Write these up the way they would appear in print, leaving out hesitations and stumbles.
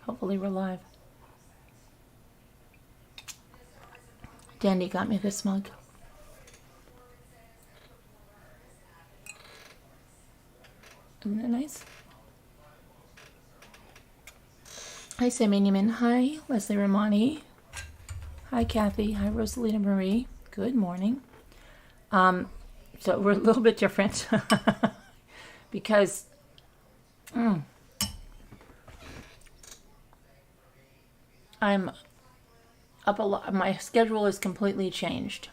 Hopefully we're live. Dandy got me this mug. Isn't it nice? Hi, Sammy Neiman. Hi, Leslie Romani. Hi, Kathy. Hi, Rosalita Marie. Good morning. So we're a little bit different because I'm up a lot. My schedule is completely changed.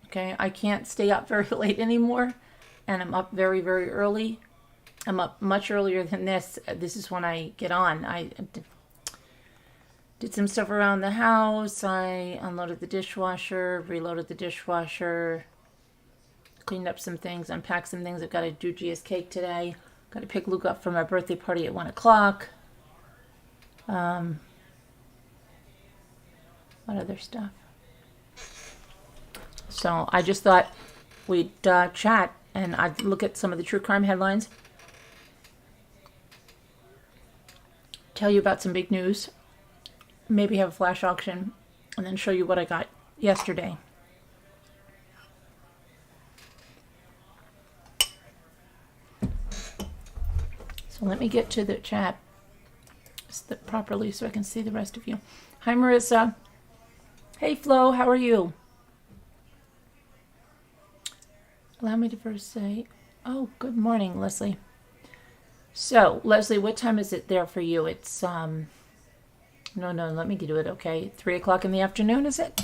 Okay, I can't stay up very late anymore, and I'm up very, very early. I'm up much earlier than this. This is when I get on. I did some stuff around the house. I unloaded the dishwasher, reloaded the dishwasher, cleaned up some things, unpacked some things. I've got to do Gia's cake today. Got to pick Luke up for my birthday party at 1 o'clock. What other stuff? So I just thought we'd chat and I'd look at some of the true crime headlines. Tell you about some big news. Maybe have a flash auction and then show you what I got yesterday. So let me get to the chat properly so I can see the rest of you. Hi, Marissa. Hey, Flo. How are you? Allow me to first say, oh, good morning, Leslie. So, Leslie, what time is it there for you? It's, no, let me do it, okay? 3 o'clock in the afternoon, is it?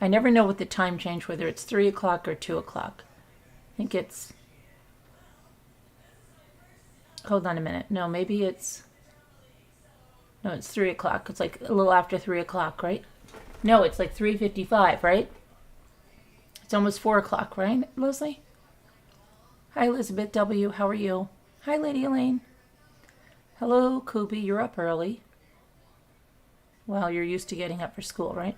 I never know with the time change, whether it's 3 o'clock or 2 o'clock. I think it's, hold on a minute. No, maybe it's, no, it's 3 o'clock. It's like a little after 3 o'clock, right? No, it's like 3:55, right? It's almost 4 o'clock, right, Leslie? Hi, Elizabeth W. How are you? Hi, Lady Elaine. Hello, Kubi. You're up early. Well, you're used to getting up for school, right?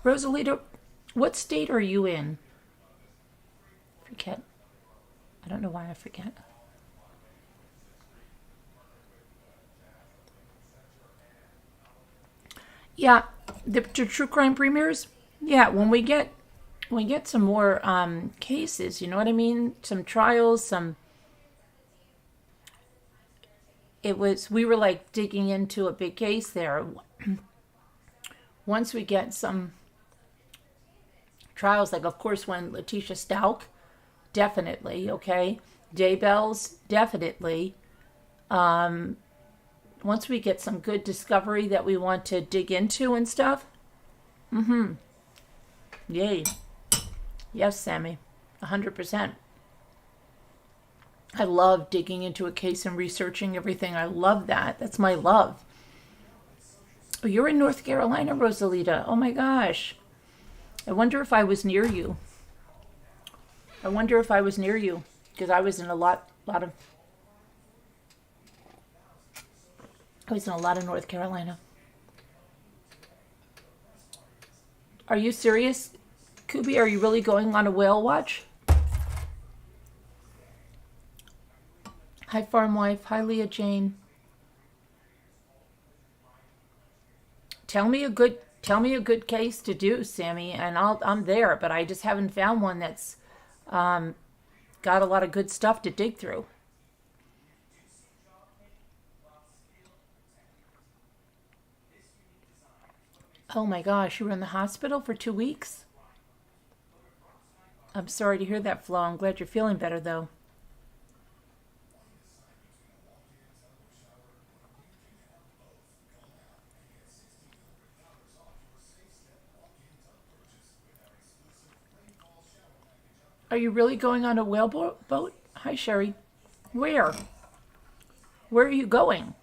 Rosalita, what state are you in? Forget. I don't know why I forget. Yeah, the true crime premieres. Yeah, when we get some more cases, you know what I mean? Some trials, we were like digging into a big case there. Once we get some trials, like of course when Letitia Stalk, definitely, okay? Daybells, definitely. Once we get some good discovery that we want to dig into and stuff. Yay. Yes, Sammy. 100%. I love digging into a case and researching everything. I love that. That's my love. Oh, you're in North Carolina, Rosalita. Oh my gosh. I wonder if I was near you. Because I was in a lot of North Carolina. Are you serious, Kubi? Are you really going on a whale watch? Hi, Farm Wife. Hi, Leah Jane. Tell me a good case to do, Sammy, and I'm there. But I just haven't found one that's got a lot of good stuff to dig through. Oh my gosh, you were in the hospital for 2 weeks? I'm sorry to hear that, Flo. I'm glad you're feeling better, though. Are you really going on a whale boat? Hi, Sherry. Where? Where are you going?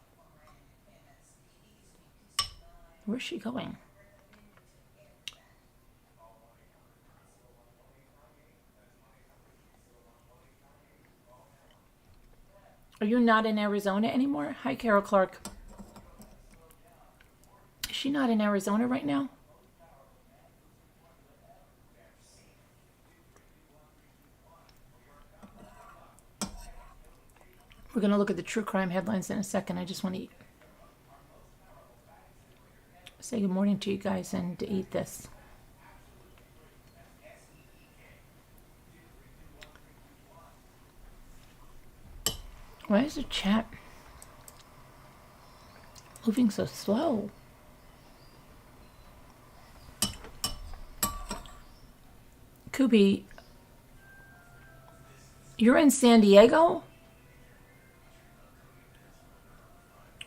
Where's she going? Are you not in Arizona anymore? Hi, Carol Clark. Is she not in Arizona right now? We're going to look at the true crime headlines in a second. I just want to say good morning to you guys and to eat this. Why is the chat moving so slow? Kubi, you're in San Diego?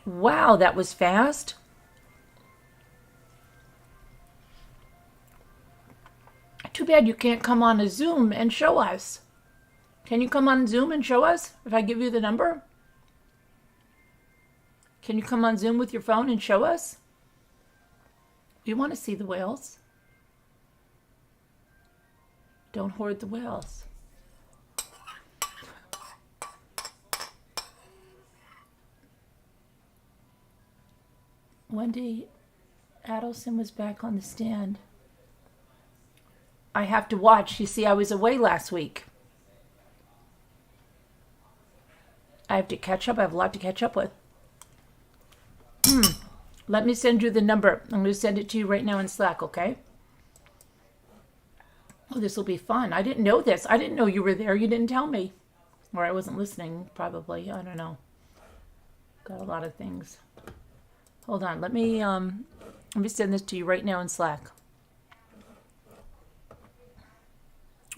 Wow, that was fast. Too bad you can't come on a Zoom and show us. Can you come on Zoom and show us if I give you the number? Can you come on Zoom with your phone and show us? We want to see the whales. Don't hoard the whales. Wendy Adelson was back on the stand. I have to watch. You see, I was away last week. I have to catch up. I have a lot to catch up with. Let me send you the number. I'm going to send it to you right now in Slack, okay? Oh, this will be fun. I didn't know this. I didn't know you were there. You didn't tell me. Or I wasn't listening, probably. I don't know. Got a lot of things. Hold on. Let me send this to you right now in Slack.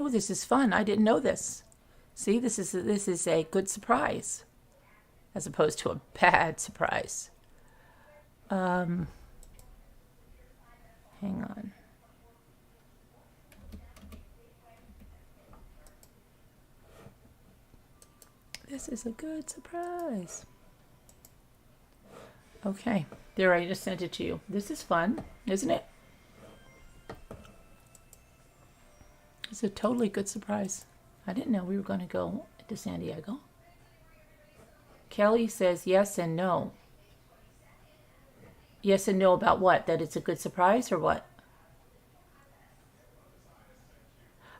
Oh, this is fun. I didn't know this. See, this is a good surprise, as opposed to a bad surprise. Hang on. This is a good surprise. Okay, there, I just sent it to you. This is fun, isn't it? It's a totally good surprise. I didn't know we were going to go to San Diego. Kelly says yes and no. Yes and no about what? That it's a good surprise or what?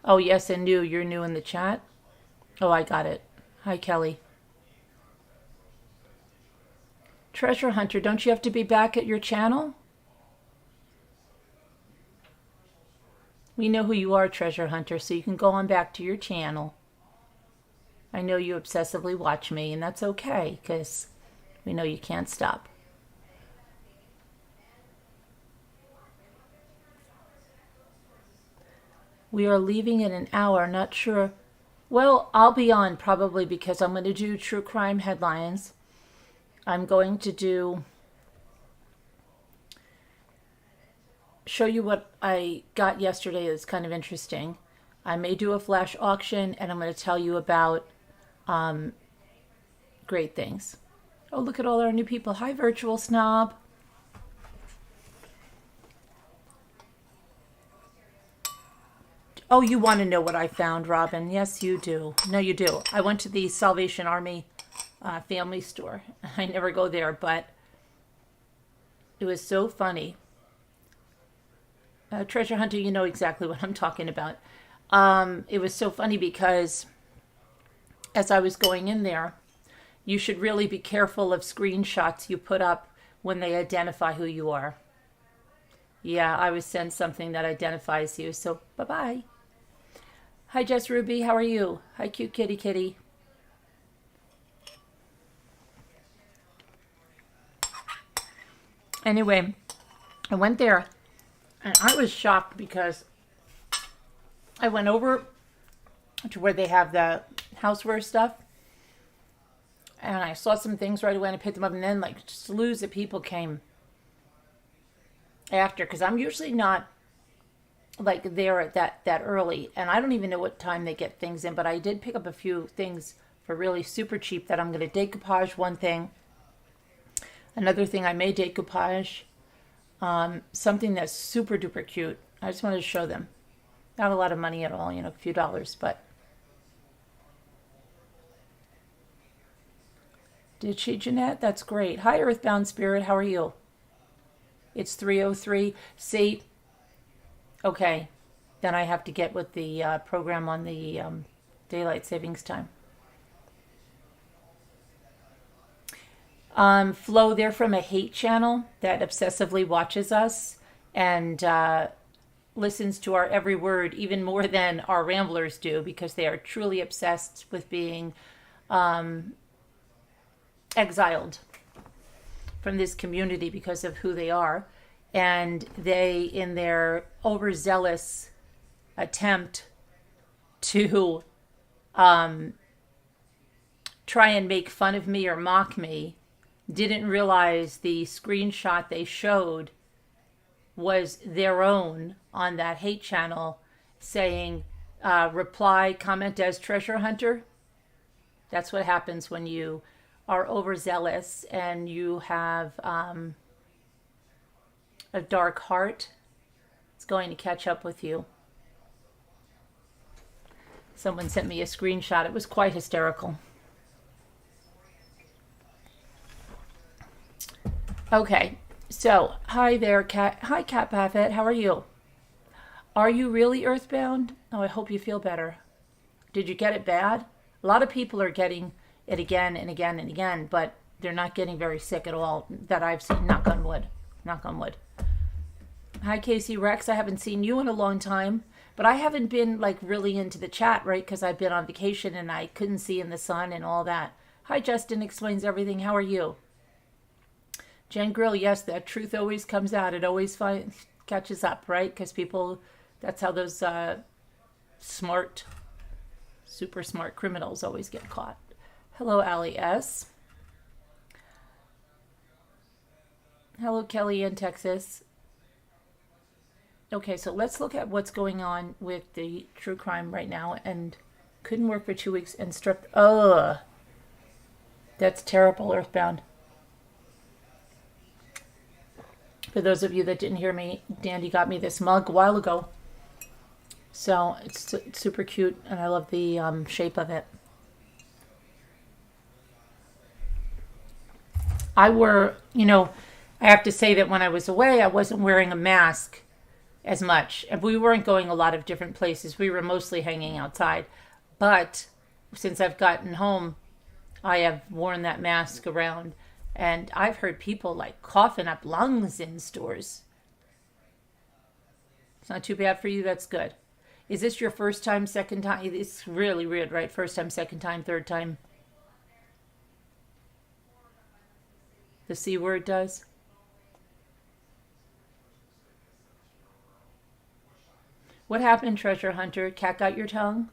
Oh, yes and new. You're new in the chat? Oh, I got it. Hi, Kelly. Treasure Hunter, don't you have to be back at your channel? We know who you are, Treasure Hunter, so you can go on back to your channel. I know you obsessively watch me, and that's okay, because we know you can't stop. We are leaving in an hour, not sure. Well, I'll be on probably because I'm going to do true crime headlines. I'm going to show you what I got yesterday that's kind of interesting. I may do a flash auction, and I'm going to tell you about great things. Oh, look at all our new people. Hi, Virtual Snob. Oh, you want to know what I found, Robin? Yes, you do. No, you do. I went to the Salvation Army family store. I never go there, but it was so funny. Treasure Hunter, you know exactly what I'm talking about. It was so funny because as I was going in there, you should really be careful of screenshots you put up when they identify who you are. Yeah, I was sent something that identifies you, so bye-bye. Hi, Jess Ruby. How are you? Hi, cute kitty kitty. Anyway, I went there, and I was shocked because I went over to where they have the houseware stuff, and I saw some things right away, and I picked them up, and then, like, slews of people came after, because I'm usually not like there at that early, and I don't even know what time they get things in, but I did pick up a few things for really super cheap that I'm going to decoupage. One thing, another thing I may decoupage, something that's super duper cute. I just wanted to show them. Not a lot of money at all, you know, a few dollars, but did she, Jeanette? That's great. Hi, Earthbound Spirit. How are you? It's 3:03. See, okay, then I have to get with the program on the daylight savings time. Flo, they're from a hate channel that obsessively watches us and listens to our every word even more than our ramblers do, because they are truly obsessed with being exiled from this community because of who they are. And they, in their overzealous attempt to try and make fun of me or mock me, didn't realize the screenshot they showed was their own on that hate channel, saying, reply, comment as treasure hunter. That's what happens when you are overzealous and you have a dark heart. It's going to catch up with you. Someone sent me a screenshot. It was quite hysterical. Okay, so hi there, Cat. Hi, Cat Buffett. How are you? Are you really earthbound? Oh, I hope you feel better. Did you get it bad? A lot of people are getting it again and again and again, but they're not getting very sick at all that I've seen. Knock on wood. Knock on wood. Hi, Casey Rex. I haven't seen you in a long time, but I haven't been like really into the chat, right? Because I've been on vacation and I couldn't see in the sun and all that. Hi, Justin Explains Everything. How are you? Jen Grill, yes, that truth always comes out. It always catches up, right? Because people, that's how those smart, super smart criminals always get caught. Hello, Allie S. Hello, Kelly in Texas. Okay, so let's look at what's going on with the true crime right now. And couldn't work for 2 weeks and stripped. Ugh. That's terrible, Earthbound. For those of you that didn't hear me, Dandy got me this mug a while ago. So it's super cute, and I love the shape of it. I have to say that when I was away, I wasn't wearing a mask as much. And we weren't going a lot of different places. We were mostly hanging outside. But since I've gotten home, I have worn that mask around. And I've heard people like coughing up lungs in stores. It's not too bad for you. That's good. Is this your first time, second time? It's really weird, right? First time, second time, third time. The C word does. What happened, Treasure Hunter? Cat got your tongue?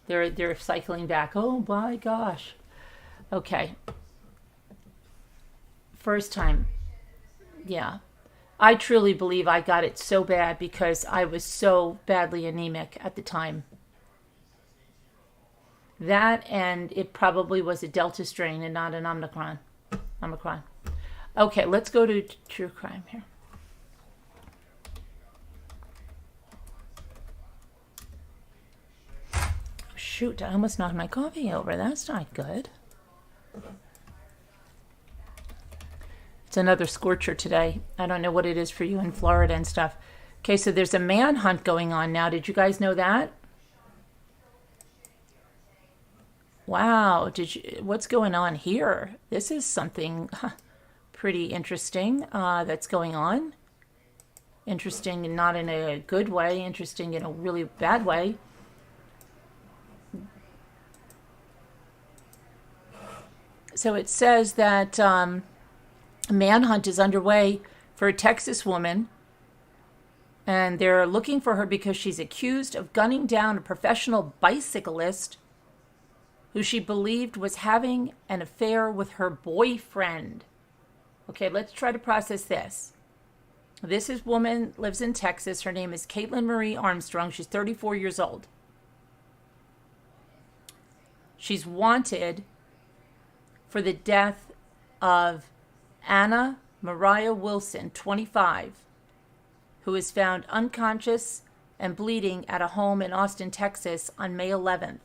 They're cycling back. Oh my gosh. Okay. First time. Yeah. I truly believe I got it so bad because I was so badly anemic at the time. That, and it probably was a Delta strain and not an Omicron. Okay, let's go to true crime here. Shoot, I almost knocked my coffee over. That's not good. It's another scorcher today. I don't know what it is for you in Florida and stuff. Okay, so there's a manhunt going on now. Did you guys know that? Wow, what's going on here? This is something pretty interesting that's going on. Interesting, not in a good way. Interesting in a really bad way. So it says that a manhunt is underway for a Texas woman, and they're looking for her because she's accused of gunning down a professional bicyclist who she believed was having an affair with her boyfriend. Okay, let's try to process this. This woman lives in Texas. Her name is Kaitlin Armstrong. She's 34 years old. She's wanted for the death of Anna Moriah Wilson, 25, who was found unconscious and bleeding at a home in Austin, Texas on May 11th.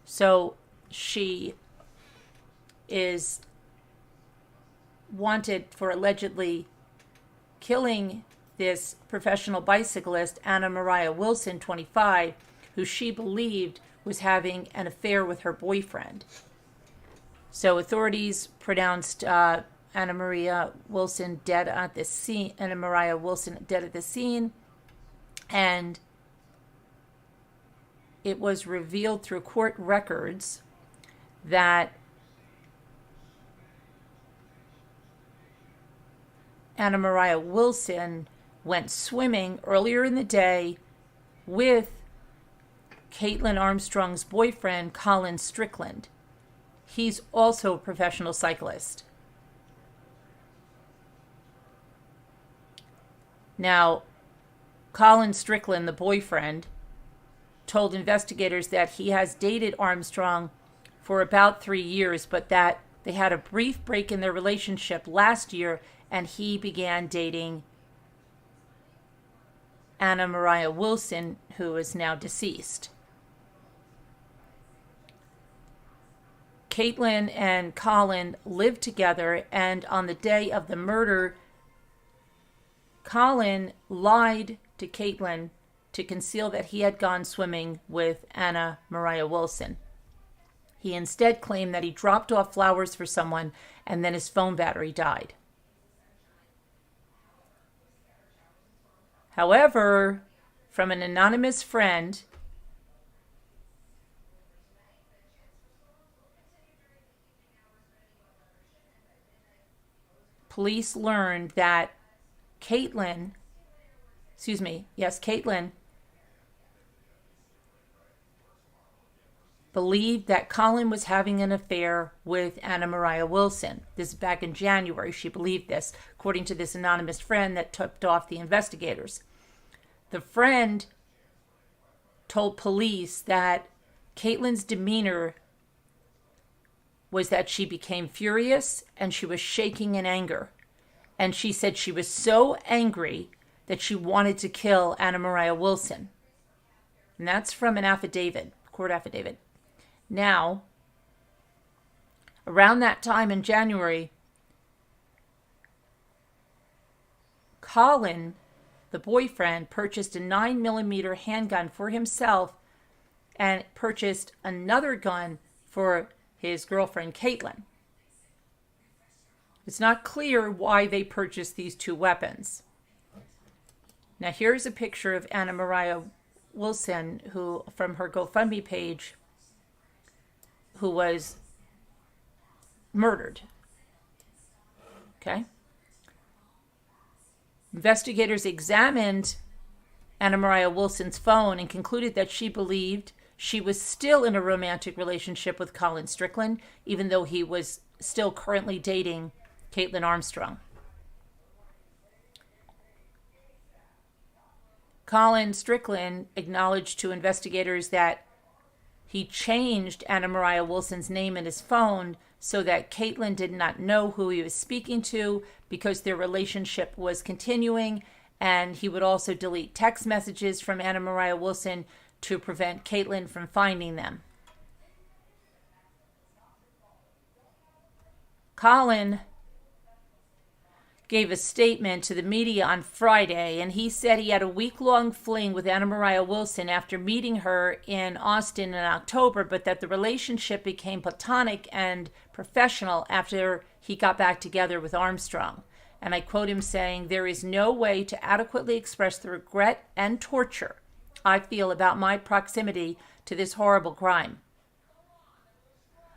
So she is wanted for allegedly killing this professional bicyclist, Anna Moriah Wilson, 25, who she believed was having an affair with her boyfriend. So authorities pronounced Anna Moriah Wilson dead at the scene. Anna Moriah Wilson dead at the scene, and it was revealed through court records that Anna Moriah Wilson went swimming earlier in the day with Katilin Armstrong's boyfriend, Colin Strickland. He's also a professional cyclist. Now, Colin Strickland, the boyfriend, told investigators that he has dated Armstrong for about 3 years, but that they had a brief break in their relationship last year, and he began dating Anna Moriah Wilson, who is now deceased. Katilin and Colin lived together, and on the day of the murder, Colin lied to Katilin to conceal that he had gone swimming with Anna Moriah Wilson. He instead claimed that he dropped off flowers for someone and then his phone battery died. However, from an anonymous friend, police learned that Katilin believed that Colin was having an affair with Anna Moriah Wilson. This is back in January. She believed this, according to this anonymous friend that tipped off the investigators. The friend told police that Katilin's demeanor was that she became furious and she was shaking in anger. And she said she was so angry that she wanted to kill Anna Moriah Wilson. And that's from an affidavit, court affidavit. Now, around that time in January, Colin, the boyfriend, purchased a 9mm handgun for himself and purchased another gun for his girlfriend, Katilin. It's not clear why they purchased these two weapons. Now, here's a picture of Anna Moriah Wilson, who, from her GoFundMe page, who was murdered. Okay? Investigators examined Anna Moriah Wilson's phone and concluded that she believed she was still in a romantic relationship with Colin Strickland, even though he was still currently dating Katilin Armstrong. Colin Strickland acknowledged to investigators that he changed Anna Moriah Wilson's name in his phone so that Katilin did not know who he was speaking to because their relationship was continuing, and he would also delete text messages from Anna Moriah Wilson to prevent Katilin from finding them. Colin gave a statement to the media on Friday, and he said he had a week-long fling with Anna Moriah Wilson after meeting her in Austin in October, but that the relationship became platonic and professional after he got back together with Armstrong. And I quote him saying, "There is no way to adequately express the regret and torture I feel about my proximity to this horrible crime.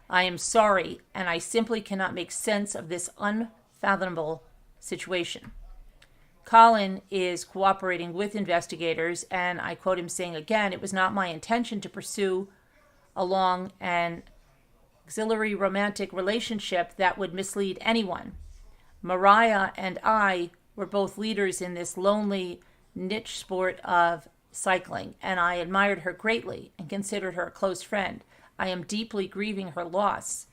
I am sorry, and I simply cannot make sense of this unfathomable situation." Colin is cooperating with investigators, and I quote him saying again, "It was not my intention to pursue along an auxiliary romantic relationship that would mislead anyone. Moriah and I were both leaders in this lonely niche sport of cycling, and I admired her greatly and considered her a close friend. I am deeply grieving her loss."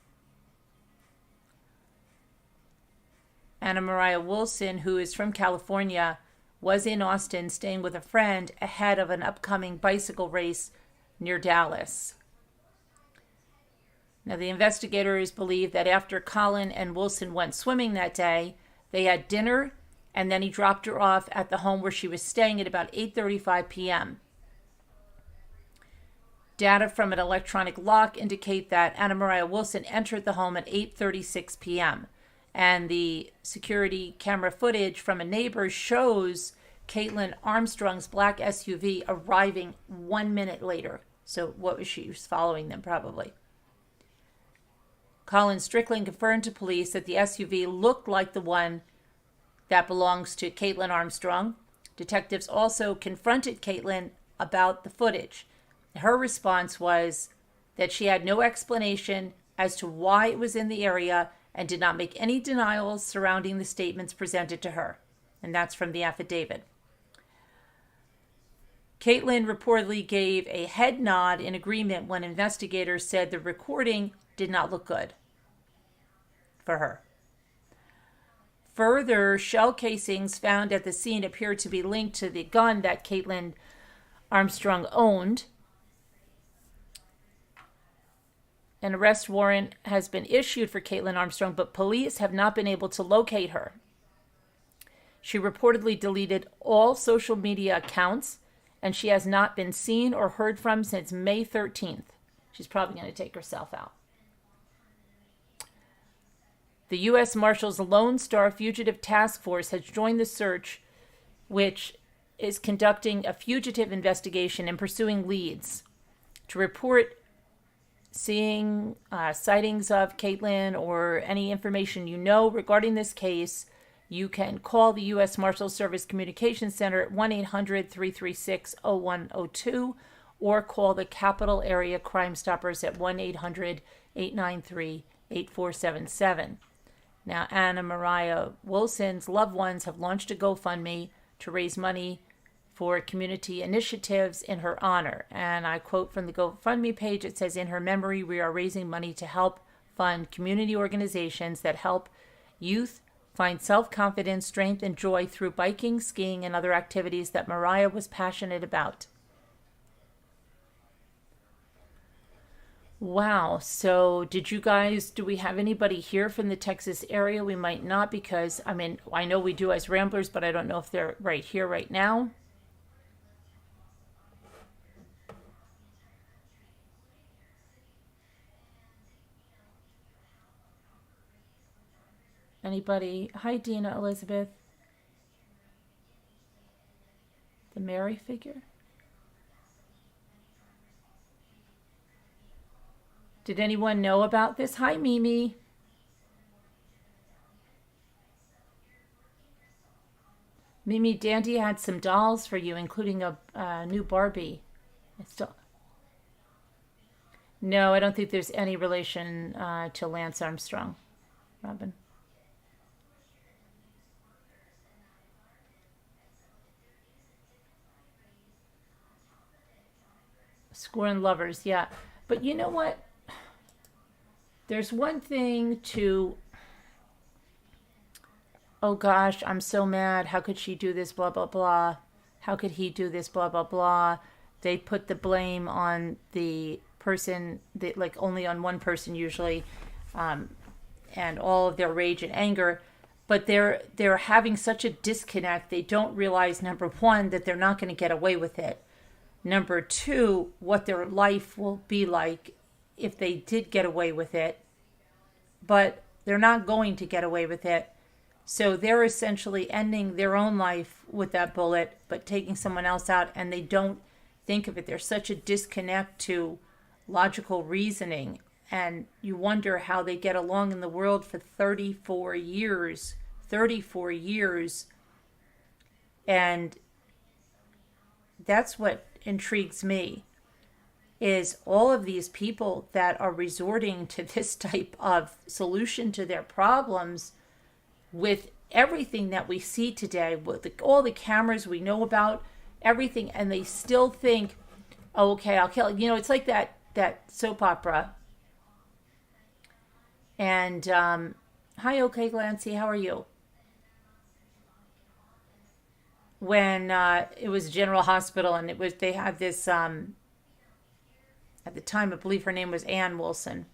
Anna Moriah Wilson, who is from California, was in Austin staying with a friend ahead of an upcoming bicycle race near Dallas. Now, the investigators believe that after Colin and Wilson went swimming that day, they had dinner and then he dropped her off at the home where she was staying at about 8:35 p.m. Data from an electronic lock indicate that Anna Moriah Wilson entered the home at 8:36 p.m. And the security camera footage from a neighbor shows Katilin Armstrong's black SUV arriving 1 minute later. So what was she? She was following them probably. Colin Strickland confirmed to police that the SUV looked like the one that belongs to Katilin Armstrong. Detectives also confronted Kaitlin about the footage. Her response was that she had no explanation as to why it was in the area and did not make any denials surrounding the statements presented to her. And that's from the affidavit. Kaitlin reportedly gave a head nod in agreement when investigators said the recording did not look good for her. Further, shell casings found at the scene appeared to be linked to the gun that Katilin Armstrong owned. An arrest warrant has been issued for Katilin Armstrong, but police have not been able to locate her. She reportedly deleted all social media accounts, and she has not been seen or heard from since May 13th. She's probably going to take herself out. The U.S. Marshals Lone Star Fugitive Task Force has joined the search, which is conducting a fugitive investigation and pursuing leads. To report seeing sightings of Kaitlin or any information you know regarding this case, you can call the U.S. Marshals Service Communications Center at 1-800-336-0102 or call the Capital Area Crime Stoppers at 1-800-893-8477. Now, Anna Moriah Wilson's loved ones have launched a GoFundMe to raise money for community initiatives in her honor. And I quote from the GoFundMe page, it says, "In her memory, we are raising money to help fund community organizations that help youth find self-confidence, strength, and joy through biking, skiing, and other activities that Moriah was passionate about." Wow. So do we have anybody here from the Texas area? We might not, because, I know we do as Ramblers, but I don't know if they're right here right now. Anybody? Hi, Dina Elizabeth. The Mary figure? Did anyone know about this? Hi, Mimi. Mimi, Dandy had some dolls for you, including a new Barbie. No, I don't think there's any relation to Lance Armstrong, Robin. Scorn lovers, yeah. But you know what? There's one thing to, oh gosh, I'm so mad. How could she do this? Blah, blah, blah. How could he do this? Blah, blah, blah. They put the blame on the person, only on one person usually, and all of their rage and anger. But they're having such a disconnect. They don't realize, number one, that they're not going to get away with it. Number two, what their life will be like if they did get away with it. But they're not going to get away with it. So they're essentially ending their own life with that bullet, but taking someone else out, and they don't think of it. There's such a disconnect to logical reasoning, and you wonder how they get along in the world for 34 years. 34 years. And that's what intrigues me, is all of these people that are resorting to this type of solution to their problems with everything that we see today, with all the cameras we know about, everything, and they still think, oh, okay, I'll kill. It's like that soap opera. And hi, okay, Glancy, how are you? When it was General Hospital, and they had this at the time, I believe her name was Ann Wilson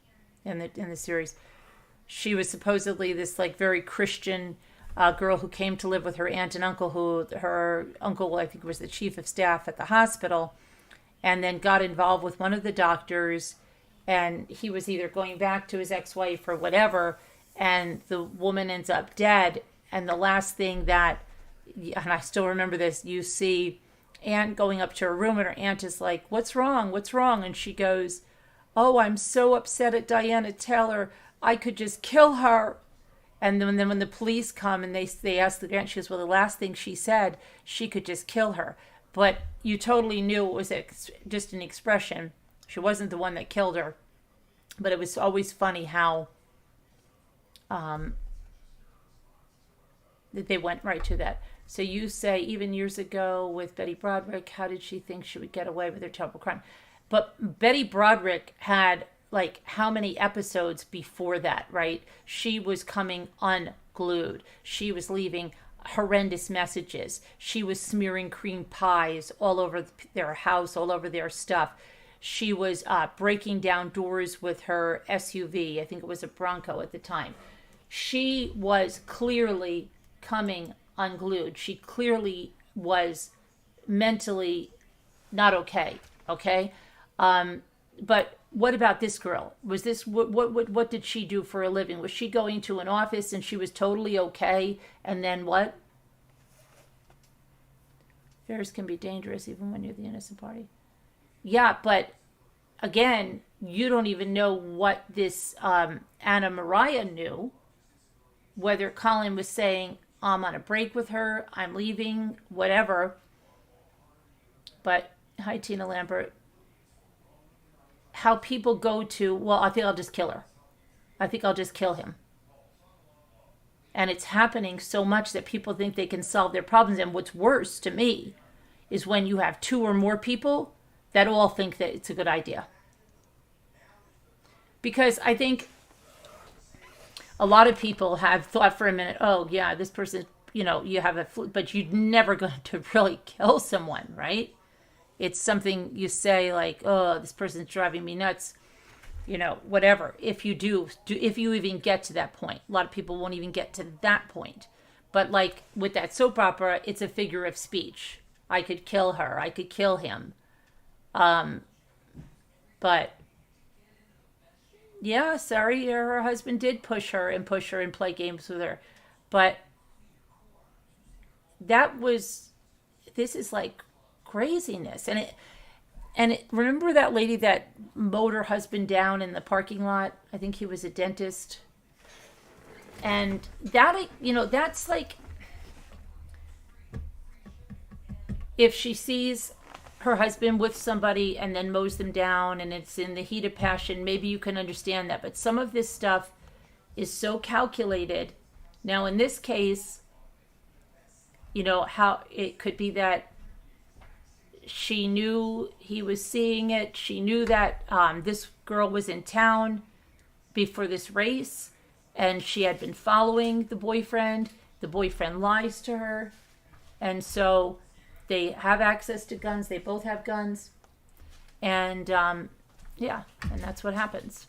in the series. She was supposedly this very Christian a girl who came to live with her aunt and uncle, who her uncle, I think, was the chief of staff at the hospital, and then got involved with one of the doctors, and he was either going back to his ex-wife or whatever, and the woman ends up dead. And the last thing that, and I still remember this, you see Aunt going up to her room, and her aunt is like, what's wrong? What's wrong? And she goes, oh, I'm so upset at Diana Taylor. I could just kill her. And then when the police come and they ask the aunt, she goes, well, the last thing she said, she could just kill her. But you totally knew it was just an expression. She wasn't the one that killed her. But it was always funny how that they went right to that. So you say, even years ago with Betty Broderick, how did she think she would get away with her terrible crime? But Betty Broderick had, like, how many episodes before that, right? She was coming unglued. She was leaving horrendous messages. She was smearing cream pies all over their house, all over their stuff. She was breaking down doors with her SUV. I think it was a Bronco at the time. She was clearly coming unglued. She clearly was mentally not okay. But what about this girl? Was this what did she do for a living? Was she going to an office and she was totally okay, and then what? Affairs can be dangerous even when you're the innocent party. Yeah, but again, you don't even know what this Anna Moriah knew. Whether Colin was saying, I'm on a break with her, I'm leaving, whatever. But, hi, Tina Lambert. How people go to, well, I think I'll just kill her. I think I'll just kill him. And it's happening so much that people think they can solve their problems. And what's worse to me is when you have two or more people that all think that it's a good idea. Because I think a lot of people have thought for a minute, oh, yeah, this person, you have a flu, but you're never going to really kill someone, right? It's something you say like, oh, this person's driving me nuts, whatever. If you do, if you even get to that point, a lot of people won't even get to that point. But like with that soap opera, it's a figure of speech. I could kill her. I could kill him. But yeah, sorry, her husband did push her and play games with her. But this is like craziness. And remember that lady that mowed her husband down in the parking lot? I think he was a dentist. And that, that's like, if she sees her husband with somebody and then mows them down and it's in the heat of passion, maybe you can understand that. But some of this stuff is so calculated. Now, in this case, how it could be that she knew he was seeing it. She knew that this girl was in town before this race, and she had been following the boyfriend. The boyfriend lies to her. And so they have access to guns. They both have guns. And, and that's what happens.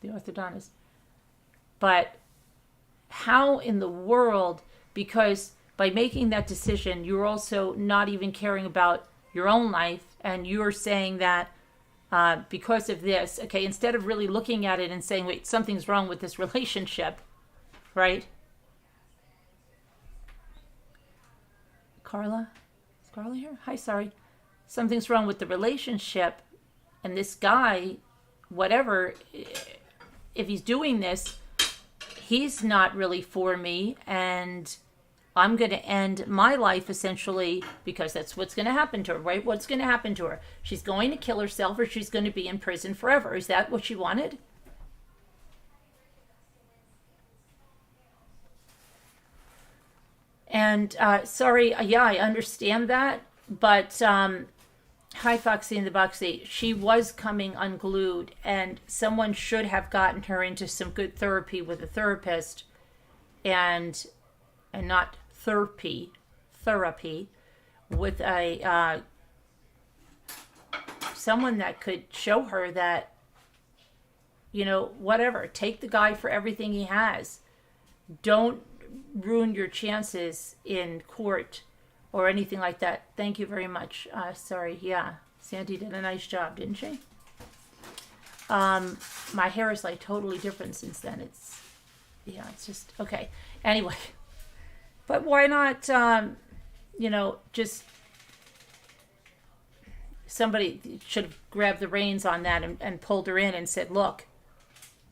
The orthodontist. But how in the world, because by making that decision, you're also not even caring about your own life, and you're saying that because of this, okay, instead of really looking at it and saying, wait, something's wrong with this relationship, right? Carla? Is Carla here? Hi, sorry. Something's wrong with the relationship, and this guy, whatever, if he's doing this, he's not really for me, and I'm going to end my life essentially, because that's what's going to happen to her, right? What's going to happen to her? She's going to kill herself, or she's going to be in prison forever. Is that what she wanted? And sorry, yeah, I understand that, but hi, Foxy in the Boxy. She was coming unglued, and someone should have gotten her into some good therapy with a therapist, and not therapy with a someone that could show her that whatever. Take the guy for everything he has. Don't ruin your chances in court or anything like that. Thank you very much. Sorry. Yeah. Sandy did a nice job, didn't she? My hair is like totally different since then. It's just okay. Anyway, but why not, just somebody should have grabbed the reins on that and pulled her in and said, look,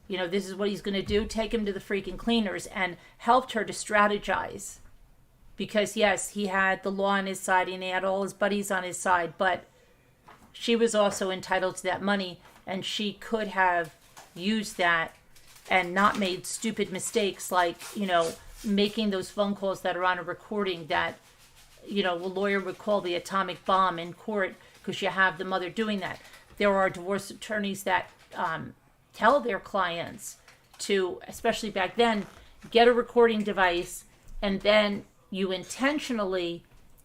this is what he's going to do. Take him to the freaking cleaners, and helped her to strategize. Because, yes, he had the law on his side and he had all his buddies on his side, but she was also entitled to that money, and she could have used that and not made stupid mistakes like, making those phone calls that are on a recording that, a lawyer would call the atomic bomb in court because you have the mother doing that. There are divorce attorneys that tell their clients to, especially back then, get a recording device, and then you intentionally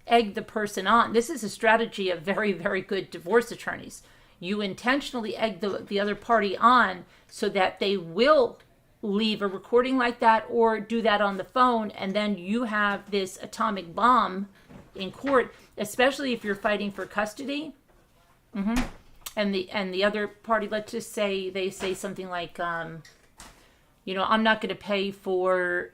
egg the person on. This is a strategy of very, very good divorce attorneys. You intentionally egg the other party on so that they will leave a recording like that or do that on the phone, and then you have this atomic bomb in court, especially if you're fighting for custody. And the other party, let's just say they say something like, I'm not going to pay for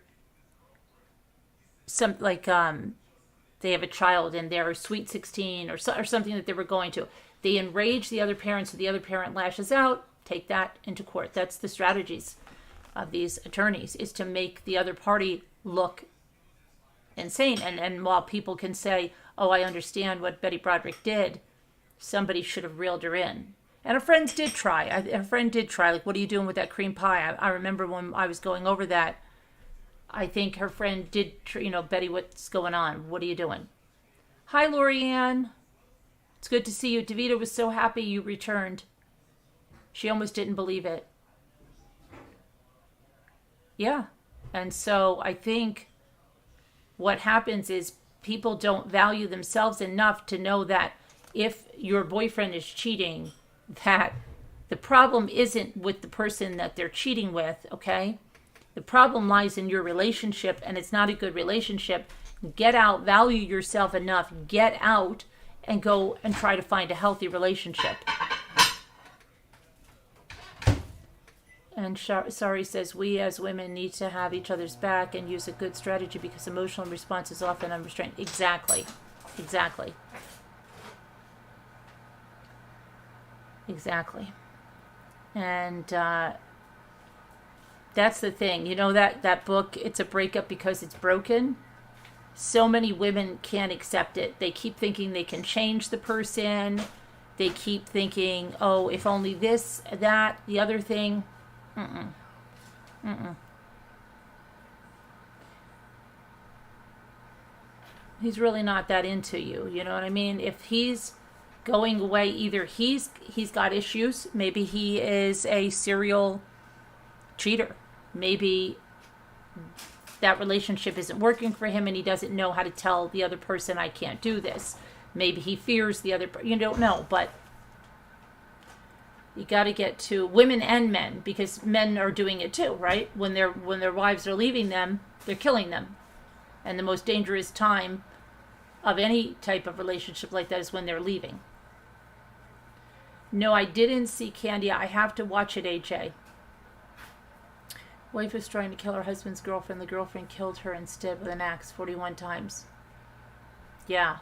some, like, they have a child and they're sweet 16 or something that they were going to. They enrage the other parent, so the other parent lashes out. Take that into court. That's the strategies of these attorneys, is to make the other party look insane. And while people can say, oh, I understand what Betty Broderick did, somebody should have reeled her in. And her friends did try. Her friend did try. Like, what are you doing with that cream pie? I remember when I was going over that, I think her friend did, Betty, what's going on? What are you doing? Hi, Lorianne. It's good to see you. Davita was so happy you returned. She almost didn't believe it. Yeah. And so I think what happens is people don't value themselves enough to know that if your boyfriend is cheating, that the problem isn't with the person that they're cheating with, okay? The problem lies in your relationship, and it's not a good relationship. Get out, value yourself enough, get out, and go and try to find a healthy relationship. And Sorry says, we as women need to have each other's back and use a good strategy because emotional response is often unrestrained. Exactly. And that's the thing. That book, It's a Breakup Because It's Broken. So many women can't accept it. They keep thinking they can change the person. They keep thinking, oh, if only this, that, the other thing. He's really not that into you. You know what I mean? If he's going away, either he's got issues. Maybe he is a serial cheater. Maybe that relationship isn't working for him and he doesn't know how to tell the other person, I can't do this. Maybe he fears the other person. You don't know, but you got to get to women and men, because men are doing it too, right? When their wives are leaving them, they're killing them. And the most dangerous time of any type of relationship like that is when they're leaving. No, I didn't see Candy. I have to watch it, AJ. Wife was trying to kill her husband's girlfriend. The girlfriend killed her instead with an axe 41 times. Yeah,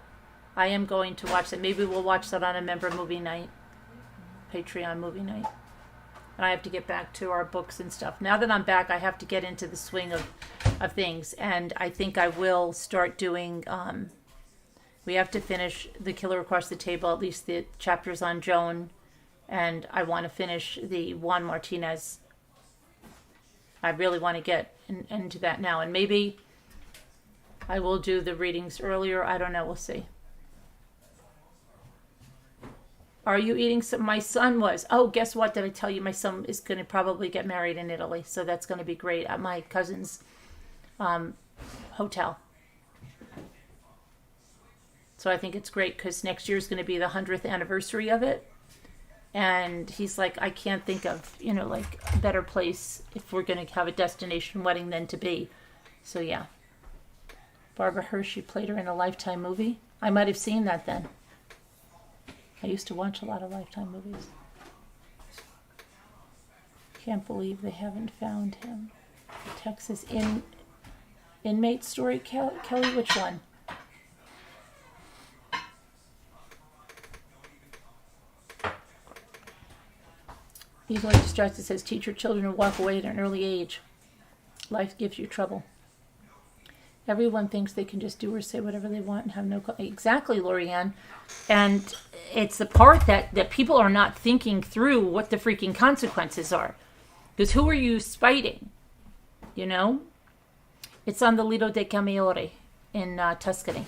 I am going to watch that. Maybe we'll watch that on a member movie night. Patreon movie night. And I have to get back to our books and stuff. Now that I'm back, I have to get into the swing of things. And I think I will start doing, we have to finish The Killer Across the Table, at least the chapters on Joan. And I want to finish the Juan Martinez. I really want to get into that now. And maybe I will do the readings earlier. I don't know. We'll see. Are you eating some? My son was. Oh, guess what? Did I tell you my son is going to probably get married in Italy? So that's going to be great at my cousin's hotel. So I think it's great because next year is going to be the 100th anniversary of it. And he's like, I can't think of, like a better place if we're going to have a destination wedding than to be. So yeah. Barbara Hershey played her in a Lifetime movie. I might have seen that then. I used to watch a lot of Lifetime movies. Can't believe they haven't found him. Texas inmate story, Kelly, which one? Easily distracted says, teach your children to walk away at an early age. Life gives you trouble. Everyone thinks they can just do or say whatever they want and have no... Exactly, Lorianne. And it's the part that people are not thinking through what the freaking consequences are. Because who are you spiting? It's on the Lido de Camaiore in Tuscany.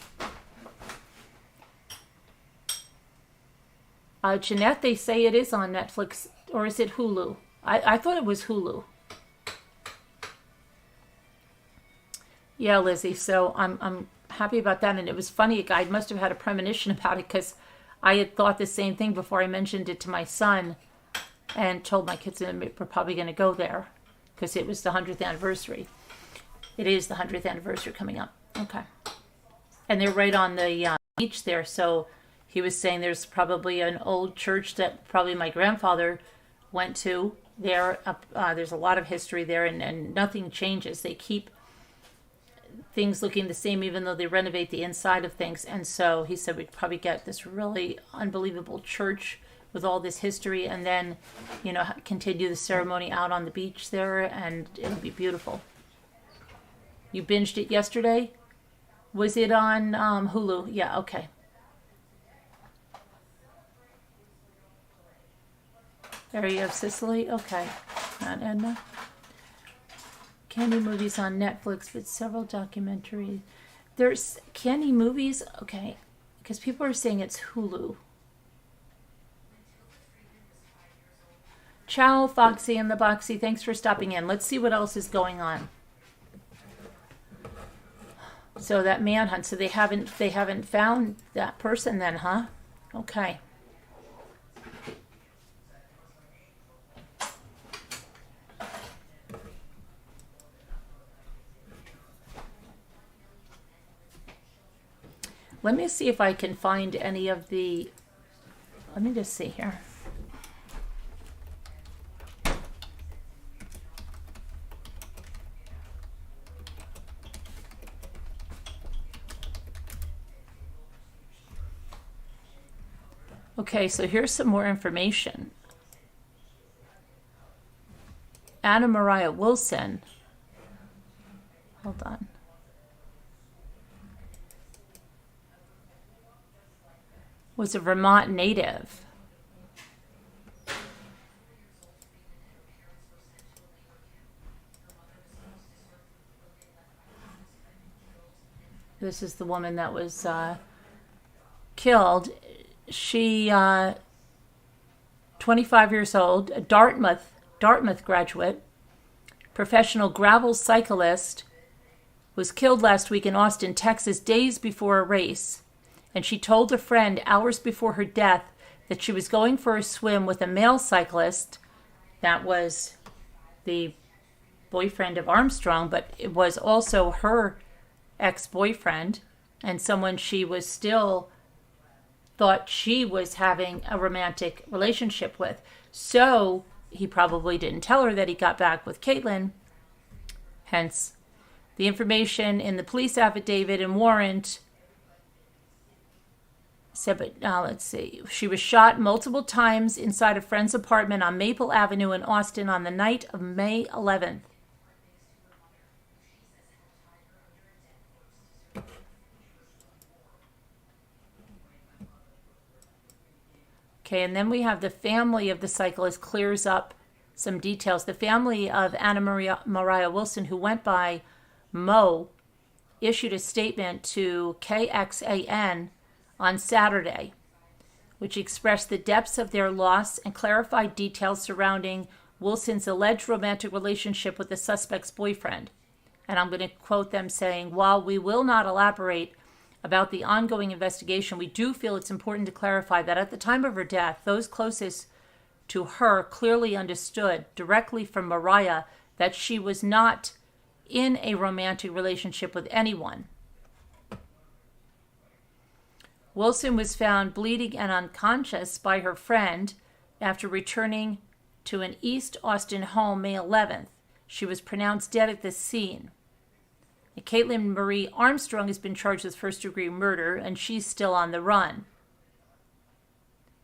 Jeanette, they say it is on Netflix, or is it Hulu? I thought it was Hulu. Yeah, Lizzie, so I'm happy about that. And it was funny, a guy must have had a premonition about it, because I had thought the same thing before I mentioned it to my son and told my kids that we're probably going to go there because it was the 100th anniversary. It is the 100th anniversary coming up. Okay. And they're right on the beach there, so he was saying there's probably an old church that probably my grandfather went to there. There's a lot of history there, and nothing changes. They keep things looking the same even though they renovate the inside of things. And so he said we'd probably get this really unbelievable church with all this history, and then, continue the ceremony out on the beach there, and it'll be beautiful. You binged it yesterday? Was it on Hulu? Yeah, okay. Area of Sicily? Okay. Not Edna. Candy movies on Netflix, but several documentaries. There's Candy movies? Okay. Because people are saying it's Hulu. Ciao, Foxy and the Boxy. Thanks for stopping in. Let's see what else is going on. So that manhunt. So they haven't found that person then, huh? Okay. Let me see if I can find any of the... Let me just see here. Okay, so here's some more information. Anna Moriah Wilson. Hold on. Was a Vermont native. This is the woman that was killed. She, 25 years old, a Dartmouth graduate, professional gravel cyclist, was killed last week in Austin, Texas, days before a race. And she told a friend hours before her death that she was going for a swim with a male cyclist. That was the boyfriend of Armstrong, but it was also her ex-boyfriend and someone she was still thought she was having a romantic relationship with. So he probably didn't tell her that he got back with Kaitlin. Hence, the information in the police affidavit and warrant said, but let's see. She was shot multiple times inside a friend's apartment on Maple Avenue in Austin on the night of May 11th. Okay, and then we have the family of the cyclist clears up some details. The family of Anna Moriah Wilson, who went by Mo, issued a statement to KXAN on Saturday, which expressed the depths of their loss and clarified details surrounding Wilson's alleged romantic relationship with the suspect's boyfriend. And I'm going to quote them saying, while we will not elaborate about the ongoing investigation, we do feel it's important to clarify that at the time of her death, those closest to her clearly understood directly from Moriah that she was not in a romantic relationship with anyone. Wilson was found bleeding and unconscious by her friend after returning to an East Austin home May 11th. She was pronounced dead at the scene. Kaitlin Marie Armstrong has been charged with first-degree murder, and she's still on the run.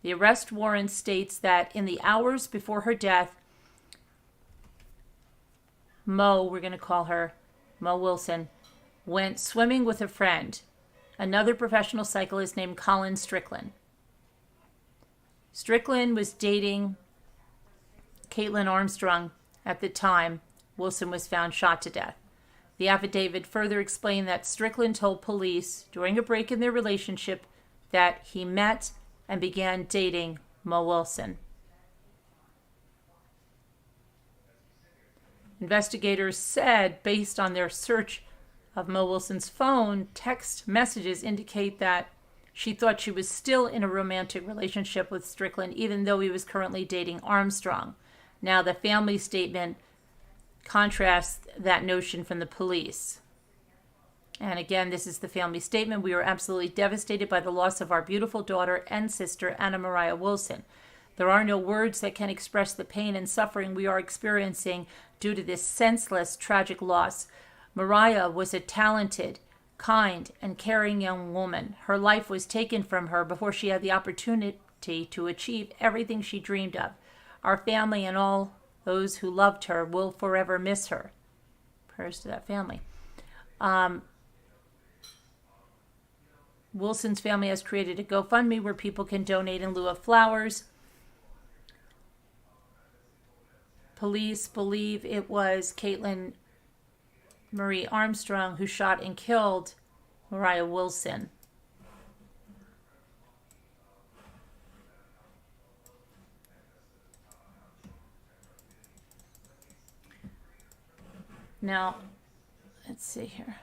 The arrest warrant states that in the hours before her death, Mo, we're going to call her Mo Wilson, went swimming with a friend, another professional cyclist named Colin Strickland. Strickland was dating Kaitlin Armstrong at the time Wilson was found shot to death. The affidavit further explained that Strickland told police during a break in their relationship that he met and began dating Mo Wilson. Investigators said, based on their search of Mo Wilson's phone, text messages indicate that she thought she was still in a romantic relationship with Strickland, even though he was currently dating Armstrong. Now, the family statement contrasts that notion from the police. And again, this is the family statement. We are absolutely devastated by the loss of our beautiful daughter and sister, Anna Moriah Wilson. There are no words that can express the pain and suffering we are experiencing due to this senseless, tragic loss. Moriah was a talented, kind, and caring young woman. Her life was taken from her before she had the opportunity to achieve everything she dreamed of. Our family and all those who loved her will forever miss her. Prayers to that family. Wilson's family has created a GoFundMe where people can donate in lieu of flowers. Police believe it was Kaitlin Marie Armstrong who shot and killed Moriah Wilson. Now, let's see here.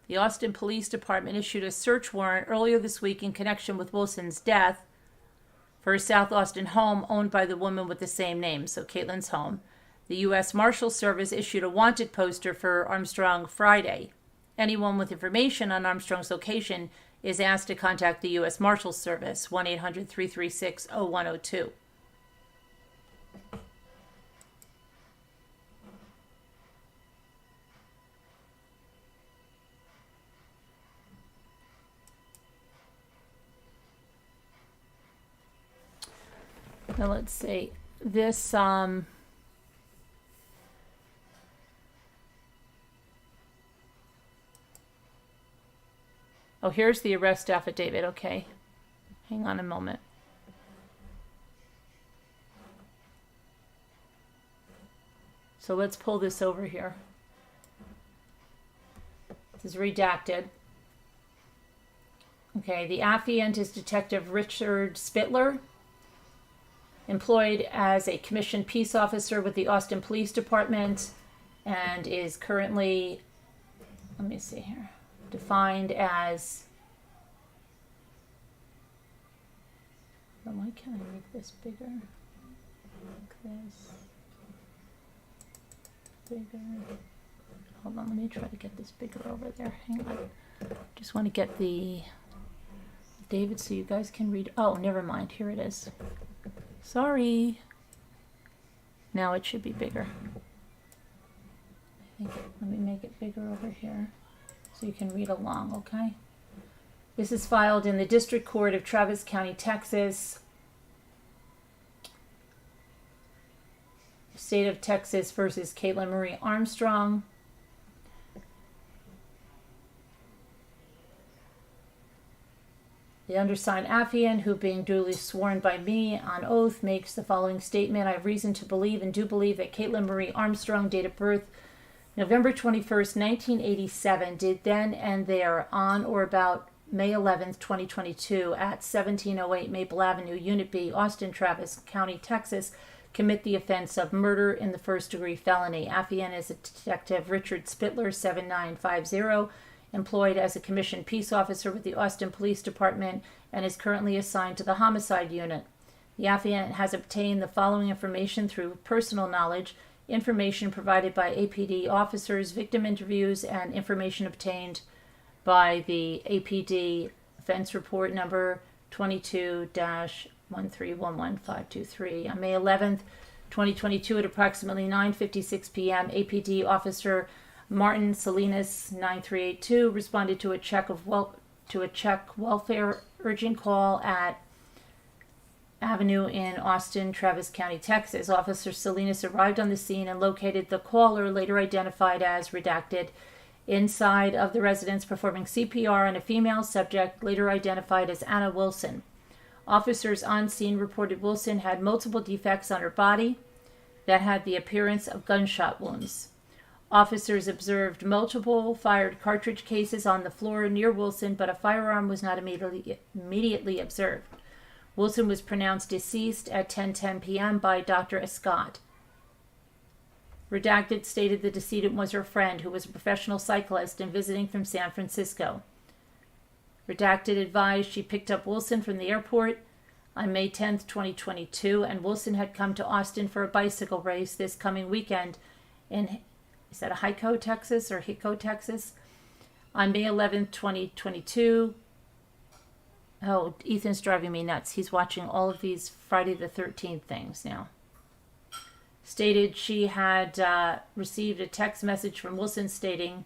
The Austin Police Department issued a search warrant earlier this week in connection with Wilson's death for a South Austin home owned by the woman with the same name, so Caitlin's home. The U.S. Marshal Service issued a wanted poster for Armstrong Friday. Anyone with information on Armstrong's location is asked to contact the U.S. Marshal Service, 1-800-336-0102. Now let's see. This oh, here's the arrest affidavit. Okay. Hang on a moment. So let's pull this over here. This is redacted. Okay, the affiant is Detective Richard Spittler, employed as a commissioned peace officer with the Austin Police Department, and is currently, let me see here, defined as, why can't I make this bigger? Like this. Bigger. Hold on, let me try to get this bigger over there. Hang on. Just want to get the David so you guys can read. Oh, never mind. Here it is. Sorry. Now it should be bigger. Let me make it bigger over here so you can read along, okay? This is filed in the District Court of Travis County, Texas. State of Texas versus Kaitlin Marie Armstrong. The undersigned affiant, who being duly sworn by me on oath, makes the following statement. I have reason to believe and do believe that Kaitlin Marie Armstrong, date of birth November 21st, 1987, did then and there on or about May 11th, 2022 at 1708 Maple Avenue, Unit B, Austin, Travis County, Texas, commit the offense of murder in the first-degree felony. Affiant is a Detective Richard Spittler, 7950, employed as a commissioned peace officer with the Austin Police Department and is currently assigned to the homicide unit. The affiant has obtained the following information through personal knowledge, information provided by APD officers, victim interviews, and information obtained by the APD offense report number 22-1311523. On May 11th, 2022, at approximately 9:56 p.m., APD officer Martin Salinas 9382 responded to a check welfare urgent call at Avenue in Austin, Travis County, Texas. Officer Salinas arrived on the scene and located the caller, later identified as redacted, inside of the residence performing CPR on a female subject, later identified as Anna Wilson. Officers on scene reported Wilson had multiple defects on her body that had the appearance of gunshot wounds. Officers observed multiple fired cartridge cases on the floor near Wilson, but a firearm was not immediately observed. Wilson was pronounced deceased at 10:10 p.m. by Dr. Escott. Redacted stated the decedent was her friend, who was a professional cyclist and visiting from San Francisco. Redacted advised she picked up Wilson from the airport on May 10, 2022, and Wilson had come to Austin for a bicycle race this coming weekend in, is that a Hico, Texas, or Hico, Texas? On May 11, 2022, oh, Ethan's driving me nuts. He's watching all of these Friday the 13th things now. Stated she had received a text message from Wilson stating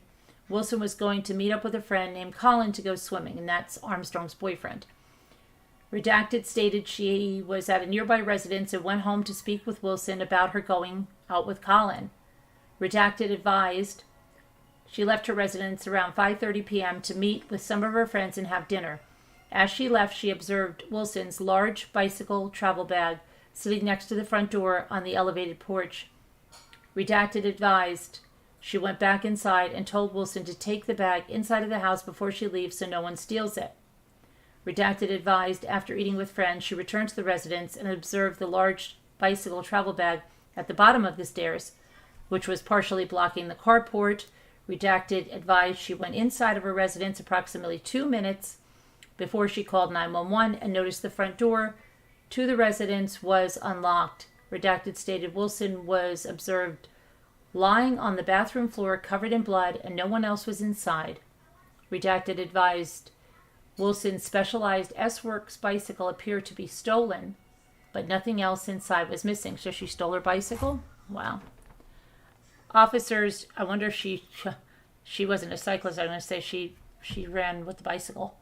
Wilson was going to meet up with a friend named Colin to go swimming, and that's Armstrong's boyfriend. Redacted stated she was at a nearby residence and went home to speak with Wilson about her going out with Colin. Redacted advised she left her residence around 5:30 p.m. to meet with some of her friends and have dinner. As she left, she observed Wilson's large bicycle travel bag sitting next to the front door on the elevated porch. Redacted advised she went back inside and told Wilson to take the bag inside of the house before she leaves so no one steals it. Redacted advised after eating with friends, she returned to the residence and observed the large bicycle travel bag at the bottom of the stairs, which was partially blocking the carport. Redacted advised she went inside of her residence approximately 2 minutes before she called 911 and noticed the front door to the residence was unlocked. Redacted stated Wilson was observed lying on the bathroom floor covered in blood and no one else was inside. Redacted advised Wilson's specialized S-Works bicycle appeared to be stolen, but nothing else inside was missing. So she stole her bicycle? Wow. Officers, I wonder if she wasn't a cyclist. I'm going to say she ran with the bicycle.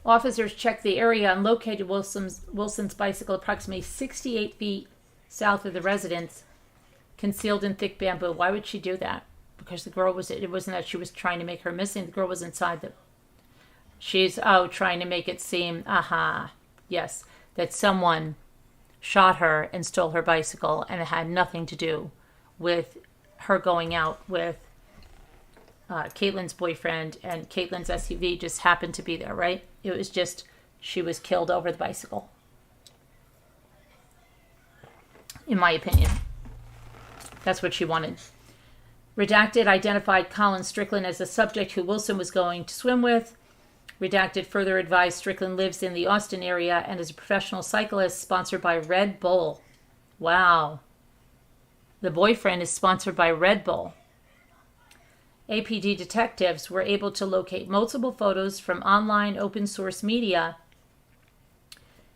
Officers checked the area and located Wilson's bicycle approximately 68 feet south of the residence, concealed in thick bamboo. Why would she do that? Because the girl it wasn't that she was trying to make her missing. The girl was inside she's trying to make it seem, yes, that someone shot her and stole her bicycle, and it had nothing to do with her going out with Caitlin's boyfriend, and Caitlin's SUV just happened to be there, right? It was just she was killed over the bicycle, in my opinion. That's what she wanted. Redacted identified Colin Strickland as the subject who Wilson was going to swim with. Redacted further advised Strickland lives in the Austin area and is a professional cyclist sponsored by Red Bull. Wow. The boyfriend is sponsored by Red Bull. APD detectives were able to locate multiple photos from online open source media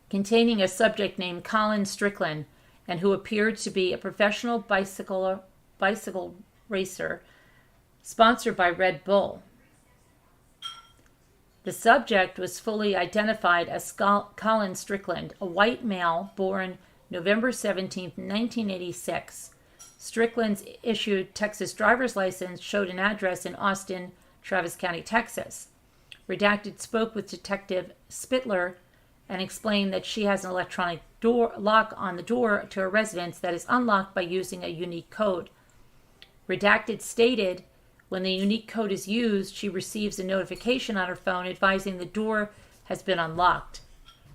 containing a subject named Colin Strickland and who appeared to be a professional bicycle racer sponsored by Red Bull. The subject was fully identified as Colin Strickland, a white male born November 17, 1986. Strickland's issued Texas driver's license showed an address in Austin, Travis County, Texas. Redacted spoke with Detective Spittler and explained that she has an electronic door lock on the door to her residence that is unlocked by using a unique code. Redacted stated when the unique code is used, she receives a notification on her phone advising the door has been unlocked.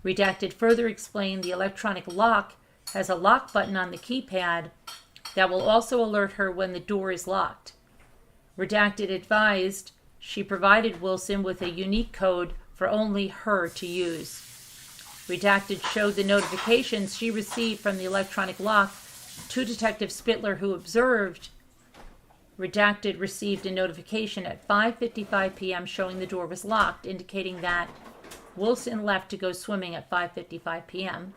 Redacted further explained the electronic lock has a lock button on the keypad that will also alert her when the door is locked. Redacted advised she provided Wilson with a unique code for only her to use. Redacted showed the notifications she received from the electronic lock to Detective Spittler, who observed. Redacted received a notification at 5:55 p.m. showing the door was locked, indicating that Wilson left to go swimming at 5:55 p.m.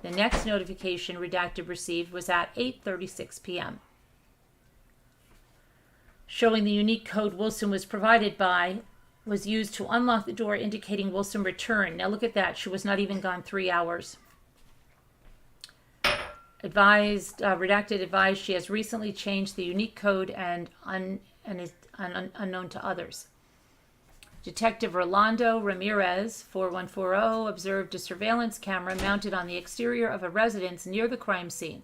The next notification Redacted received was at 8:36 p.m. showing the unique code Wilson was provided by was used to unlock the door, indicating Wilson returned. Now look at that. She was not even gone 3 hours. Redacted advised she has recently changed the unique code and is unknown to others. Detective Rolando Ramirez, 4140, observed a surveillance camera mounted on the exterior of a residence near the crime scene.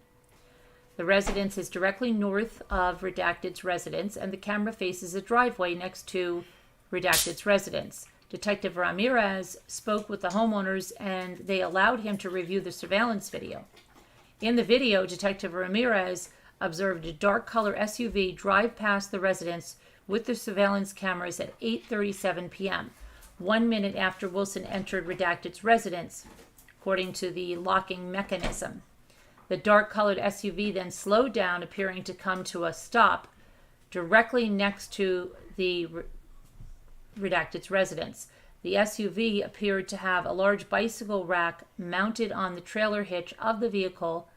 The residence is directly north of Redacted's residence, and the camera faces a driveway next to Redacted's residence. Detective Ramirez spoke with the homeowners, and they allowed him to review the surveillance video. In the video, Detective Ramirez observed a dark color SUV drive past the residence with the surveillance cameras at 8:37 p.m., 1 minute after Wilson entered Redacted's residence, according to the locking mechanism. The dark-colored SUV then slowed down, appearing to come to a stop directly next to the Redacted's residence. The SUV appeared to have a large bicycle rack mounted on the trailer hitch of the vehicle,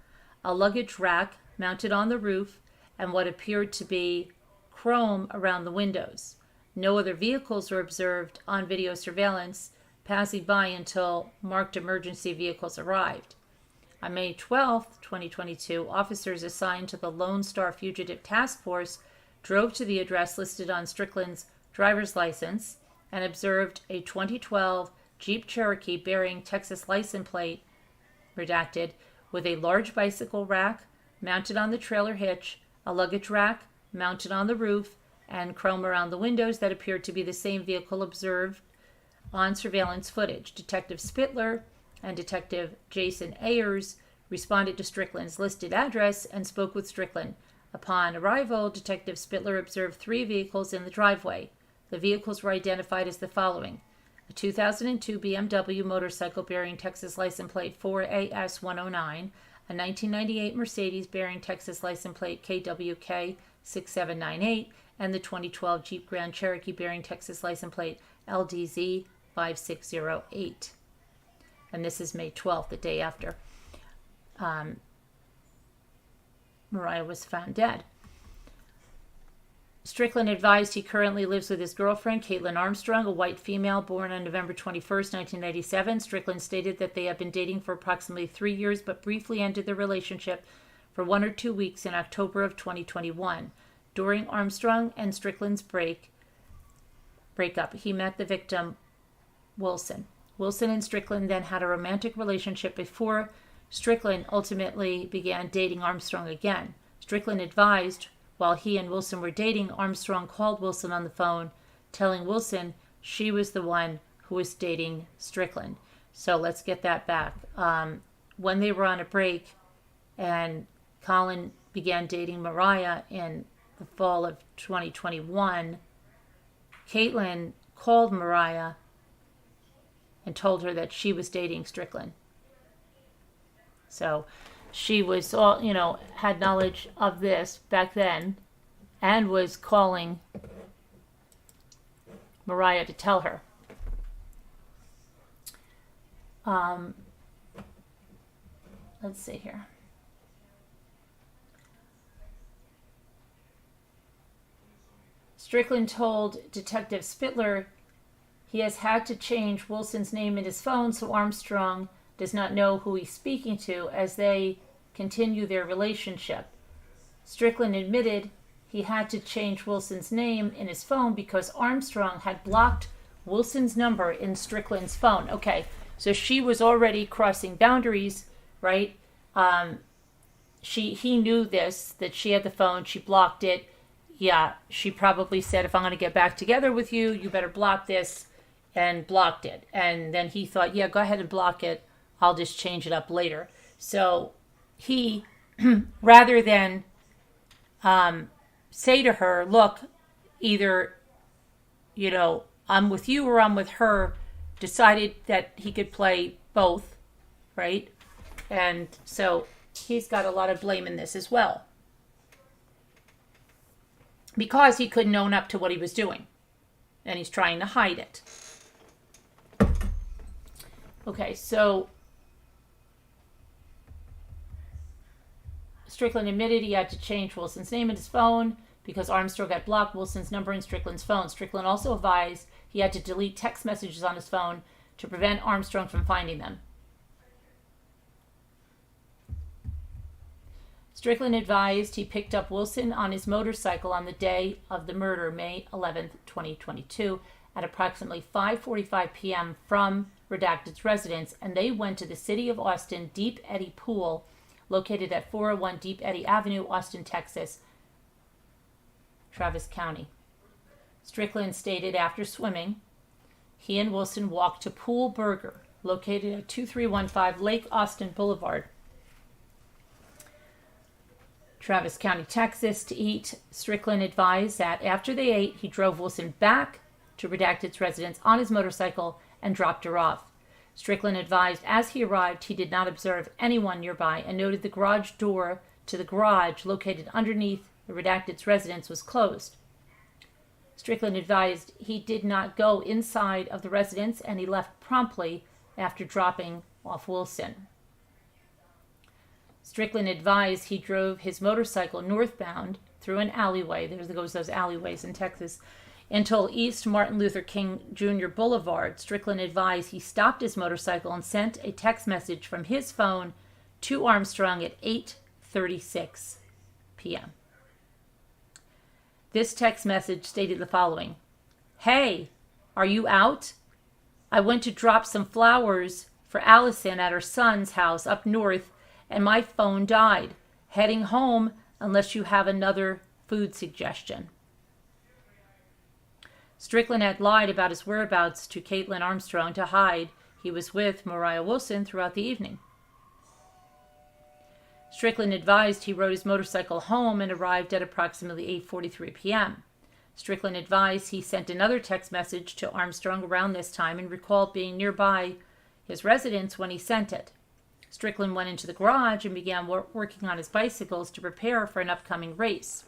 a luggage rack mounted on the roof, and what appeared to be chrome around the windows. No other vehicles were observed on video surveillance passing by until marked emergency vehicles arrived. On May 12, 2022, officers assigned to the Lone Star Fugitive Task Force drove to the address listed on Strickland's driver's license and observed a 2012 Jeep Cherokee bearing Texas license plate, redacted, with a large bicycle rack mounted on the trailer hitch, a luggage rack mounted on the roof, and chrome around the windows that appeared to be the same vehicle observed on surveillance footage. Detective Spittler and Detective Jason Ayers responded to Strickland's listed address and spoke with Strickland. Upon arrival, Detective Spittler observed 3 vehicles in the driveway. The vehicles were identified as the following: a 2002 BMW motorcycle bearing Texas license plate 4AS109, a 1998 Mercedes bearing Texas license plate KWK 6798, and the 2012 Jeep Grand Cherokee bearing Texas license plate LDZ 5608. And this is May 12th, the day after Moriah was found dead. Strickland advised he currently lives with his girlfriend, Kaitlin Armstrong, a white female born on November 21st, 1997. Strickland stated that they have been dating for approximately 3 years, but briefly ended their relationship for 1 or 2 weeks in October of 2021. During Armstrong and Strickland's breakup, he met the victim, Wilson. Wilson and Strickland then had a romantic relationship before Strickland ultimately began dating Armstrong again. Strickland advised while he and Wilson were dating, Armstrong called Wilson on the phone, telling Wilson she was the one who was dating Strickland. So let's get that back. When they were on a break and Colin began dating Moriah in the fall of 2021, Kaitlin called Moriah and told her that she was dating Strickland. So she was all, had knowledge of this back then and was calling Moriah to tell her. Let's see here. Strickland told Detective Spittler he has had to change Wilson's name in his phone so Armstrong does not know who he's speaking to as they continue their relationship. Strickland admitted he had to change Wilson's name in his phone because Armstrong had blocked Wilson's number in Strickland's phone. Okay, so she was already crossing boundaries, right? He knew this, that she had the phone, she blocked it. Yeah, she probably said, if I'm going to get back together with you, you better block this. and blocked it. And then he thought, yeah, go ahead and block it. I'll just change it up later. So he, rather than say to her, look, either, I'm with you or I'm with her, decided that he could play both, right? And so he's got a lot of blame in this as well, because he couldn't own up to what he was doing, and he's trying to hide it. Okay, so Strickland admitted he had to change Wilson's name in his phone because Armstrong had blocked Wilson's number in Strickland's phone. Strickland also advised he had to delete text messages on his phone to prevent Armstrong from finding them. Strickland advised he picked up Wilson on his motorcycle on the day of the murder, May 11th, 2022, at approximately 5:45 p.m. from Redacted's residence, and they went to the City of Austin Deep Eddy Pool, located at 401 Deep Eddy Avenue, Austin, Texas, Travis County. Strickland stated after swimming, he and Wilson walked to Pool Burger, located at 2315 Lake Austin Boulevard, Travis County, Texas, to eat. Strickland advised that after they ate, he drove Wilson back to Redacted's residence on his motorcycle and dropped her off. Strickland advised as he arrived, he did not observe anyone nearby and noted the garage door to the garage located underneath the Redacted's residence was closed. Strickland advised he did not go inside of the residence and he left promptly after dropping off Wilson. Strickland advised he drove his motorcycle northbound through an alleyway, there goes those alleyways in Texas, until East Martin Luther King Jr. Boulevard. Strickland advised he stopped his motorcycle and sent a text message from his phone to Armstrong at 8:36 p.m. This text message stated the following: "Hey, are you out? I went to drop some flowers for Allison at her son's house up north and my phone died. Heading home unless you have another food suggestion." Strickland had lied about his whereabouts to Katilin Armstrong to hide he was with Moriah Wilson throughout the evening. Strickland advised he rode his motorcycle home and arrived at approximately 8:43 p.m. Strickland advised he sent another text message to Armstrong around this time and recalled being nearby his residence when he sent it. Strickland went into the garage and began working on his bicycles to prepare for an upcoming race.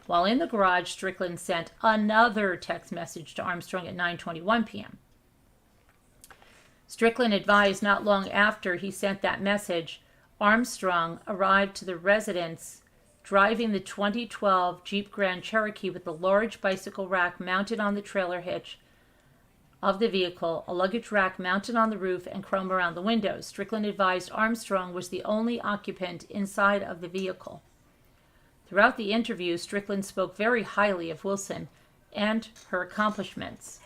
While in the garage, Strickland sent another text message to Armstrong at 9:21 p.m. Strickland advised not long after he sent that message, Armstrong arrived to the residence driving the 2012 Jeep Grand Cherokee with a large bicycle rack mounted on the trailer hitch of the vehicle, a luggage rack mounted on the roof, and chrome around the windows. Strickland advised Armstrong was the only occupant inside of the vehicle. Throughout the interview, Strickland spoke very highly of Wilson and her accomplishments.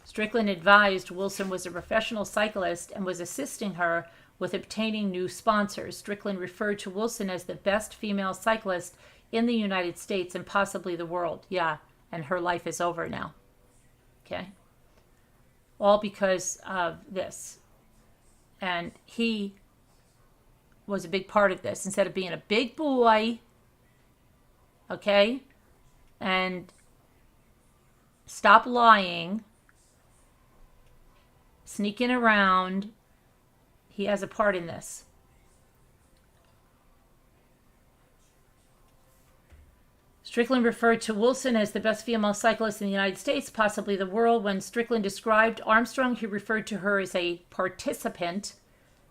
Strickland advised Wilson was a professional cyclist and was assisting her with obtaining new sponsors. Strickland referred to Wilson as the best female cyclist in the United States and possibly the world. Yeah, and her life is over now. Okay? All because of this. And he was a big part of this. Instead of being a big boy, okay, and stop lying, sneaking around, he has a part in this. Strickland referred to Wilson as the best female cyclist in the United States, possibly the world. When Strickland described Armstrong, he referred to her as a participant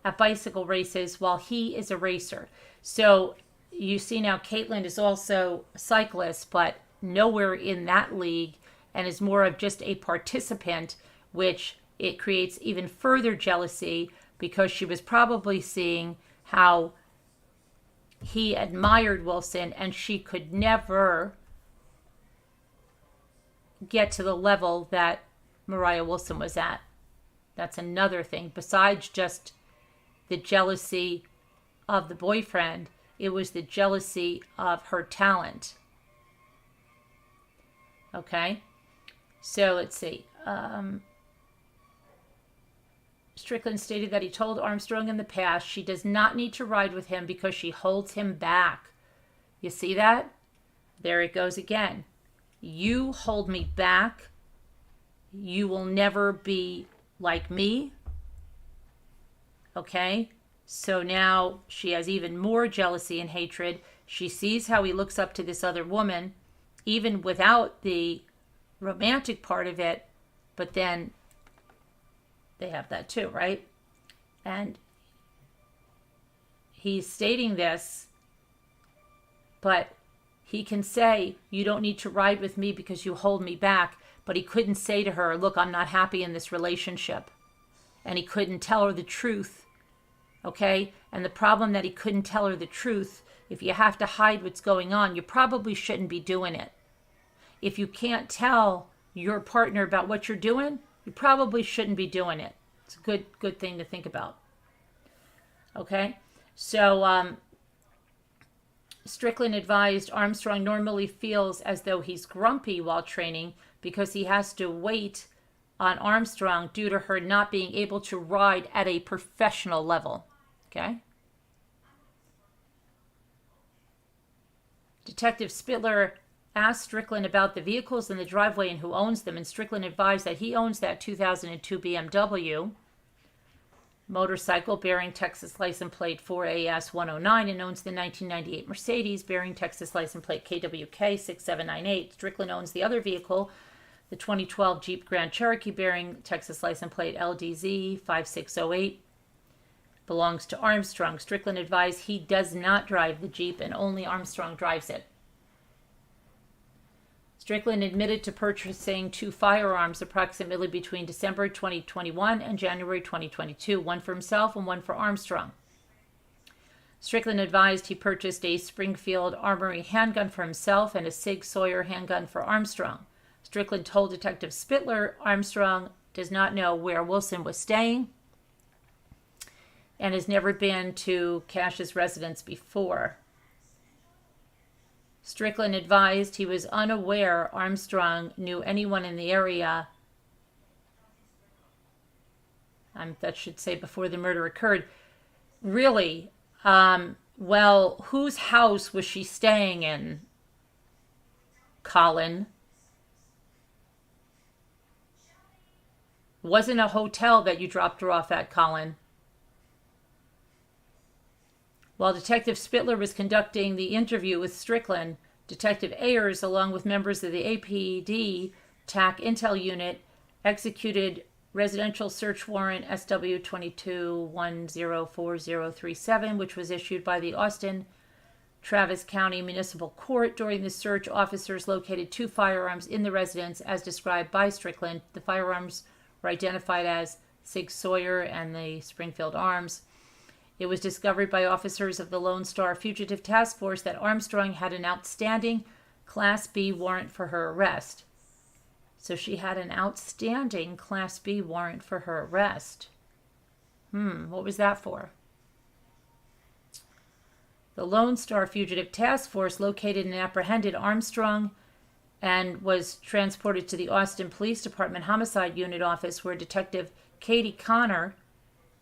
at bicycle races while he is a racer. So you see now Katilin is also a cyclist, but nowhere in that league, and is more of just a participant, which it creates even further jealousy because she was probably seeing how he admired Wilson and she could never get to the level that Moriah Wilson was at. That's another thing. Besides just the jealousy of the boyfriend, it was the jealousy of her talent. Okay? So let's see. Strickland stated that he told Armstrong in the past she does not need to ride with him because she holds him back. You see that? There it goes again. You hold me back. You will never be like me. Okay? So now she has even more jealousy and hatred. She sees how he looks up to this other woman, even without the romantic part of it, but then they have that too, right? And he's stating this, but he can say, you don't need to ride with me because you hold me back, but he couldn't say to her, look, I'm not happy in this relationship. And he couldn't tell her the truth, okay? And the problem that he couldn't tell her the truth, if you have to hide what's going on, you probably shouldn't be doing it. If you can't tell your partner about what you're doing, you probably shouldn't be doing it. It's a good thing to think about. Okay? So Strickland advised Armstrong normally feels as though he's grumpy while training because he has to wait on Armstrong due to her not being able to ride at a professional level. Okay? Detective Spittler asked Strickland about the vehicles in the driveway and who owns them, and Strickland advised that he owns that 2002 BMW motorcycle bearing Texas license plate 4AS109 and owns the 1998 Mercedes bearing Texas license plate KWK 6798. Strickland owns the other vehicle, the 2012 Jeep Grand Cherokee bearing Texas license plate LDZ 5608. Belongs to Armstrong. Strickland advised he does not drive the Jeep and only Armstrong drives it. Strickland admitted to purchasing 2 firearms approximately between December 2021 and January 2022, one for himself and one for Armstrong. Strickland advised he purchased a Springfield Armory handgun for himself and a Sig Sauer handgun for Armstrong. Strickland told Detective Spittler Armstrong does not know where Wilson was staying and has never been to Cash's residence before. Strickland advised he was unaware Armstrong knew anyone in the area. That should say before the murder occurred. Really? Well, whose house was she staying in, Colin? It wasn't a hotel that you dropped her off at, Colin. While Detective Spittler was conducting the interview with Strickland, Detective Ayers, along with members of the APD TAC Intel Unit, executed residential search warrant SW 22104037, which was issued by the Austin Travis County Municipal Court. During the search, officers located 2 firearms in the residence as described by Strickland. The firearms were identified as Sig Sauer and the Springfield Arms. It was discovered by officers of the Lone Star Fugitive Task Force that Armstrong had an outstanding Class B warrant for her arrest. So she had an outstanding Class B warrant for her arrest. What was that for? The Lone Star Fugitive Task Force located and apprehended Armstrong and was transported to the Austin Police Department Homicide Unit office where Detective Katie Connor,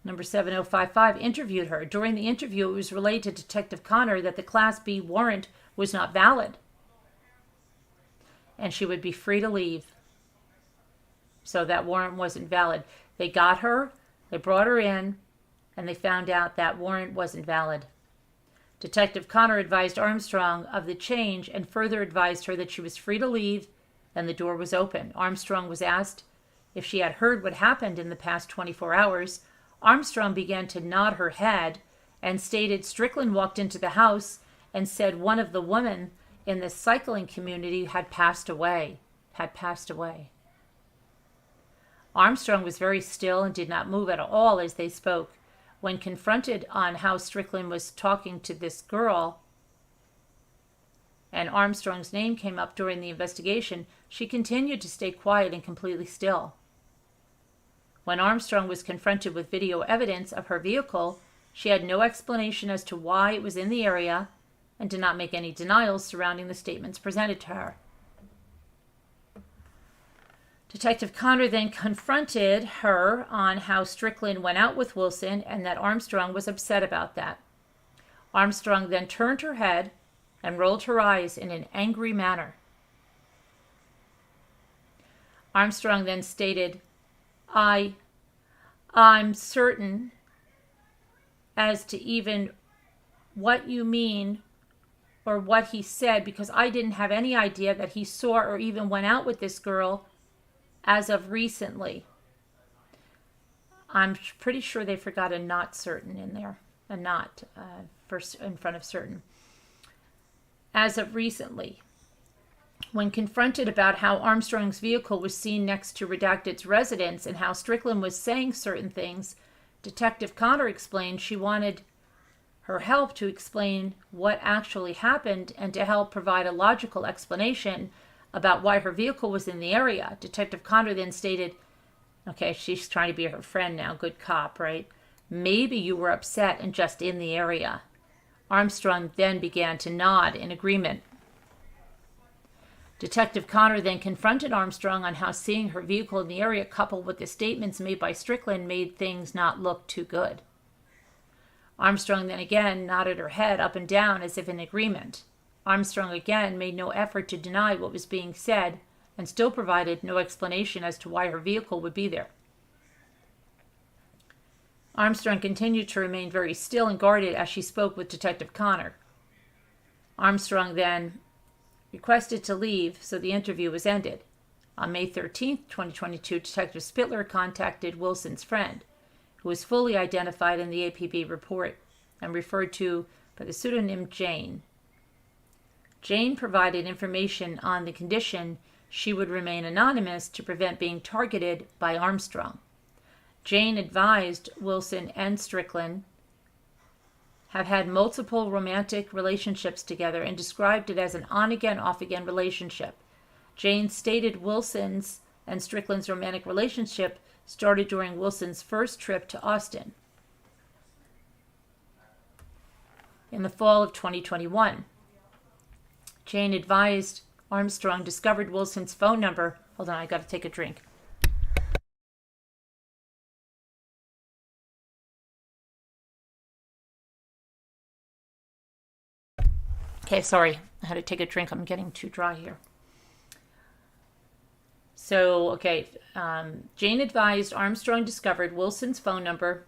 number 7055, interviewed her. During the interview, it was relayed to Detective Connor that the Class B warrant was not valid and she would be free to leave. So that warrant wasn't valid. They got her, they brought her in, and they found out that warrant wasn't valid. Detective Connor advised Armstrong of the change and further advised her that she was free to leave and the door was open. Armstrong was asked if she had heard what happened in the past 24 hours. Armstrong began to nod her head and stated Strickland walked into the house and said one of the women in the cycling community had passed away. Armstrong was very still and did not move at all as they spoke. When confronted on how Strickland was talking to this girl and Armstrong's name came up during the investigation, she continued to stay quiet and completely still. When Armstrong was confronted with video evidence of her vehicle, she had no explanation as to why it was in the area and did not make any denials surrounding the statements presented to her. Detective Connor then confronted her on how Strickland went out with Wilson and that Armstrong was upset about that. Armstrong then turned her head and rolled her eyes in an angry manner. Armstrong then stated, I'm certain as to even what you mean or what he said, because I didn't have any idea that he saw or even went out with this girl as of recently. I'm pretty sure they forgot a not certain in there, a not first in front of certain. As of recently. When confronted about how Armstrong's vehicle was seen next to Redacted's residence and how Strickland was saying certain things, Detective Connor explained she wanted her help to explain what actually happened and to help provide a logical explanation about why her vehicle was in the area. Detective Connor then stated, okay, she's trying to be her friend now, good cop, right? Maybe you were upset and just in the area. Armstrong then began to nod in agreement. Detective Connor then confronted Armstrong on how seeing her vehicle in the area coupled with the statements made by Strickland made things not look too good. Armstrong then again nodded her head up and down as if in agreement. Armstrong again made no effort to deny what was being said and still provided no explanation as to why her vehicle would be there. Armstrong continued to remain very still and guarded as she spoke with Detective Connor. Armstrong then requested to leave, so the interview was ended. On May 13, 2022, Detective Spittler contacted Wilson's friend, who was fully identified in the APB report and referred to by the pseudonym Jane. Jane provided information on the condition she would remain anonymous to prevent being targeted by Armstrong. Jane advised Wilson and Strickland have had multiple romantic relationships together and described it as an on-again, off-again relationship. Jane stated Wilson's and Strickland's romantic relationship started during Wilson's first trip to Austin in the fall of 2021. Jane advised Armstrong discovered Wilson's phone number. Hold on, I got to take a drink. Okay, sorry. I had to take a drink. I'm getting too dry here. So, okay. Jane advised Armstrong discovered Wilson's phone number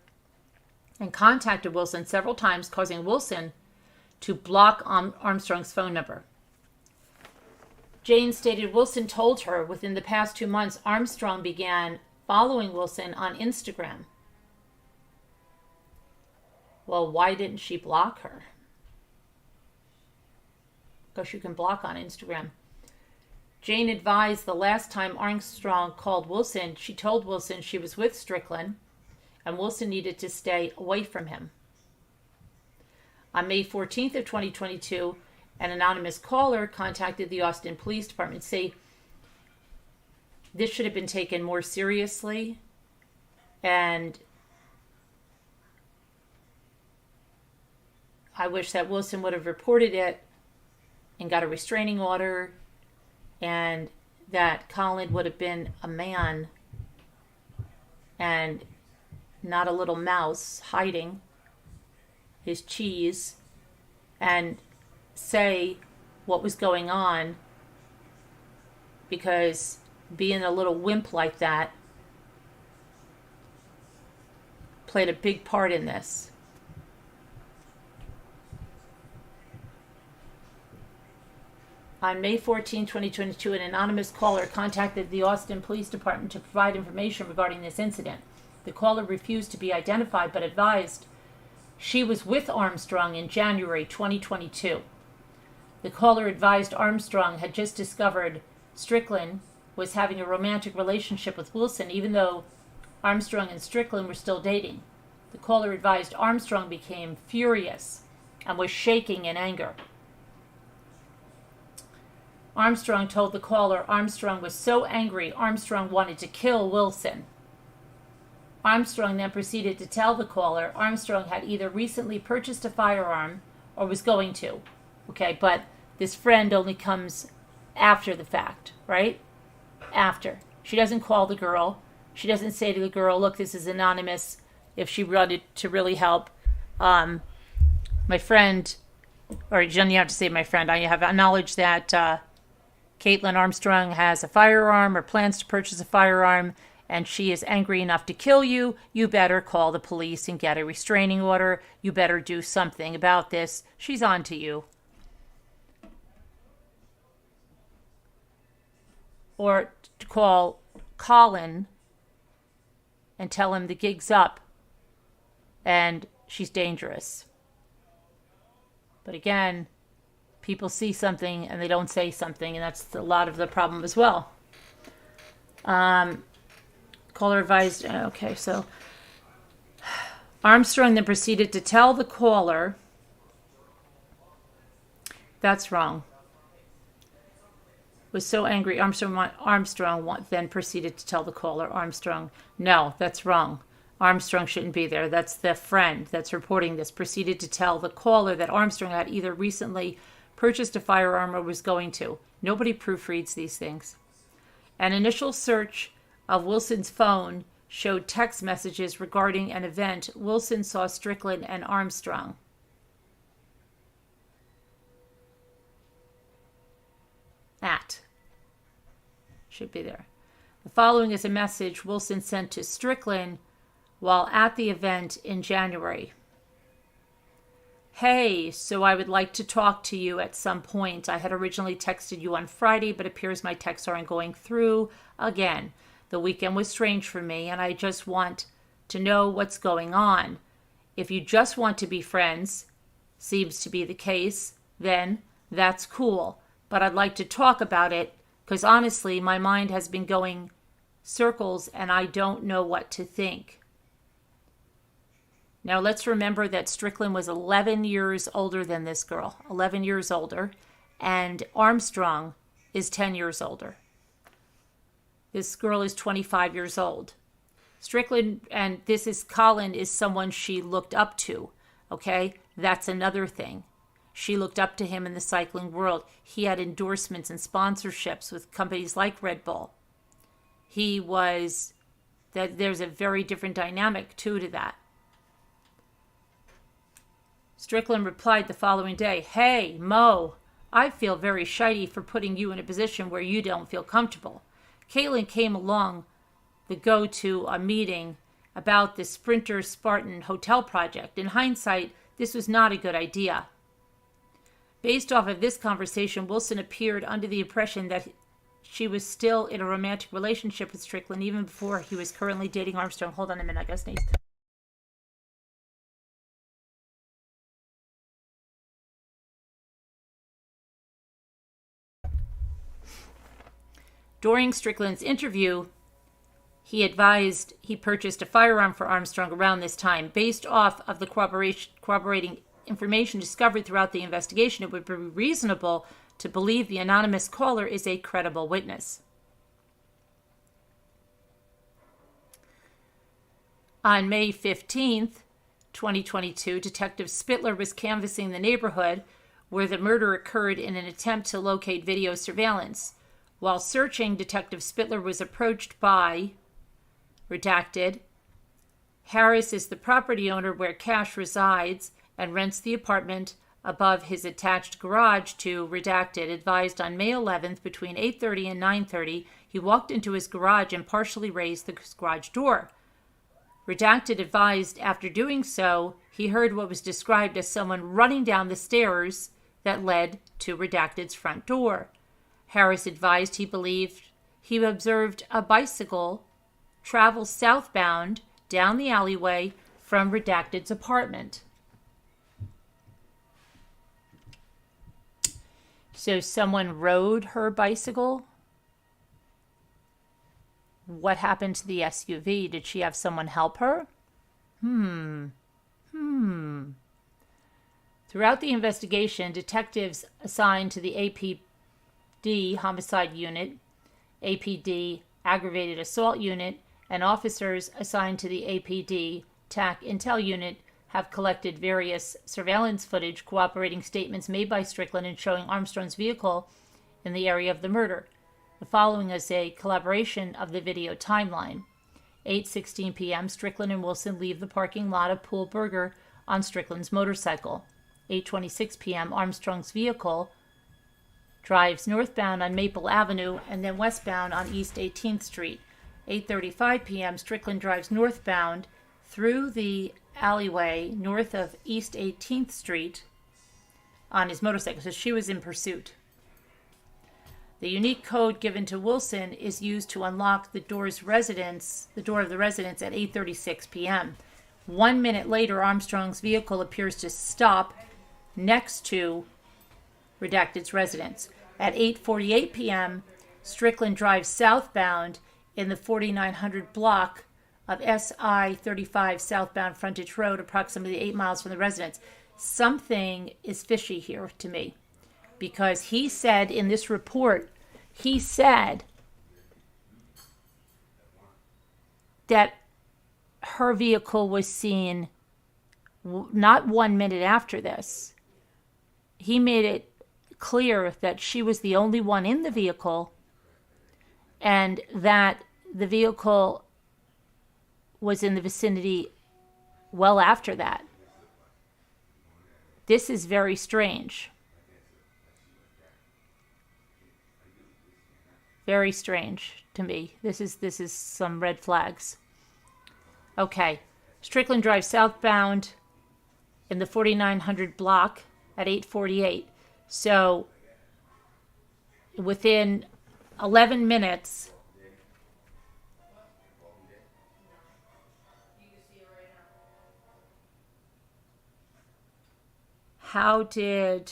and contacted Wilson several times, causing Wilson to block Armstrong's phone number. Jane stated Wilson told her within the past 2 months, Armstrong began following Wilson on Instagram. Well, why didn't she block her? Because you can block on Instagram. Jane advised the last time Armstrong called Wilson, she told Wilson she was with Strickland and Wilson needed to stay away from him. On May 14th of 2022, an anonymous caller contacted the Austin Police Department. See, this should have been taken more seriously, and I wish that Wilson would have reported it and got a restraining order, and that Colin would have been a man and not a little mouse hiding his cheese, and say what was going on, because being a little wimp like that played a big part in this. On May 14, 2022, an anonymous caller contacted the Austin Police Department to provide information regarding this incident. The caller refused to be identified but advised she was with Armstrong in January 2022. The caller advised Armstrong had just discovered Strickland was having a romantic relationship with Wilson, even though Armstrong and Strickland were still dating. The caller advised Armstrong became furious and was shaking in anger. Armstrong told the caller Armstrong was so angry Armstrong wanted to kill Wilson. Armstrong then proceeded to tell the caller Armstrong had either recently purchased a firearm or was going to. Okay, but this friend only comes after the fact, right? After. She doesn't call the girl. She doesn't say to the girl, look, this is anonymous, if she wanted to really help. My friend, or you don't have to say my friend, I have knowledge that Katilin Armstrong has a firearm or plans to purchase a firearm, and she is angry enough to kill you. You better call the police and get a restraining order. You better do something about this. She's on to you. Or to call Colin and tell him the gig's up and she's dangerous. But again, people see something and they don't say something, and that's a lot of the problem as well. Caller advised, okay, so Armstrong then proceeded to tell the caller, that's wrong. Was so angry, Armstrong then proceeded to tell the caller, Armstrong, no, that's wrong. Armstrong shouldn't be there. That's the friend that's reporting this. Proceeded to tell the caller that Armstrong had either recently purchased a firearm or was going to. Nobody proofreads these things. An initial search of Wilson's phone showed text messages regarding an event Wilson saw Strickland and Armstrong. At. Should be there. The following is a message Wilson sent to Strickland while at the event in January. Hey, so I would like to talk to you at some point. I had originally texted you on Friday, but appears my texts aren't going through again. The weekend was strange for me, and I just want to know what's going on. If you just want to be friends, seems to be the case, then that's cool. But I'd like to talk about it, because honestly, my mind has been going circles, and I don't know what to think. Now, let's remember that Strickland was 11 years older than this girl, 11 years older, and Armstrong is 10 years older. This girl is 25 years old. Strickland, and this is Colin, is someone she looked up to, okay? That's another thing. She looked up to him in the cycling world. He had endorsements and sponsorships with companies like Red Bull. There's a very different dynamic, too, to that. Strickland replied the following day, hey, Mo, I feel very shitey for putting you in a position where you don't feel comfortable. Kaitlin came along to go to a meeting about the Sprinter Spartan hotel project. In hindsight, this was not a good idea. Based off of this conversation, Wilson appeared under the impression that she was still in a romantic relationship with Strickland even before he was currently dating Armstrong. Hold on a minute, I gotta sneeze. During Strickland's interview, he advised he purchased a firearm for Armstrong around this time. Based off of the corroborating information discovered throughout the investigation, it would be reasonable to believe the anonymous caller is a credible witness. On May 15th, 2022, Detective Spittler was canvassing the neighborhood where the murder occurred in an attempt to locate video surveillance. While searching, Detective Spittler was approached by, redacted, Harris is the property owner where Cash resides and rents the apartment above his attached garage to, redacted, advised on May 11th between 8:30 and 9:30, he walked into his garage and partially raised the garage door. Redacted advised after doing so, he heard what was described as someone running down the stairs that led to redacted's front door. Harris advised he believed he observed a bicycle travel southbound down the alleyway from redacted's apartment. So someone rode her bicycle? What happened to the SUV? Did she have someone help her? Throughout the investigation, detectives assigned to the APD Homicide Unit, APD Aggravated Assault Unit, and officers assigned to the APD TAC Intel Unit have collected various surveillance footage corroborating statements made by Strickland and showing Armstrong's vehicle in the area of the murder. The following is a collaboration of the video timeline. 8:16 p.m., Strickland and Wilson leave the parking lot of Pool Burger on Strickland's motorcycle. 8:26 p.m., Armstrong's vehicle drives northbound on Maple Avenue and then westbound on East 18th Street. 8:35 p.m., Strickland drives northbound through the alleyway north of East 18th Street on his motorcycle. So she was in pursuit. The unique code given to Wilson is used to unlock the door of the residence at 8:36 p.m. 1 minute later, Armstrong's vehicle appears to stop next to Redacted's residence. At 8:48 p.m., Strickland drives southbound in the 4900 block of SI 35 southbound frontage road, approximately 8 miles from the residence. Something is fishy here to me, because he said in this report, he said that her vehicle was seen not 1 minute after this. He made it clear that she was the only one in the vehicle and that the vehicle was in the vicinity well after that. This is very strange. Very strange to me. This is some red flags. Okay. Strickland drives southbound in the 4900 block at 8:48. So within 11 minutes, how did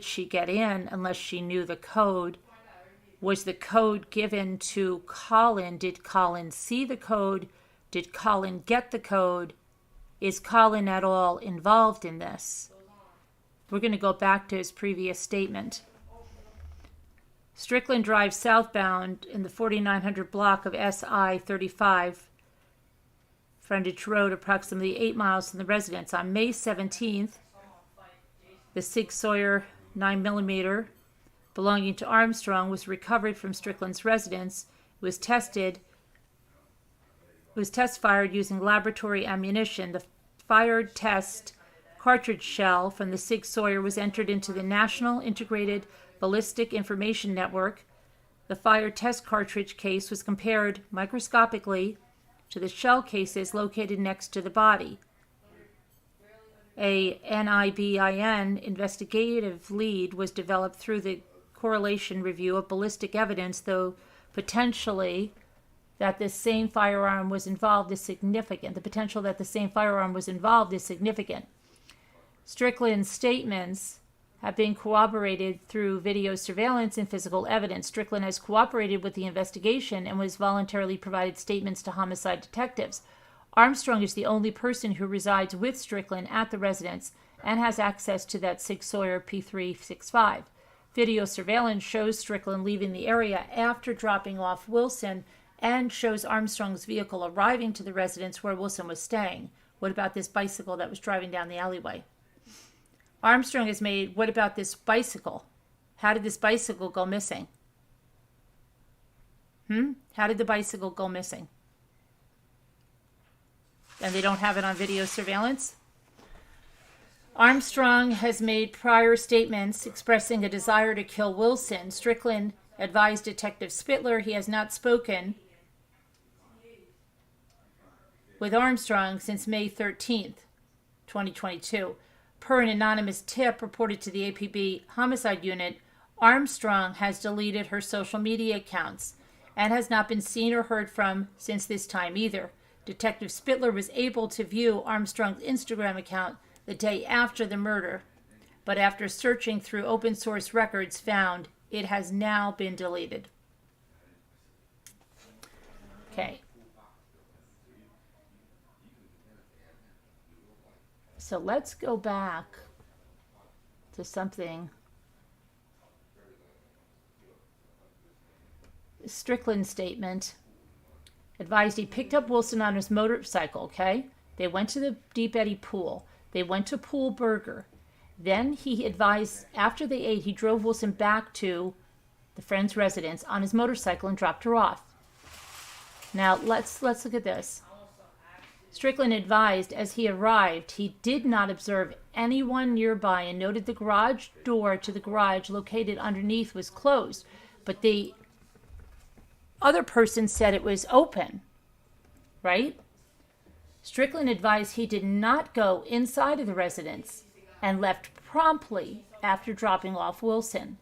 she get in unless she knew the code? Was the code given to Colin? Did Colin see the code? Did Colin get the code? Is Colin at all involved in this? We're going to go back to his previous statement. Strickland drives southbound in the 4900 block of SI 35 frontage road, approximately 8 miles from the residence. On May 17th, the Sig Sauer 9mm belonging to Armstrong was recovered from Strickland's residence. It was test fired using laboratory ammunition. The fired test cartridge shell from the Sig Sauer was entered into the National Integrated Ballistic Information Network. The fired test cartridge case was compared microscopically to the shell cases located next to the body. A NIBIN investigative lead was developed through the correlation review of ballistic evidence, though potentially that this same firearm was involved is significant. The potential that the same firearm was involved is significant. Strickland's statements have been corroborated through video surveillance and physical evidence. Strickland has cooperated with the investigation and was voluntarily provided statements to homicide detectives. Armstrong is the only person who resides with Strickland at the residence and has access to that Sig Sauer P365. Video surveillance shows Strickland leaving the area after dropping off Wilson and shows Armstrong's vehicle arriving to the residence where Wilson was staying. What about this bicycle that was driving down the alleyway? Armstrong has made, what about this bicycle? How did this bicycle go missing? How did the bicycle go missing? And they don't have it on video surveillance? Armstrong has made prior statements expressing a desire to kill Wilson. Strickland advised Detective Spittler he has not spoken with Armstrong since May 13th, 2022. Per an anonymous tip reported to the APB Homicide Unit, Armstrong has deleted her social media accounts and has not been seen or heard from since this time either. Detective Spittler was able to view Armstrong's Instagram account the day after the murder, but after searching through open source records found it has now been deleted. Okay. So let's go back to something. Strickland's statement advised he picked up Wilson on his motorcycle, okay? They went to the Deep Eddy pool. They went to Pool Burger. Then he advised, after they ate, he drove Wilson back to the friend's residence on his motorcycle and dropped her off. Now, let's look at this. Strickland advised as he arrived, he did not observe anyone nearby and noted the garage door to the garage located underneath was closed, but the other person said it was open, right? Strickland advised he did not go inside of the residence and left promptly after dropping off Wilson.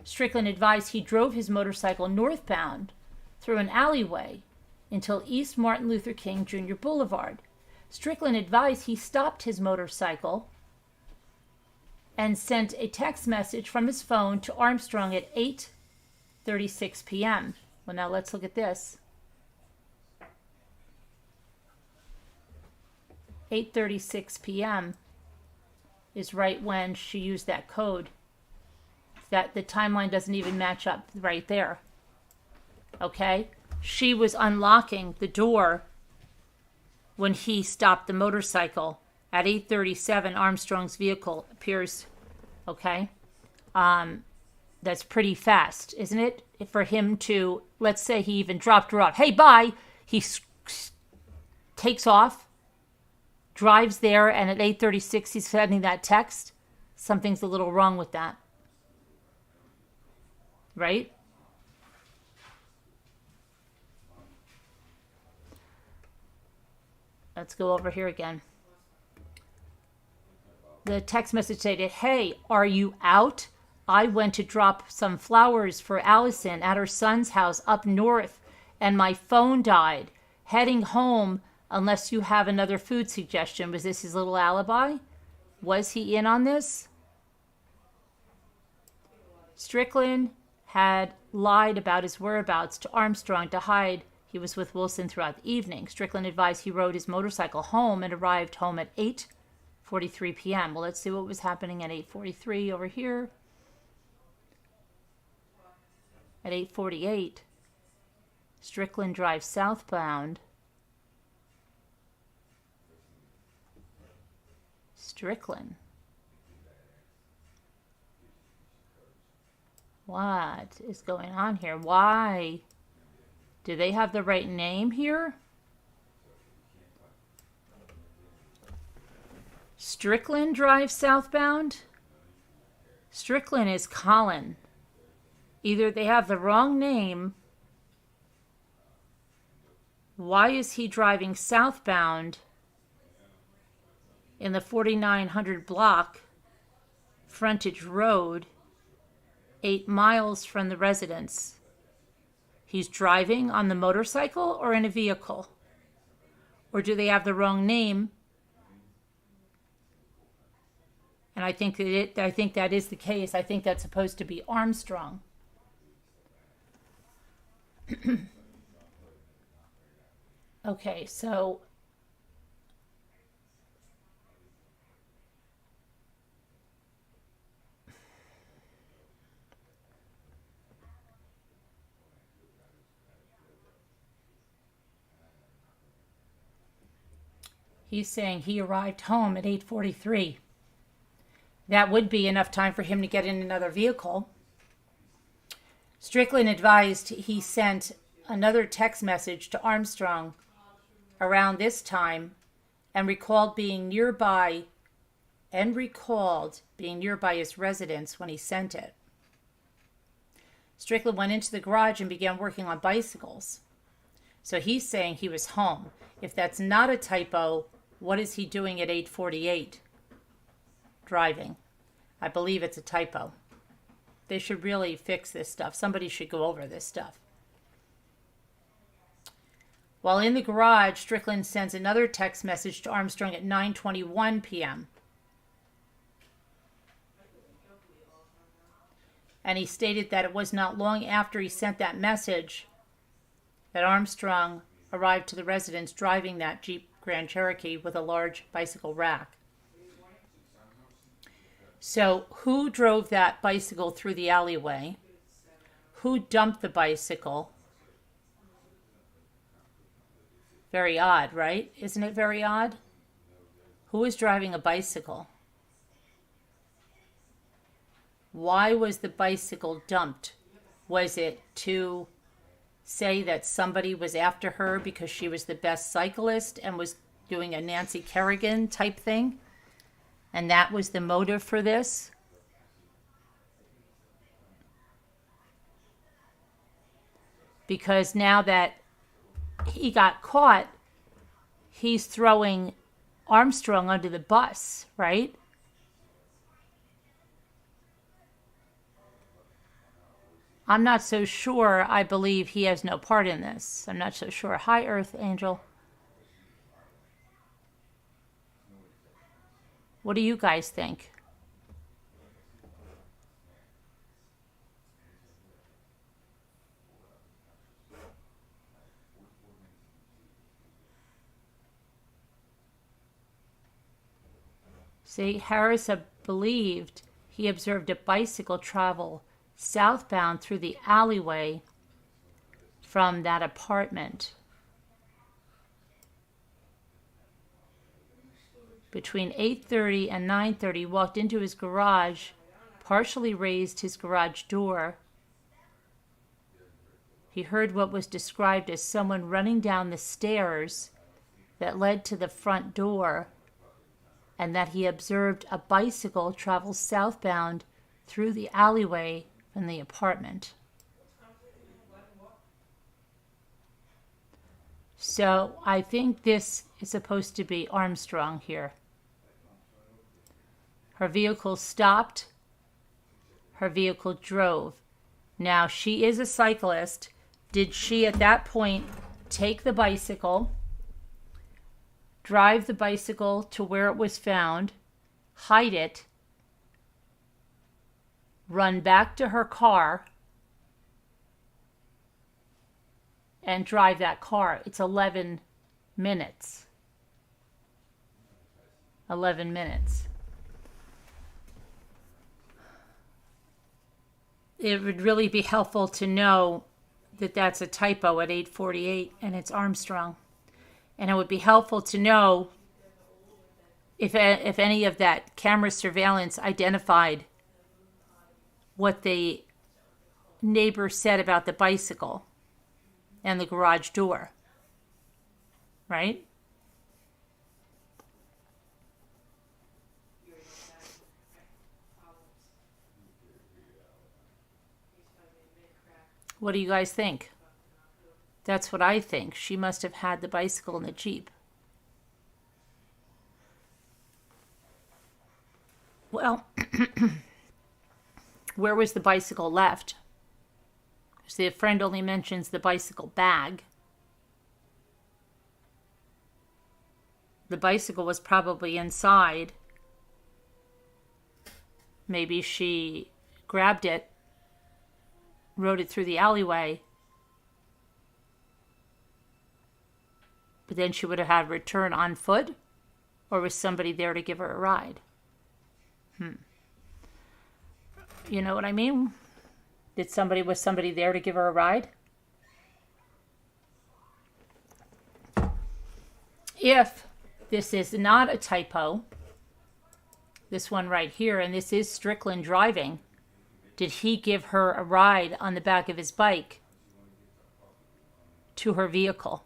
Strickland advised he drove his motorcycle northbound through an alleyway until East Martin Luther King Jr. Boulevard. Strickland advised he stopped his motorcycle and sent a text message from his phone to Armstrong at 8:36 p.m. Well, now let's look at this. 8:36 p.m. is right when she used that code. That the timeline doesn't even match up right there. Okay? She was unlocking the door when he stopped the motorcycle. At 8:37, Armstrong's vehicle appears. Okay? That's pretty fast, isn't it? For him to, let's say he even dropped her off. Hey, bye! He takes off, drives there, and at 8:36 he's sending that text. Something's a little wrong with that. Right? Let's go over here again. The text message stated, hey, are you out? I went to drop some flowers for Allison at her son's house up north, and my phone died. Heading home unless you have another food suggestion. Was this his little alibi? Was he in on this? Strickland had lied about his whereabouts to Armstrong to hide he was with Wilson throughout the evening. Strickland advised he rode his motorcycle home and arrived home at 8:43 p.m. Well, let's see what was happening at 8:43 over here. At 8:48, Strickland drives southbound. Strickland. What is going on here? Why? Do they have the right name here? Strickland drives southbound? Strickland is Colin. Either they have the wrong name. Why is he driving southbound in the 4900 block frontage road 8 miles from the residence? He's driving on the motorcycle or in a vehicle? Or do they have the wrong name? And I think that is the case. I think that's supposed to be Armstrong. Okay, so he's saying he arrived home at 8:43. That would be enough time for him to get in another vehicle. Strickland advised he sent another text message to Armstrong around this time and recalled being nearby his residence when he sent it. Strickland went into the garage and began working on bicycles. So he's saying he was home. If that's not a typo, what is he doing at 8:48? Driving. I believe it's a typo. They should really fix this stuff. Somebody should go over this stuff. While in the garage, Strickland sends another text message to Armstrong at 9:21 p.m. And he stated that it was not long after he sent that message that Armstrong arrived to the residence driving that Jeep Grand Cherokee with a large bicycle rack. So who drove that bicycle through the alleyway? Who dumped the bicycle? Very odd, right? Isn't it very odd? Who is driving a bicycle? Why was the bicycle dumped? Was it to say that somebody was after her because she was the best cyclist and was doing a Nancy Kerrigan type thing? And that was the motive for this? Because now that he got caught, he's throwing Armstrong under the bus, right? I'm not so sure. I believe he has no part in this. I'm not so sure. Hi, Earth Angel. What do you guys think? See, Harris believed he observed a bicycle travel southbound through the alleyway from that apartment. Between 8:30 and 9:30, walked into his garage, partially raised his garage door. He heard what was described as someone running down the stairs that led to the front door, and that he observed a bicycle travel southbound through the alleyway from the apartment. So I think this is supposed to be Armstrong here. Her vehicle stopped. Her vehicle drove. Now, she is a cyclist. Did she, at that point, take the bicycle, drive the bicycle to where it was found, hide it, run back to her car, and drive that car? It's 11 minutes. 11 minutes. It would really be helpful to know that that's a typo at 8:48 and it's Armstrong. And it would be helpful to know if any of that camera surveillance identified what the neighbor said about the bicycle and the garage door, right? What do you guys think? That's what I think. She must have had the bicycle in the Jeep. Well, where was the bicycle left? Because the friend only mentions the bicycle bag. The bicycle was probably inside. Maybe she grabbed it, rode it through the alleyway, but then she would have had return on foot, or was somebody there to give her a ride? You know what I mean? Was somebody there to give her a ride? If this is not a typo, this one right here, and this is Strickland driving, did he give her a ride on the back of his bike to her vehicle?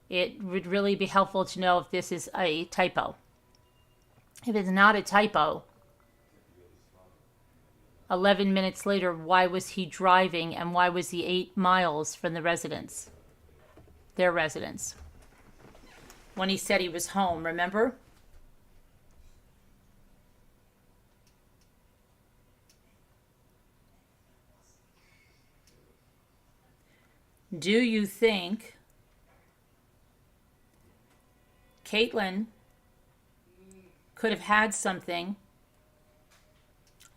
It would really be helpful to know if this is a typo. If it's not a typo, 11 minutes later, why was he driving and why was he 8 miles from the residence? Their residence. When he said he was home, remember? Do you think Kaitlin could have had something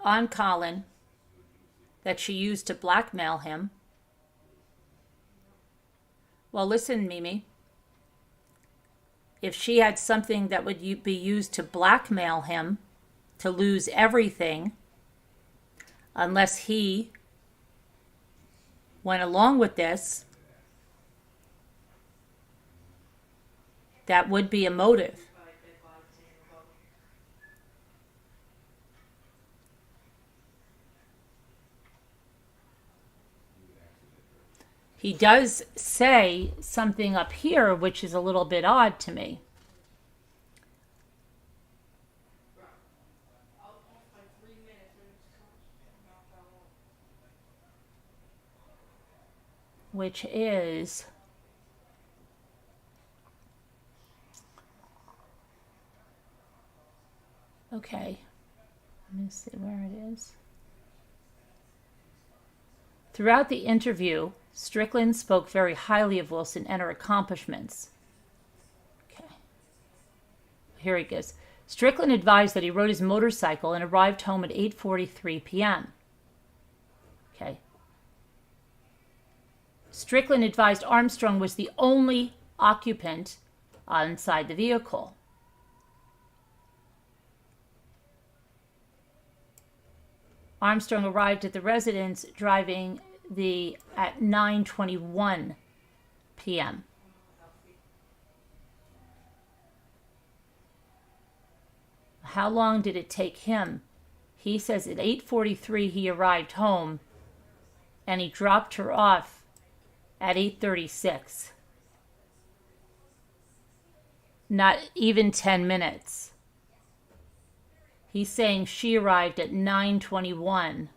on Colin that she used to blackmail him? Well, listen, Mimi. If she had something that would be used to blackmail him to lose everything, unless he went along with this, that would be a motive. He does say something up here which is a little bit odd to me. Which is, okay, let me see where it is. Throughout the interview, Strickland spoke very highly of Wilson and her accomplishments. Okay. Here he goes. Strickland advised that he rode his motorcycle and arrived home at 8:43 p.m. Okay. Strickland advised Armstrong was the only occupant inside the vehicle. Armstrong arrived at the residence driving at 9:21 p.m. How long did it take him? He says at 8:43 he arrived home and he dropped her off at 8:36. Not even 10 minutes. He's saying she arrived at 9:21.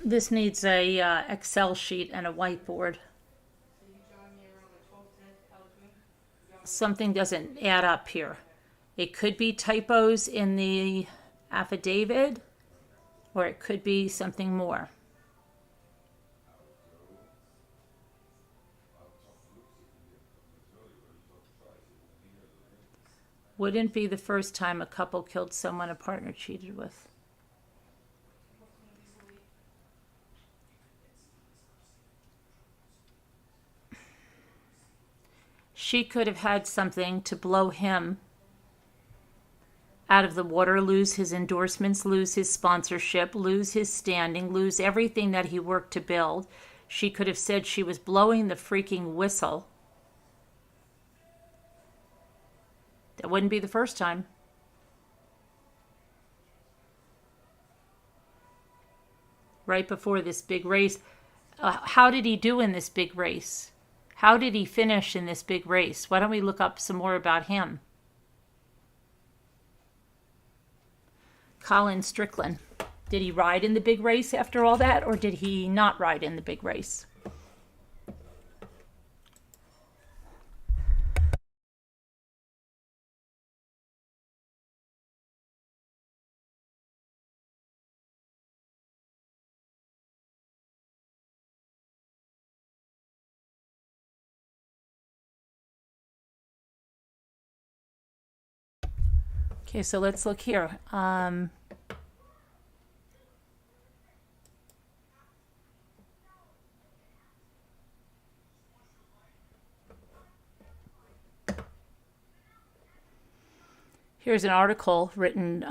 This needs a Excel sheet and a whiteboard. Something doesn't add up here. It could be typos in the affidavit, or it could be something more. Wouldn't be the first time a couple killed someone a partner cheated with. She could have had something to blow him out of the water, lose his endorsements, lose his sponsorship, lose his standing, lose everything that he worked to build. She could have said she was blowing the freaking whistle. That wouldn't be the first time. Right before this big race. How did he do in this big race? How did he finish in this big race? Why don't we look up some more about him? Colin Strickland. Did he ride in the big race after all that, or did he not ride in the big race? Okay, so let's look here. Here's an article written,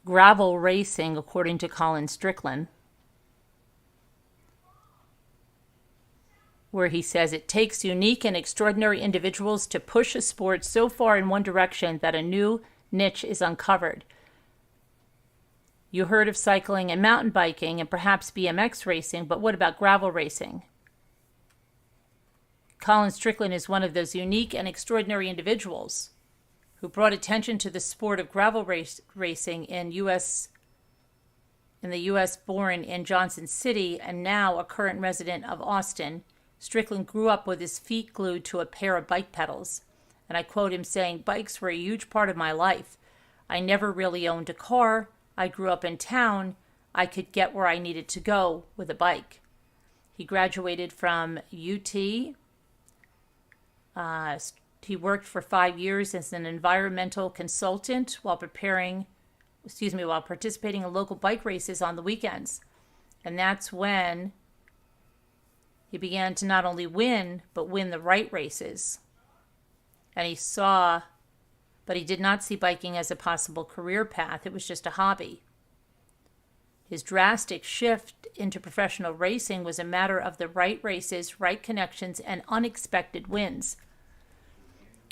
Gravel Racing, according to Colin Strickland, where he says it takes unique and extraordinary individuals to push a sport so far in one direction that a new niche is uncovered. You heard of cycling and mountain biking and perhaps BMX racing, but what about gravel racing? Colin Strickland is one of those unique and extraordinary individuals who brought attention to the sport of gravel racing in the U.S., born in Johnson City and now a current resident of Austin. Strickland grew up with his feet glued to a pair of bike pedals. And I quote him saying, "Bikes were a huge part of my life. I never really owned a car. I grew up in town. I could get where I needed to go with a bike." He graduated from UT. He worked for 5 years as an environmental consultant while participating in local bike races on the weekends. And that's when he began to not only win, but win the right races. And but he did not see biking as a possible career path. It was just a hobby. His drastic shift into professional racing was a matter of the right races, right connections, and unexpected wins.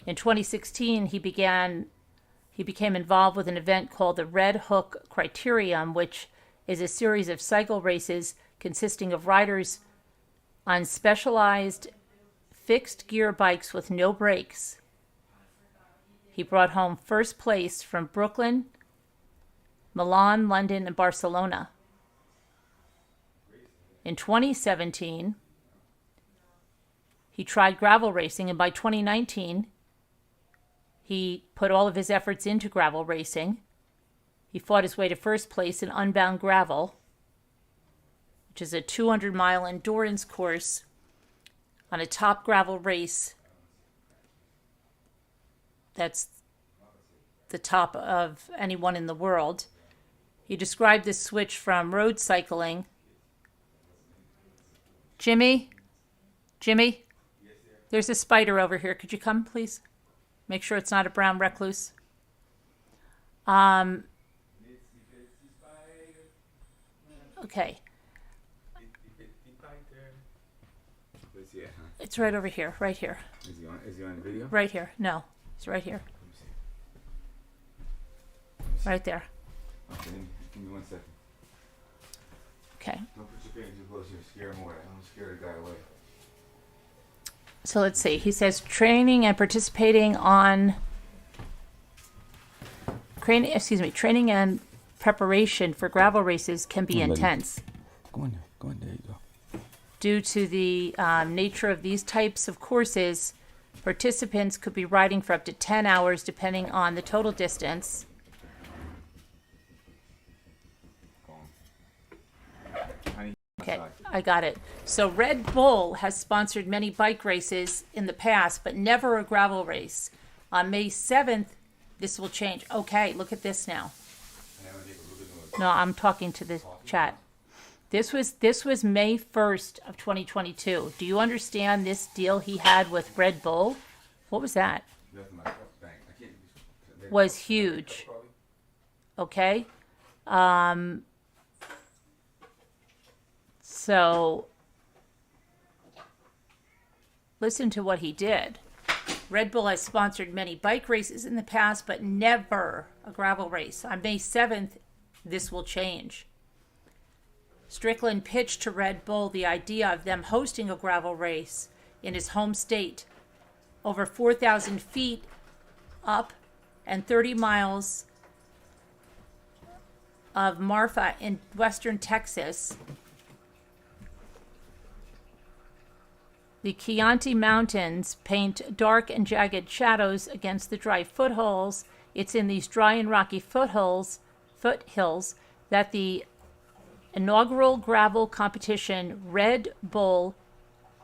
In 2016, he became involved with an event called the Red Hook Criterium, which is a series of cycle races consisting of riders on specialized fixed gear bikes with no brakes. He brought home first place from Brooklyn, Milan, London, and Barcelona. In 2017, he tried gravel racing, and by 2019, he put all of his efforts into gravel racing. He fought his way to first place in Unbound Gravel, which is a 200-mile endurance course on a top gravel race that's the top of anyone in the world. He described this switch from road cycling. Jimmy, there's a spider over here. Could you come, please? Make sure it's not a brown recluse. Okay. It's right over here, right here. Is he on the video? Right here. No, it's right here. Right there. Okay, give me 1 second. Okay. Don't put your finger too close, you'll scare him away. I'm scare the guy away. So let's see. He says training and preparation for gravel races can be intense. Go in there, you go. Due to the nature of these types of courses, participants could be riding for up to 10 hours depending on the total distance. Okay, I got it. So Red Bull has sponsored many bike races in the past, but never a gravel race. On May 7th, this will change. Okay, look at this now. No, I'm talking to the chat. This was May 1st of 2022. Do you understand this deal he had with Red Bull? What was that? Was huge. Okay? So, listen to what he did. Red Bull has sponsored many bike races in the past, but never a gravel race. On May 7th, this will change. Strickland pitched to Red Bull the idea of them hosting a gravel race in his home state, over 4,000 feet up and 30 miles of Marfa in western Texas. The Chianti Mountains paint dark and jagged shadows against the dry foothills. It's in these dry and rocky foothills that the inaugural gravel competition, Red Bull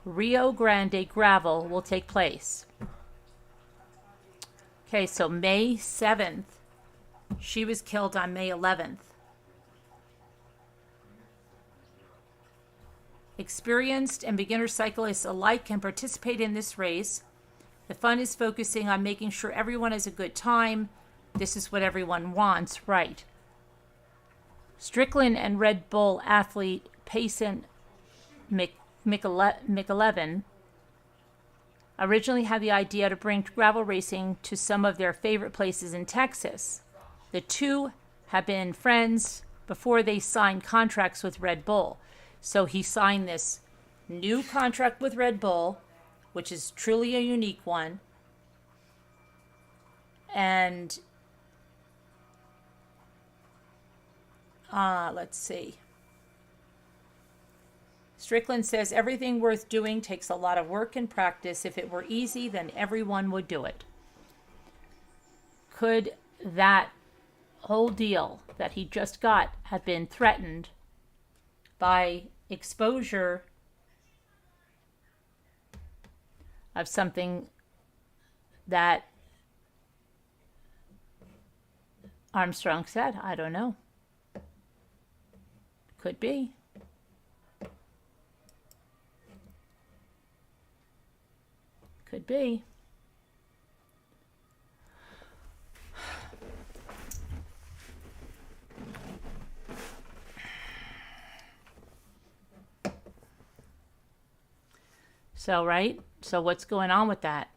Rio Grande Gravel, will take place. Okay, so May 7th. She was killed on May 11th. Experienced and beginner cyclists alike can participate in this race. The fun is focusing on making sure everyone has a good time. This is what everyone wants, right? Strickland and Red Bull athlete Payson McElevin originally had the idea to bring gravel racing to some of their favorite places in Texas. The two have been friends before they signed contracts with Red Bull. So he signed this new contract with Red Bull, which is truly a unique one. And let's see. Strickland says everything worth doing takes a lot of work and practice. If it were easy, then everyone would do it. Could that whole deal that he just got have been threatened by exposure of something that Armstrong said? I don't know. Could be. Could be. So, right? So what's going on with that?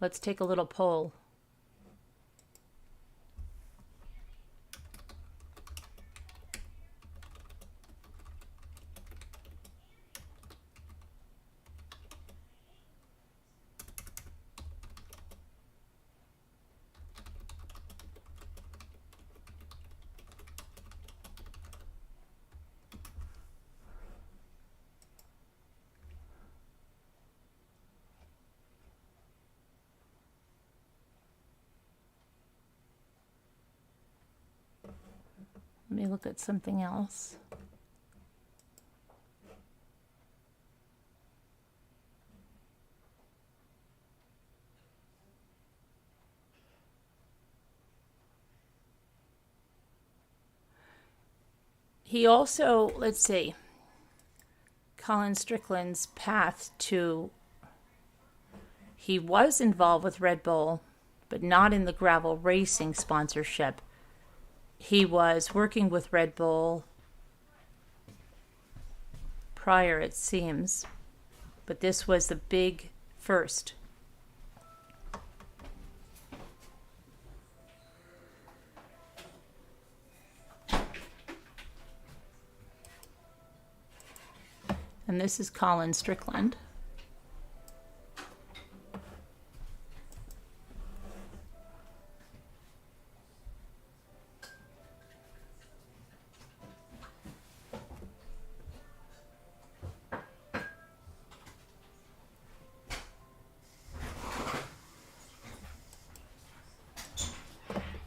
Let's take a little poll. Let me look at something else. He also, let's see, Colin Strickland's path to, he was involved with Red Bull, but not in the gravel racing sponsorship. He was working with Red Bull prior, it seems, but this was the big first. And this is Colin Strickland.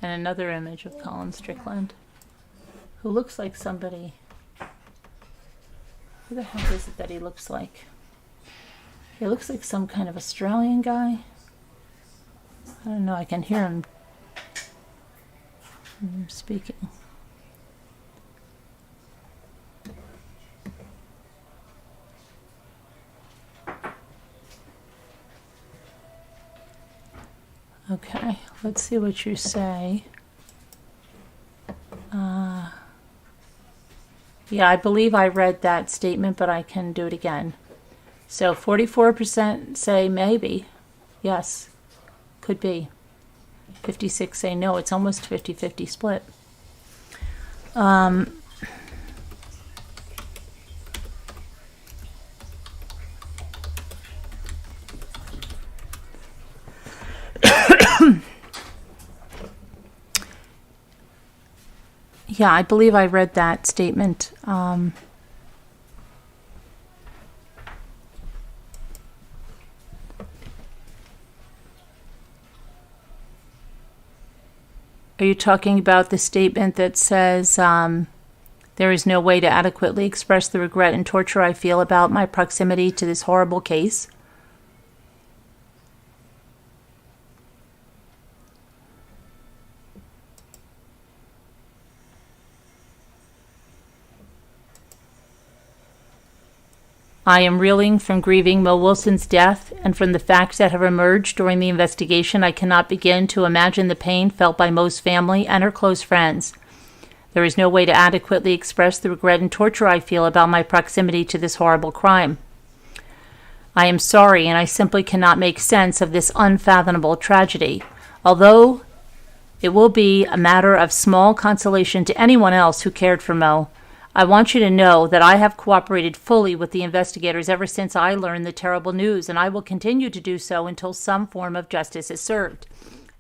And another image of Colin Strickland, who looks like somebody. Who the heck is it that he looks like? He looks like some kind of Australian guy. I don't know, I can hear him speaking. Okay, let's see what you say. Yeah, I believe I read that statement, but I can do it again. So 44% say maybe. Yes, could be. 56 say no. It's almost 50-50 split. Yeah, I believe I read that statement. Are you talking about the statement that says, there is no way to adequately express the regret and torture I feel about my proximity to this horrible case? I am reeling from grieving Mo Wilson's death and from the facts that have emerged during the investigation. I cannot begin to imagine the pain felt by Mo's family and her close friends. There is no way to adequately express the regret and torture I feel about my proximity to this horrible crime. I am sorry, and I simply cannot make sense of this unfathomable tragedy. Although it will be a matter of small consolation to anyone else who cared for Mo, I want you to know that I have cooperated fully with the investigators ever since I learned the terrible news, and I will continue to do so until some form of justice is served.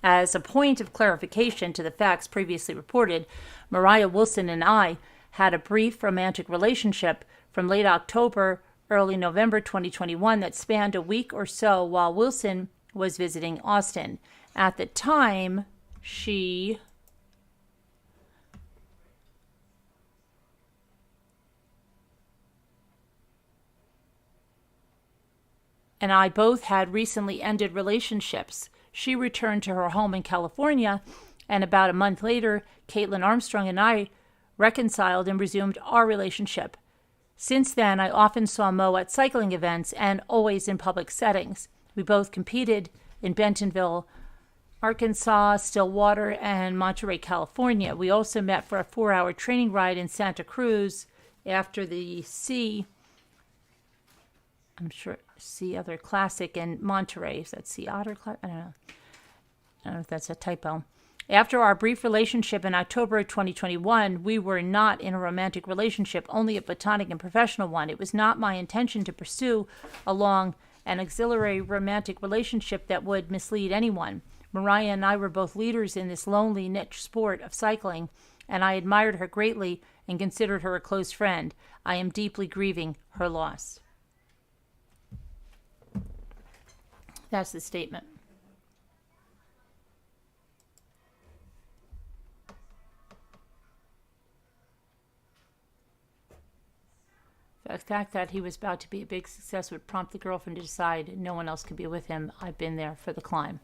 As a point of clarification to the facts previously reported, Moriah Wilson and I had a brief romantic relationship from late October, early November 2021 that spanned a week or so while Wilson was visiting Austin. At the time, she and I both had recently ended relationships. She returned to her home in California, and about a month later, Katilin Armstrong and I reconciled and resumed our relationship. Since then, I often saw Mo at cycling events and always in public settings. We both competed in Bentonville, Arkansas, Stillwater, and Monterey, California. We also met for a 4-hour training ride in Santa Cruz after the Sea Otter Classic in Monterey. Is that Sea Otter Classic? I don't know. I don't know if that's a typo. After our brief relationship in October of 2021, we were not in a romantic relationship, only a platonic and professional one. It was not my intention to pursue along an auxiliary romantic relationship that would mislead anyone. Mariah and I were both leaders in this lonely niche sport of cycling, and I admired her greatly and considered her a close friend. I am deeply grieving her loss. That's the statement. The fact that he was about to be a big success would prompt the girlfriend to decide no one else could be with him. I've been there for the climb.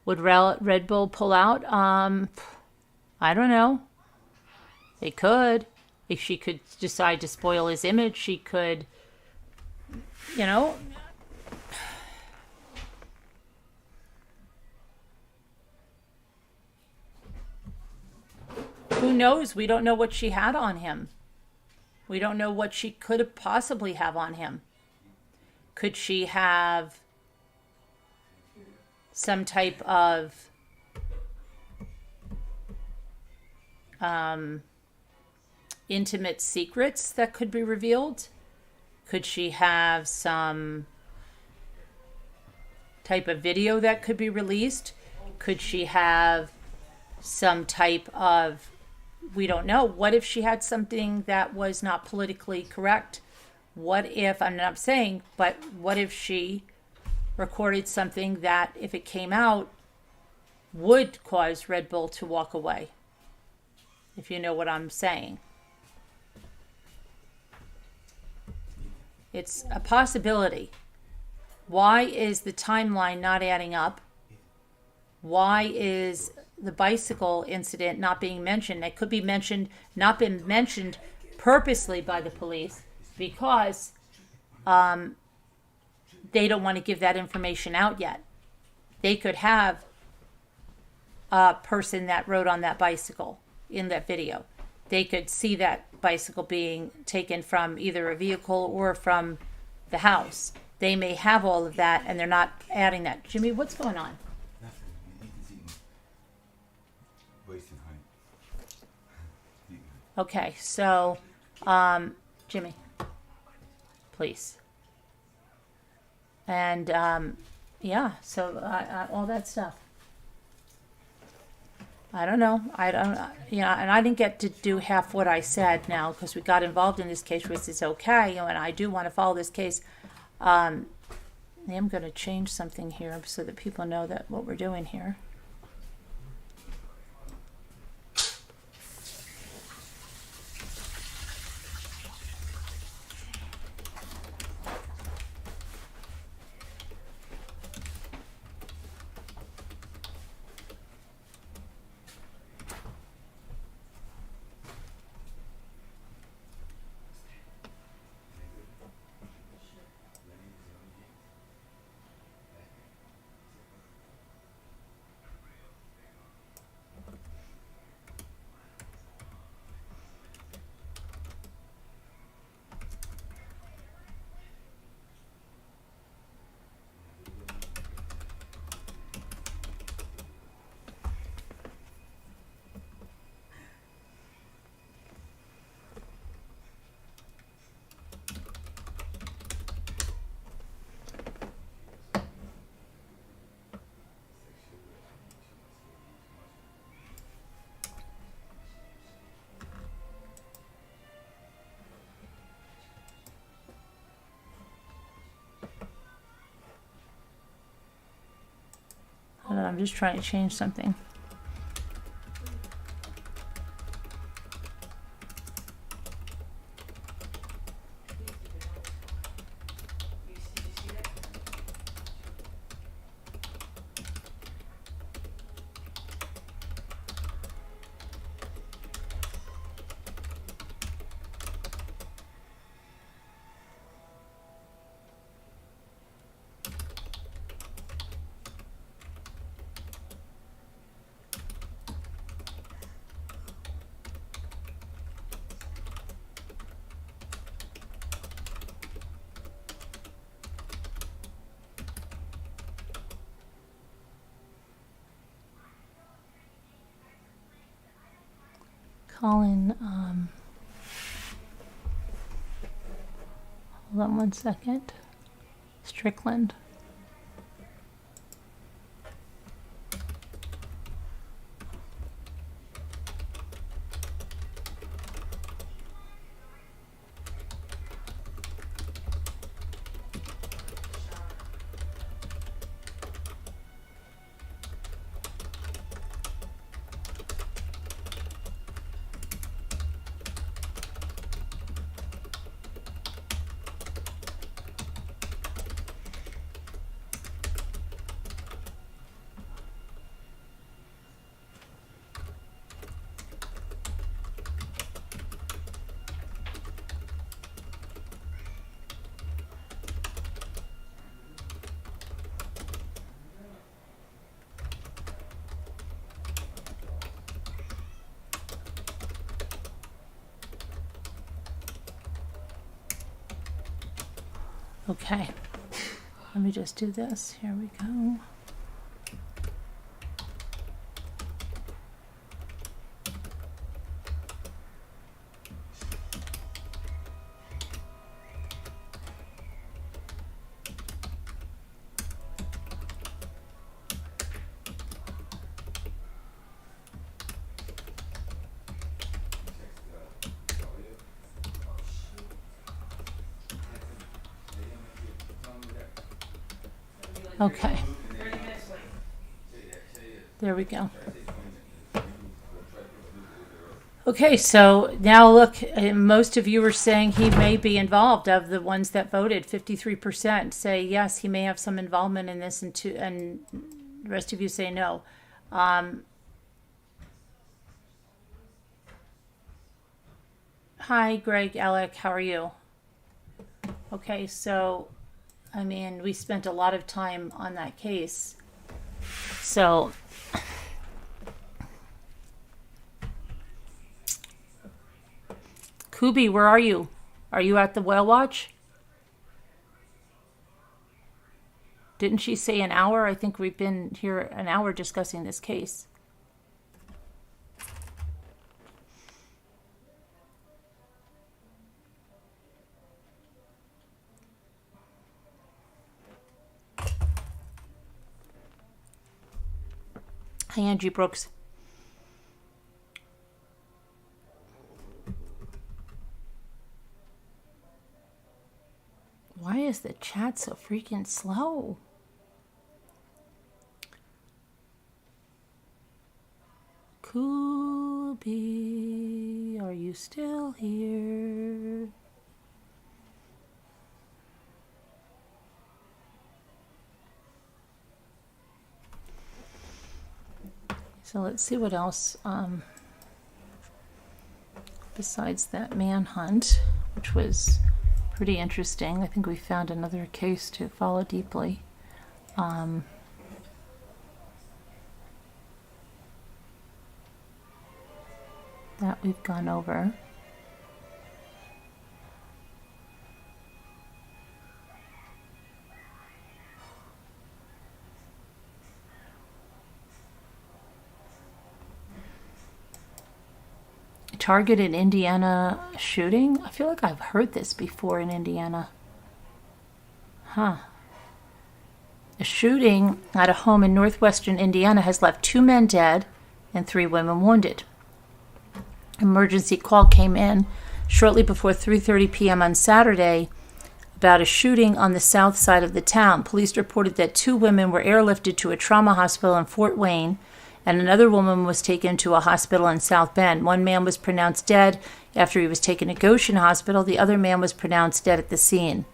Would Red Bull pull out? I don't know. They could. If she could decide to spoil his image, she could, you know. Who knows? We don't know what she had on him. We don't know what she could have possibly have on him. Could she have some type of intimate secrets that could be revealed? Could she have some type of video that could be released? Could she have some type of, we don't know. What if she had something that was not politically correct? What if, I'm not saying, but what if she recorded something that, if it came out, would cause Red Bull to walk away? If you know what I'm saying. It's a possibility. Why is the timeline not adding up? Why is the bicycle incident not being mentioned? It could be mentioned, not been mentioned purposely by the police because they don't want to give that information out yet. They could have a person that rode on that bicycle in that video. They could see that bicycle being taken from either a vehicle or from the house. They may have all of that and they're not adding that. Jimmy, what's going on? Okay, so, Jimmy, please. And, yeah, so all that stuff. I don't know. And I didn't get to do half what I said now because we got involved in this case, which is okay. And I do want to follow this case. I am going to change something here so that people know that what we're doing here. I'm just trying to change something. Colin, hold on one second. Strickland. Okay, let me just do this. Here we go. Okay. There we go. Okay, so now look, most of you are saying he may be involved. Of the ones that voted, 53% say yes, he may have some involvement in this, and the rest of you say no. Hi, Greg, Alec, how are you? Okay, so I mean, we spent a lot of time on that case. So, Kubi, where are you? Are you at the whale watch? Didn't she say an hour? I think we've been here an hour discussing this case. Hi, Angie Brooks. Why is the chat so freaking slow? Kubi, are you still here? So let's see what else, besides that manhunt, which was pretty interesting. I think we found another case to follow deeply. That we've gone over. Targeted Indiana shooting? I feel like I've heard this before in Indiana. Huh. A shooting at a home in northwestern Indiana has left 2 men dead and 3 women wounded. Emergency call came in shortly before 3:30 p.m. on Saturday about a shooting on the south side of the town. Police reported that 2 women were airlifted to a trauma hospital in Fort Wayne, and another woman was taken to a hospital in South Bend. 1 man was pronounced dead after he was taken to Goshen Hospital. The other man was pronounced dead at the scene.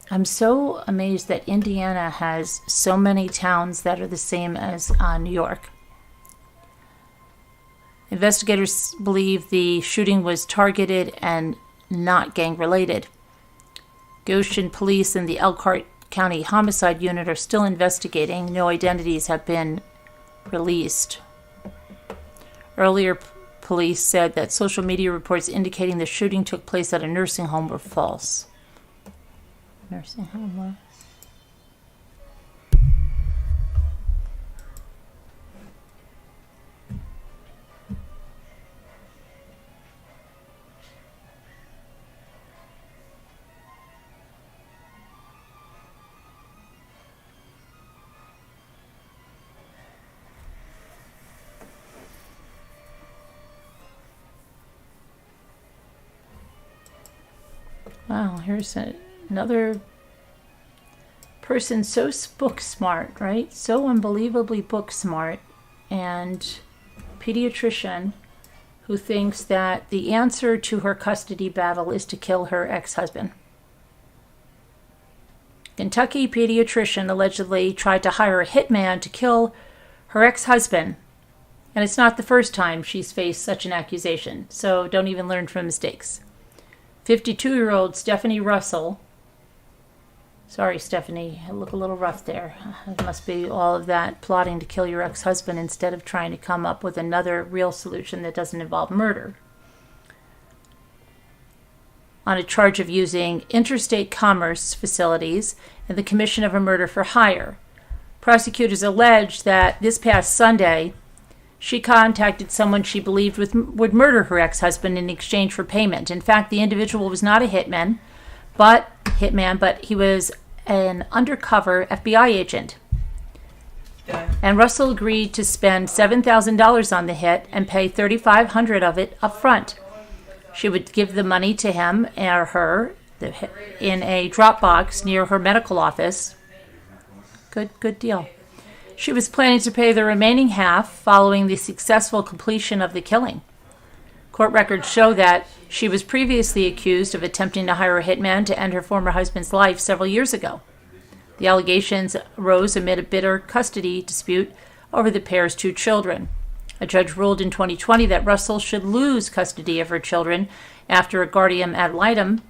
I'm so amazed that Indiana has so many towns that are the same as New York. Investigators believe the shooting was targeted and not gang-related. Goshen Police and the Elkhart County Homicide Unit are still investigating. No identities have been released. Earlier, police said that social media reports indicating the shooting took place at a nursing home were false. Nursing home. Wow, here's another person so book smart, right? So unbelievably book smart, and pediatrician who thinks that the answer to her custody battle is to kill her ex-husband. Kentucky pediatrician allegedly tried to hire a hitman to kill her ex-husband, and it's not the first time she's faced such an accusation, so don't even learn from mistakes. 52-year-old Stephanie Russell. Sorry, Stephanie, I look a little rough there. It must be all of that plotting to kill your ex-husband instead of trying to come up with another real solution that doesn't involve murder. On a charge of using interstate commerce facilities in the commission of a murder for hire. Prosecutors allege that this past Sunday, she contacted someone she believed would murder her ex-husband in exchange for payment. In fact, the individual was not a hitman, but he was an undercover FBI agent. And Russell agreed to spend $7,000 on the hit and pay $3,500 of it up front. She would give the money to him or her in a drop box near her medical office. Good deal. She was planning to pay the remaining half following the successful completion of the killing. Court records show that she was previously accused of attempting to hire a hitman to end her former husband's life several years ago. The allegations arose amid a bitter custody dispute over the pair's 2 children. A judge ruled in 2020 that Russell should lose custody of her children after a guardian ad litem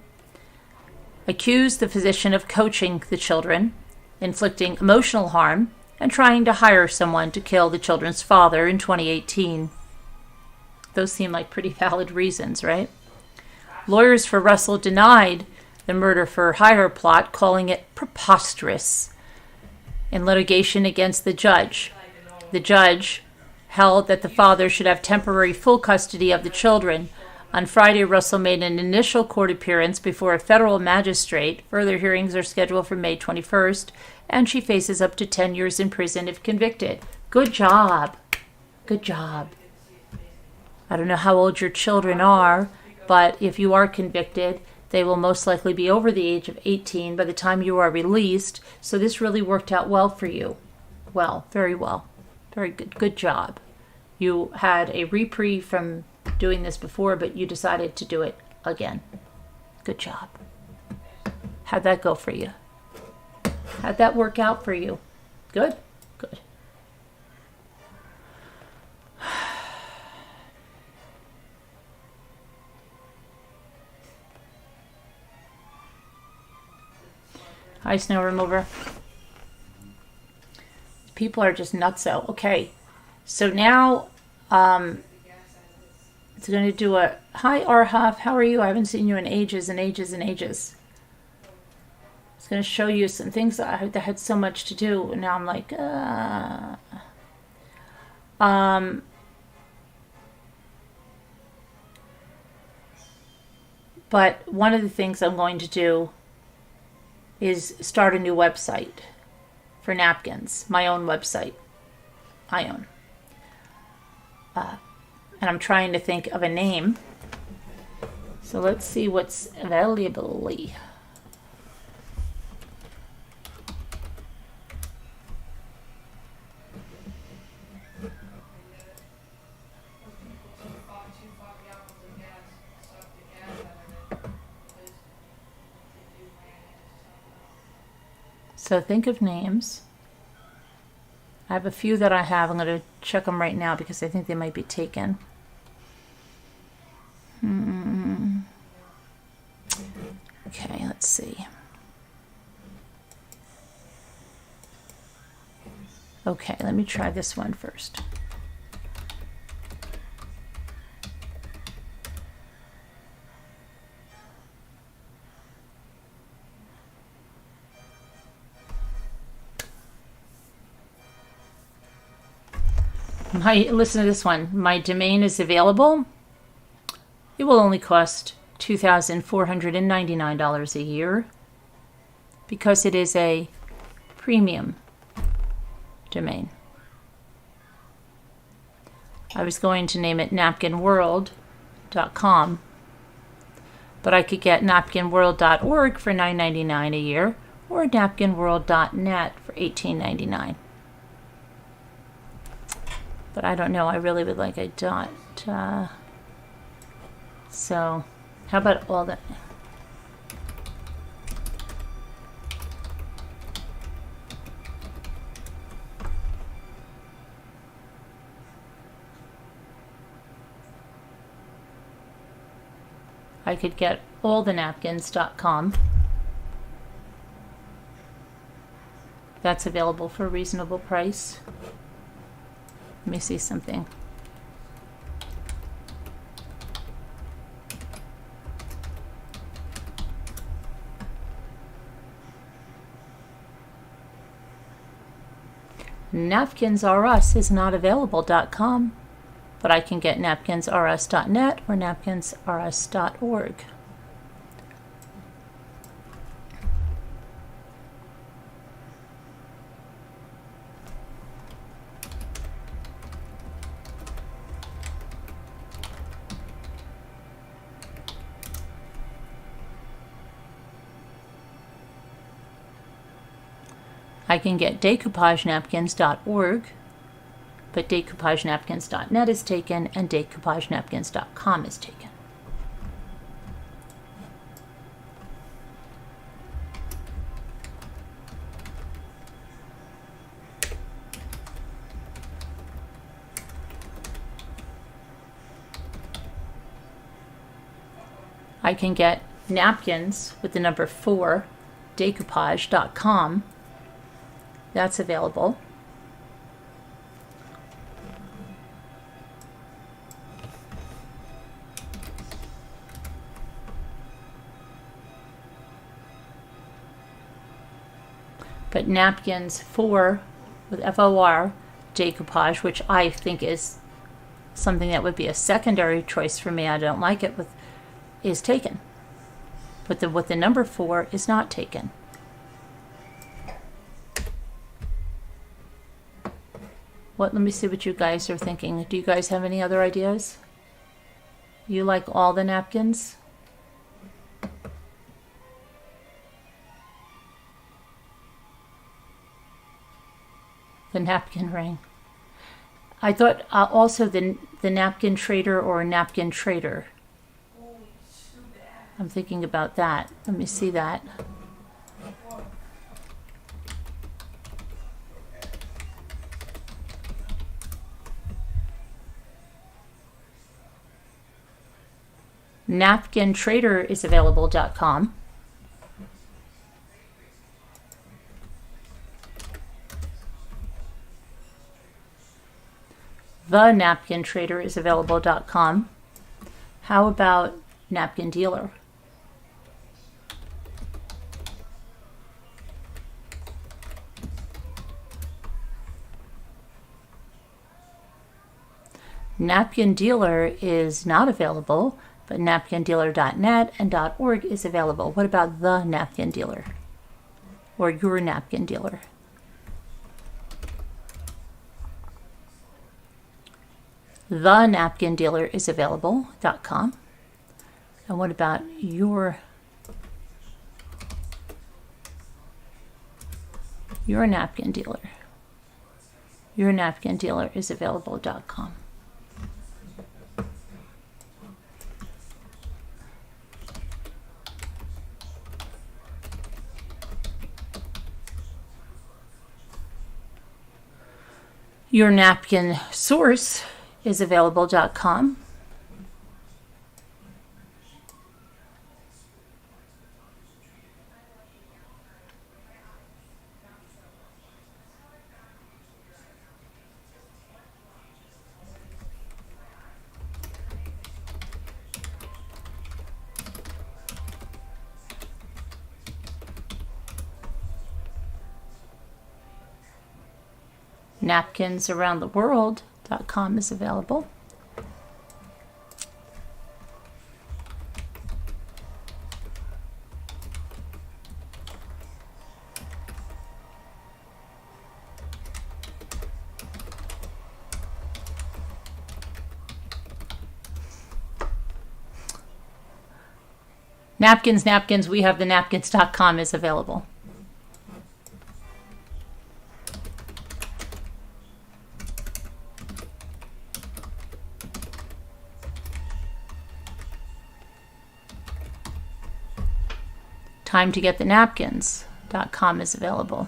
accused the physician of coaching the children, inflicting emotional harm, and trying to hire someone to kill the children's father in 2018. Those seem like pretty valid reasons, right? Lawyers for Russell denied the murder for hire plot, calling it preposterous. In litigation against the judge held that the father should have temporary full custody of the children. On Friday, Russell made an initial court appearance before a federal magistrate. Further hearings are scheduled for May 21st, and she faces up to 10 years in prison if convicted. Good job. Good job. I don't know how old your children are, but if you are convicted, they will most likely be over the age of 18 by the time you are released. So this really worked out well for you. Well, very well. Very good. Good job. You had a reprieve from doing this before, but you decided to do it again. Good job. How'd that go for you? How'd that work out for you? Good? Good. Hi, snow remover. People are just nutso. Okay, so now it's going to do a hi Arhaf. How are you? I haven't seen you in ages and ages and ages. It's going to show you some things that I had so much to do, and now I'm like, But one of the things I'm going to do is start a new website for napkins, my own website. I own. And I'm trying to think of a name. So let's see what's available. So think of names. I have a few that I have. I'm going to check them right now because I think they might be taken. Okay, let's see. Okay, let me try this one first. Listen to this one. My domain is available. It will only cost $2,499 a year because it is a premium domain. I was going to name it napkinworld.com, But I could get napkinworld.org for $9.99 a year, or napkinworld.net for $18.99. But I don't know. I really would like a dot. So, how about all that? I could get allthenapkins.com. That's available for a reasonable price. Let me see something. Napkins R Us is not available.com, but I can get napkinsrus.net or napkinsrus.org. I can get decoupagenapkins.org, but decoupagenapkins.net is taken and decoupagenapkins.com is taken. I can get napkins with the number 4, decoupage.com. That's available. But napkins 4 with FOR, decoupage, which I think is something that would be a secondary choice for me, I don't like it, is taken. But with the number 4 is not taken. Let me see what you guys are thinking. Do you guys have any other ideas? You like all the napkins? The napkin ring. I thought also the napkin trader or napkin trader. I'm thinking about that. Let me see that. Napkin trader is available.com. The napkin trader is available.com. How about napkin dealer? Napkin dealer is not available, but napkindealer.net and .org is available. What about the napkin dealer or your napkin dealer? The napkin dealer is available.com. And what about your napkin dealer? Your napkin dealer is available.com. Your napkin source is available.com. Napkinsaroundtheworld.com is available. Napkins, we have the napkins.com is available. Time to get the napkins.com is available.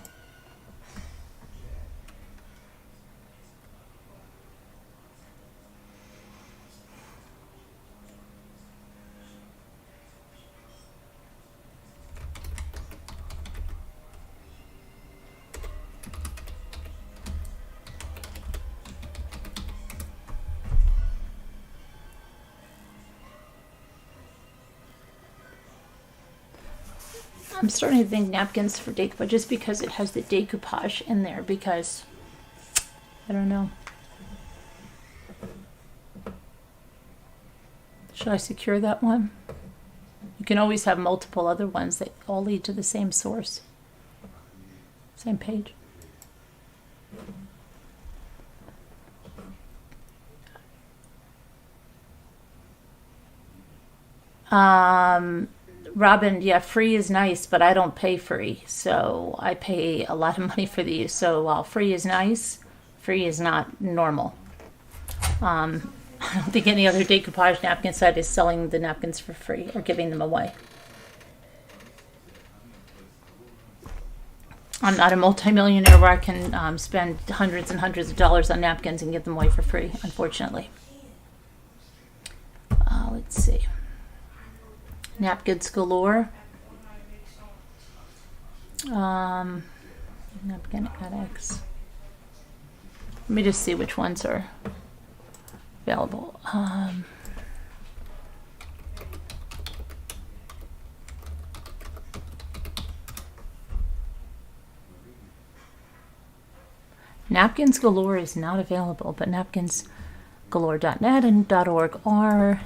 I'm starting to think napkins for decoupage just because it has the decoupage in there, because I don't know. Should I secure that one? You can always have multiple other ones that all lead to the same source. Same page. Robin, yeah, free is nice, but I don't pay free. So I pay a lot of money for these. So while free is nice, free is not normal. I don't think any other decoupage napkin site is selling the napkins for free or giving them away. I'm not a multimillionaire where I can spend hundreds and hundreds of dollars on napkins and give them away for free, unfortunately. Let's see. Napkins galore. Napkin addicts. Let me just see which ones are available. Napkins galore is not available, but napkinsgalore.net and .org are.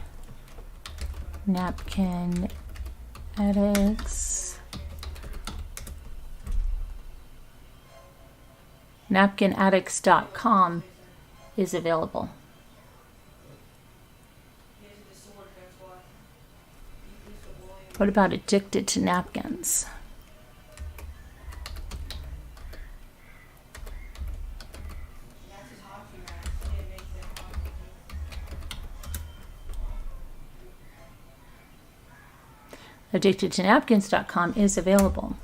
Napkin addicts. Napkinaddicts.com is available. What about addicted to napkins? Addictedtonapkins.com is available.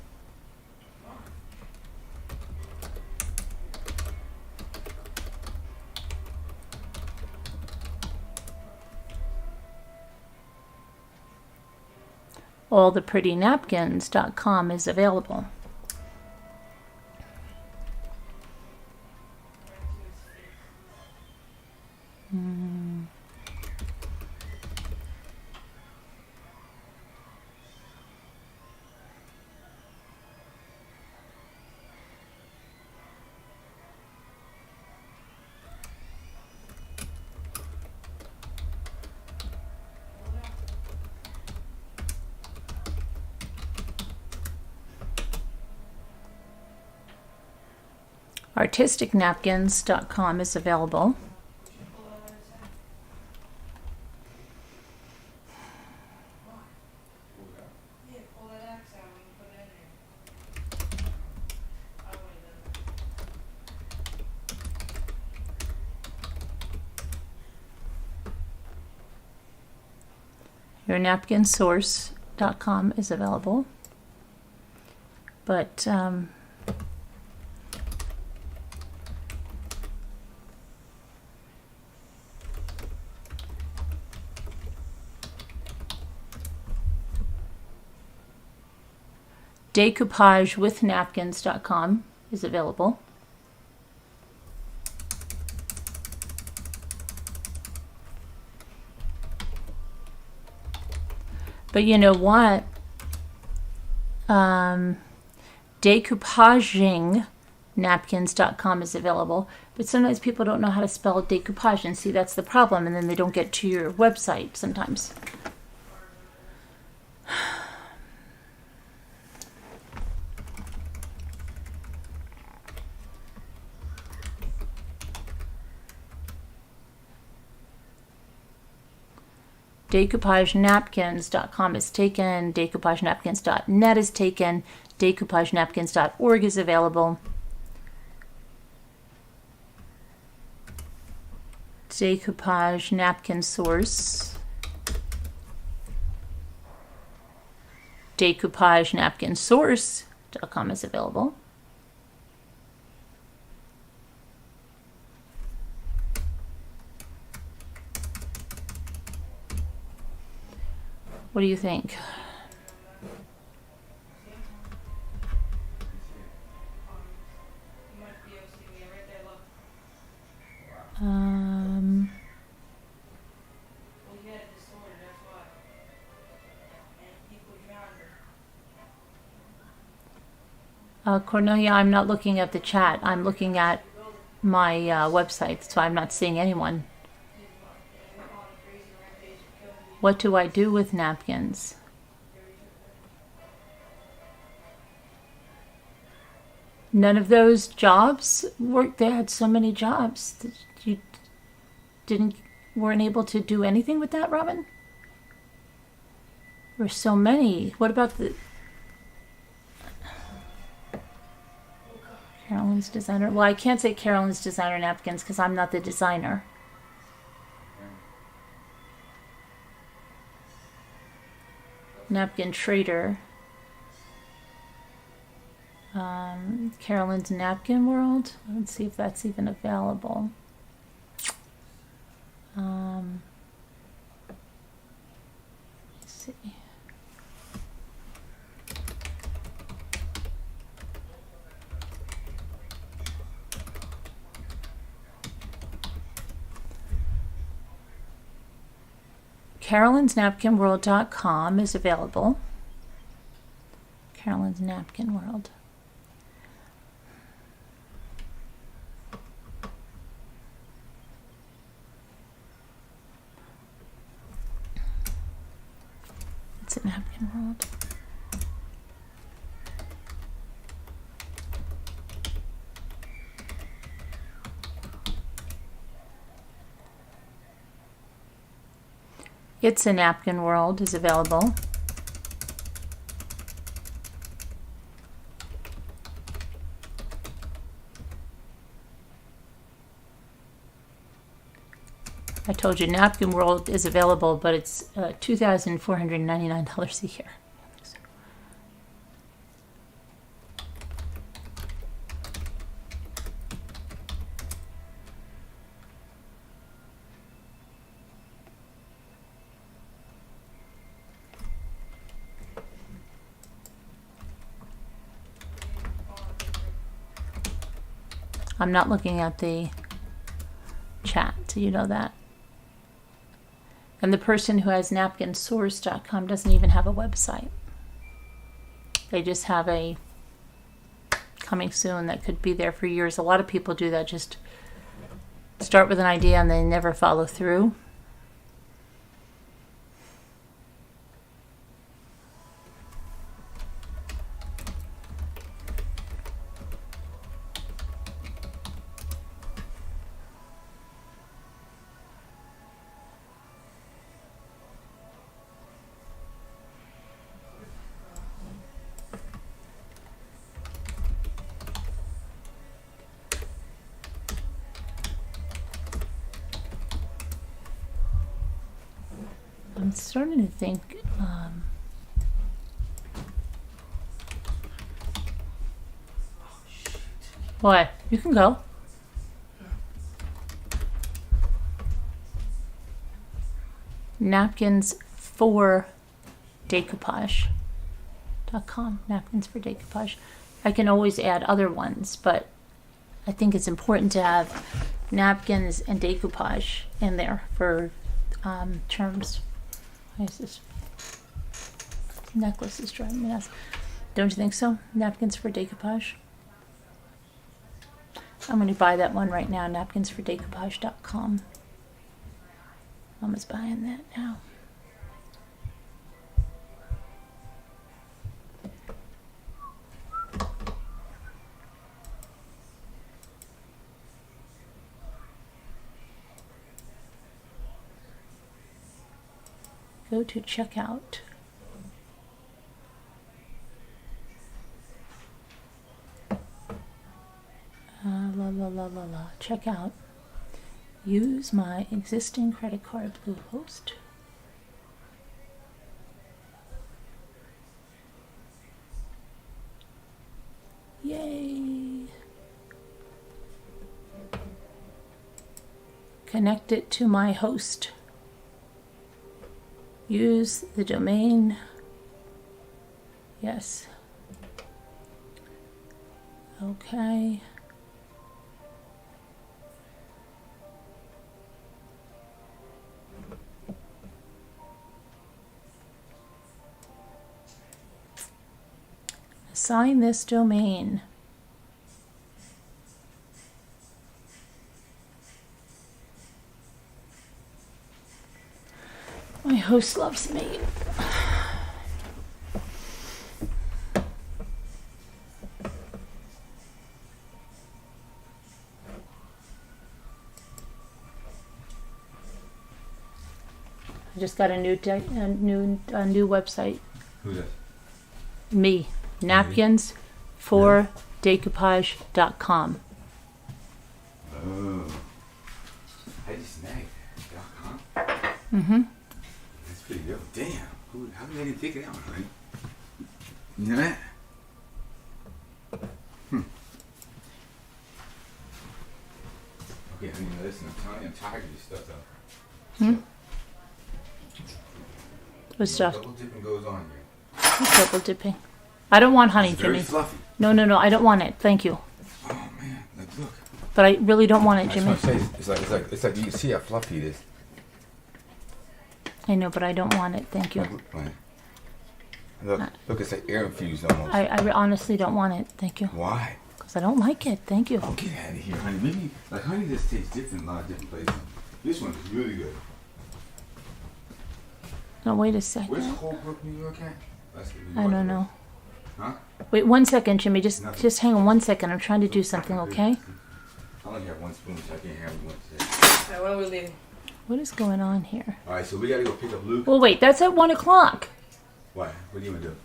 Alltheprettynapkins.com is available. Artisticnapkins.com is available. YourNapkinSource.com is available. But decoupagewithnapkins.com is available. But you know what? Decoupagingnapkins.com is available. But sometimes people don't know how to spell decoupage, and see, that's the problem. And then they don't get to your website sometimes. decoupagenapkins.com is taken. Decoupagenapkins.net is taken. Decoupagenapkins.org is available. Decoupage napkin source. Decoupagenapkinsource.com is available. What do you think? Cornelia, I'm not looking at the chat. I'm looking at my website, so I'm not seeing anyone. What do I do with napkins? None of those jobs worked. They had so many jobs that you weren't able to do anything with that, Robin? There were so many. What about the Carolyn's designer? Well, I can't say Carolyn's designer napkins because I'm not the designer. Napkin Trader. Carolyn's Napkin World. Let's see if that's even available. Let's see. CarolinsNapkinWorld.com is available. Carolyn's Napkin World. It's a Napkin World. It's a Napkin World is available. I told you Napkin World is available, but it's $2,499 a year. I'm not looking at the chat, so you know that. And the person who has napkinsource.com doesn't even have a website. They just have a coming soon that could be there for years. A lot of people do that, just start with an idea and they never follow through. I'm starting to think, what? You can go. Napkins for decoupage.com. Napkins for decoupage. I can always add other ones, but I think it's important to have napkins and decoupage in there for terms. Why is this necklace is driving me nuts? Don't you think so? Napkins for decoupage. I'm going to buy that one right now. Napkinsfordecoupage.com. Mama's buying that now. Go to checkout. Checkout. Use my existing credit card, Bluehost. Yay! Connect it to my host. Use the domain. Yes. Okay. Assign this domain. My host loves me. I just got a new website. Who's that? Me. Napkins for decoupage.com. Oh. I just snagged.com. Mm-hmm. That's pretty good. Damn. How did I even take it out, right? You know that? Okay, I mean, listen, I'm telling you, I'm tired of this stuff, though. What stuff? Double dipping goes on here. What's double dipping? I don't want honey, It's very Jimmy. fluffy. No, I don't want it. Thank you. Oh man, look. But I really don't want it, I Jimmy. just want to say, it's like you see how fluffy it is. I know, but I don't want it. Thank you. Look, it's like air infused almost. I honestly don't want it. Thank you. Why? Because I don't like it. Thank you. Oh, get out of here, honey. Maybe, like, honey just tastes different in a lot of different places. This one is really good. No, wait a Where's second. Holbrook, New York at? That's New I York. don't know. Huh? Wait 1 second, Jimmy. Just Nothing. hang on 1 second. I'm trying to do something, okay? I only have one spoon, so I can't have one today. Alright, when are we leaving? What is going on here? Alright, so we gotta go pick up Luke. Well, wait. That's at 1 o'clock. Why? What do you want to do?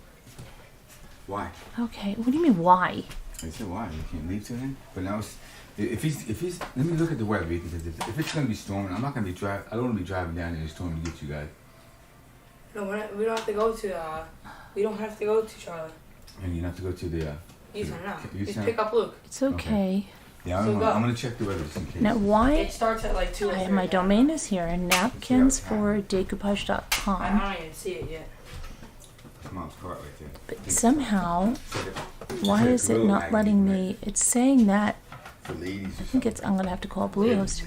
Why? Okay. What do you mean, why? I said why? You can't leave till then? But now it's, if he's, let me look at the weather, because if it's gonna be storming, I'm not gonna be driving, I don't wanna be driving down in the storm to get you guys. No, we don't have to go to, we don't have to go to Charlotte. And you have to go to the, Houston, no. Houston? Just pick up Luke. It's okay. Yeah, So go. I'm gonna check the weather just in case. Now, why? It starts at like 2 or 3. My domain is here. Napkins for I decoupage.com. don't even see it yet. Mom's cart right there. But somehow, why is it not letting me? It's saying that. For ladies or I think it's. I'm gonna have to call Bluehost.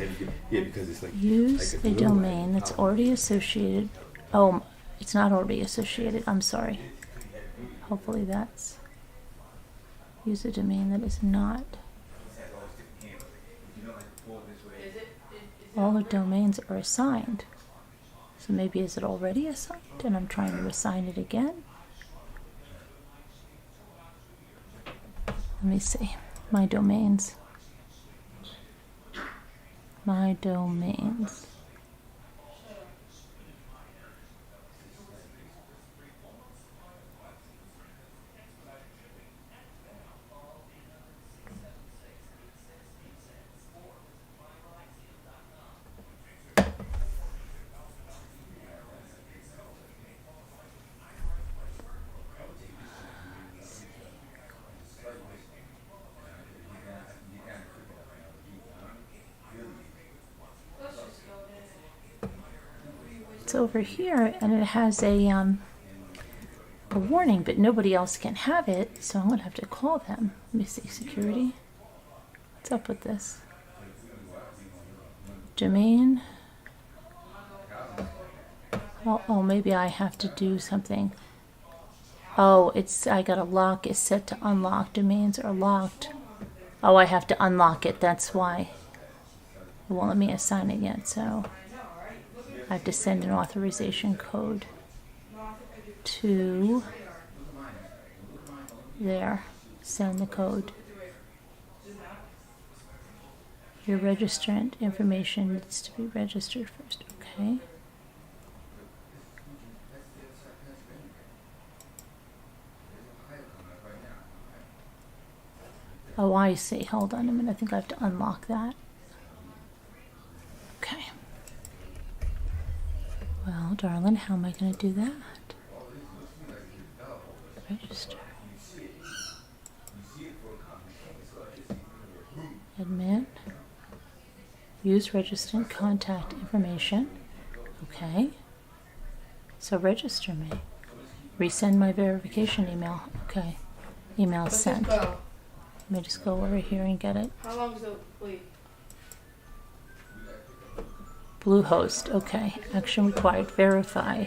Yeah, because it's like Use like a little domain that's already associated. Oh, it's not already associated. I'm sorry. Hopefully that's. Use a domain that is not. All the domains are assigned. So maybe is it already assigned and I'm trying to assign it again? Let me see. My domains. My domains. It's over here and it has a warning, but nobody else can have it, so I'm gonna have to call them. Let me see, security. What's up with this? Domain. Oh, maybe I have to do something. Oh, I got a lock. It's set to unlock. Domains are locked. Oh, I have to unlock it. That's why. It won't let me assign it yet, so I have to send an authorization code to there. Send the code. Your registrant information needs to be registered first. Okay. Oh, I see. Hold on a minute. I think I have to unlock that. Okay. Well, darling, how am I going to do that? Register. Admin. Use registrant contact information. Okay. So register me. Resend my verification email. Okay. Email Let's sent. just go. Let me just go over here and get it. How long is the wait? Bluehost. Okay. Action required. Verify.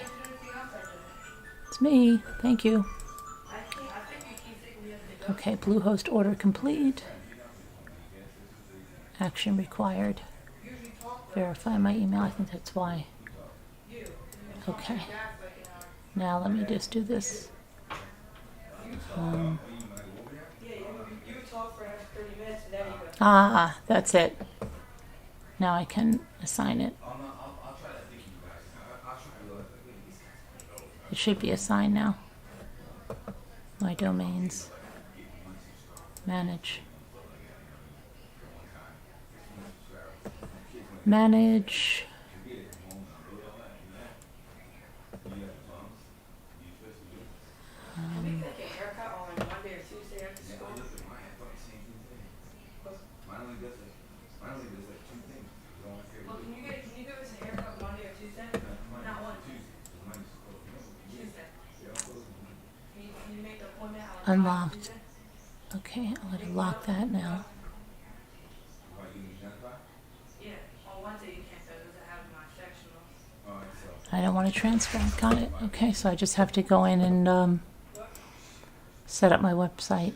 It's me. Thank you. Okay. Bluehost order complete. Action required. Verify my email. I think that's why. Okay. Now let me just do this. That's it. Now I can assign it. It should be assigned now. My domains. Manage. Manage. Unlocked. Okay, I'm going to lock that now. I don't want to transfer. Got it. Okay, so I just have to go in and set up my website.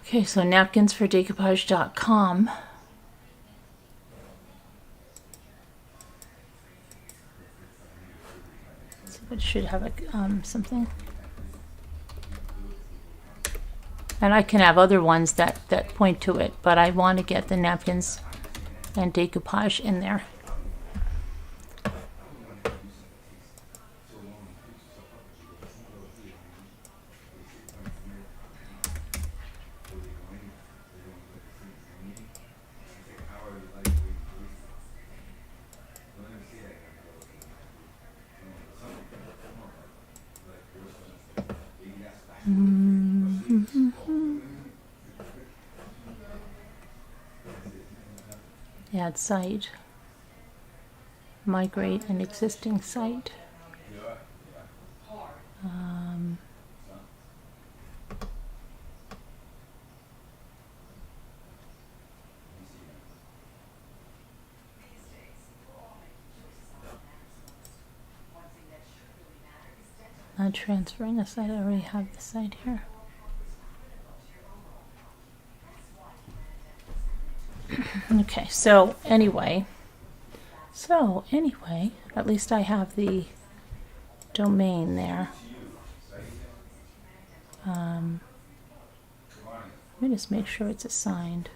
Okay, so napkinsfordecoupage.com. So it should have a something. And I can have other ones that point to it, but I want to get the napkins and decoupage in there. Add site. Migrate an existing site. Not transferring the site. I already have the site here. Okay, so anyway, at least I have the domain there. Let me just make sure it's assigned.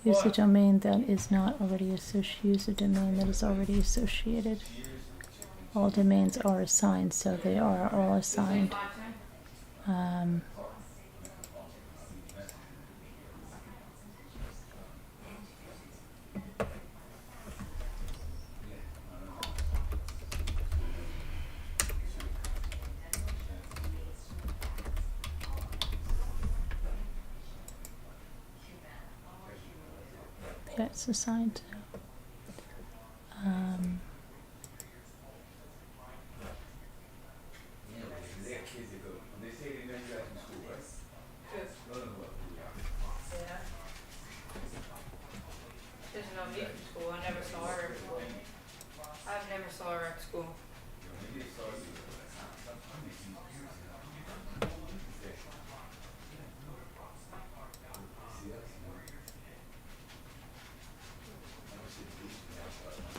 Use the domain that is not already associated. Use the domain that is already associated. All domains are assigned, so they are all assigned. Yeah, it's assigned.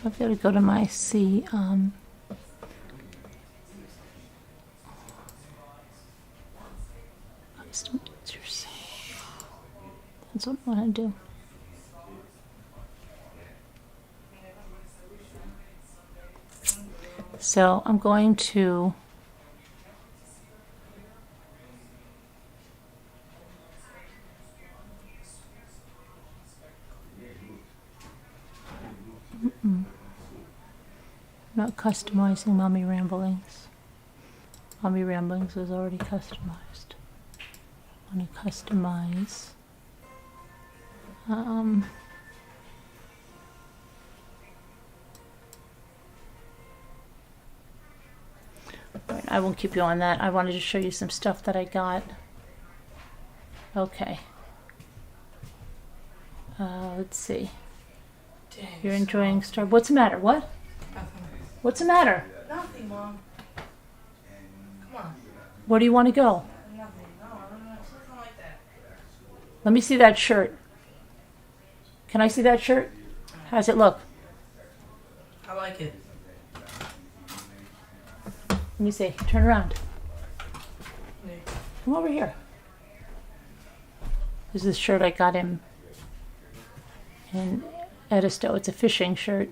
I've got to go to my That's what I want to do. So I'm going to not customizing Mommy Ramblings. Mommy Ramblings is already customized. I want to customize. Right, I won't keep you on that. I wanted to show you some stuff that I got. Okay. Let's see. Dang, You're enjoying Star. What's the matter? What? Nothing. What's the matter? Nothing, Mom. Come on. Where do you want to go? Nothing. No, I don't know. Something like that. Let me see that shirt. Can I see that shirt? How's it look? I like it. Let me see. Turn around. Yeah. Come over here. This is a shirt I got him in Edisto. It's a fishing shirt,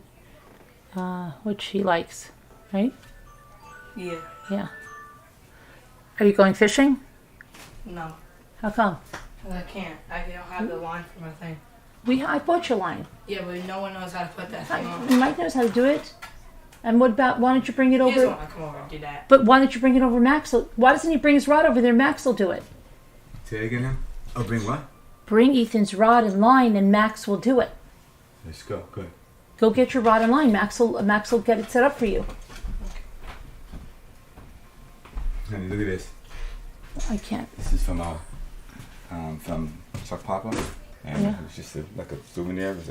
which he likes, right? Yeah. Yeah. Are you going fishing? No. How come? 'Cause I can't. I don't have the line for my thing. I bought your line. Yeah, but no one knows how to put that thing on. Mike knows how to do it. And what about, why don't you bring it He doesn't over? want to come over and do that. But why don't you bring it over Max? Why doesn't he bring his rod over there? Max will do it. Say it again now. Oh, bring what? Bring Ethan's rod and line and Max will do it. Let's go. Good. Go get your rod and line. Max will get it set up for you. Honey, look at this. I can't. This is from Chuck Papa, and Yeah. it was just like a souvenir. It was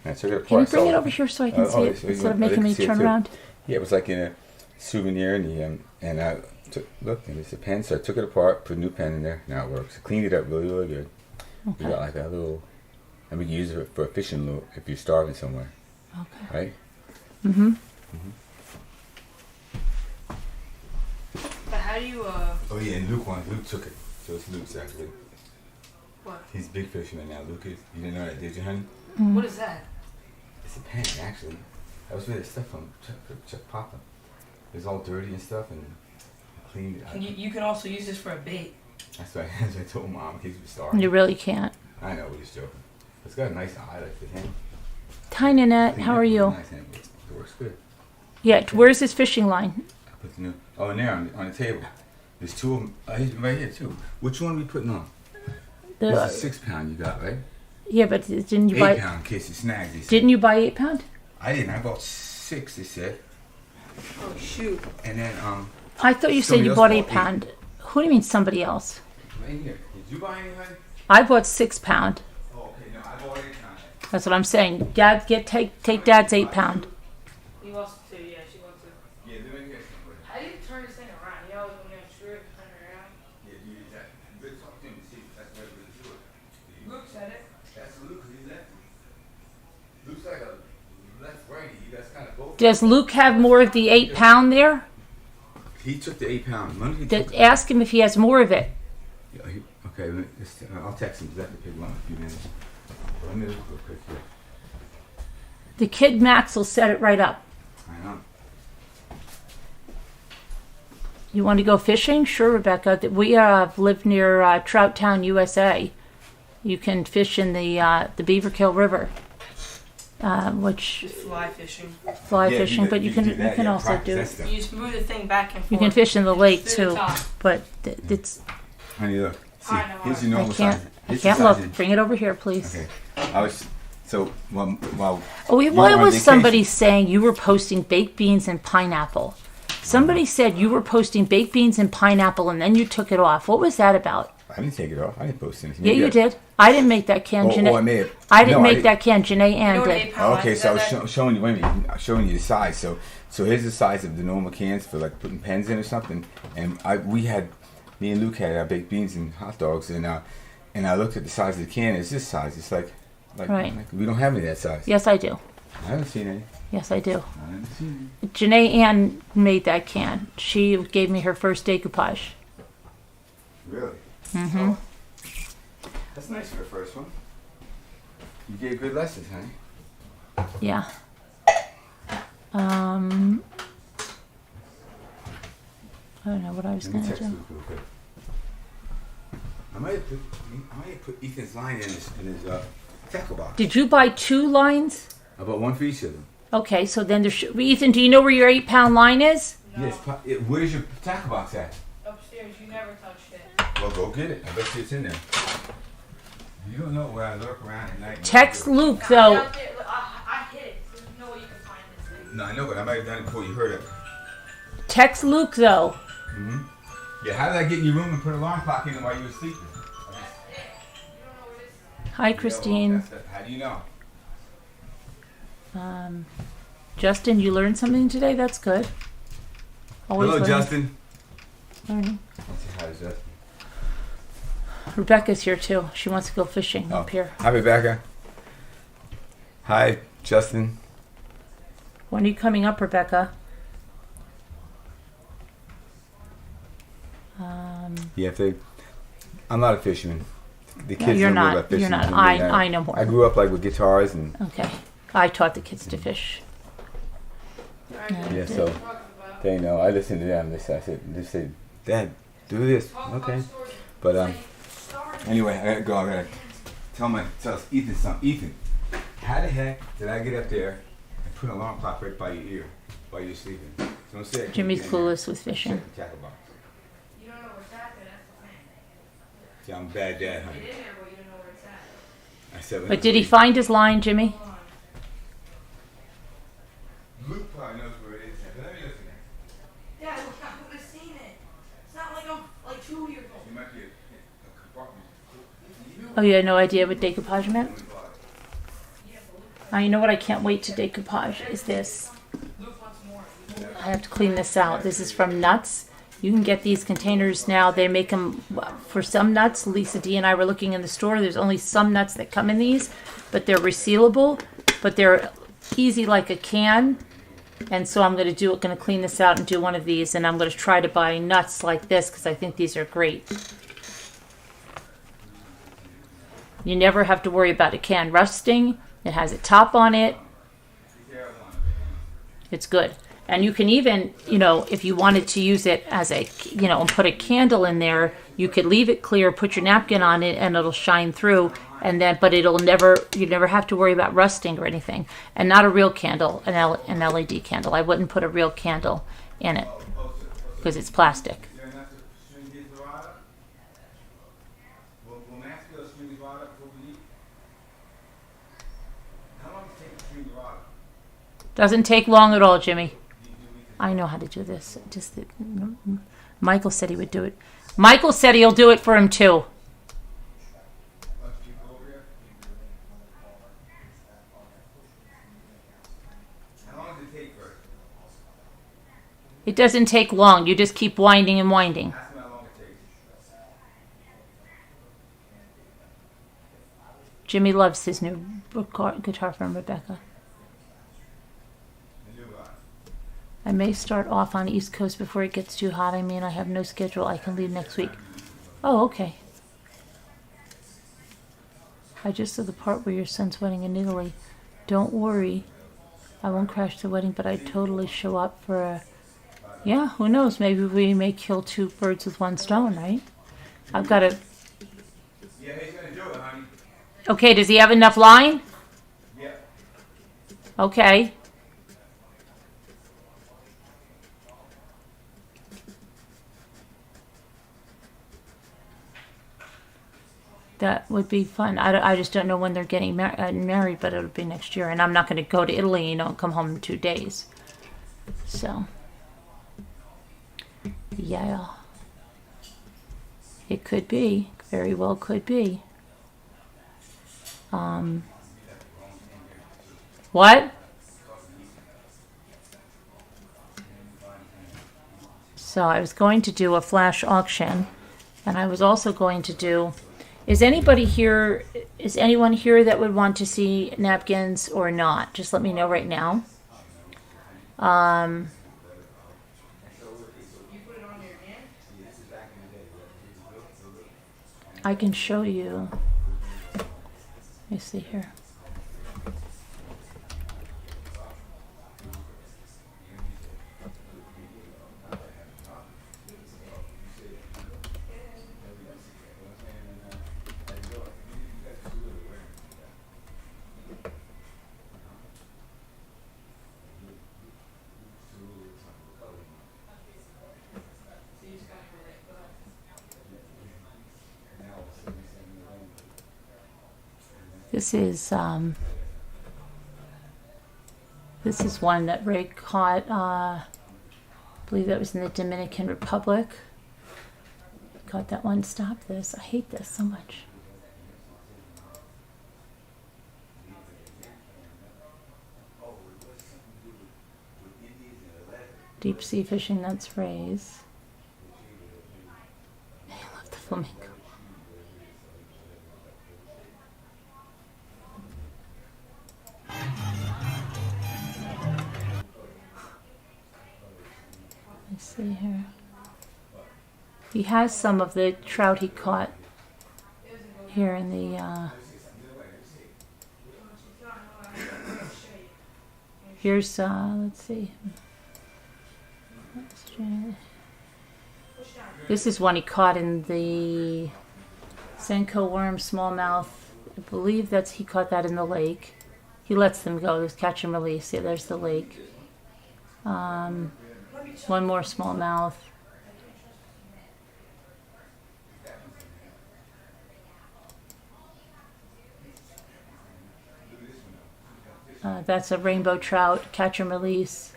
and I took it apart. Can you bring so- it over here so I can see it so you instead of want- making they me can see it turn too. around? Yeah, it was like in a souvenir, and I look, and it's a pen. So I took it apart, put a new pen in there. Now it works. Cleaned it up really, really good. Okay. We got like a little, and we can use it for a fishing lure if you're starving somewhere, Okay. right? Mm-hmm. But how do you, Oh yeah, and Luke took it. So it's Luke's actually. what? He's big fisherman now. Luke is. You didn't know that, did you, honey? What is that? It's a pen, actually. That was really stuff from Chuck Papa. It was all dirty and stuff, and I cleaned it. Can you can also use this for a bait. That's what I told Mom in case we starving. You really can't. I know, we're just joking. It's got a nice highlight for him. Hi, Nanette. How are you? Nice hand, but it works good. Yeah, where's his fishing line? I put the new. Oh, in there on the table. There's two of them. Right here too. Which one are we putting on? This is 6 pound you got, right? Yeah, but didn't you 8 buy? pound in case it snags. They said. Didn't you buy 8 pound? I didn't. I bought 6. They said. Oh shoot. And then I thought you said Somebody you else bought bought 8 pound. Who do you mean somebody else? right here. Did you buy anything? I bought 6 pound. Oh, okay. No, I bought 8 pound. That's what I'm saying. Dad, take Dad's 8 pound. You wants to, yeah, she wants to. Yeah, let me get some. How do you turn this thing around? You always want to screw it, turn it around. Yeah, you use that. Good talk to him to see if that's what we do it. Luke said it. That's Luke. He's lefty. Luke's like a left righty. That's kind of both. Does Luke have more of the 8 pound there? He took the 8 pound. When did he That, took ask him if he has more of it. Yeah, okay, I'll text him because I have to pick one in a few minutes. Let me look real quick here. The kid Max will set it right up. I know. You want to go fishing? Sure, Rebecca. We live near Trout Town, USA. You can fish in the Beaver Kill River, which Just fly fishing. fly Yeah, fishing. But you can do that, also practice do. that stuff. You just move the thing back and forth. You can fish in the lake Through the too. top. But it's Honey, look. See, I know. here's your I normal can't. size. I Here's can't the look. size. Bring it over here, please. Okay. I was so while Oh, you why were on was vacation. somebody saying you were posting baked beans and pineapple? Somebody said you were posting baked beans and pineapple and then you took it off. What was that about? I didn't take it off. I didn't post anything. Yeah, you did. I didn't make that can. Oh, Janae, I may have. I didn't No, make that can. Janae You know Ann what did. 8 pound Okay, is? so I was That- showing you. Wait a minute. I'm showing you the size. So here's the size of the normal cans for like putting pens in or something. And me and Luke had our baked beans and hot dogs, and I looked at the size of the can. It's this size. It's like Right. we don't have any of that size. Yes, I do. I haven't seen any. Yes, I do. I haven't seen Janae Ann made that can. She gave me her first decoupage. any. Really? Mm-hmm. That's nice for the first one. You gave good lessons, honey. Yeah. I don't know what I was Let me going to text do. Luke real quick. I might have put Ethan's line in his tackle box. Did you buy 2 lines? I bought one for each of them. Okay, so then there should... Ethan, do you know where your 8-pound line is? No. Yes. Where's your tackle box at? Upstairs, you never touched it. Well, go get it. I bet you it's in there. You don't know where I lurk around at night. Text Luke, It's though. out there. Look, I hid it. There's no way you can find this thing. No, I know, but I might have done it before you heard it. Text Luke, though. Mm-hmm. Yeah, how did I get in your room and put an alarm clock in while you were sleeping? That's it. You don't know where this is. Hi, Christine. How do you know? Justin, you learned something today? That's good. Always Hello, learning. Justin. Learning. Let's see how is that? Rebecca's here, too. She wants to go fishing up here. Hi, Rebecca. Hi, Justin. When are you coming up, Rebecca? Yeah, I'm not a fisherman. The kids you're know more not. about fishing You're not. than me. I know more. I grew up like with guitars and Okay. I taught the kids to fish. yeah, so they know. I listen to them. They say, Dad, do this. Okay. But anyway, I gotta go. I gotta tell Ethan something. Ethan, how the heck did I get up there and put an alarm clock right by your ear while you're sleeping? So don't say I can't Jimmy's get in there. clueless with fishing. Check the tackle box. You don't know where it's at, then that's the thing. See, I'm a bad dad, honey. Get in there, but you don't know where it's at. I said, But did he find his line, Jimmy? Hold on. Luke probably knows where it is. But let me listen. Yeah, I would have seen it. It's not like I'm like 2 years old. You might be a compartment. Oh, you had no idea what decoupage meant? You know what I can't wait to decoupage is this. Luke wants more. I have to clean this out. This is from Nuts. You can get these containers now. They make them for some nuts. Lisa D and I were looking in the store. There's only some nuts that come in these, but they're resealable, but they're easy like a can. And so I'm going to clean this out and do one of these, and I'm going to try to buy nuts like this because I think these are great. You never have to worry about a can rusting. It has a top on it. It's good. And you can even, if you wanted to use it as and put a candle in there, you could leave it clear, put your napkin on it, and it'll shine through. But you never have to worry about rusting or anything. And not a real candle, an LED candle. I wouldn't put a real candle in it because it's plastic. Doesn't take long at all, Jimmy. I know how to do this. Just that Michael said he would do it. Michael said he'll do it for him too. It doesn't take long. You just keep winding and winding. Jimmy loves his new guitar from Rebecca. I may start off on East Coast before it gets too hot. I have no schedule. I can leave next week. Oh, okay. I just saw the part where your son's wedding in Italy. Don't worry. I won't crash the wedding, but I'd totally show up for a... Yeah, who knows? Maybe we may kill 2 birds with 1 stone, right? I've got to... Yeah, he's going to do it, honey. Okay, does he have enough line? Yeah. Okay. That would be fun. I just don't know when they're getting married, but it'll be next year. And I'm not going to go to Italy, and come home in 2 days. So, yeah. It could be. Very well could be. What? So I was going to do a flash auction, and I was also going to do... Is anyone here that would want to see napkins or not? Just let me know right now. I can show you. Let me see here. This is one that Ray caught, I believe that was in the Dominican Republic. Caught that one. Stop this. I hate this so much. Deep sea fishing, that's Ray's. I love the flamingo. Let's see here. He has some of the trout he caught here in the, here's, let's see. This is one he caught in the Senko worm, smallmouth. I believe he caught that in the lake. He lets them go. There's catch and release. Yeah, there's the lake. One more smallmouth. That's a rainbow trout, catch and release.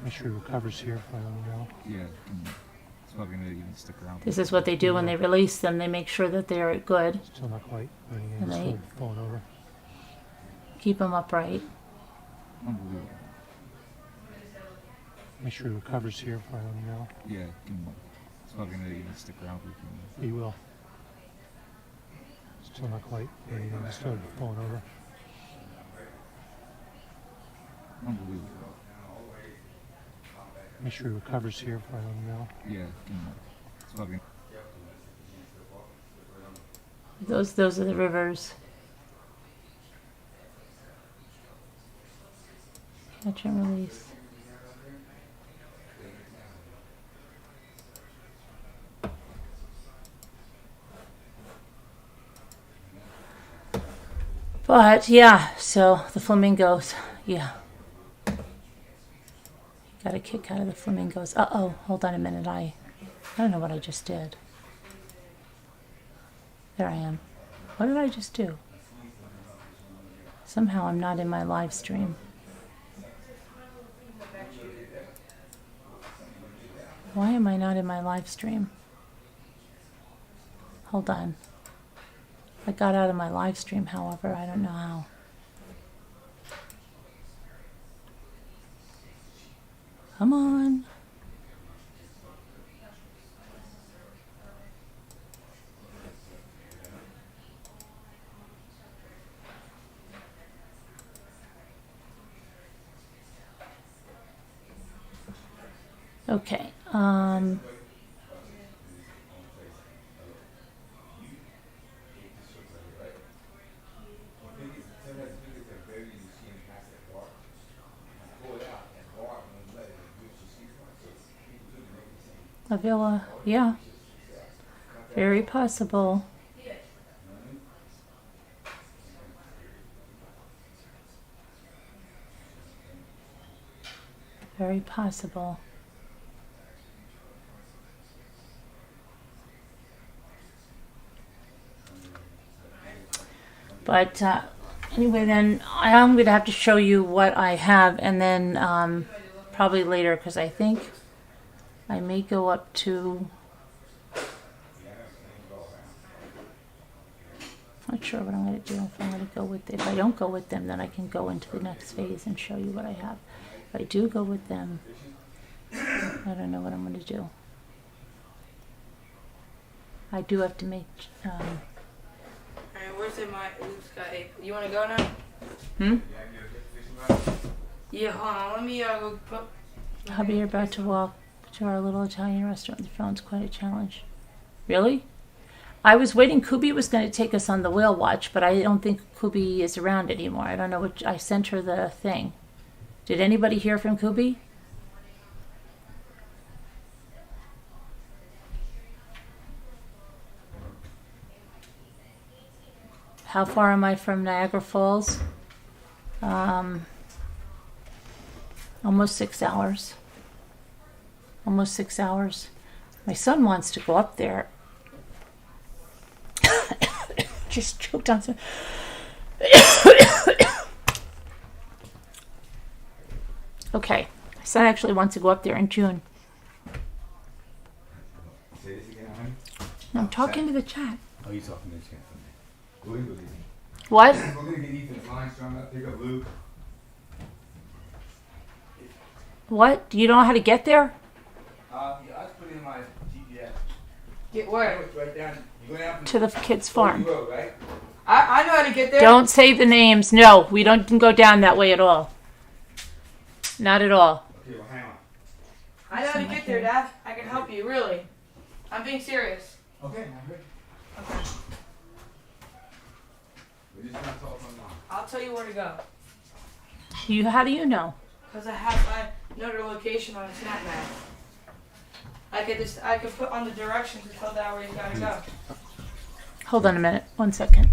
Make sure he recovers here for a little while. Yeah, it's probably going to even stick around. This is what they do when they release them. They make sure that they're good. Still not quite. And they still falling over. keep them upright. Unbelievable. Make sure he recovers here for a little while. Yeah, it's probably going to even stick around for a few minutes. He will. Still not quite. Still falling over. Unbelievable. Make sure he recovers here for a little while. Yeah, it's probably. Those are the rivers. Catch and release. But yeah, so the flamingos, yeah. Got a kick out of the flamingos. Uh-oh, hold on a minute. I don't know what I just did. There I am. What did I just do? Somehow I'm not in my live stream. Why am I not in my live stream? Hold on. I got out of my live stream, however, I don't know how. Come on. Okay. A villa, yeah. Very possible. Very possible. But anyway, then I'm going to have to show you what I have, and then probably later, because I think I may go up to, not sure what I'm going to do, if I'm going to go with, if I don't go with them, then I can go into the next phase and show you what I have. If I do go with them, I don't know what I'm going to do. I do have to make, Alright, where's Luke's got a, you want to go now? Yeah, hold on, let me go put. Hubby, you're about to walk to our little Italian restaurant. The phone's quite a challenge. Really? I was waiting. Kubi was going to take us on the whale watch, but I don't think Kubi is around anymore. I don't know what. I sent her the thing. Did anybody hear from Kubi? How far am I from Niagara Falls? Almost 6 hours. Almost 6 hours. My son wants to go up there. just choked on some. Okay. My son actually wants to go up there in June. Say this again, honey. No, I'm talking to the chat. Oh, you talking to the chat for me. What? We're going to get Ethan's line strung up. Pick up Luke. What? Do you know how to get there? Yeah, I just put in my GPS. Get where? It's right down. You go down from To the kids' farm. Road, right? I know how to get there. Don't say the names. No, we don't go down that way at all. Not at all. Okay, well, hang on. I know how to get there, Dad. I can help you, really. I'm being serious. Okay, I'm ready. Okay. We're just not talking now. I'll tell you where to go. How do you know? Because I know the location on a snap map. I could put on the directions to tell Dad where he's gotta go. Hold on a minute. 1 second.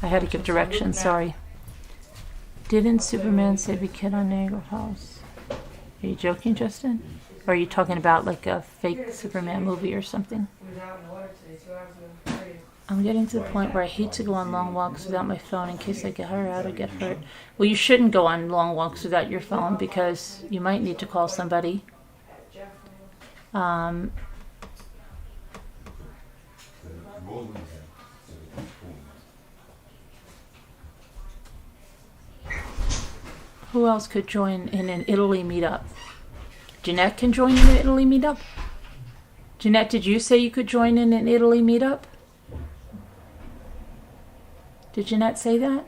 I had to give directions, sorry. Didn't Superman save a kid on Niagara Falls? Are you joking, Justin? Or are you talking about like a fake Superman movie or something? We was out in the water today, 2 hours ago. I'm getting to the point where I hate to go on long walks without my phone in case I get hurt or get hurt. Well, you shouldn't go on long walks without your phone because you might need to call somebody. Who else could join in an Italy meetup? Jeanette can join in an Italy meetup? Jeanette, did you say you could join in an Italy meetup? Did Jeanette say that?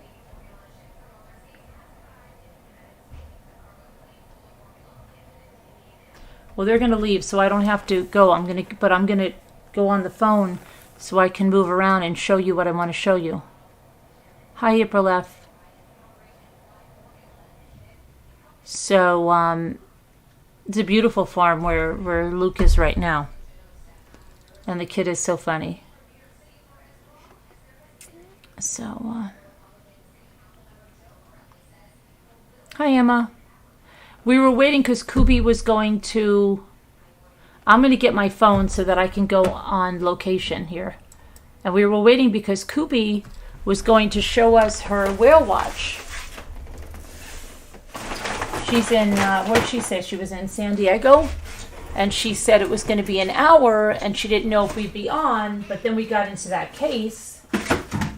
Well, they're going to leave, so I don't have to go. I'm going to go on the phone so I can move around and show you what I want to show you. Hi, April F. So, it's a beautiful farm where Luke is right now. And the kid is so funny. So, hi, Emma. We were waiting because Kubi was going to... I'm going to get my phone so that I can go on location here. And we were waiting because Kubi was going to show us her whale watch. She's in, what did she say? She was in San Diego. And she said it was going to be an hour and she didn't know if we'd be on. But then we got into that case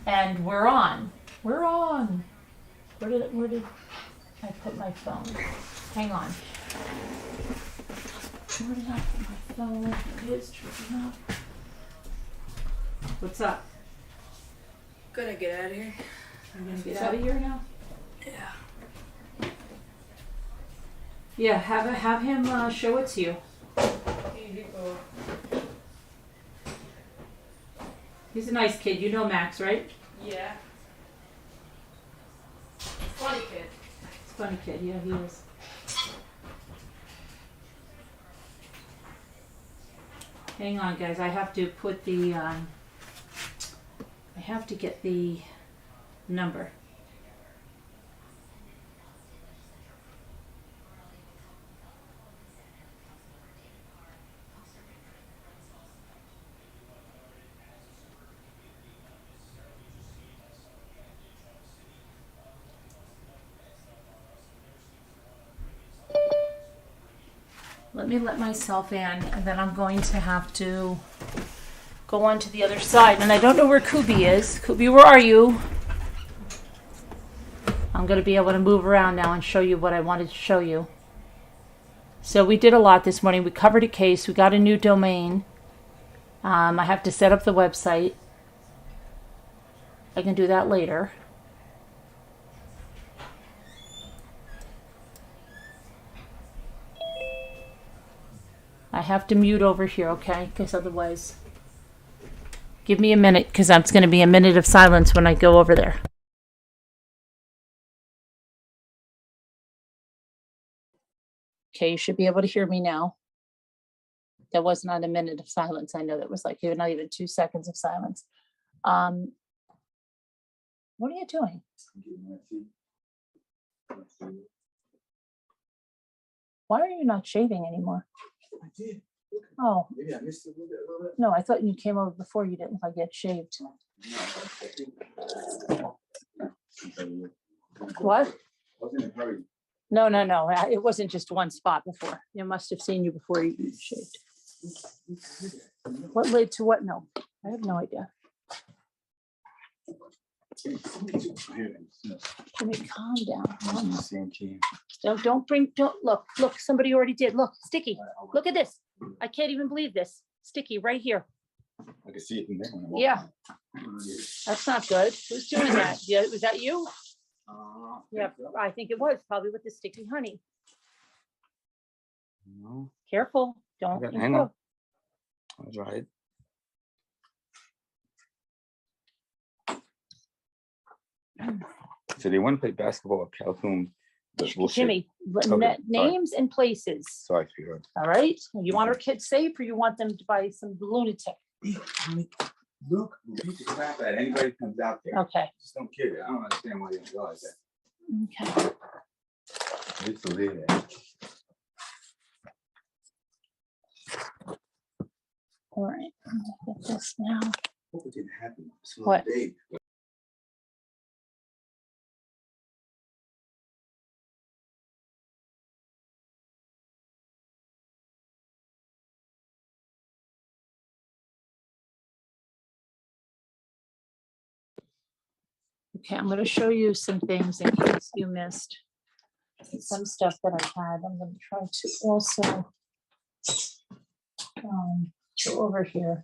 and we're on. We're on. Where did I put my phone? Hang on. Where did I put my phone? It is tripping up. What's up? Gonna get out of here. I'm going to get out of here now? Yeah. Yeah, have him show it to you. He's a nice kid. You know Max, right? Yeah. Funny kid. He's a funny kid. Yeah, he is. Hang on, guys. I have to put the... I have to get the number. Let me let myself in, and then I'm going to have to go on to the other side. And I don't know where Kubi is. Kubi, where are you? I'm going to be able to move around now and show you what I wanted to show you. So we did a lot this morning. We covered a case. We got a new domain. I have to set up the website. I can do that later. I have to mute over here, okay? Because otherwise, give me a minute, because it's going to be a minute of silence when I go over there. Okay, you should be able to hear me now. That was not a minute of silence. I know that was like not even 2 seconds of silence. What are you doing? Why are you not shaving anymore? I did. Oh, Maybe I missed it a little bit. no, I thought you came over before. You didn't look like you had shaved. What? I was in a hurry. No. It wasn't just one spot before. You must have seen you before you shaved. What led to what? No, I have no idea. Jimmy, calm down. Don't look, somebody already did. Look, sticky. Look at this. I can't even believe this. Sticky right here. I can see it from there. When I walk. Yeah, that's not good. Who's doing that? Yeah, was that you? Yeah, I think it was probably with the sticky honey. No, Careful, don't. Okay, hang on. I'll try it. So they want to play basketball at Calico, but we'll see. Jimmy, Okay, names and places. Sorry, sweetheart. All right. You want our kids safe, or you want them to buy some lunatic? Luke will beat the crap out of anybody who comes out there. Okay. Just don't kid it. I don't understand why you don't realize that. Okay. It's so there. All right. I'm gonna get this now. Hope it didn't happen. It's not What? big. Okay, I'm going to show you some things in case you missed some stuff that I had. I'm going to try to also go over here.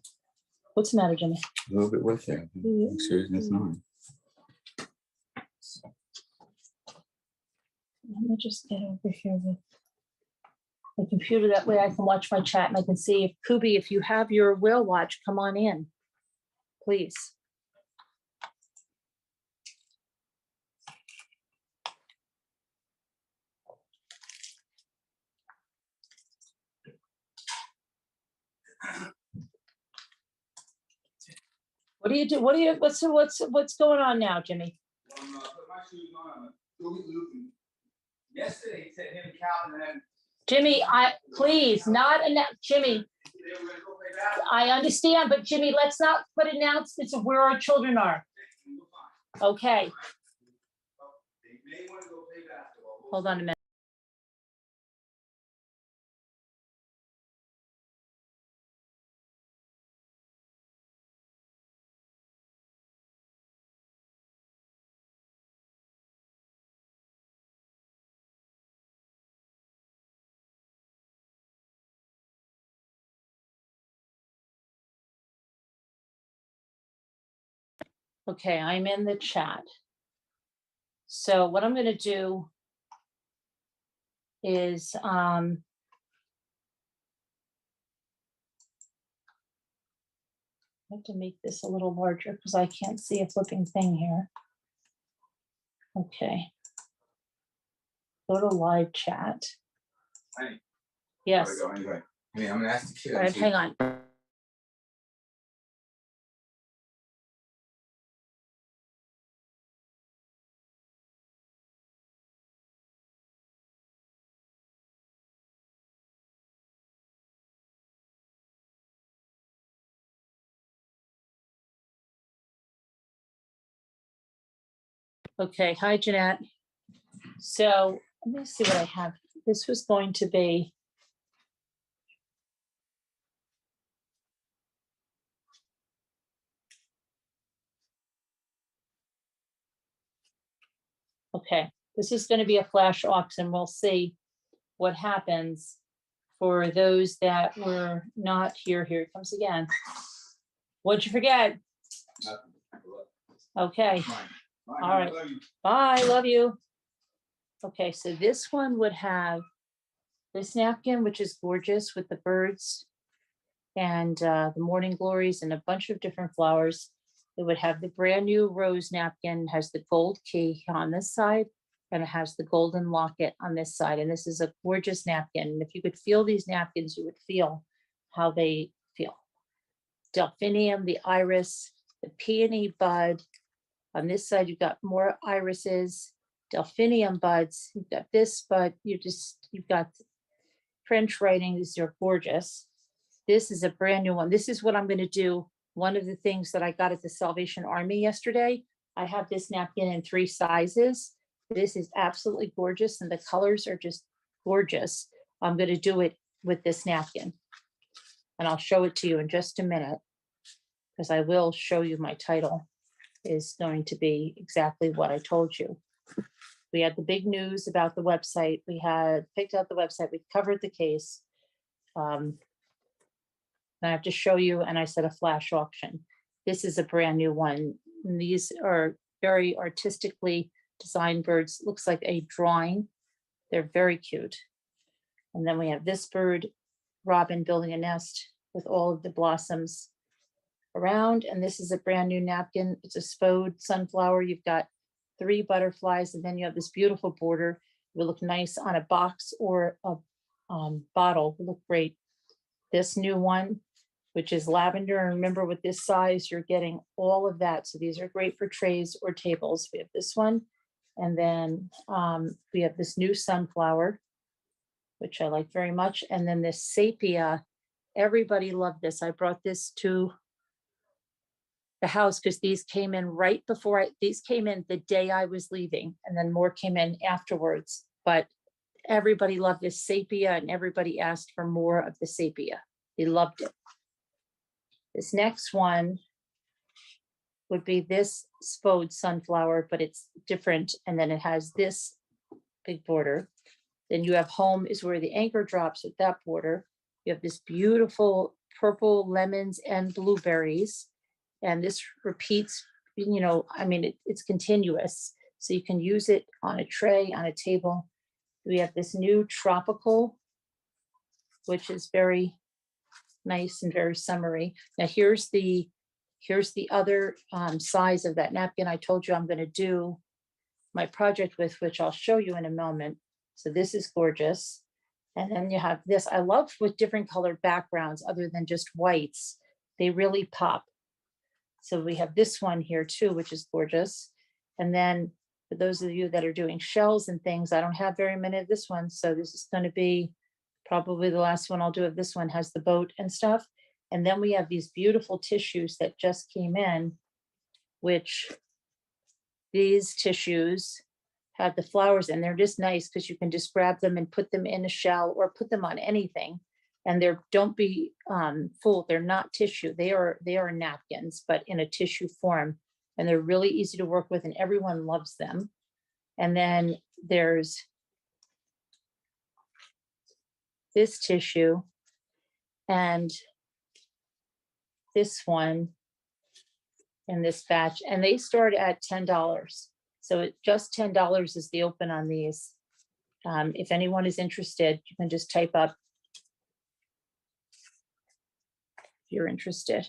What's the matter, Jimmy? A little bit wet there. I'm serious, that's not. Let me just get over here with the computer. That way I can watch my chat and I can see if Kubi, if you have your whale watch, come on in, please. What do you do? What's going on now, Jimmy? Put my shoes on. Yesterday, he said him and Calvin had. Jimmy, please not Jimmy. I understand, but Jimmy, let's not put announcements of where our children are. Okay. Hold on a minute. Okay, I'm in the chat. So what I'm going to do is I have to make this a little larger because I can't see a flipping thing here. Okay. Go to live chat. Hey, Yes. gotta go anyway. I mean, I'm gonna ask the kid. All right, hang on. Okay, hi Jeanette. So let me see what I have. This was going to be. Okay, this is going to be a flash auction. We'll see what happens for those that were not here, here it comes again. What'd you forget? Okay, all right. Bye, love you. Okay, so this one would have this napkin, which is gorgeous with the birds and the morning glories and a bunch of different flowers. It would have the brand new rose napkin, has the gold key on this side, and it has the golden locket on this side. And this is a gorgeous napkin. And if you could feel these napkins, you would feel how they feel. Delphinium, the iris, the peony bud. On this side, you've got more irises, delphinium buds. You've got this bud. You've got French writing. These are gorgeous. This is a brand new one. This is what I'm going to do. One of the things that I got at the Salvation Army yesterday, I have this napkin in 3 sizes. This is absolutely gorgeous, and the colors are just gorgeous. I'm going to do it with this napkin, and I'll show it to you in just a minute, because I will show you my title is going to be exactly what I told you. We had the big news about the website. We had picked out the website. We covered the case. I have to show you, and I said a flash auction. This is a brand new one. And these are very artistically designed birds. Looks like a drawing. They're very cute. And then we have this bird, robin, building a nest with all of the blossoms around. And this is a brand new napkin. It's a spode sunflower. You've got 3 butterflies, and then you have this beautiful border. It will look nice on a box or a bottle. It will look great. This new one, which is lavender. And remember, with this size, you're getting all of that. So these are great for trays or tables. We have this one. And then we have this new sunflower, which I like very much. And then this sepia. Everybody loved this. I brought this to the house because these came in right before these came in the day I was leaving, and then more came in afterwards. But everybody loved this sepia, and everybody asked for more of the sepia. They loved it. This next one would be this spode sunflower, but it's different. And then it has this big border. Then you have home is where the anchor drops with that border. You have this beautiful purple lemons and blueberries. And this repeats, it's continuous. So you can use it on a tray, on a table. We have this new tropical, which is very nice and very summery. Now here's the other size of that napkin I told you I'm going to do my project with, which I'll show you in a moment. So this is gorgeous. And then you have this. I love with different colored backgrounds other than just whites. They really pop. So we have this one here too, which is gorgeous. And then for those of you that are doing shells and things, I don't have very many of this one. So this is going to be probably the last one I'll do of this one. Has the boat and stuff. And then we have these beautiful tissues that just came in, which these tissues have the flowers, and they're just nice because you can just grab them and put them in a shell or put them on anything. And don't be fooled. They're not tissue. They are napkins, but in a tissue form. And they're really easy to work with, and everyone loves them. And then there's this tissue and this one in this batch, and they start at $10. So just $10 is the open on these. If anyone is interested, you can just type up if you're interested.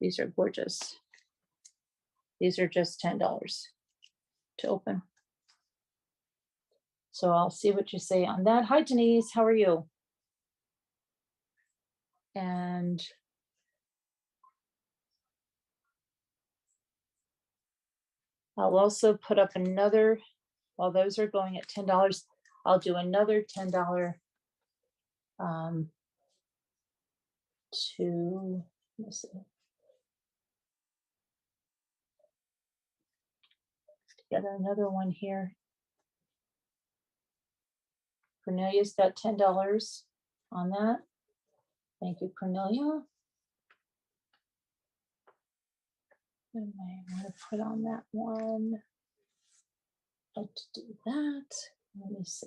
These are gorgeous. These are just $10 to open. So I'll see what you say on that. Hi, Denise, how are you? And I'll also put up another, while those are going at $10, I'll do another $10 let's see. Together another one here. Cornelia's got $10 on that. Thank you, Cornelia. And I want to put on that one. Let's do that. Let me see.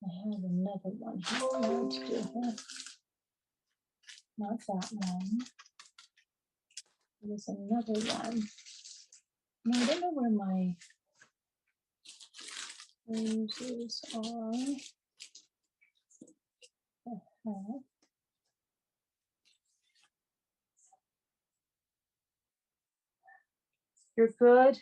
I have another one here I want to do here. Not that one. There's another one. No, I don't know where my roses are. Uh-huh. You're good.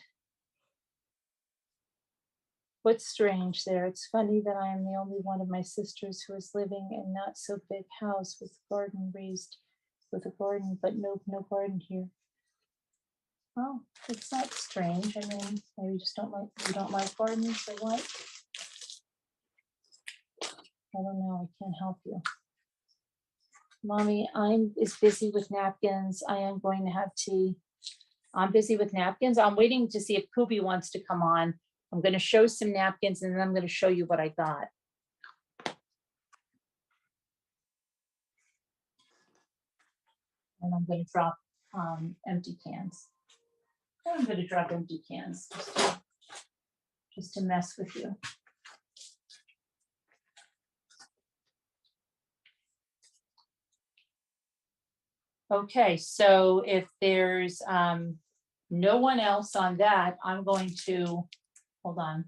What's strange there? It's funny that I am the only one of my sisters who is living in not so big house with garden raised with a garden, but no garden here. Oh, it's not strange. I mean, maybe you just don't like gardens or what? I don't know. I can't help you. Mommy, I'm is busy with napkins. I am going to have tea. I'm busy with napkins. I'm waiting to see if Poopy wants to come on. I'm going to show some napkins and then I'm going to show you what I got. And I'm going to drop empty cans. I'm going to drop empty cans just to mess with you. Okay, so if there's no one else on that, I'm going to, hold on.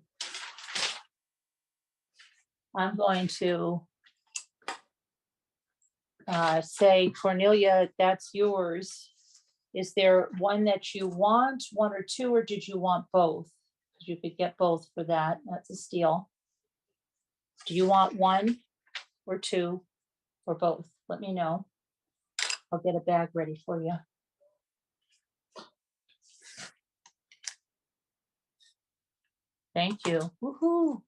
I'm going to say, Cornelia, that's yours. Is there one that you want, one or two, or did you want both? Because you could get both for that. That's a steal. Do you want one or two or both? Let me know. I'll get a bag ready for you. Thank you. Woohoo.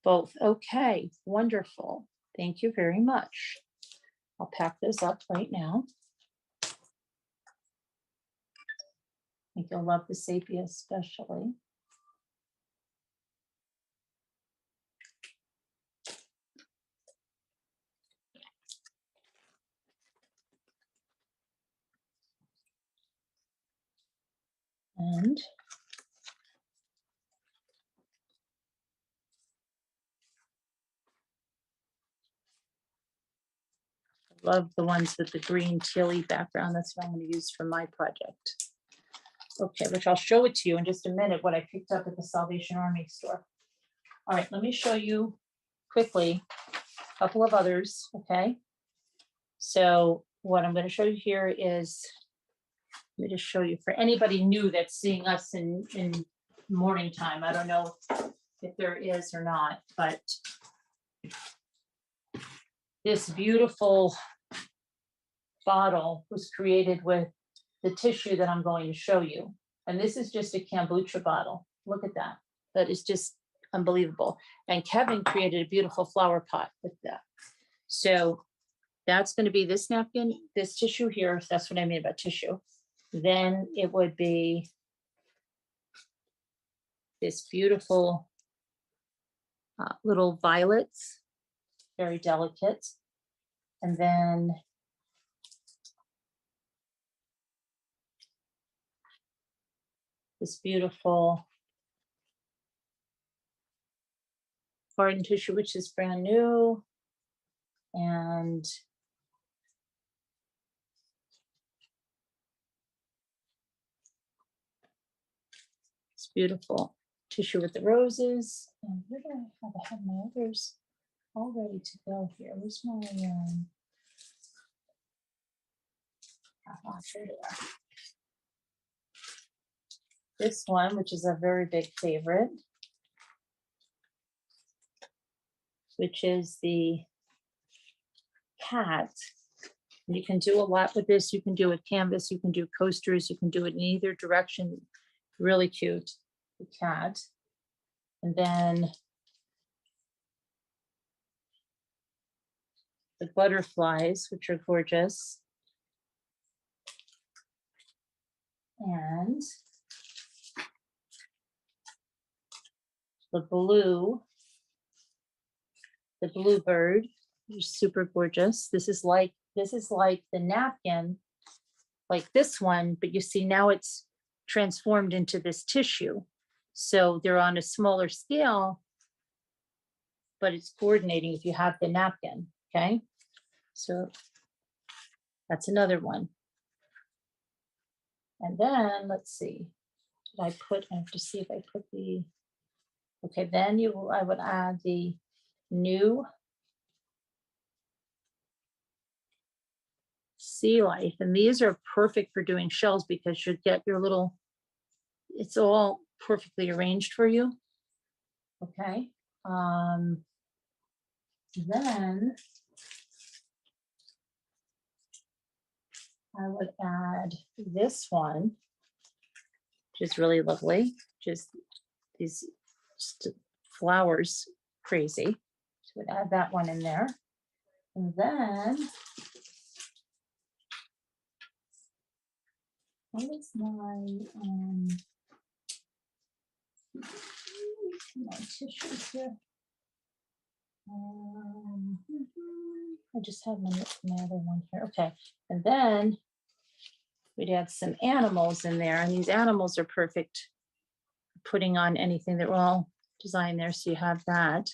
Both. Okay, wonderful. Thank you very much. I'll pack those up right now. I think you'll love the sepia especially. And I love the ones with the green tealy background. That's what I'm going to use for my project. Okay, which I'll show it to you in just a minute, what I picked up at the Salvation Army store. All right, let me show you quickly a couple of others, okay? So what I'm going to show you here is, let me just show you for anybody new that's seeing us in morning time. I don't know if there is or not, but this beautiful bottle was created with the tissue that I'm going to show you. And this is just a kombucha bottle. Look at that. That is just unbelievable. And Kevin created a beautiful flower pot with that. So that's going to be this napkin, this tissue here. That's what I mean about tissue. Then it would be this beautiful little violets, very delicate. And then this beautiful garden tissue, which is brand new. And it's beautiful tissue with the roses. And where do I have? I have my others all ready to go here. Where's my here they are. This one, which is a very big favorite, which is the cat. You can do a lot with this. You can do a canvas, you can do coasters, you can do it in either direction. Really cute, the cat. And then the butterflies, which are gorgeous. And the bluebird, which is super gorgeous. This is like the napkin, like this one, but you see now it's transformed into this tissue. So they're on a smaller scale, but it's coordinating if you have the napkin, okay? So that's another one. And then let's see, I have to see if I put the, okay, then I would add the new sea life. And these are perfect for doing shells because you get your little, it's all perfectly arranged for you. Okay. Then I would add this one, which is really lovely. Just these flowers, crazy. So we'd add that one in there. And then what is my tissues here? I just have my other one here. Okay. And then we'd add some animals in there. And these animals are perfect for putting on anything. They're all designed there. So you have that.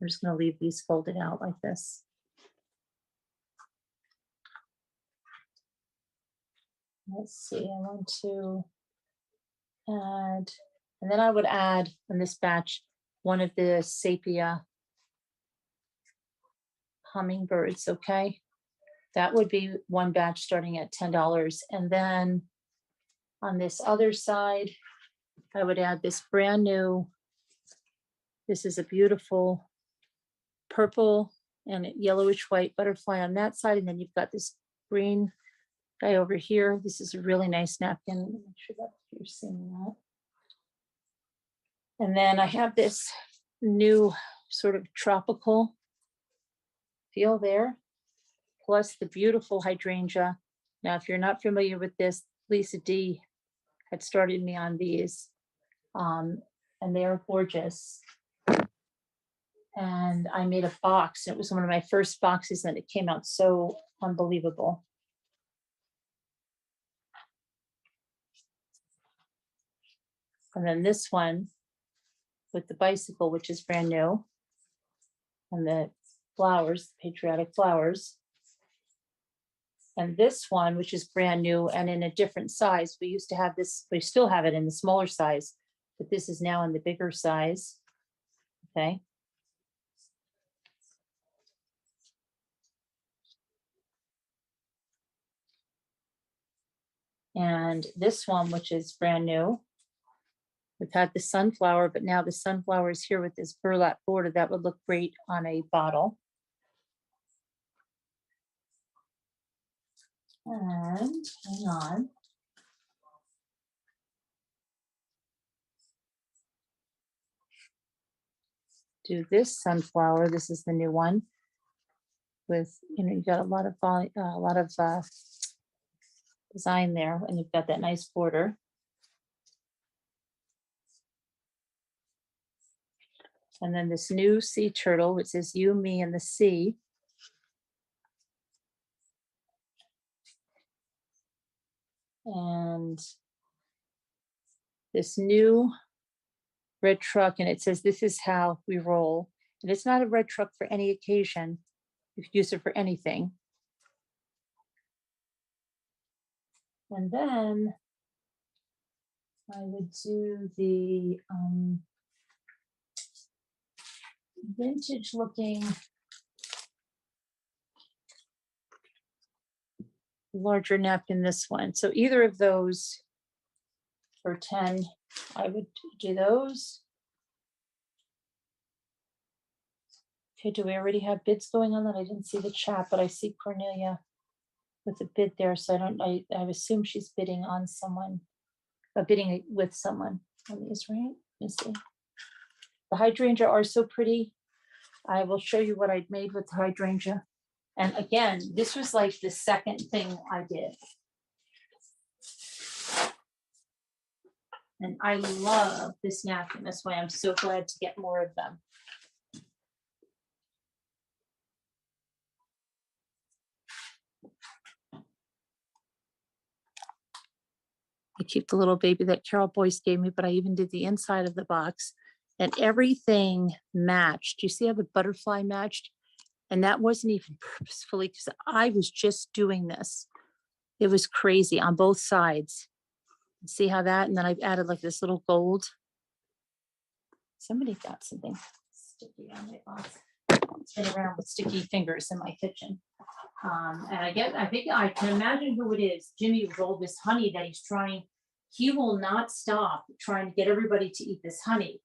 I'm just going to leave these folded out like this. Let's see. I want to add, and then I would add in this batch one of the sepia hummingbirds, okay? That would be one batch starting at $10. And then on this other side, I would add this brand new, this is a beautiful purple and yellowish white butterfly on that side. And then you've got this green guy over here. This is a really nice napkin. Make sure that you're seeing that. And then I have this new sort of tropical feel there, plus the beautiful hydrangea. Now, if you're not familiar with this, Lisa D had started me on these, and they are gorgeous. And I made a box. It was one of my first boxes, and it came out so unbelievable. And then this one with the bicycle, which is brand new, and the flowers, patriotic flowers. And this one, which is brand new and in a different size. We used to have this, we still have it in the smaller size, but this is now in the bigger size. Okay. And this one, which is brand new. We've had the sunflower, but now the sunflower is here with this burlap border. That would look great on a bottle. And hang on. Do this sunflower. This is the new one. With, you know, you got a lot of design there, and you've got that nice border. And then this new sea turtle, which says you, me, and the sea. And this new red truck, and it says this is how we roll. And it's not a red truck for any occasion. You could use it for anything. And then I would do the vintage looking larger napkin, this one. So either of those for 10, I would do those. Okay, do we already have bids going on that? I didn't see the chat, but I see Cornelia with a bid there. So I assume she's bidding on someone, bidding with someone on these, right? Let me see. The hydrangea are so pretty. I will show you what I'd made with the hydrangea. And again, this was like the second thing I did. And I love this napkin. That's why I'm so glad to get more of them. I keep the little baby that Carol Boyce gave me, but I even did the inside of the box and everything matched. You see how the butterfly matched? And that wasn't even purposefully because I was just doing this. It was crazy on both sides. See how that? And then I've added like this little gold. Somebody got something sticky on my box. It's been around with sticky fingers in my kitchen. And I think I can imagine who it is. Jimmy with all this honey that he's trying. He will not stop trying to get everybody to eat this honey.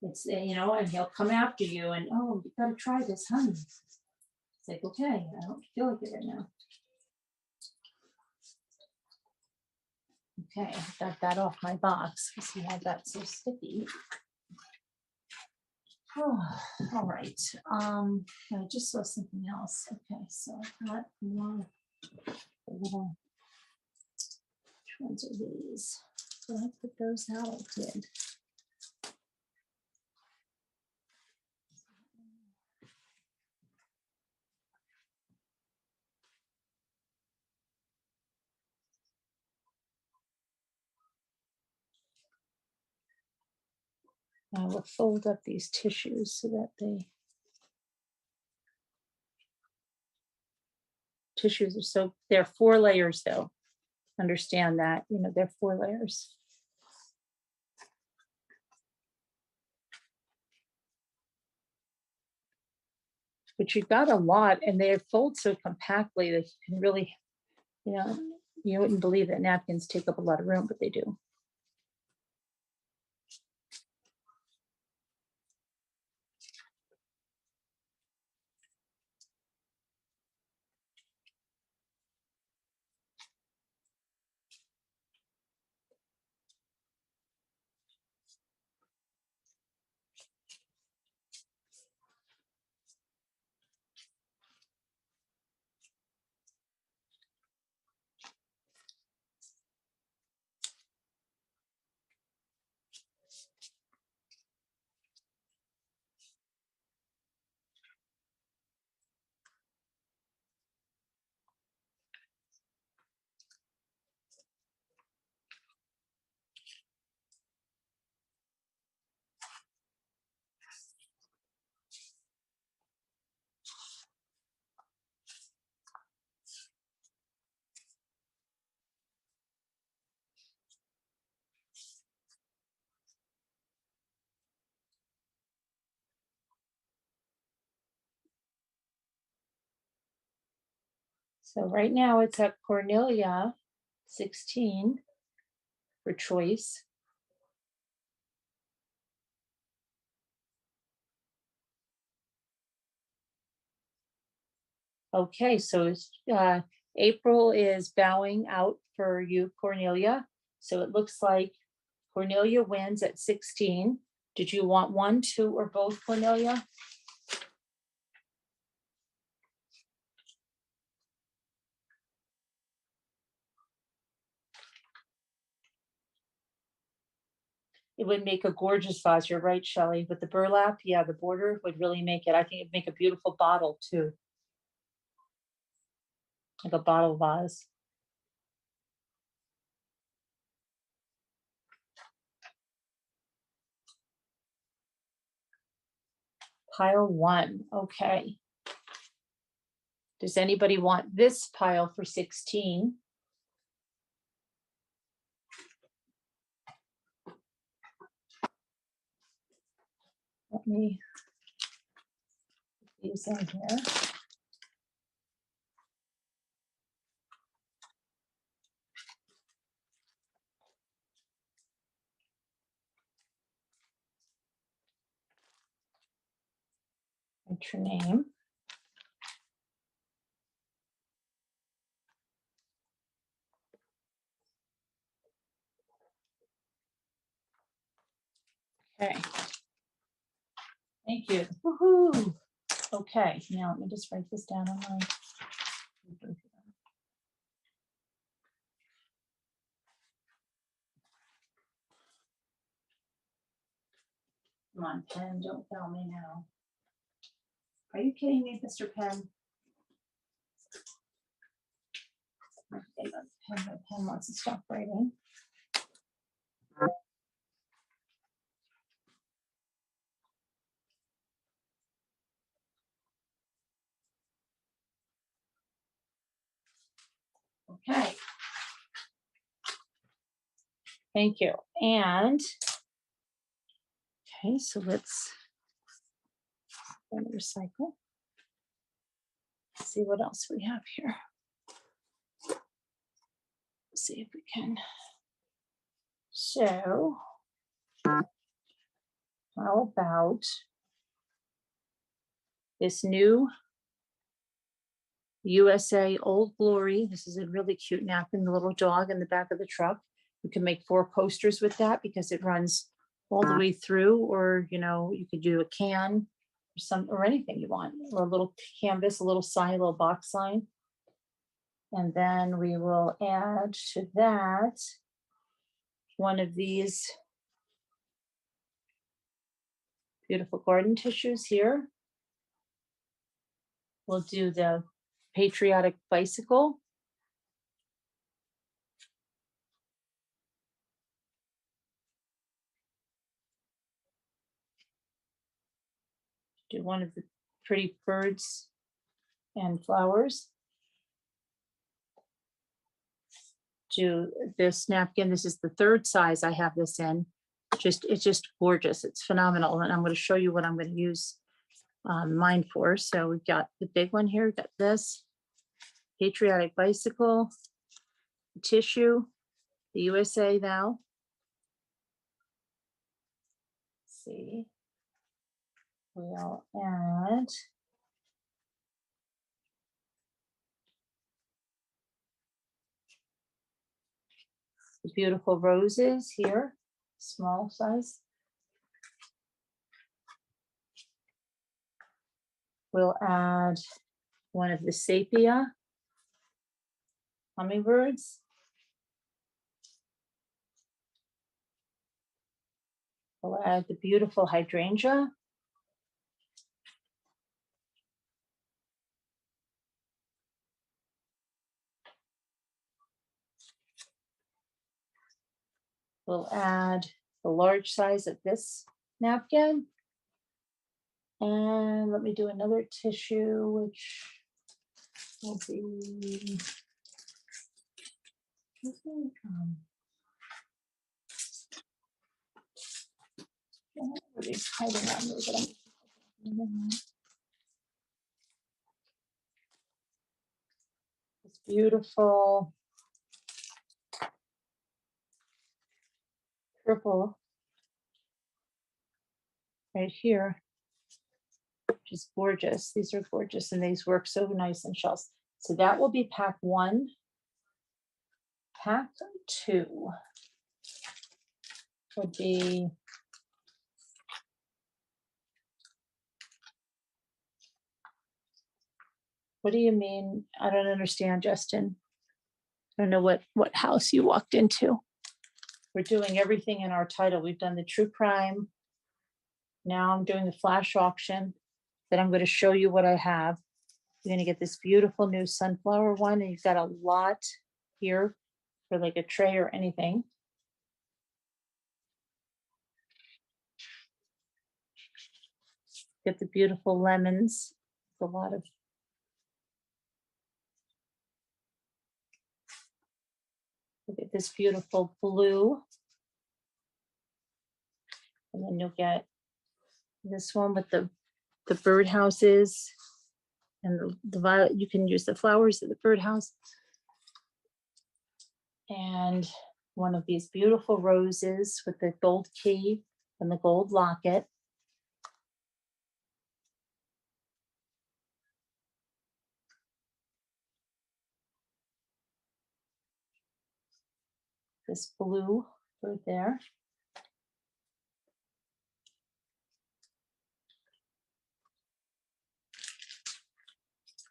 It's, you know, and he'll come after you and, oh, you gotta try this honey. It's like, okay, I don't feel like it right now. Okay, I got that off my box because he had that so sticky. Oh, all right. I just saw something else. Okay, so I got more little. Which ones are these? Did I put those out? I did. I will fold up these tissues so that tissues are so, they're 4 layers though. Understand that, you know, they're 4 layers. But you've got a lot and they fold so compactly that you can really, you know, you wouldn't believe that napkins take up a lot of room, but they do. So right now it's at Cornelia 16 for choice. Okay, so April is bowing out for you, Cornelia. So it looks like Cornelia wins at 16. Did you want 1, 2, or both, Cornelia? It would make a gorgeous vase. You're right, Shelley. With the burlap, yeah, the border would really make it. I think it'd make a beautiful bottle too. Like a bottle vase. Pile 1, okay. Does anybody want this pile for 16? Let me put these in here. Write your name. Okay. Thank you. Woohoo. Okay, now let me just write this down on my. Come on, Pen, don't fail me now. Are you kidding me, Mr. Pen? Okay, my pen wants to stop writing. Okay. Thank you. And, okay, so let's go to recycle. See what else we have here. See if we can. So, how about this new USA Old Glory? This is a really cute napkin, the little dog in the back of the truck. You can make 4 posters with that because it runs all the way through, or you could do a can or anything you want, or a little canvas, a little sign, a little box sign. And then we will add to that one of these beautiful garden tissues here. We'll do the patriotic bicycle. Do one of the pretty birds and flowers. Do this napkin. This is the 3rd size I have this in. It's just gorgeous. It's phenomenal. And I'm going to show you what I'm going to use mine for. So we've got the big one here. We've got this patriotic bicycle, tissue, the USA now. Let's see. We'll add the beautiful roses here, small size. We'll add one of the sepia hummingbirds. We'll add the beautiful hydrangea. We'll add the large size of this napkin. And let me do another tissue, which will be, everybody's hiding on me, but it's beautiful purple right here, which is gorgeous. These are gorgeous, and these work so nice in shells. So that will be pack 1. Pack 2 would be what do you mean? I don't understand, Justin. I don't know what house you walked into. We're doing everything in our title. We've done the true crime. Now I'm doing the flash auction. Then I'm going to show you what I have. You're going to get this beautiful new sunflower one, and you've got a lot here for like a tray or anything. Get the beautiful lemons. A lot of look at this beautiful blue. And then you'll get this one with the birdhouses and the violet. You can use the flowers of the birdhouse. And one of these beautiful roses with the gold key and the gold locket. This blue bird there.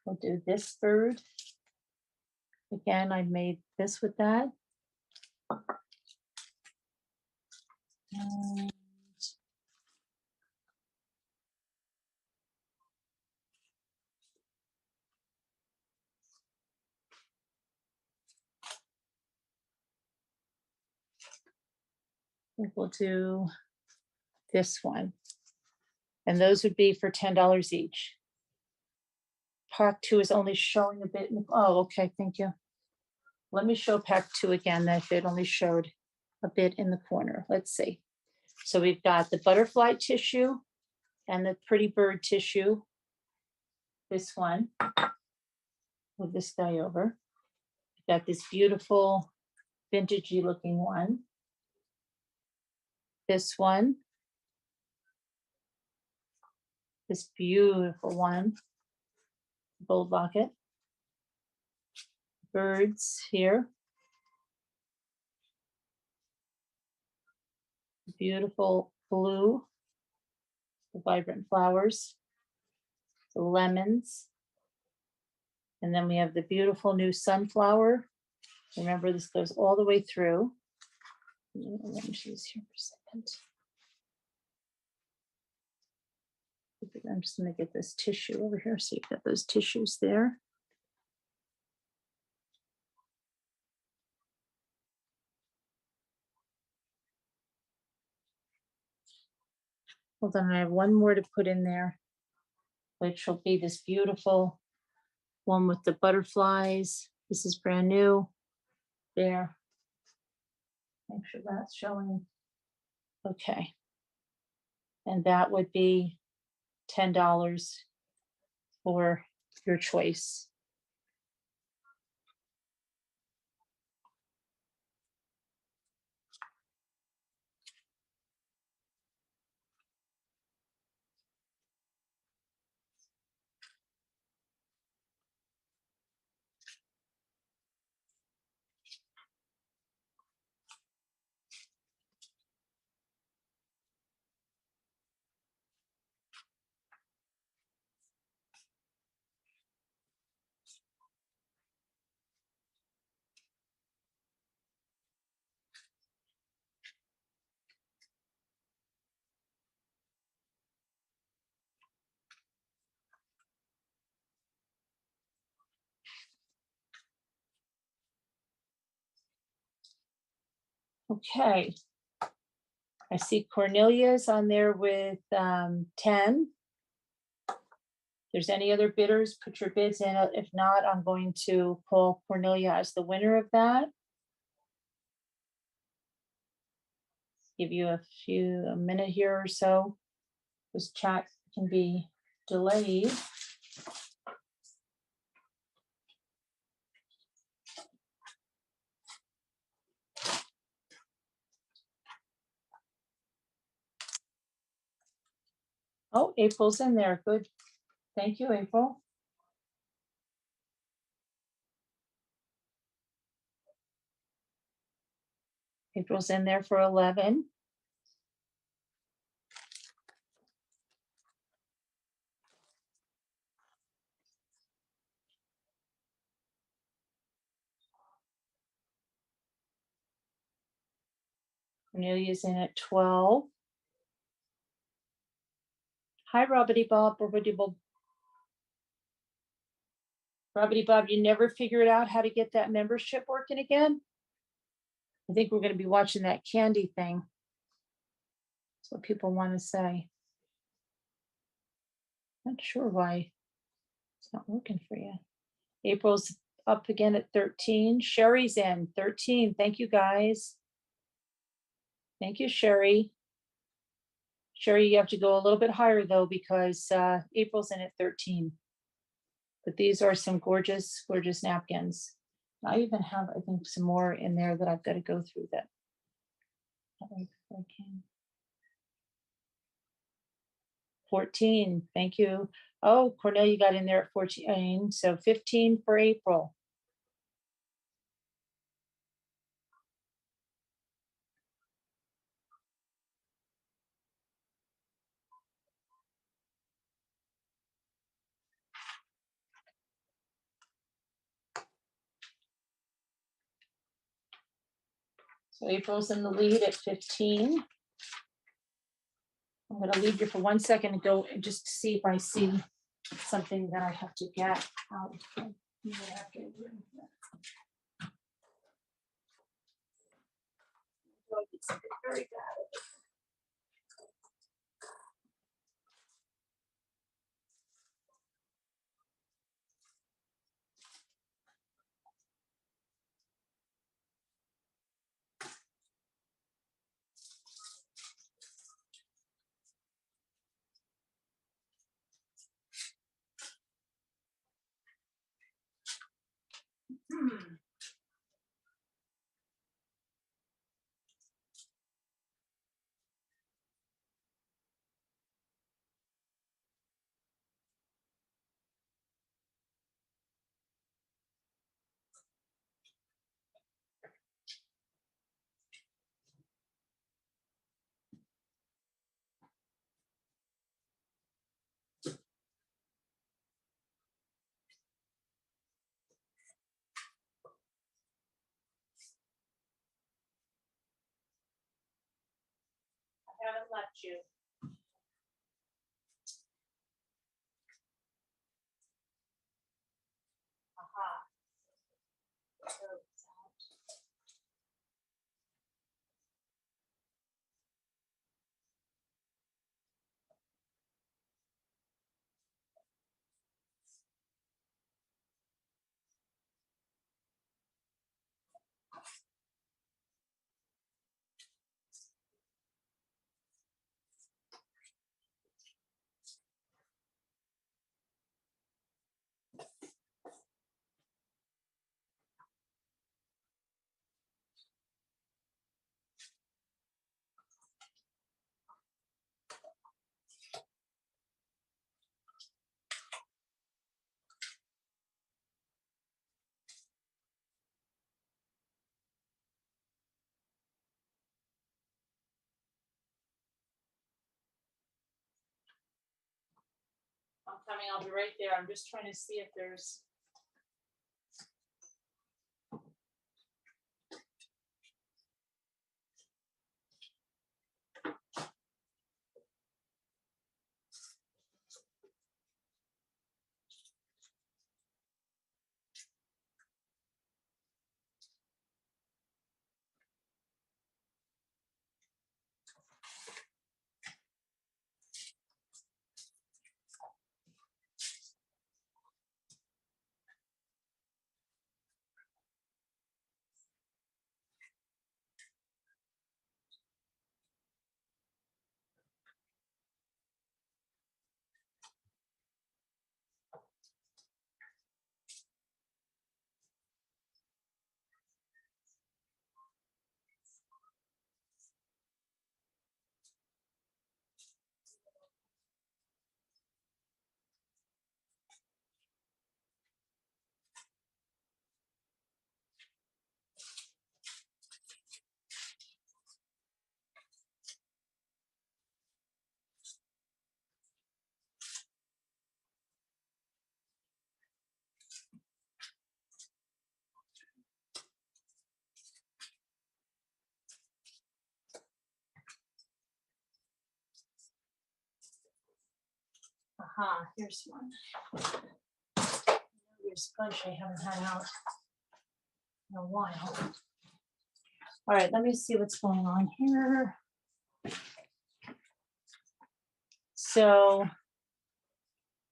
We'll do this bird. Again, I made this with that. And think we'll do this one. And those would be for $10 each. Pack 2 is only showing a bit. Oh, okay, thank you. Let me show pack 2 again, if it only showed a bit in the corner. Let's see. So we've got the butterfly tissue and the pretty bird tissue. This one, move this guy over. We've got this beautiful vintagey looking one. This one. This beautiful one. Gold locket. Birds here. Beautiful blue. The vibrant flowers. The lemons. And then we have the beautiful new sunflower. Remember, this goes all the way through. Let me choose here for a second. I'm just going to get this tissue over here. So you've got those tissues there. Hold on, I have one more to put in there, which will be this beautiful one with the butterflies. This is brand new. There. Make sure that's showing. Okay. And that would be $10 for your choice. Okay. I see Cornelia's on there with 10. If there's any other bidders, put your bids in. If not, I'm going to call Cornelia as the winner of that. Give you a minute here or so. This chat can be delayed. Oh, April's in there. Good. Thank you, April. April's in there for 11. Cornelia's in at 12. Hi, Robbity Bob. Robbity Bob. Robbity Bob, you never figured out how to get that membership working again? I think we're going to be watching that candy thing. That's what people want to say. Not sure why it's not working for you. April's up again at 13. Sherry's in 13. Thank you, guys. Thank you, Sherry. Sherry, you have to go a little bit higher though, because April's in at 13. But these are some gorgeous, gorgeous napkins. I even have, I think, some more in there that I've got to go through that. I can. 14, thank you. Oh, Cornelia got in there at 14, so 15 for April. So April's in the lead at 15. I'm going to leave you for 1 second and go and just see if I see something that I have to get out. It's very bad. I haven't left you. Aha. I'm coming, I'll be right there. I'm just trying to see if there's. Aha, here's one. Here's a bunch I haven't had out in a while. All right, let me see what's going on here. So,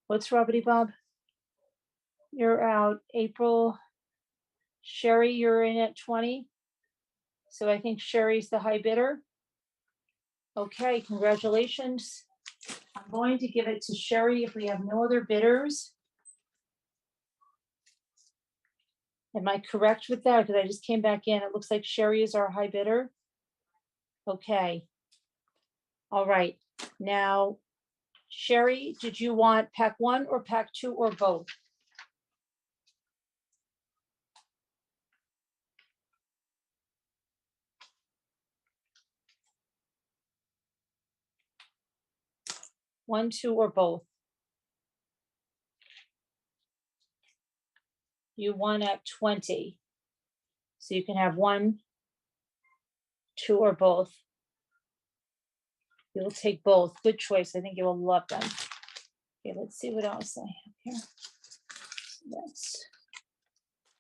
what's Robbity Bob? You're out April. Sherry, you're in at 20. So I think Sherry's the high bidder. Okay, congratulations. I'm going to give it to Sherry if we have no other bidders. Am I correct with that? Because I just came back in. It looks like Sherry is our high bidder. Okay. All right. Now, Sherry, did you want pack 1 or pack 2 or both? One, two, or both? You won at 20. So you can have 1, 2, or both. You will take both. Good choice. I think you will love them. Okay, let's see what else I have here.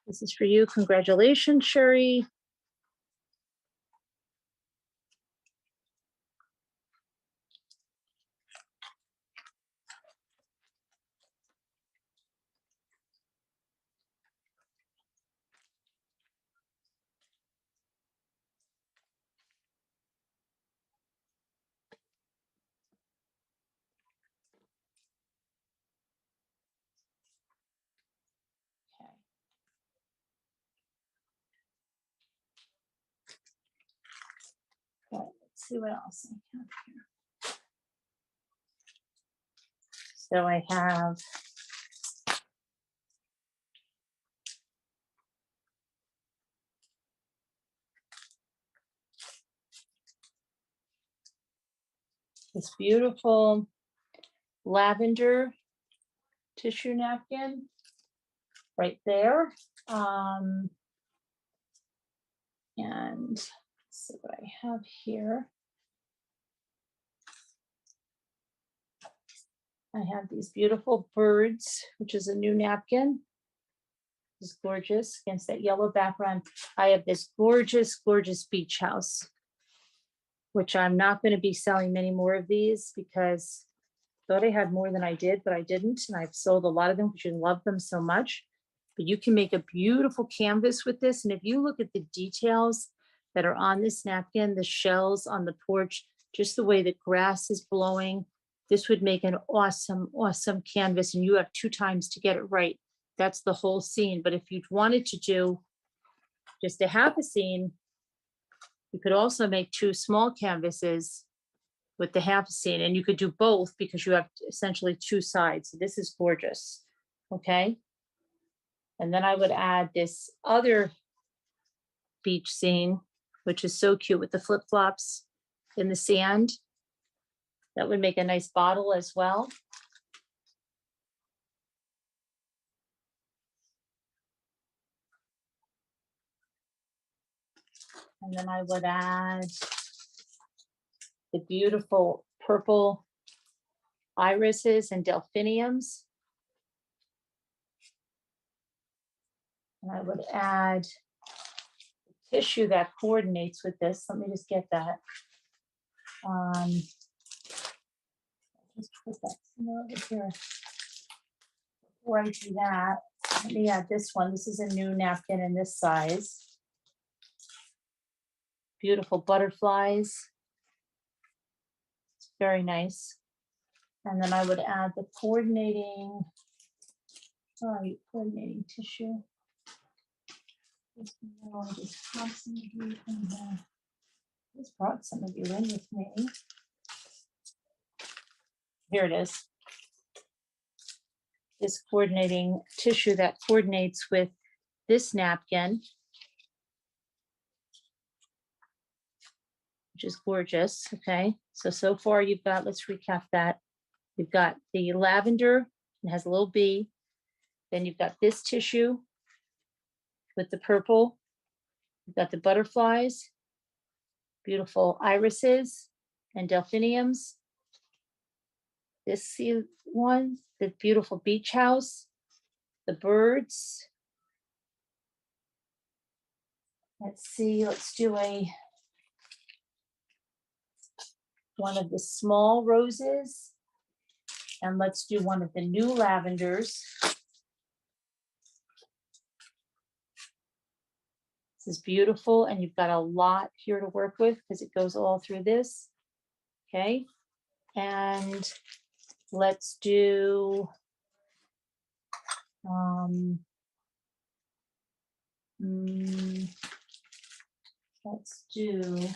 This is for you. Congratulations, Sherry. see what else I have here. So I have this beautiful lavender tissue napkin right there. And let's see what I have here. I have these beautiful birds, which is a new napkin. It's gorgeous against that yellow background. I have this gorgeous, gorgeous beach house, which I'm not going to be selling many more of these because I thought I had more than I did, but I didn't. And I've sold a lot of them because you love them so much. But you can make a beautiful canvas with this. And if you look at the details that are on this napkin, the shells on the porch, just the way the grass is blowing, this would make an awesome, awesome canvas. And you have 2 times to get it right. That's the whole scene. But if you wanted to do just a half a scene, you could also make 2 small canvases with the half a scene. And you could do both because you have essentially 2 sides. So this is gorgeous. Okay. And then I would add this other beach scene, which is so cute with the flip-flops in the sand. That would make a nice bottle as well. And then I would add the beautiful purple irises and delphiniums. And I would add tissue that coordinates with this. Let me just get that. Just put that somewhere over here. Before I do that, let me add this one. This is a new napkin in this size. Beautiful butterflies. It's very nice. And then I would add the coordinating, coordinating tissue. Just brought some of you in with me. Here it is. This coordinating tissue that coordinates with this napkin, which is gorgeous. Okay, so far you've got, let's recap that. You've got the lavender, it has a little bee. Then you've got this tissue with the purple. You've got the butterflies, beautiful irises and delphiniums. This sea one, the beautiful beach house, the birds. Let's see, let's do one of the small roses, and let's do one of the new lavenders. This is beautiful, and you've got a lot here to work with because it goes all through this. Okay, and let's do let's do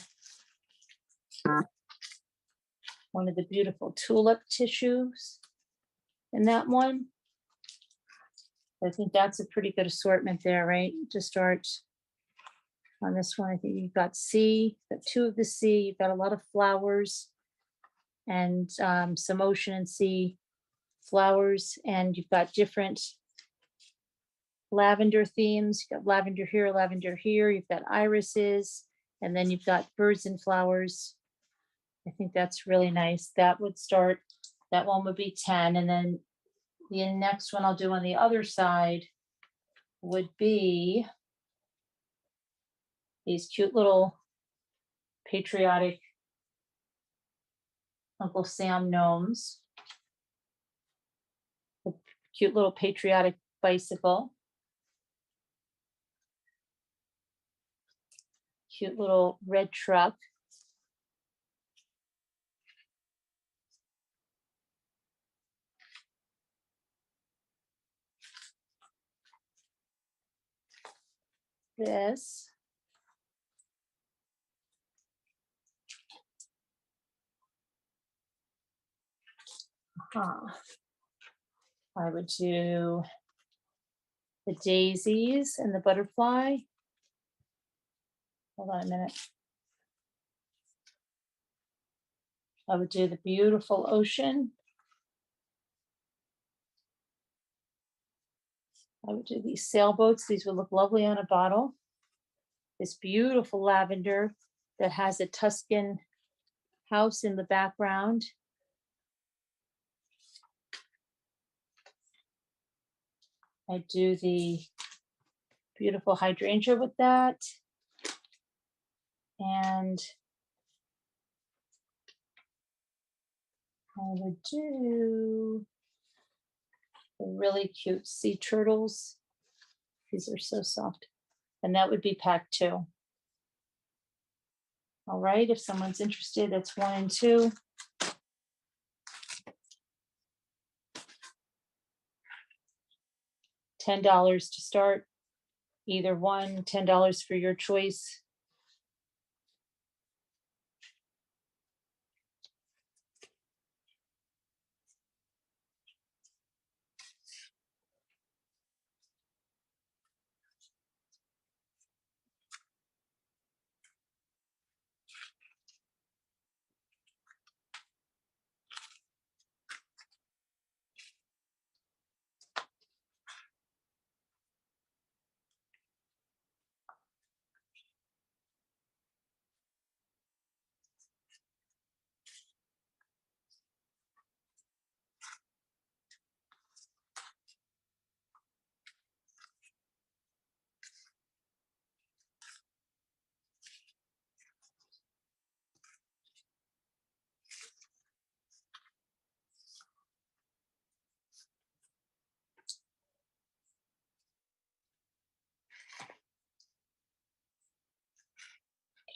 one of the beautiful tulip tissues in that one. I think that's a pretty good assortment there, right? To start on this one, I think you've got C, got 2 of the C, you've got a lot of flowers and some ocean and sea flowers, and you've got different lavender themes. You've got lavender here, you've got irises, and then you've got birds and flowers. I think that's really nice. That would start, that one would be 10. And then the next one I'll do on the other side would be these cute little patriotic Uncle Sam gnomes. A cute little patriotic bicycle. Cute little red truck. This. I would do the daisies and the butterfly. Hold on a minute. I would do the beautiful ocean. I would do these sailboats. These would look lovely on a bottle. This beautiful lavender that has a Tuscan house in the background. I do the beautiful hydrangea with that. And I would do the really cute sea turtles. These are so soft. And that would be pack 2. All right, if someone's interested, that's 1 and 2. $10 to start. Either one, $10 for your choice.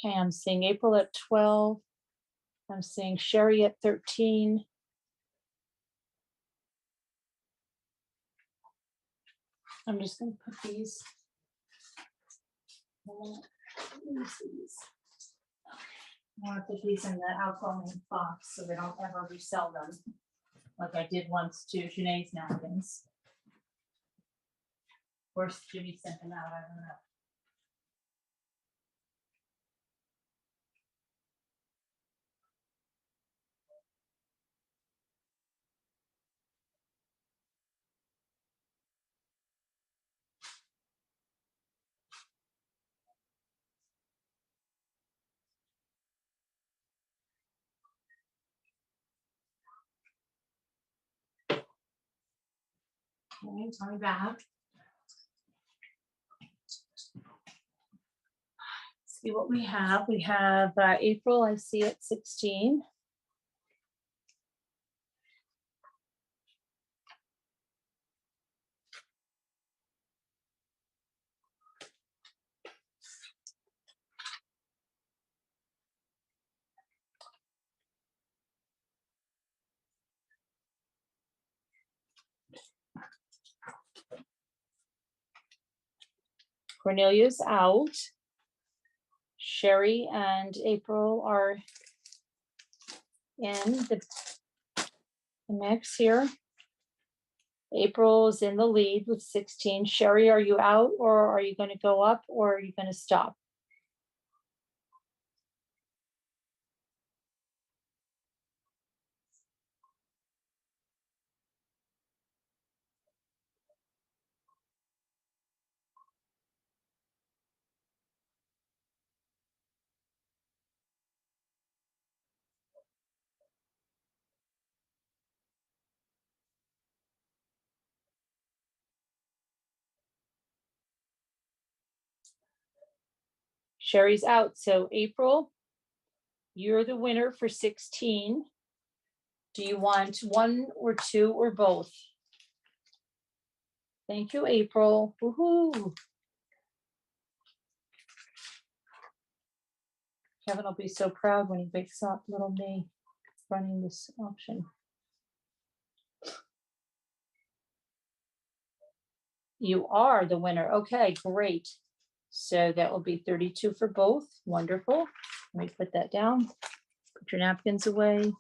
Okay, I'm seeing April at 12. I'm seeing Sherry at 13. I'm just going to put these. Let me see these. I want to put these in the outgoing box so they don't ever resell them, like I did once to Janae's napkins. Of course, Jimmy sent them out. I don't know. Okay, coming back. See what we have. We have April, I see at 16. Cornelia's out. Sherry and April are in the mix here. April is in the lead with 16. Sherry, are you out, or are you going to go up, or are you going to stop? Sherry's out. So April, you're the winner for 16. Do you want 1 or 2 or both? Thank you, April. Woohoo. Kevin will be so proud when he wakes up, little me running this auction. You are the winner. Okay, great. So that will be 32 for both. Wonderful. Let me put that down. Put your napkins away.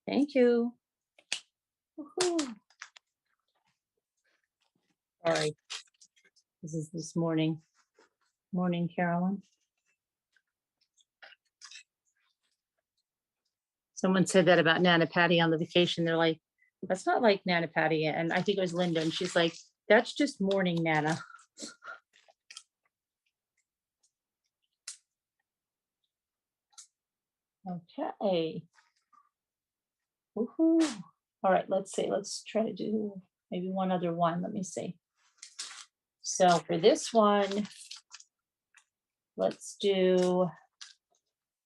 Thank you. Woohoo. All right. This is this morning. Morning, Carolyn. Someone said that about Nana Patty on the vacation. They're like, that's not like Nana Patty. And I think it was Linda. And she's like, that's just morning, Nana. Okay. Woohoo. All right, let's see. Let's try to do maybe one other one. Let me see. So for this one, let's do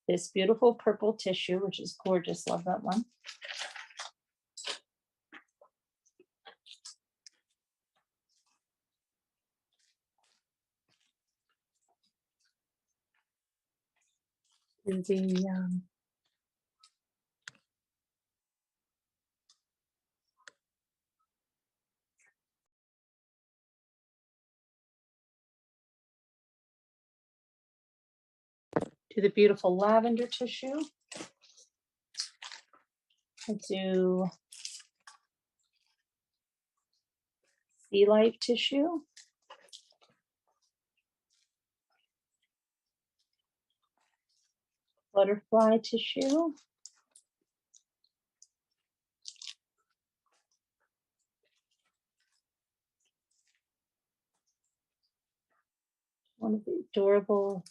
this beautiful purple tissue, which is gorgeous. Love that one. Do the beautiful lavender tissue. I'll do sea life tissue. Butterfly tissue. One of the adorable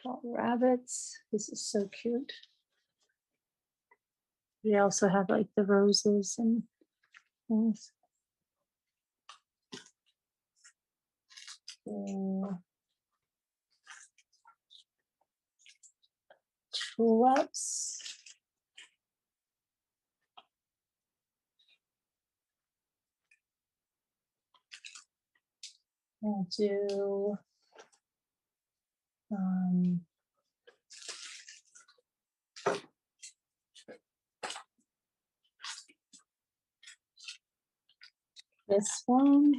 12 rabbits. This is so cute. We also have like the roses and things. Tulips. I'll do this one.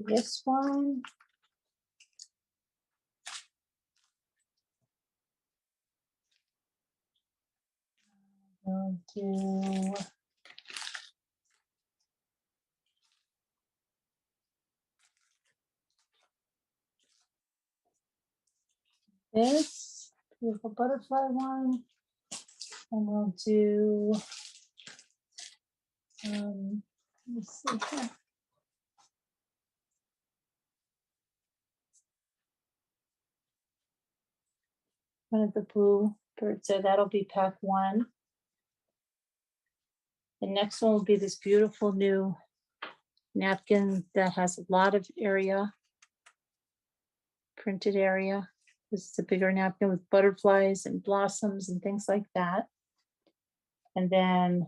This one. I'll do this beautiful butterfly one, and we'll do let's see here. One of the blue birds, so that'll be pack one. The next one will be this beautiful new napkin that has a lot of area, printed area. This is a bigger napkin with butterflies and blossoms and things like that. And then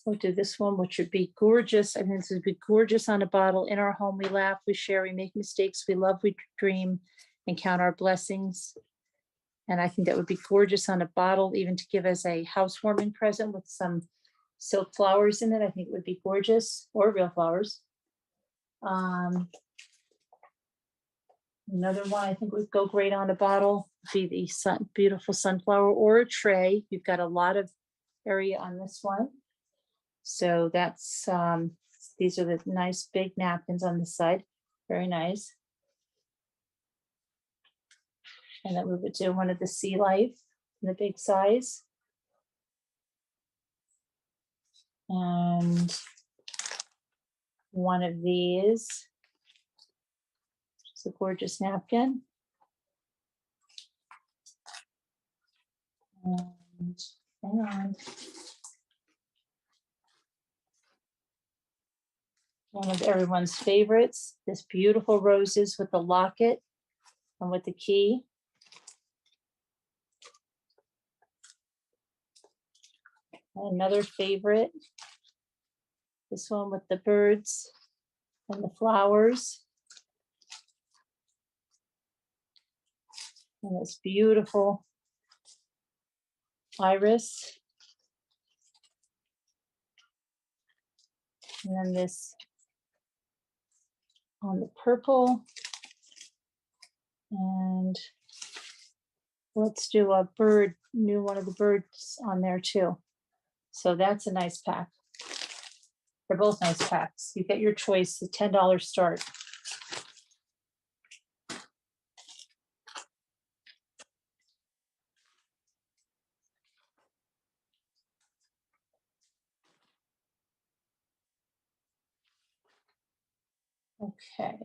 we'll do this one, which would be gorgeous. I think this would be gorgeous on a bottle. In our home, we laugh, we share, we make mistakes, we love, we dream, and count our blessings. And I think that would be gorgeous on a bottle, even to give as a housewarming present with some silk flowers in it. I think it would be gorgeous, or real flowers. Another one I think would go great on a bottle would be the beautiful sunflower or a tray. You've got a lot of area on this one. So that's, these are the nice big napkins on the side. Very nice. And then we would do one of the sea life in the big size. And one of these. It's a gorgeous napkin. And hang on. One of everyone's favorites, this beautiful roses with the locket and with the key. Another favorite, this one with the birds and the flowers. And this beautiful iris. And then this on the purple. And let's do a bird, new one of the birds on there too. So that's a nice pack. They're both nice packs. You get your choice, the $10 start. Okay.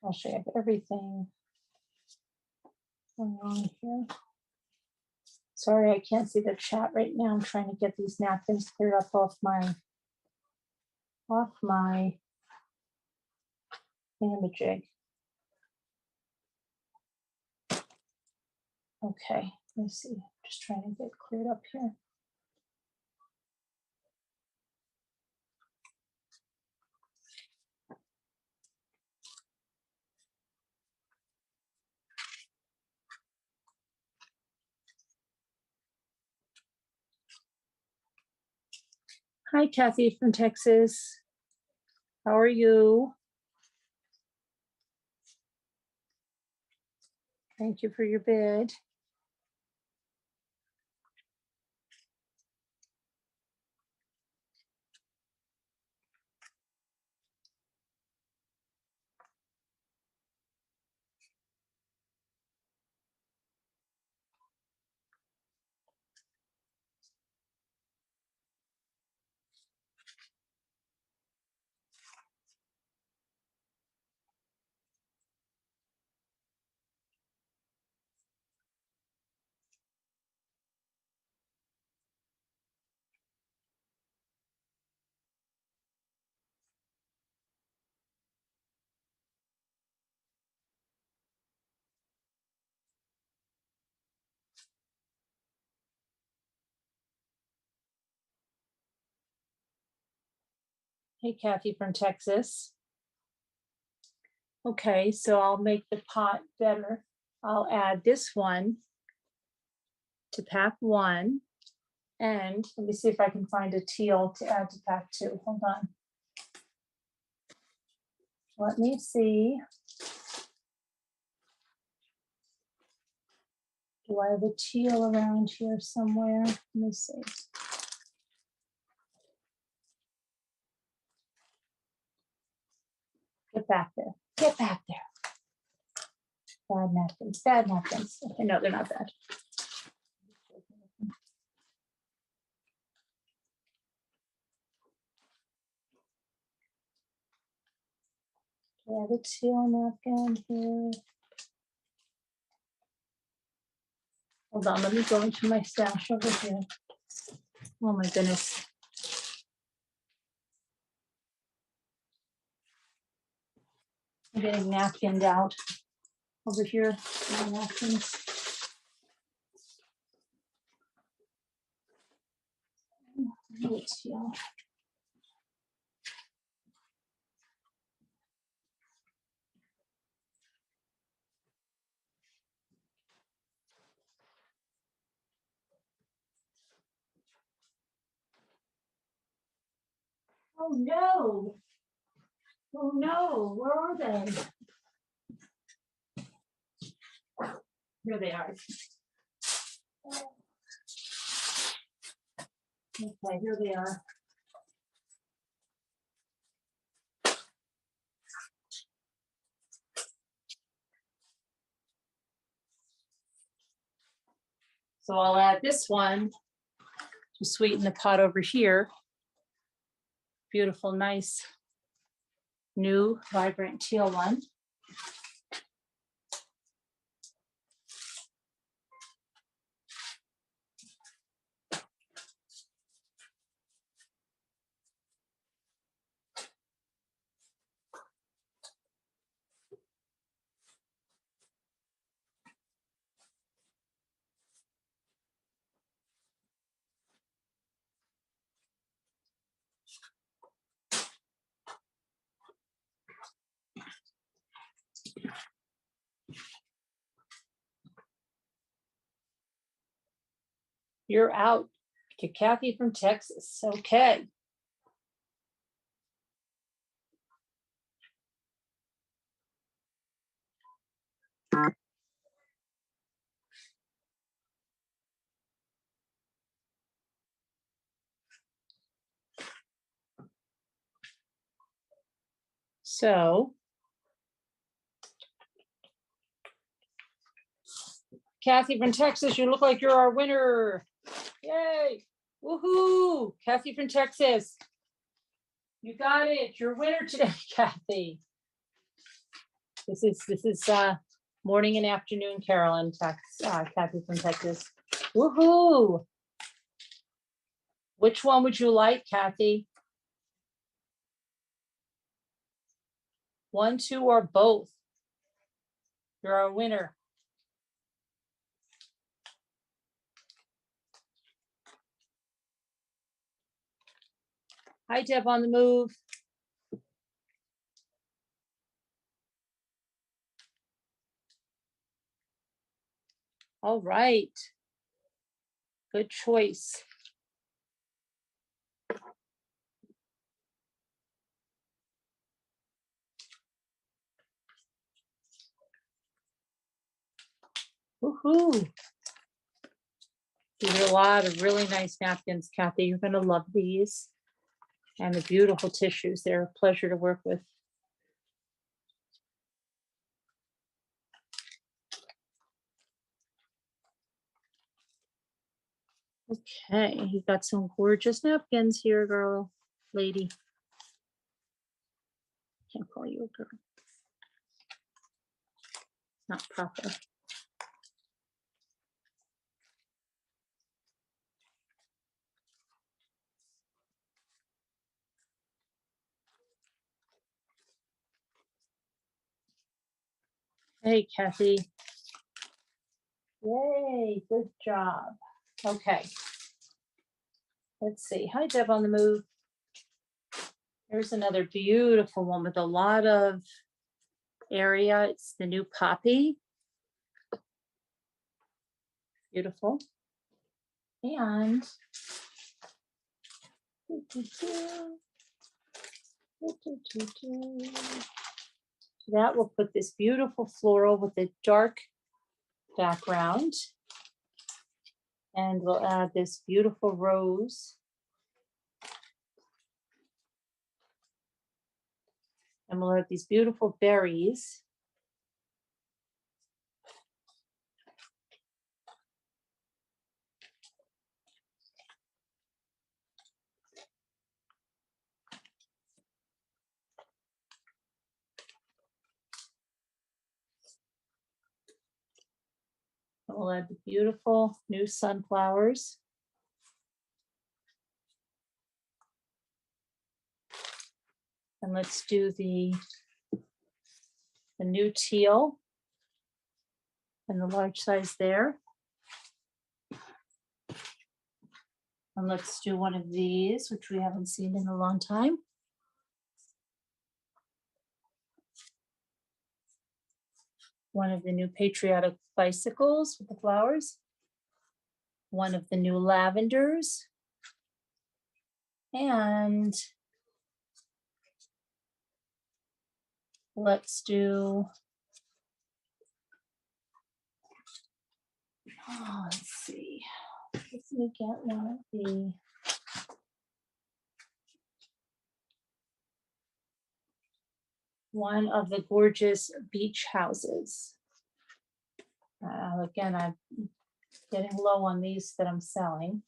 I'll show you everything going on here. Sorry, I can't see the chat right now. I'm trying to get these napkins cleared up off my thingamajig. Okay, let's see. Just trying to get cleared up here. Hi, Kathy from Texas. How are you? Thank you for your bid. Hey, Kathy from Texas. Okay, so I'll make the pot better. I'll add this one to pack 1. And let me see if I can find a teal to add to pack 2. Hold on. Let me see. Do I have a teal around here somewhere? Let me see. Get back there. Get back there. Bad napkins. Bad napkins. Okay, no, they're not bad. Do I have a teal napkin here? Hold on, let me go into my stash over here. Oh my goodness. I'm getting napkined out over here. My napkins. Teal. Oh no. Oh no, where are they? Here they are. Okay, here they are. So I'll add this one to sweeten the pot over here. Beautiful, nice, new, vibrant teal one. You're out. Kathy from Texas. Okay. So, Kathy from Texas, you look like you're our winner. Yay. Woohoo. Kathy from Texas. You got it. You're a winner today, Kathy. This is morning and afternoon Carolyn, Kathy from Texas. Woohoo. Which one would you like, Kathy? 1, 2, or both? You're our winner. Hi, Deb on the move. All right. Good choice. Woohoo. These are a lot of really nice napkins, Kathy. You're going to love these. And the beautiful tissues. They're a pleasure to work with. Okay, you've got some gorgeous napkins here, girl, lady. Can't call you a girl. Not proper. Hey, Kathy. Yay, good job. Okay. Let's see. Hi, Deb on the move. Here's another beautiful one with a lot of area. It's the new poppy. Beautiful. And that will put this beautiful floral with a dark background. And we'll add this beautiful rose. And we'll have these beautiful berries. And we'll add the beautiful new sunflowers. And let's do the new teal and the large size there. And let's do one of these, which we haven't seen in a long time. One of the new patriotic bicycles with the flowers. One of the new lavenders. And let's do, let's see. Let me get one of the gorgeous beach houses. Again, I'm getting low on these that I'm selling.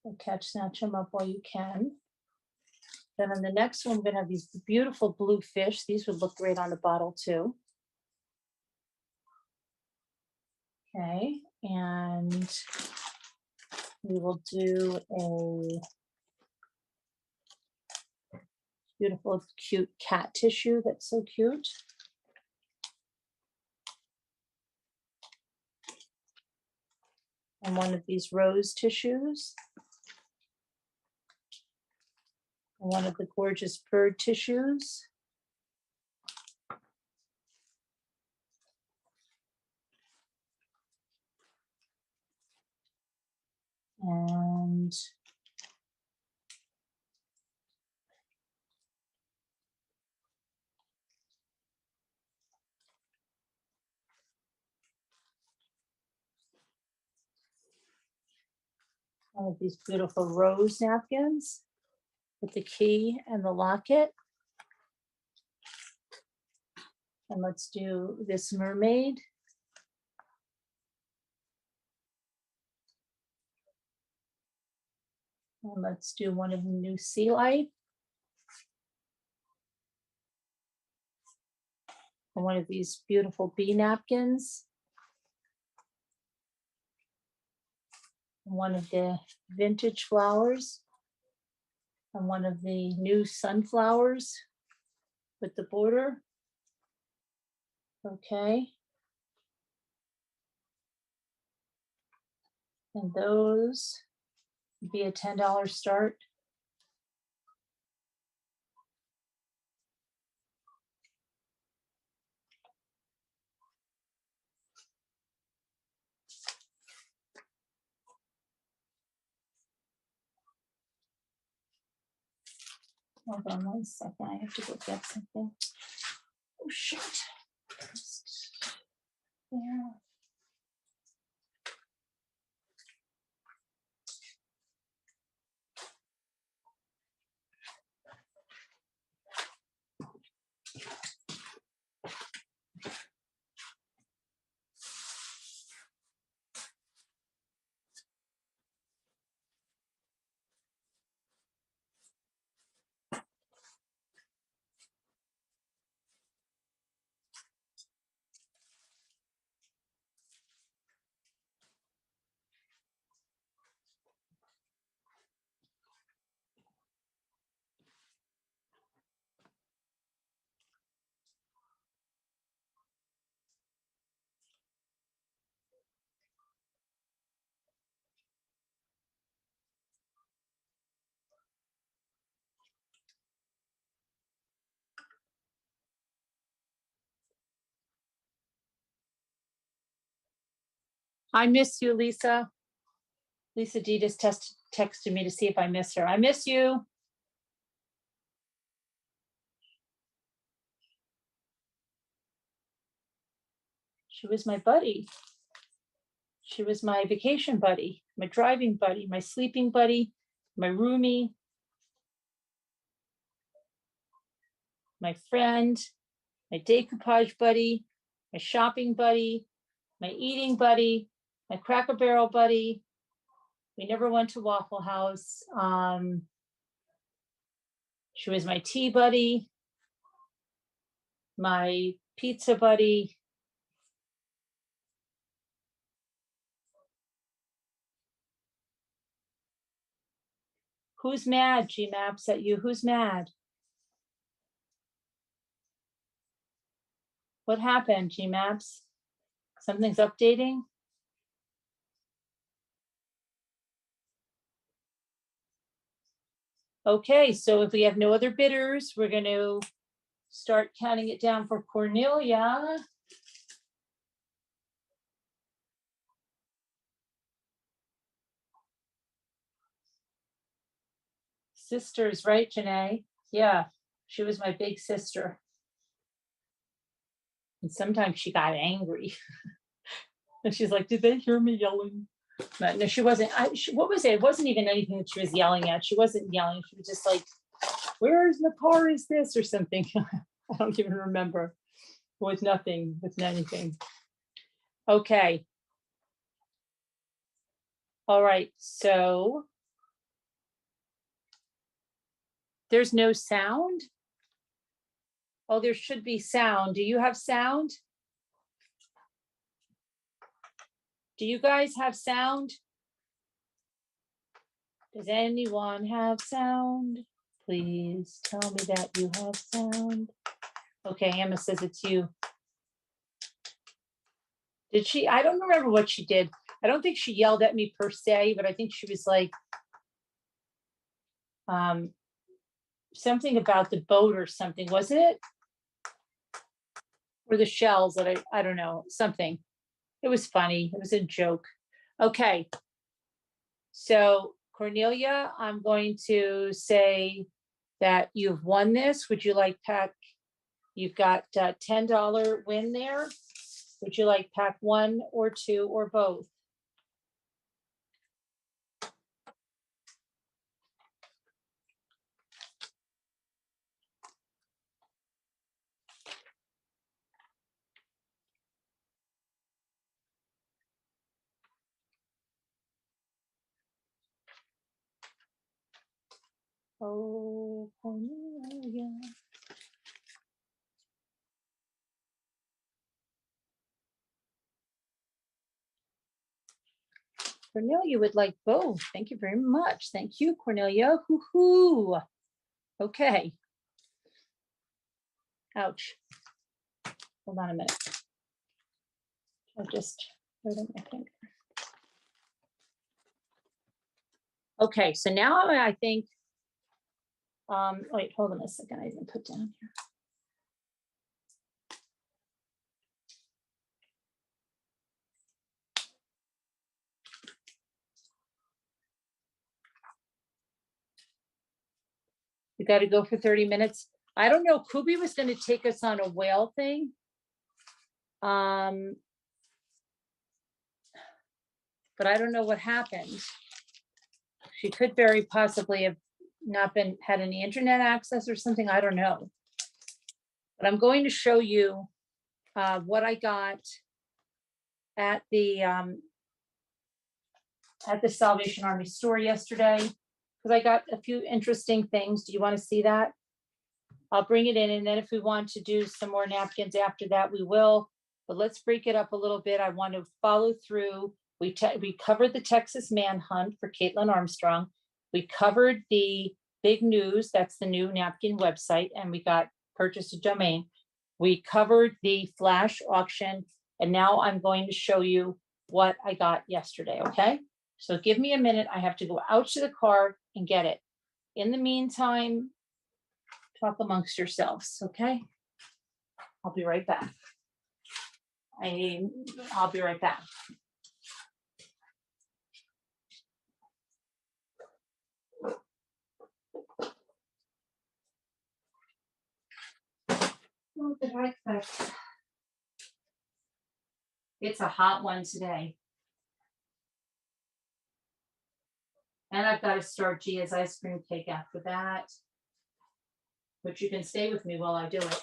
So snatch them up while you can. Then on the next one, we're gonna have these beautiful blue fish. These would look great on a bottle too. Okay, and we will do a beautiful, cute cat tissue. That's so cute. And one of these rose tissues. And one of the gorgeous bird tissues. one of these beautiful rose napkins with the key and the locket. And let's do this mermaid. And let's do one of the new sea life. And one of these beautiful bee napkins. And one of the vintage flowers. And one of the new sunflowers with the border. Okay. And those would be a $10 start. Hold on 1 second, I have to go get something. Oh, shit. Yeah. I miss you, Lisa. Lisa D just texted me to see if I miss her. I miss you. She was my buddy. She was my vacation buddy, my driving buddy, my sleeping buddy, my roomie, my friend, my decoupage buddy, my shopping buddy, my eating buddy, my Cracker Barrel buddy. We never went to Waffle House. She was my tea buddy, my pizza buddy. Who's mad, Gmaps, at you? Who's mad? What happened, Gmaps? Something's updating? Okay, so if we have no other bidders, we're going to start counting it down for Cornelia. Sisters, right, Janae? Yeah, she was my big sister. And sometimes she got angry. And she's like, did they hear me yelling? But no, she wasn't. What was it? It wasn't even anything that she was yelling at. She wasn't yelling. She was just like, where's the car is this or something? I don't even remember. With nothing, with anything. Okay. All right, so there's no sound. Oh, there should be sound. Do you have sound? Do you guys have sound? Does anyone have sound? Please tell me that you have sound. Okay, Emma says it's you. Did she? I don't remember what she did. I don't think she yelled at me per se, but I think she was like, something about the boat or something, was it? Or the shells that I don't know, something. It was funny. It was a joke. Okay. So Cornelia, I'm going to say that you've won this. Would you like pack? You've got a $10 win there. Would you like pack 1 or 2 or both? Oh, Cornelia. Cornelia would like both. Thank you very much. Thank you, Cornelia. Hoo-hoo. Okay. Ouch. Hold on a minute. I just hurt my finger. Okay, so now I think, wait, hold on a second. I didn't put down here. You got to go for 30 minutes. I don't know. Kubi was going to take us on a whale thing. But I don't know what happened. She could very possibly have not had any internet access or something. I don't know. But I'm going to show you what I got at the Salvation Army store yesterday, because I got a few interesting things. Do you want to see that? I'll bring it in, and then if we want to do some more napkins after that, we will. But let's break it up a little bit. I want to follow through. We covered the Texas Manhunt for Katilin Armstrong. We covered the big news. That's the new napkin website, and we got purchased a domain. We covered the flash auction, and now I'm going to show you what I got yesterday, okay? So give me a minute. I have to go out to the car and get it. In the meantime, talk amongst yourselves, okay? I'll be right back. I'll be right back. What did I expect? It's a hot one today. And I've got to start Gia's ice cream cake after that, but you can stay with me while I do it.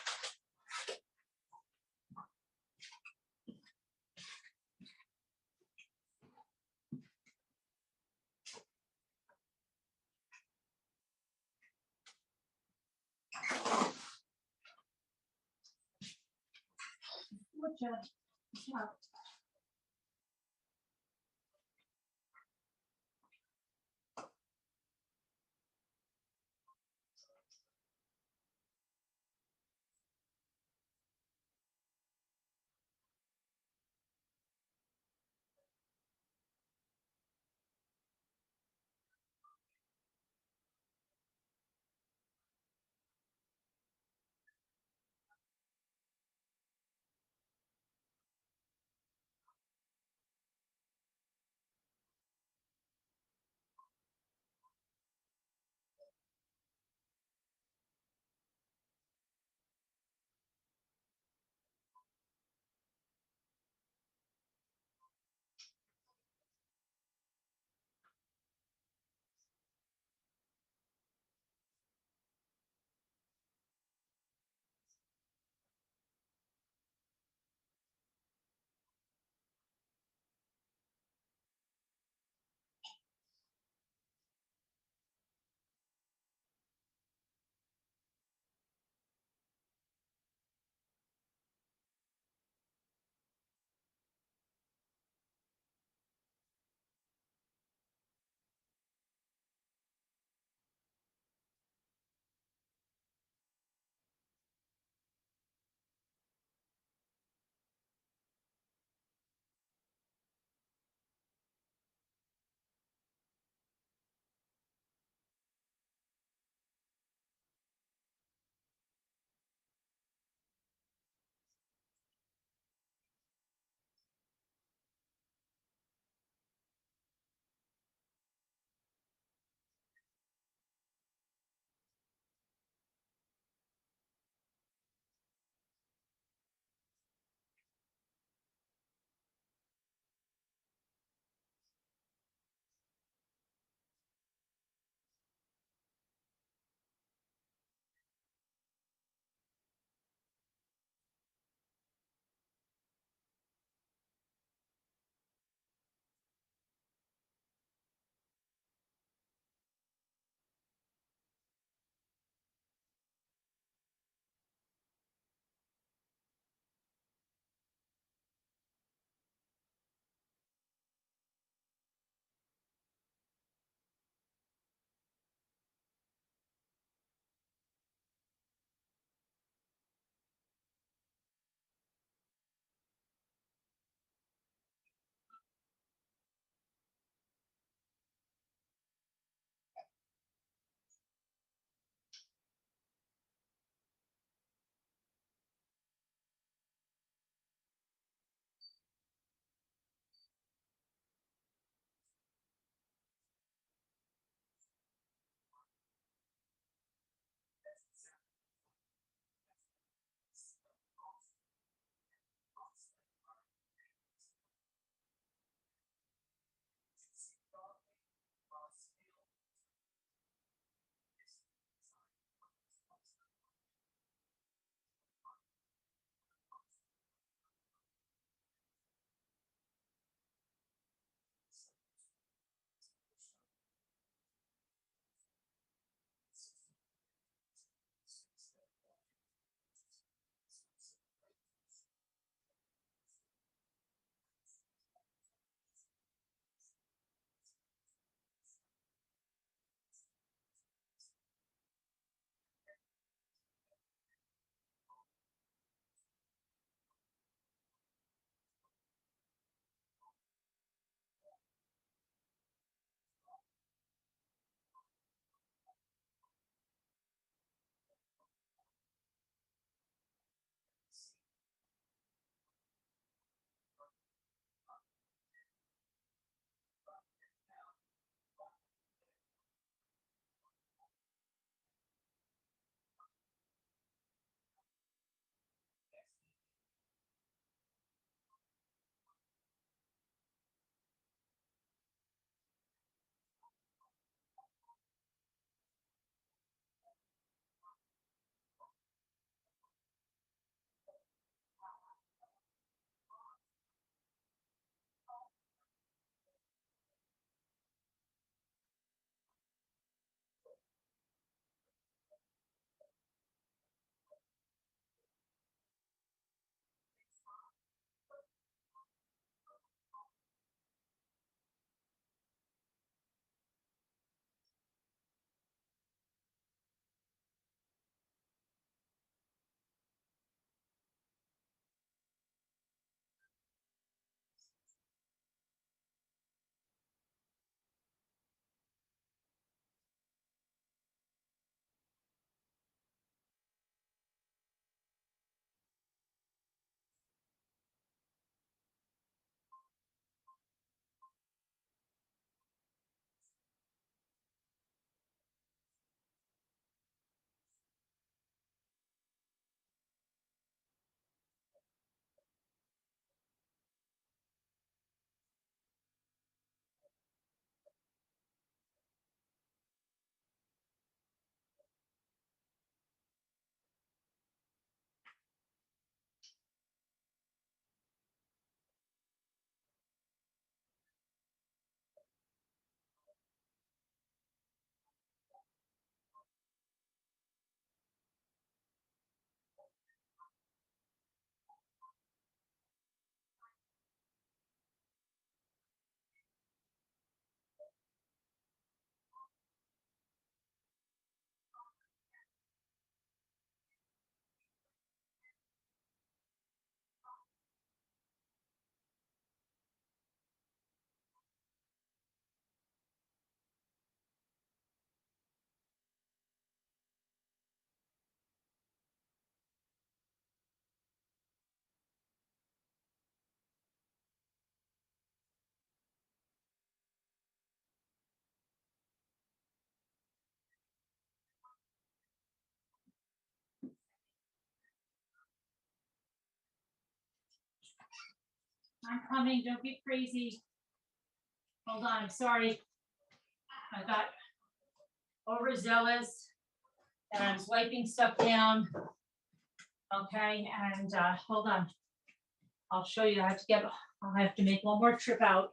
I'm coming, don't get crazy. Hold on, I'm sorry. I got overzealous and I was wiping stuff down. Okay, and hold on. I'll show you. I have to make one more trip out.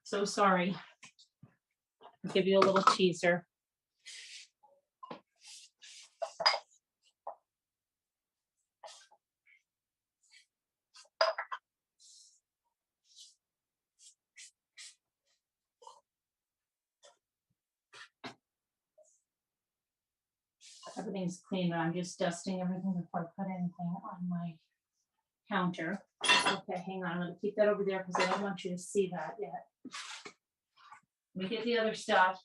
So sorry. I'll give you a little teaser. Everything's clean, I'm just dusting everything before I put anything on my counter. Okay, hang on, I'm gonna keep that over there because I don't want you to see that yet. Let me get the other stuff.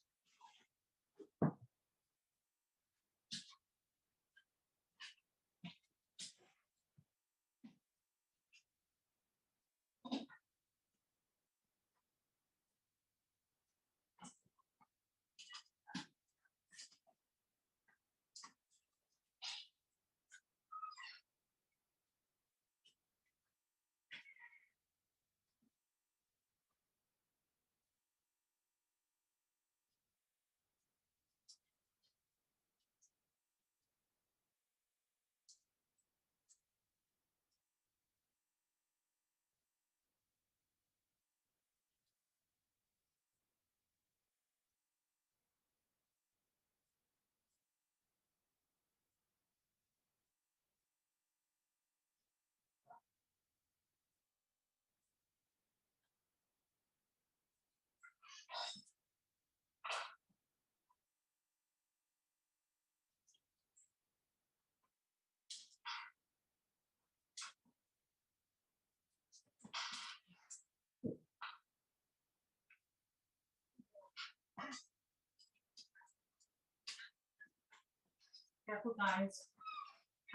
Careful, guys.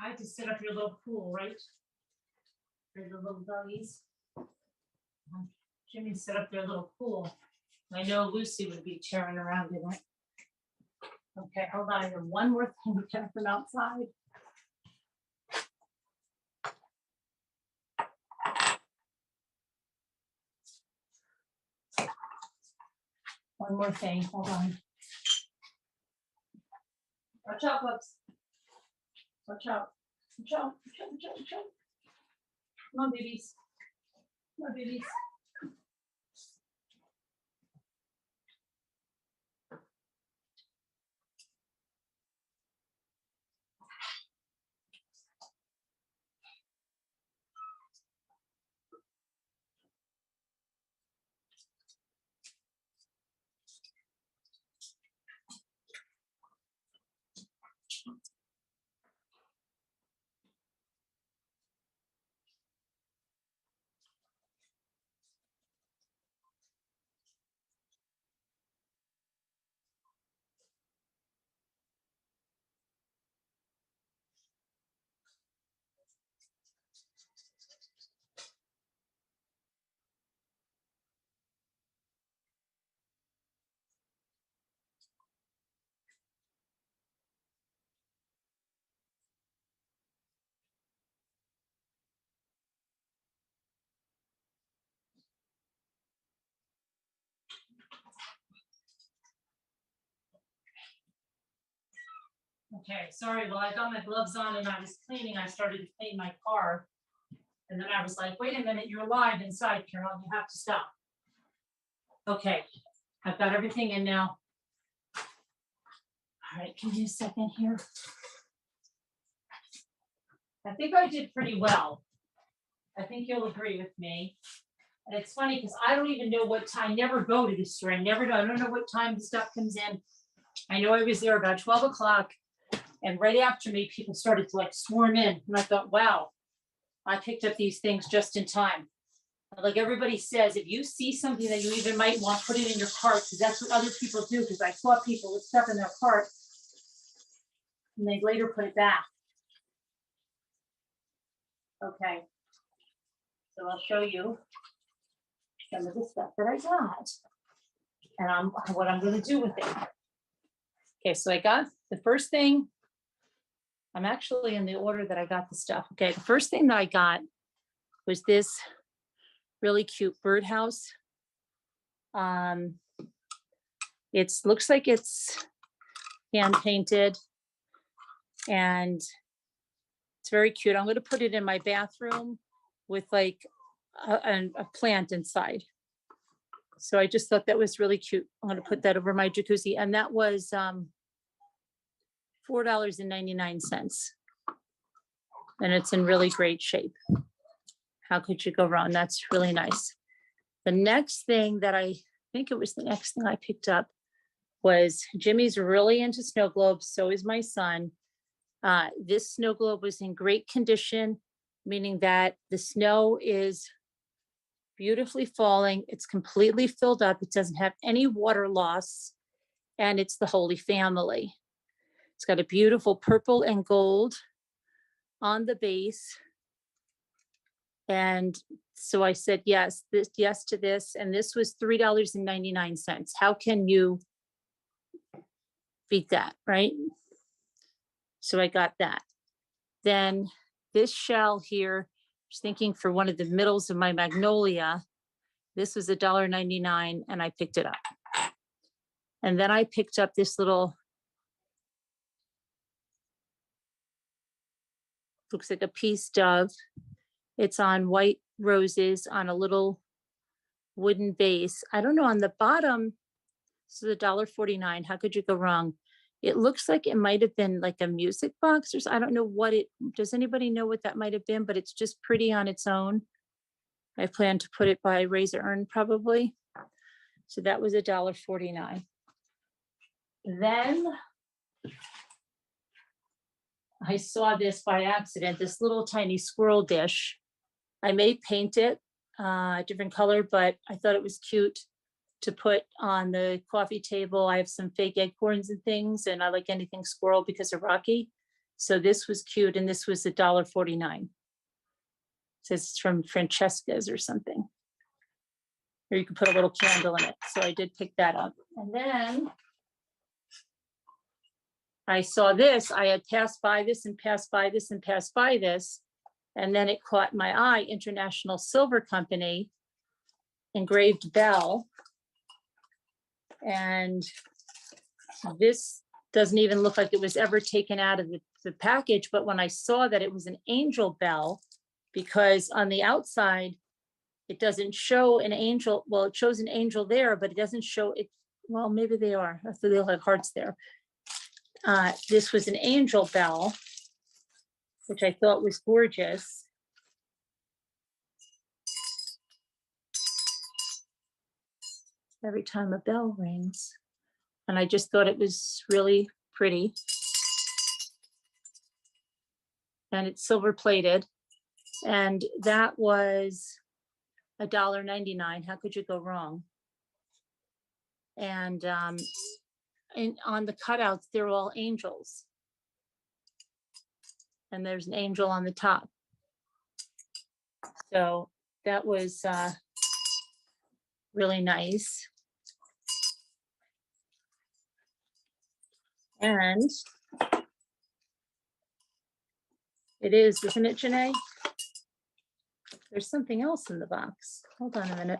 I had to set up your little pool, right? For the little doggies. Jimmy set up their little pool. I know Lucy would be tearing around in it. Okay, hold on. I have one more thing to get from outside. One more thing. Hold on. Watch out, Bubs. Watch out. Watch out. Watch out. Watch out. Watch out. Come on, babies. Come on, babies. Okay, sorry, well, I got my gloves on and I was cleaning, I started to clean my car. And then I was like, wait a minute, you're live inside, Carol, you have to stop. Okay, I've got everything in now. All right, give me a second here. I think I did pretty well. I think you'll agree with me. And it's funny because I don't even know what time, I never go to the store, I don't know what time the stuff comes in. I know I was there about 12 o'clock. And right after me, people started to like swarm in. And I thought, wow, I picked up these things just in time. Like everybody says, if you see something that you even might want, put it in your cart, because that's what other people do. Because I saw people with stuff in their cart and they later put it back. Okay. So I'll show you some of the stuff that I got and what I'm going to do with it. Okay, so I got the first thing. I'm actually in the order that I got the stuff. Okay, the first thing that I got was this really cute birdhouse. It looks like it's hand painted and it's very cute. I'm going to put it in my bathroom with like a plant inside. So I just thought that was really cute. I'm going to put that over my jacuzzi. And that was $4.99. And it's in really great shape. How could you go wrong? That's really nice. The next thing that I think it was the next thing I picked up was Jimmy's really into snow globes. So is my son. This snow globe was in great condition, meaning that the snow is beautifully falling. It's completely filled up. It doesn't have any water loss. And it's the Holy Family. It's got a beautiful purple and gold on the base. And so I said, yes to this. And this was $3.99. How can you beat that, right? So I got that. Then this shell here, I was thinking for one of the middles of my magnolia, this was $1.99 and I picked it up. And then I picked up this little, looks like a peace dove. It's on white roses on a little wooden base. I don't know, on the bottom, this is $1.49. How could you go wrong? It looks like it might have been like a music box or I don't know what it, does anybody know what that might have been, but it's just pretty on its own. I plan to put it by Razor Urn probably. So that was $1.49. Then I saw this by accident, this little tiny squirrel dish. I may paint it a different color, but I thought it was cute to put on the coffee table. I have some fake acorns and things, and I like anything squirrel because they're rocky. So this was cute, and this was $1.49. It says it's from Francesca's or something. Or you can put a little candle in it. So I did pick that up. And then I saw this. I had passed by this and passed by this and passed by this. And then it caught my eye, International Silver Company, engraved bell. And this doesn't even look like it was ever taken out of the package. But when I saw that it was an angel bell, because on the outside, it doesn't show an angel. Well, it shows an angel there, but it doesn't show it. Well, maybe they are. I thought they'll have hearts there. This was an angel bell, which I thought was gorgeous. Every time a bell rings. And I just thought it was really pretty. And it's silver plated. And that was $1.99. How could you go wrong? And on the cutouts, they're all angels. And there's an angel on the top. So that was really nice. And it is, isn't it, Janae? There's something else in the box. Hold on a minute.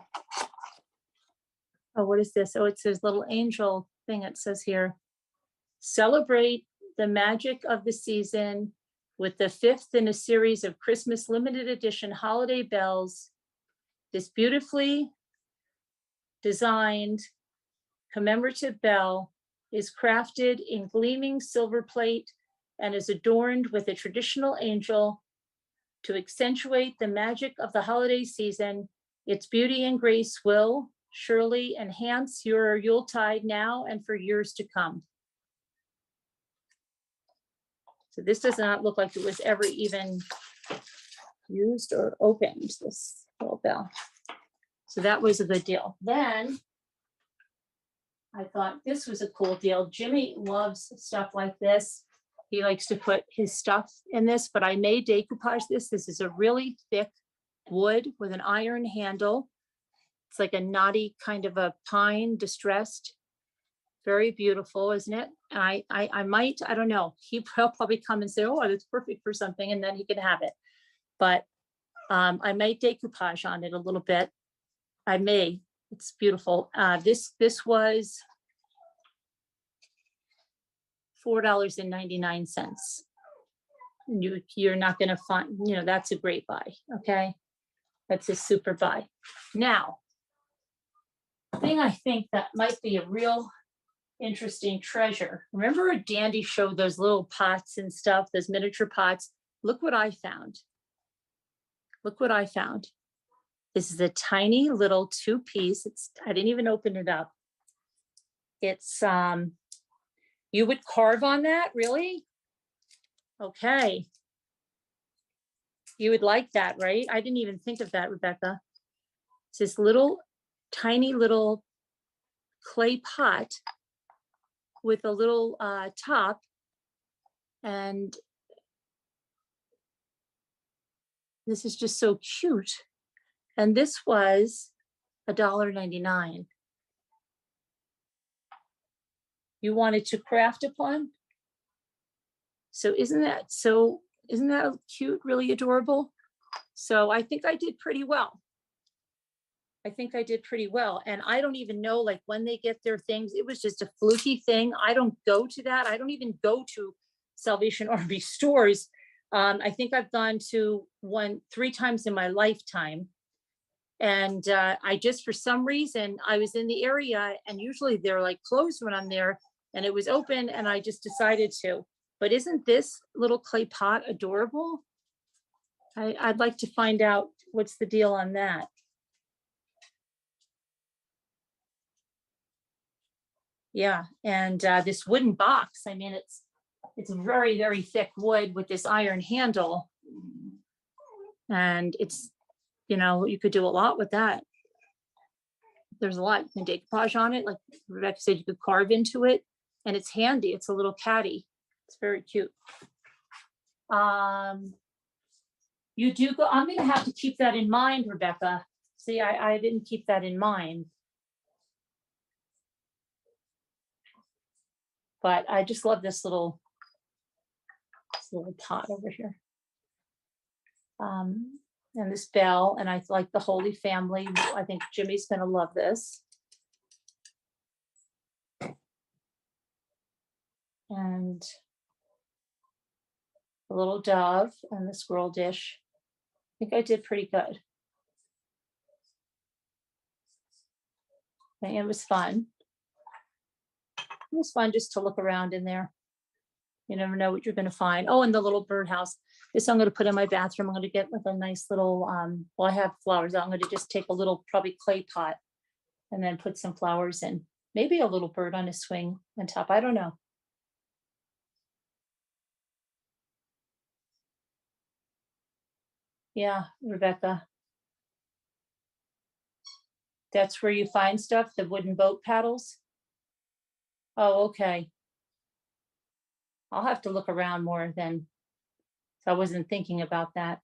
Oh, what is this? Oh, it says little angel thing. It says here, celebrate the magic of the season with the 5th in a series of Christmas limited edition holiday bells. This beautifully designed commemorative bell is crafted in gleaming silver plate and is adorned with a traditional angel to accentuate the magic of the holiday season. Its beauty and grace will surely enhance your Yuletide now and for years to come. So this does not look like it was ever even used or opened, this little bell. So that was a good deal. Then I thought this was a cool deal. Jimmy loves stuff like this. He likes to put his stuff in this, but I may decoupage this. This is a really thick wood with an iron handle. It's like a knotty kind of a pine distressed. Very beautiful, isn't it? And I might, I don't know. He'll probably come and say, oh, that's perfect for something, and then he can have it. But I might decoupage on it a little bit. I may. It's beautiful. This was $4.99. You're not going to find, that's a great buy. Okay. That's a super buy. Now, the thing I think that might be a real interesting treasure. Remember Dandy showed those little pots and stuff, those miniature pots? Look what I found. Look what I found. This is a tiny little 2-piece. I didn't even open it up. It's, you would carve on that, really? Okay. You would like that, right? I didn't even think of that, Rebecca. It's this little, tiny little clay pot with a little top, and this is just so cute. And this was $1.99. You wanted to craft upon? So isn't that cute, really adorable? So I think I did pretty well. And I don't even know, like, when they get their things. It was just a fluky thing. I don't go to that. I don't even go to Salvation Army stores. I think I've gone to 3 times in my lifetime. And I just, for some reason, I was in the area, and usually they're like closed when I'm there, and it was open, and I just decided to. But isn't this little clay pot adorable? I'd like to find out what's the deal on that. Yeah, and this wooden box, I mean, it's very, very thick wood with this iron handle. And it's, you could do a lot with that. There's a lot. You can decoupage on it. Like Rebecca said, you could carve into it. And it's handy. It's a little caddy. It's very cute. You do go, I'm going to have to keep that in mind, Rebecca. See, I didn't keep that in mind. But I just love this little pot over here. And this bell, and I like the Holy Family. I think Jimmy's going to love this. And a little dove and the squirrel dish. I think I did pretty good. And it was fun. It was fun just to look around in there. You never know what you're going to find. Oh, and the little birdhouse. This I'm going to put in my bathroom. I'm going to get like a nice little, well, I have flowers. I'm going to just take a little, probably clay pot, and then put some flowers in. Maybe a little bird on a swing on top. I don't know. Yeah, Rebecca. That's where you find stuff, the wooden boat paddles. Oh, okay. I'll have to look around more then. So I wasn't thinking about that.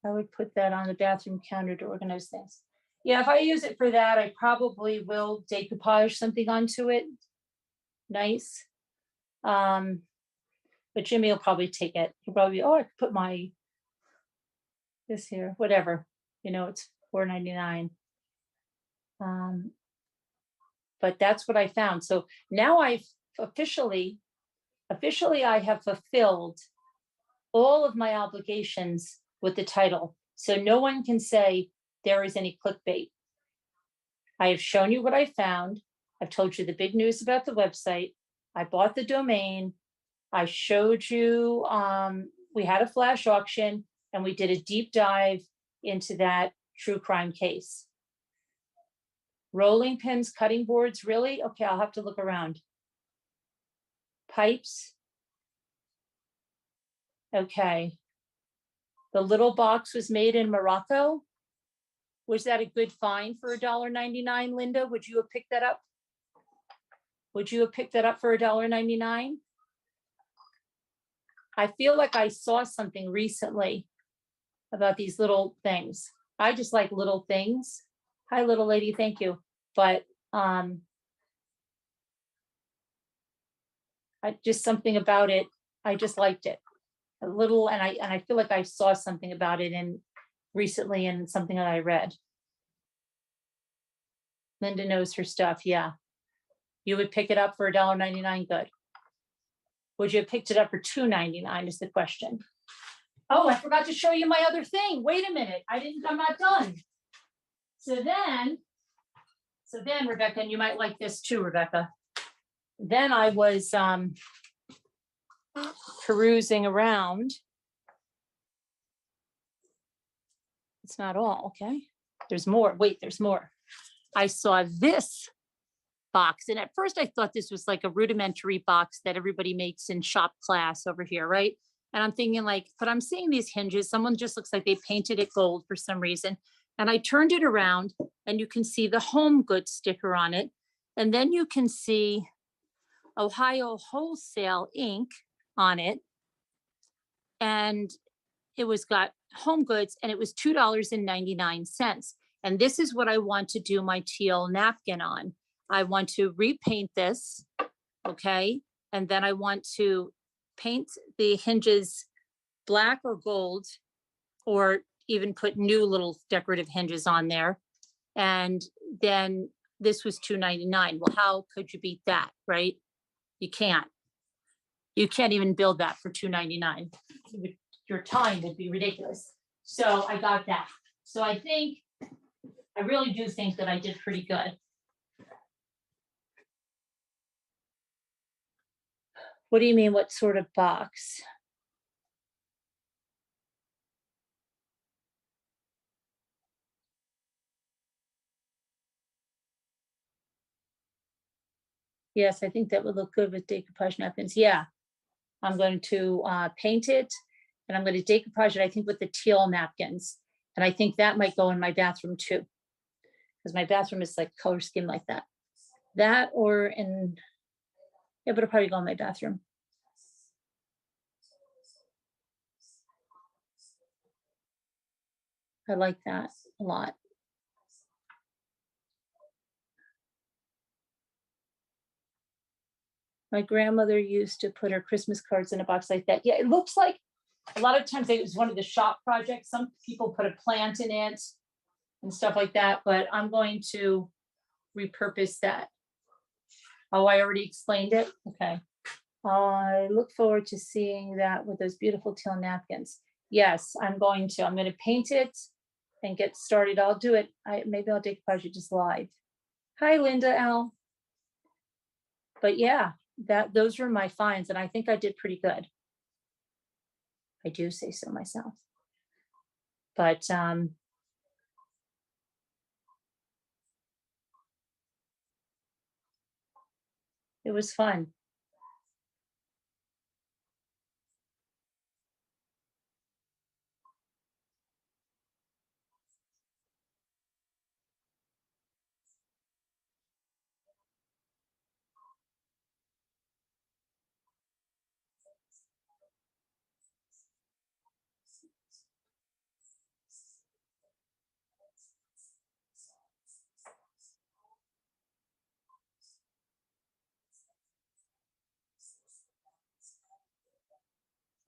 I would put that on the bathroom counter to organize things. Yeah, if I use it for that, I probably will decoupage something onto it. Nice. But Jimmy will probably take it. He'll probably, I could put this here, whatever. It's $4.99. But that's what I found. So now I've officially I have fulfilled all of my obligations with the title. So no one can say there is any clickbait. I have shown you what I found. I've told you the big news about the website. I bought the domain. I showed you, we had a flash auction, and we did a deep dive into that true crime case. Rolling pins, cutting boards, really? Okay, I'll have to look around. Pipes. Okay. The little box was made in Morocco. Was that a good find for $1.99, Linda? Would you have picked that up? Would you have picked that up for $1.99? I feel like I saw something recently about these little things. I just like little things. Hi, little lady, thank you. But I just something about it. I just liked it. a little, and I feel like I saw something about it recently in something that I read. Linda knows her stuff. Yeah. You would pick it up for $1.99. Good. Would you have picked it up for $2.99 is the question. Oh, I forgot to show you my other thing. Wait a minute. I'm not done. So then, Rebecca, and you might like this too, Rebecca. Then I was perusing around. It's not all, okay? There's more. Wait, there's more. I saw this box, and at first I thought this was like a rudimentary box that everybody makes in shop class over here, right? And I'm thinking like, but I'm seeing these hinges. Someone just looks like they painted it gold for some reason. And I turned it around and you can see the Home Goods sticker on it. And then you can see Ohio Wholesale Inc. on it. And it was got Home Goods and it was $2.99. And this is what I want to do my teal napkin on. I want to repaint this, okay? And then I want to paint the hinges black or gold, or even put new little decorative hinges on there. And then this was $2.99. Well, how could you beat that, right? You can't. You can't even build that for $2.99. Your time would be ridiculous. So I got that. So I really do think that I did pretty good. What do you mean? What sort of box? Yes, I think that would look good with decoupage napkins. Yeah, I'm going to paint it and I'm going to decoupage it, I think, with the teal napkins. And I think that might go in my bathroom too, because my bathroom is like color scheme like that. That or in, yeah, but it'll probably go in my bathroom. I like that a lot. My grandmother used to put her Christmas cards in a box like that. Yeah, it looks like a lot of times it was one of the shop projects. Some people put a plant in it and stuff like that, but I'm going to repurpose that. Oh, I already explained it? Okay. I look forward to seeing that with those beautiful teal napkins. Yes, I'm going to paint it and get started. I'll do it. Maybe I'll decoupage it just live. Hi, Linda Al. But yeah, those were my finds, and I think I did pretty good. I do say so myself. But it was fun.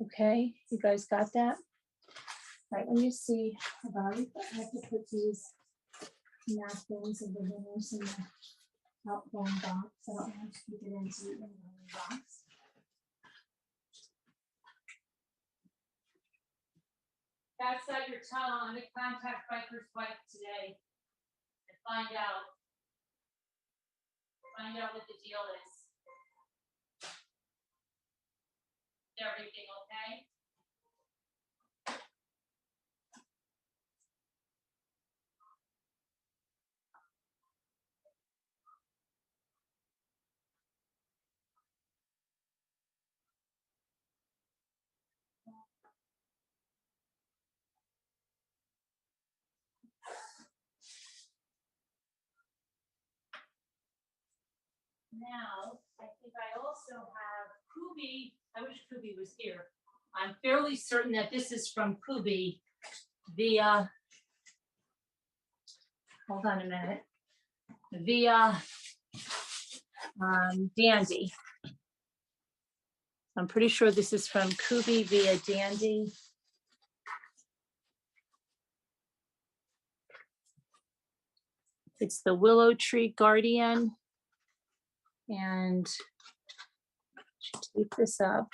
Okay, you guys got that? All right, let me see about it. I have to put these napkins and the winners in the outgoing box. I don't want to keep it into the ingoing box. That's got your tongue. I'm gonna contact Biker's wife today and find out what the deal is. Is everything okay? Now, I think I also have Kubi. I wish Kubi was here. I'm fairly certain that this is from Kubi. Via, hold on a minute, via Dandy. I'm pretty sure this is from Kubi via Dandy. It's the Willow Tree Guardian. And tape this up.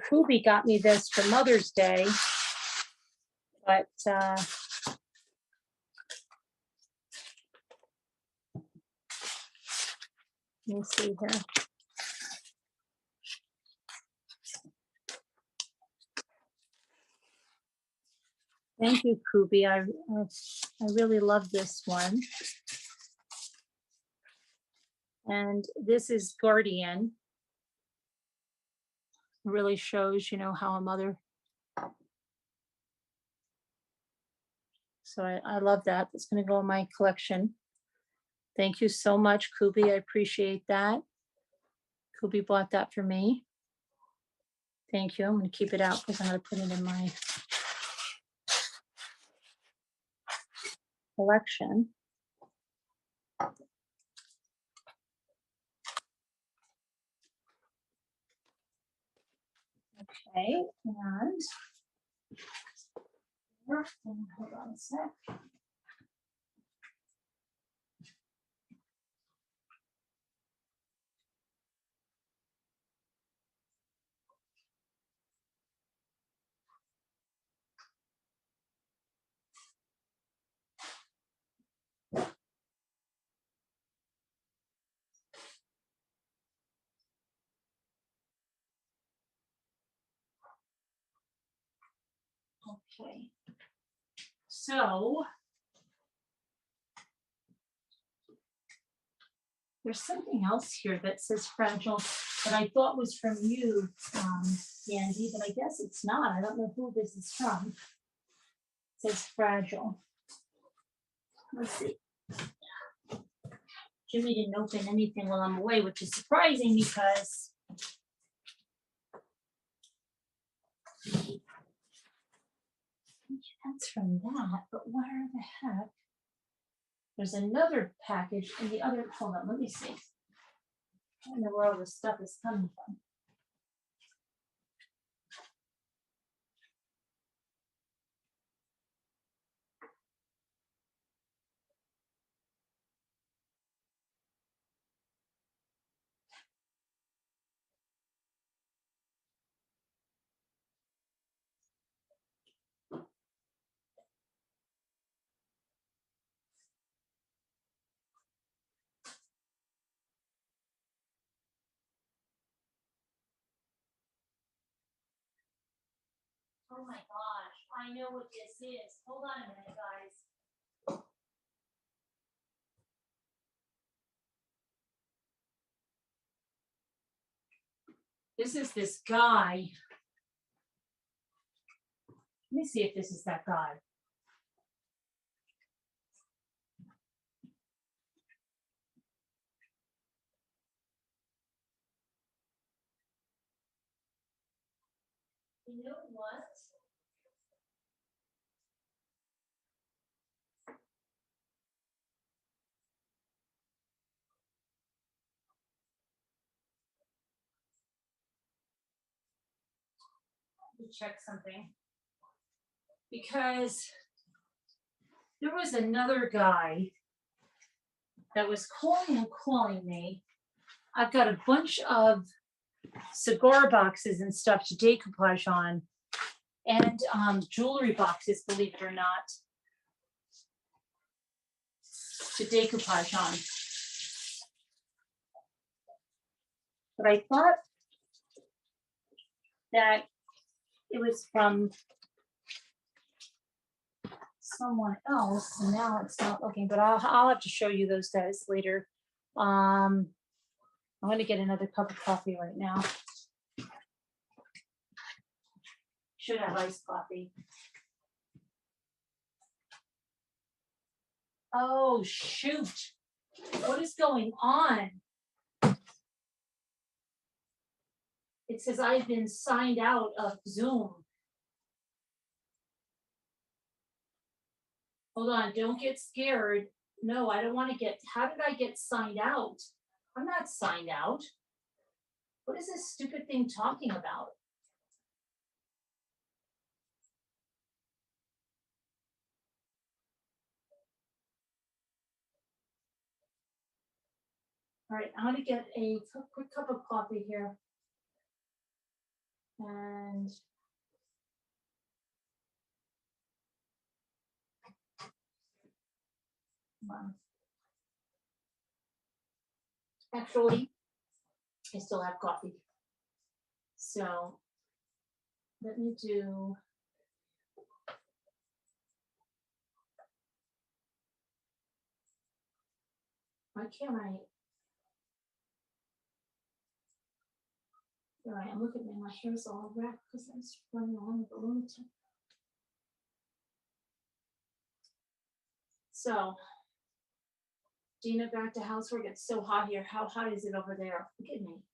Kubi got me this for Mother's Day, but let me see here. Thank you, Kubi. I really love this one. And this is Guardian. Really shows, you know, how a mother. So I love that. That's going to go in my collection. Thank you so much, Kubi. I appreciate that. Kubi bought that for me. Thank you. I'm going to keep it out because I'm going to put it in my collection. Okay, and hold on a sec. Okay, so there's something else here that says fragile that I thought was from you, Andy, but I guess it's not. I don't know who this is from. It says fragile. Let's see. Jimmy didn't open anything while I'm away, which is surprising because that's from that, but where the heck? There's another package in the other, hold on, let me see. I don't know where all this stuff is coming from. Oh my gosh, I know what this is. Hold on a minute, guys. This is this guy. Let me see if this is that guy. You know what? Let me check something. Because there was another guy that was calling me. I've got a bunch of cigar boxes and stuff to decoupage on, and jewelry boxes, believe it or not, to decoupage on. But I thought that it was from someone else, and now it's not looking, but I'll have to show you those guys later. I'm going to get another cup of coffee right now. Should have iced coffee. Oh, shoot. What is going on? It says I've been signed out of Zoom. Hold on, don't get scared. No, I don't want to get, how did I get signed out? I'm not signed out. What is this stupid thing talking about? All right, I'm gonna get a quick cup of coffee here. And actually, I still have coffee. So let me do. Why can't I? All right, I'm looking at my hair's all wrapped because I was running along with the lunatic. So, Dina, back to housework. It's so hot here. How hot is it over there? Look at me.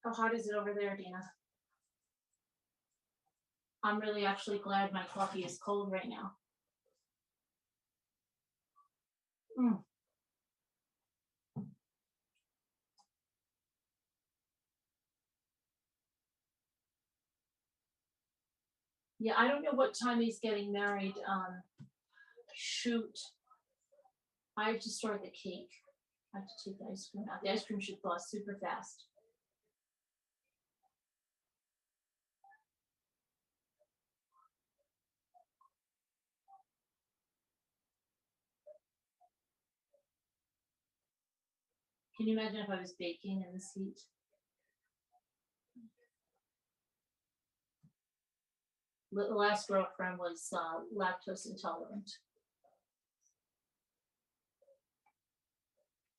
How hot is it over there, Dina? I'm really actually glad my coffee is cold right now. Yeah, I don't know what time he's getting married. Shoot. I have to start the cake. I have to take the ice cream out. The ice cream should thaw super fast. Can you imagine if I was baking in this heat? The last girlfriend was lactose intolerant.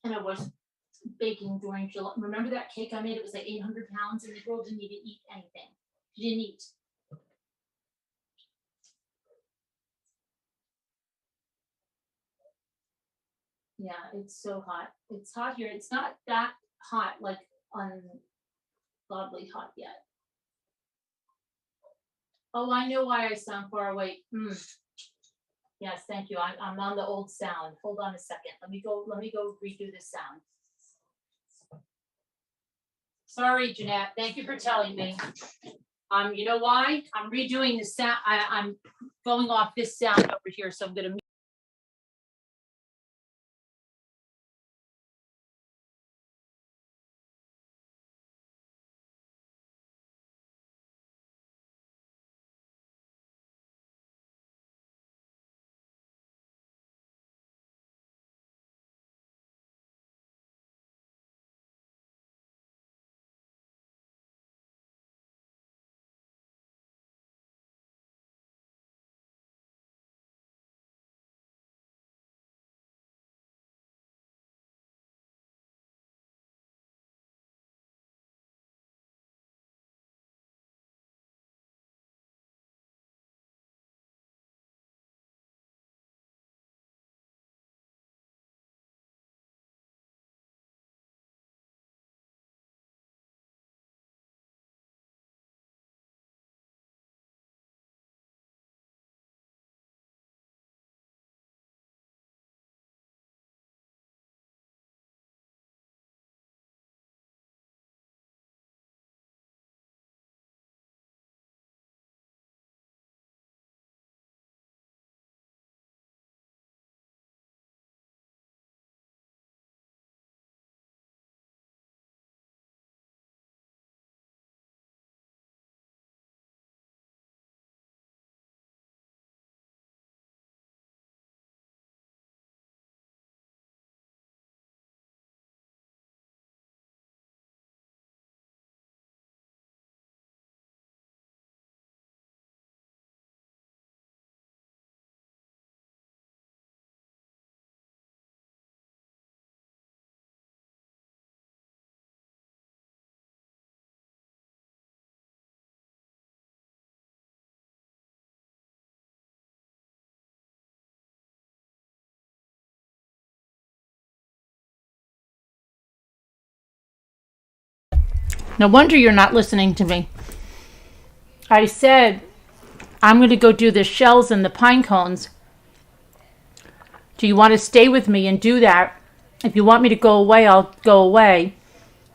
And I was baking during July. Remember that cake I made? It was like 800 pounds and the girl didn't even eat anything. She didn't eat. Yeah, it's so hot. It's hot here. It's not that hot, like ungodly hot yet. Oh, I know why I sound far away. Yes, thank you. I'm on the old sound. Hold on a second. Let me go redo this sound. Sorry, Jeanette. Thank you for telling me. You know why? I'm redoing the sound. I'm going off this sound over here, so I'm gonna No wonder you're not listening to me. I said, I'm going to go do the shells and the pine cones. Do you want to stay with me and do that? If you want me to go away, I'll go away.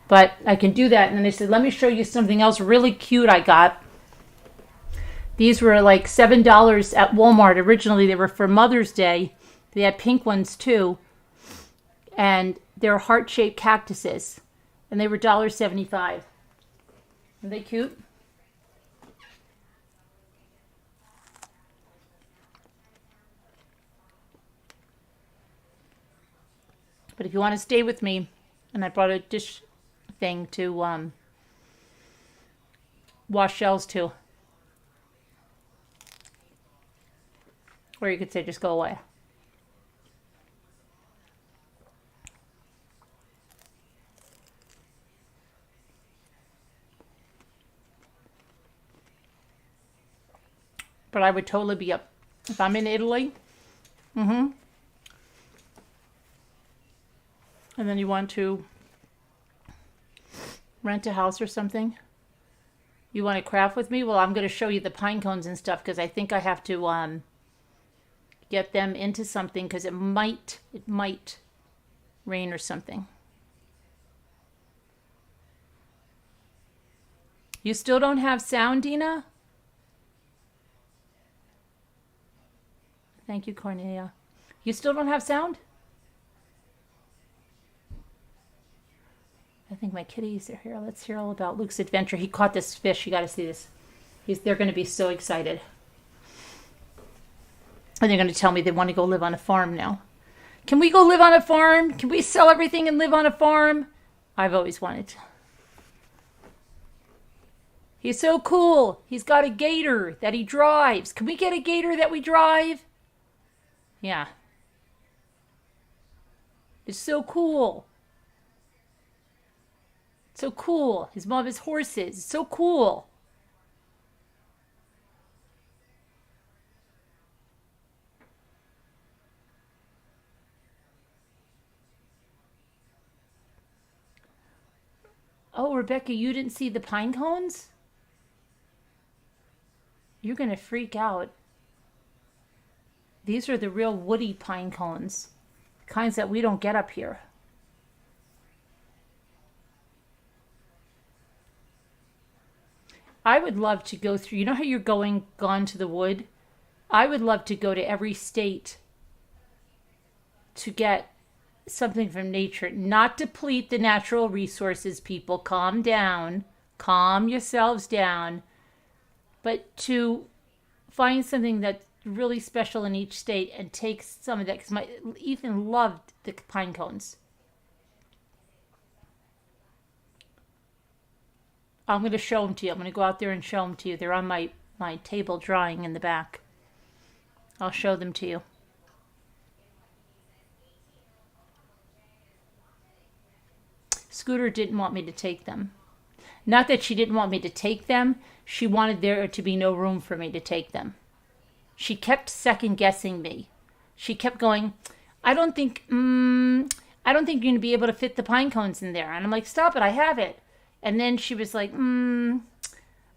But I can do that. And then they said, let me show you something else really cute I got. These were like $7 at Walmart. Originally, they were for Mother's Day. They had pink ones too. And they're heart-shaped cactuses. And they were $1.75. Are they cute? But if you want to stay with me, and I brought a dish thing to wash shells too. Or you could say just go away. But I would totally be up. If I'm in Italy, and then you want to rent a house or something, you want to craft with me? Well, I'm going to show you the pine cones and stuff because I think I have to get them into something because it might rain or something. You still don't have sound, Dina? Thank you, Cornelia. You still don't have sound? I think my kitties are here. Let's hear all about Luke's adventure. He caught this fish. You got to see this. They're going to be so excited. And they're going to tell me they want to go live on a farm now. Can we go live on a farm? Can we sell everything and live on a farm? I've always wanted to. He's so cool. He's got a gator that he drives. Can we get a gator that we drive? Yeah. It's so cool. So cool. His mom has horses. It's so cool. Oh, Rebecca, you didn't see the pine cones? You're going to freak out. These are the real woody pine cones. Kinds that we don't get up here. I would love to go through, you know how you're gone to the wood? I would love to go to every state to get something from nature. Not deplete the natural resources, people. Calm down. Calm yourselves down. But to find something that's really special in each state and take some of that. Because Ethan loved the pine cones. I'm going to show them to you. I'm going to go out there and show them to you. They're on my table drying in the back. I'll show them to you. Scooter didn't want me to take them. Not that she didn't want me to take them. She wanted there to be no room for me to take them. She kept second guessing me. She kept going, I don't think you're going to be able to fit the pine cones in there. And I'm like, stop it, I have it. And then she was like,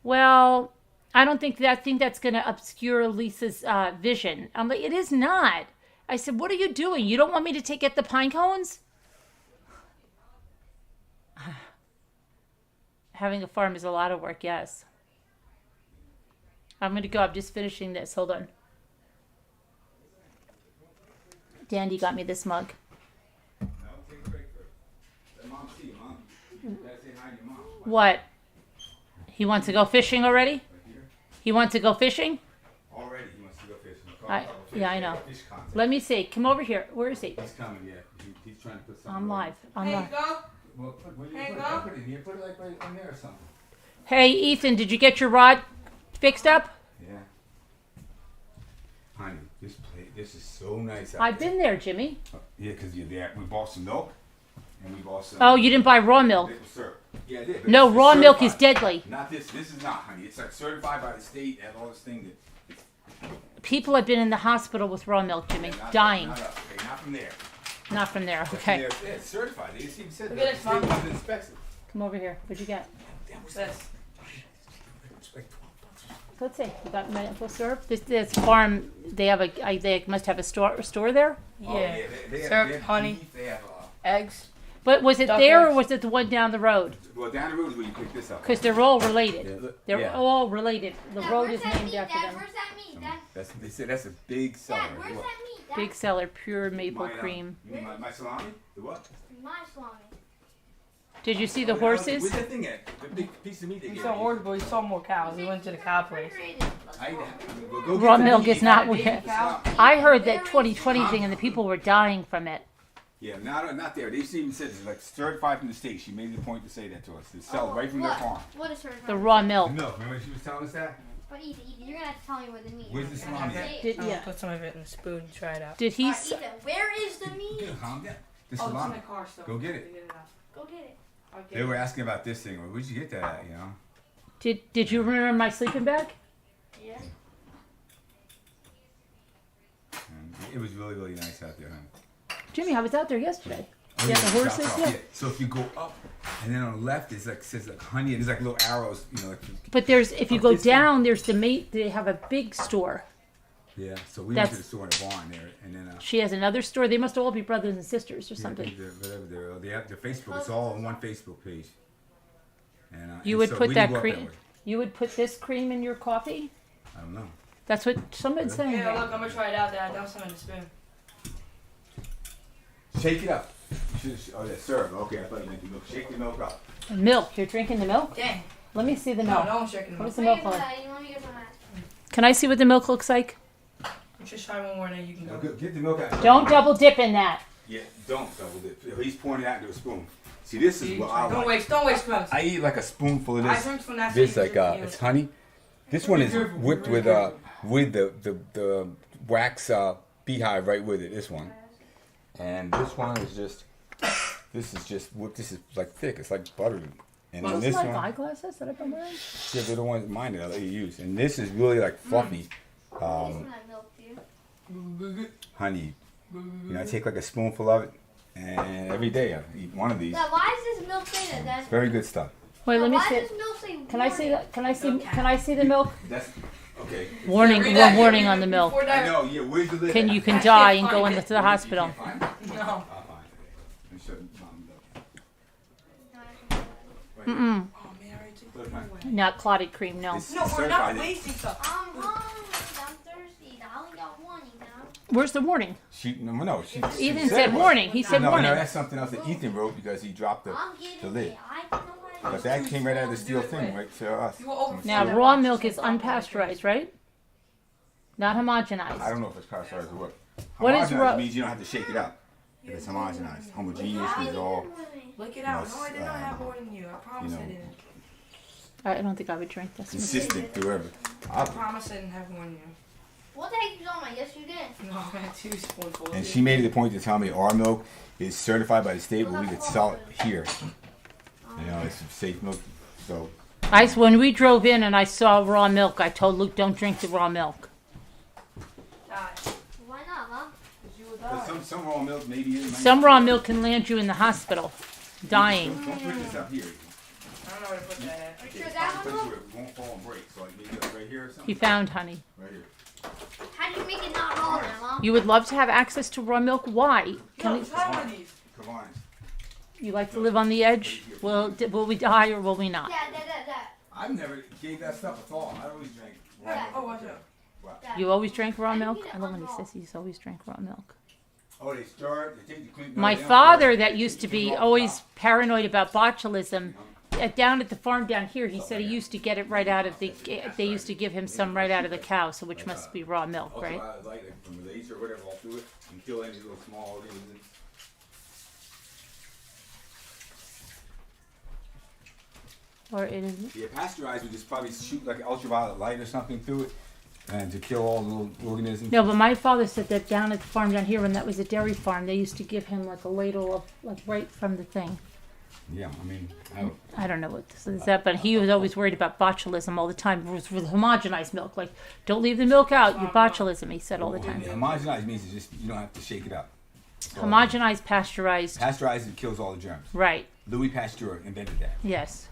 well, I don't think that's going to obscure Lisa's vision. I'm like, it is not. I said, what are you doing? You don't want me to get the pine cones? Having a farm is a lot of work, yes. I'm going to go. I'm just finishing this. Hold on. Dandy got me this mug. No, take a break first. Let Mom see you, Mom. You gotta say hi to your mom. What? He wants to go fishing already? Right here. He wants to go fishing? Already he wants to go fishing. Yeah, I know. Let me see. Come over here. Where is he? He's coming, yeah. He's trying to put something. I'm live. I'm live. Go. Well, put it in here. Put it like right in there or something. Hey, Ethan, did you get your rod fixed up? Yeah. Honey, this is so nice out I've there. been there, Jimmy. Yeah, because we bought some milk. And we bought some... Oh, you didn't buy raw milk? maple syrup. Yeah, I did. But No, it's raw milk is certified. deadly. Not this. This is not, honey. It's like certified by the state and all this thing that... People have been in the hospital with raw milk, Jimmy. Not Dying. Not us. Okay, not from there. Not from there. But Okay. from there, it's certified. They even said Look that at the this, state Mom. comes and inspects it. Come over here. What'd you get? This. Let's see. You got medical syrup. This farm. They have they must have a store there. Yeah. They Syrup, have honey. beef, they have, Eggs. But was it Duck there or eggs. was it the one down the road? well, down the road is where you pick this up. Because they're all related. Yeah, look, They're yeah. all related. The Dad, road where's is that named meat, after Dad? them. Where's that meat, Dad? They said that's a big seller. Dad, where's What? that meat, Dad? Big seller, pure maple My, cream. you mean my salami? The what? My salami. Did you see the Where's horses? that thing at? The big piece of meat they We gave saw me. horse, but we saw more cows. We went to the cow place. Refrigerated. Let's I, go. well, go get Raw the milk meat. is not. Baby cow. I heard that 2020 thing and the people were dying from it. Yeah, not there. They even said it's like certified from the state. She made the point to say that to us. They sell it right from their What? farm. What is her? The raw milk. The milk. Remember she was telling us that? But eat it. You're gonna have to tell me where the meat Where's the is. salami at? Did, I'm gonna yeah. put some of it in a spoon and try it out. Did he? Alright, eat it. Where is the meat? Calm down. The Oh, it's in salami. the car still. Go get it. Go get it. Okay. They were asking about this thing. Well, where'd you get that at, you know? Did you remember my sleeping bag? Yeah. And it was really, really nice out there, huh? Jimmy, I was out there yesterday. Oh, Yeah, the it's horses, dropped off, yeah. So if you go up, and then on the left, it's like says like honey, and there's like little arrows, you know. Like, But if you Up go this way. down, there's the mate. They have a big store. yeah. So we went That's- to the store in the barn there, and then She has another store. They must all be brothers and sisters or yeah, something. whatever they have their Facebook. It's all on one Facebook page. And You and would so put we that didn't go up cream. way. You would put this cream in your coffee. I don't know. That's what somebody's saying. Yeah, here. look, I'm gonna try it out, Dad. Dump some in the spoon. Shake it up. Oh, that's syrup. Okay, I thought you meant the milk. Shake the milk up. Milk. You're drinking the milk. Dang. Let me see the No, milk. no one's checking What them. is the milk like? Let me get some of that. Can I see what the milk looks like? Just try one more and then you can Now, go. get the milk out. Don't double dip in that. Yeah, don't double dip. He's pouring it out into a spoon. See, this is what I Don't like. waste spoons. I eat like a spoonful of I this. drink from that. This so you like can drink it's honey. This one is whipped with the wax beehive right with it. This one, and this one is just whipped. This is like thick. It's like buttery. And then Those this are my one, eyeglasses that I've been wearing. yeah, they're the ones mine that I let you use. And this is really like fluffy Some of that milk, dude. honey. You know, I take like a spoonful of it, and every day I eat one of these. Dad, why is this milk say that, Dad? It's very good stuff. Wait, let me Why see. does milk say Can I see warning? that? Can I see? Can I see the milk? That's okay. Warning. Read We're that, warning read on the it milk. before I that. know. Yeah, where's the lid? Can at? you can I can't die and go find into it. the hospital? You can't find it? No. I'll find it. Let me show you mom the milk. Right Mm-mm. Oh man, I already took Look, it honey. away. Not clotted cream. No. This- No, we're not certified. wasting stuff. I'm hungry. I'm thirsty. I only got one, you know. Where's the warning? She no. She Ethan said said it was. warning. He said No, warning. no, that's something else that Ethan wrote because he dropped the I'm getting lid. it. I know what But that came right out of the steel thing, right to us. You will open Now, that raw box, milk so is don't unpasteurized, right? Not I homogenized. don't know if it's pasteurized or what. What is Homogenized raw- means you don't have to shake it up. If it's homogenized, homogeneous means all. Look it out. No, No, I did not have more than you. I promise you know. I didn't. I don't think I would drink this. Consistent through everything. I promise I didn't have more than you. What the heck you talking about? Yes, you did. No, I had 2 spoonfuls. And she made it a point to tell me our milk is certified by the state, but we could sell it here. You know, it's safe milk. So When we drove in and I saw raw milk, I told Luke, "Don't drink the raw milk." Die. Why not, Mom? Because you will but die. some raw milk maybe is. Some raw milk can land you in the hospital, dying. Don't put this up here. I don't know where to put that at. Are you sure that Put one it will? where it won't fall and break. So like maybe like right here or He something. found honey. Right here. How do you make it not raw then, Mom? You would love to have access to raw milk. Why? Can No, we, try one of these. Come on. you like to live on the edge? Will we die or will we not? Dad. I've never gave that stuff a thought. I always drank raw Yeah. milk. Oh, watch out. Dad. You always drank raw I milk? need it I love when he on says he's always drank raw milk. Oh, they stir it. They take the clean. no, My they don't father, stir it. that used to They take be it off the always top. paranoid about botulism, down at the farm down here, he said he used to get it right out of the. They used to give him some right out of the cow, so which must be raw milk, Also, right? I like it from the laser or whatever all through it and kill any little small organisms. Or it is. Yeah, pasteurized would just probably shoot like ultraviolet light or something through it, and to kill all the little organisms. No, but my father said that down at the farm down here, when that was a dairy farm, they used to give him like a ladle of like right from the thing. Yeah, I mean, I don't know what this is that, but he was always worried about botulism all the time. With homogenized milk, like don't leave the milk out, you botulism. He said all the time. homogenized means it's just you don't have to shake it up. So, Homogenized, pasteurized, Pasteurized it kills all the germs. right? Louis Pasteur invented that. Yes.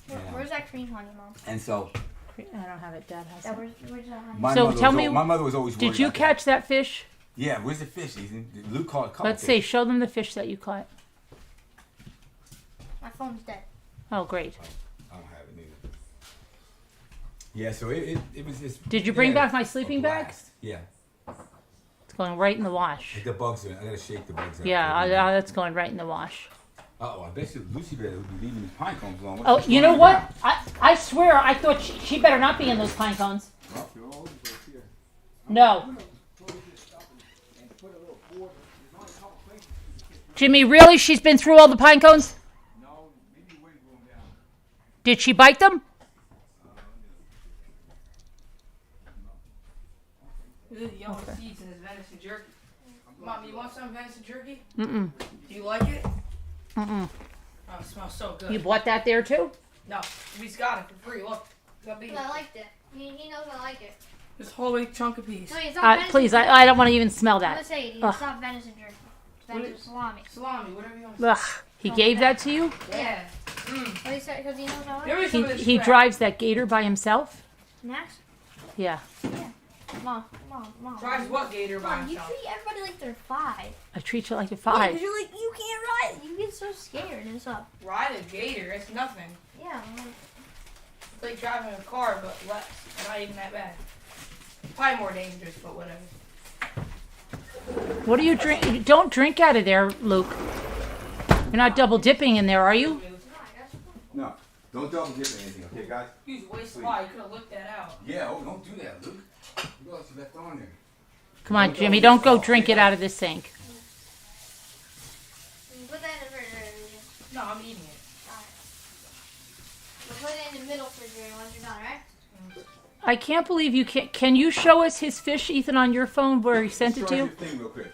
Where's that cream honey, Mom? And so I don't have it. Dad has Yeah, it. where's that honey? my So mother tell was me, my mother was always worried Did you about catch that fish? That. Yeah, where's the fish, Ethan? Luke caught a couple Let's see. fish. Show them the fish that you caught. My phone's dead. Oh, great. I don't have it neither. Yeah, so it was just. Did you bring yeah, back my a sleeping bag? blast. Yeah. It's going right in the wash. The bugs are in. I gotta shake the bugs out. Yeah, that's going right in the wash. Uh-oh, I bet you Lucy better be leaving these pine cones alone. Oh, you know what? I swear, I thought she better not be in those pine cones. No. Jimmy, really? She's been through all the pine cones? No, maybe wait going down. Did she bite them? This is yellow seeds in his venison jerky. Mom, you want some venison jerky? Mm-mm. Do you like it? Mm-mm. Oh, it smells so good. You bought that there too? No, we just got it for free. Look. Got big. I liked it. He knows I like it. This whole big chunk of piece. No, it's not venison Please, jerky. I don't want to even smell I'm gonna that. say it. It's Ugh. not venison jerky. It's venison salami. Salami, whatever you want to say. Ugh. He gave that to you? Yeah. What he said? Because he knows I like There it. is some of this He crap. drives that gator by himself? Max? Yeah. Mom. Tries what gator by Mom, you himself? treat everybody like they're 5. I treat you like a Yeah, 5. 'cause you're like, you can't ride it. You get so scared and stuff. Ride a gator, it's nothing. Yeah. I'm like, It's like driving a car, but less. And not even that bad. Probably more dangerous, but whatever. What do you drink? Don't drink out of there, Luke. You're not double dipping in there, are you? No, don't double dip in anything, okay, guys? Use waste supply. You could have looked that out. Yeah, oh, don't do that, Luke. You got you left on there. Come on, Jimmy, don't go drink it out of the sink. put that in the refrigerator. No, I'm eating it. Alright. We'll put it in the middle refrigerator once you're done, alright? I can't believe you can't. Can you show us his fish, Ethan, on your phone where he sent it Try to your you? thing real quick.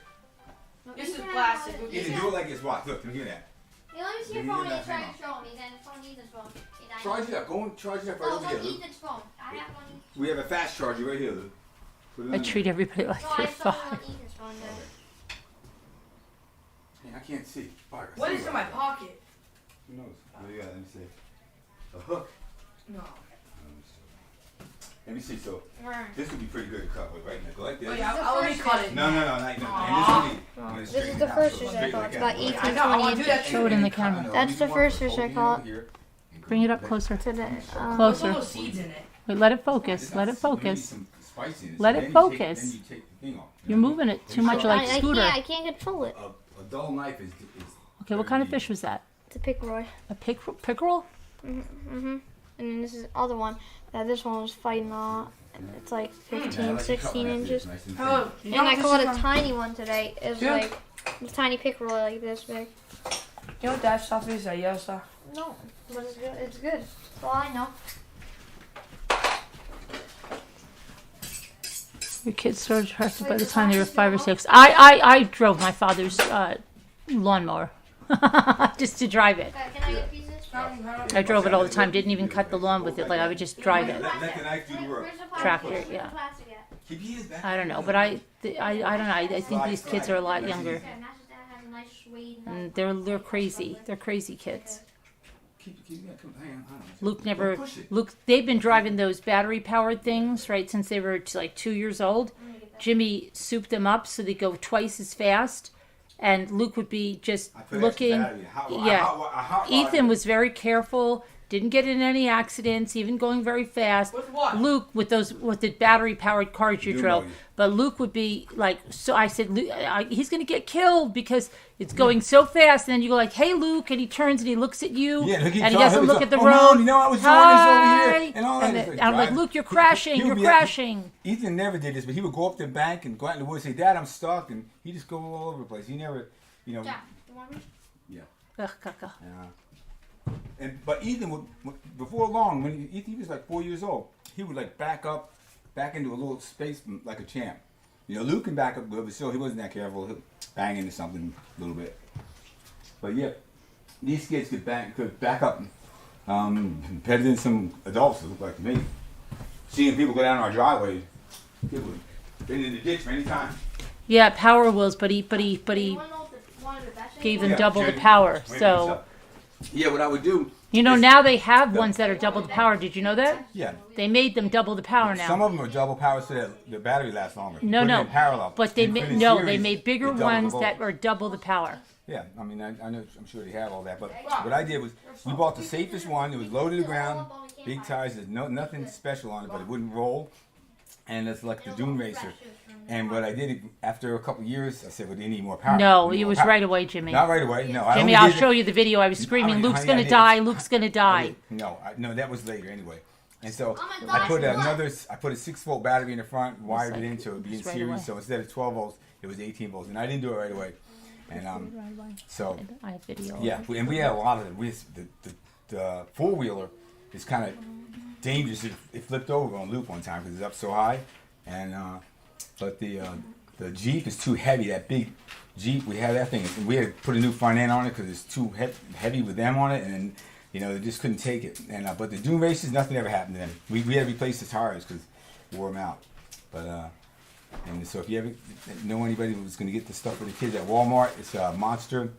This is plastic. Ethan, do it like it's what? Look, let me hear that. Yeah, let me see your Give me phone and that try thing to show me. Then it's on Ethan's phone. Charge it up. Go and charge it up right Oh, over it's here, on Luke. Ethan's phone. I have one. We have a fast charger right here, Luke. Put it I on treat everybody like No, I they're saw it 5. on Ethan's phone. Then. there. I can't see. Fuck, I What see is in right my now. pocket? Who knows? What do you got? Let me see. A hook. No. Let me see. So Right. this would be pretty good to cut with, right? Now go like this. Wait, is the I'll let me first cut it. No, not Aw. And this would be. I'm gonna This straighten is it the out, first so fish I straighten caught. like It's that. about Look. 18, I know, I 20 want to do that inches. Show it in the And cut camera. it. That's the You first want fish I to caught. over here and Bring it up go closer. Today. There's Closer. little seeds in it. Wait, let it focus. Let it There's not- focus. some spice in it. Let So it then you take- focus. Then you take the thing off. You're moving it too much like Scooter. I can't control it. A dull knife is. Okay, what kind of fish was that? It's a pickerel. A pickerel? Mm-hmm. And then this is the other one. This one was fighting it's like 15, 16 inches. Hello. And I caught a tiny one today. It was Yeah. like a tiny pickerel like this big. You know what that stuff is? That yellow stuff? No, but it's good. It's good. Well, I know. Your kids started attracted by the time they were 5 or 6. I drove my father's lawnmower just to drive it. Can I get pieces? I drove it all the time. Didn't even cut the lawn with it. Like I would just drive it. Let the knife do the work. Tractor, yeah. Keep your hands back. I don't know, but I don't know. I think these kids are a lot younger, and they're crazy. They're crazy kids. Hang on. Luke never. Push it. Luke. They've been driving those battery-powered things right since they were like 2 years old. Jimmy souped them up so they go twice as fast, and Luke would be just I put looking. extra battery in. Yeah. I hot rod Ethan it. was very careful. Didn't get in any accidents, even going very fast. With what? Luke with the battery powered cars you You drove, know. but Luke would be like, so I said, he's gonna get killed because it's going so fast. And then you go like, hey Luke, and he turns and he looks at you, Yeah, look, and he doesn't look at the road. Mom, you know I was doing this over Hi. here and all that. And I'm like, Luke, you're crashing. He would You're be crashing. Ethan never did this, but he would go up the bank and go out in the woods and say, Dad, I'm stuck. And he just go all over the place. He never, you know. Jack, you want me? Ugh, caca. But Ethan would, before long, when Ethan was like 4 years old, he would like back into a little space like a champ. You know, Luke can back up good, but still he wasn't that careful. He'll bang into something a little bit. But yeah, these kids could back up, better than some adults that look like me. Seeing people go down our driveway, people been in the ditch many times. Yeah, Power Wheels, but he You wanna know what one of the best gave things them Yeah, double the Jay, power. wait a minute, So yeah, what I would do You know, now they have ones that are double the power. Did you know that? Yeah. They made them double the power now. Some of them are double power so that the battery lasts longer. No, Put it no. in parallel. But they In made the no. series, They made bigger they double the ones voltage. that are double the power. Yeah, I mean, I know, I'm sure they have all that, but what I did was, we bought the safest one. It was low to the ground, big tires. There's nothing special on it, but it wouldn't roll, and it's like the Dune Racer. And what I did after a couple years, I said, "Well, they need more power." No, We need it more was power. right away, Jimmy. Not right away. No, I Jimmy, only I'll did it- show you the video. I was screaming, Honey, "Luke's honey, gonna I did. die! Luke's gonna die!" No, that was later anyway. And so my I gosh, put what? I put a 6-volt battery in the front, wired like- it in so it would be in it's right series. away. So instead of 12 volts, it was 18 volts, and I didn't do it right away. And so I have video. of yeah, it. and we had a lot of them. The 4-wheeler is kind of dangerous. It flipped over on loop one time because it's up so high, and but the Jeep is too heavy. That big Jeep, we had that thing, and we had to put a new front end on it because it's too heavy with them on it, and you know they just couldn't take it. And but the Dune races, nothing ever happened to them. We had to replace the tires because wore them out. But and so if you ever know anybody who's going to get the stuff for the kids at Walmart, it's Monster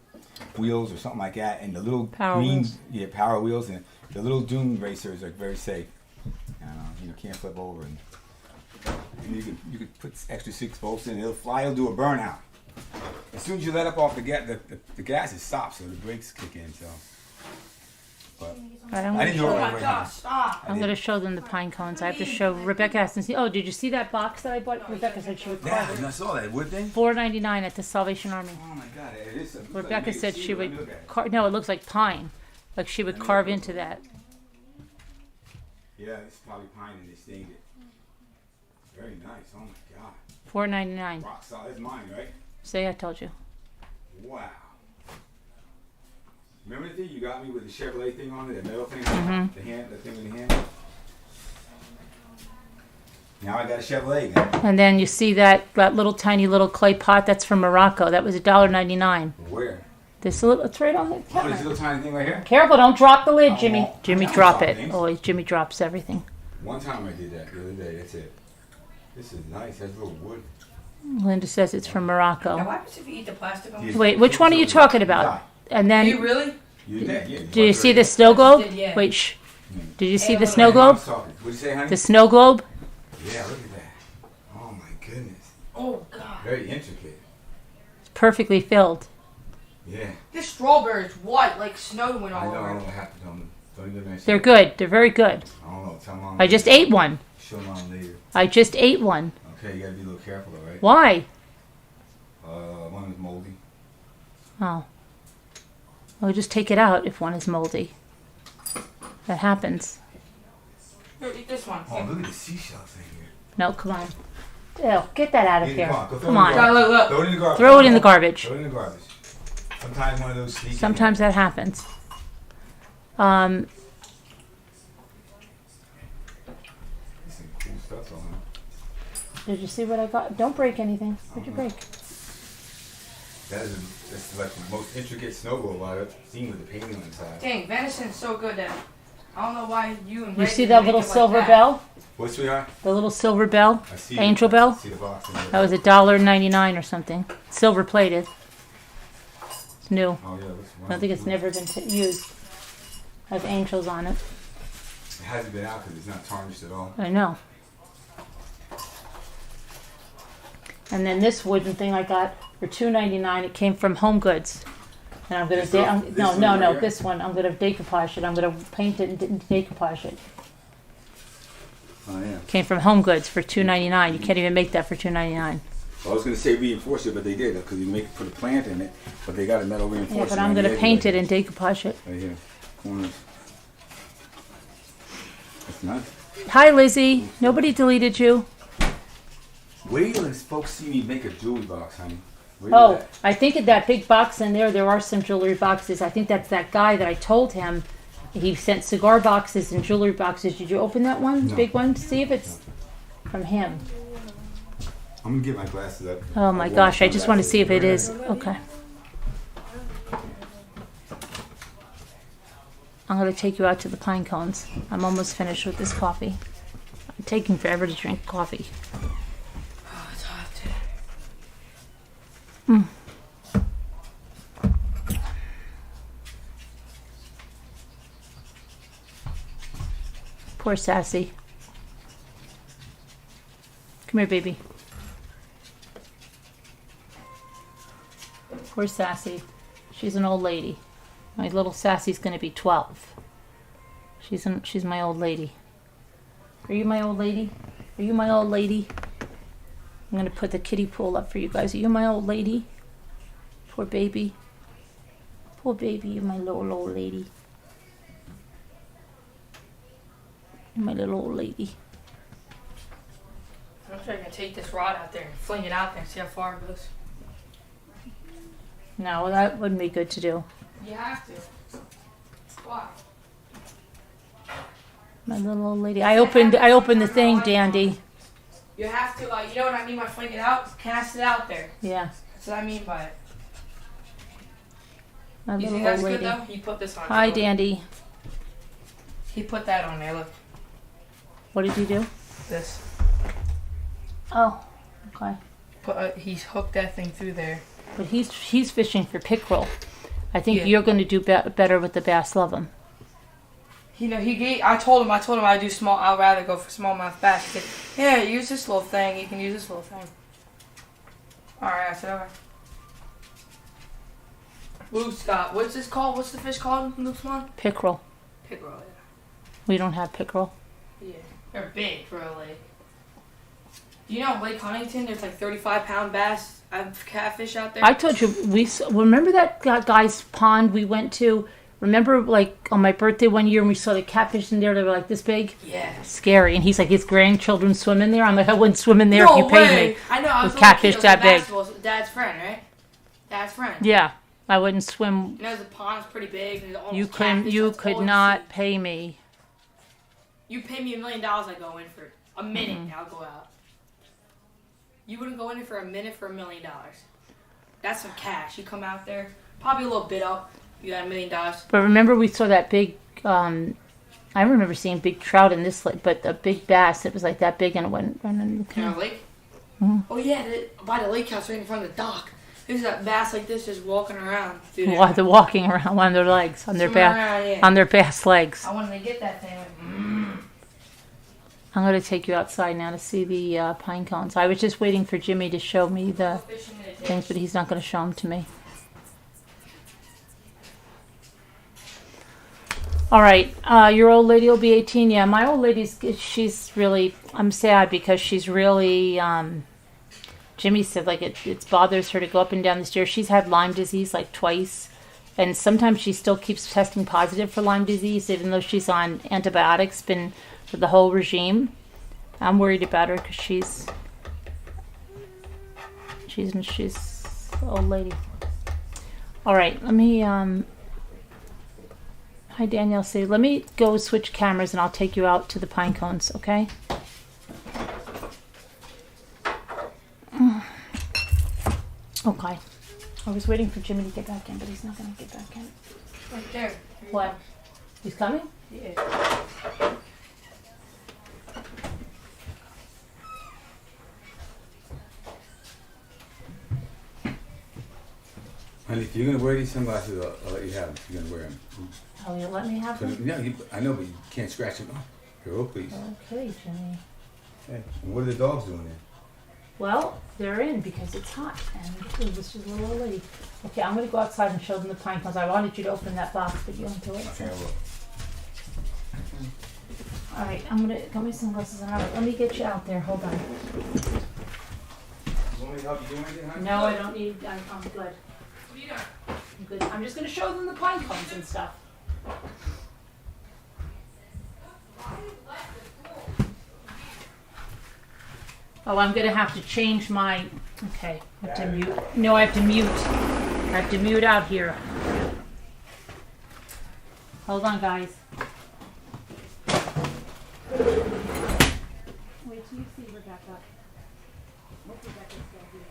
wheels or something like that, and the little Power green wheels. power wheels, and the little Dune racers are very safe. Can't flip over, and you could put extra 6 volts in, it'll fly. It'll do a burnout. As soon as you let up off the gas, the gas is stopped, so the brakes kick in. So, but Right, I'm I gonna didn't do it Oh right my away. gosh, stop. I'm going to show them the pine cones. I have to show Rebecca has to see. Oh, did you see that box that I bought? Rebecca said she would Yeah, carve and I saw that wood thing. it. $4.99 at the Salvation Army. Oh my God, it is. It looks like Rebecca made said of she steel. Let me would look at it. carve. No, it looks like pine. Like she would carve into that. Yeah, it's probably pine, and they stained it. Very nice. Oh my God. $4.99. Rock solid. It's mine, right? Say I told you. Wow. Remember the thing you got me with the Chevrolet thing on it, the metal thing, Mm-hmm. the thing with the handle? Now I got a Chevrolet again. And then you see that little tiny little clay pot that's from Morocco. That was $1.99. Where? This little, it's right on the Oh, this camera. little tiny thing right here? Careful, don't drop the lid, Oh, Jimmy. well, Jimmy, I'm drop dropping it. things. Always, Jimmy drops everything. One time I did that the other day, that's it. This is nice, that's little wood. Linda says it's from Now, Morocco. what happens if you eat the plastic on Yes. it? Wait, which one are you talking about? And Do then, you really? You did, yeah. do you see the snow globe? did, yeah. Wait, shh. Did you see Hey, the hold snow on. globe? What'd you say, honey? The snow globe? Yeah, look at that. Oh my goodness. Oh God. Very intricate. It's perfectly filled. Yeah. This strawberry's white, like snow went I all know, I over. don't it. know what happened to them. Don't even mention They're it. good. They're very good. I don't know, tell mom. I just ate one. Show mom later. I just ate one. Okay, you gotta be a little careful though, right? Why? One was moldy. Oh. Well, just take it out if one is moldy. That happens. Here, eat this one. Oh, look at the seashells thing here. No, come on. Ew, get that out of here. Come on, go throw Come it in the on. Look, look. Throw it in the garbage. Throw it in the garbage. Throw it in the garbage. Sometimes one of those sneaky. Sometimes that happens. There's some cool stuff on it. Did you see what I got? Don't break anything. What'd you break? That's like the most intricate snow globe I've seen with the painting on the side. Dang, venison's so good that I don't know why you and You Ray see didn't that make little it like silver that. bell? What, sweetheart? The little silver bell? I see Angel it. bell? I see the box in there. That was $1.99 or something. Silver plated. It's new. Oh yeah, looks I don't think it's never been used. Has angels on it. It hasn't been out because it's not tarnished at all. I know. And then this wooden thing I got for $2.99. It came from Home Goods. And I'm gonna This one? This one right here? this one. I'm gonna decoupage it. I'm gonna paint it and decoupage it. Oh yeah. Came from Home Goods for $2.99. You can't even make that for $2.99. I was gonna say reinforce it, but they did because you make it put a plant in it, but they got a metal reinforcement. Yeah, but I'm gonna paint it and decoupage it. Right here, corners. That's nice. Hi, Lizzie. Nobody deleted you. Wait till these folks see me make a jewelry box, honey. Wait till Oh, that. I think in that big box in there are some jewelry boxes. I think that's that guy that I told him he sent cigar boxes and jewelry boxes. Did you open that one, No. big one? See if it's from him. I'm gonna get my glasses up. Oh my gosh, I just want to see if it is. Okay. I'm going to take you out to the pine cones. I'm almost finished with this coffee. I'm taking forever to drink coffee. Oh, it's hot too. Poor Sassy. Come here, baby. Poor Sassy. She's an old lady. My little Sassy's going to be 12. She's my old lady. Are you my old lady? Are you my old lady? I'm going to put the kiddie pool up for you guys. Are you my old lady? Poor baby. Poor baby, you're my little old lady. You're my little old lady. I'm sure I can take this rod out there and fling it out there and see how far it goes. No, that wouldn't be good to do. You have to. Why? My little old lady. I opened the thing, Dandy. You have to, you know what I mean by fling it out? Cast it out there. Yeah. That's what I mean by it. My You little think that's old good lady. though? He put this on. Hi, Look. Dandy. He put that on there, look. What did you do? This. Oh, okay. He's hooked that thing through there. But he's fishing for pickerel. I think Yeah. you're going to do better with the bass lovin'. You know, I told him I'd do small. I'd rather go for smallmouth bass. He said, "Yeah, use this little thing. You can use this little thing." All right, I said, "Okay." Luke's got what's this called? What's the fish called? Luke's one? Pickerel. Pickerel. Yeah. We don't have pickerel. Yeah, they're big for a lake. You know, Lake Huntington, there's like 35-pound bass, catfish out there. I told you, remember that guy's pond we went to? Remember, like, on my birthday one year, and we saw the catfish in there, they were like this big? Yeah. Scary. And he's like, his grandchildren swim in there? I'm like, I wouldn't swim in there No if you paid way. me. I know, I was With catfish little kid, that big. basketball, Dad's friend, right? Dad's friend. Yeah, I wouldn't swim. You know, the pond's pretty big. And You could not pay me. You pay me $1 million, I go in for a minute, I'll go out. You wouldn't go in there for a minute for $1 million. That's some cash. You come out there, probably a little bit up. You got $1 million. But remember, we saw that big. I remember seeing big trout in this lake, but a big bass. It was like that big, and it went in the In a lake? Oh yeah, by the lake house right in front of the dock. There's that bass like this just walking around. Dude, While they're walking around on their legs, on their bass legs. I wanted to get that thing. I'm going to take you outside now to see the pine cones. I was just waiting for Jimmy to show me the things, but he's not going to show them to me. All right, your old lady will be 18. Yeah, my old she's really, I'm sad because she's really, Jimmy said like it bothers her to go up and down the stairs. She's had Lyme disease like twice. And sometimes she still keeps testing positive for Lyme disease, even though she's on antibiotics, been for the whole regime. I'm worried about her because she's an old lady. All right, let me, hi Danielle, say, let me go switch cameras and I'll take you out to the pine cones, okay? Okay. I was waiting for Jimmy to get back in, but he's not going to get back in. Right there. What? He's coming? Yeah. Honey, if you're gonna wear these sunglasses, I'll let you have them. If you're gonna wear them. Oh, you let me have them? Yeah, I know, but you can't scratch them off. Here, oh please. Okay, Jimmy. Hey, and what are the dogs doing there? Well, they're in because it's hot, and this is a little old lady. Okay, I'm going to go outside and show them the pine cones. I wanted you to open that box, but you don't do it. Okay, I will. All right, I'm going to get my sunglasses on. All right, let me get you out there. Hold on. You want me to help you do anything, honey? No, I don't need. I'm good. What are you doing? I'm good. I'm just going to show them the pine cones and stuff. Oh, I'm going to have to change my... Okay, I have to mute. No, I have to mute. I have to mute out here. Hold on, guys. Wait till you see Rebecca. What Rebecca's going to do?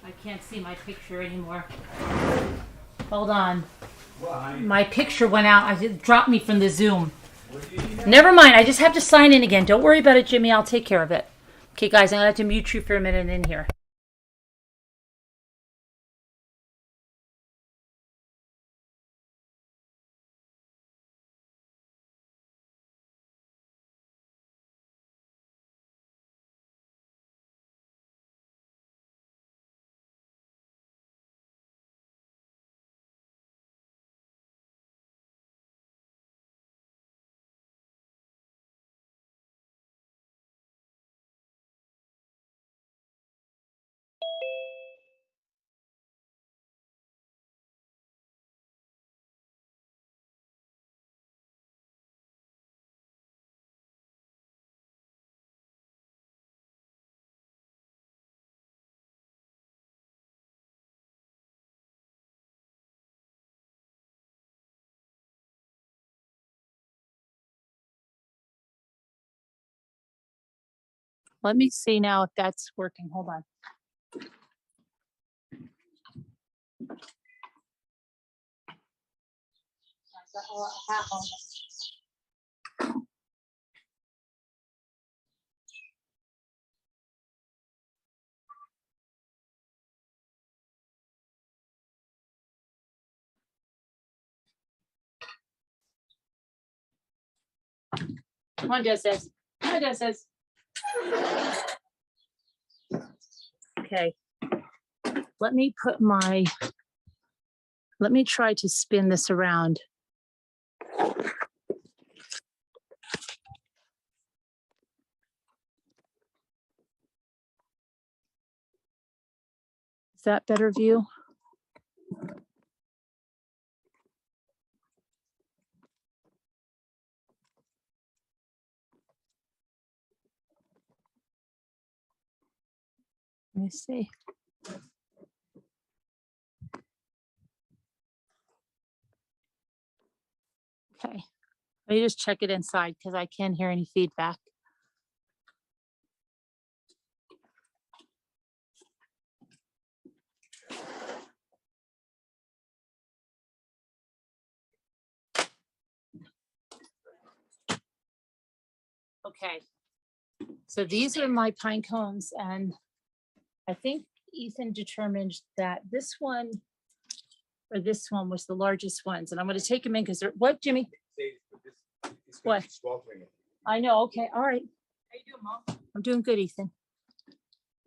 I can't see my picture anymore. Hold on. My picture went out. It dropped me from the Zoom. Never mind. I just have to sign in again. Don't worry about it, Jimmy. I'll take care of it. Okay, guys, I'm going to have to mute you for a minute in here. Let me see now if that's working. Hold on. Come on, Jess. Come on, Jess. Okay. Let me try to spin this around. Is that better view? Let me see. Okay. Let me just check it inside because I can't hear any feedback. Okay. So these are my pine cones, and I think Ethan determined that this one or this one was the largest ones, and I'm going to take them in because they're what, Jimmy? What? I know. Okay. All right. How you doing, Mom? I'm doing good, Ethan.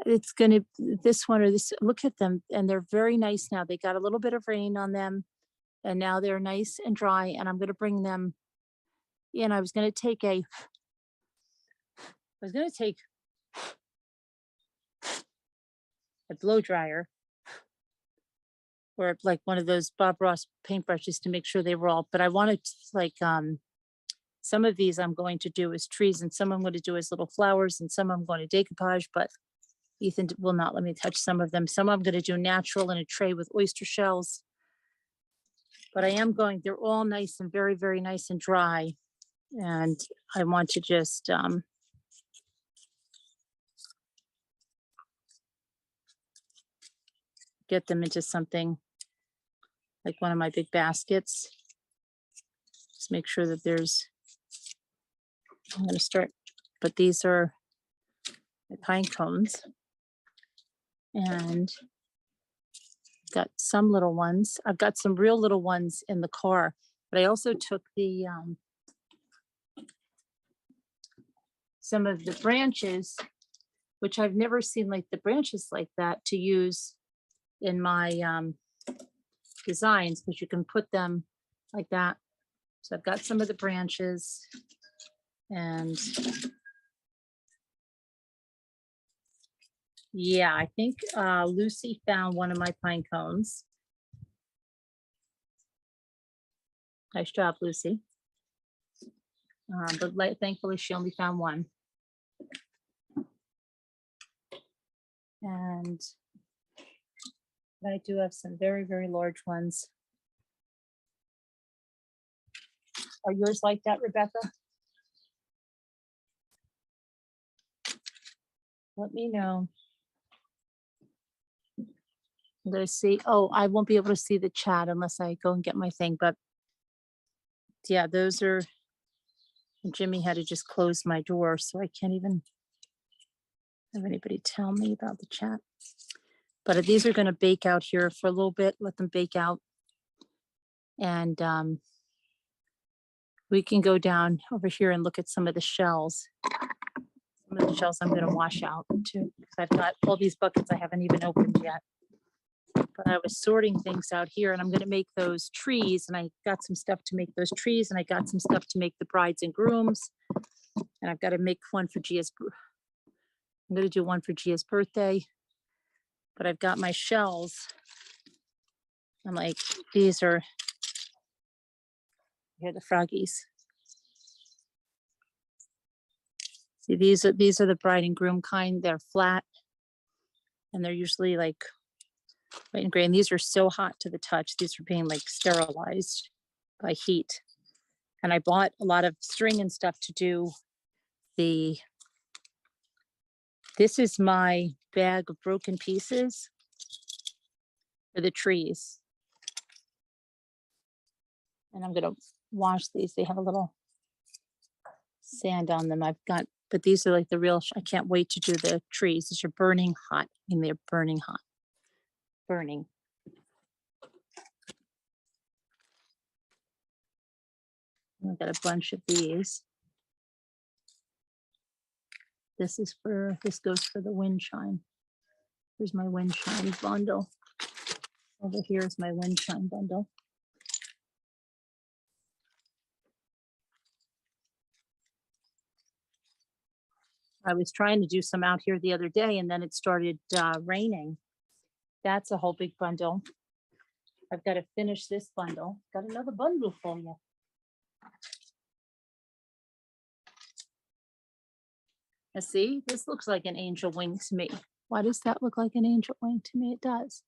It's going to this one or this. Look at them, and they're very nice now. They got a little bit of rain on them, and now they're nice and dry. And I'm going to bring them in. I was going to take a blow dryer or like one of those Bob Ross paintbrushes to make sure they were all, but I wanted like, some of these I'm going to do as trees and some I'm going to do as little flowers and some I'm going to decoupage, but Ethan will not let me touch some of them. Some I'm going to do natural in a tray with oyster shells, but they're all nice and very, very nice and dry. And I want to just, get them into something like one of my big baskets. Just make sure that I'm going to start, but these are my pine cones. And got some little ones. I've got some real little ones in the car, but I also took some of the branches, which I've never seen like the branches like that to use in my designs, because you can put them like that. So I've got some of the branches, and yeah, I think Lucy found one of my pine cones. Nice job, Lucy. But thankfully she only found one. And I do have some very, very large ones. Are yours like that, Rebecca? Let me know. I'm gonna see. Oh, I won't be able to see the chat unless I go and get my thing. But yeah, those are. Jimmy had to just close my door, so I can't even have anybody tell me about the chat. But these are going to bake out here for a little bit. Let them bake out, and we can go down over here and look at some of the shells. Some of the shells I'm going to wash out too, because I've got all these buckets I haven't even opened yet. But I was sorting things out here, and I'm going to make those trees, and I got some stuff to make those trees, and I got some stuff to make the brides and grooms, and I've got to make one for Gia's. I'm going to do one for Gia's birthday, but I've got my shells. I'm like, these are, here are the froggies. See, these are the bride and groom kind. They're flat, and they're usually like white and gray. And these are so hot to the touch. These are being like sterilized by heat. And I bought a lot of string and stuff to do this is my bag of broken pieces for the trees. And I'm gonna wash these. They have a little sand on them. But these are like the real, I can't wait to do the trees. These are burning hot. I mean, they're burning hot. Burning. I've got a bunch of these. This goes for the wind chime. Here's my wind chime bundle. Over here is my wind chime bundle. I was trying to do some out here the other day, and then it started raining. That's a whole big bundle. I've got to finish this bundle. Got another bundle for you. Now see, this looks like an angel wing to me. Why does that look like an angel wing to me? It does.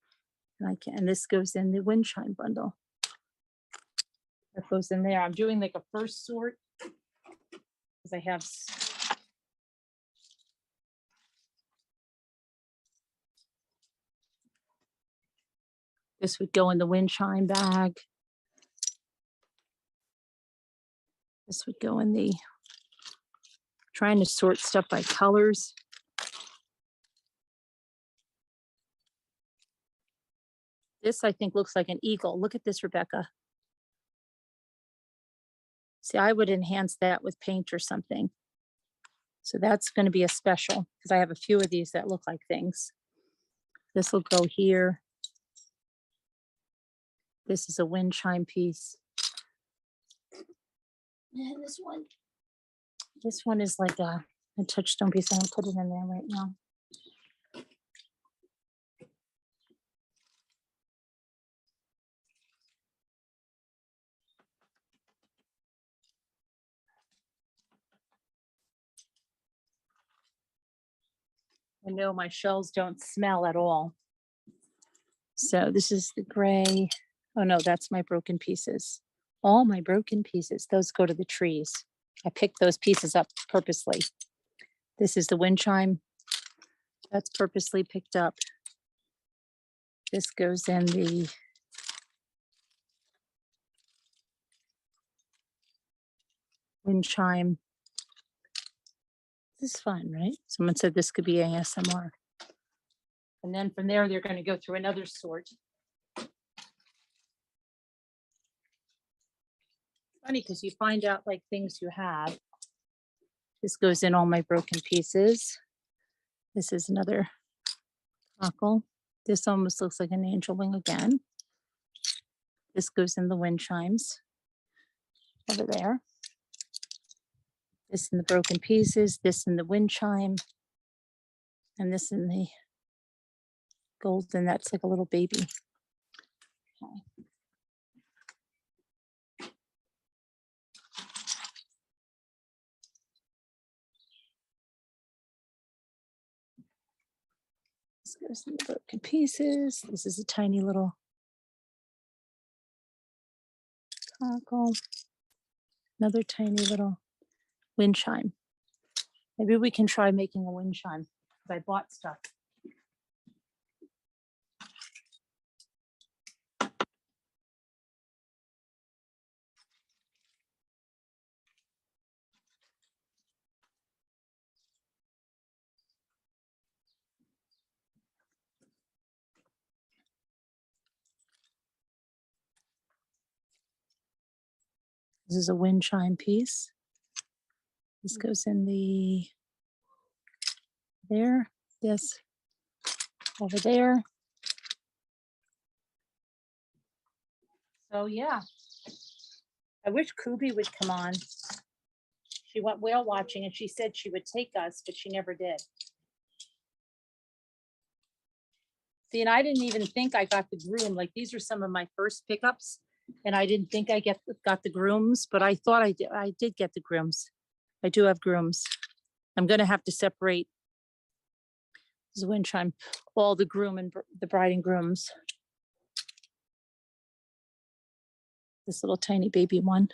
And this goes in the wind chime bundle. That goes in there. I'm doing like a first sort because I have. This would go in the wind chime bag. This would go in the, trying to sort stuff by colors. This I think looks like an eagle. Look at this, Rebecca. See, I would enhance that with paint or something. So that's going to be a special because I have a few of these that look like things. This will go here. This is a wind chime piece. And this one is like a touchstone piece. I'm gonna put it in there right now. I know my shells don't smell at all. So this is the gray. Oh no, that's my broken pieces. All my broken pieces, those go to the trees. I picked those pieces up purposely. This is the wind chime. That's purposely picked up. This goes in the wind chime. This is fun, right? Someone said this could be ASMR. And then from there, they're going to go through another sort. Funny because you find out like things you have. This goes in all my broken pieces. This is another cockle. This almost looks like an angel wing again. This goes in the wind chimes over there. This in the broken pieces, this in the wind chime, and this in the golden. That's like a little baby. Okay. This goes in the broken pieces. This is a tiny little cockle. Another tiny little wind chime. Maybe we can try making a wind chime. I bought stuff. This is a wind chime piece. This goes in the, there, this, over there. So yeah, I wish Kubi would come on. She went whale watching and she said she would take us, but she never did. See, and I didn't even think I got the groom. Like these are some of my first pickups, and I didn't think I got the grooms, but I thought I did. I did get the grooms. I do have grooms. I'm gonna have to separate this wind chime, all the groom and the bride and grooms. This little tiny baby one.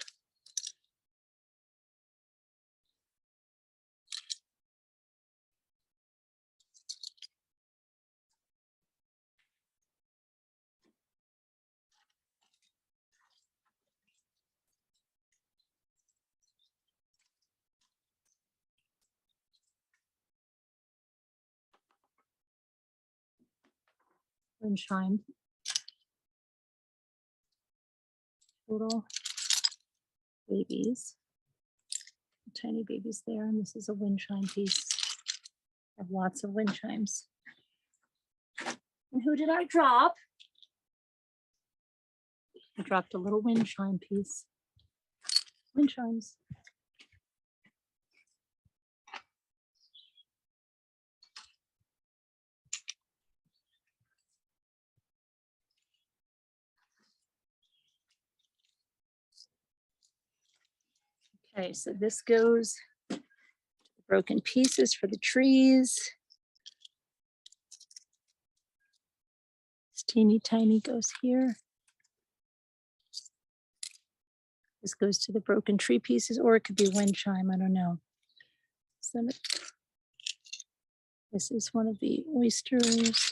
Wind chime. Little babies. Tiny babies there, and this is a wind chime piece. I have lots of wind chimes. And who did I drop? I dropped a little wind chime piece. Wind chimes. Okay, so this goes to the broken pieces for the trees. This teeny tiny goes here. This goes to the broken tree pieces, or it could be wind chime, I don't know. So this is one of the oysters.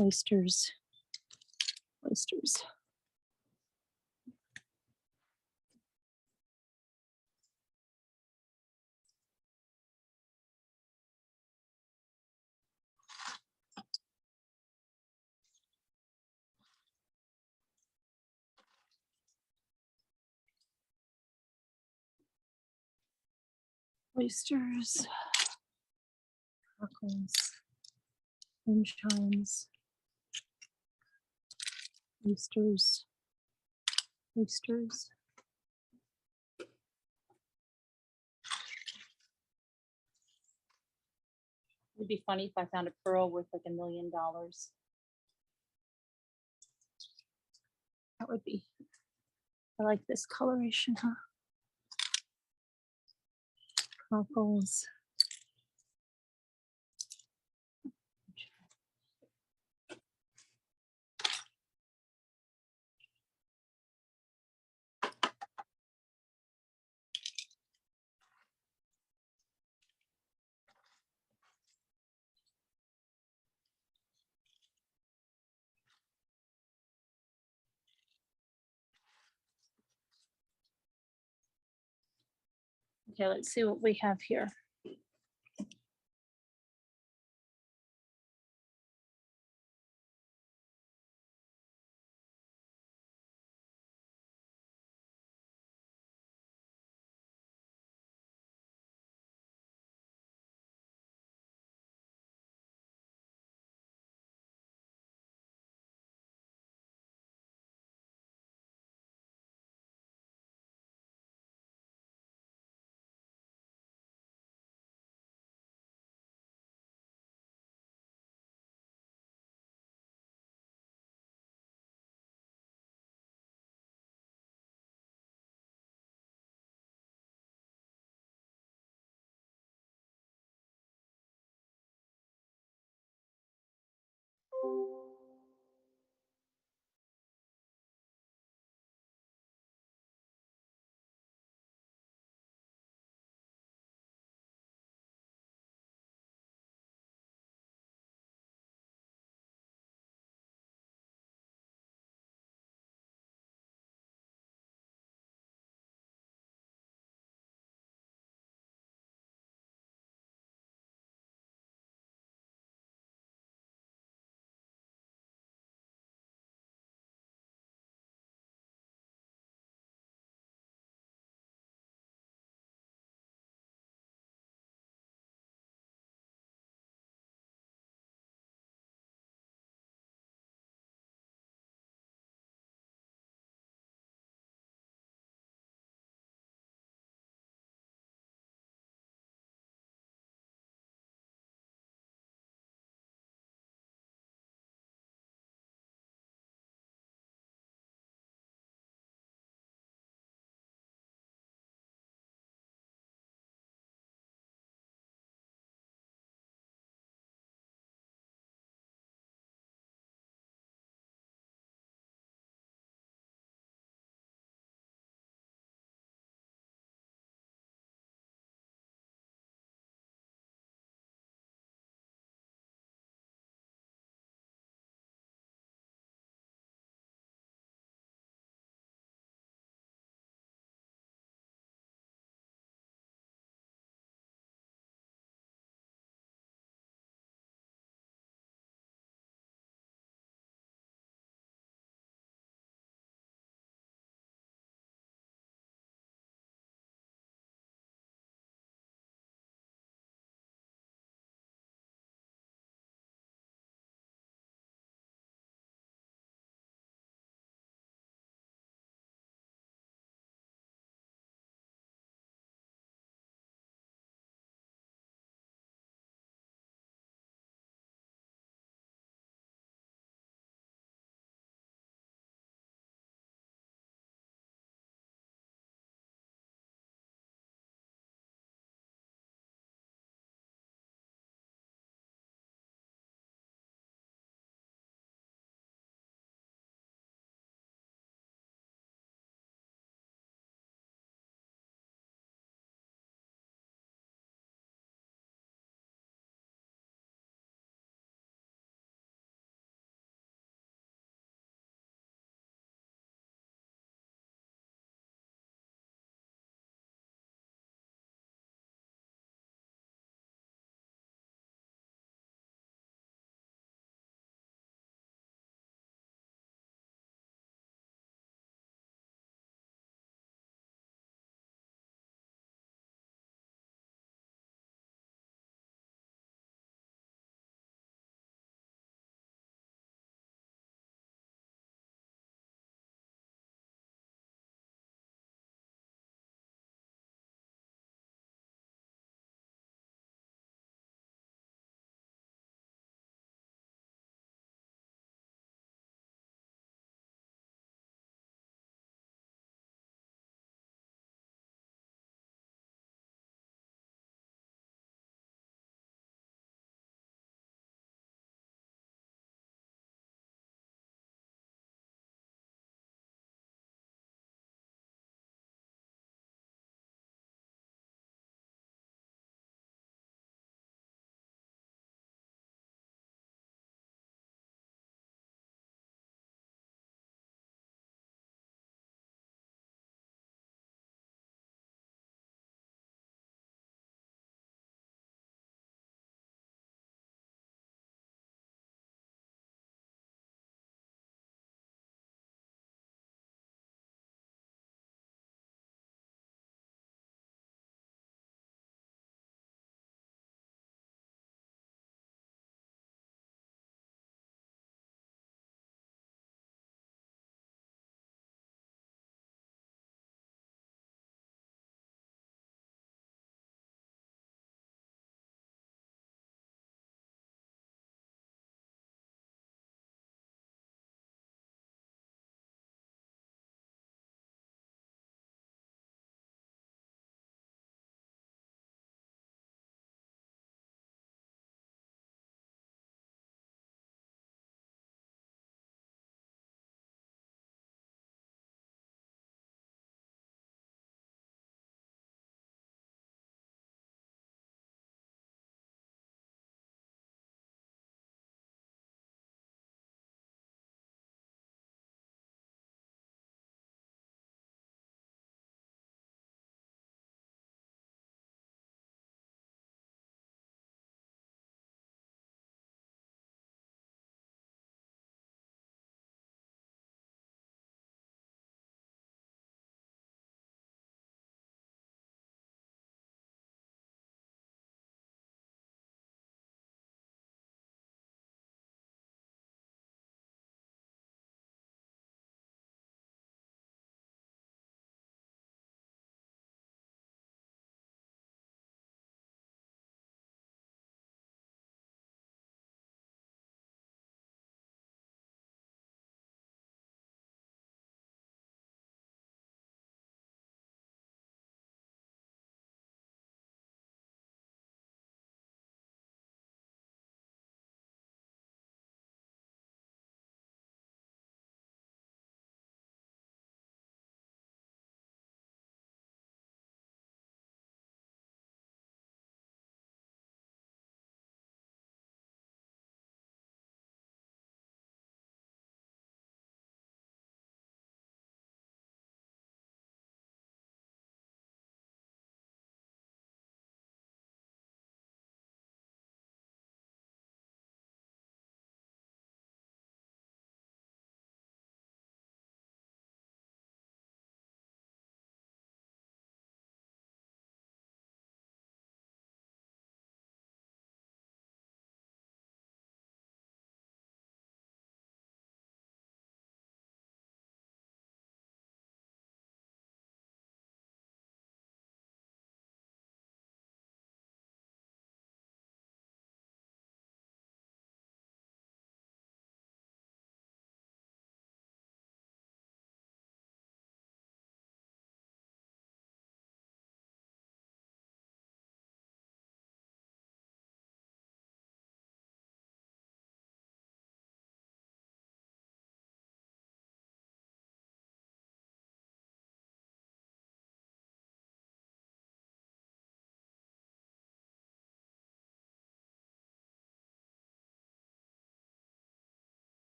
Oysters. Oysters. Oysters. Cockles. Wind chimes. Oysters. Oysters. It'd be funny if I found a pearl worth like $1 million. That would be, I like this coloration, huh? Cockles. Okay, let's see what we have here.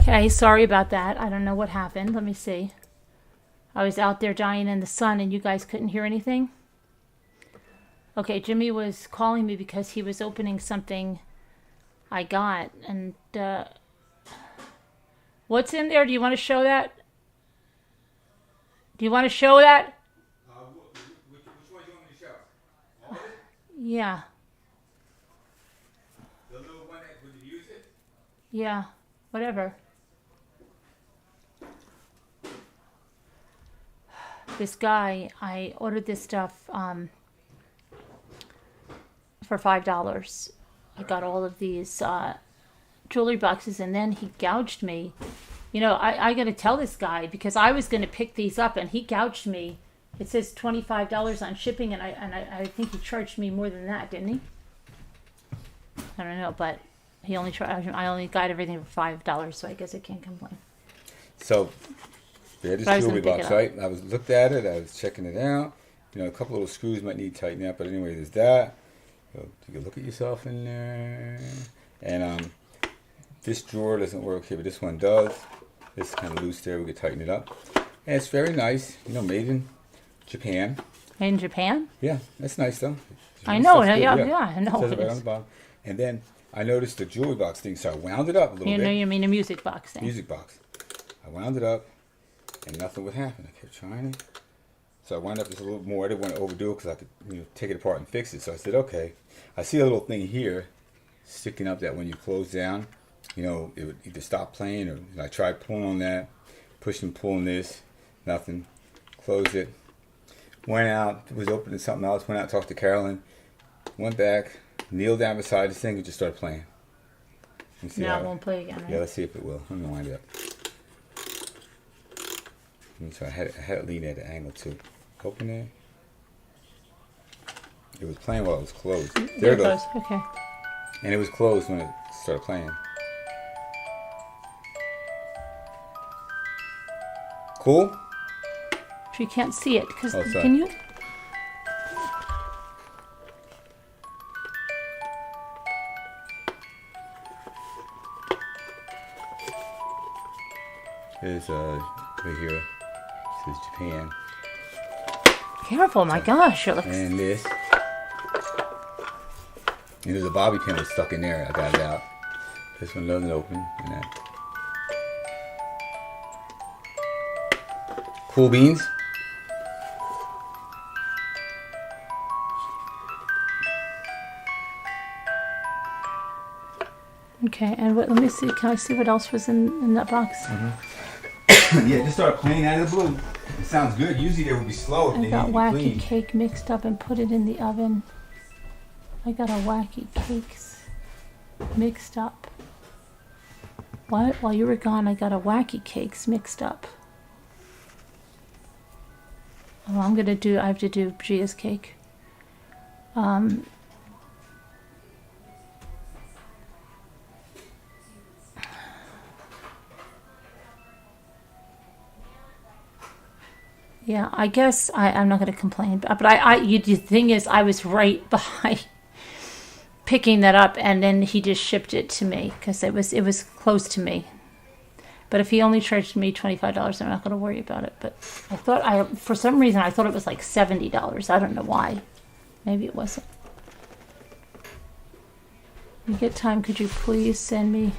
Okay, sorry about that. I don't know what happened. Let me see. I was out there dying in the sun and you guys couldn't hear anything? Okay, Jimmy was calling me because he was opening something I got. And what's in there? Do you want to show that? Do you want to show that? Which one do you want me to show? All of it? Yeah. The little one that would you use it? Yeah. Whatever. This guy, I ordered this stuff for $5. I got all of these jewelry boxes, and then he gouged me. You know, I got to tell this guy because I was going to pick these up, and he gouged me. It says $25 on shipping, and I think he charged me more than that, didn't he? I don't know, but he only I only got everything for $5, so I guess I can't complain. So, yeah, this jewelry box, right? I was looked at it. I was checking it out. You know, a couple little screws might need tightening up, but anyway, there's that. So you can look at yourself in there. And this drawer doesn't work here, but this one does. This is kind of loose there. We can tighten it up. And it's very nice. You know, made in Japan. Made in Japan? Yeah, that's nice though. I know. Yeah, I know. It says it right on the bottom. And then I noticed the jewelry box thing, so I wound it up a little bit. You know, you mean a music box thing. Music box. I wound it up, and nothing would happen. I kept trying it. So I wound up just a little more. I didn't want to overdo it because I could, you know, take it apart and fix it. So I said, okay. I see a little thing here sticking up that when you close down, you know, it would either stop playing or I tried pulling on that, pushing, pulling this, nothing. Closed it. Went out, was opening something else, went out, talked to Carolyn, went back, kneeled down beside this thing and just started playing. Now it won't play again, right? Yeah, let's see if it will. Let me wind it up. Let me try. I had it lean at an angle too. Open it. It was playing while it was closed. There it goes. Okay. And it was closed when it started playing. Cool? You can't see it because sorry. can you? There's right here. It says Japan. Careful, my gosh! It looks. And this. And there's a bobby pin that's stuck in there. I got it out. This one doesn't open. And that. Cool beans. Okay, and what? Let me see. Can I see what else was in that box? Mm-hmm. Yeah, just start playing out of the blue. It sounds good. Usually they would be slow if I they got need to be wacky clean. cake mixed up and put it in the oven. I got a wacky cakes mixed up. What? While you were gone, I got a wacky cakes mixed up. Oh, I have to do Gia's cake. Yeah, I guess I'm not going to complain, but the thing is, I was right by picking that up, and then he just shipped it to me because it was close to me. But if he only charged me $25, I'm not going to worry about it. But for some reason, I thought it was like $70. I don't know why. Maybe it wasn't. When you get time, could you please send me?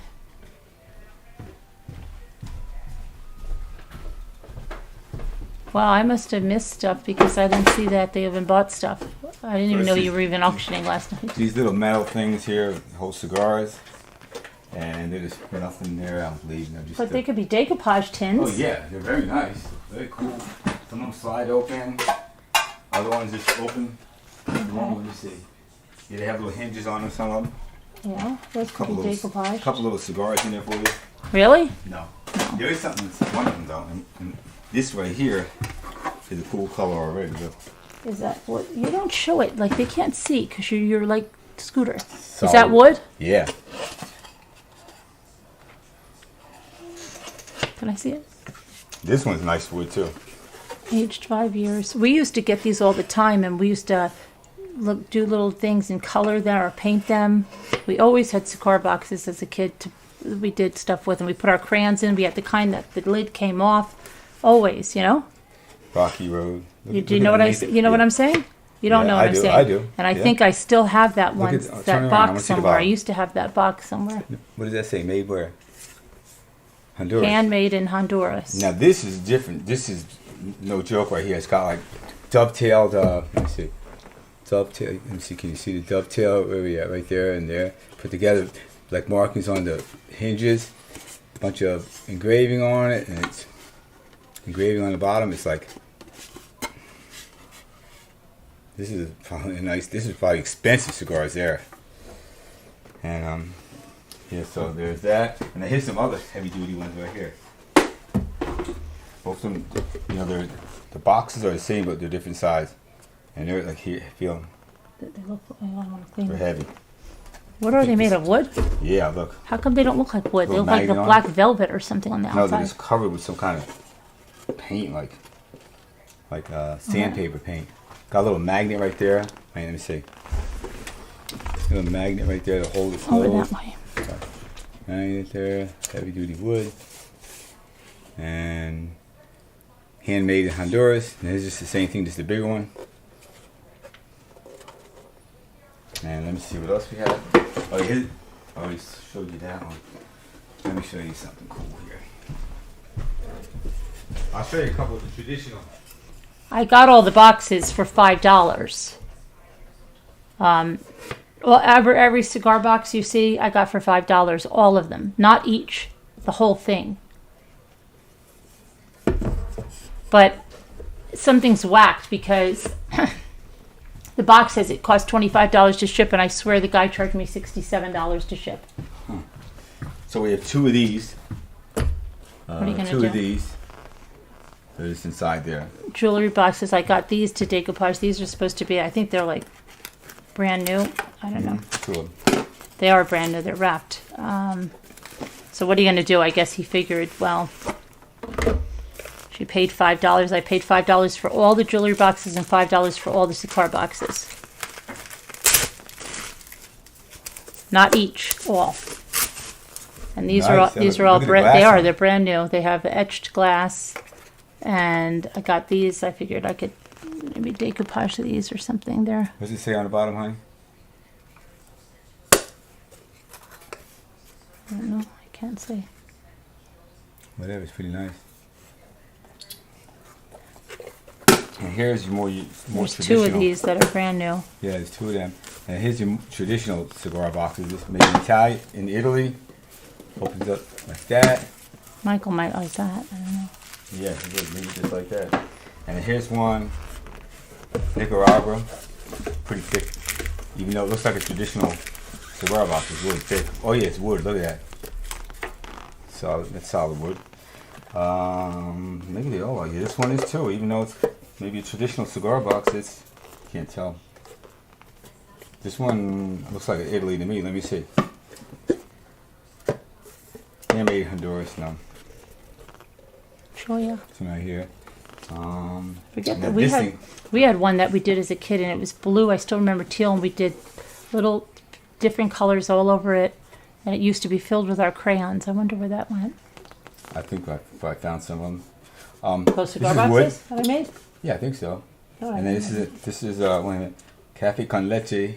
Wow, I must have missed stuff because I didn't see that they even bought stuff. I didn't even know you were even auctioning last night. These little metal things here hold cigars, and there's nothing there, I don't believe. But they could be decoupage tins. Oh yeah, they're very nice, very cool. Some of them slide open, other ones just open. Okay. Let me see. Yeah, they have little hinges on them, some of them. Yeah, those could be decoupage. A couple little cigars in there for you. Really? No. There is something, one of them though, and this right here is a cool color already. Look. Is that what? You don't show it. Like, they can't see because you're like Scooter. Solid. Is that wood? Yeah. Can I see it? This one's nice wood too. Aged 5 years. We used to get these all the time, and we used to do little things and color them or paint them. We always had cigar boxes as a kid we did stuff with, and we put our crayons in. We had the kind that the lid came off. Always, you know. Rocky Road. Do you know what what I'm saying? You don't know what I'm saying. I do. And I think I still have that one, turn that around. I box wanna see the somewhere. I bottom. used to have that box somewhere. What does that say? Made where? Honduras. Handmade in Honduras. Now this is different. This is no joke right here. It's got like dovetailed. Let me see. Dovetail. Let me see. Can you see the dovetail? Where we at? Right there and there. Put together like markings on the hinges. A bunch of engraving on it, and it's engraving on the bottom. It's like. This is probably nice. This is probably expensive cigars there. And yeah, so there's that. And then here's some other heavy duty ones right here. Both of them, you know, the boxes are the same, but they're different size. And they're like here, feel them. They look. I want to clean They're them. heavy. What are they made of? Wood? Yeah, look. How come they don't look like wood? They Little look like a magnet on black velvet or something on the No, they're outside. just covered with some kind of paint, like sandpaper paint. Got a little magnet right there. Wait, let me see. A little magnet right there to hold it Over closed. that way. Magnet there, heavy duty wood, and handmade in Honduras. And it's just the same thing, just a bigger one. And let me see what else we have. Oh, here, I already showed you that one. Let me show you something cool here. I'll show you a couple of the traditional. I got all the boxes for $5. Well, every cigar box you see, I got for $5. All of them, not each, the whole thing. But something's whacked because the box says it cost $25 to ship, and I swear the guy charged me $67 to ship. So we have two of these. What are you gonna two do? of these. They're just inside there. Jewelry boxes. I got these to decoupage. These are supposed to be, I think they're like brand new. I don't know. Two of them. They are brand new. They're wrapped. So what are you going to do? I guess he figured, well, she paid $5. I paid $5 for all the jewelry boxes and $5 for all the cigar boxes. Not each, all. And these are all, Nice. these are all Look at the brand. glass They on are. it. They're brand new. They have etched glass, and I got these. I figured I could maybe decoupage these or something there. What does it say on the bottom, honey? I don't know. I can't say. Whatever, it's pretty nice. And here's your more There's traditional. two of these that are brand new. Yeah, there's two of them. And here's your traditional cigar boxes. This is made in Italy, in Italy. Opens up like that. Michael might like that. I don't know. Yeah, it would, maybe just like that. And here's one, Nicaragua. Pretty thick. Even though it looks like a traditional cigar box, it's really thick. Oh yeah, it's wood. Look at that. Solid. That's solid wood. Maybe they all are. Yeah, this one is too. Even though it's maybe a traditional cigar box, it's can't tell. This one looks like Italy to me. Let me see. Handmade in Honduras. No. Show you. This one right here. Forget and that then we had one that we did as a kid, and it was blue. I still remember teal, and we did little different colors all over it, and it used to be filled with our crayons. I wonder where that went. I think I found some of them. Those cigar this is wood. boxes that I made. Yeah, I think so. Oh, I And then don't know. this is wait a minute. Cafe con leche,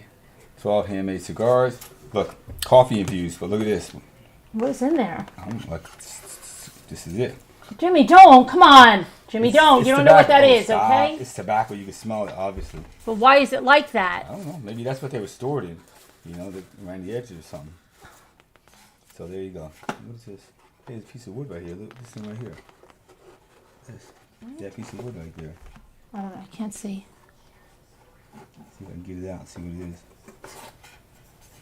12 handmade cigars. Look, coffee infused. But look at this. What's in there? Like this is it. Jimmy, don't. Come on. Jimmy, It's- don't. it's You don't know what that tobacco. is, Stop. okay? It's tobacco. You can smell it, obviously. But why is it like that? I don't know. Maybe that's what they were stored in. You know, around the edges or something. So there you go. What is this? Hey, there's a piece of wood right here. Look, this thing right here. This. That piece of wood right there. I don't know. I can't see. See if I can get it out. See what it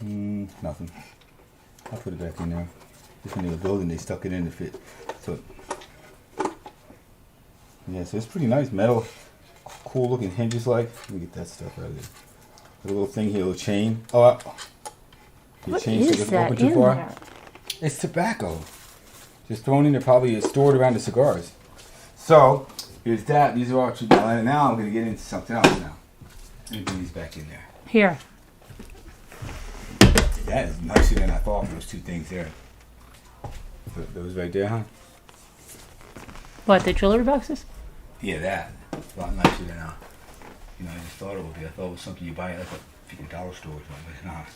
is. Nothing. I'll put it back in there. Just when they were building, they stuck it in to fit. So, yeah, so it's pretty nice. Metal, cool looking hinges like. Let me get that stuff out of there. Got a little thing here, a little chain. Oh, your What chain is doesn't that open too in far. there? It's tobacco. Just thrown in there, probably stored around the cigars. So, here's that. These are all traditional. And now I'm going to get into something else now. Let me bring these back in there. Here. That is nicer than I thought for those two things there. Those right there, huh? What, the jewelry boxes? Yeah, that. A lot nicer than you know, I just thought it would be. I thought it was something you buy at like a freaking dollar store or something, but it's not.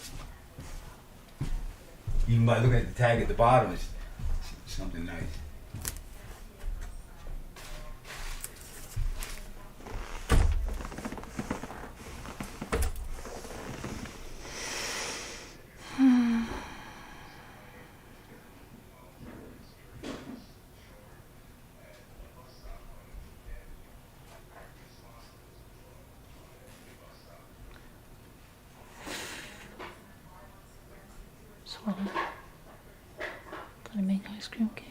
Even by looking at the tag at the bottom, it's something nice. Sweating. Gonna make ice cream cake.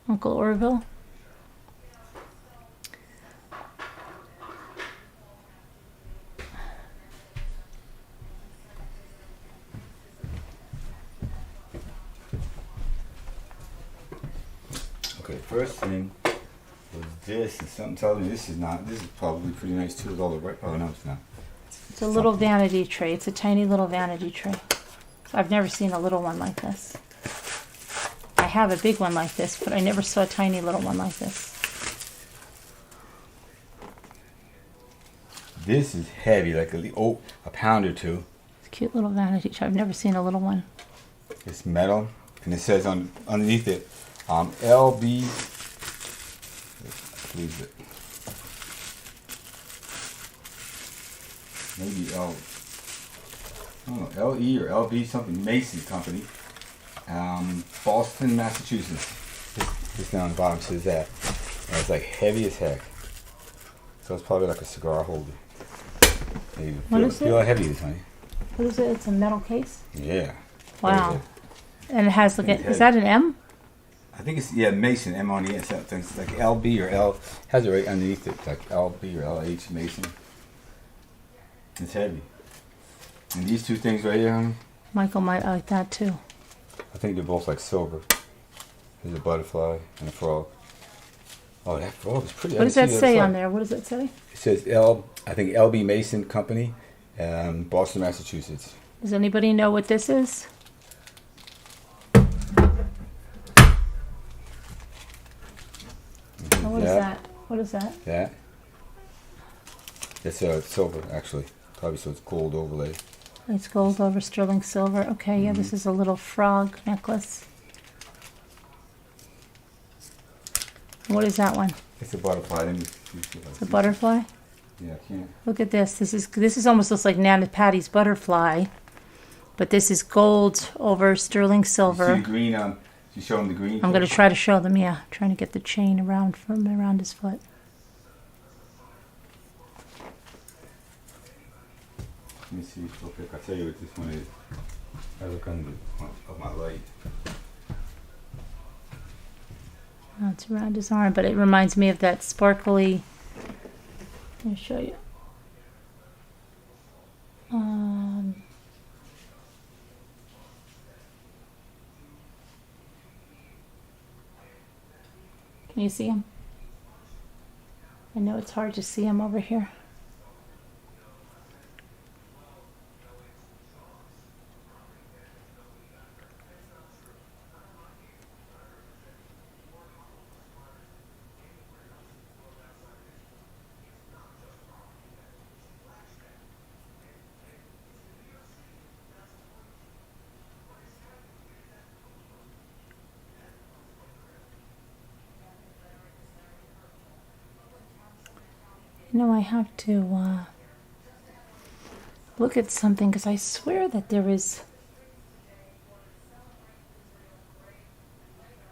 Uncle Orville. Okay, first thing was this, and something tells me this is probably pretty nice too with all the right. Oh no, it's not. It's a little vanity tray. It's a tiny little vanity tray. I've never seen a little one like this. I have a big one like this, but I never saw a tiny little one like this. This is heavy, like a pound or two. It's a cute little vanity tray. I've never seen a little one. It's metal, and it says underneath it, LB. I believe it. Maybe I don't know, LE or LB something, Mason Company, Boston, Massachusetts. This down the bottom says that. And it's like heavy as heck. So it's probably like a cigar holder. Maybe. What is feel it? how heavy it is, honey. What is it? It's a metal case? Yeah. Wow. And it has like is that an M? I think it's, yeah, Mason, M on the end. It's like LB or L. Has it right underneath it, like LB or LH Mason. It's heavy. And these two things right here, honey, Michael might like that too. I think they're both like silver. There's a butterfly and a frog. Oh, that frog is pretty. What does that say on there? What does it say? It says I think LB Mason Company, Boston, Massachusetts. Does anybody know what this is? Oh, what is that? What is that? That? It's silver, actually. Probably so it's gold overlay. It's gold over sterling silver. Okay, yeah, this is a little frog necklace. What is that one? It's a butterfly. Let me see It's a butterfly? Yeah, I can't. Look at this. This is almost looks like Nana Patty's butterfly. But this is gold over sterling silver. You see the green, you show them the green? I'm going to try to show them, yeah. Trying to get the chain around his foot. Let me see real quick. I'll tell you what this one is. I look under of my light. Oh, it's around his arm, but it reminds me of that sparkly. Let me show you. Can you see him? I know it's hard to see him over here. You know, I have to look at something because I swear that there is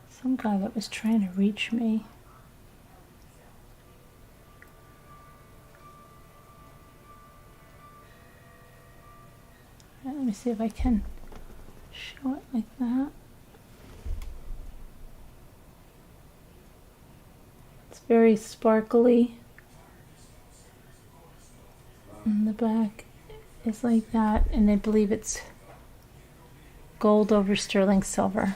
some guy that was trying to reach me. All right, let me see if I can show it like that. It's very sparkly. And the back is like that, and I believe it's gold over sterling silver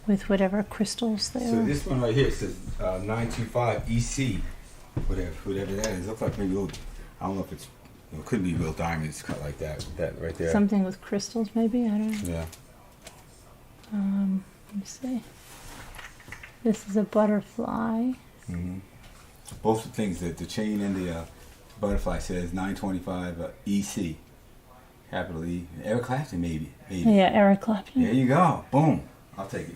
with whatever crystals there. So this one right here says 925 EC, whatever that is. Looks like maybe a little I don't know if it could be real diamonds cut like that right there. Something with crystals, maybe? I don't know. Yeah. Let me see. This is a butterfly. Mm-hmm. Both the things, the chain and the butterfly says 925 EC, capital E. Eric Clapton, maybe. Yeah, Eric Clapton. There you go. Boom. I'll take it.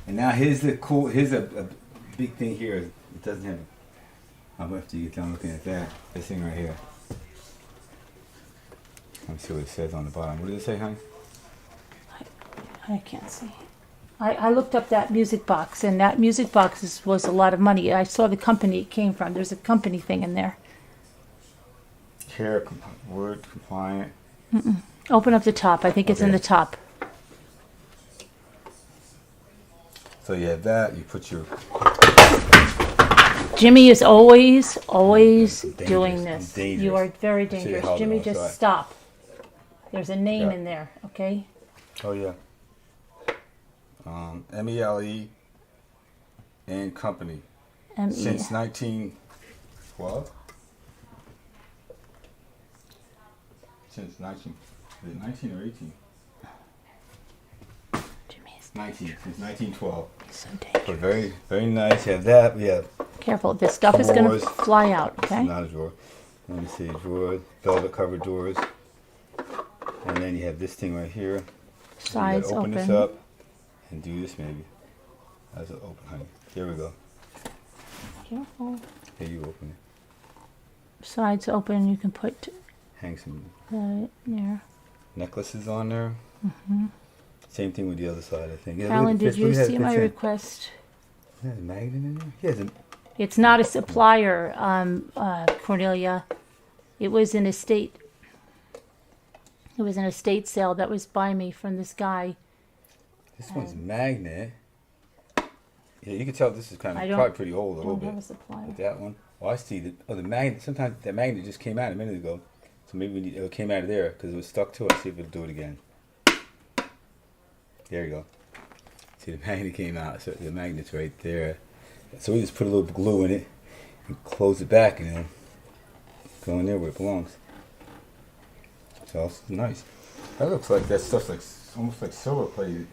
And now here's a big thing here. It doesn't have. I'm after you get done looking at that. This thing right here. Let me see what it says on the bottom. What does it say, honey? I can't see. I looked up that music box, and that music box was a lot of money. I saw the company it came from. There's a company thing in there. Word compliant. Open up the top. I think it's in the top. So you have that. You put your. Jimmy is always doing I'm this. dangerous. You are very See dangerous. how Jimmy, the just outside. stop. There's a name Yeah. in there, okay? Oh yeah. MELE and Company M-E. since 1912. Since 19 or 18? Jimmy is 19 since 1912. so But dangerous. very very nice. You have that. We have Careful, this stuff is going to Drawers. fly out, okay? not a drawer. Let me see, drawer, velvet covered doors, and then you have this thing right here. So you Sides gotta open this open. up and do this maybe. How's it open, honey? Here we go. Careful. Here you open it. Sides open, you can put Hang some there. necklaces on there. Same thing with the other side, I think. Yeah, Alan, look at did this. you Look at see that. my It's a- request? There's a magnet in there? Yeah, there's a- It's not a supplier, Cornelia. It was an estate. It was an estate sale that was by me from this guy. this one's magnet. Yeah, you can tell this is kind I of don't- probably pretty old a little Don't have a bit. supplier. But that one, oh, I see the magnet. Sometimes that magnet just came out a minute ago, so maybe it came out of there because it was stuck to it. See if it'll do it again. There you go. See, the magnet came out. So the magnet's right there. So we just put a little glue in it and close it back, and then go in there where it belongs. So it's nice. That looks like that stuff's like almost like silver plated.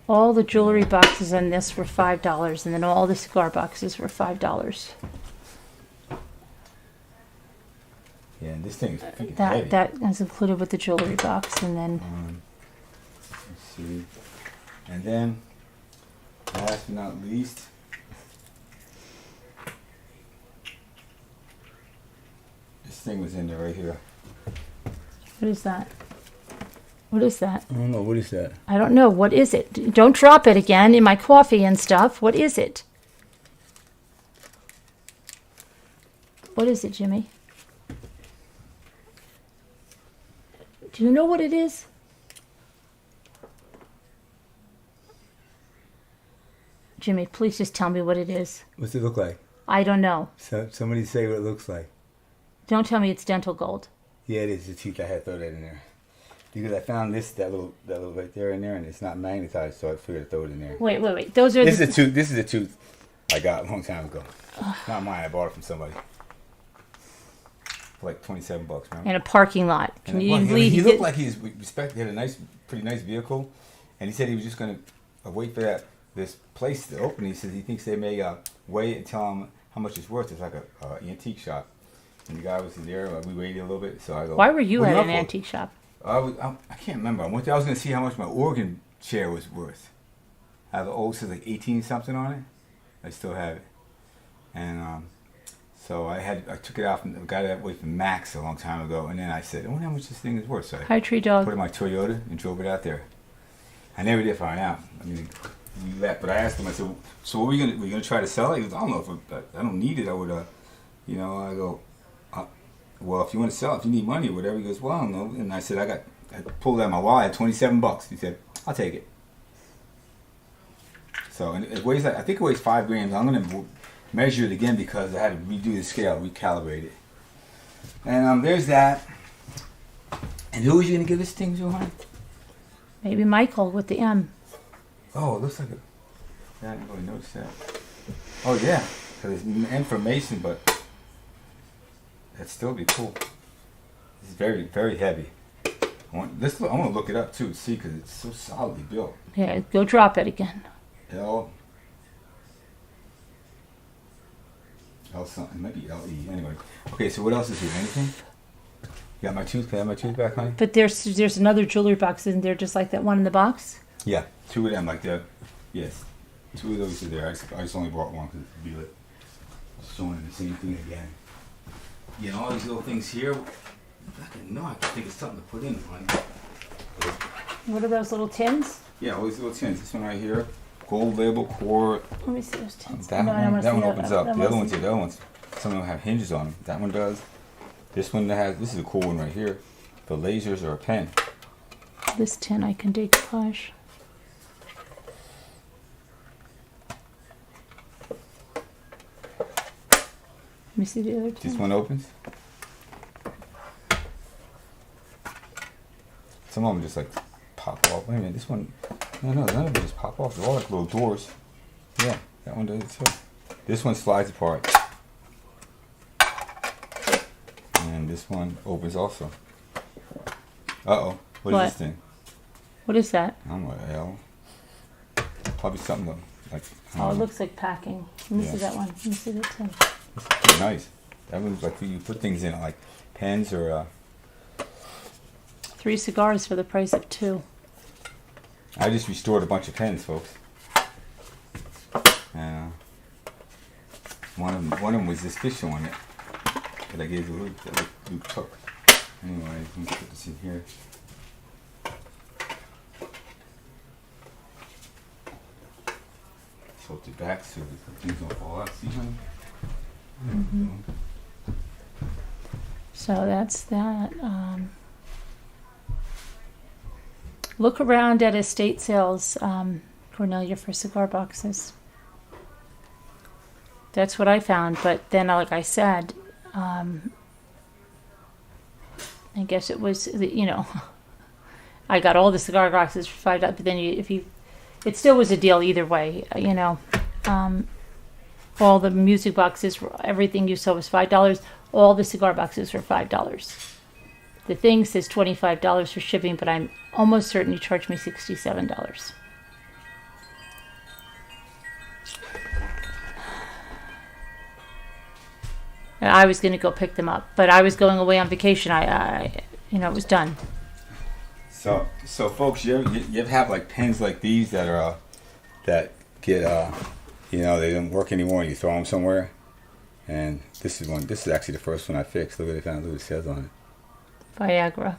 All the jewelry boxes on this were $5, and then all the cigar boxes were $5. Yeah, and this thing is freaking heavy. That is included with the jewelry box, and then Let's see. And then, last but not least, this thing was in there right here. what is that? What is that? I don't know, what is that? I don't know. What is it? Don't drop it again in my coffee and stuff. What is it? What is it, Jimmy? Do you know what it is? Jimmy, please just tell me what it is. What's it look like? I don't know. So, somebody say what it looks like. Don't tell me it's dental gold. Yeah, it is the teeth. I had to throw that in there. Because I found that little right there in there, and it's not magnetized, so I figured to throw it in there. Wait. Those are This is a tooth I got a long time ago. Not mine. I bought it from somebody. For like $27, man. in a parking lot. Can you believe he he looked did? like he had a pretty nice vehicle, and he said he was just gonna wait for this place to open. He says he thinks they may wait and tell him how much it's worth. It's like a antique shop, and the guy was there. We waited a little bit, so I go. Why were you "What at up an for?" antique shop? I can't remember. I was gonna see how much my organ chair was worth. I have an old, says like 18 something on it. I still have it, and so I took it out from got it away from Max a long time ago, and then I said, I wonder how much this thing is worth. So I Hi, tree put it dog. in my Toyota and drove it out there. I never did find out. I mean, we left, but I asked him. I said, "So what are we gonna try to sell it?" He goes, "I don't know if I don't need it. I would, I go, well, if you want to sell it, if you need money or whatever." He goes, "Well, I don't know." And I said, I pulled out my wallet, $27. He said, "I'll take it." So and it weighs I think it weighs 5 grams. I'm gonna measure it again because I had to redo the scale, recalibrate it. And there's that. And who was you gonna give this thing to, hon? Maybe Michael with the M. Oh, it looks like I didn't really notice that. Oh yeah, because it's information, but that'd still be cool. It's very, very heavy. I want to look it up too, see, because it's so solidly built. Yeah, go drop it again. L something, maybe LE. Anyway, okay. So what else is here? Anything? You got my tooth? Can I have my tooth back, honey? But there's another jewelry box, isn't there? Just like that one in the box. Yeah, two of them like that. Yes, two of those are there. I just only bought one because it'd be like showing the same thing again. Yeah, and all these little things here. I can think of something to put in, honey. What are those little tins? Yeah, all these little tins. This one right here, gold label core. Let me see those tins. That one opens up. The other ones, some of them have hinges on them. That one does. This one this is a cool one right here. The lasers or a pen. This tin I can decoupage. Let me see the other tin. This one opens. Some of them just like pop off. Wait a minute, this one. No, none of them just pop off. They're all like little doors. Yeah, that one does it too. This one slides apart. And this one opens also. Uh-oh. What is this thing? What is that? I don't know what the hell. Probably something like... Oh, it looks like packing. Let me see that one. Let me see the tin. That's pretty nice. That one's like you put things in, like pens or... 3 cigars for the price of 2. I just restored a bunch of pens, folks. One of them was this official one that I gave Luke took. Anyway, let me put this in here. Tilt it back so the things don't fall out. See, honey? Mm-hmm. So that's that. Look around at estate sales, Cornelia, for cigar boxes. That's what I found. But then, like I said, I guess it was, I got all the cigar boxes for $5. But then it still was a deal either way. All the music boxes, everything you saw was $5. All the cigar boxes were $5. The thing says $25 for shipping, but I'm almost certain he charged me $67. And I was going to go pick them up, but I was going away on vacation. It was done. So folks, you ever have like pens like these that get they don't work anymore, and you throw them somewhere. And this is one. This is actually the first one I fixed. Look what it says on it. Viagra.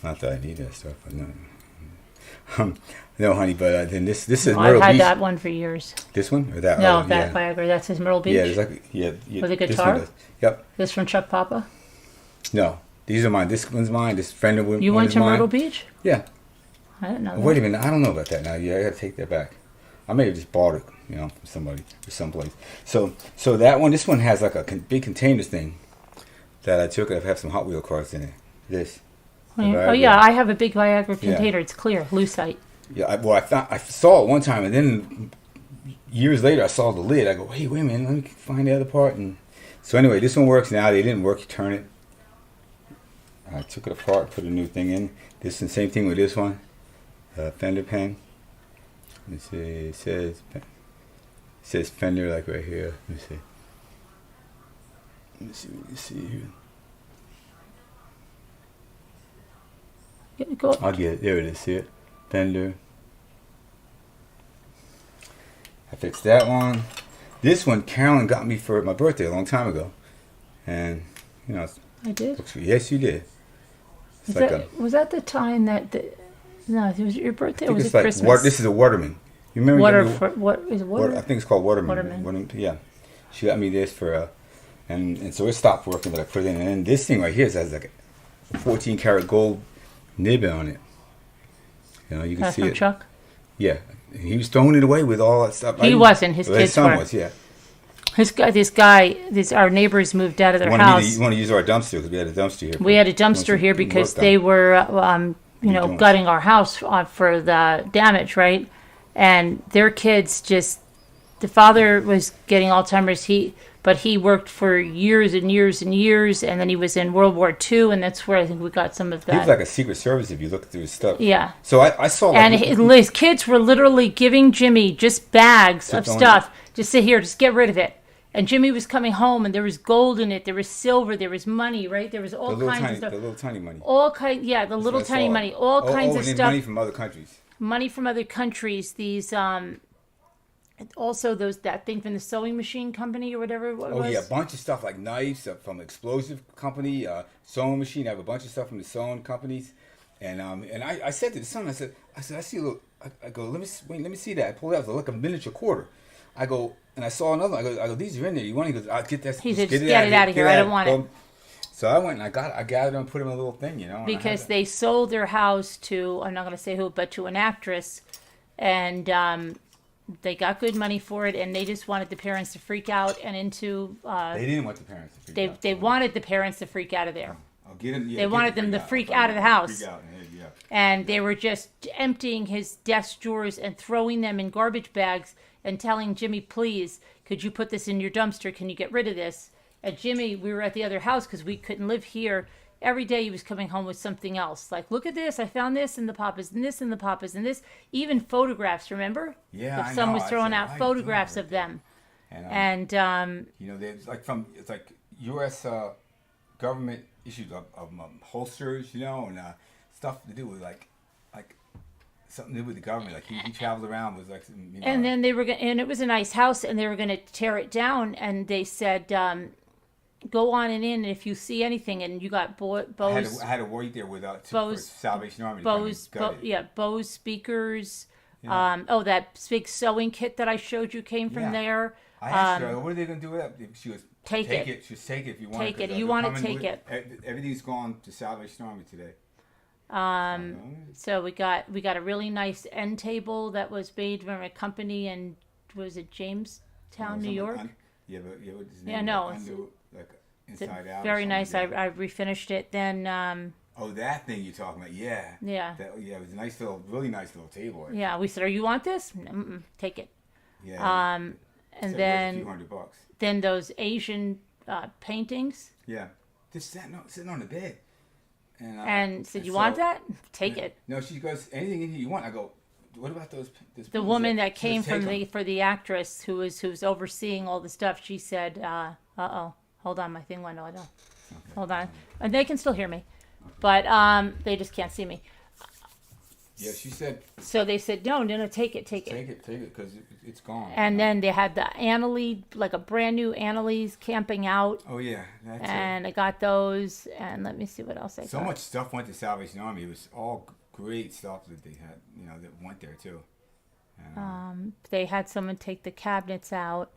Not that I need that stuff, but no. No, honey, but then this is I've Myrtle Beach. had that one for years. This one or that? No, that Viagra. That says Myrtle Beach. Yeah, there's like with a this guitar. one does. Yep. This from Chuck Papa. No, these are mine. This one's mine. This Fender one. You went to mine. Myrtle Beach? Yeah. I didn't know. Wait a minute. I don't know about that now. Yeah, I gotta take that back. I may have just bought it, from somebody or someplace. So that one, this one has like a big container thing that I took. I have some Hot Wheel cars in it. This. Oh yeah, I have a big Viagra container. It's clear, lucite. Yeah, I saw it one time, and then years later I saw the lid. I go, hey, wait a minute, let me find the other part. And so anyway, this one works now. They didn't work. You turn it. I took it apart, put a new thing in. This is the same thing with this one. Fender pen. Let me see. It says Fender like right here. Let me see. Let me see what you see here. I'll get it. There it is. See it? Fender. I fixed that one. This one, Carolyn got me for my birthday a long time ago. And, I did? Yes, you did. Was that the time that... No, it was your birthday or was it like Christmas? This is a Waterman. You remember? What is it? Water? I think it's called Waterman. Yeah. She got me this for... and so it stopped working, but I put it in. And then this thing right here has like a 14 karat gold nib on it. You can see from it. Chuck? Yeah. He was throwing it away with all that stuff. He wasn't. His kids son were. Was, yeah. Our neighbors moved out of their house. You want to use our dumpster because we had a dumpster here. We had a dumpster here because they were, gutting our house for the damage, right? And their kids the father was getting Alzheimer's. But he worked for years and years and years, and then he was in World War II, and that's where I think we got some of that. He was like a Secret Service if you look through his stuff. Yeah. So I saw. Like, and his kids were literally giving Jimmy just bags of stuff. Just sit here, just get rid of it. And Jimmy was coming home, and there was gold in it. There was silver. There was money, right? There was all kinds of stuff. The little tiny money. Yeah, the little tiny money. All kinds of and stuff. Money from other countries. Money from other countries. These also that thing from the sewing machine company or whatever it was. Oh yeah, a bunch of stuff like knives from explosive company, sewing machine. I have a bunch of stuff from the sewing companies, and I said to the son, I said I see a little. I go, let me see that. I pulled it out. It was like a miniature quarter. I go, and I saw another one. I go, these are in there. You want? He goes, I'll get that. He said, just get it out of here. I don't want it. So I went and I gathered them and put them in a little thing, you know. Because they sold their house to, I'm not going to say who, but to an actress, and they got good money for it, and they just wanted the parents to freak out and into. They didn't want the parents to freak out. They wanted the parents to freak out of there. They wanted them to freak out of the house. Yeah. And they were just emptying his desk drawers and throwing them in garbage bags and telling Jimmy, please, could you put this in your dumpster? Can you get rid of this? And Jimmy, we were at the other house because we couldn't live here. Every day he was coming home with something else. Like, look at this. I found this in the papas and this in the papas and this. Even photographs, remember? Yeah, If someone was throwing out photographs of them. And you know, there's it's like U.S. Government issues of holsters, you know, and stuff to do with like something to do with the government. Like he traveled around with like, you know. And then they were and it was a nice house, and they were going to tear it down, and they said, go on and in, and if you see anything, and you got Bose. I had to wait there without for Salvation Army. Bose speakers. Yeah. That big sewing kit that I showed you came from there. I asked her, what are they going to do with that? She goes, take it. Just take it if you want. Take it. You want to take it. Everything's gone to Salvation Army today. So we got a really nice end table that was made from a company in, was it Jamestown, New York? What's his name? Yeah, no. Like inside out. Very nice. I refinished it. Then. That thing you're talking about? Yeah. Yeah. It was a really nice little table. Yeah, we said, "Oh, you want this? Take it." Yeah. And then a few $100. Then those Asian paintings. Yeah. Just sitting on the bed. And said, "You want that? Take it." No, she goes, "Anything in here you want?" I go, "What about those?" The woman that came for the actress who was overseeing all the stuff. She said, hold on, my thing went auto. Okay. Hold on, and they can still hear me, but they just can't see me." Yeah, she said. So they said, no, take it. Take it, because it's gone. And then they had the Annalise, like a brand new Annalise camping out. Oh yeah, that's and I got those. And let me see what else I got. So much stuff went to Salvation Army. It was all great stuff that they had, that went there too. They had someone take the cabinets out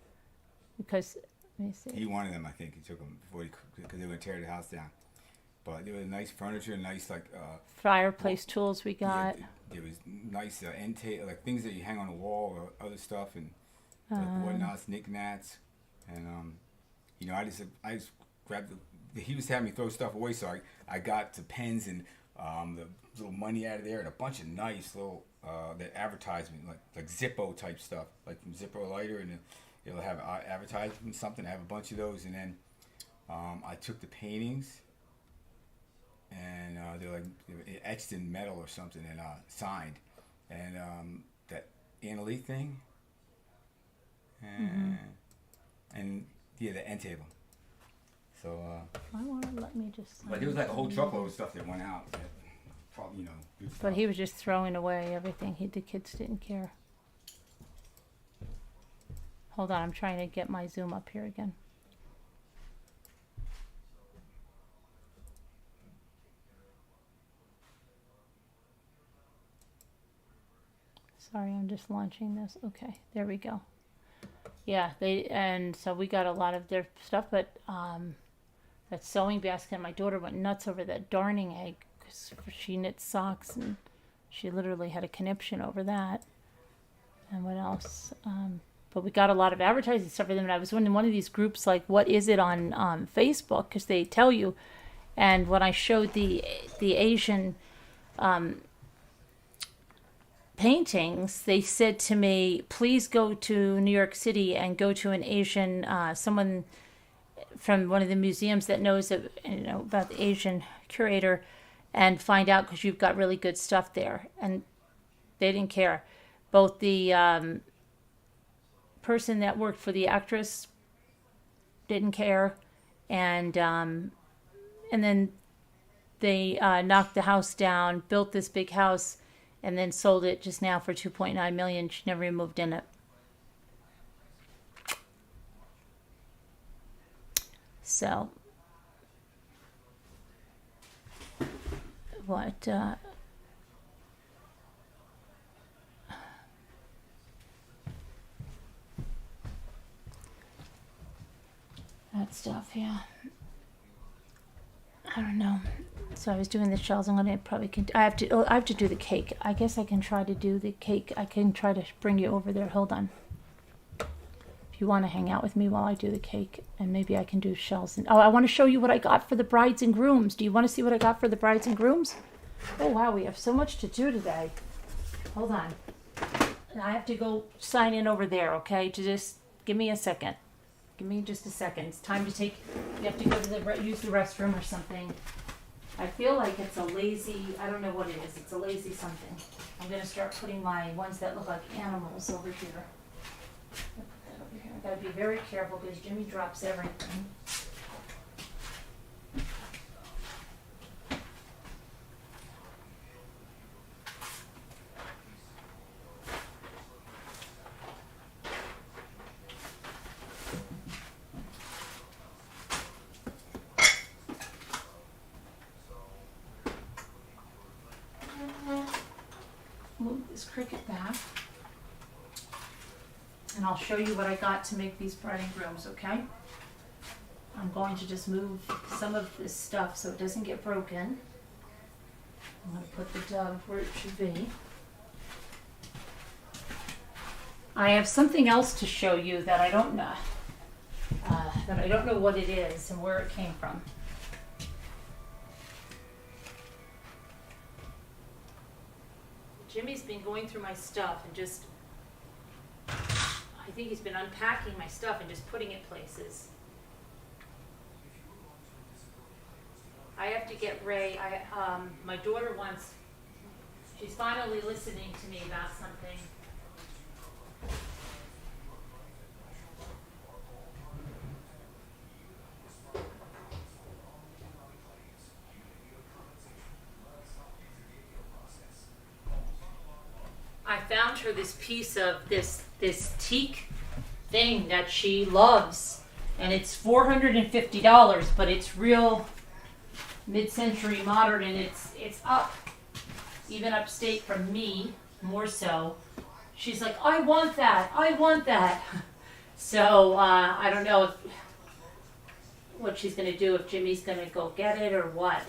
because. Let me see. He wanted them, I think. He took them because they were going to tear the house down. But there was nice furniture, nice fireplace tools we got. Yeah, there was nice end table, like things that you hang on the wall or other stuff and like whatnots, knickknacks, and I just grabbed he was having me throw stuff away, so I got the pens and the little money out of there and a bunch of nice little that advertisement like Zippo type stuff, like from Zippo lighter, and it'll have advertisement something. I have a bunch of those, and then I took the paintings. And they were etched in metal or something and signed, and that Annalise thing, and the end table. So. I want to let me just. But there was like a whole truckload of stuff that went out. That probably But he was just throwing away everything. The kids didn't care. Hold on, I'm trying to get my zoom up here again. Sorry, I'm just launching this. Okay, there we go. Yeah, so we got a lot of their stuff, but that sewing basket, my daughter went nuts over that darning egg because she knits socks, and she literally had a conniption over that. And what else? But we got a lot of advertising stuff for them, and I was in one of these groups, like, what is it on Facebook? Because they tell you. And when I showed the Asian paintings, they said to me, please go to New York City and go to an Asian, someone from one of the museums that knows about the Asian curator, and find out, because you've got really good stuff there. And they didn't care. Both the person that worked for the actress didn't care, and then they knocked the house down, built this big house, and then sold it just now for $2.9 million. She never even moved in it. So, what? That stuff, yeah. I don't know. So I was doing the shells. I'm gonna probably. I have to do the cake. I guess I can try to do the cake. I can try to bring you over there. Hold on. If you want to hang out with me while I do the cake, and maybe I can do shells. And I want to show you what I got for the brides and grooms. Do you want to see what I got for the brides and grooms? Oh wow, we have so much to do today. Hold on. And I have to go sign in over there. Okay, to just give me a second. Give me just a second. It's time to take. You have to go to use the restroom or something. I feel like it's a lazy. I don't know what it is. It's a lazy something. I'm gonna start putting my ones that look like animals over here. I'll put that over here. I gotta be very careful because Jimmy drops everything. Move this cricket back, and I'll show you what I got to make these bride and grooms, okay? I'm going to just move some of this stuff so it doesn't get broken. I'm going to put the dove where it should be. I have something else to show you that I don't know, what it is and where it came from. Jimmy's been going through my stuff and just, I think he's been unpacking my stuff and just putting it places. I have to get Ray, my daughter wants, she's finally listening to me about something. I found her this piece of this teak thing that she loves, and it's $450, but it's real mid-century modern, and it's up, even upstate from me, more so. She's like, I want that. So I don't know what she's gonna do, if Jimmy's gonna go get it or what.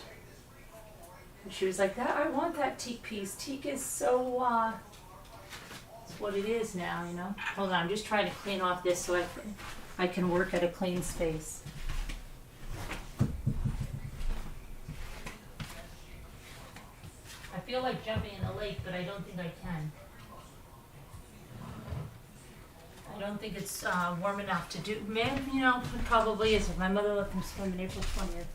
And she was like, that I want that teak piece. Teak is so it's what it is now, you know. Hold on, I'm just trying to clean off this so I can work at a clean space. I feel like jumping in the lake, but I don't think I can. I don't think it's warm enough to do. Man, you know, it probably is. My mother let them swim in April 20th.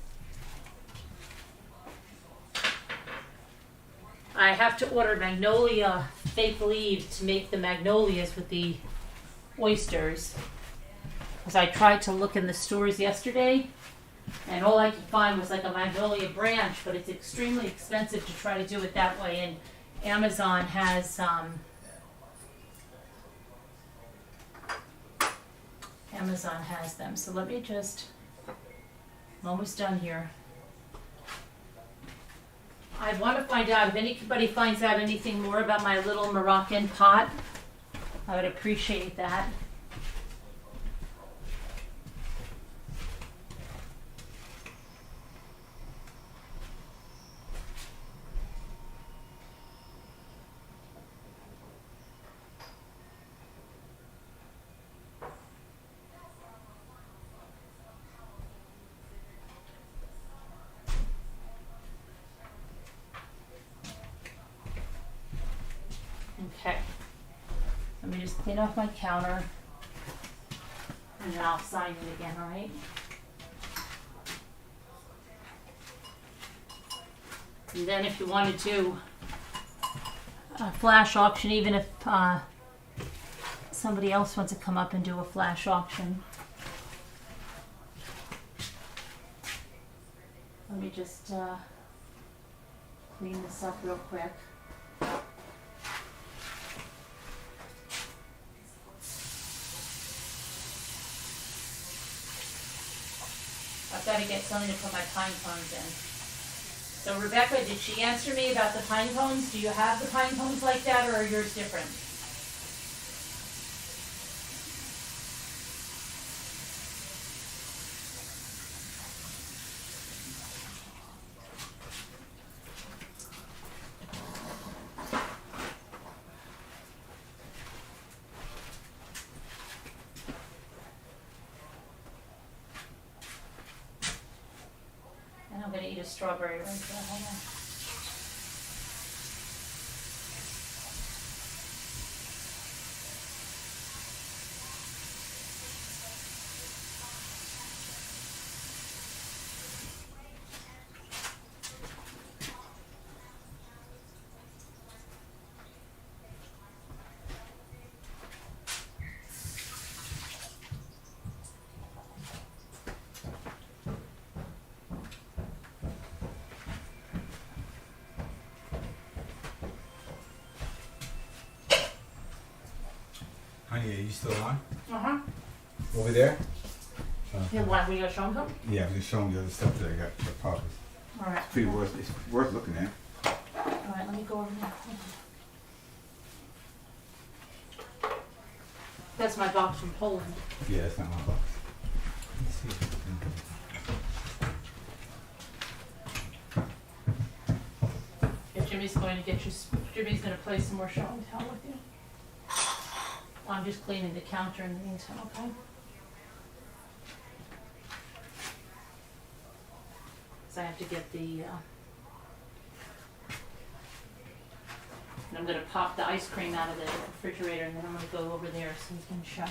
I have to order magnolia fake leaves to make the magnolias with the oysters. Because I tried to look in the stores yesterday, and all I could find was like a magnolia branch, but it's extremely expensive to try to do it that way. And Amazon has them. So let me just, I'm almost done here. I want to find out if anybody finds out anything more about my little Moroccan pot. I would appreciate that. Okay. Let me just clean off my counter. And then I'll sign it again, alright? And then if you want to do a flash auction, even if somebody else wants to come up and do a flash auction. Let me just clean this up real quick. I've got to get something to put my pine cones in. So Rebecca, did she answer me about the pine cones? Do you have the pine cones like that, or are yours different? And I'm going to eat a strawberry right there. Hold on. Honey, are you still on? Uh-huh. Over there? Yeah, what, we gotta show them something? Yeah, I'm just showing you the other stuff that I got for Papa's. Alright. It's worth looking at. Alright, let me go over there. That's my box from Poland. Yeah, that's not my box. Let's see if If Jimmy's going to get you, Jimmy's going to play some more show and tell with you. I'm just cleaning the counter in the meantime, okay? So I have to get the, and I'm going to pop the ice cream out of the refrigerator, and then I'm going to go over there so we can show.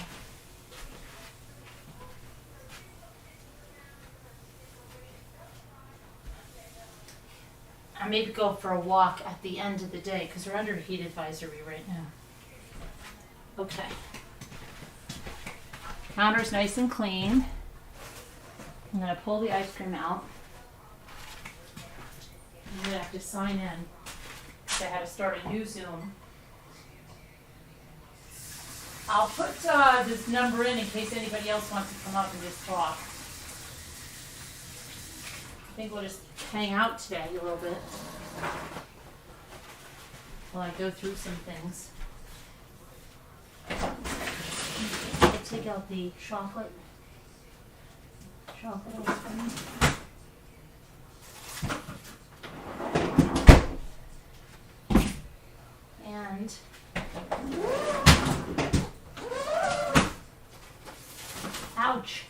I maybe go for a walk at the end of the day because we're under a heat advisory right now. Okay. Counter's nice and clean. I'm going to pull the ice cream out. I'm going to have to sign in because I had to start a new Zoom. I'll put this number in case anybody else wants to come up and just talk. I think we'll just hang out today a little bit while I go through some things. I take out the chocolate ice cream. And ouch.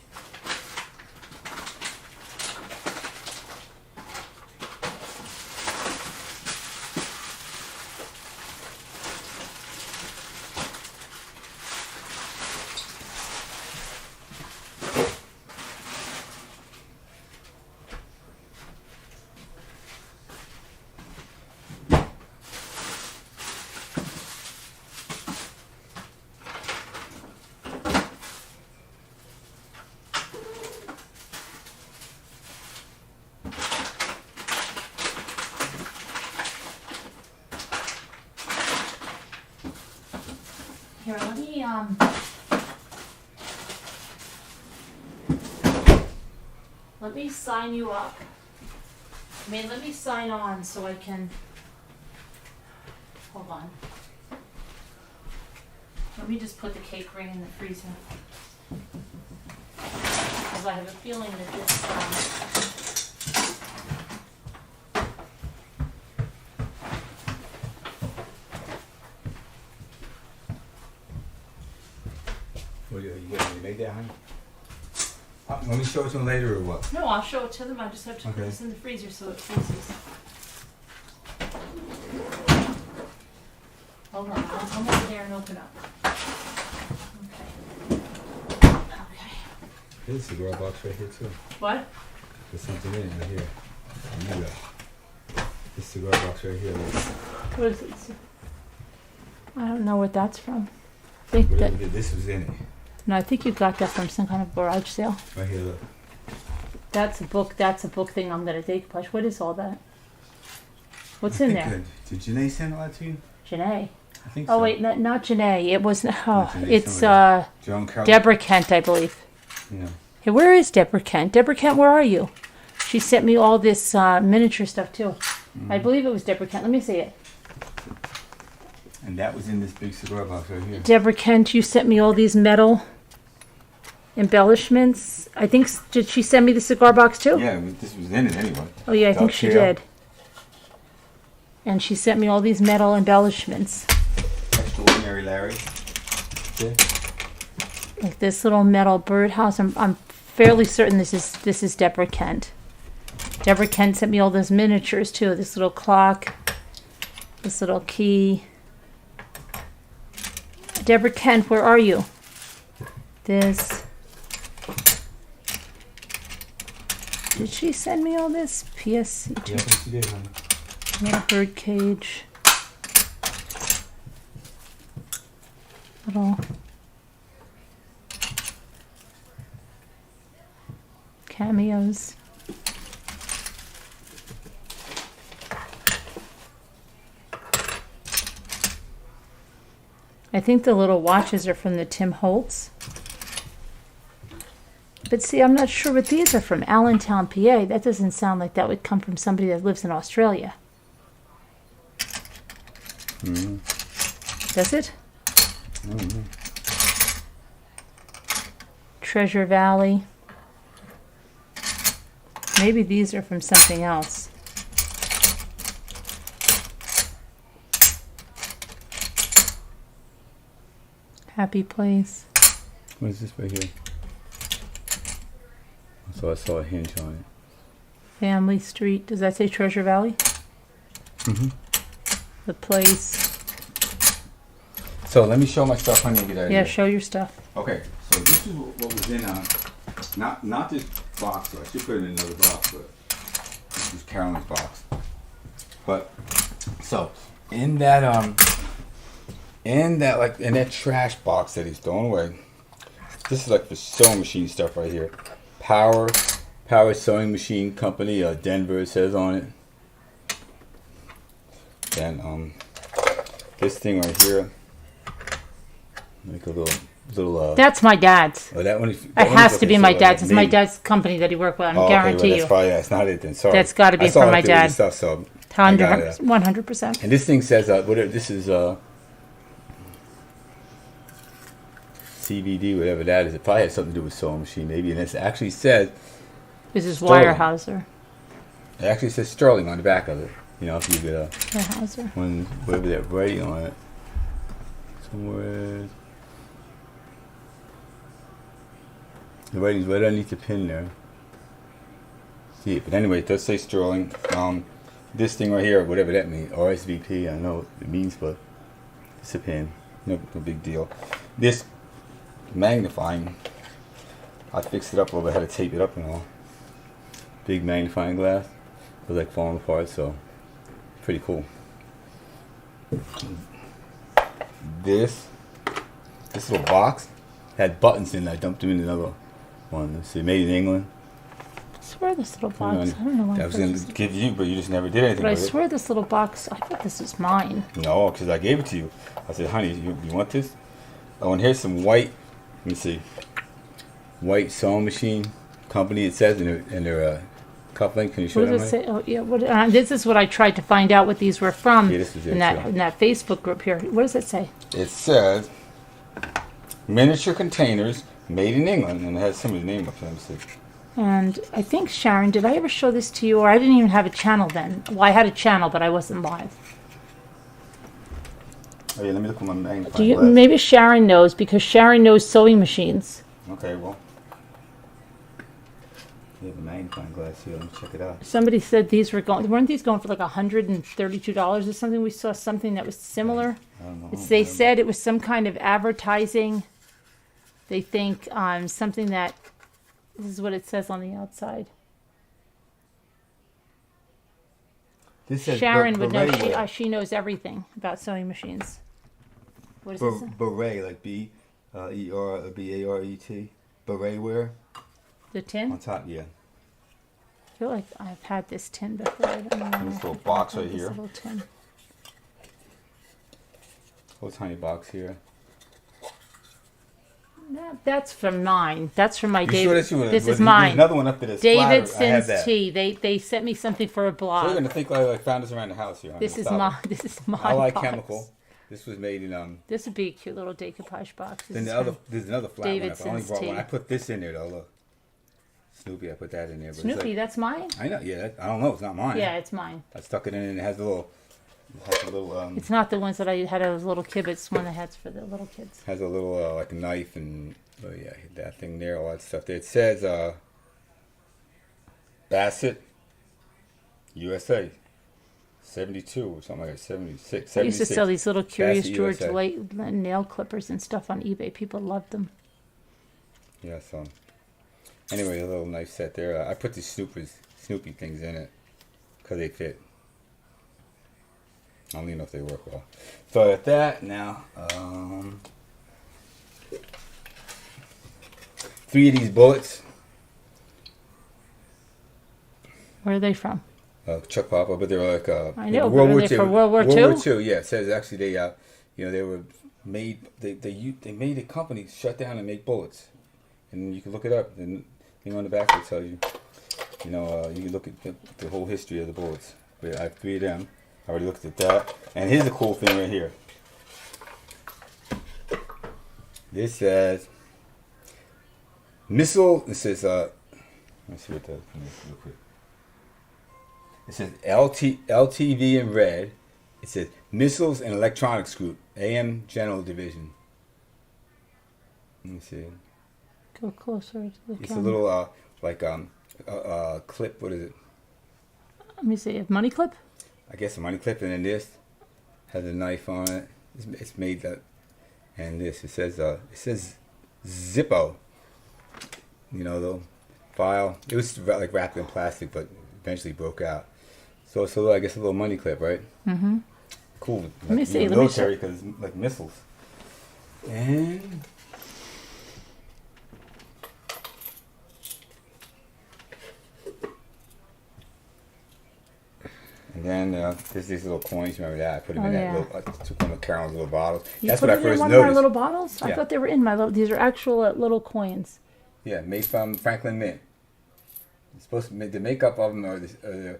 Here, let me sign you up. Let me sign on so I can, hold on. Let me just put the cake ring in the freezer. Because I have a feeling that this, What, you made that, honey? Want me to show it to them later or what? no, I'll show it to them. I just have to put Okay. this in the freezer so it freezes. Hold on, I'll come over there and open up. Okay. Okay. There's a cigar box right here too. What? There's something in it right here. I knew that. This cigar box right here. What is it? I don't know what that's from. I think Whatever that. this was in it. No, I think you got that from some kind of garage sale. Right here, look. That's a book. That's a book thing I'm gonna take. Plush. What is all that? What's in there? Did Janae send all that to you? Janae. I think so. Oh wait, not Janae. It was. Oh, Janae, it's Joan Carroll. Deborah Kent, I believe. Yeah. Hey, where is Deborah Kent? Deborah Kent, where are you? She sent me all this miniature stuff too. I believe it was Deborah Kent. Let me see it. And that was in this big cigar box right here. Deborah Kent, you sent me all these metal embellishments. I think, did she send me the cigar box too? Yeah, this was in it anyway. Oh yeah, I think she Dovetail. did. And she sent me all these metal embellishments. Extraordinary Larry. Yeah. Like this little metal birdhouse. I'm fairly certain this is Deborah Kent. Deborah Kent sent me all those miniatures too. This little clock, this little key. Deborah Kent, where are you? This. Did she send me all this? PSC. Yeah, I think she did, honey. Little bird cage. Little cameos. I think the little watches are from the Tim Holtz. But see, I'm not sure what these are from. Allentown, PA. That doesn't sound like that would come from somebody that lives in Australia. Mm-hmm. Does it? Mm-hmm. Treasure Valley. Maybe these are from something else. Happy Place. What is this right here? So I saw a hinge on it. Family Street. Does that say Treasure Valley? Mm-hmm. The Place. So let me show my stuff, honey, and get out of Yeah, here. show your stuff. Okay, so this is what was in not this box. So I should put it in another box, but this is Carolyn's box. But so in that trash box that he's throwing away, this is like the sewing machine stuff right here. Power Sewing Machine Company, Denver, it says on it. Then this thing right here, like a little. That's my dad's. Oh, that one. It has to be my dad's. It's my maybe. dad's company that he worked with. I Oh, okay, guarantee well, you. that's probably that's not it then. Sorry. That's gotta be I saw from it my through the dad. Stuff, so I got it. 100%. And this thing says whatever this is CVD, whatever that is. It probably has something to do with sewing machine, maybe. And it actually says This is Sterling. Weyerhaeuser. it actually says Sterling on the back of it. You know, if you get Weyerhaeuser. whatever that writing on it. Somewhere. The writing's right underneath the pin there. See it, but anyway, it does say Sterling. This thing right here, whatever that means, RSVP, I don't know what it means, but it's a pin. No big deal. This magnifying, I fixed it up a little bit, had to tape it up and all. Big magnifying glass. It was like falling apart, so pretty cool. This little box had buttons in it. I dumped them in another one. Let's see, made in England. I swear this little box. I don't know why I was going to give you, but you just never did anything But I with swear this little box, I thought this was mine. it. No, because I gave it to you. I said, honey, you want this? Oh, and here's some white, let me see, white sewing machine company, it says in their cufflink. Can you show What that, does honey? it say? Oh, yeah. This is what I tried to find out what these were from Yeah, this is it, in too. that Facebook group here. What does it say? It says miniature containers made in England, and it has somebody's name up there. Let me see. And I think, Sharon, did I ever show this to you? Or I didn't even have a channel then. Well, I had a channel, but I wasn't live. Oh yeah, let me look at my magnifying glass. Maybe Sharon knows, because Sharon knows sewing machines. Okay, well. We have a magnifying glass here. Let me check it out. Somebody said these weren't these going for like $132 or something? We saw something that was similar. I don't know. They said it was some kind of advertising. They think something that, this is what it says on the outside. This says Sharon would know. beret She knows everything about sewing machines. What is this? Beret, like B-E-R-B-A-R-E-T. Beret wear. The tin? On top, yeah. I feel like I've had this tin before. I don't know. This little box right This here. little tin. Little tiny box here. That's from mine. That's from my You David. sure that's yours? This is There's mine. another one up there that's David flatter. I have Sins that. Tea. They sent me something for a So you're blog. gonna think like found this around the house here. This is my. This is my. I like box. chemical. This was made in This would be a cute little decoupage box. This Then is the other from there's another flat David one. I only Sins brought one. Tea. I put this in there though. Look, Snoopy. I put that in there. But Snoopy. It's like, That's mine. I know. Yeah. I don't know. It's not mine. Yeah, it's mine. I stuck it in and it has a little. It's not the ones that I had as little kibitz. One that has for the little kids. Has a little like a knife and yeah, that thing there, all that stuff there. It says Bassett, USA, 72 or something like that, 76. I used to sell these little Curious Bassett, George USA. nail clippers and stuff on eBay. People loved them. Yeah, so anyway, a little knife set there. I put these Snoopy things in it because they fit. I don't even know if they work well. So at that now, 3 of these bullets. Where are they from? Chuck Papa, but they were like I know, but World are War they II. for World War World II? War II, yeah. It says actually they they were made they made a company shut down and make bullets, and you can look it up. And thing on the back will tell you, you can look at the whole history of the bullets. But I have 3 of them. I already looked at that. And here's the cool thing right here. This says missile. It says let me see what that is real quick. It says LTV in red. It says Missiles and Electronics Group, AM General Division. Let me see. Go closer to the It's a camera. little clip. What is it? Let me see. A money clip? I guess a money clip, and then this has a knife on it. It's made that, and this it says Zippo. The file. It was like wrapped in plastic, but eventually broke out. So it's I guess a little money clip, right? Mm-hmm. Cool. Let me see. Let me Military because like missiles. And then there's these little coins. Remember that? I put them in that little. I took one of Carol's little bottles. That's put what I it in first one noticed. of my little bottles? I Yeah. thought they were in my little. These are actual little coins. Yeah, made from Franklin Mint. It's supposed to be the makeup of them, or the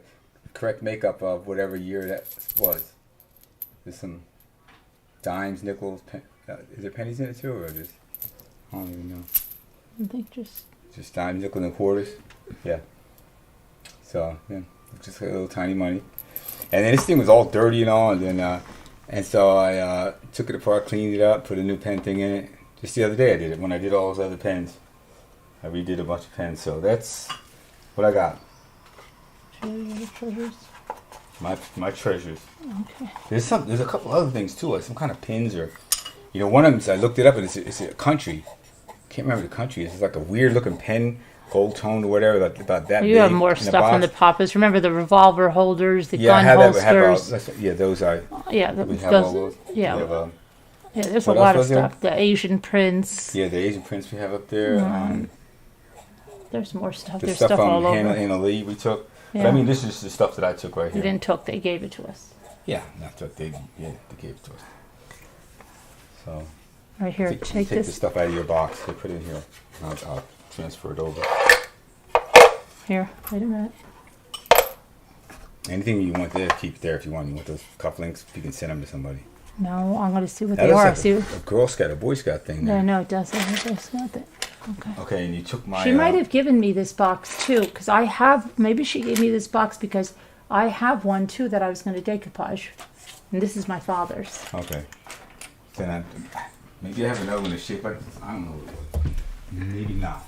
correct makeup of whatever year that was. There's some dimes, nickels. Is there pennies in it too, or just I don't even know. I think just Dimes, nickels, and quarters. Yeah. So yeah, just a little tiny money. And then this thing was all dirty and all, and so I took it apart, cleaned it up, put a new pen thing in it. Just the other day I did it when I did all those other pens. I redid a bunch of pens, so that's what I got. treasures. My treasures. Okay. There's a couple other things too, like some kind of pins or, one of them. I looked it up and it's a country. Can't remember the country. It's like a weird looking pen, gold tone or whatever, like about that. You have more stuff in the poppers. Remember the revolver holders, the gun holsters. Those are. Yeah, We have all those. Yeah, We have, yeah. There's a what lot of else was there? stuff. The Asian prints. yeah, the Asian prints we have up there. There's more stuff. The There's stuff stuff all over. Hannah Lee we took. Yeah. But, I mean, this is just the stuff that I took right You here. didn't took. They gave it to us. Yeah, not took. They gave it to us. So Right here. take Take the this. stuff out of your box. They put it in here. I'll transfer it over. Here. Wait a minute. Anything you want there, keep it there if you want. You want those cufflinks, you can send them to somebody. No, I'm going to see what That they looks are. like See. a Girl Scout, a Boy Scout thing No, there. no, it doesn't. It's not that. Okay. Okay, and you took my... She might have given me this box too, because I have. Maybe she gave me this box because I have one too that I was going to decoupage, and this is my father's. Okay. Then maybe I have another one to shape like this. I don't know. Maybe not.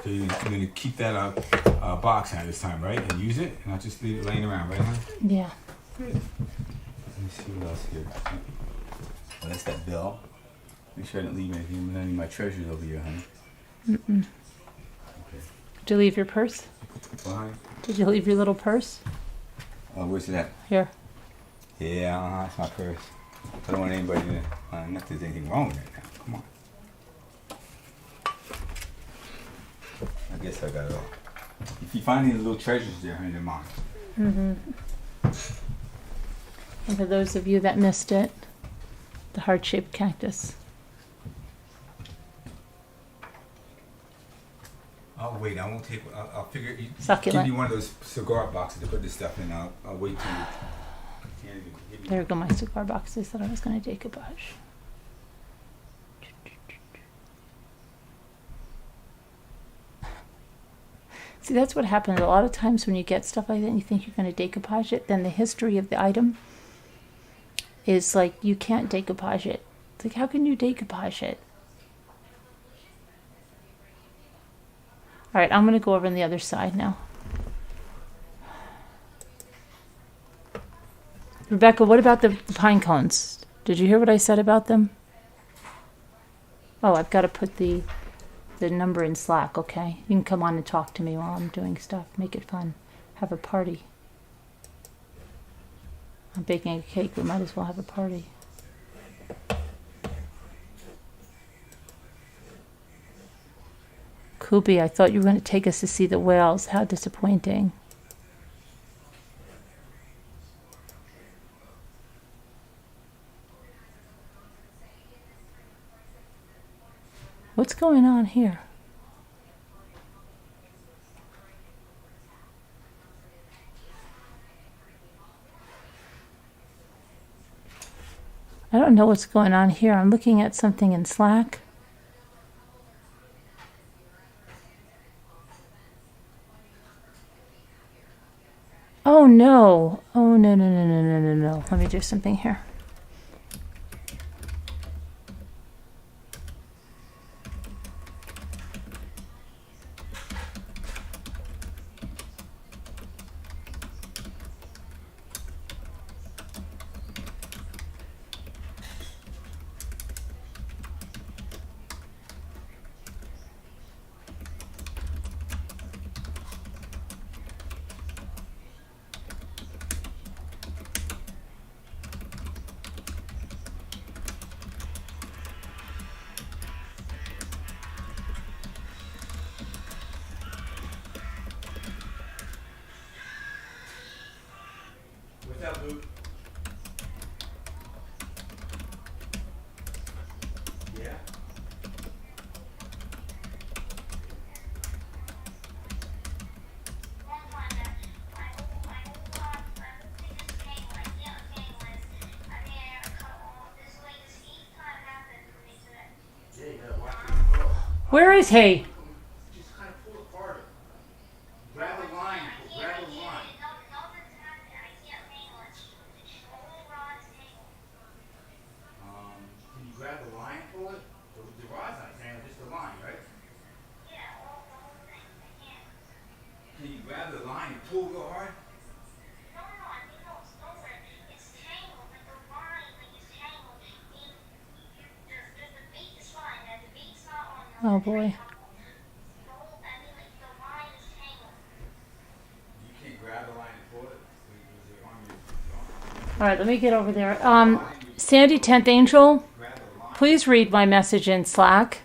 So you're gonna keep that box out this time, right? And use it, and I'll just leave it laying around, right, hon? Yeah. Let me see what else here. Oh, that's that bill. Make sure I didn't leave anything, any of my treasures over here, honey. Mm-mm. Okay. Did you leave your purse? Well, honey? Did you leave your little purse? Where's it at? Here. Yeah, it's my purse. I don't want anybody to, not that there's anything wrong with it now. Come on. I guess I got it all. If you find any little treasures there, honey, they're mine. Mm-hmm. And for those of you that missed it, the heart-shaped cactus. Oh, wait, I won't take, I'll figure, Succulent. give you one of those cigar boxes to put this stuff in. I'll wait till you. There go my cigar boxes that I was going to decoupage. See, that's what happens a lot of times when you get stuff like that and you think you're going to decoupage it, then the history of the item is like, you can't decoupage it. It's like, how can you decoupage it? All right, I'm going to go over on the other side now. Rebecca, what about the pine cones? Did you hear what I said about them? Oh, I've got to put the number in Slack, okay? You can come on and talk to me while I'm doing stuff. Make it fun. Have a party. I'm baking a cake. We might as well have a party. Koopy, I thought you were going to take us to see the whales. How disappointing. What's going on here? I don't know what's going on here. I'm looking at something in Slack. Oh no. Oh no, no, no, no, no, no, no. Let me do something here. What's up, Luke? Yeah? Where is he? Just kind of pull apart. Grab a line. Grab a line. Can you grab the line and pull it? The rod's not tangled, just the line, right? Can you grab the line and pull real hard? Oh boy. You can't grab the line and pull it? All right, let me get over there. Sandy 10th Angel, please read my message in Slack.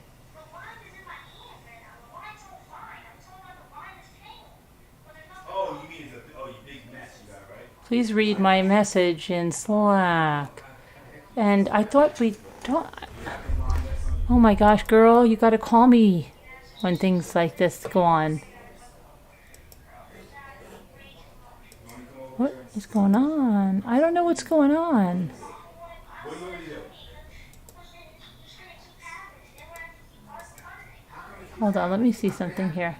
Oh, you mean you big mess you got, right? Please read my message in Slack. And I thought we don't... Oh my gosh, girl, you got to call me when things like this go on. What is going on? I don't know what's going on. Hold on, let me see something here.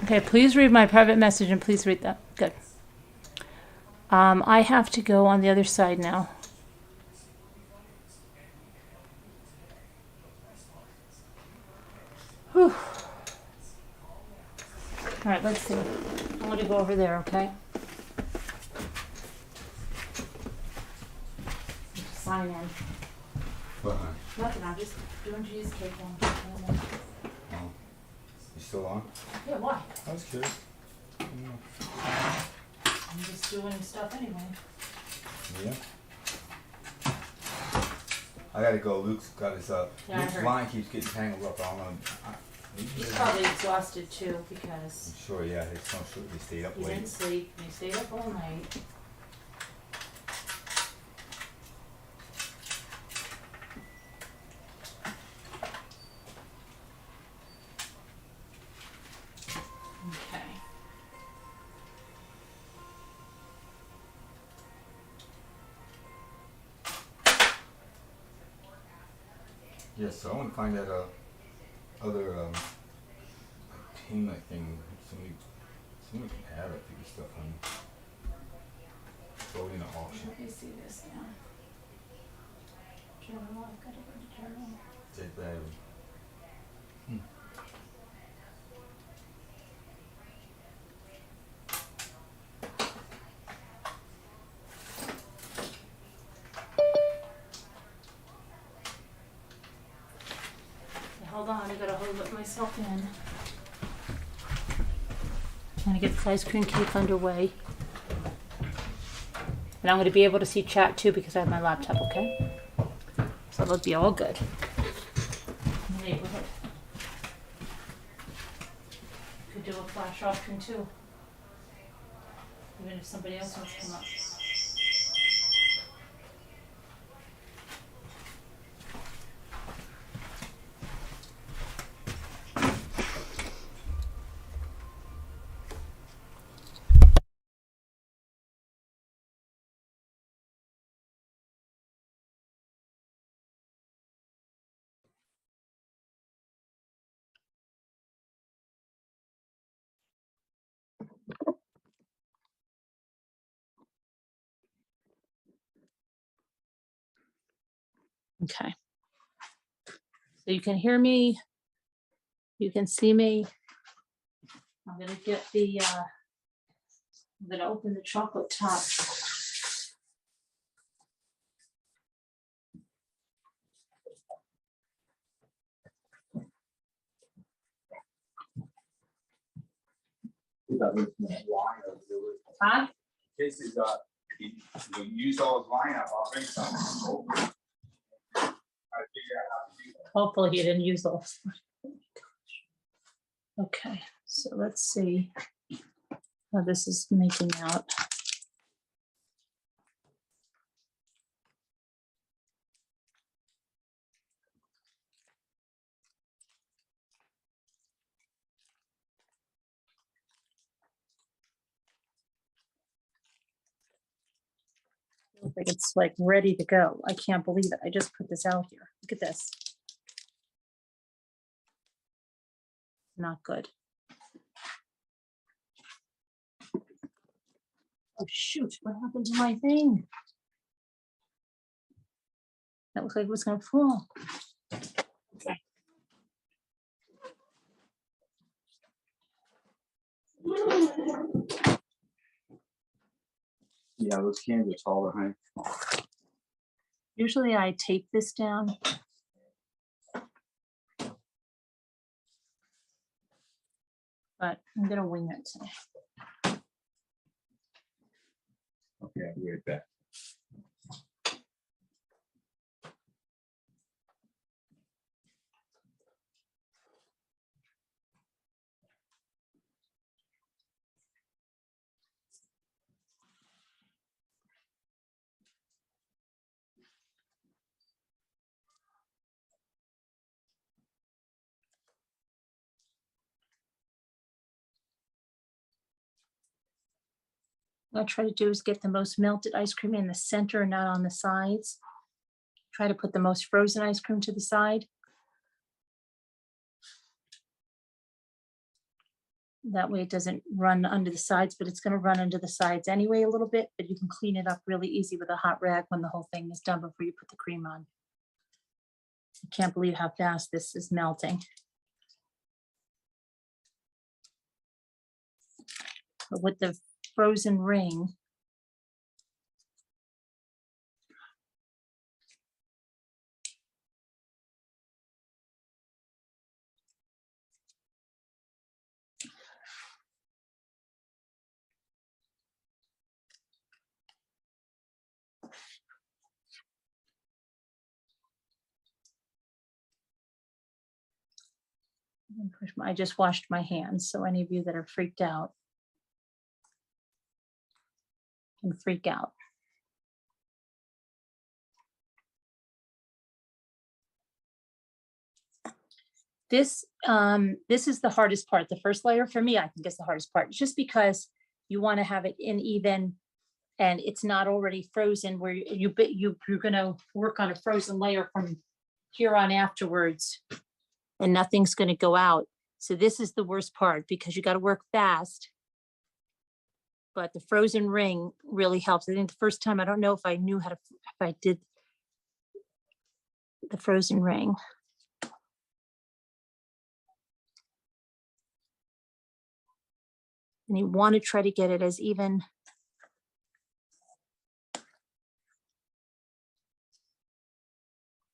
Okay, please read my private message and please read that. Good. I have to go on the other side now. Whew. All right, let's see. I want to go over there, okay? Sign in. What? Nothing, I'm just doing cheesecake one. Oh. You still on? Yeah, why? I was curious. I'm just doing stuff anyway. Yeah. I gotta go. Luke's got his Yeah, I Luke's heard. line keeps getting tangled up. I don't know. He's probably exhausted too I'm because sure. Yeah, it's no sure he stayed up he late. didn't sleep and he stayed up all night. Okay. Yeah, so I want to find that other like team like thing. Somebody can have it. Figure stuff on. Throw it in an auction. Let me see this now. Journal, I've got to go to journal. Dead battery. Hold on, I gotta hold myself in. I'm gonna get this ice cream cake underway. And I'm gonna be able to see chat too because I have my laptop, okay? So it'll be all good. Neighborhood. Could do a flash auction too. Even if somebody else wants to come up. Okay. So you can hear me. You can see me. I'm gonna get the, I'm gonna open the chocolate top. Huh? Casey's he used all his line up. I'll bring some over. I figure out how to do that. Hopefully he didn't use those. Okay, so let's see how this is making out. Looks like it's like ready to go. I can't believe it. I just put this out here. Look at this. Not good. Oh shoot, what happened to my thing? That looks like it was gonna fall. Okay. Yeah, those cans are taller, huh? Usually I tape this down. But I'm gonna wing it today. Okay, I'll be right back. What I try to do is get the most melted ice cream in the center, not on the sides. Try to put the most frozen ice cream to the side. That way it doesn't run under the sides, but it's gonna run under the sides anyway a little bit, but you can clean it up really easy with a hot rag when the whole thing is done before you put the cream on. I can't believe how fast this is melting. But with the frozen ring, I just washed my hands, so any of you that are freaked out can freak out. This is the hardest part. The first layer for me, I think, is the hardest part, just because you want to have it in even, and it's not already frozen. Where you're gonna work on a frozen layer from here on afterwards, and nothing's going to go out. So this is the worst part because you got to work fast. But the frozen ring really helps. I think the first time, I don't know if I knew how to, if I did the frozen ring. And you want to try to get it as even.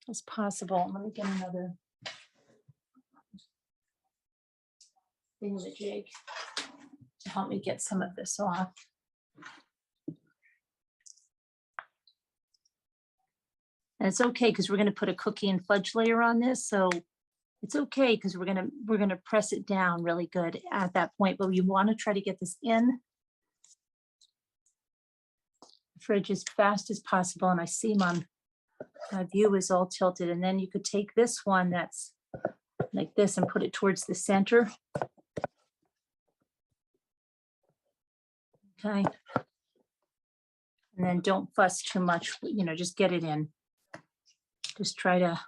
As possible. Let me get another thingamajig to help me get some of this off. And it's okay because we're going to put a cookie and fudge layer on this, so it's okay because we're gonna press it down really good at that point. But you want to try to get this in the fridge as fast as possible. And I see my view is all tilted. And then you could take this one that's like this and put it towards the center. Okay. And then don't fuss too much, you know, just get it in. Just try to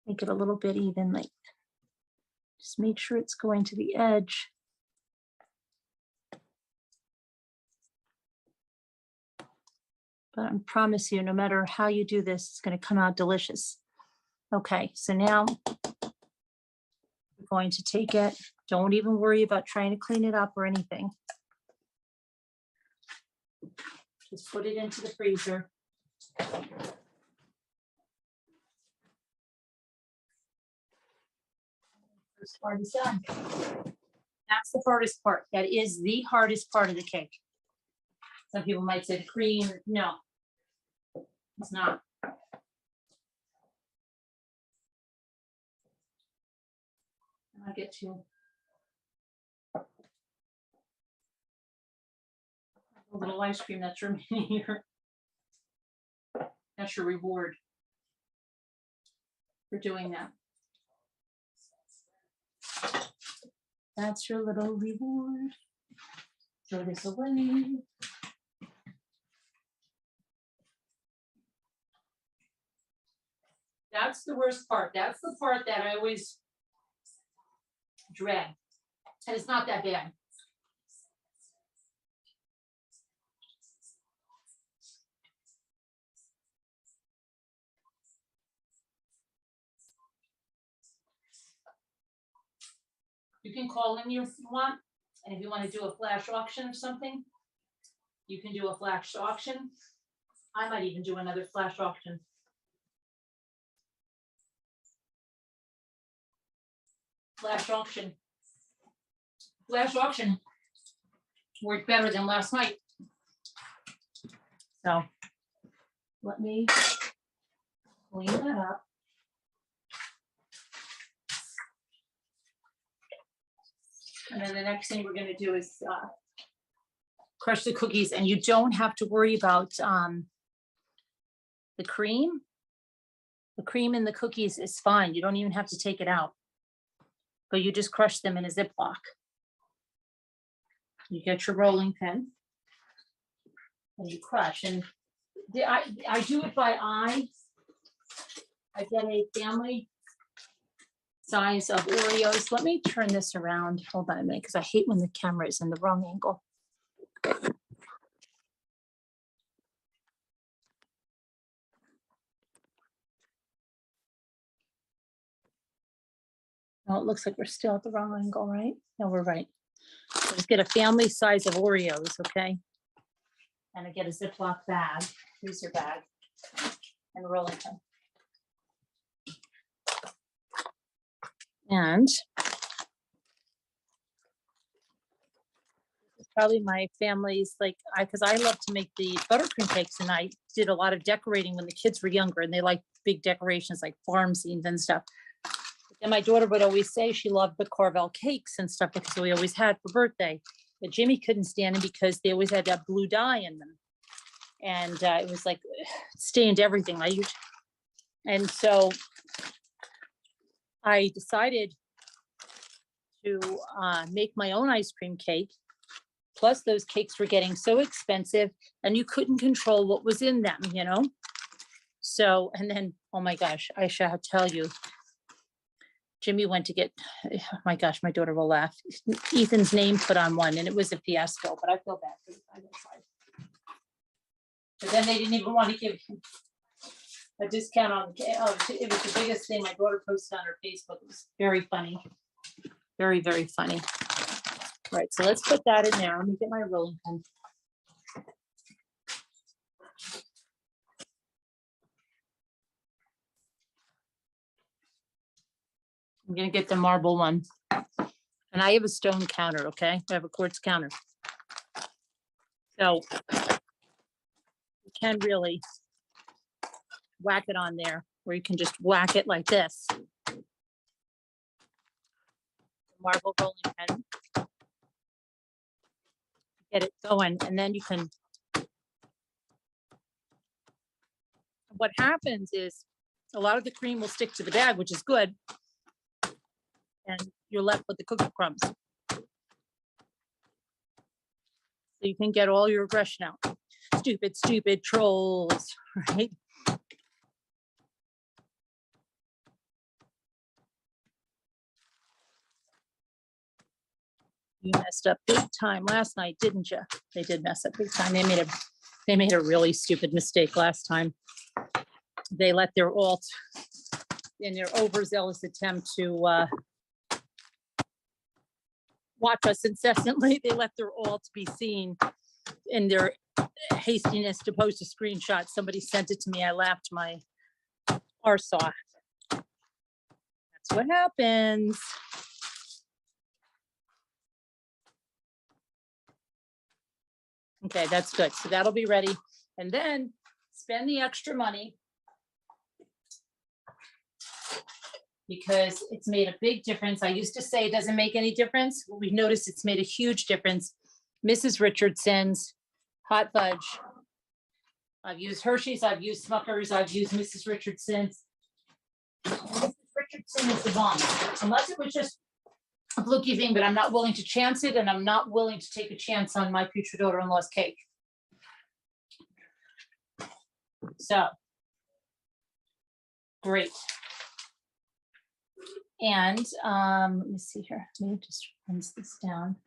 make it a little bit even, like, just make sure it's going to the edge. But I promise you, no matter how you do this, it's going to come out delicious. Okay, so now we're going to take it. Don't even worry about trying to clean it up or anything. Just put it into the freezer. First part is done. That's the hardest part. That is the hardest part of the cake. Some people might say cream. No, it's not. I get to a little ice cream that's remaining here. That's your reward for doing that. That's your little reward. Throw this away. That's the worst part. That's the part that I always dread. And it's not that bad. You can call in if you want, and if you want to do a flash auction or something, you can do a flash auction. I might even do another flash auction. Flash auction. Flash auction worked better than last night. So let me clean that up. And then the next thing we're going to do is crush the cookies, and you don't have to worry about the cream. The cream in the cookies is fine. You don't even have to take it out, but you just crush them in a Ziploc. You get your rolling pin and you crush. And I do it by eye. I get a family size of Oreos. Let me turn this around. Hold on a minute, because I hate when the camera is in the wrong angle. Oh, it looks like we're still at the wrong angle, right? No, we're right. Let's get a family size of Oreos, okay? And I get a Ziploc bag. Here's your bag. And a rolling pin. And probably my family's like, because I love to make the buttercream cakes, and I did a lot of decorating when the kids were younger, and they like big decorations like farm scenes and stuff. And my daughter would always say she loved the Carvel cakes and stuff because we always had for birthday. But Jimmy couldn't stand them because they always had that blue dye in them. And it was like stained everything. And so I decided to make my own ice cream cake. Plus those cakes were getting so expensive and you couldn't control what was in them, you know? So, and then, oh my gosh, I shall tell you, Jimmy went to get, oh my gosh, my daughter will laugh. Ethan's name put on one and it was a fiasco, but I feel bad for the guy inside. But then they didn't even want to give him a discount on the cake. Oh, it was the biggest thing my daughter posted on her Facebook. It was very funny. Very, very funny. All right, so let's put that in there. Let me get my rolling pin. I'm gonna get the marble one. And I have a stone counter, okay? I have a quartz counter. So you can really whack it on there, or you can just whack it like this. Marble rolling pin. Get it going, and then you can. What happens is a lot of the cream will stick to the bag, which is good. And you're left with the cookie crumbs. So you can get all your aggression out. Stupid, stupid trolls, right? You messed up big time last night, didn't you? They did mess up big time. They made a really stupid mistake last time. They let their alt, in their overzealous attempt to watch us incessantly, they let their alt be seen in their hastiness to post a screenshot. Somebody sent it to me. I laughed my arse off. That's what happens. Okay, that's good. So that'll be ready. And then spend the extra money because it's made a big difference. I used to say it doesn't make any difference. Well, we've noticed it's made a huge difference. Mrs. Richardson's hot fudge. I've used Hershey's, I've used Smucker's, I've used Mrs. Richardson's. Mrs. Richardson is the bomb. Unless it was just a fluky thing, but I'm not willing to chance it, and I'm not willing to take a chance on my future daughter-in-law's cake. So, great. And let me see here. Let me just rinse this down.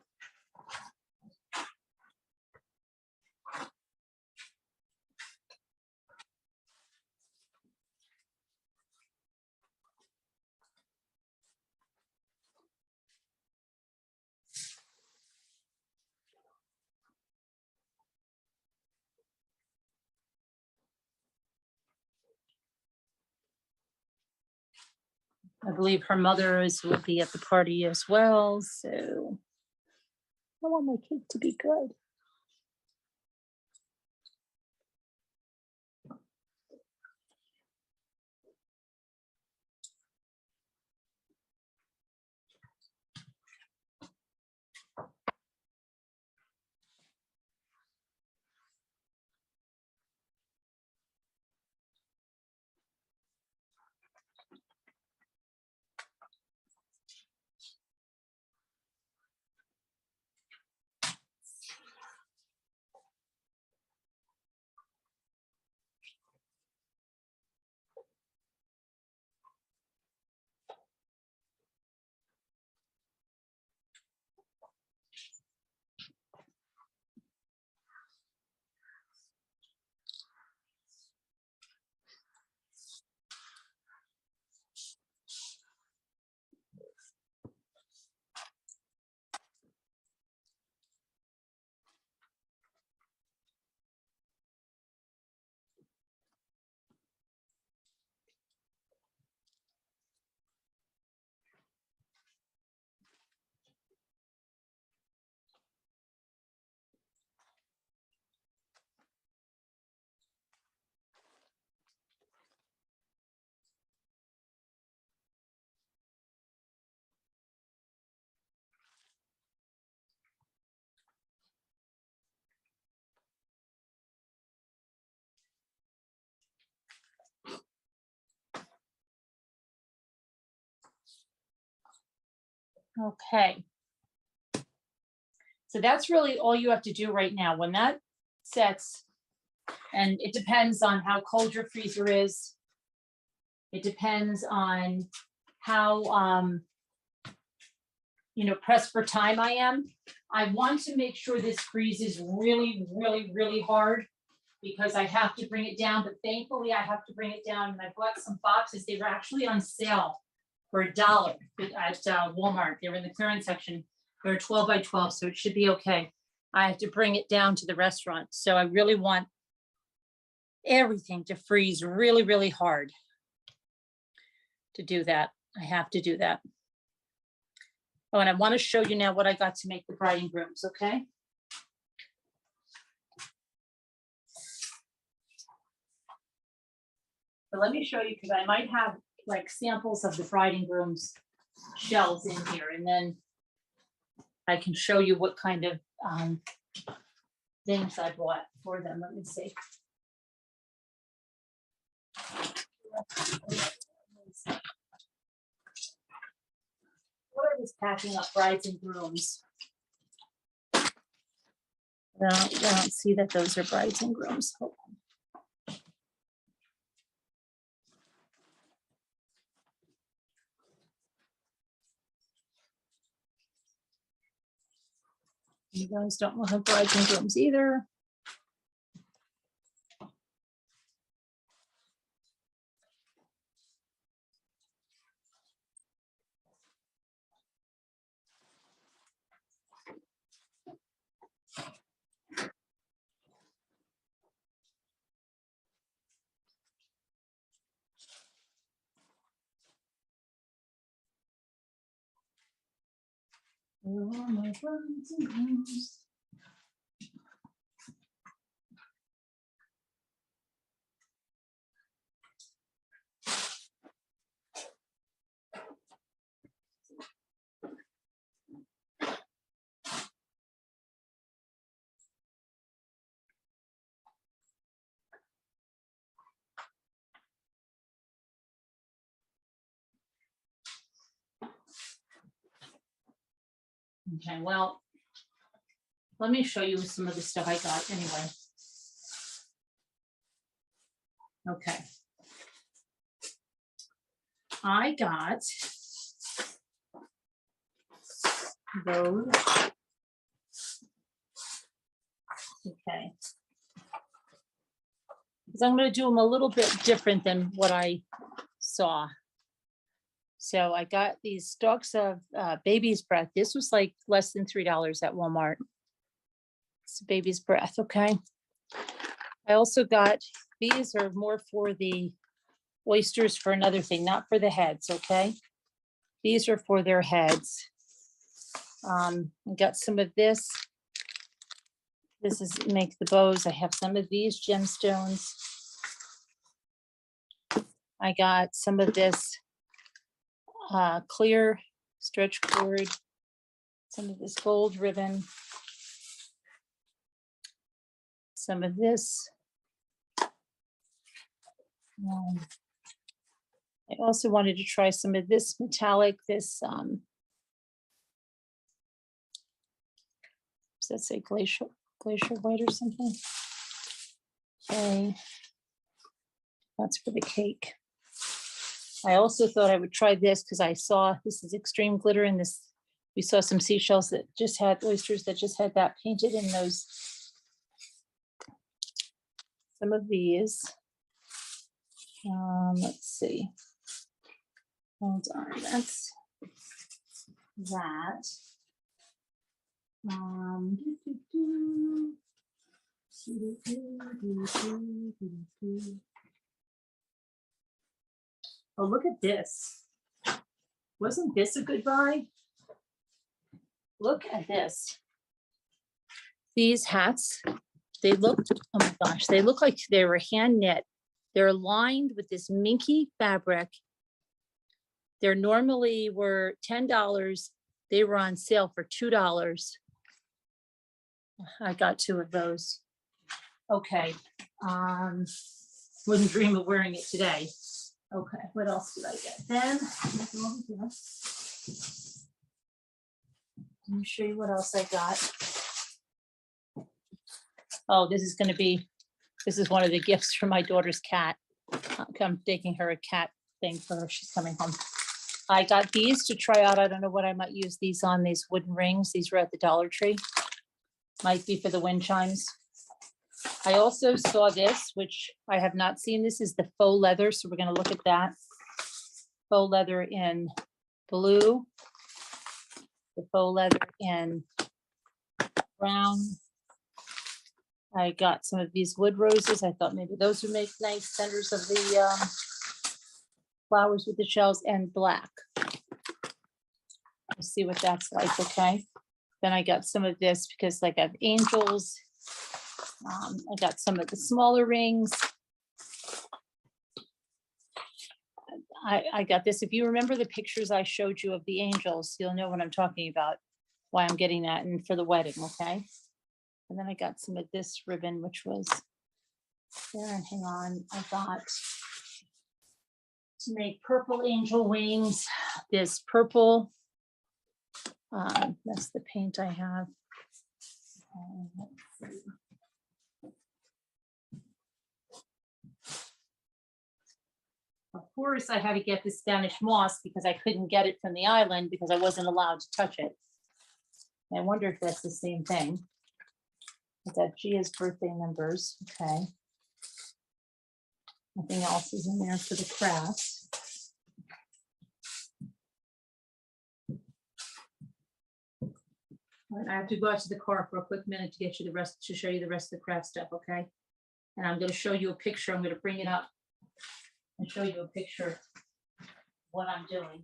I believe her mother will be at the party as well, so I want my cake to be good. Okay. So that's really all you have to do right now. When that sets, and it depends on how cold your freezer is. It depends on how, pressed for time I am. I want to make sure this freezes really, really, really hard because I have to bring it down, but thankfully I have to bring it down. And I bought some boxes. They were actually on sale for $1 at Walmart. They were in the clearance section. They're 12 by 12, so it should be okay. I have to bring it down to the restaurant. So I really want everything to freeze really, really hard. To do that, I have to do that. Oh, and I want to show you now what I got to make the bride and grooms, okay? But let me show you, because I might have like samples of the bride and grooms shells in here, and then I can show you what kind of things I bought for them. Let me see. What I was packing up brides and grooms. I don't see that those are brides and grooms. Hold on. You guys don't have brides and grooms either. Where are my brides and grooms? Okay, well, let me show you some of the stuff I got anyway. Okay. I got those. Okay. Because I'm going to do them a little bit different than what I saw. So I got these stalks of baby's breath. This was like less than $3 at Walmart. It's baby's breath, okay. I also got, these are more for the oysters for another thing, not for the heads, okay. These are for their heads. I got some of this. This is make the bows. I have some of these gemstones. I got some of this clear stretch cord, some of this gold ribbon, some of this. I also wanted to try some of this metallic, this does that say glacier white or something? Okay, that's for the cake. I also thought I would try this because I saw this is extreme glitter in this. We saw some seashells that just had oysters that just had that painted in those. Some of these. Let's see. Hold on, that's that. Oh, look at this. Wasn't this a good buy? Look at this. These hats, they looked, oh my gosh, they look like they were hand knit. They're lined with this minky fabric. They're normally were $10. They were on sale for $2. I got 2 of those. Okay. Wouldn't dream of wearing it today. Okay, what else did I get? Then Let me show you what else I got. Oh, this is one of the gifts from my daughter's cat. I'm taking her a cat thing for her. She's coming home. I got these to try out. I don't know what I might use these on, these wooden rings. These were at the Dollar Tree. Might be for the wind chimes. I also saw this, which I have not seen. This is the faux leather. So we're going to look at that. Faux leather in blue. The faux leather in brown. I got some of these wood roses. I thought maybe those would make nice centers of the flowers with the shells, and black. Let's see what that's like, okay? Then I got some of this because like I have angels. I got some of the smaller rings. I got this. If you remember the pictures I showed you of the angels, you'll know what I'm talking about, why I'm getting that, and for the wedding, okay? And then I got some of this ribbon, which was there, and hang on, I got to make purple angel wings, this purple, that's the paint I have. Let's see. Of course, I had to get the Spanish moss because I couldn't get it from the island because I wasn't allowed to touch it. I wonder if that's the same thing. I got Gia's birthday numbers, okay. Nothing else is in there for the crafts. All right, I have to go out to the car for a quick minute to get you the rest, to show you the rest of the craft stuff, okay? And I'm going to show you a picture. I'm going to bring it up and show you a picture of what I'm doing.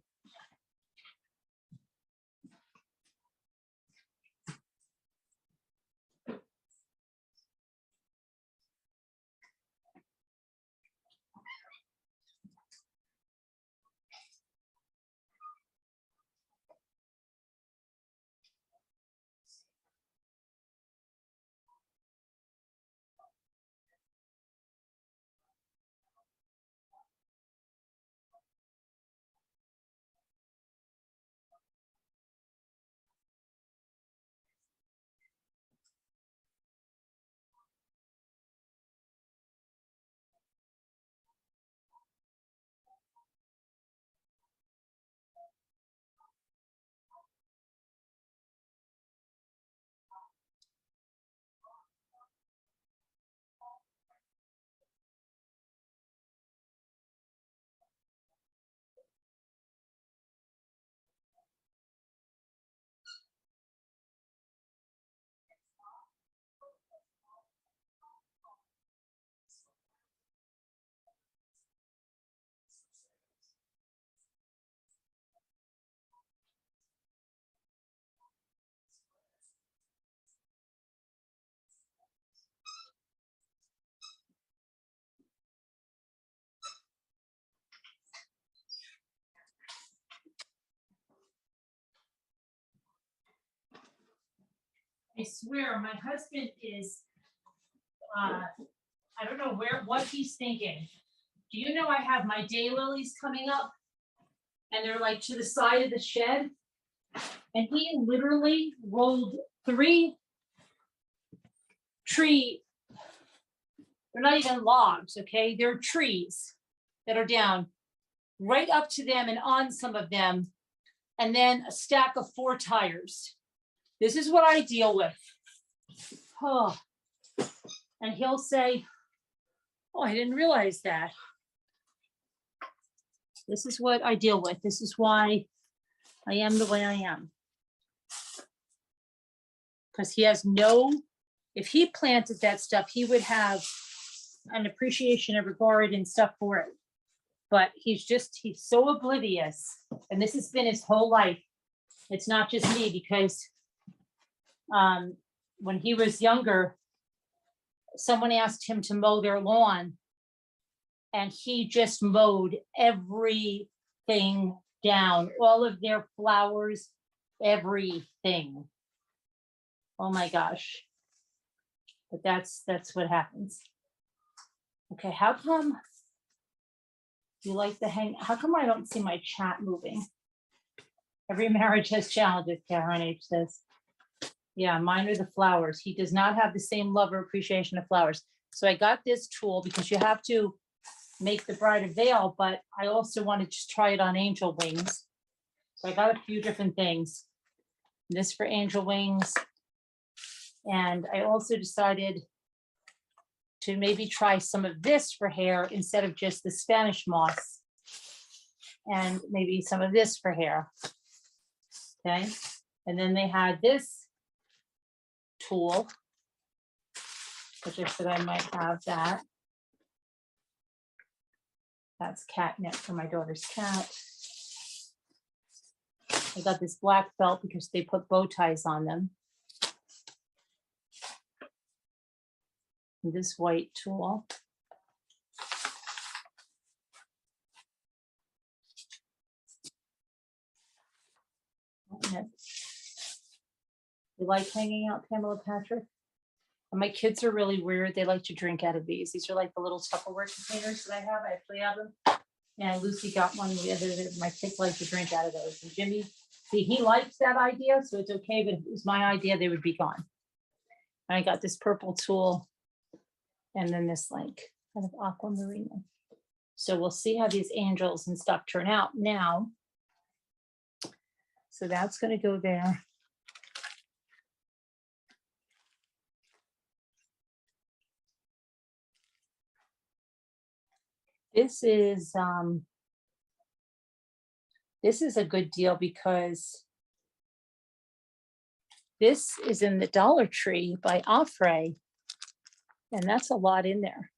I swear, my husband is, I don't know what he's thinking. Do you know I have my daylilies coming up? And they're like to the side of the shed. And he literally rolled 3 tree, they're not even logs, okay? They're trees that are down right up to them and on some of them. And then a stack of 4 tires. This is what I deal with. Oh. And he'll say, oh, I didn't realize that. This is what I deal with. This is why I am the way I am. Because he has if he planted that stuff, he would have an appreciation of regard and stuff for it. But he's so oblivious. And this has been his whole life. It's not just me, because when he was younger, someone asked him to mow their lawn, and he just mowed everything down, all of their flowers, everything. Oh my gosh. But that's what happens. Okay, how come you like the hang? How come I don't see my chat moving? Every marriage has challenges, Karen H says. Yeah, mine are the flowers. He does not have the same love or appreciation of flowers. So I got this tool because you have to make the bride a veil, but I also want to just try it on angel wings. So I got a few different things. This for angel wings. And I also decided to maybe try some of this for hair instead of just the Spanish moss. And maybe some of this for hair. Okay. And then they had this tool, which I said I might have that. That's catnip for my daughter's cat. I got this black felt because they put bow ties on them. And this white tool. You like hanging out, Pamela Patrick? And my kids are really weird. They like to drink out of these. These are like the little Tupperware containers that I have. I actually have them. And Lucy got one the other day. My kids like to drink out of those. And Jimmy, see, he likes that idea, so it's okay. But if it was my idea, they would be gone. And I got this purple tool, and then this like kind of aquamarine. So we'll see how these angels and stuff turn out now. So that's going to go there. This is a good deal because this is in the Dollar Tree by Offray, and that's a lot in there.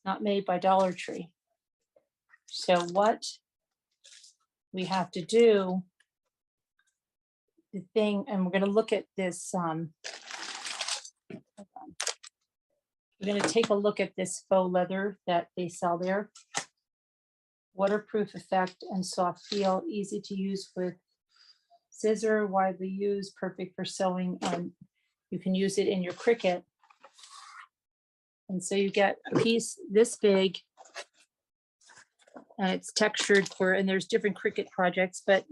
Not made by Dollar Tree. So what we have to do, the thing, and we're going to look at this. We're going to take a look at this faux leather that they sell there. Waterproof effect and soft feel, easy to use with scissor, widely used, perfect for sewing, and you can use it in your Cricut. And so you get a piece this big, and it's textured for, and there's different Cricut projects, but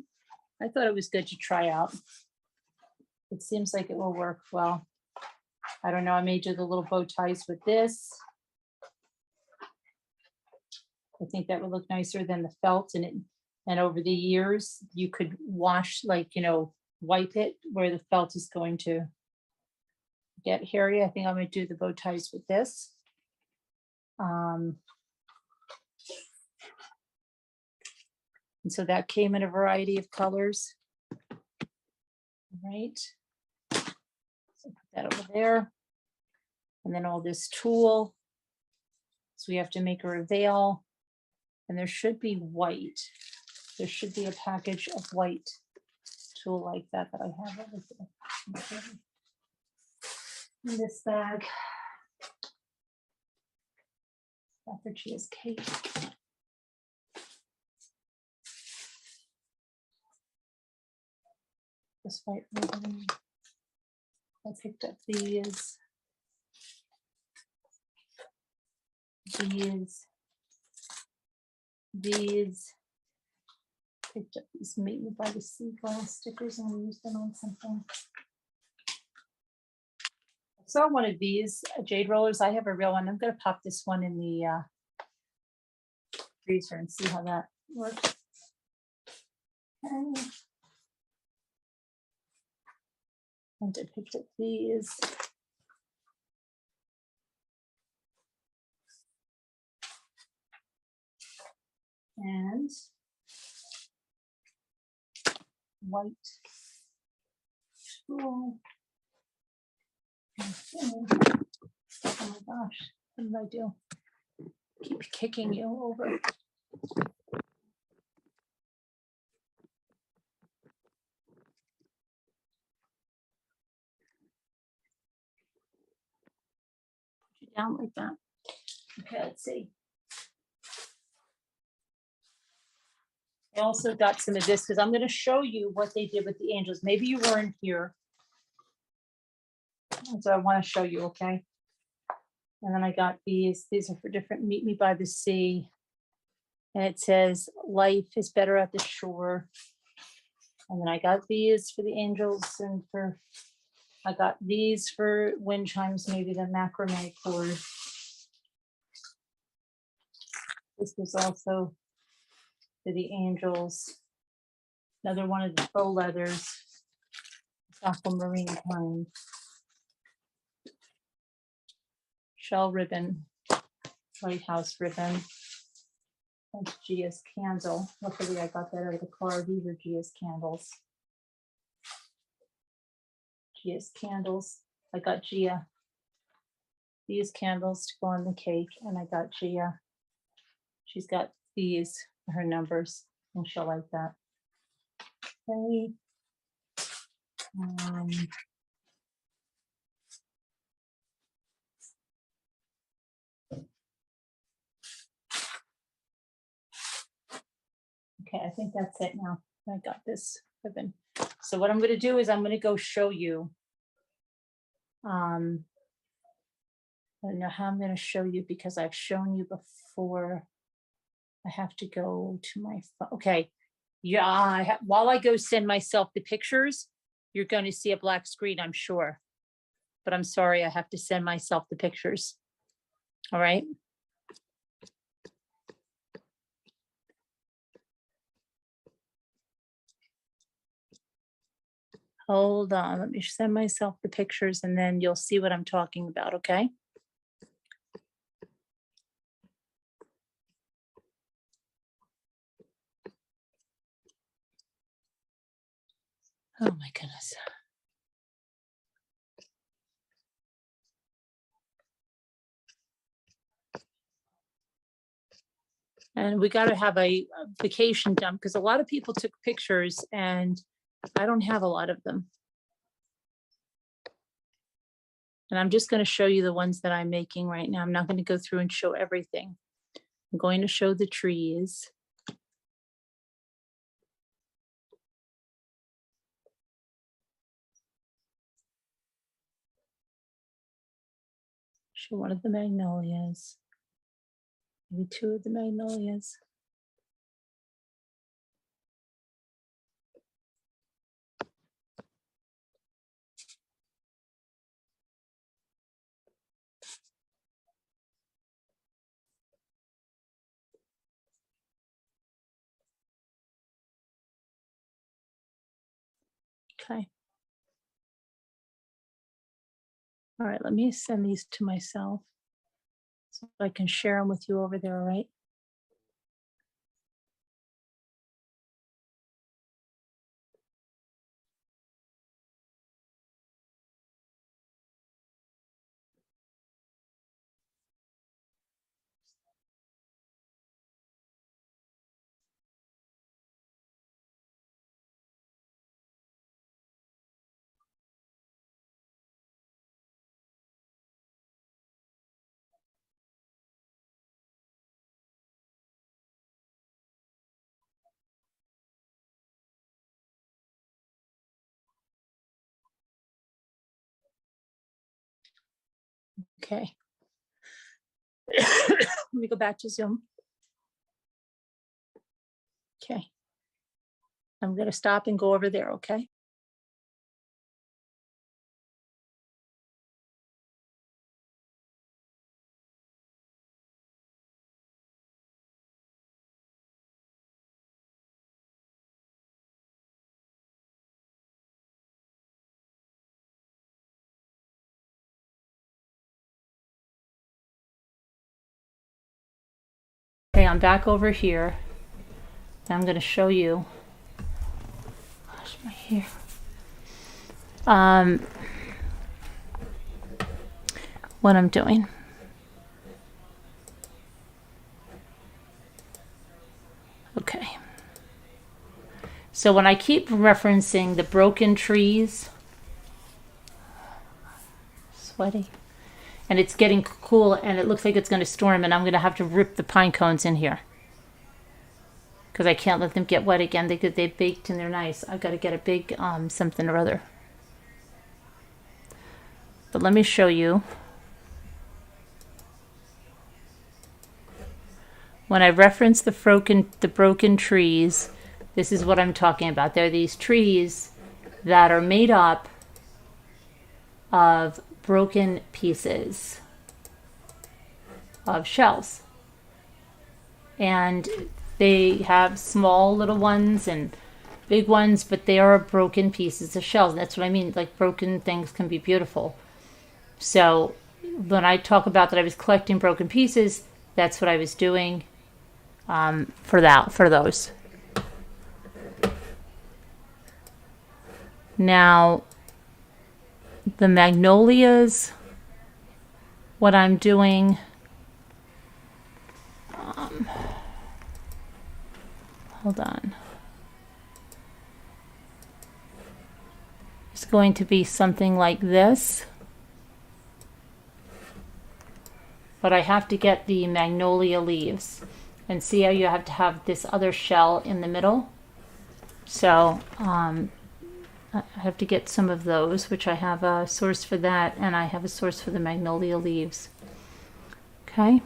I thought it was good to try out. It seems like it will work well. I don't know, I may do the little bow ties with this. I think that would look nicer than the felt, and over the years you could wash, like, you know, wipe it where the felt is going to get hairy. I think I'm going to do the bow ties with this. And so that came in a variety of colors. Right. So put that over there. And then all this tulle. So we have to make her a veil. And there should be white. There should be a package of white tulle like that I have over there. In this bag. After she is cake. This white ribbon. I picked up these. Picked up these Meet Me by the Sea glass stickers and we used them on something. I saw one of these jade rollers. I have a real one. I'm going to pop this one in the freezer and see how that works. And I picked up these. And white tulle. Okay. Oh my gosh, what did I do? Keep kicking you over. Put you down like that. Okay, let's see. I also got some of this because I'm going to show you what they did with the angels. Maybe you weren't here. So I want to show you, okay? And then I got these. These are for different Meet Me by the Sea. And it says, life is better at the shore. And then I got these for the angels and I got these for wind chimes, maybe the macrame cord. This was also for the angels. Another one of the faux leathers, aquamarine kind. Shell ribbon, lighthouse ribbon. That's Gia's candle. Luckily, I got that out of the car. These are Gia's candles. Gia's candles. I got Gia these candles to go on the cake, and I got Gia. She's got these, her numbers, and she'll like that. Okay. Okay, I think that's it now. I got this ribbon. So what I'm going to do is I'm going to go show you. I don't know how I'm going to show you because I've shown you before. I have to go to my phone. Okay. Yeah, while I go send myself the pictures, you're going to see a black screen, I'm sure. But I'm sorry, I have to send myself the pictures. All right. Hold on, let me send myself the pictures and then you'll see what I'm talking about, okay? Oh my goodness. And we got to have a vacation dump because a lot of people took pictures and I don't have a lot of them. And I'm just going to show you the ones that I'm making right now. I'm not going to go through and show everything. I'm going to show the trees. Show one of the magnolias. Maybe two of the magnolias. Okay. All right, let me send these to myself so I can share them with you over there, all right? Okay. Let me go back to Zoom. Okay. I'm going to stop and go over there, okay? Okay, I'm back over here. I'm going to show you. Gosh, my hair. What I'm doing. Okay. So when I keep referencing the broken trees, sweaty, and it's getting cool and it looks like it's going to storm and I'm going to have to rip the pine cones in here because I can't let them get wet again. They baked and they're nice. I've got to get a big something or other. But let me show you when I reference the broken trees, this is what I'm talking about. There are these trees that are made up of broken pieces of shells. And they have small little ones and big ones, but they are broken pieces of shells. That's what I mean. Like, broken things can be beautiful. So when I talk about that I was collecting broken pieces, that's what I was doing for those. Now, the magnolias, what I'm doing, hold on. It's going to be something like this. But I have to get the magnolia leaves. And see how you have to have this other shell in the middle? So, I have to get some of those, which I have a source for that, and I have a source for the magnolia leaves. Okay.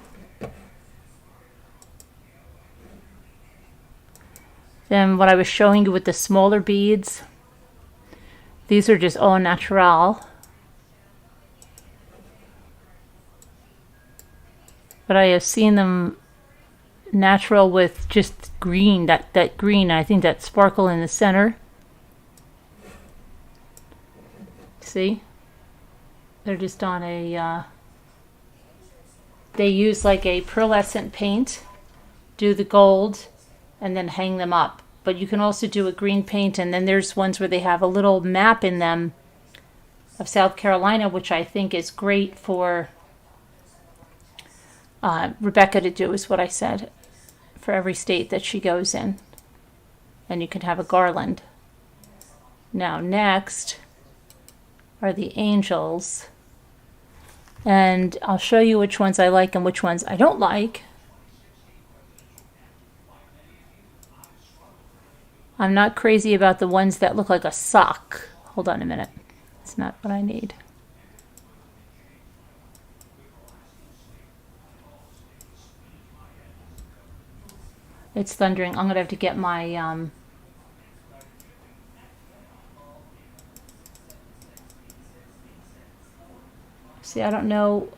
Then what I was showing you with the smaller beads, these are just au naturel. But I have seen them natural with just green, that green, I think that sparkle in the center. See? They're just on a, they use like a pearlescent paint, do the gold, and then hang them up. But you can also do a green paint, and then there's ones where they have a little map in them of South Carolina, which I think is great for Rebecca to do, is what I said, for every state that she goes in. And you can have a garland. Now next are the angels. And I'll show you which ones I like and which ones I don't like. I'm not crazy about the ones that look like a sock. Hold on a minute. It's not what I need. It's thundering. I'm going to have to get my... See, I don't know.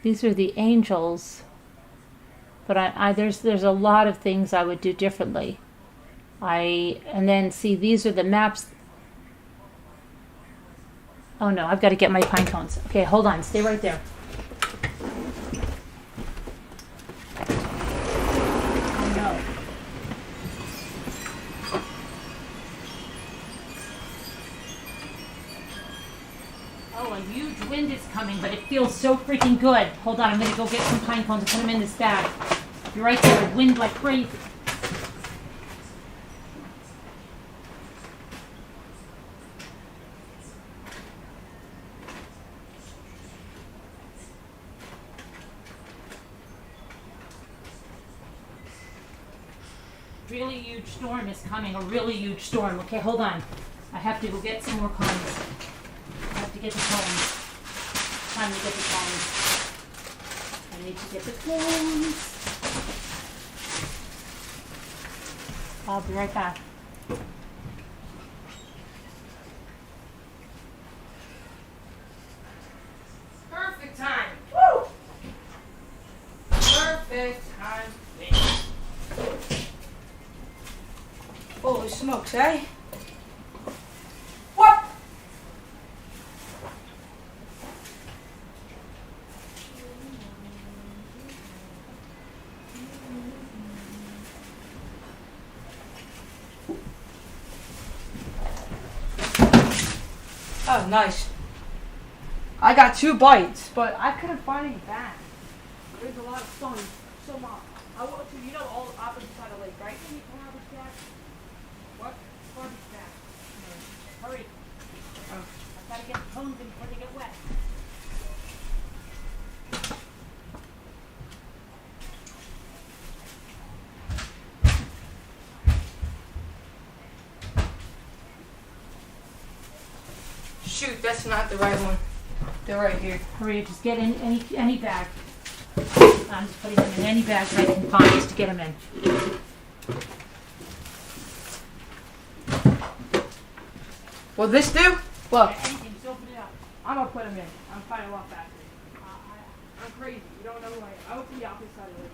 These are the angels. But there's a lot of things I would do differently. And then see, these are the maps. Oh no, I've got to get my pine cones. Okay, hold on. Stay right there. Oh no. Oh, a huge wind is coming, but it feels so freaking good. Hold on, I'm going to go get some pine cones and put them in this bag. You're right there, wind like crazy. Really huge storm is coming, a really huge storm. Okay, hold on. I have to go get some more cones. I have to get the cones. Time to get the cones. I need to get the cones. I'll be right back. Perfect time. Woo! Perfect time. Holy smokes, eh? What? Oh, nice. I got 2 bites, but I couldn't find any back. There's a lot of stone. So much. I want to, you know, all opposite side of the lake, right? Can you come out with that? What? Garbage back. Hurry. I've got to get the cones in before they get wet. Shoot, that's not the right one. They're right here. Hurry, just get in any bag. I'm just putting them in any bags I can find just to get them in. Will this do? Look. Anything, just open it up. I'm gonna put them in. I'm fighting a lot faster. I'm crazy. You don't know who I am. I opened the opposite side of it.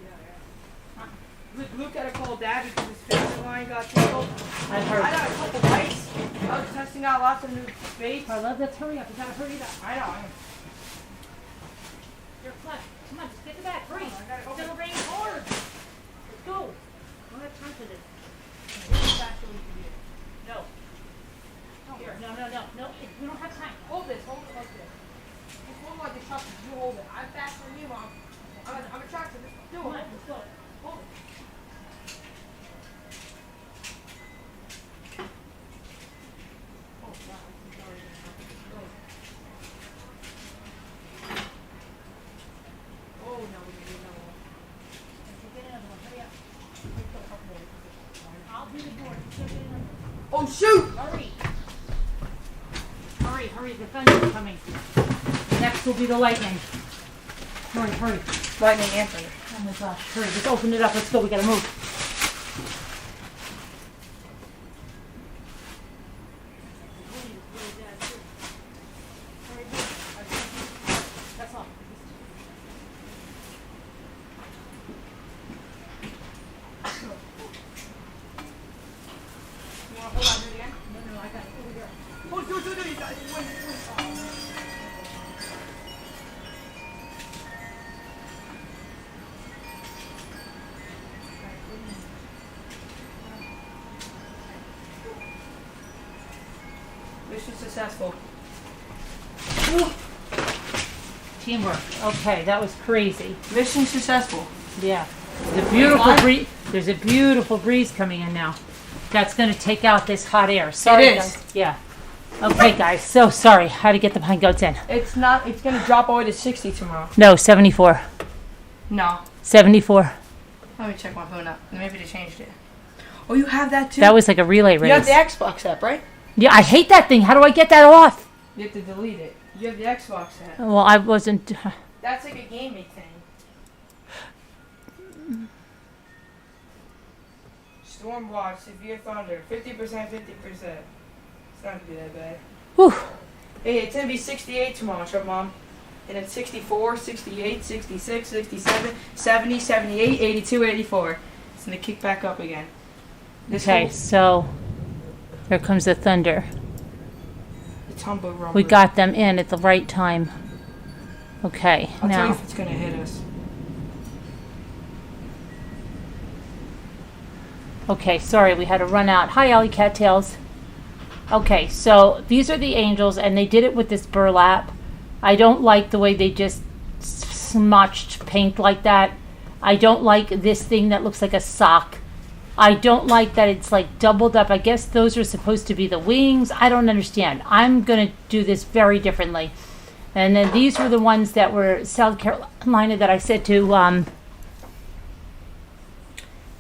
Luke had a call Dad because his family line got tickled. I've heard. I got a couple bites. I was testing out lots of new baits. I love that. Hurry up. You gotta hurry up. I know. You're flush. Come on, just get the bag. Hurry. I gotta It's open gonna rain hard. Let's go. I don't have time for this. faster we can do it. No. Here. No. We don't have time. Hold it like this. Just hold it like this, Chucky. You hold it. I'm faster than you, Mom. I'm attracted. Do Come on, it. let's go. Hold it. Oh, no, we need another one. Get another one. Hurry up. I'll do the board. Oh, shoot! Hurry. Hurry. The thunder's coming. Next will be the lightning. Hurry. Lightning and thunder. Oh my gosh. Hurry. Just open it up. Let's go. We gotta move. That's all. You want to hold on to it again? No, I got it. Over here. Oh, do it. You got it. Wait. Mission successful. Teamwork. Okay, that was crazy. Mission successful. Yeah. There's a beautiful breeze coming in now. That's going to take out this hot air. Sorry, It is. guys. Yeah. Okay, guys. So sorry. How to get the pine goats in? It's not. It's gonna drop all the way to 60 tomorrow. No, 74. No. 74. Let me check my phone up. Maybe they changed it. Oh, you have that too. That was like a relay You have race. the Xbox app, right? Yeah, I hate that thing. How do I get that off? You have to delete it. You have the Xbox app. Well, I wasn't. That's like a gaming thing. Storm watch, severe thunder, 50%, 50%. It's not gonna be that bad. Whew. Hey, it's gonna be 68 tomorrow, Chuck Mom. And then 64, 68, 66, 67, 70, 78, 82, 84. It's gonna kick back up again. Okay, so here comes the thunder. The tumble rumble. We got them in at the right time. Okay, I'll tell you now. if it's gonna hit us. Okay, sorry, we had to run out. Hi, Alley Cattails. Okay, so these are the angels, and they did it with this burlap. I don't like the way they just smudged paint like that. I don't like this thing that looks like a sock. I don't like that it's like doubled up. I guess those are supposed to be the wings. I don't understand. I'm going to do this very differently. And then these were the ones that were South Carolina that I said to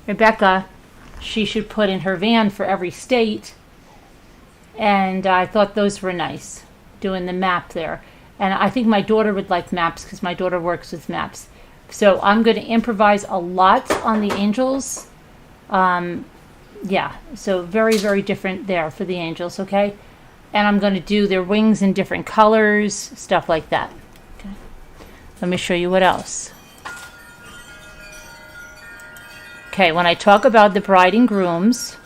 Rebecca she should put in her van for every state. And I thought those were nice, doing the map there. And I think my daughter would like maps because my daughter works with maps. So I'm going to improvise a lot on the angels. Yeah, so very, very different there for the angels, okay? And I'm going to do their wings in different colors, stuff like that. Okay. Let me show you what else. Okay, when I talk about the bride and grooms,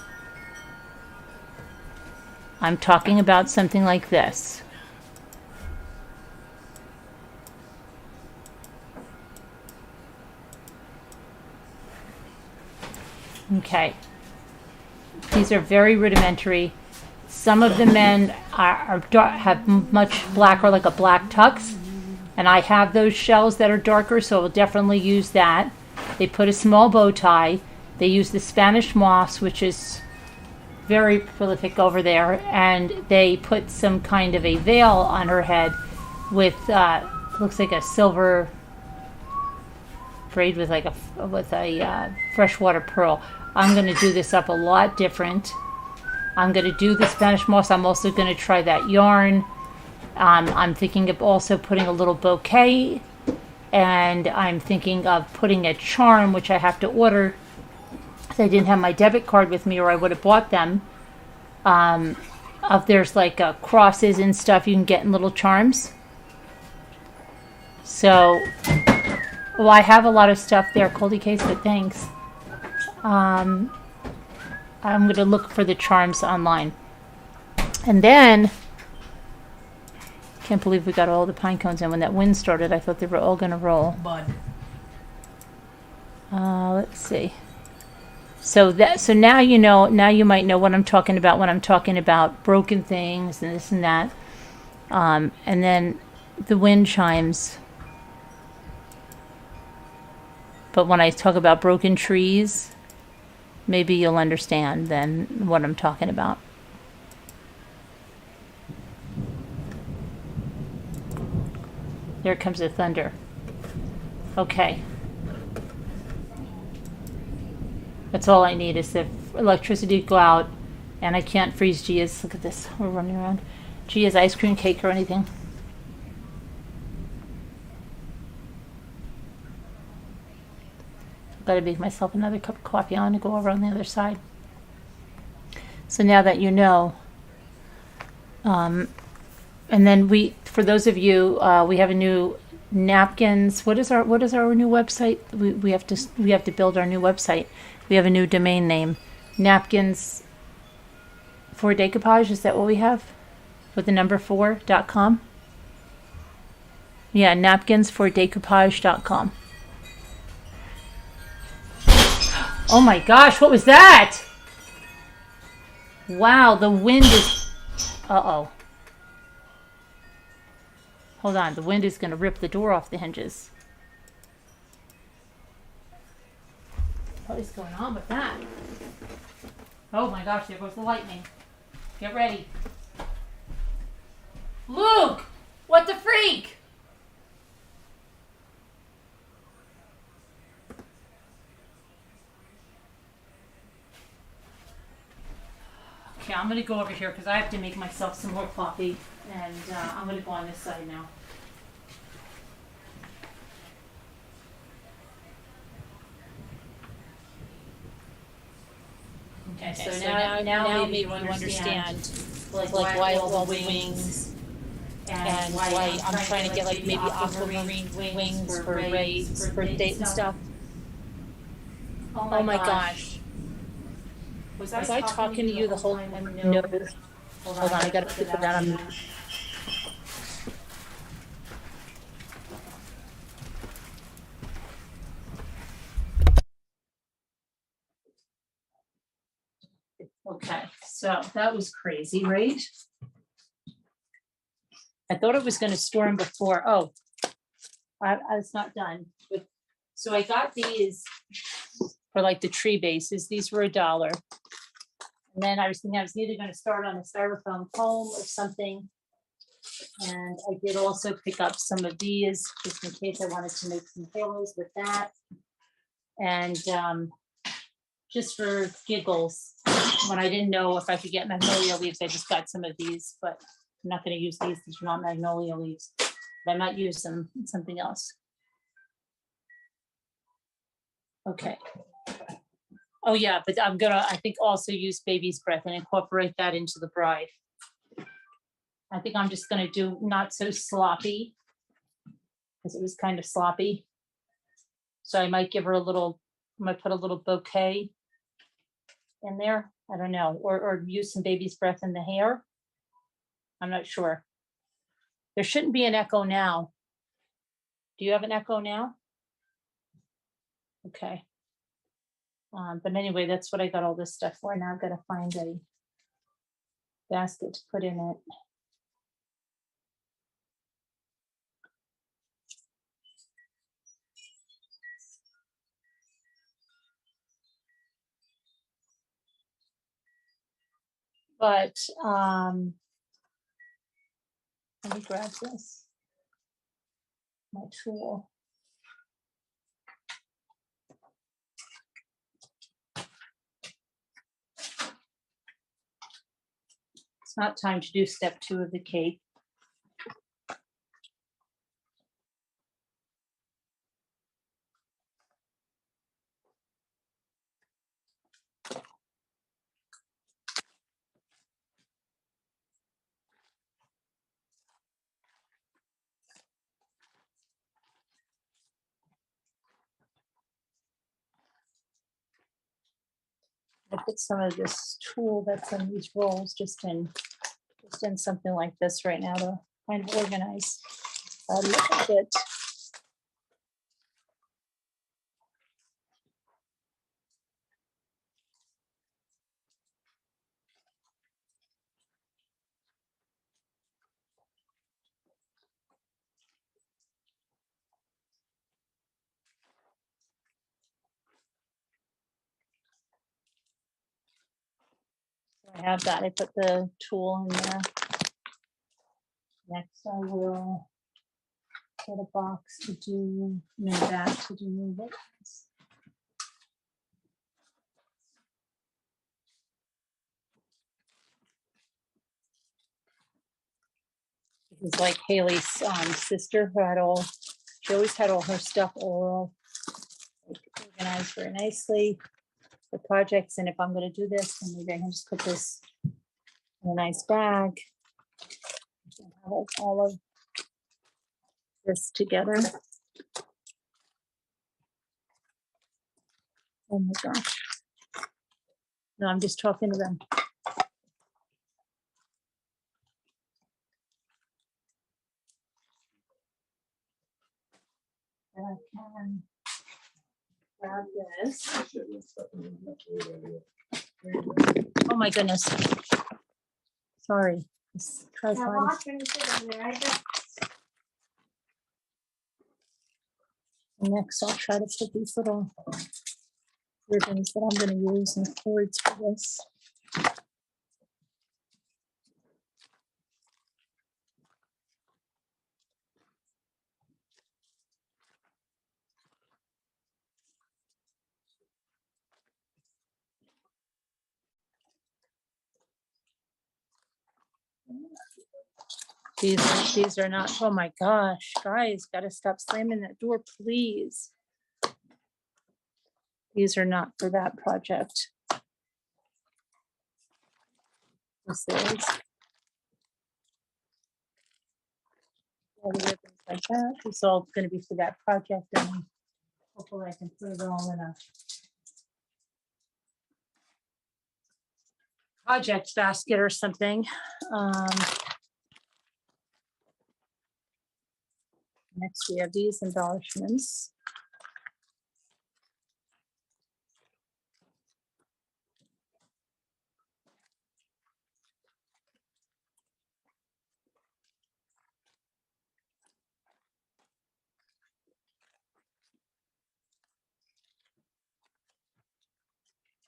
I'm talking about something like this. Okay. These are very rudimentary. Some of the men are have much blacker, like a black tux. And I have those shells that are darker, so we'll definitely use that. They put a small bow tie. They use the Spanish moss, which is very prolific over there. And they put some kind of a veil on her head with, looks like a silver braid with like a freshwater pearl. I'm going to do this up a lot different. I'm going to do the Spanish moss. I'm also going to try that yarn. I'm thinking of also putting a little bouquet And I'm thinking of putting a charm, which I have to order. So I didn't have my debit card with me, or I would have bought them. There's like crosses and stuff you can get in little charms. So, well, I have a lot of stuff there, Coldy Case, but thanks. I'm going to look for the charms online. And then, can't believe we got all the pine cones in. When that wind started, I thought they were all going to roll. Bud. Let's see. So now you know. Now you might know what I'm talking about when I'm talking about broken things and this and that. And then the wind chimes. But when I talk about broken trees, maybe you'll understand then what I'm talking about. There comes the thunder. Okay. That's all I need is the electricity to go out, and I can't freeze Gia's. Look at this. We're running around. Gia's ice cream cake or anything. I've got to make myself another cup of coffee. I want to go over on the other side. So now that you know, and then for those of you, we have a new napkins. What is our new website? We have to build our new website. We have a new domain name, napkins for decoupage. Is that what we have? With the number 4.com? Yeah, napkinsfordecoupage.com. Oh my gosh, what was that? Wow, the wind is... Uh-oh. Hold on, the wind is going to rip the door off the hinges. What is going on with that? Oh my gosh, there goes the lightning. Get ready. Luke! What the freak? Okay, I'm going to go over here because I have to make myself some more coffee. And I'm going to go on this side now. Okay, so now maybe you understand like why all the wings and why I'm trying to get like maybe aquamarine wings for Ray's birthday and stuff. Oh my gosh. Was I talking to you the whole time? No. Hold on, I gotta put that on mute. Okay, so that was crazy, right? I thought it was going to storm before. Oh, it's not done. So I got these for like the tree bases. These were $1. And then I was thinking I was either going to start on a styrofoam foam or something. And I did also pick up some of these just in case I wanted to make some halos with that. And just for giggles, when I didn't know if I could get magnolia leaves, I just got some of these, but I'm not going to use these. These are not magnolia leaves. But I might use them in something else. Okay. Oh yeah, but I'm gonna, I think, also use baby's breath and incorporate that into the bride. I think I'm just gonna do not so sloppy, because it was kind of sloppy. So I might give her a little, I might put a little bouquet in there. I don't know, or use some baby's breath in the hair. I'm not sure. There shouldn't be an echo now. Do you have an echo now? Okay. But anyway, that's what I got all this stuff for. Now I've got to find a basket to put in it. But let me grab this, my tool. It's not time to do step 2 of the cake. I put some of this tool that's in these rolls just in something like this right now to kind of organize a little bit. So I have that. I put the tool in there. Next, I will get a box to do, that to do this. This is like Haley's sister who had she always had all her stuff all like, organized very nicely. The projects, and if I'm going to do this, then maybe I can just put this in a nice bag. And have all of this together. Oh my gosh. No, I'm just talking to them. And I can grab this. Oh my goodness. Sorry. This tripod is- Next, I'll try to put these little ribbons that I'm going to use and cords for this. These are not, oh my gosh, guys, gotta stop slamming that door, please. These are not for that project. This is. All the ribbons like that. It's all gonna be for that project, and hopefully I can put it all in a project basket or something. Next, we have these embellishments.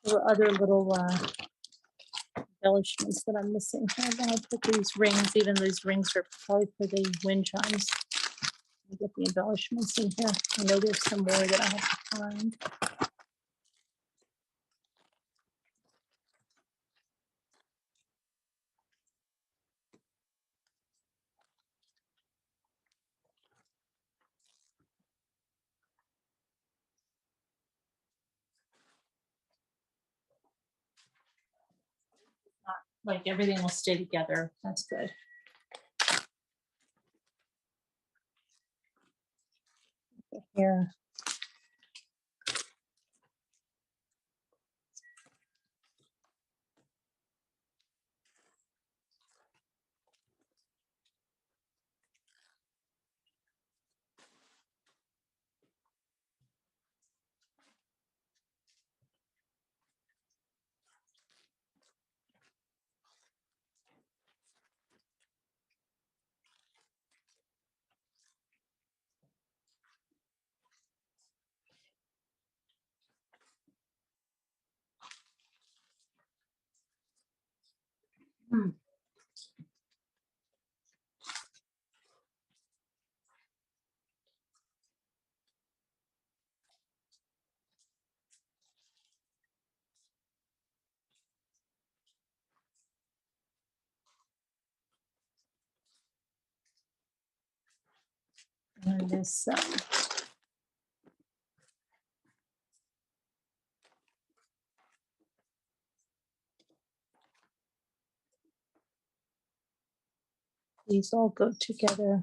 There were other little embellishments that I'm missing here. Then I put these rings, even these rings are probably for the wind chimes. I'll get the embellishments in here. I know there's some more that I have to find. Like everything will stay together. That's good. Here. And this these all go together.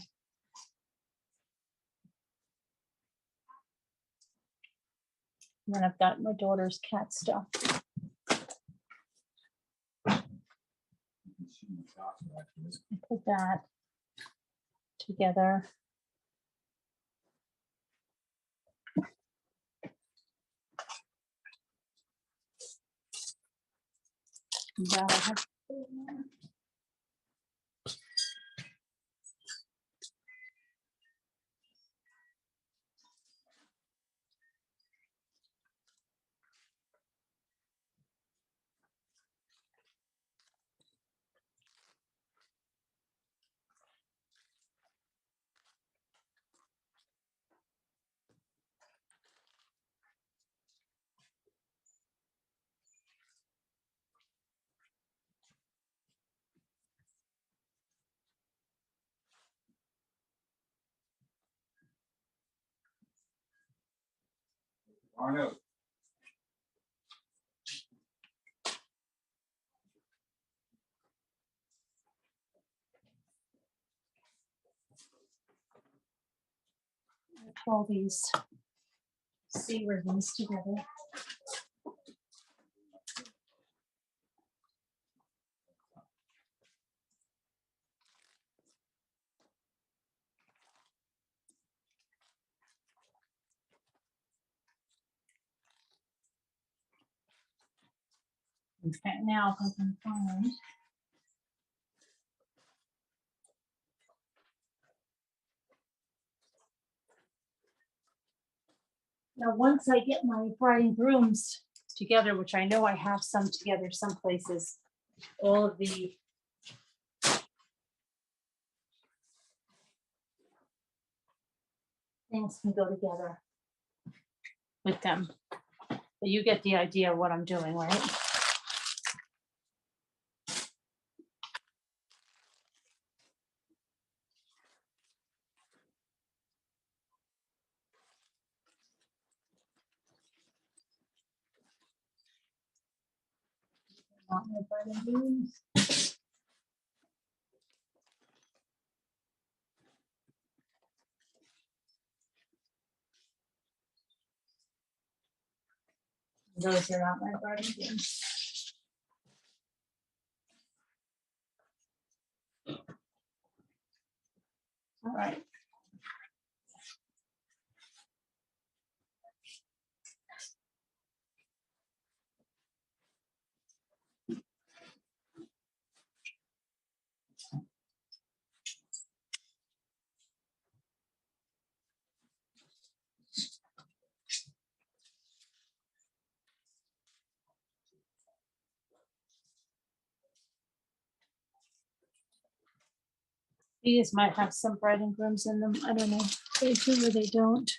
And then I've got my daughter's cat stuff. Put that together. That I have to put in there. Arno. Put all these C ribbons together. Okay, now if I can find. Now, once I get my bride and grooms together, which I know I have some together some places, all of the things can go together with them. But you get the idea of what I'm doing, right? Not my bride and grooms. Those are not my bride and grooms. All right. These might have some bride and grooms in them. I don't know. They do or they don't.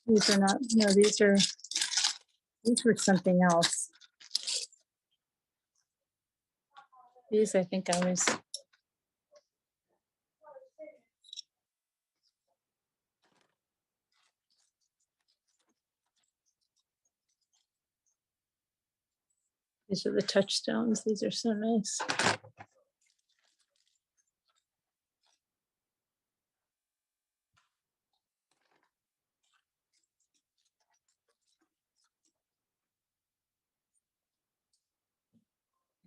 These are not, no, these were something else. These, I think I was. These are the touchstones. These are so nice.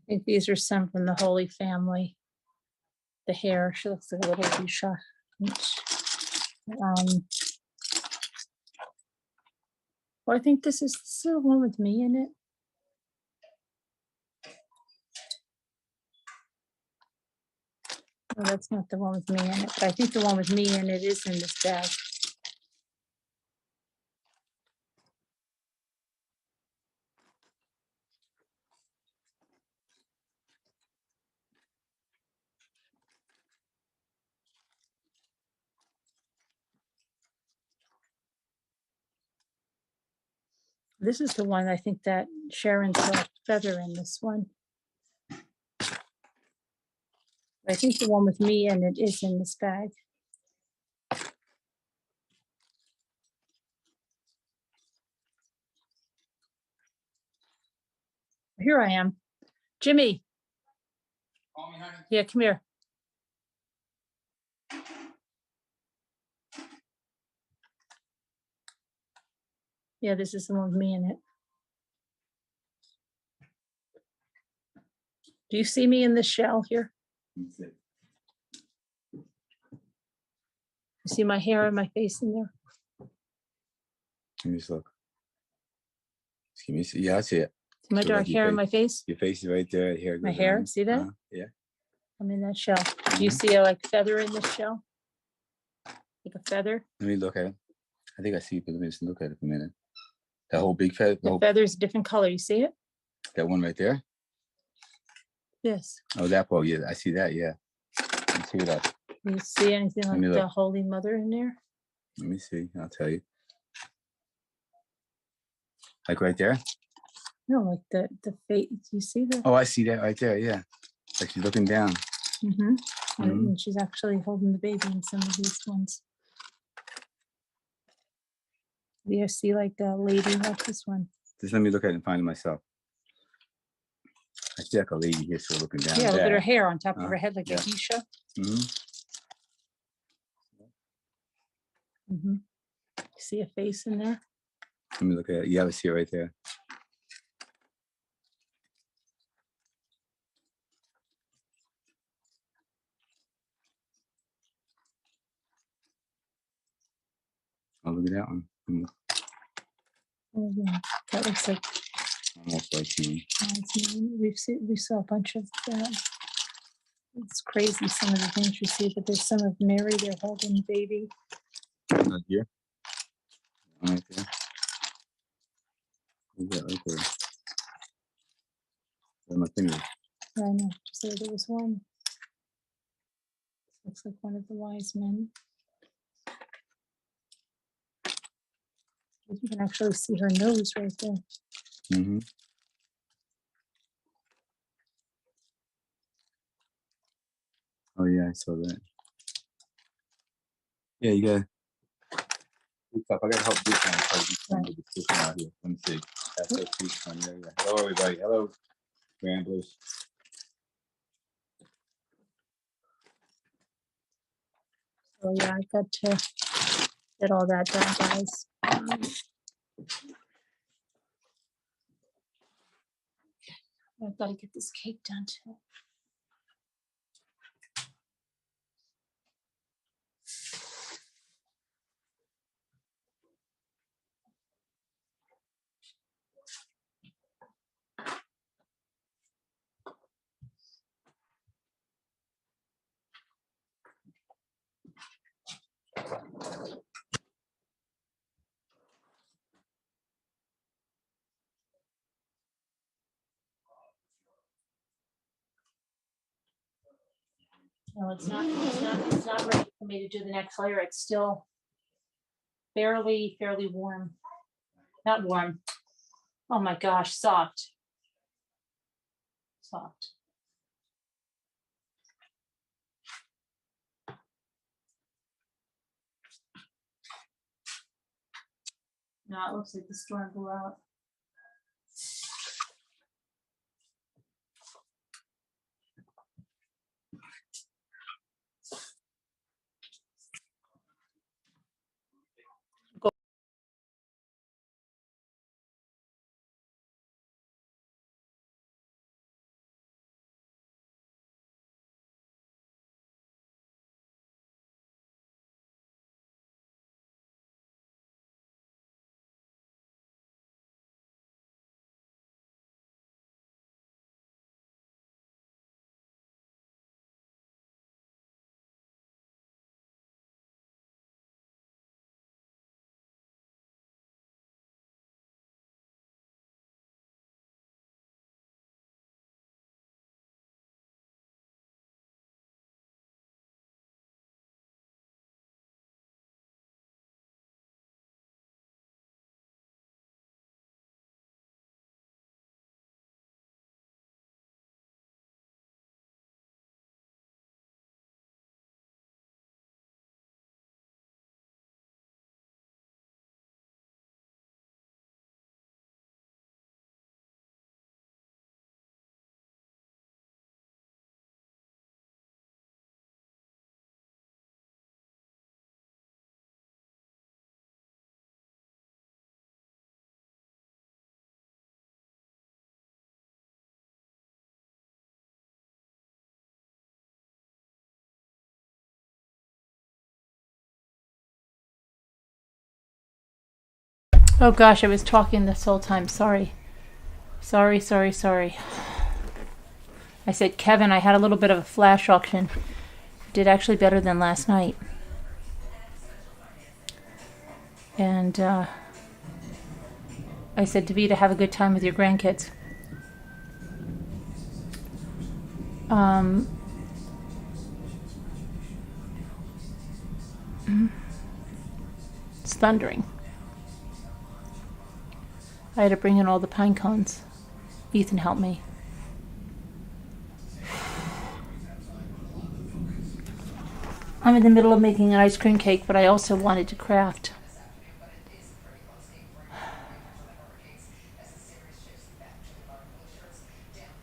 I think these are some from the Holy Family. The hair, she looks like a little Risha. Well, I think this is the one with me in it. No, that's not the one with me in it, but I think the one with me in it is in this bag. This is the one I think that Sharon saw feather in this one. I think the one with me and it is in this bag. Here I am. Jimmy. Call me, honey. Yeah, come here. Yeah, this is the one with me in it. Do you see me in this shell here? That's it. You see my hair and my face in there? Let me just look. Can you see? Yeah, I see it. See my So, dark like, your hair and face- my face? Your face is right there. Hair My goes hair, on. see that? Yeah. I'm in that shell. Do you see a like feather in this shell? Like a feather? Let me look at it. I think I see it, but let me just look at it for a minute. That whole big feather, The feather's a different color. You see it? that one right there. Yes. Oh, that part. Yeah, I see that. Yeah. Let me see that. Do you see anything Let like me the look. Holy Mother in there? Let me see. I'll tell you. Like right there. No, like the face. You see the? Oh, I see that right there. Yeah. Like she's looking down. Mm-hmm. Mhm. And she's actually holding the baby in some of these ones. Do you see like the lady like this one? Just let me look at it and find it myself. I see like a lady here still looking down. Yeah, look at her hair on top of her Uh, head like yeah. a geisha. Mm-hmm. Mm-hmm. See a face in there? Let me look at it. Yeah, I see it right there. Oh, look at that one. Oh, yeah. That looks like Almost like me. we saw a bunch of that. It's crazy some of the things you see, but there's some of Mary, they're holding the baby. Right here. Right there. Look at that right there. Where my finger. I know, just say there was one. Looks like one of the wise men. You can actually see her nose right there. Mm-hmm. Oh yeah, I saw that. Yeah, you got. I gotta help this one because this one with the system out here. Let me see. That's so cute. Yeah. Hello, everybody. Hello, Ramblers. So yeah, I got to get all that done, guys. I've got to get this cake done too. No, it's not ready for me to do the next layer. It's still fairly warm. Not warm. Oh my gosh, soft. Soft. No, it looks like the storm blew out. Oh gosh, I was talking this whole time. Sorry. Sorry. I said, Kevin, I had a little bit of a flash auction. Did actually better than last night. And I said, Davida, have a good time with your grandkids. It's thundering. I had to bring in all the pine cones. Ethan helped me. I'm in the middle of making an ice cream cake, but I also wanted to craft.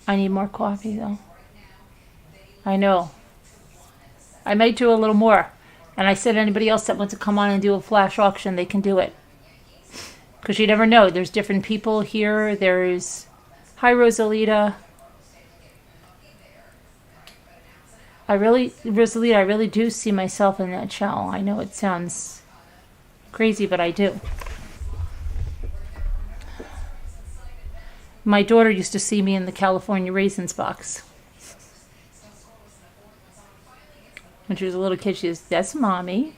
I need more coffee, though. I know. I might do a little more. And I said anybody else that wants to come on and do a flash auction, they can do it. Because you never know. There's different people here. There's... Hi, Rosalita. Rosalita, I really do see myself in that shell. I know it sounds crazy, but I do. My daughter used to see me in the California Raisins box. When she was a little kid, she says, that's Mommy.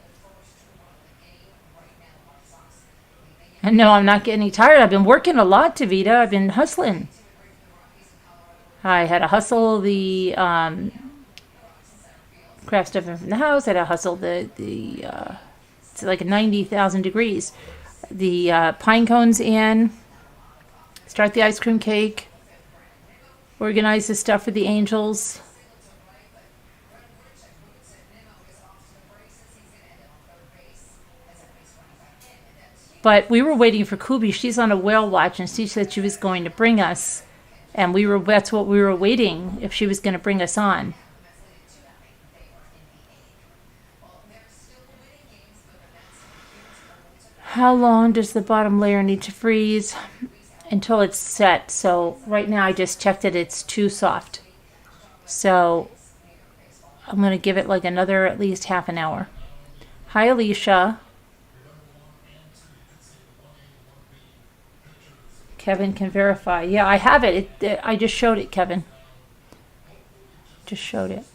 And no, I'm not getting tired. I've been working a lot, Davida. I've been hustling. I had to hustle the craft stuff in from the house. I had to hustle it's like 90,000 degrees. The pine cones in. Start the ice cream cake. Organize the stuff for the angels. But we were waiting for Kubi. She's on a whale watch, and she said she was going to bring us. And that's what we were waiting, if she was going to bring us on. How long does the bottom layer need to freeze? Until it's set. So right now I just checked it. It's too soft. So I'm going to give it like another at least half an hour. Hi, Alicia. Kevin can verify. Yeah, I have it. I just showed it, Kevin. Just showed it.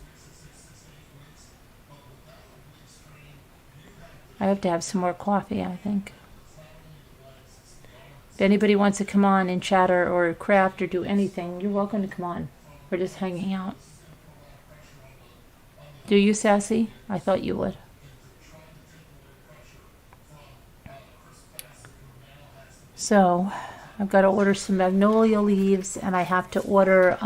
I have to have some more coffee, I think. If anybody wants to come on and chatter or craft or do anything, you're welcome to come on. We're just hanging out. Do you, Sassy? I thought you would. So, I've got to order some magnolia leaves, and I have to order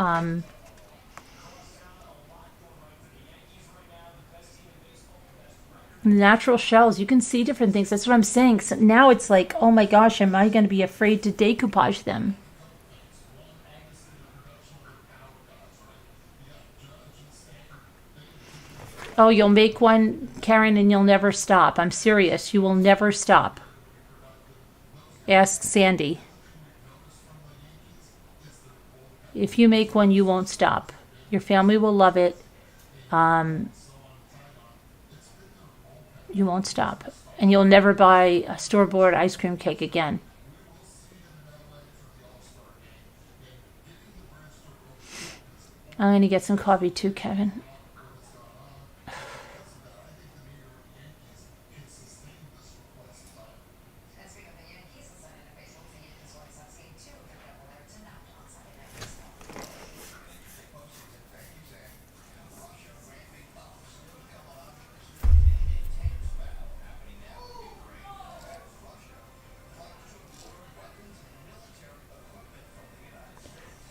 natural shells. You can see different things. That's what I'm saying. So now it's like, oh my gosh, am I going to be afraid to decoupage them? Oh, you'll make one, Karen, and you'll never stop. I'm serious. You will never stop. Ask Sandy. If you make one, you won't stop. Your family will love it. You won't stop. And you'll never buy a store-bought ice cream cake again. I'm going to get some coffee too, Kevin.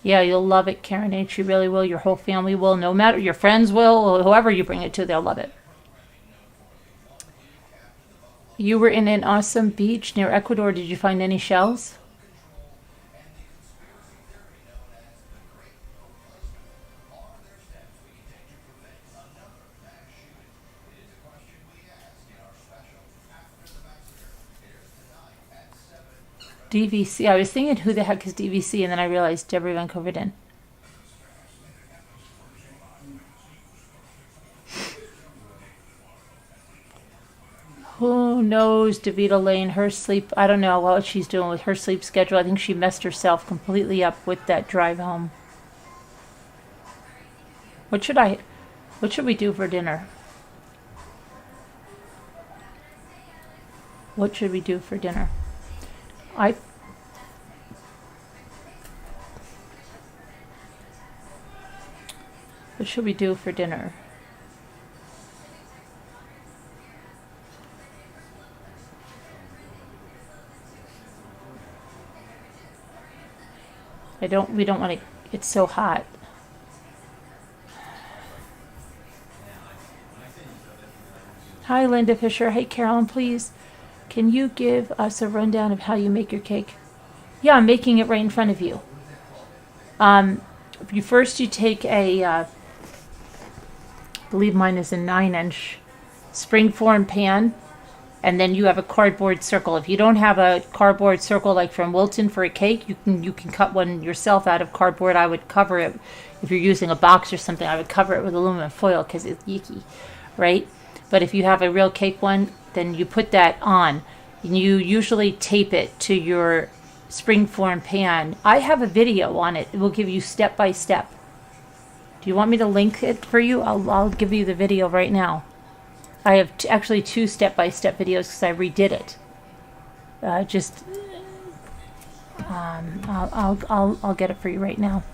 Yeah, you'll love it, Karen H. You really will. Your whole family will. No matter, your friends will, or whoever you bring it to, they'll love it. You were in an awesome beach near Ecuador. Did you find any shells? DVC. I was thinking, who the heck is DVC? And then I realized Deborah Van Coverdin. Who knows DeVita Lane, her sleep, I don't know what she's doing with her sleep schedule. I think she messed herself completely up with that drive home. What should we do for dinner? What should we do for dinner? What should we do for dinner? We don't want to, it's so hot. Hi, Linda Fisher. Hey, Carolyn, please, can you give us a rundown of how you make your cake? Yeah, I'm making it right in front of you. You take a, I believe mine is a 9-inch springform pan, and then you have a cardboard circle. If you don't have a cardboard circle like from Wilton for a cake, you can cut one yourself out of cardboard. I would cover it, if you're using a box or something, I would cover it with aluminum foil because it's yucky, right? But if you have a real cake one, then you put that on. And you usually tape it to your springform pan. I have a video on it. It will give you step by step. Do you want me to link it for you? I'll give you the video right now. I have actually 2 step-by-step videos because I redid it. I'll get it for you right now.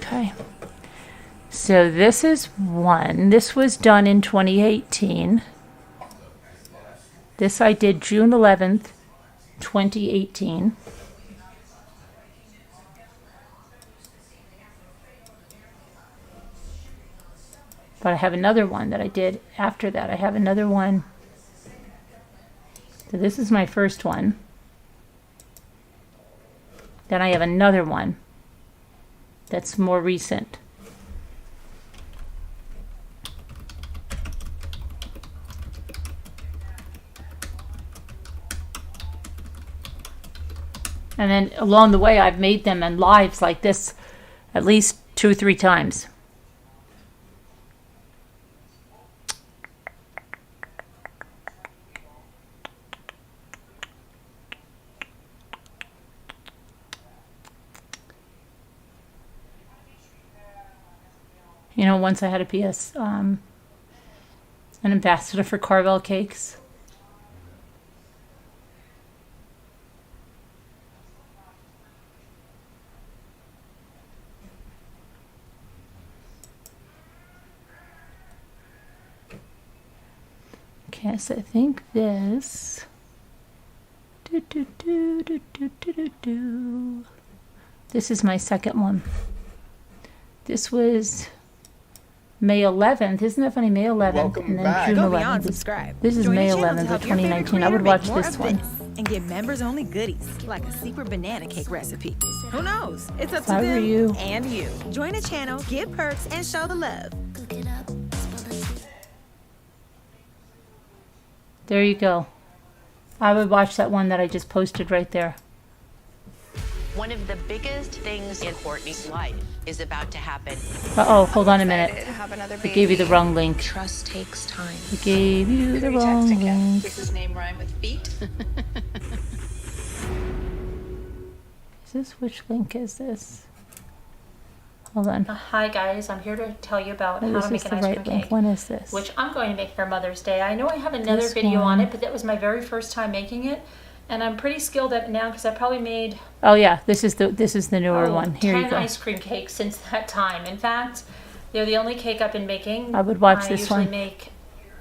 Okay. So this is one. This was done in 2018. This I did June 11th, 2018. But I have another one that I did after that. I have another one. So this is my first one. Then I have another one that's more recent. And then along the way, I've made them in lives like this at least 2 or 3 times. You know, once I had a PS, an ambassador for Carvel Cakes. Okay, so I think this. This is my second one. This was May 11th. Isn't that funny? May 11th. Welcome and then back. June Go 11th. beyond subscribe. This is Join May the channel to 11th of help your favorite 2019. I would creator watch make more this of one. this and get members only goodies like a secret banana cake recipe. Who knows? It's up If I to were them you. and you. Join the channel, get perks, and show the love. There you go. I would watch that one that I just posted right there. One of the biggest things in Courtney's life is about to happen. Uh-oh, hold on a minute. To have another I baby. gave you the wrong link. Trust takes time. I gave you the Who are you wrong texting him? link. Does his name rhyme with feet? Is this, which link is this? Hold on. Hi guys, I'm here to tell you about Oh, how this to make is an the ice right cream link. cake, When is this? which I'm going to make for Mother's Day. I know I have another This video on one. it, but that was my very first time making it, and I'm pretty skilled at it now because I probably made Oh yeah, this is the newer one. Here 10 you go. ice cream cakes since that time. In fact, they're the only cake I've been making. I would watch I this usually one. make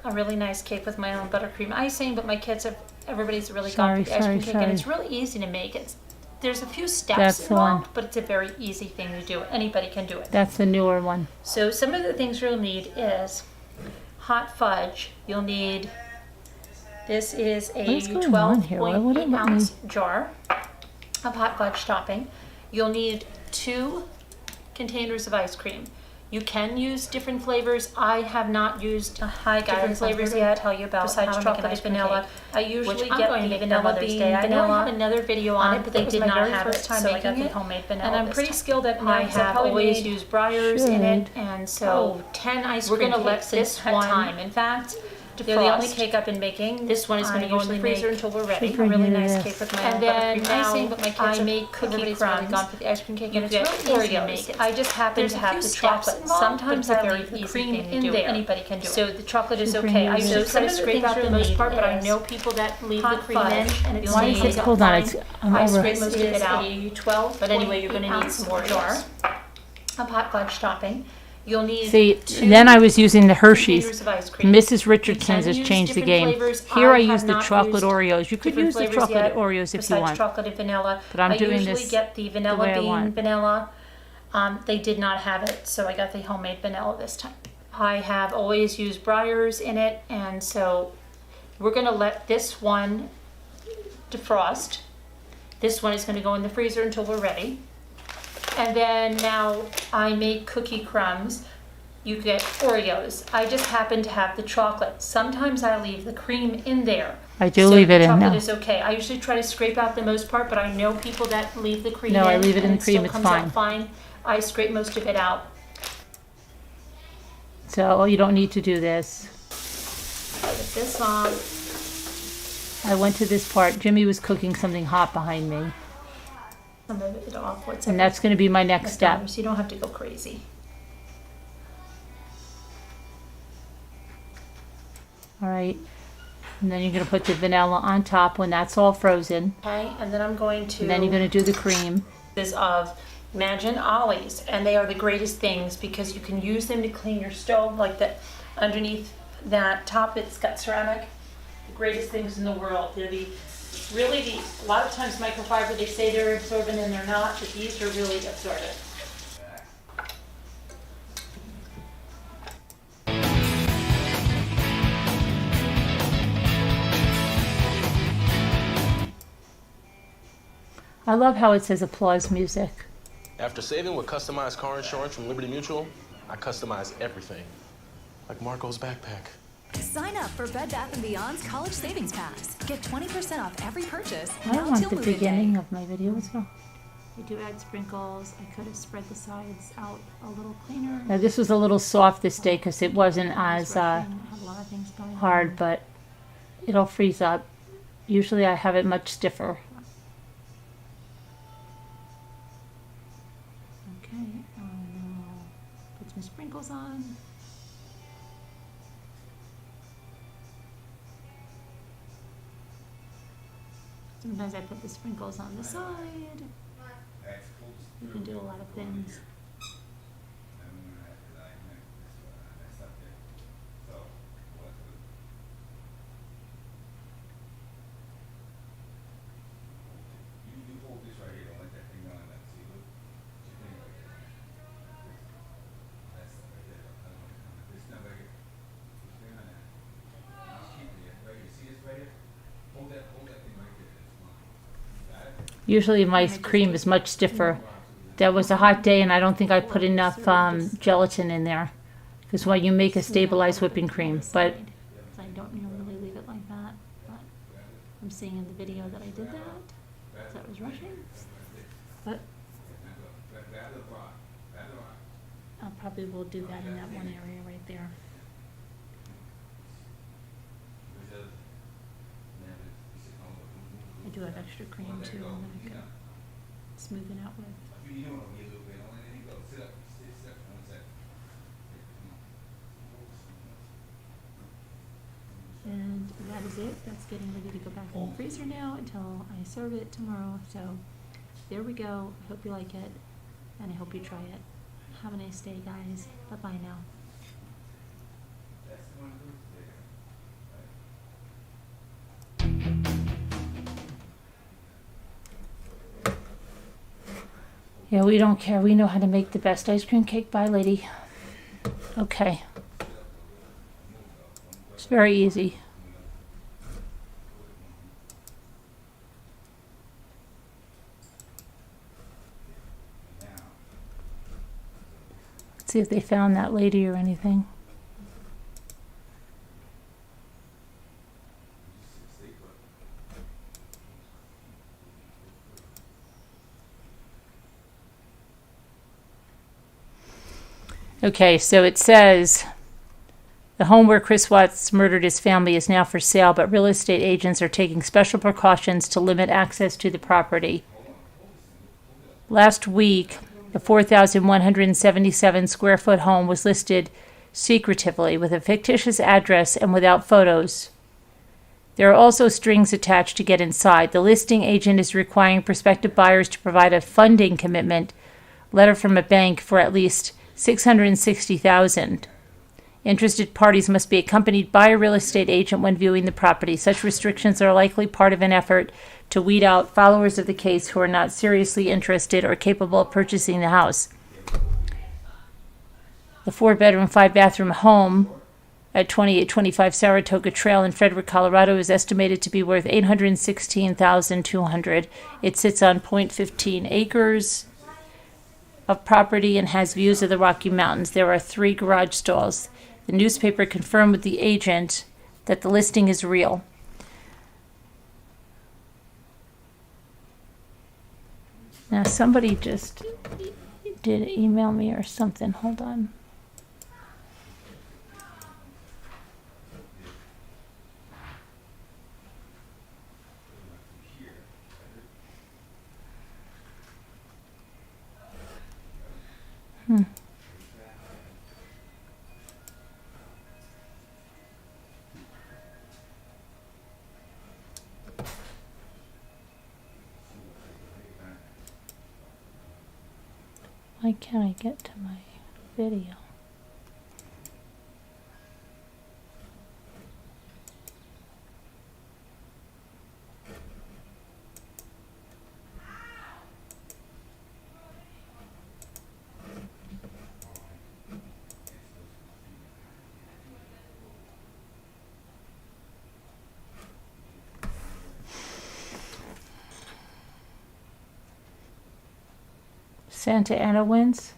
a really nice cake with my own buttercream icing, but my kids have, everybody's really Sorry, got the ice cream sorry, cake, and it's sorry. really easy to make. There's a few steps That's the one. involved, but it's a very easy thing to do. Anybody can do it. That's the newer one. So some of the things you'll need is hot fudge. You'll need, this is What a is going on here? Why wouldn't 12.8 it let me- ounce jar of hot fudge topping. You'll need 2 containers of ice cream. You can use different flavors. I have not used different flavors yet. Tell you about besides chocolate and vanilla. I usually get the vanilla bean vanilla. I know I have another video on it, but they did not have it, so I got the homemade vanilla. And I'm pretty skilled at now. I have always used Breyers in it, and so 10 ice cream. We're gonna let this one. In fact, they're the only cake I've been making. This one is going to go in the freezer until we're ready. A really nice cake with my own buttercream icing, but my kids I make cookie crumbs. Gone for the ice cream cake, and it's really Oreos. I just happen to have the chocolate. Sometimes I leave the cream in there. Anybody can do it. So the chocolate is okay. I usually try to scrape out the most part, but I know people that leave the cream in, and it's Why is it? Hold on, I scrape most of it out. 12, but anyway, you're going to need some more jar of hot fudge topping. You'll need then I was using the Hershey's. Of ice cream. Mrs. Richardson's has changed the game. Flavors. Here I use the chocolate Oreos. You could use the chocolate Oreos if you want. Chocolate and vanilla. But I'm doing usually this get the vanilla bean vanilla. They did not have it, so I got the homemade vanilla this time. I have always used Breyers in it, and so we're going to let this one defrost. This one is going to go in the freezer until we're ready. And then now I make cookie crumbs. You get Oreos. I just happen to have the chocolate. Sometimes I leave the cream in there. I do leave it in now. Chocolate is okay. I usually try to scrape out the most part, but I know people that leave the cream in. No, I leave it in the cream. It's fine. Fine. I scrape most of it out. So you don't need to do this. Put this off. I went to this part. Jimmy was cooking something hot behind me. Some of it off. And that's going to be my next step. So you don't have to go crazy. All right. And then you're going to put the vanilla on top when that's all frozen. Okay, and then I'm going to... And then you're going to do the cream. This is of Imagine Ollies, and they are the greatest things because you can use them to clean your stove, like that underneath that top, it's got ceramic. The greatest things in the world. They're a lot of times microfiber, they say they're absorbent and they're not, but these are really absorbent. I love how it says applause music. After saving with customized car insurance from Liberty Mutual, I customize everything, like Marco's backpack. Sign up for Bed Bath & Beyond's College Savings Pass. Get 20% off every purchase. I don't want the beginning of my video as well. I do add sprinkles. I could have spread the sides out a little cleaner. Now this was a little soft this day because it wasn't as hard, but it'll freeze up. Usually I have it much stiffer. Okay, put some sprinkles on. Sometimes I put the sprinkles on the side. You can do a lot of things. Usually my cream is much stiffer. That was a hot day and I don't think I put enough gelatin in there. Because when you make a stabilized whipping cream, but I don't normally leave it like that, but I'm seeing in the video that I did that. So I was rushing. But I probably will do that in that one area right there. I do have extra cream too, and then I can smoothen out with. And that is it. That's getting ready to go back in the freezer now until I serve it tomorrow. So there we go. I hope you like it, and I hope you try it. Have a nice day, guys. Bye-bye now. yeah, we don't care. We know how to make the best ice cream cake. Bye, lady. Okay. It's very easy. It's see if they found that lady or anything. Okay, so it says the home where Chris Watts murdered his family is now for sale, but real estate agents are taking special precautions to limit access to the property. Last week, the 4,177 square foot home was listed secretively with a fictitious address and without photos. There are also strings attached to get inside. The listing agent is requiring prospective buyers to provide a funding commitment letter from a bank for at least $660,000. Interested parties must be accompanied by a real estate agent when viewing the property. Such restrictions are likely part of an effort to weed out followers of the case who are not seriously interested or capable of purchasing the house. The 4-bedroom, 5-bathroom home at 2825 Saratoga Trail in Frederick, Colorado is estimated to be worth $816,200. It sits on 0.15 acres of property and has views of the Rocky Mountains. There are 3 garage stalls. The newspaper confirmed with the agent that the listing is real. Now somebody just did email me or something. Hold on. Why can't I get to my video? Santa Ana winds.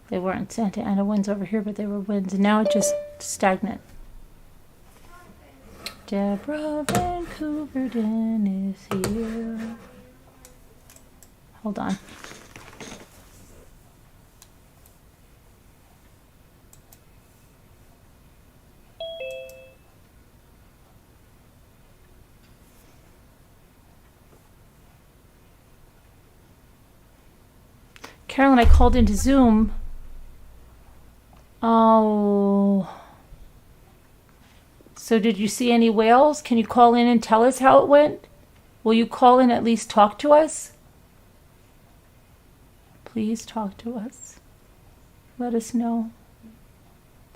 They weren't Santa Ana winds over here, but they were winds. And now it's just stagnant. Deborah Vancouverden is here. Hold on. Carolyn, I called into Zoom. Oh. So did you see any whales? Can you call in and tell us how it went? Will you call in at least talk to us? Please talk to us. Let us know.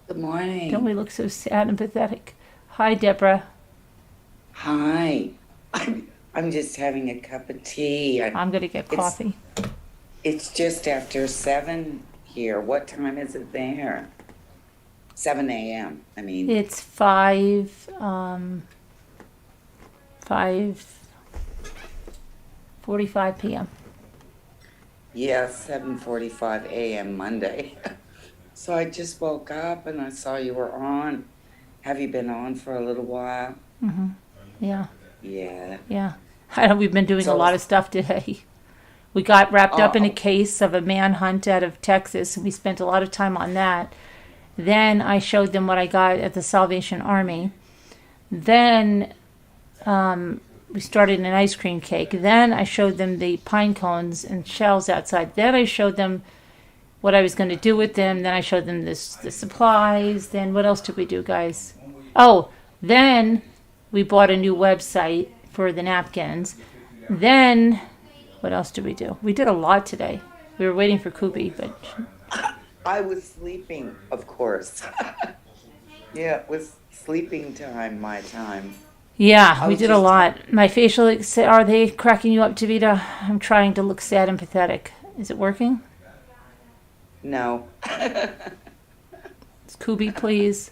Good morning. Don't we look so sad and pathetic? Hi, Deborah. Hi. I'm just having a cup of tea. I'm going to get coffee. It's just after 7 here. What time is it there? 7 a.m. I mean. It's 5:45 p.m. Yeah, 7:45 a.m. Monday. So I just woke up and I saw you were on. Have you been on for a little while? Mm-hmm. Yeah. Yeah. Yeah. I know we've been doing a lot of stuff today. We got wrapped up in a case of a manhunt out of Texas, and we spent a lot of time on that. Then I showed them what I got at the Salvation Army. Then we started an ice cream cake. Then I showed them the pine cones and shells outside. Then I showed them what I was going to do with them. Then I showed them the supplies. Then what else did we do, guys? Oh, then we bought a new website for the napkins. Then what else did we do? We did a lot today. We were waiting for Kubi, but I was sleeping, of course. Yeah, it was sleeping time, my time. Yeah, we did a lot. My facial, are they cracking you up, Tavita? I'm trying to look sad and pathetic. Is it working? No. Kubi, please.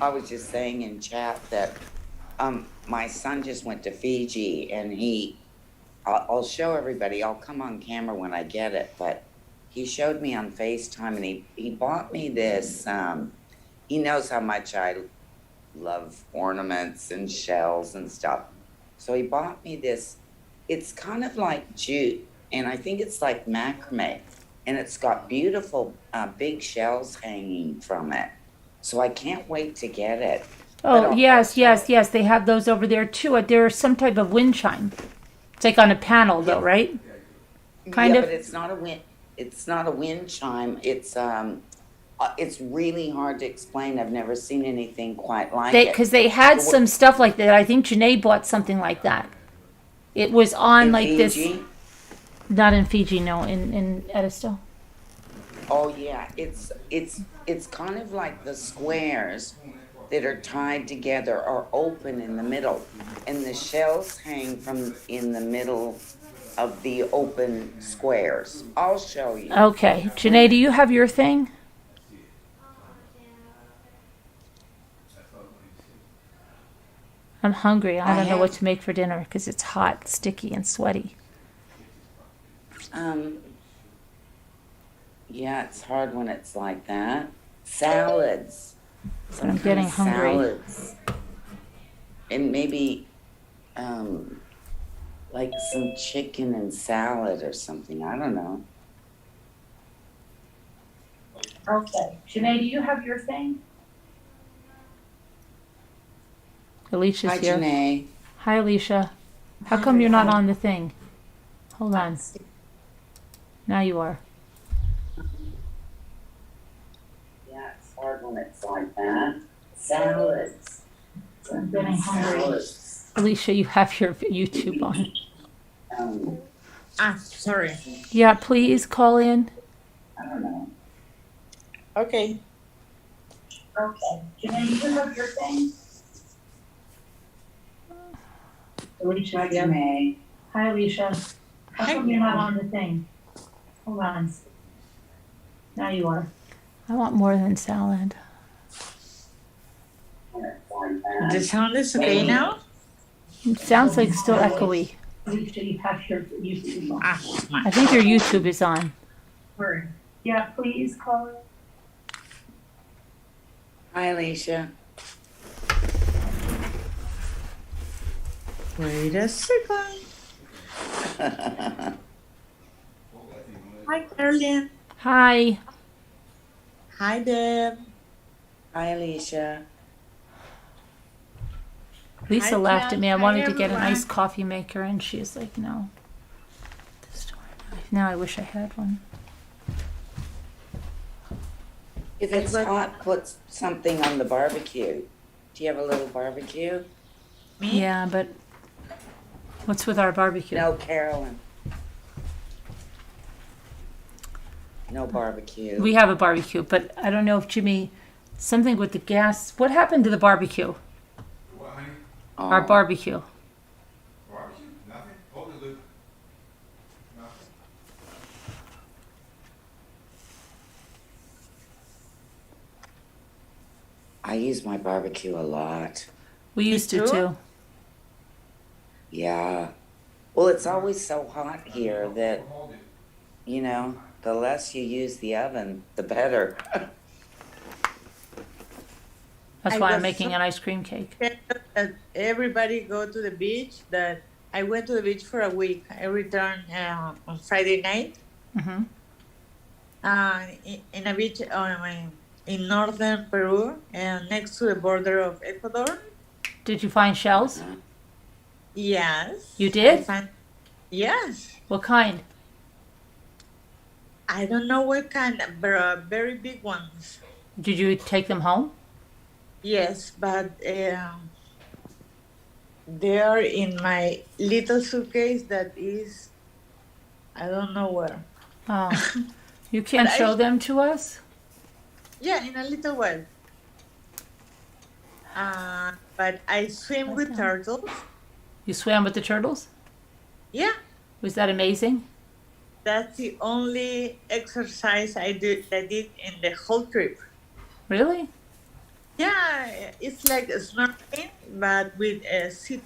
I was just saying in chat that my son just went to Fiji, and I'll show everybody. I'll come on camera when I get it, but he showed me on FaceTime, and he bought me this. He knows how much I love ornaments and shells and stuff. So he bought me this. It's kind of like jute, and I think it's like macrame, and it's got beautiful big shells hanging from it. So I can't wait to get it. Oh, yes. They have those over there too. There's some type of wind chime. It's like on a panel, though, right? Kind of. But it's not a wind. It's not a wind chime. It's really hard to explain. I've never seen anything quite like it. Because they had some stuff like that. I think Janae bought something like that. It was on in like Fiji? this. Not in Fiji, no. In Edisto. Oh yeah, it's kind of like the squares that are tied together are open in the middle, and the shells hang from in the middle of the open squares. I'll show you. Okay, Janae, do you have your thing? I'm hungry. I don't know what to make for dinner because it's hot, sticky, and sweaty. Yeah, it's hard when it's like that. Salads. But I'm getting hungry. Salads. And maybe, like some chicken and salad or something. I don't know. Okay. Janae, do you have your thing? Alicia's Hi, here. Janae. Hi, Alicia. How come you're not on the thing? Hold on. Now you are. Yeah, it's hard when it's like that. Salads. I'm getting hungry. Alicia, you have your YouTube on. Sorry. Yeah, please call in. I don't know. Okay. Okay. Janae, you have your thing? Alicia, Hi, Janae. Hi, Alicia. How come you're not on the thing? Hold on. Now you are. I want more than salad. The sound is okay now? It sounds like still echoey. Alicia, you have your YouTube on. I think your YouTube is on. Yeah, please call it. Hi, Alicia. Wait a second. Hi, Caroline. Hi. Hi, Deb. Hi, Alicia. Lisa Hi, laughed Jen. at me. I Hi, wanted to get an everyone. iced coffee maker, and she's like, no. Now I wish I had one. If it's hot, put something on the barbecue. Do you have a little barbecue? Me? Yeah, but what's with our barbecue? No, Carolyn. No barbecue. We have a barbecue, but I don't know if Jimmy, something with the gas. What happened to the barbecue? What, honey? Our barbecue. Barbecue? Nothing? Hold it, Luke. Nothing. I use my barbecue a lot. We used to too. Yeah. Well, it's always so hot here that, you know, the less you use the oven, the better. That's I why I'm was making so an ice cream cake. That everybody go to the beach. That I went to the beach for a week. I returned on Friday night. Mm-hmm. In a beach in northern Peru and next to the border of Ecuador. Did you find shells? Yes. You did? Yes. What kind? I don't know what kind, but very big ones. Did you take them home? Yes, but they are in my little suitcase that is, I don't know where. Oh, you can't But show them to us? Yeah, in a little while. But I swim with turtles. You swam with the turtles? Yeah, Was that amazing? that's the only exercise I did in the whole trip. Really? Yeah, it's like snorkeling, but with sea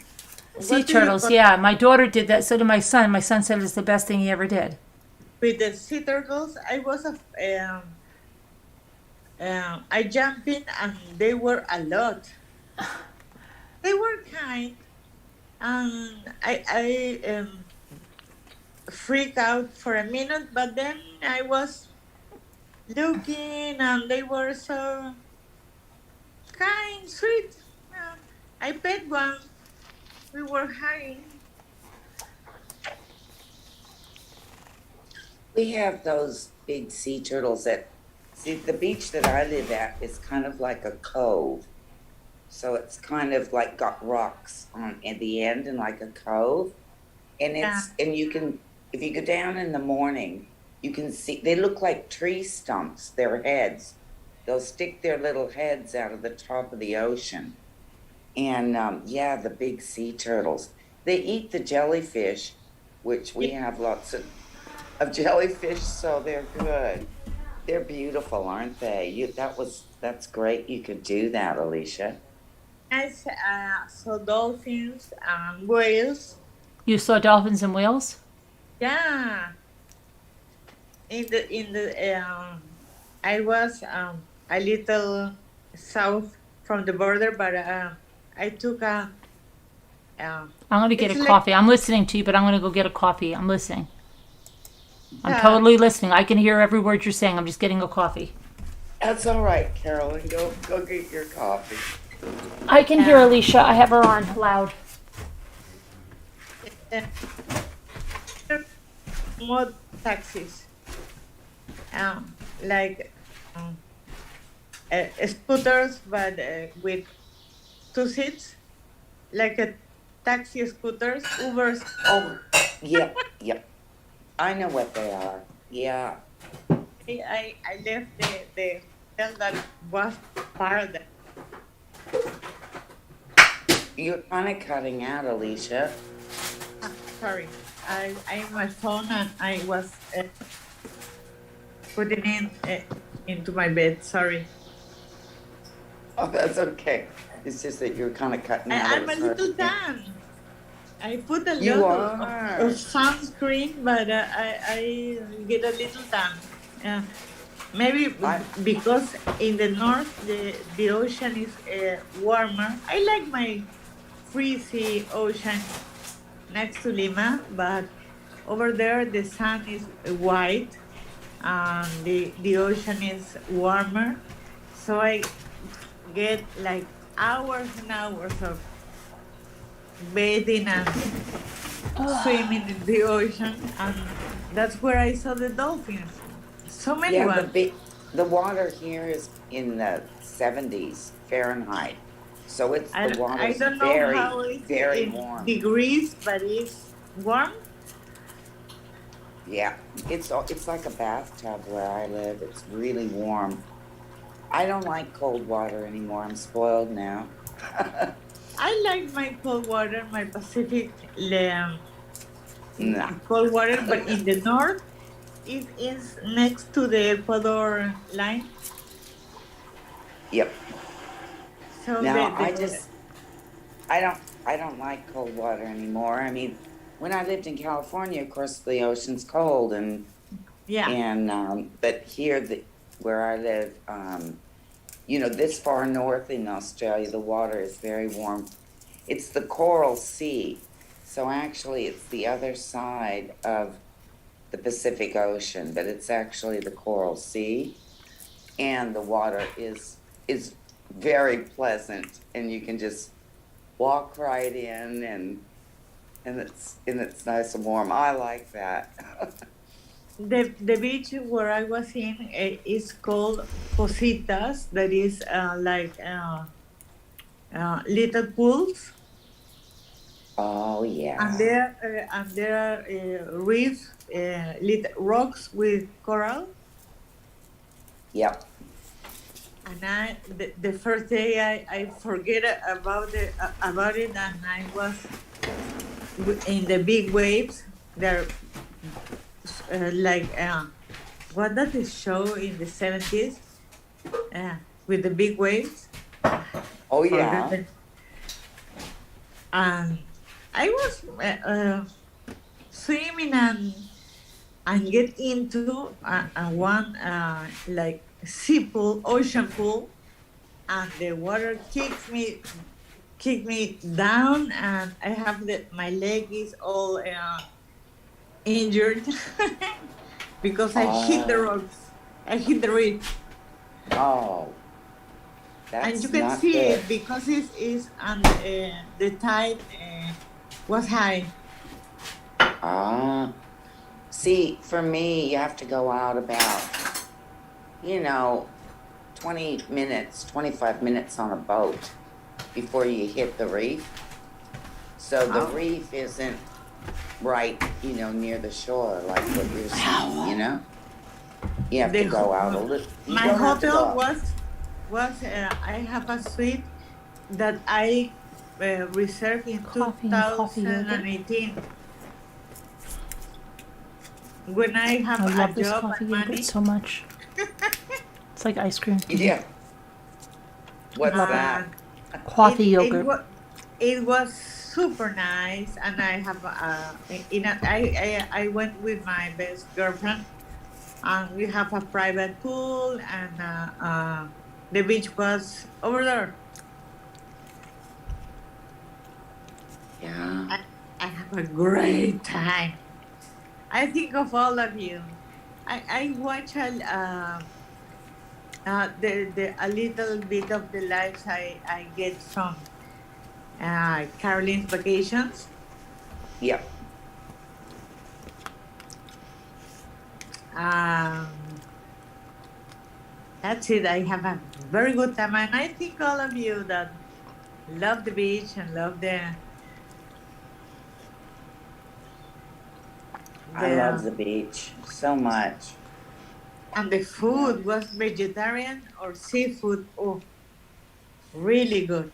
Sea turtles, yeah. My daughter did that. So did my son. My son said it's the best thing he ever did. with the sea turtles, I was I jumped in and they were a lot. They were kind, and I freaked out for a minute, but then I was looking and they were so kind, sweet. I pet one. We were hugging. We have those big sea turtles see, the beach that I live at is kind of like a cove. So it's kind of like got rocks at the end and like a cove. And and you can, if you go down in the morning, you can see, they look like tree stumps, their heads. They'll stick their little heads out of the top of the ocean. And yeah, the big sea turtles. They eat the jellyfish, which we have lots of jellyfish, so they're good. They're beautiful, aren't they? That's great you could do that, Alicia. I saw dolphins and whales. You saw dolphins and whales? Yeah. I was a little south from the border, but I took a. I'm gonna get a coffee. I'm listening to you, but I'm gonna go get a coffee. I'm listening. I'm totally listening. I can hear every word you're saying. I'm just getting a coffee. That's all right, Carolyn. Go get your coffee. I can hear Alicia. I have her on loud. More taxis, like scooters, but with 2 seats, like a taxi scooters, Ubers. Oh, yeah. I know what they are. Yeah. I left the hotel that was part of that. You're kind of cutting out, Alicia. Sorry, I have my phone and I was putting it into my bed. Sorry. Oh, that's okay. It's just that you're kind of cutting out. I'm a little tan. I put a lot of sunscreen, but I get a little tan. Maybe because in the north the ocean is warmer. I like my freezing ocean next to Lima, but over there the sun is white and the ocean is warmer. So I get like hours and hours of bathing and swimming in the ocean, and that's where I saw the dolphins. So many ones. The water here is in the 70s Fahrenheit, so it's the water is very warm. Degrees, but it's warm. Yeah, it's like a bathtub where I live. It's really warm. I don't like cold water anymore. I'm spoiled now. I like my cold water, my Pacific cold water, but in the north, it is next to the Ecuador line. Yep. So no, I don't like cold water anymore. I mean, when I lived in California, of course, the ocean's cold, and but here, where I live, this far north in Australia, the water is very warm. It's the Coral Sea, so actually it's the other side of the Pacific Ocean, but it's actually the Coral Sea, and the water is very pleasant, and you can just walk right in, and it's nice and warm. I like that. The beach where I was in is called Positas. That is like little pools. Oh yeah. And there are reefs, little rocks with coral. Yep. And the first day I forget about it, and I was in the big waves. They're what does it show in the 70s with the big waves? Oh yeah. And I was swimming and and get into one like sea pool, ocean pool, and the water kicked me down, and I have my leg is all injured because I hit the rocks. I hit the reef. Oh, that's and you can not see good. it because it's and the tide was high. See, for me, you have to go out about, 20 minutes, 25 minutes on a boat before you hit the reef. So the reef isn't right, near the shore like what you're seeing, You have to go out a little. My hotel was I have a suite that I reserved in 2018. When I have I love a this job coffee and money. yogurt so much. It's like ice cream. Yeah. What's that? Coffee yogurt. It was super nice, and I have I went with my best girlfriend, and we have a private pool, and the beach was over there. Yeah. I have a great time. I think of all of you. I watch a little bit of the lives I get from Caroline's Vacations. Yep. That's it. I have a very good time, and I think all of you that love the beach and love I love the beach so much. And the food was vegetarian or seafood. Oh, really good.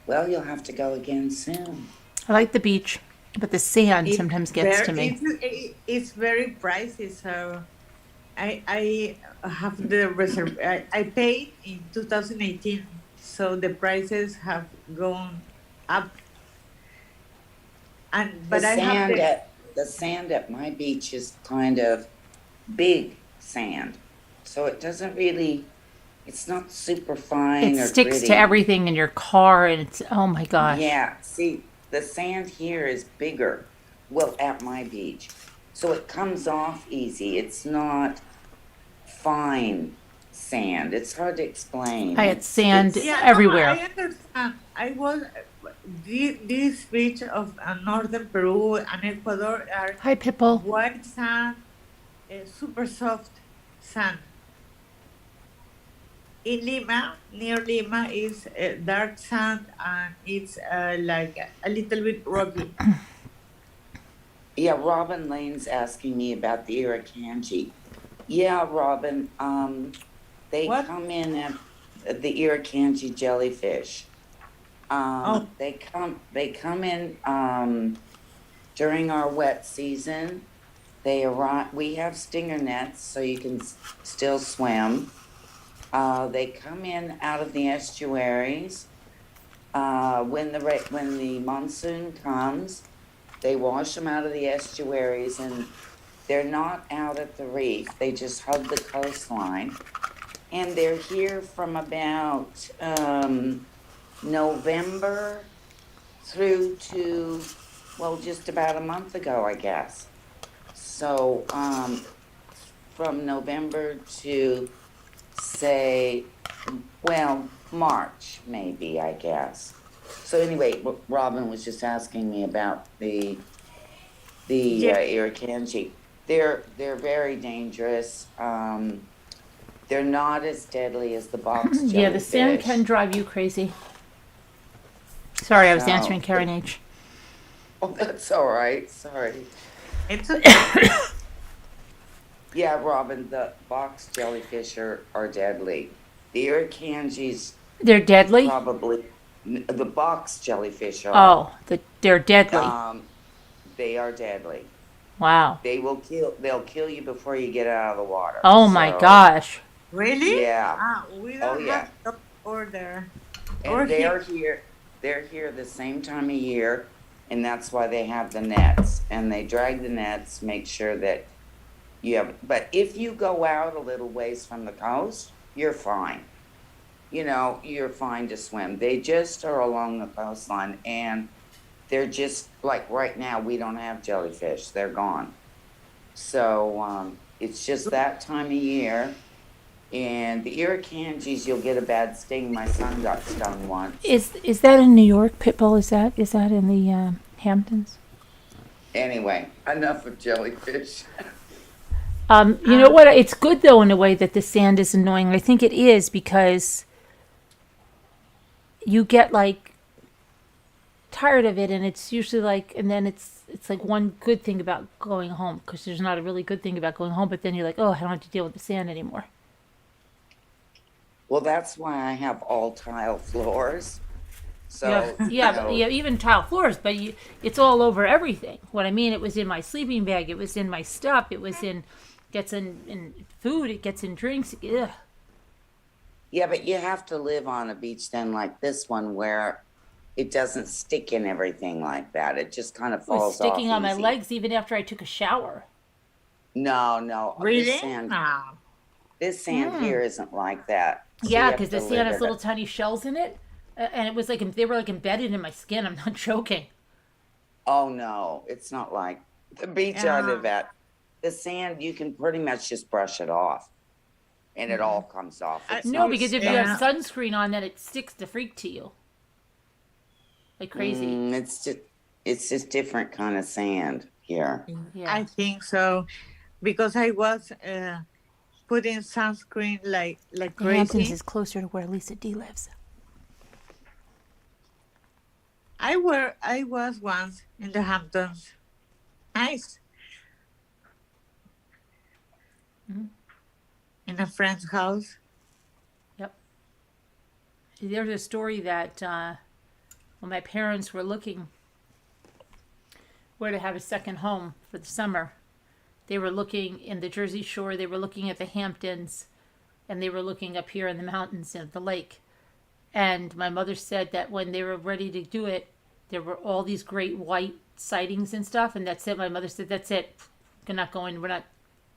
Well, you'll have to go again soon. I like the beach, but the sand sometimes gets to me. It's very pricey, so I have the reserve. I paid in 2018, so the prices have gone up. But the sand at my beach is kind of big sand, so it doesn't really. It's not super fine. It sticks to everything in your car, and it's oh my gosh. Yeah, see, the sand here is bigger. Well, at my beach, so it comes off easy. It's not fine sand. It's hard to explain. I had sand everywhere. I understand. I was this beach of northern Peru and Ecuador are Hi, Pipple. White sand, super soft sand. In Lima, near Lima, is dark sand, and it's like a little bit rocky. Yeah, Robin Lane's asking me about the Irukandji. Yeah, Robin, they come in at the Irukandji jellyfish. They come in during our wet season. They arrive. We have stinger nets, so you can still swim. They come in out of the estuaries. When the monsoon comes, they wash them out of the estuaries, and they're not out at the reef. They just hug the coastline, and they're here from about November through to, well, just about a month ago, I guess. So from November to, say, well, March, maybe, I guess. So anyway, Robin was just asking me about the Irukandji. They're very dangerous. They're not as deadly as the box jellyfish. Yeah, the sand can drive you crazy. Sorry, I was answering Karen H. Oh, that's all right. Sorry. It's okay. Yeah, Robin, the box jellyfish are deadly. The Irukandjis... They're deadly? Probably. The box jellyfish are. Oh, they're deadly. They are deadly. Wow. They'll kill you before you get out of the water. Oh my gosh. Really? Yeah. We don't have to order. And they're here the same time of year. And that's why they have the nets. And they drag the nets, make sure that you have, but if you go out a little ways from the coast, you're fine. You know, you're fine to swim. They just are along the coastline, and they're just, like right now, we don't have jellyfish. They're gone. So it's just that time of year. And the irukandjis, you'll get a bad sting. My son got stung once. Is that in New York, Pitbull? Is that in the Hamptons? Anyway, enough of jellyfish. You know what? It's good, though, in a way that the sand is annoying. I think it is because you get, like, tired of it, and it's usually like, and then it's like one good thing about going home, because there's not a really good thing about going home, but then you're like, oh, I don't have to deal with the sand anymore. Well, that's why I have all tile floors. So yeah, even tile floors, but it's all over everything. What I mean, it was in my sleeping bag, it was in my stuff, gets in food, it gets in drinks. Ugh. Yeah, but you have to live on a beach then like this one where it doesn't stick in everything like that. It just kind of falls off. It was sticking on my legs even after I took a shower. No. Really? This sand here isn't like that. So yeah, because the sand has little tiny shells in it. And it was like, they were like embedded in my skin. I'm not joking. Oh, no. It's not like the beach I live at. The sand, you can pretty much just brush it off. And it all comes off. No, because if you have sunscreen on, then it sticks to freak to you. Like crazy. It's just different kind of sand here. Yeah. I think so. Because I was putting sunscreen like crazy. Hamptons is closer to where Lisa D lives. I was once in the Hamptons. Nice. Mm-hmm. In a friend's house. Yep. There's a story that when my parents were looking where to have a second home for the summer, they were looking in the Jersey Shore, they were looking at the Hamptons, and they were looking up here in the mountains of the lake. And my mother said that when they were ready to do it, there were all these great white sightings and stuff, and that's it. My mother said, that's it. We're not going, we're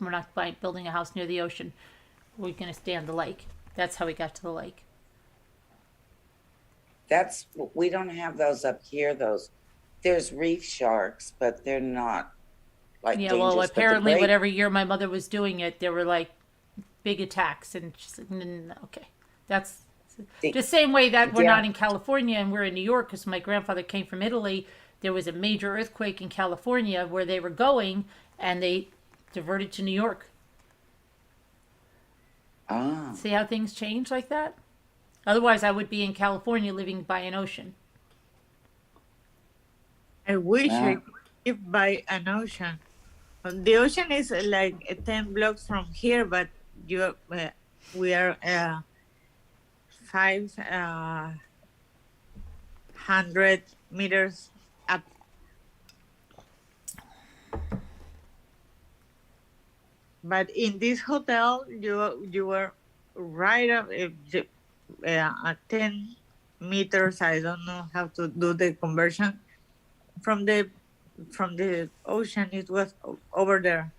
not building a house near the ocean. We're going to stay on the lake. That's how we got to the lake. We don't have those up here. There's reef sharks, but they're not like dangerous. Well, apparently whatever year my mother was doing it, there were like big attacks, and she's like, no, okay. That's the same way that we're not in California and we're in New York, because my grandfather came from Italy. There was a major earthquake in California where they were going, and they diverted to New York. See how things change like that? Otherwise, I would be in California living by an ocean. I wish I lived by an ocean. The ocean is like 10 blocks from here, but we are 500 meters up. But in this hotel, you were right up at 10 meters. I don't know how to do the conversion from the ocean. It was over there.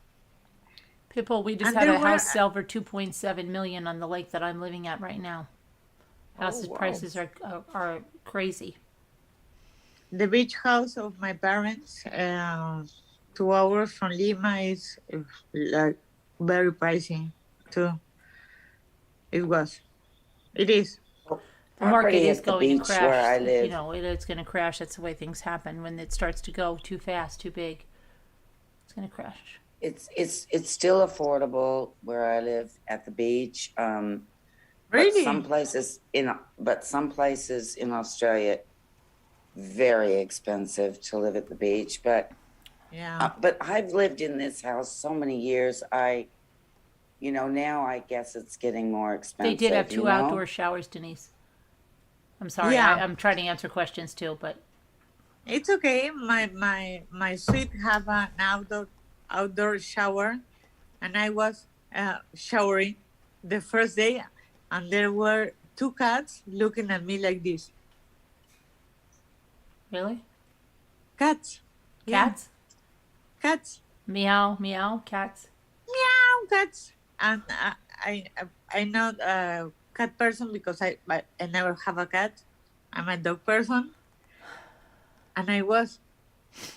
People, we just had a house sell for $2.7 million on the lake that I'm living at right now. Houses prices are crazy. The beach house of my parents, 2 hours from Lima, is like very pricey too. It is. The market is going to crash. Where I live. You know, it's going to crash. That's the way things happen. When it starts to go too fast, too big, it's going to crash. It's still affordable where I live at the beach. Really? But some places in Australia, very expensive to live at the beach. But but I've lived in this house so many years. Now I guess it's getting more expensive. They did have 2 outdoor showers, Denise. I'm sorry. Yeah. I'm trying to answer questions too, but it's okay. My suite have an outdoor shower, and I was showering the first day, and there were 2 cats looking at me like this. Really? Cats. Cats? Yeah. Cats. Meow, meow, cats. Meow, cats. And I'm not a cat person because I never have a cat. I'm a dog person. And I was,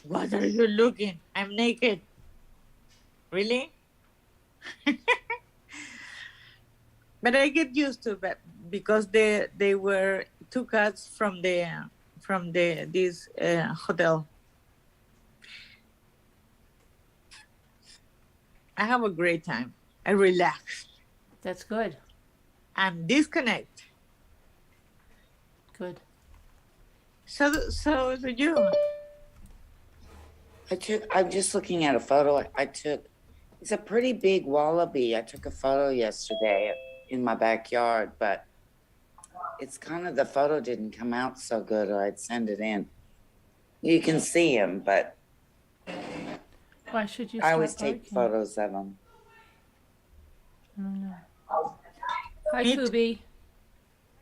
what are you looking? I'm naked. Really? But I get used to it because they were two cats from this hotel. I have a great time. I relax. That's good. And disconnect. Good. So do you? I'm just looking at a photo I took. It's a pretty big wallaby. I took a photo yesterday in my backyard, but it's kind of, the photo didn't come out so good, or I'd send it in. You can see him, but Why should you I always stop take barking? photos of them. I don't know. Hi, Kubi.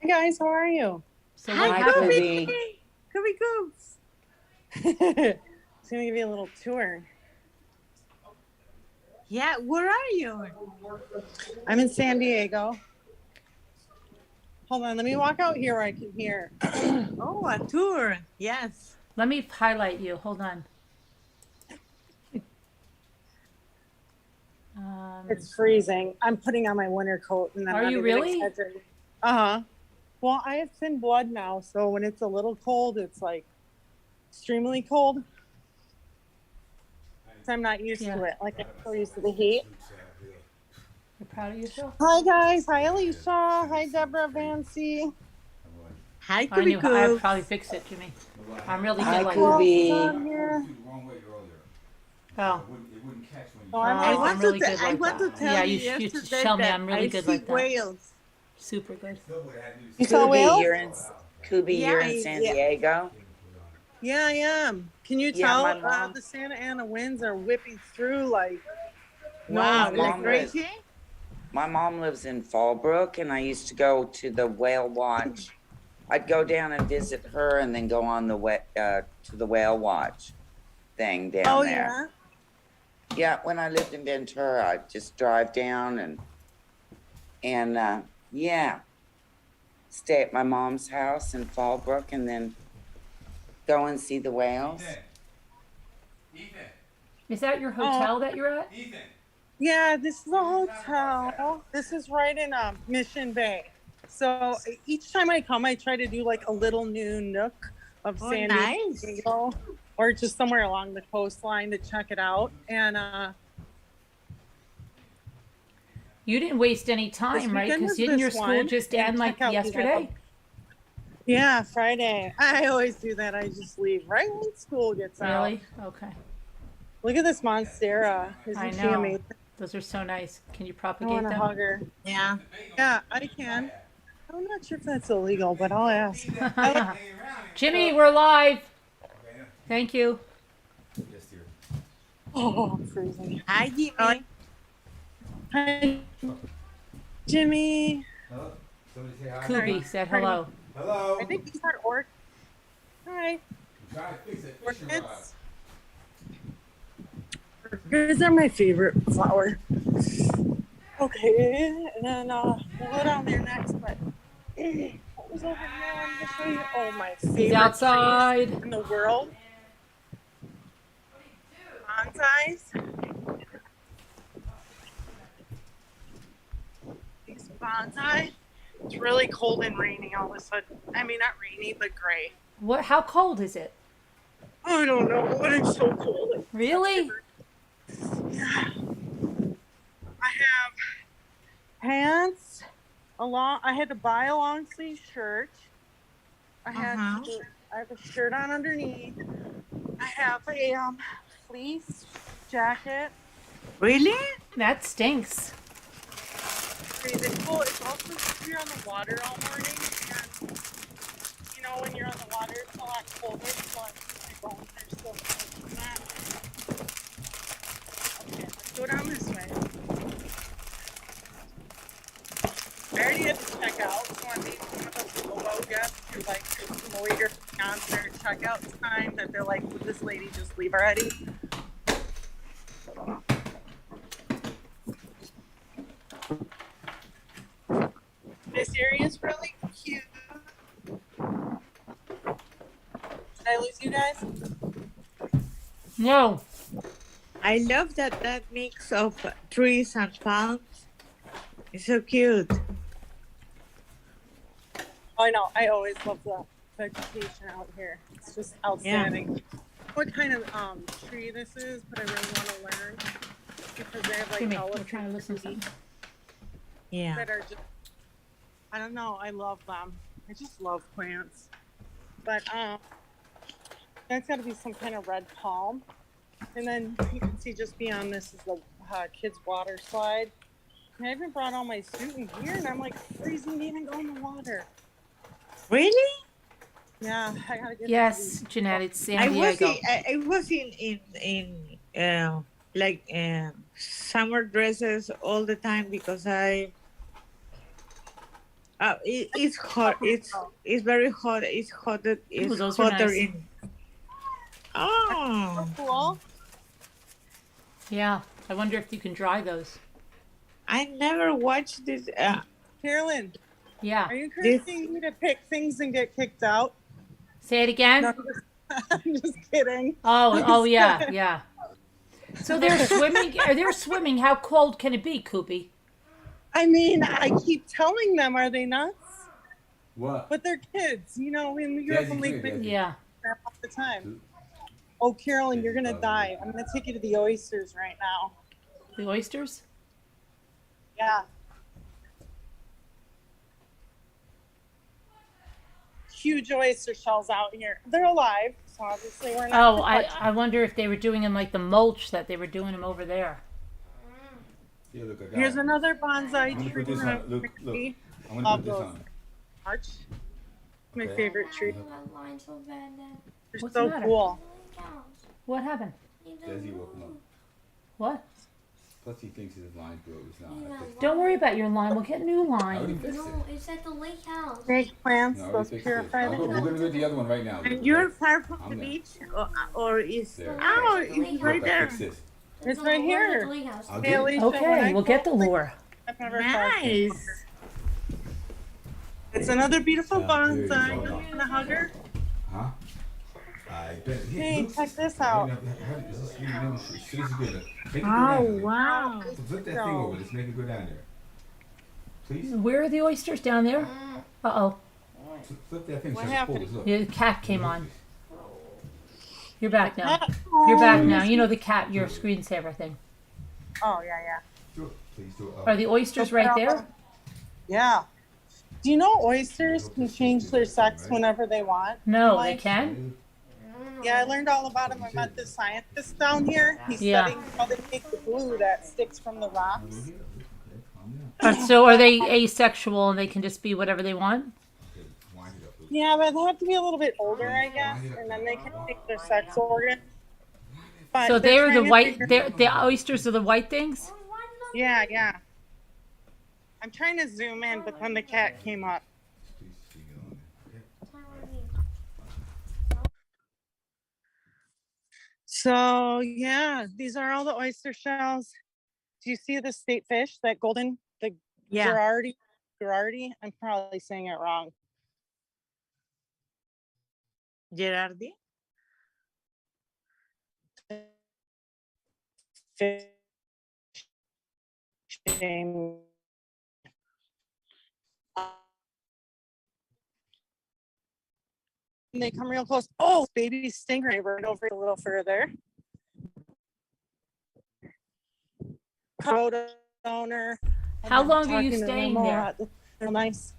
Hi guys, how are you? So Hi, what happened? Kubi. Kubi Coops. Just gonna give you a little tour. Yeah, where are you? I'm in San Diego. Hold on, let me walk out here where I can hear. Oh, a tour. Yes. Let me highlight you. Hold on. It's freezing. I'm putting on my winter coat and then Are you really? Uh-huh. Well, I have thin blood now, so when it's a little cold, it's like extremely cold. So I'm not used to it. Like I'm so used to the heat. You're proud of yourself? Hi guys. Hi Alicia. Hi Deborah Vancy. Hi I Kubi knew I'd Coops. probably fix it, Jimmy. I'm really Hi, good like Kubi. that. Oh. I really good I like want that. to tell Yeah, you you yesterday tell me that I'm really I good see like that. whales. Super good. You saw Kubi, whales? you're in San Diego. Yeah, I am. Can you Yeah, tell my mom- the Santa Ana winds are whipping through like Wow, My like mom crazy. My mom lives in Fallbrook, and I used to go to the whale watch. I'd go down and visit her, and then go on to the whale watch thing down there. Yeah, when I lived in Ventura, I'd just drive down and yeah, stay at my mom's house in Fallbrook, and then go and see the whales. Is that your hotel that you're at? Yeah, this is a hotel. This is right in Mission Bay. So each time I come, I try to do like a little new nook of Oh, San nice. Diego, or just somewhere along the coastline to check it out. And You didn't waste any time, right? weekend Because was didn't your this school one, just and end like check out the yesterday? yeah, Friday. I always do that. I just leave right when school gets out. Really? Okay. Look at this monstera. Isn't I she know. amazing? Those are so nice. Can you I propagate want to them? hug her. Yeah. Yeah, I can. I'm not sure if that's illegal, but I'll ask. Jimmy, we're live. Thank you. Oh, I'm freezing. Hi, Jimmy. Hi, Jimmy. Hello? Somebody say hi. Kubi said hello. Hello. I think these are orchids. Hi. Try to fix that fishing rod. Orchids. Orchids are my favorite flower. Okay, and then we'll go down there next. But what was over here? I'm gonna show you. Oh, my favorite He's outside. trees in the world. Bonsais. These bonsai. It's really cold and rainy all of a sudden. I mean, not rainy, but gray. What? How cold is it? I don't know, but it's so cold. Really? Yeah. I have pants. I had to buy a long sleeve shirt. I have a shirt on underneath. I have a fleece jacket. Really? That stinks. Freezing cold. It's also you're on the water all morning, and you know when you're on the water, it's a lot colder. So my bones are still cold from that. Okay, let's go down this way. I already had check out. So I made one of those Lobo guests who like to loiter on their checkout time that they're like, would this lady just leave already? This area is really cute. Did I lose you guys? No. I love that mix of trees and palms. It's so cute. Oh, I know. I always love the vegetation out here. It's just outstanding. What kind of tree this is, but I really want to learn because they have like We're trying to listen to something. Yeah. that are just, I don't know. I love them. I just love plants. But that's got to be some kind of red palm. And then you can see just beyond this is the kids' water slide. And I even brought all my suit and gear, and I'm like freezing to even go in the water. Really? Yeah, I gotta get. Yes, Jeanette, it's San Diego. I was in summer dresses all the time because it's hot. It's very hot. It's hotter. It's those are hotter nice. in. Oh, cool. Yeah, I wonder if you can dry those. I never watched this. Carolyn. Yeah. Are you encouraging me to pick things and get kicked out? Say it again. No, I'm just kidding. Oh, yeah, yeah. So they're swimming. They're swimming. How cold can it be, Koopy? I mean, I keep telling them, are they nuts? What? But they're kids, you know, in Europe and Lake Yeah. all the time. Oh, Carolyn, you're gonna die. I'm gonna take you to the oysters right now. The oysters? Yeah. Huge oyster shells out here. They're alive, so obviously we're not. Oh, I wonder if they were doing them like the mulch that they were doing them over there. Yeah, look, I got Here's it. another bonsai I'm gonna tree. put this on. Look. I'm gonna put this on. March. My Okay. favorite tree. They're What's so the matter? cool. What happened? Desi woke him up. What? Plus he thinks his line's broke. It's not. I fixed it. Don't worry about your line. We'll get a new I already line. fixed it. It's at the lake house. Snake plants, No, I already those fixed it. purify We're gonna get the other one right now. and you're far from I'm the there. beach, or is There. oh, it's right Look, I there. fixed this. It's right here. I'll Hey, get it. Alicia, when Okay, I we'll get the go, lure. I've never thought it. Nice. It's another beautiful Sounds good. bonsai. You want to hug her? Huh? I bet. Here, Hey, look, check this out. Is this you know, this is good. Make it go Oh down. wow. Flip that thing over. Let's make it go down there. Please. Where are the oysters down there? Uh-oh. Flip that thing. What so it's happened? full. Look. The cat came on. You're back now. You're back now. You know the cat, your screensaver thing. Oh, yeah, yeah. Do it. Please do it. Are the oysters right there? Yeah. Do you know oysters can change their sex whenever they want? No, Like, they can? Yeah, I learned all about them. I met this scientist down here. He's Yeah. studying how they make the glue that sticks from the rocks. So are they asexual and they can just be whatever they want? Yeah, but they have to be a little bit older, I guess, and then they can take their sex organ. But So they're the trying to white, figure- the oysters are the white things? Yeah, yeah. I'm trying to zoom in, but then the cat came up. So yeah, these are all the oyster shells. Do you see the state fish, that golden, the Yeah. Gerardi? I'm probably saying it wrong. Gerardi. Fishing. And they come real close. Oh, baby stingray right over a little further. Coda owner. How long are you Talking to them staying a there? lot. They're nice.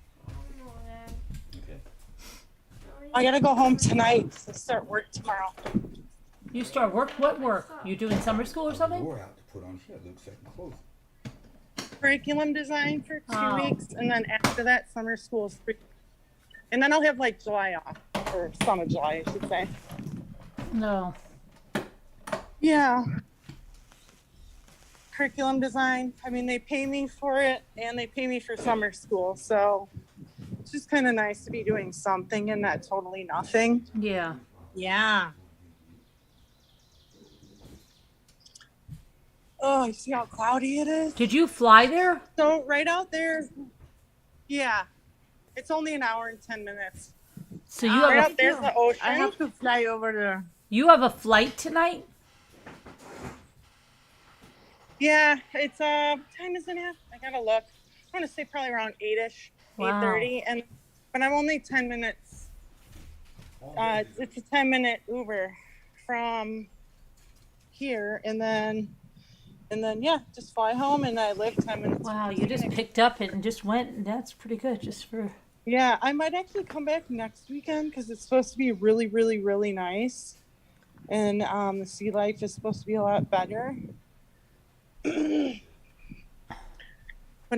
I gotta go home tonight to start work tomorrow. You start work? What work? You doing summer school or something? More out to put on here. Looks like clothes. Curriculum design for 2 Oh. weeks, and then after that, summer school is 3. And then I'll have like July off, or some of July, I should say. No. Yeah. curriculum design. I mean, they pay me for it and they pay me for summer school. So it's just kind of nice to be doing something and not totally nothing. Yeah. Yeah. Oh, you see how cloudy it is? Did you fly there? So right out there, yeah. It's only an hour and 10 minutes. So you have right a, out there's the ocean. I have to fly over there. You have a flight tonight? Yeah, it's what time is it now? I gotta look. I want to say probably around 8ish, Wow. 8:30, but I'm only 10 minutes. It's a 10-minute Uber from here, and then yeah, just fly home, and I live 10 minutes. Wow, you just picked up it and just went, and that's pretty good, just for... Yeah, I might actually come back next weekend because it's supposed to be really, really, really nice, and the sea life is supposed to be a lot better. But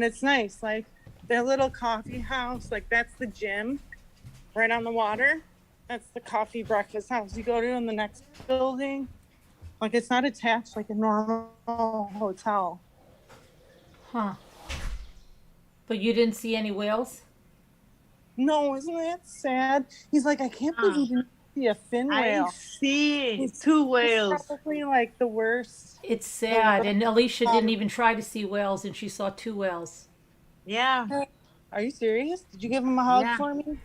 it's nice, like their little coffee house, like that's the gym right on the water. That's the coffee breakfast house you go to in the next building. Like it's not attached like a normal hotel. Huh. But you didn't see any whales? No, isn't that sad? He's like, I can't believe you didn't see a fin whale. I see two whales. It's probably like the worst. It's sad, and Alicia didn't even try to see whales, and she saw 2 whales. Yeah. Are you serious? Did you give him a hug Yeah. for me?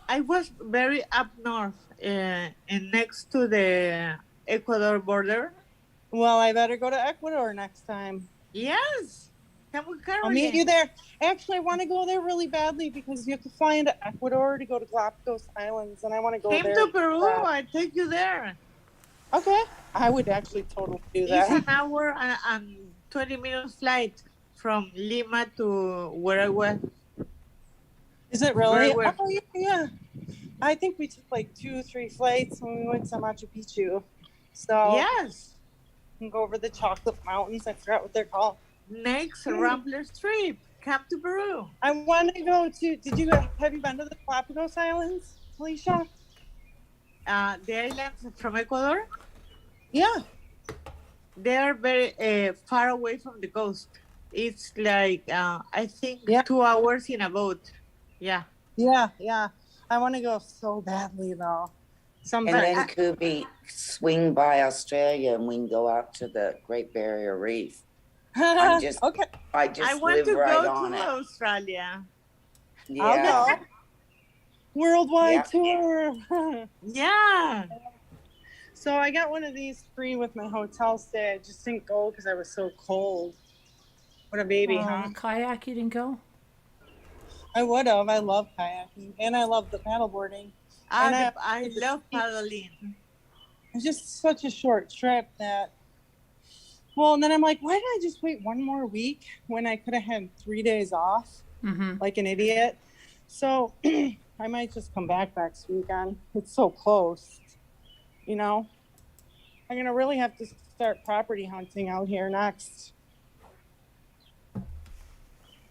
I was very up north and next to the Ecuador border. Well, I better go to Ecuador next time. Yes. Come with Caroline. I'll meet you there. Actually, I want to go there really badly because you have to fly into Ecuador to go to Galapagos Islands, and I want to go Came there. to Peru. I take you there. Okay. I would actually totally do It's that. an hour and 20-minute flight from Lima to where I was. Is it really? Where? Oh, yeah. I think we took like 2 or 3 flights when we went to Machu Picchu. So Yes. we can go over the chocolate mountains. I forgot what they're called. Next Ramblers trip. Come to Peru. I want to go to. Have you been to the Galapagos Islands, Alicia? The islands from Ecuador, Yeah. they are very far away from the coast. It's like, I think, Yeah. 2 hours in a boat. Yeah. Yeah. I want to go so badly though. And then could we swing by Australia and we can go out to the Great Barrier Reef? I just okay. I I want live to right go on to it. Australia. Yeah. I'll go. Worldwide Yeah. tour. Yeah. So I got one of these free with my hotel stay. I just didn't go because I was so cold. What a baby, huh? Kayak, you didn't go? I would have. I love kayaking and I love the paddleboarding. And I love paddling. It's just such a short trip that. Well, and then I'm like, why did I just wait 1 more week when I could have had 3 days off, like an idiot? So I might just come back next weekend. It's so close, you know. I'm gonna really have to start property hunting out here next.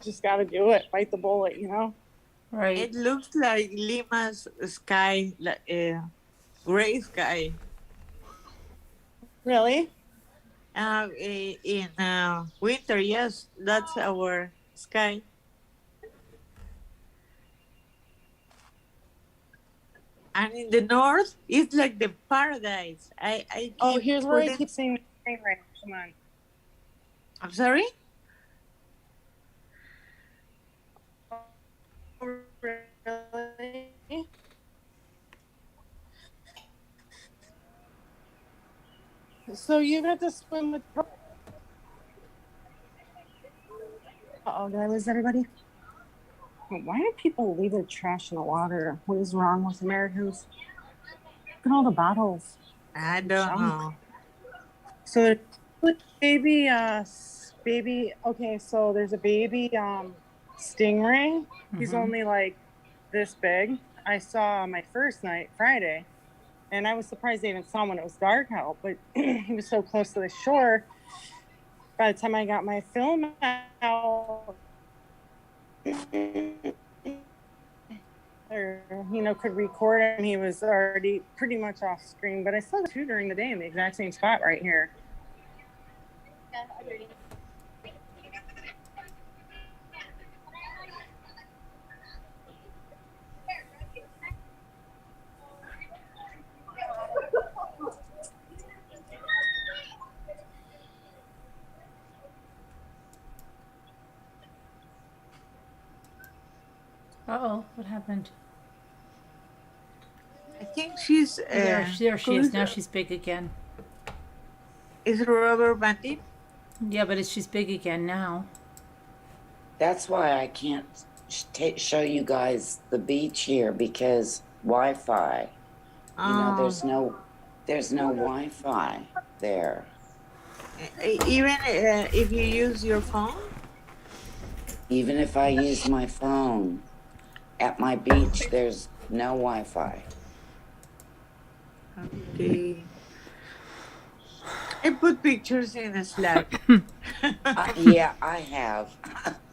Just got to do it. Bite the bullet, you know. Right. It looks like Lima's sky, like gray sky. Really? In winter, yes, that's our sky. And in the north, it's like the paradise. Here's where I keep seeing the train wreck. Come on. I'm sorry? Really? So you got to swim with. Uh-oh, did I lose everybody? Why do people leave their trash in the water? What is wrong with Americans? Look at all the bottles. I don't know. So baby, okay, so there's a baby stingray. He's only like this big. I saw my first night, Friday, and I was surprised they even saw him when it was dark out, but he was so close to the shore. By the time I got my film out, or, could record him, he was already pretty much off screen, but I saw the two during the day in the exact same spot right here. Uh-oh, what happened? I think she's. There she is. Now she's big again. Is it a rubber bandit? Yeah, but she's big again now. That's why I can't show you guys the beach here because Wi-Fi. You know, there's no Wi-Fi there. Even if you use your phone? Even if I use my phone at my beach, there's no Wi-Fi. Okay. I put pictures in a Slack. Yeah, I have.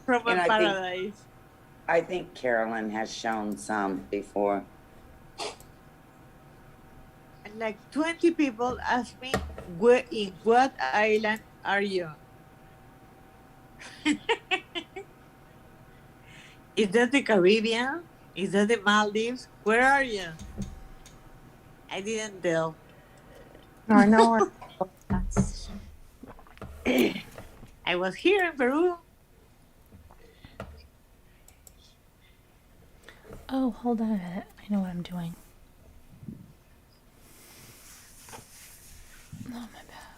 From a paradise. I think Carolyn has shown some before. Like 20 people ask me, in what island are you? Is that the Caribbean? Is that the Maldives? Where are you? I didn't tell. No, I know. I was here in Peru. Oh, hold on a minute. I know what I'm doing. Oh, my back.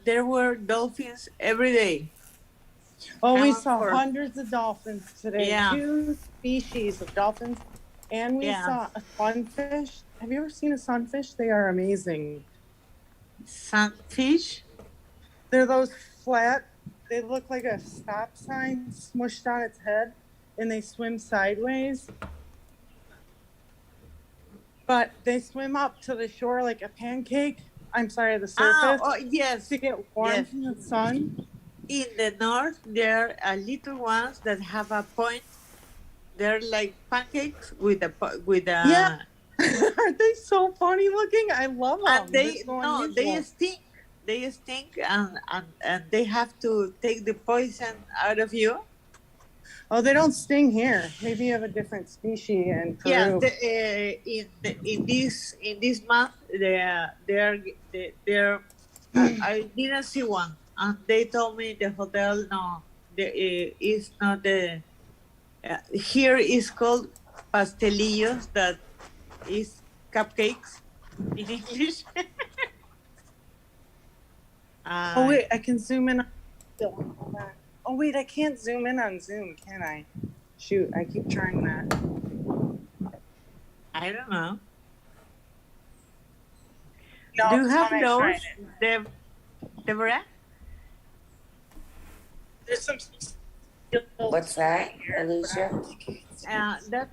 There were dolphins every day. Oh, we saw hundreds of dolphins today. Yeah. 2 species of dolphins. And we saw a sunfish. Have you ever seen a sunfish? They are amazing. Sunfish? They're those flat, they look like a stop sign smushed on its head, and they swim sideways. But they swim up to the shore like a pancake. I'm sorry, the surface. Oh, yes. To get warm from the sun. In the north, there are little ones that have a point. They're like pancakes with a Yeah. Aren't they so funny looking? I love them. And they stink. They stink, and they have to take the poison out of you. Oh, they don't sting here. Maybe you have a different species in Peru. Yeah, in this month, I didn't see one, and they told me the hotel is not the. Here is called pastelillos, that is cupcakes in English. Oh wait, I can zoom in. Oh wait, I can't zoom in on Zoom, can I? Shoot, I keep trying that. I don't know. No, Do you have I those, tried it. Deborah? There's some. What's that, Alicia? That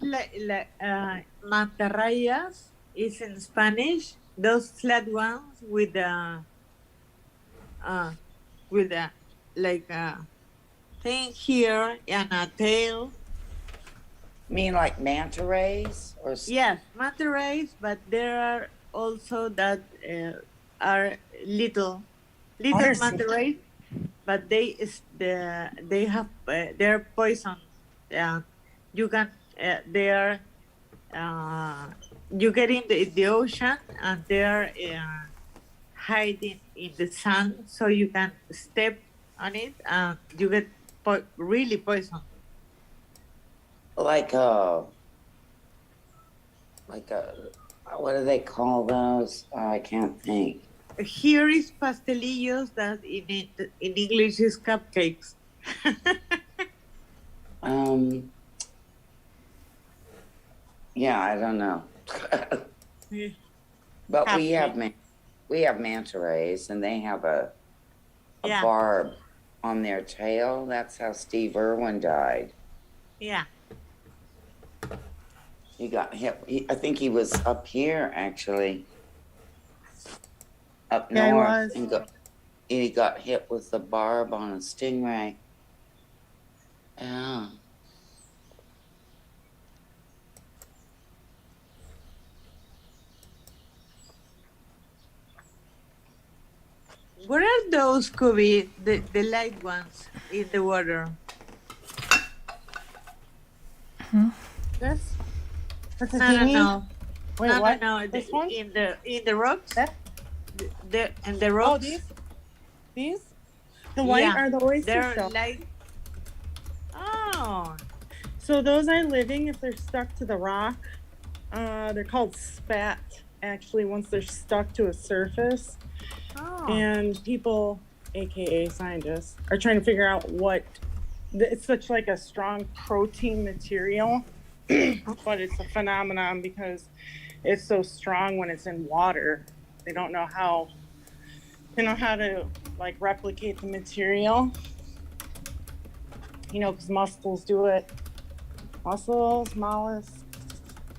mantarrayas is in Spanish. Those flat ones with a like a thing here and a tail. Mean like manta rays or? Yes, manta rays, but there are also that are little manta rays, but they have they're poison. You can they are you get in the ocean, and they're hiding in the sand, so you can step on it and you get really poison. Like a what do they call those? I can't think. Here is pastelillos, that in English is cupcakes. Yeah, I don't know. But we have manta rays, and they have a barb on their tail. That's how Steve Irwin died. Yeah. He got hit. I think he was up here, actually. Up north. He got hit with the barb on a stingray. Yeah. What are those, Kobe? The light ones in the water? This? That's a No. dinghy? No. Wait, no, what? No, This one? in the rocks? the Oh, rocks. these? The white are the oyster they're shells. like. Oh, So those are living if they're stuck to the rock. They're called spat, actually, once they're stuck to a surface. oh. And people, aka scientists, are trying to figure out what it's such like a strong protein material, but it's a phenomenon because it's so strong when it's in water. They don't know how to like replicate the material, because mussels do it. Mussels, mollusks,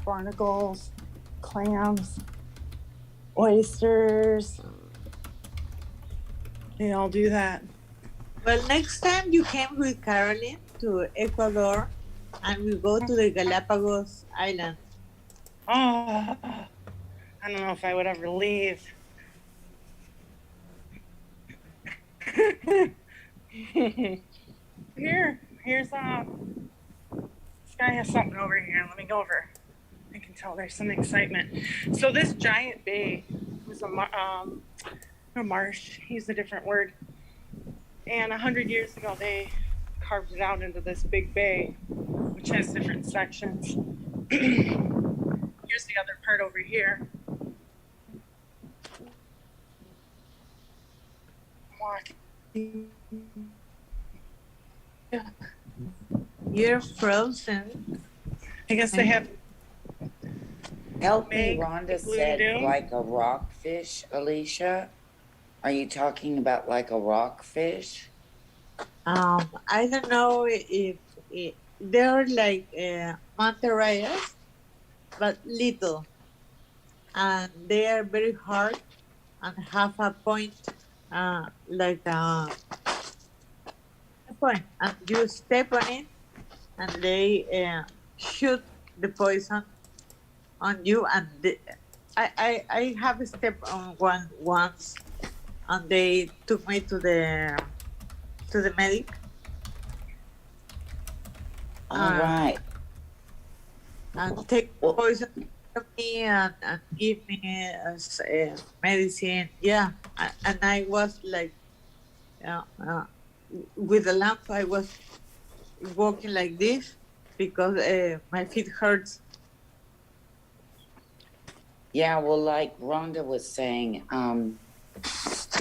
barnacles, clams, oysters, they all do that. Well, next time you came with Caroline to Ecuador, and we go to the Galapagos Island. Oh, I don't know if I would ever leave. Here's this guy has something over here. Let me go over. I can tell there's some excitement. So this giant bay was a marsh. Use a different word. And 100 years ago, they carved it out into this big bay, which has different sections. Here's the other part over here. Walking. You're frozen. I guess they have. Help me, Rhonda said Doom. like a rockfish, Alicia. Are you talking about like a rockfish? I don't know if they're like manta rays, but little, and they are very hard and have a point, like a point, and you step on it, and they shoot the poison on you. And I have a step on one once, and they took me to the medic. All right. And take poison from me and give me medicine. Yeah, and I was like, with the lamp, I was walking like this because my feet hurts. Yeah, well, like Rhonda was saying,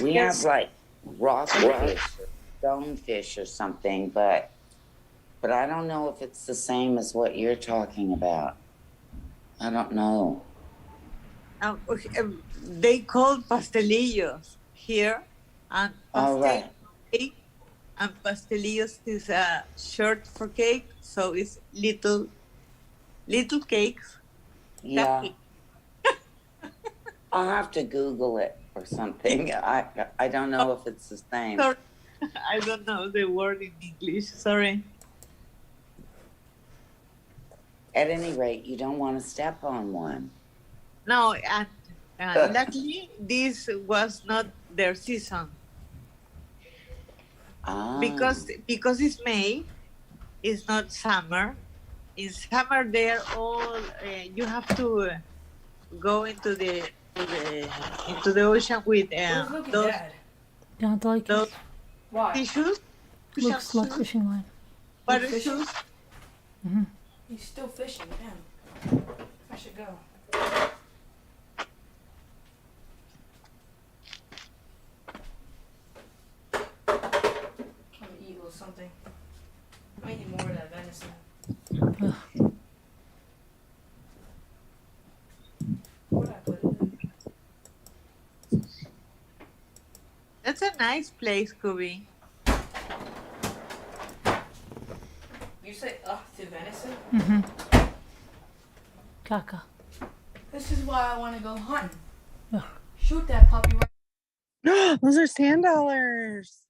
we have like rockfish or stonefish or something, but I don't know if it's the same as what you're talking about. I don't know. They call pastelillos here, and cake, and pastelillos is short for cake, so it's little cakes. Yeah. I'll have to Google it or something. I don't know if it's the same. Sorry. I don't know the word in English. Sorry. At any rate, you don't want to step on one. No, and luckily this was not their season. Because it's May, it's not summer. In summer, they're all you have to go into the ocean with those. Don't like those Why? tissues. Looks like fishing line. Water shoes. Mm-hmm. He's still fishing. Damn. I should go. I'm gonna eat a little something. I might need more of that venison. Where'd I put it? That's a nice place, Kubi. You say to venison? Mm-hmm. Caca. This is why I want to go hunting. Ugh. Shoot that puppy right. Those are sand dollars.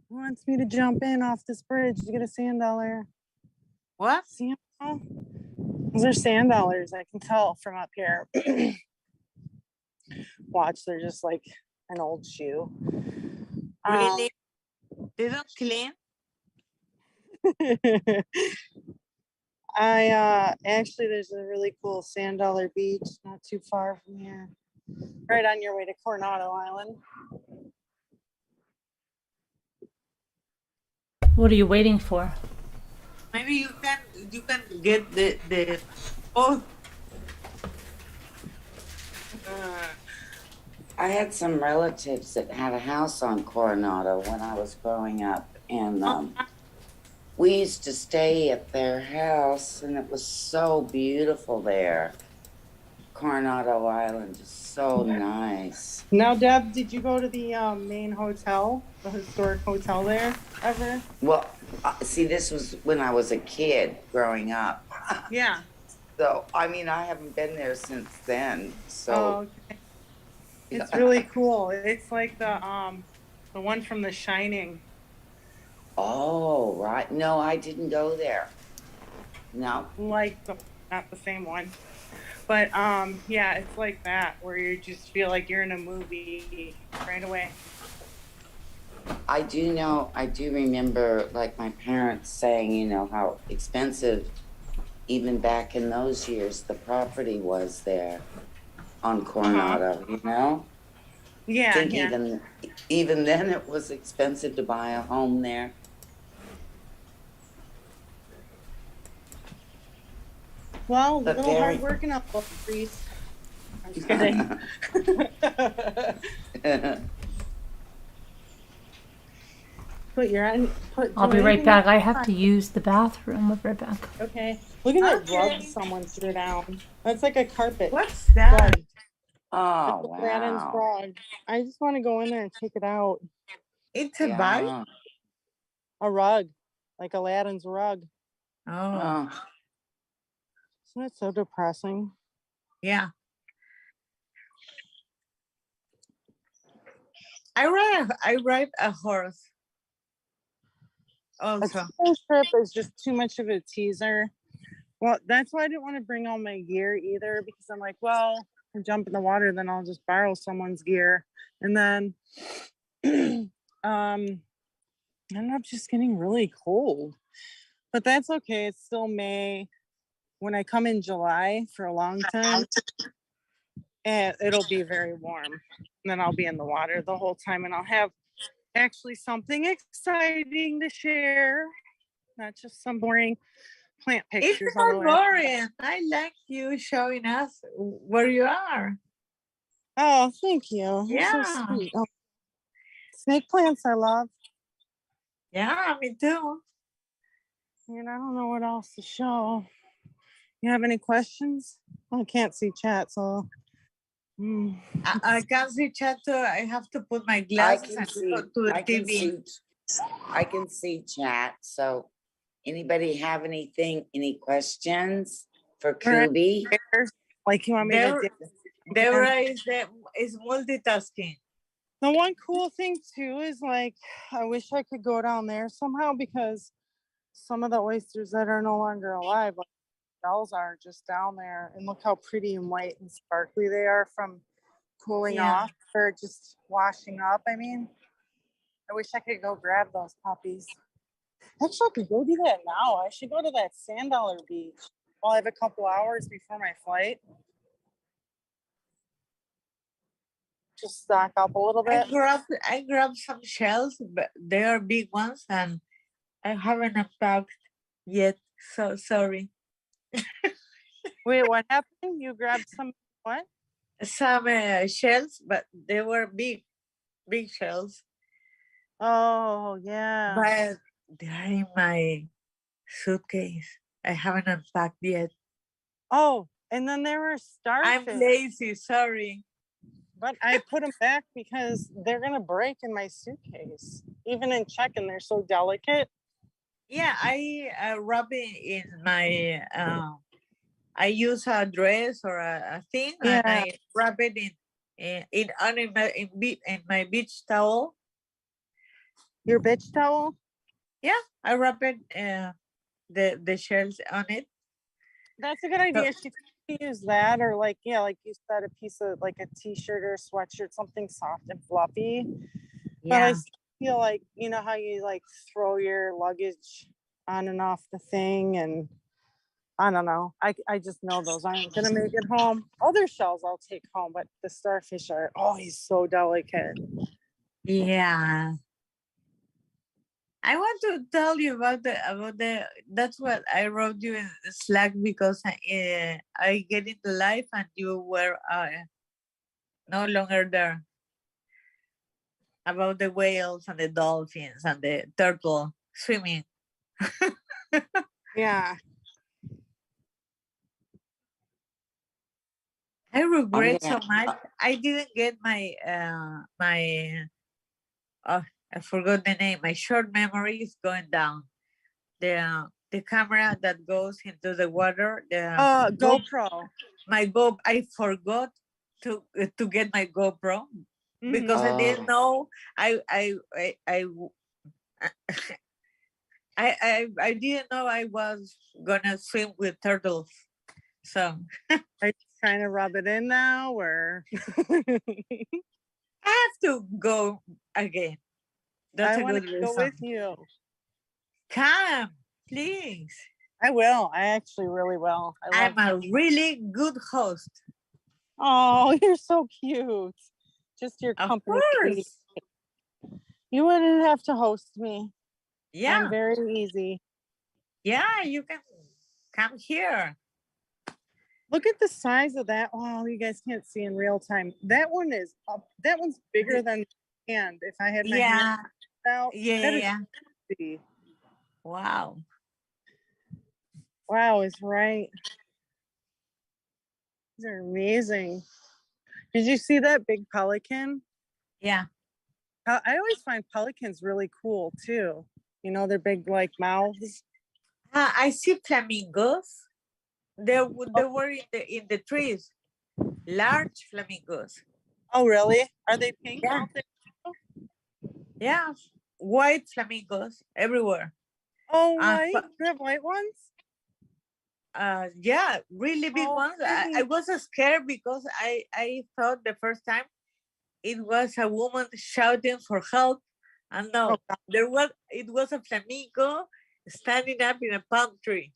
Who wants me to jump in off this bridge to get a sand dollar? What? Sand? Those are sand dollars. I can tell from up here. Watch, they're just like an old shoe. Really? They don't clean? I actually, there's a really cool sand dollar beach not too far from here. right on your way to Coronado Island. What are you waiting for? Maybe you can get the both. I had some relatives that had a house on Coronado when I was growing up, and we used to stay at their house, and it was so beautiful there. Coronado Island is so nice. Now, Deb, did you go to the main hotel, the historic hotel there ever? Well, see, this was when I was a kid growing up. Yeah. So, I mean, I haven't been there since then. So, okay. It's really cool. It's like the one from The Shining. Oh, right. No, I didn't go there. No. Like not the same one. But yeah, it's like that where you just feel like you're in a movie right away. I do remember like my parents saying, you know, how expensive even back in those years the property was there on Coronado, you know? Yeah. I think even then it was expensive to buy a home there. Well, a But little very- hard working up, Reese. I'm just kidding. I'll be right back. I have to use the bathroom. I'll be right back. Okay. Look at that rug someone threw down. That's like a carpet. What's that? Rug. Oh, It's Aladdin's wow. rug. I just want to go in there and take it out. It's a bag? A rug. Like Aladdin's rug. Oh. Isn't that so depressing? Yeah. I ride a horse. A Also. trip is just too much of a teaser. Well, that's why I didn't want to bring all my gear either, because I'm like, well, if I jump in the water, then I'll just borrow someone's gear. And then I ended up just getting really cold. But that's okay. It's still May. When I come in July for a long time, it'll be very warm. And then I'll be in the water the whole time, and I'll have actually something exciting to share, not just some boring plant pictures. It's not boring. I like you showing us where you are. Oh, thank you. You're so Yeah. sweet. Oh, snake plants I love. Yeah, me too. And I don't know what else to show. You have any questions? I can't see chat, so. I can't see chat, so I have to put my glasses and go to the TV. I can see chat. So, anybody have any questions for Kubi? Like you want me to? Deborah is multitasking. The one cool thing too is like I wish I could go down there somehow, because some of the oysters that are no longer alive, like shells, are just down there, and look how pretty and white and sparkly they are from cooling off or just washing up. I mean, I wish I could go grab those puppies. Actually, I could go do that now. I should go to that Sand Dollar Beach while I have a couple hours before my flight. Just stock up a little bit. I grabbed some shells, but they are big ones, and I haven't unpacked yet. So sorry. Wait, what happened? You grabbed some what? Some shells, but they were big shells. Oh, yeah. But they're in my suitcase. I haven't unpacked yet. Oh, and then there were starfish. I'm lazy, sorry. But I put them back because they're going to break in my suitcase. Even in checking, they're so delicate. Yeah, I rub it in my, I use a dress or a thing, and I rub it in my beach towel. Your beach towel? Yeah, I rub it, the shells on it. That's a good idea. She could use that, or like you said, a piece of like a t-shirt or a sweatshirt, something soft and fluffy. But I feel like, you know how you like throw your luggage on and off the thing, and I don't know. I just know those aren't gonna make it home. Other shells I'll take home, but the starfish are always so delicate. Yeah. I want to tell you about the that's what I wrote you in Slack because I get into life and you were no longer there. About the whales and the dolphins and the turtle swimming. Yeah. I regret gonna- so much. I didn't get my I forgot the name. My short memory is going down. The camera that goes into the water. The GoPro. My GoPro. I forgot to get my GoPro because I didn't know. I didn't know I was gonna swim with turtles. So are you trying to rub it in now, or I have to go again. That's I a want good to go reason. with you. Come, please. I will. I actually really will. I'm a really good host. Oh, you're so cute. Just your company. Of course. You wouldn't have to host me. Yeah. I'm very easy. Yeah, you can come here. Look at the size of that. Oh, you guys can't see in real time. That one is up. That one's bigger than my hand. If I had my hand out. Yeah. See. Wow. Wow is right. These are amazing. Did you see that big pelican? Yeah. I always find pelicans really cool too. You know, their big like mouths. I see flamingos. They were in the trees. Large flamingos. Oh, really? Are they pink? Yeah. Yeah. White flamingos everywhere. Oh, white? You have white ones? Yeah, really big ones. I was scared because I thought the first time it was a woman shouting for help, and no, it was a flamingo standing up in a palm tree.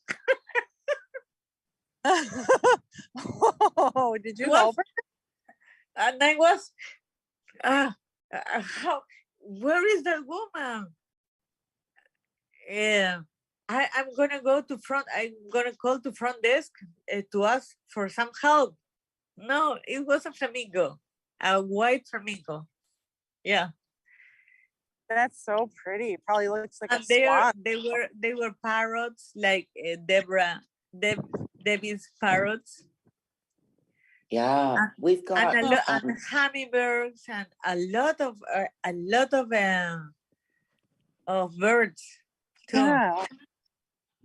Oh, did you help her? And I was, where is that woman? Yeah. I'm gonna go to front. I'm gonna call to front desk to ask for some help. No, it was a flamingo, a white flamingo. Yeah, that's so pretty. It probably looks like and a swan. they were parrots like Debbie's parrots. Yeah, we've got and hummingbirds and a lot of birds too. Yeah.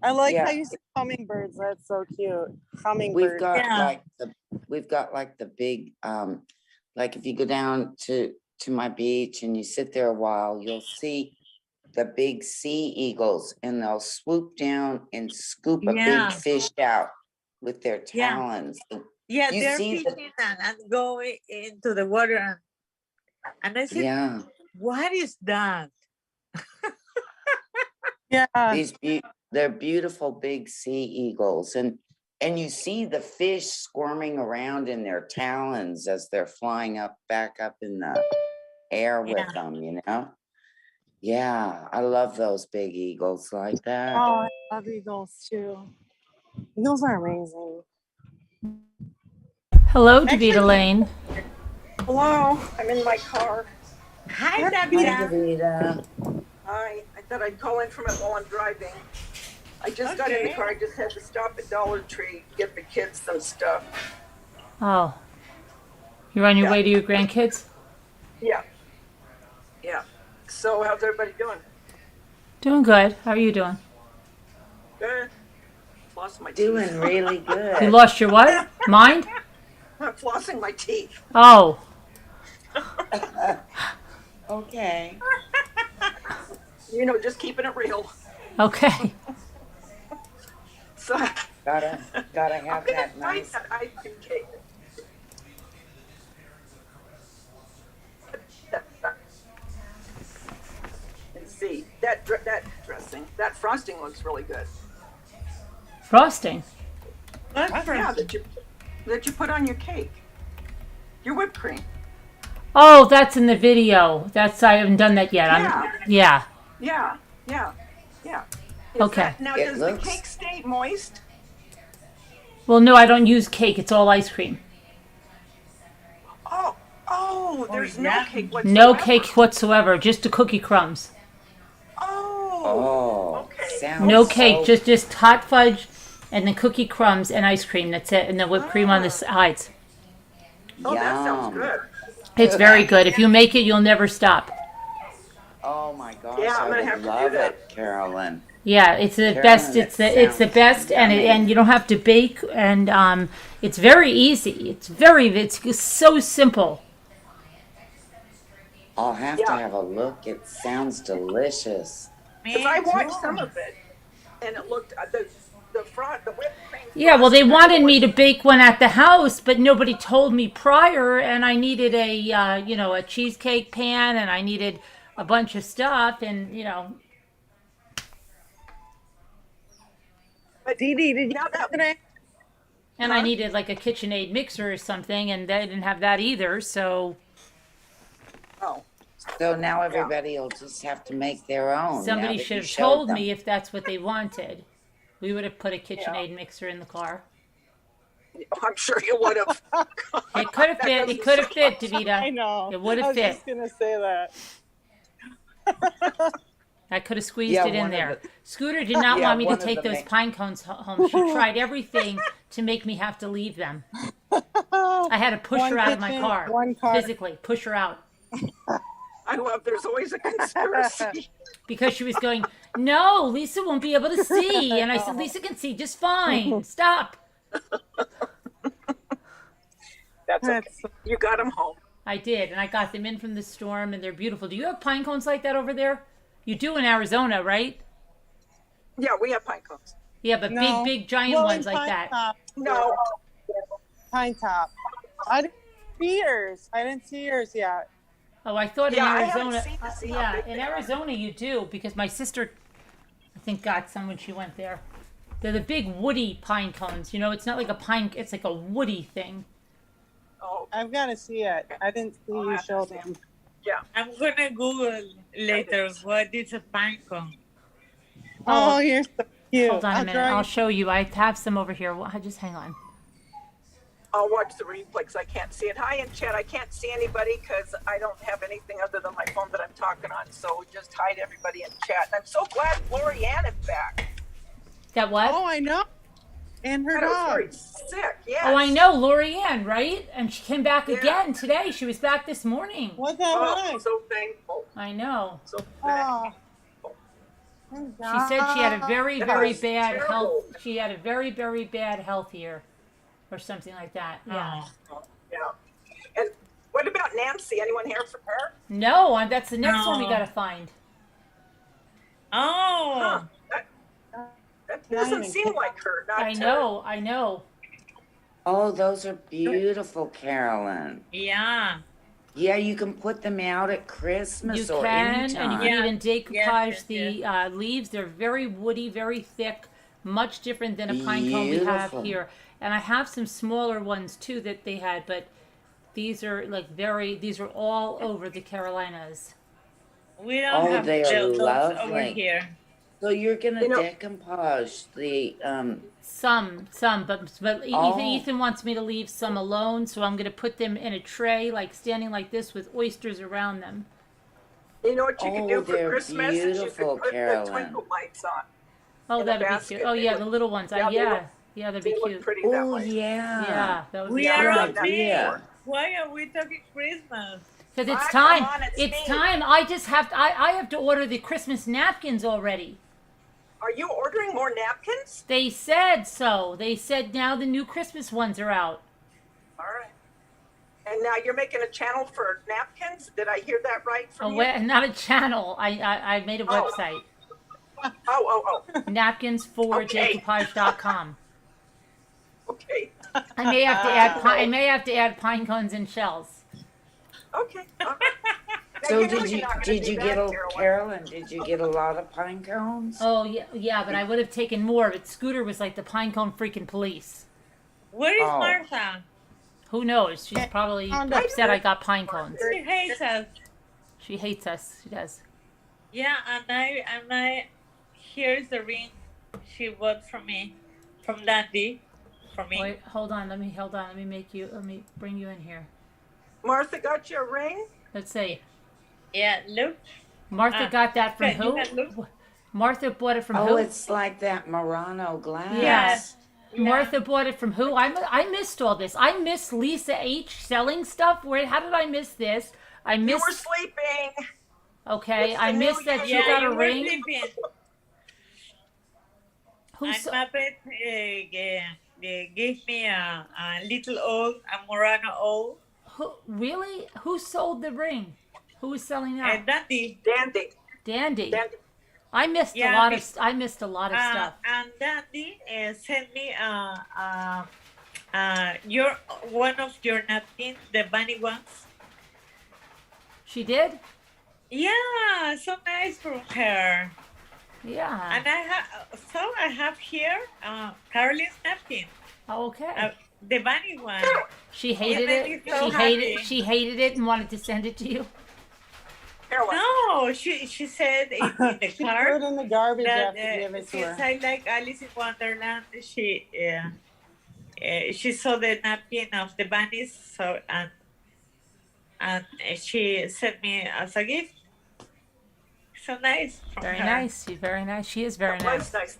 I like how you say hummingbirds. That's so cute. Hummingbirds. We've got like the big like if you go down to my beach and you sit there a while, you'll see the big sea eagles, and they'll swoop down and scoop a big fish out with their talons. Yeah, they're fishing and go into the water, and I said, "What is that?" They're beautiful big sea eagles, and you see the fish squirming around in their talons as they're flying back up in the air with them, you know? Yeah, I love those big eagles like that. Oh, I love eagles too. Eagles are amazing. Hello, Davita Lane. Hello, I'm in my car. Hi, Davita. Hi, I thought I'd call in from it while I'm driving. I just got in the car. I just had to stop at Dollar Tree to get the kids some stuff. Oh. You're on your way to your grandkids? Yeah. Yeah. So how's everybody doing? Doing good. How are you doing? Good. Lost my teeth. Doing really good. You lost your what? Mind? I'm flossing my teeth. Oh. Okay. You know, just keeping it real. Okay. So gotta have that nice. I appreciate it. And see that dressing, that frosting looks really good. Frosting? Yeah, that you put on your cake. Your whipped cream. Oh, that's in the video. I haven't done that yet. Yeah. Yeah. Yeah. Okay. Now, does the cake stay moist? Well, no, I don't use cake. It's all ice cream. There's no cake whatsoever. No cake whatsoever. Just the cookie crumbs. Okay. No cake. Just hot fudge, and then cookie crumbs and ice cream. That's it. And then whipped cream on the sides. Oh, that sounds good. It's very good. If you make it, you'll never stop. Oh my gosh, Yeah, I'm I gonna would have to do love that. it, Carolyn. Yeah, it's the Carolyn, best. it It's the best, and you don't have to bake, and it's very easy. It's so simple. I'll have to have a look. It sounds delicious. Because I watched some of it, and it looked the front, the whipped cream. Yeah, well, they wanted me to bake one at the house, but nobody told me prior, and I needed a cheesecake pan, and I needed a bunch of stuff, and But Dee Dee, did you know that today? and I needed like a KitchenAid mixer or something, and they didn't have that either, so. So now everybody will just have to make their own. Somebody should have told me if that's what they wanted. We would have put a KitchenAid mixer in the car. I'm sure you would have. It could have fit. It could have fit, Davida. I know. It would I have was fit. just gonna say that. I could have squeezed it in there. Scooter did not want me to take those pine cones home. She tried everything to make me have to leave them. I had to push her out of my car. Physically, push her out. I love there's always a conspiracy. Because she was going, no, Lisa won't be able to see. And I said, Lisa can see just fine. Stop. That's okay. You got them home. I did, and I got them in from the storm, and they're beautiful. Do you have pine cones like that over there? You do in Arizona, right? Yeah, we have pine cones. Yeah, but big, giant ones like that. No. Pine top. I didn't see yours yet. Oh, I thought Yeah, I in haven't Arizona. seen how big In they are. Arizona you do, because my sister, I think, got some when she went there. They're the big woody pine cones. It's not like a pine. It's like a woody thing. Oh, I've got to see it. I didn't see you show them. Yeah. I'm gonna Google later what is a pine cone. Oh, you're so cute. Hold on a minute. I'll show you. I have some over here. Just hang on. I'll watch the replays. I can't see it. Hi, in chat. I can't see anybody because I don't have anything other than my phone that I'm talking on. So just hide everybody in chat. And I'm so glad Lori Ann is back. That what? Oh, I know. And her I was dog. very sick. Yes. Oh, I know, Lori Ann, right? And she came back again today. She was back this morning. What the Oh, heck? I'm so thankful. I know. So Oh. She said she had a very, very was bad terrible. health. She had a very, very bad health year, or something like that. Yeah. Yeah. And what about Nancy? Anyone hear from her? No, that's the next one we No. gotta find. Oh, That doesn't seem like her. Not I know. Oh, those are beautiful, Carolyn. yeah. Yeah, you can put them out at You Christmas or can, anytime. and you can even decoupage yes, the leaves. They're very woody, very thick, much different than a pine cone we have Beautiful. here. And I have some smaller ones too that they had, but these are these are all over the Carolinas. We don't Oh, have they are those over lovely. here. So you're gonna You know- decompose the Some, but Oh. Ethan wants me to leave some alone, so I'm gonna put them in a tray, like standing like this with oysters around them. You know what you can do for they're Christmas? Is you beautiful, could put Carolyn. the twinkle lights on. Oh, In a that'd be basket, cute. Oh they yeah, look- the little ones. yeah, they look- Yeah, that'd They be look cute. pretty that Oh way. yeah. Yeah, that would be We cute. are Good on idea. May. Why are we talking Christmas? Because it's Ah, time. come on, it's It's me. time. I have to order the Christmas napkins already. Are you ordering more napkins? They said so. They said now the new Christmas ones are out. All right. And now you're making a channel for napkins? Did I hear that right Oh, from you? wait, not a channel. I made a Oh. website. Oh. Napkins for Okay. decoupage.com. Okay. I may have to add I may have to add pine cones and shells. Okay. All right. Now, So know did you're you not gonna did do you that, get a Carolyn. Carolyn? Did you get a lot of pine cones? Oh yeah, but I would have taken more. But Scooter was like the pine cone freaking police. Where is Oh. Martha? Who knows? She's probably upset I got pine cones. She hates us. She hates us. She does. Yeah, and I here's the ring she bought from me, from Dandy, for me. Wait, hold on. Let me bring you in here. Martha got you a ring? Let's see. Yeah, look. Martha got that from okay, who? Martha bought it from who? Oh, it's like that Murano glass. Yes. Martha bought it from who? I missed all this. I missed Lisa H selling stuff. How did I miss this? I missed. You were sleeping. Okay, I missed that you got a ring. Who's Muppet gave me a little old, a Murano old. Who really? Who sold the ring? Who was selling that? Dandy. Dandy. I missed a lot of stuff. And Dandy sent me one of your napkins, the bunny ones. She did? Yeah, so nice from her. Yeah. And I have here Caroline's napkin. Okay. The bunny one. She hated it. She hated it and wanted to send it to you. No, she said in the She car. threw it in the garbage that, after you gave it to her. Since I like Alice in Wonderland, she saw the napkin of the bunnies, so and she sent me as a gift. So nice. Very nice. She's very nice. She is very nice. Nice.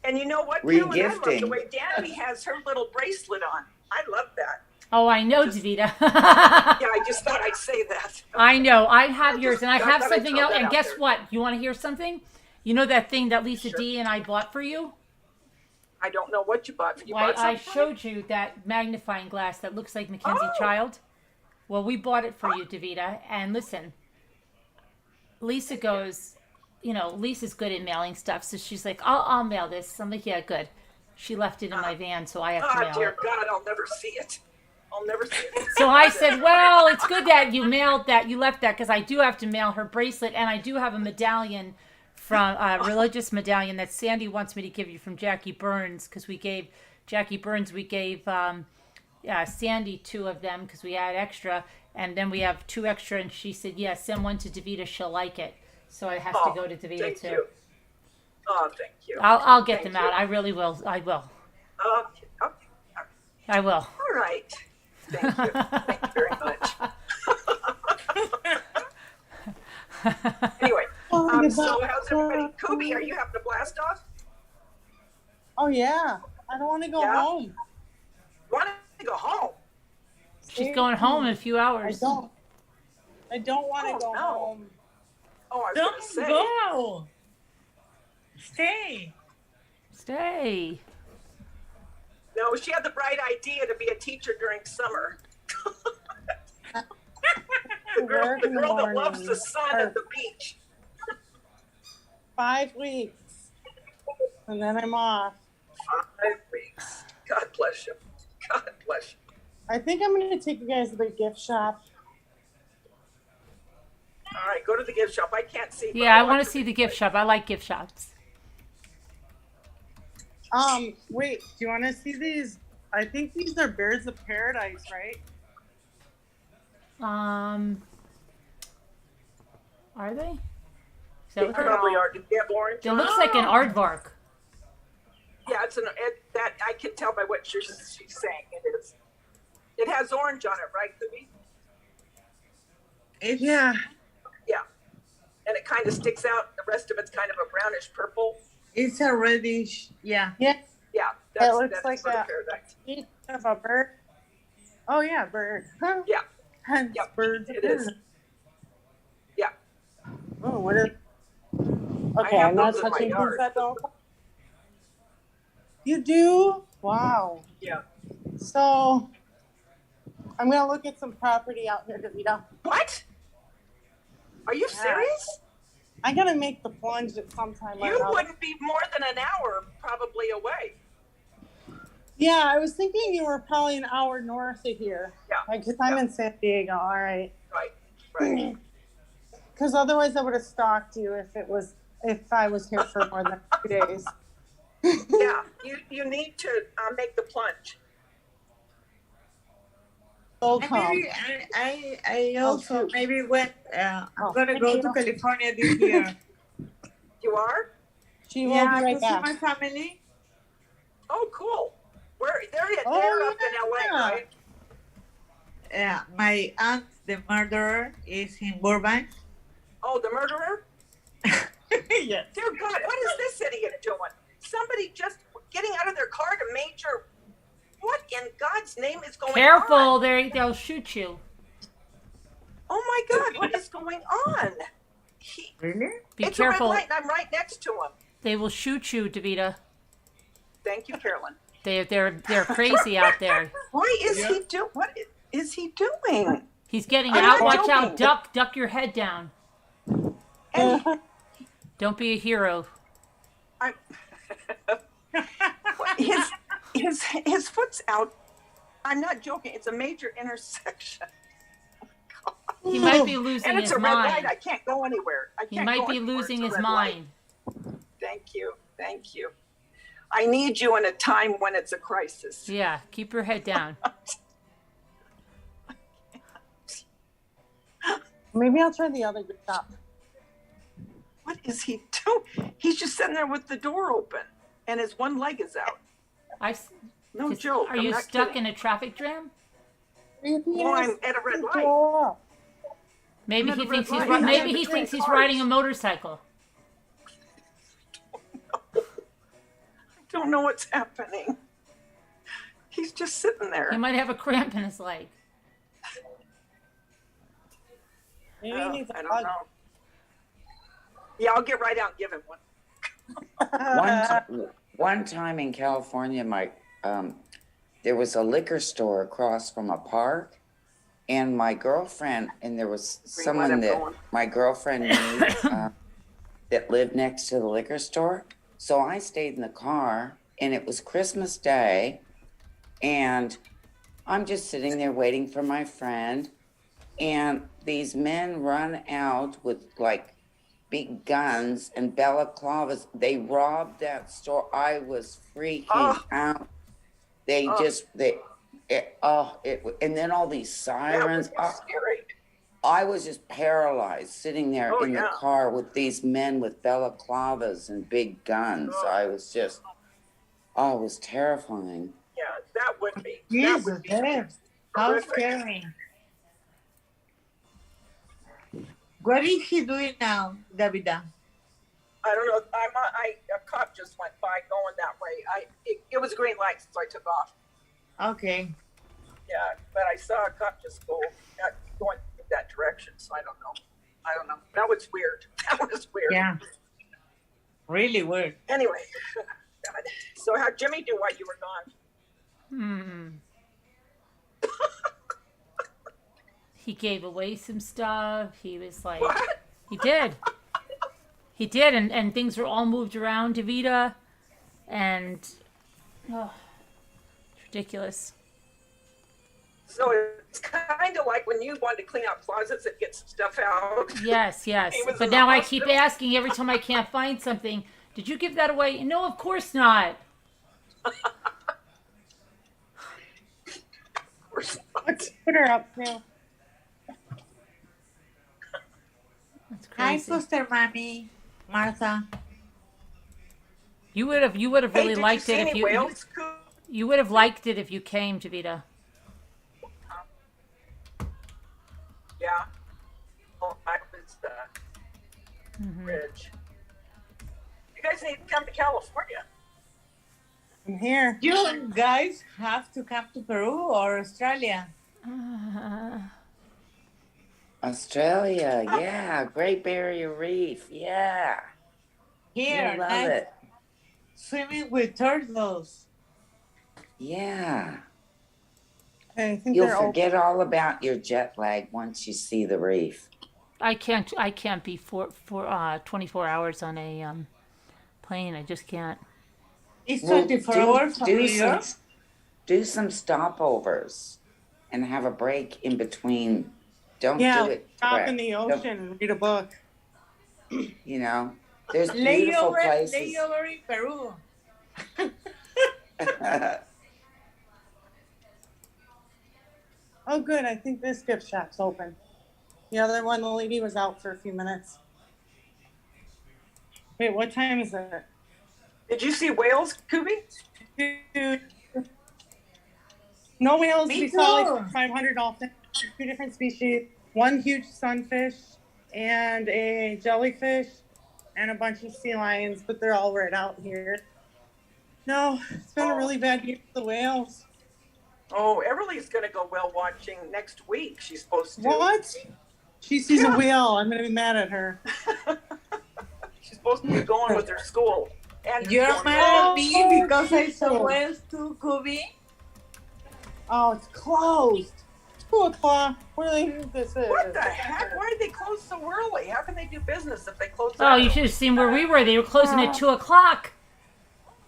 And you know what, Carolyn? I love the Regifting. way Danny has her little bracelet on. I love that. Oh, I know, Davida. Yeah, I just thought I'd say that. I know. I have yours, and I thought have I'd something throw else. that And out guess there. what? You want to hear something? You know that thing that Lisa D and I bought for you? I don't know what you bought. You Why, bought I something? showed you that magnifying glass that looks like Mackenzie Child. Well, we bought it for you, Davida. And listen, Lisa goes, Lisa's good at mailing stuff, so she's like, I'll mail this. I'm like, yeah, good. She left it in my van, so I have to mail Oh, dear it. God, I'll never see it. I'll never see it. So I said, well, it's good that you mailed that, you left that, because I do have to mail her bracelet, and I do have a medallion from a religious medallion that Sandy wants me to give you from Jackie Burns, because we gave Sandy 2 of them because we had extra, and then we have 2 extra, and she said, yeah, send one to Davida, she'll like it. So it has to go to Davida thank too. You. Oh, thank you. I'll get Thank them out. you. I really will. I will. Okay. I will. All right. Thank you. Thank you very much. Anyway, so how's everybody? Kobe, are you having a blast off? Oh yeah, I don't want to go home. Want to go home? She's going home in a few hours. I don't want to go home. Oh, I was Don't going to say. go. Stay. No, she had the bright idea to be a teacher during summer. the girl that loves the sun and the beach. 5 weeks, and then I'm off. 5 weeks. God bless you. God bless you. I think I'm going to take you guys to the gift shop. All right, go to the gift shop. I can't see. but Yeah, I want to see the gift shop. I like gift shops. Wait, do you want to see these? I think these are birds of paradise, right? Are they? Is They that what probably are. Did they have orange? It looks like an aardvark. Yeah, that I can tell by what she's saying. It is. It has orange on it, right, Libby? Yeah. Yeah. And it kind of sticks out. The rest of it's kind of a brownish purple. It's a reddish. Yeah. Yeah. It looks that's like bird a paradise. piece of a bird. Oh yeah, bird. Huh? Yeah. Yep. Birds. It is. Yeah. Oh, what is? Okay, have I'm not those in my touching yard. that though. You do? Wow. Yeah. So, I'm gonna look at some property out here, Davida. What? Are you serious? I gotta make the plunge at some time. You wouldn't be more than an hour probably away. Yeah, I was thinking you were probably an hour north of here. Yeah. Because I'm in San Diego. All right. Right. Because otherwise, I would have stalked you if I was here for more than 2 days. Yeah. You need to make the plunge. So And calm. maybe I also cute. maybe when I'm gonna thank go you. to California this year. You are? She will Yeah, be right to see back. my family. Oh, cool. Where they're Oh, up in LA, right? Yeah, my aunt, the murderer, is in Burbank. Oh, the murderer? Yes. Dear God, what is this idiot doing? Somebody just getting out of their car to major. What in God's name is going on? Careful, they'll shoot you. Oh my God, what is going on? Really? Be It's careful. a red light, and I'm right next to him. They will shoot you, Davida. Thank you, Carolyn. They're crazy out there. Why is he doing? What is he doing? He's getting I'm out. not Watch out. joking. Duck your head down. And Don't be a hero. his foot's out. I'm not joking. It's a major intersection. He might be losing And it's his a red mind. light. I can't go anywhere. He might be losing his mind. Thank you. Thank you. I need you in a time when it's a crisis. Yeah, keep your head down. Maybe I'll try the other stop. What is he doing? He's just sitting there with the door open, and his one leg is out. No joke. Are I'm you not stuck kidding. in a traffic jam? Well, I'm at a red light. Maybe I'm he at a red thinks he's light. maybe I'm he between thinks he's cars. riding a motorcycle. I don't know what's happening. He's just sitting there. He might have a cramp in his leg. Maybe he needs a I don't hug. know. Yeah, I'll get right out and give him one. One time in California, there was a liquor store across from a park, and my girlfriend, and there was someone that my girlfriend knew that lived next to the liquor store. So I stayed in the car, and it was Christmas Day, and I'm just sitting there waiting for my friend, and these men run out with like big guns and balaclavas. They robbed that store. I was freaking out. They and then all these sirens. I was just paralyzed sitting there in the car with these men with balaclavas and big guns. I was just, it was terrifying. Yeah, that would be. Jesus, how scary. What is he doing now, Davida? I don't know. A cop just went by going that way. It was a green light, so I took off. Okay. Yeah, but I saw a cop just going that direction, so I don't know. That was weird. That was weird. Yeah. Really weird. Anyway, God. So how'd Jimmy do while you were gone? He gave away some stuff. He was like, what? He did, and things were all moved around, Davida, and it's ridiculous. So it's kind of like when you wanted to clean out closets and get some stuff out. Yes. But now I keep asking every time I can't find something, did you give that away? No, of course not. Let's put her up now. That's Hi, crazy. foster mommy, Martha. You would have really liked it if you would have liked it if you came, Davida. Yeah. Oh, I was Ridge. You guys need to come to California. I'm here. You guys have to come to Peru or Australia. Australia, yeah. Great Barrier Reef, yeah. Here, I love nice. it. Swimming with turtles. Yeah. I think You'll they're forget all about your jet lag once you see the reef. I can't be for 24 hours on a plane. I just can't. It's 24 hours from New York. Do some stopovers and have a break in between. Don't do it. Stop in the ocean and read a book. You know, there's beautiful places. Layover in Peru. Oh, good. I think this gift shop's open. The other one, the lady was out for a few minutes. Wait, what time is it? Did you see whales, Kubi? No whales. Me We saw too. like 500 dolphins, 2 different species, 1 huge sunfish, and a jellyfish, and a bunch of sea lions, but they're all right out here. No, it's been a really bad year for the whales. Oh, Everly's going to go whale watching next week. She's supposed to. What? She sees a whale. I'm going to be mad at her. She's supposed to be going with her school. And You're mad at me because I saw whales too, Kubi? Oh, it's closed. It's 2 o'clock. What do they think this is? What the heck? Why did they close so early? How can they do business if they close so Oh, early? you should have seen where we were. They were closing at 2 o'clock.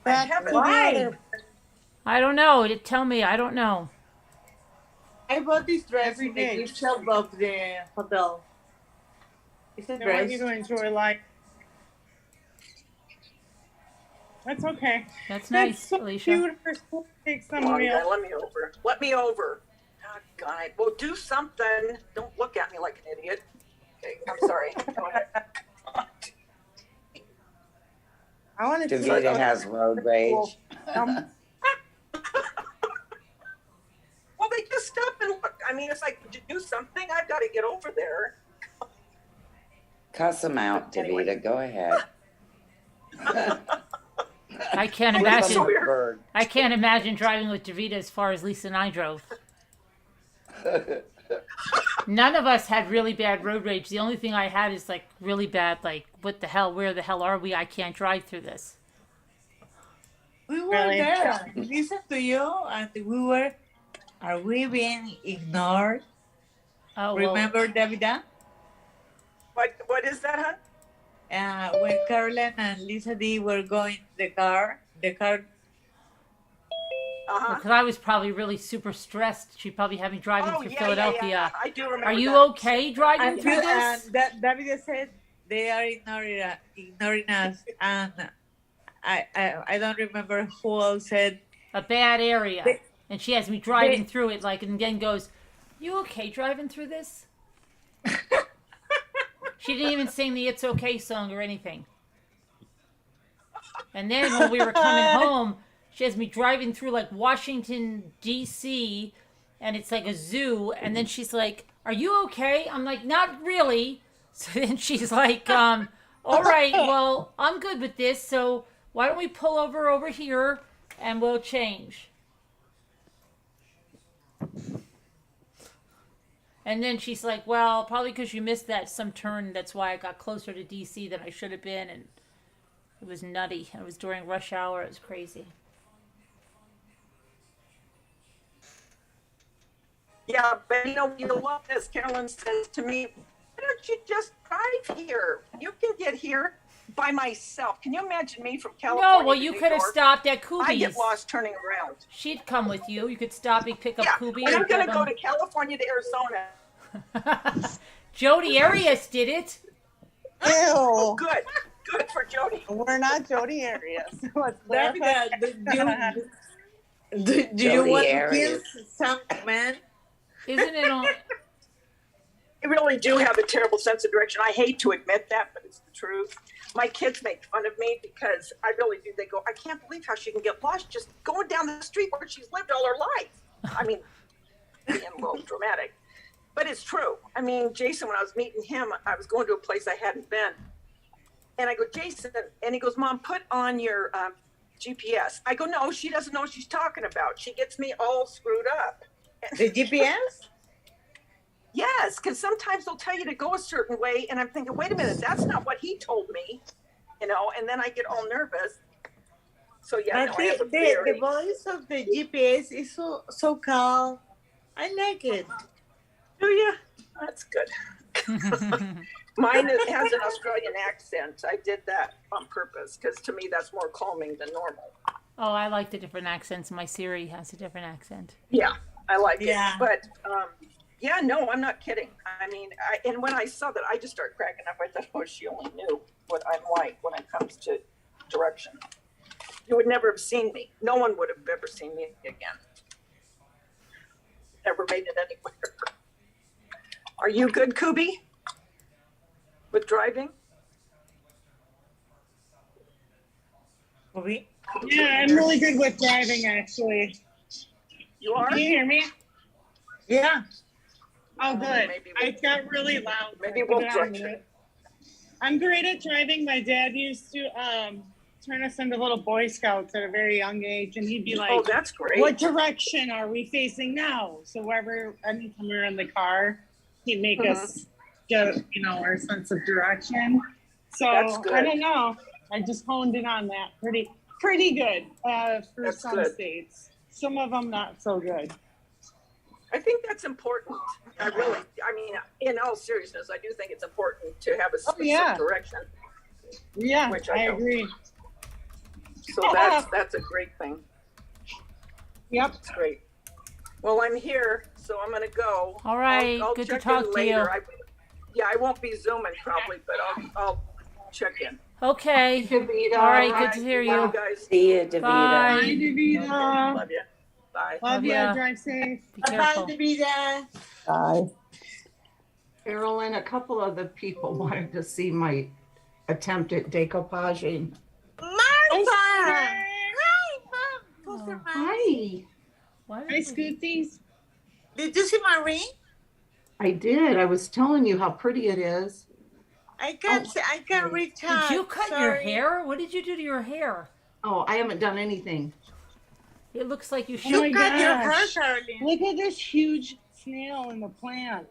Why? I don't know. Tell me. I don't know. I bought this dress in the gift shop of the hotel. It's a They want dress. you to enjoy life. That's okay. That's nice, so Alicia. Cute. Her school takes some Come on, real. guy, let me over. Let me over. Oh, God. Well, do something. Don't look at me like an idiot. Okay, I'm sorry. Go ahead. I want to Davida has road rage. Well, they just stop and look. I mean, it's like, did you do something? I've got to get over there. Cuss him out, Davida. Go ahead. I can't That's imagine. a bird. I can't imagine driving with Davida as far as Lisa and I drove. None of us had really bad road rage. The only thing I had is like really bad, like, what the hell? Where the hell are we? I can't drive through this. We were Really? there. Listen to you, and we were. Are we being ignored? Oh, well, Remember, Davida? What is that, hon? When Caroline and Lisa D were going the car. because I was probably really super stressed. She probably had me driving through Philadelphia. Yeah. I do remember. Are you that. okay driving And through this? Davida said they are ignoring us, and I don't remember who else said A bad area. And she has me driving through it, like, and then goes, "You okay driving through this?" She didn't even sing the "It's Okay" song or anything. And then when we were coming home, she has me driving through like Washington, D.C., and it's like a zoo. And then she's like, "Are you okay?" I'm like, "Not really." So then she's like, "All right, well, I'm good with this. So why don't we pull over here and we'll change." And then she's like, "Well, probably because you missed some turn. That's why I got closer to D.C. than I should have been." And it was nutty. It was during rush hour. It was crazy. Yeah, but you know what? As Carolyn says to me, why don't you just drive here? You can get here by myself. Can you imagine me from California? No, well, you could have stopped at Kubi's. I get lost turning around. She'd come with you. You could stop and pick up Kubi. And I'm going to go to California to Arizona. Jody Arias did it. Ew. Oh, good. Good for Jody. We're not Jody Arias. Let's Davida, clarify. do you want to kill some man? Isn't it on? I really do have a terrible sense of direction. I hate to admit that, but it's the truth. My kids make fun of me because I really do. They go, "I can't believe how she can get lost just going down the street where she's lived all her life." I mean, being a little dramatic, but it's true. I mean, Jason, when I was meeting him, I was going to a place I hadn't been. And I go, "Jason," and he goes, "Mom, put on your GPS." I go, "No, she doesn't know what she's talking about. She gets me all screwed up." The GPS? Yes, because sometimes they'll tell you to go a certain way, and I'm thinking, wait a minute, that's not what he told me, and then I get all nervous. So yeah, I think the voice of the GPS is so calm. I like it. Do you? That's good. Mine has an Australian accent. I did that on purpose because to me that's more calming than normal. Oh, I like the different accents. My Siri has a different accent. Yeah, I like it. But yeah, no, I'm not kidding. I mean, and when I saw that, I just started cracking up. I thought, oh, she only knew what I'm like when it comes to direction. You would never have seen me. No one would have ever seen me again. never made it anywhere. Are you good, Kubi? With driving? Kubi? Yeah, I'm really good with driving, actually. You are? Can you hear me? Yeah. Oh, good. Maybe I got really loud. Maybe I put we'll it on correct mute. it. I'm great at driving. My dad used to turn us into little Boy Scouts at a very young age, and he'd be like, Oh, that's great. what direction are we facing now? So anytime we were in the car, he'd make us get, our sense of direction. So That's good. I don't know. I just honed in on that pretty good for That's some good. states. Some of them not so good. I think that's important. I mean, in all seriousness, I do think it's important to have a specific direction. Yeah, Which I don't. agree. So that's a great thing. Yep. It's great. Well, I'm here, so I'm going to go. All right, I'll good to check talk in to you. later. I won't be Zooming probably, but I'll check in. Okay. Davida. All right, good to hear you. Bye, guys. See you, Davida. Bye. Hi, Davida. Love you. Bye. Love you. ya. Drive safe. Be Bye, careful. Davida. Bye. Carolyn, a couple of the people wanted to see my attempt at decoupaging. Martha! Hi, Mom. Poster Mom. Hi. Hi, Scooties. Did you see my ring? I did. I was telling you how pretty it is. I can't reach out. Did you cut your hair? What did you do to your hair? Oh, I haven't done anything. It looks like you Oh should. my You cut your hair, gosh. Charlene. Look at this huge snail in the plant.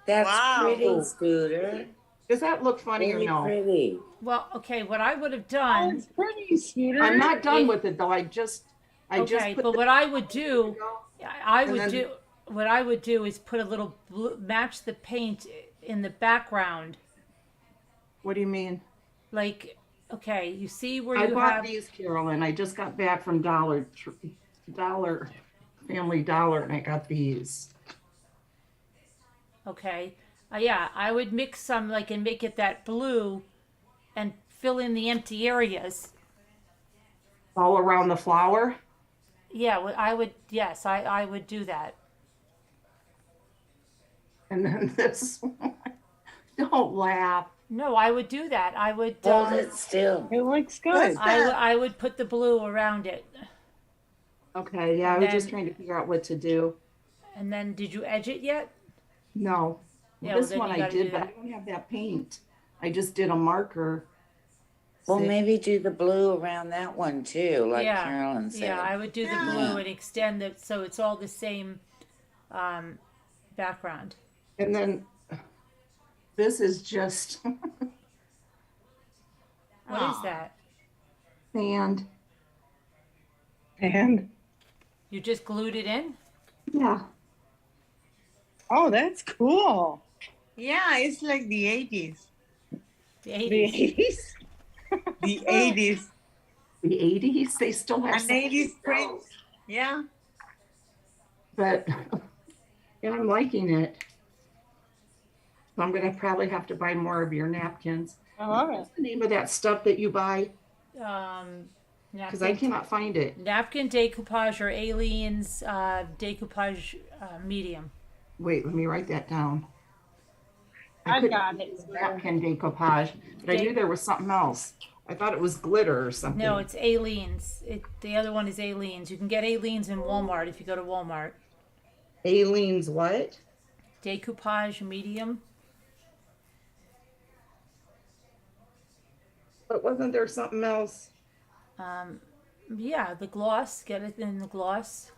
That's Wow. pretty, Scooter. Does that look funny Really or no? pretty. Well, okay, what I would have Oh, done. it's pretty, Scooter. I'm not done with it though. I just Okay, put but the- what I would do, And then- what I would do is put a little blue, match the paint in the background. What do you mean? Like, okay, you see where I you bought have. these, Carolyn. I just got back from Family Dollar, and I got these. Okay, yeah, I would mix some and make it that blue, and fill in the empty areas. All around the flower? Yeah, I would. Yes, I would do that. And then this one. Don't laugh. No, I would do that. I would. Hold it still. It looks good. I would put the blue around it. Okay, yeah, I was just trying to figure out what to do. And then, did you edge it yet? No. Yeah, well, This then one you I gotta did, do but I that. don't have that paint. I just did a marker. Well, maybe do the blue around that one too, like yeah, Carolyn said. yeah, I would do the blue and extend it so it's all the same background. And then this is just What is that? sand. And You just glued it in? Yeah. oh, that's cool. Yeah, it's like the 80s. The The 80s. 80s. The 80s. The 80s, they still have An some 80s print. Yeah. but yeah, I'm liking it. So I'm gonna probably have to buy more of your napkins. I love it. What's the name of that stuff that you buy? Because I Napkin, cannot find it. napkin decoupage or Aliens decoupage medium. Wait, let me write that down. I couldn't got think it. of Napkin decoupage, but I knew there was something else. I thought it was glitter or something. No, it's Aliens. The other one is Aliens. You can get Aliens in Walmart if you go to Walmart. Aliens what? Decoupage medium. But wasn't there something else? Yeah, the gloss. Get it in the gloss.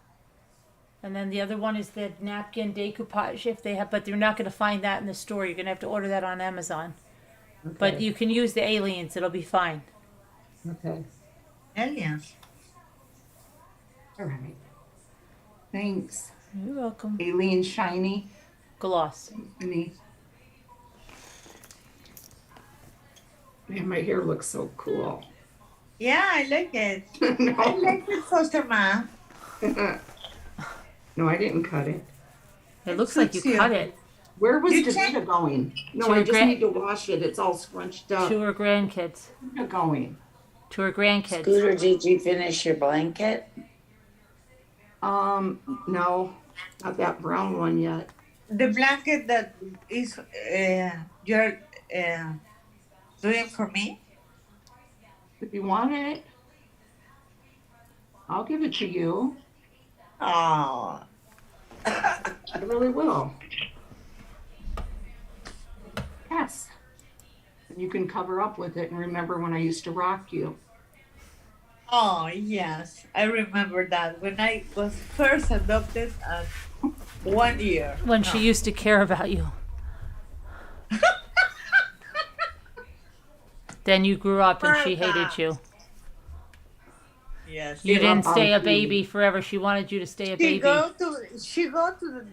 And then the other one is the napkin decoupage if they have, but you're not going to find that in the store. You're going to have to order that on Amazon. Okay. But you can use the Aliens. It'll be fine. Okay. Aliens. All right. Thanks. You're welcome. Alien shiny. Gloss. Man, my hair looks so cool. Yeah, I like it. No. I like it, Foster Mom. No, I didn't cut it. It looks like you cut it. Where was You Davida going? No, To I her just need to wash it. It's all scrunched up. To her grandkids. Davida going? To her grandkids. Scooter, did you finish your blanket? No. Not that brown one yet. The blanket that is you're doing for me. If you want it, I'll give it to you. Oh, I really will. Yes. And you can cover up with it and remember when I used to rock you. oh yes, I remember that when I was first adopted at 1 year. When she used to care about you. Then you grew up and she hated you. Yes. You didn't stay a baby forever. She wanted you to stay a baby. She go to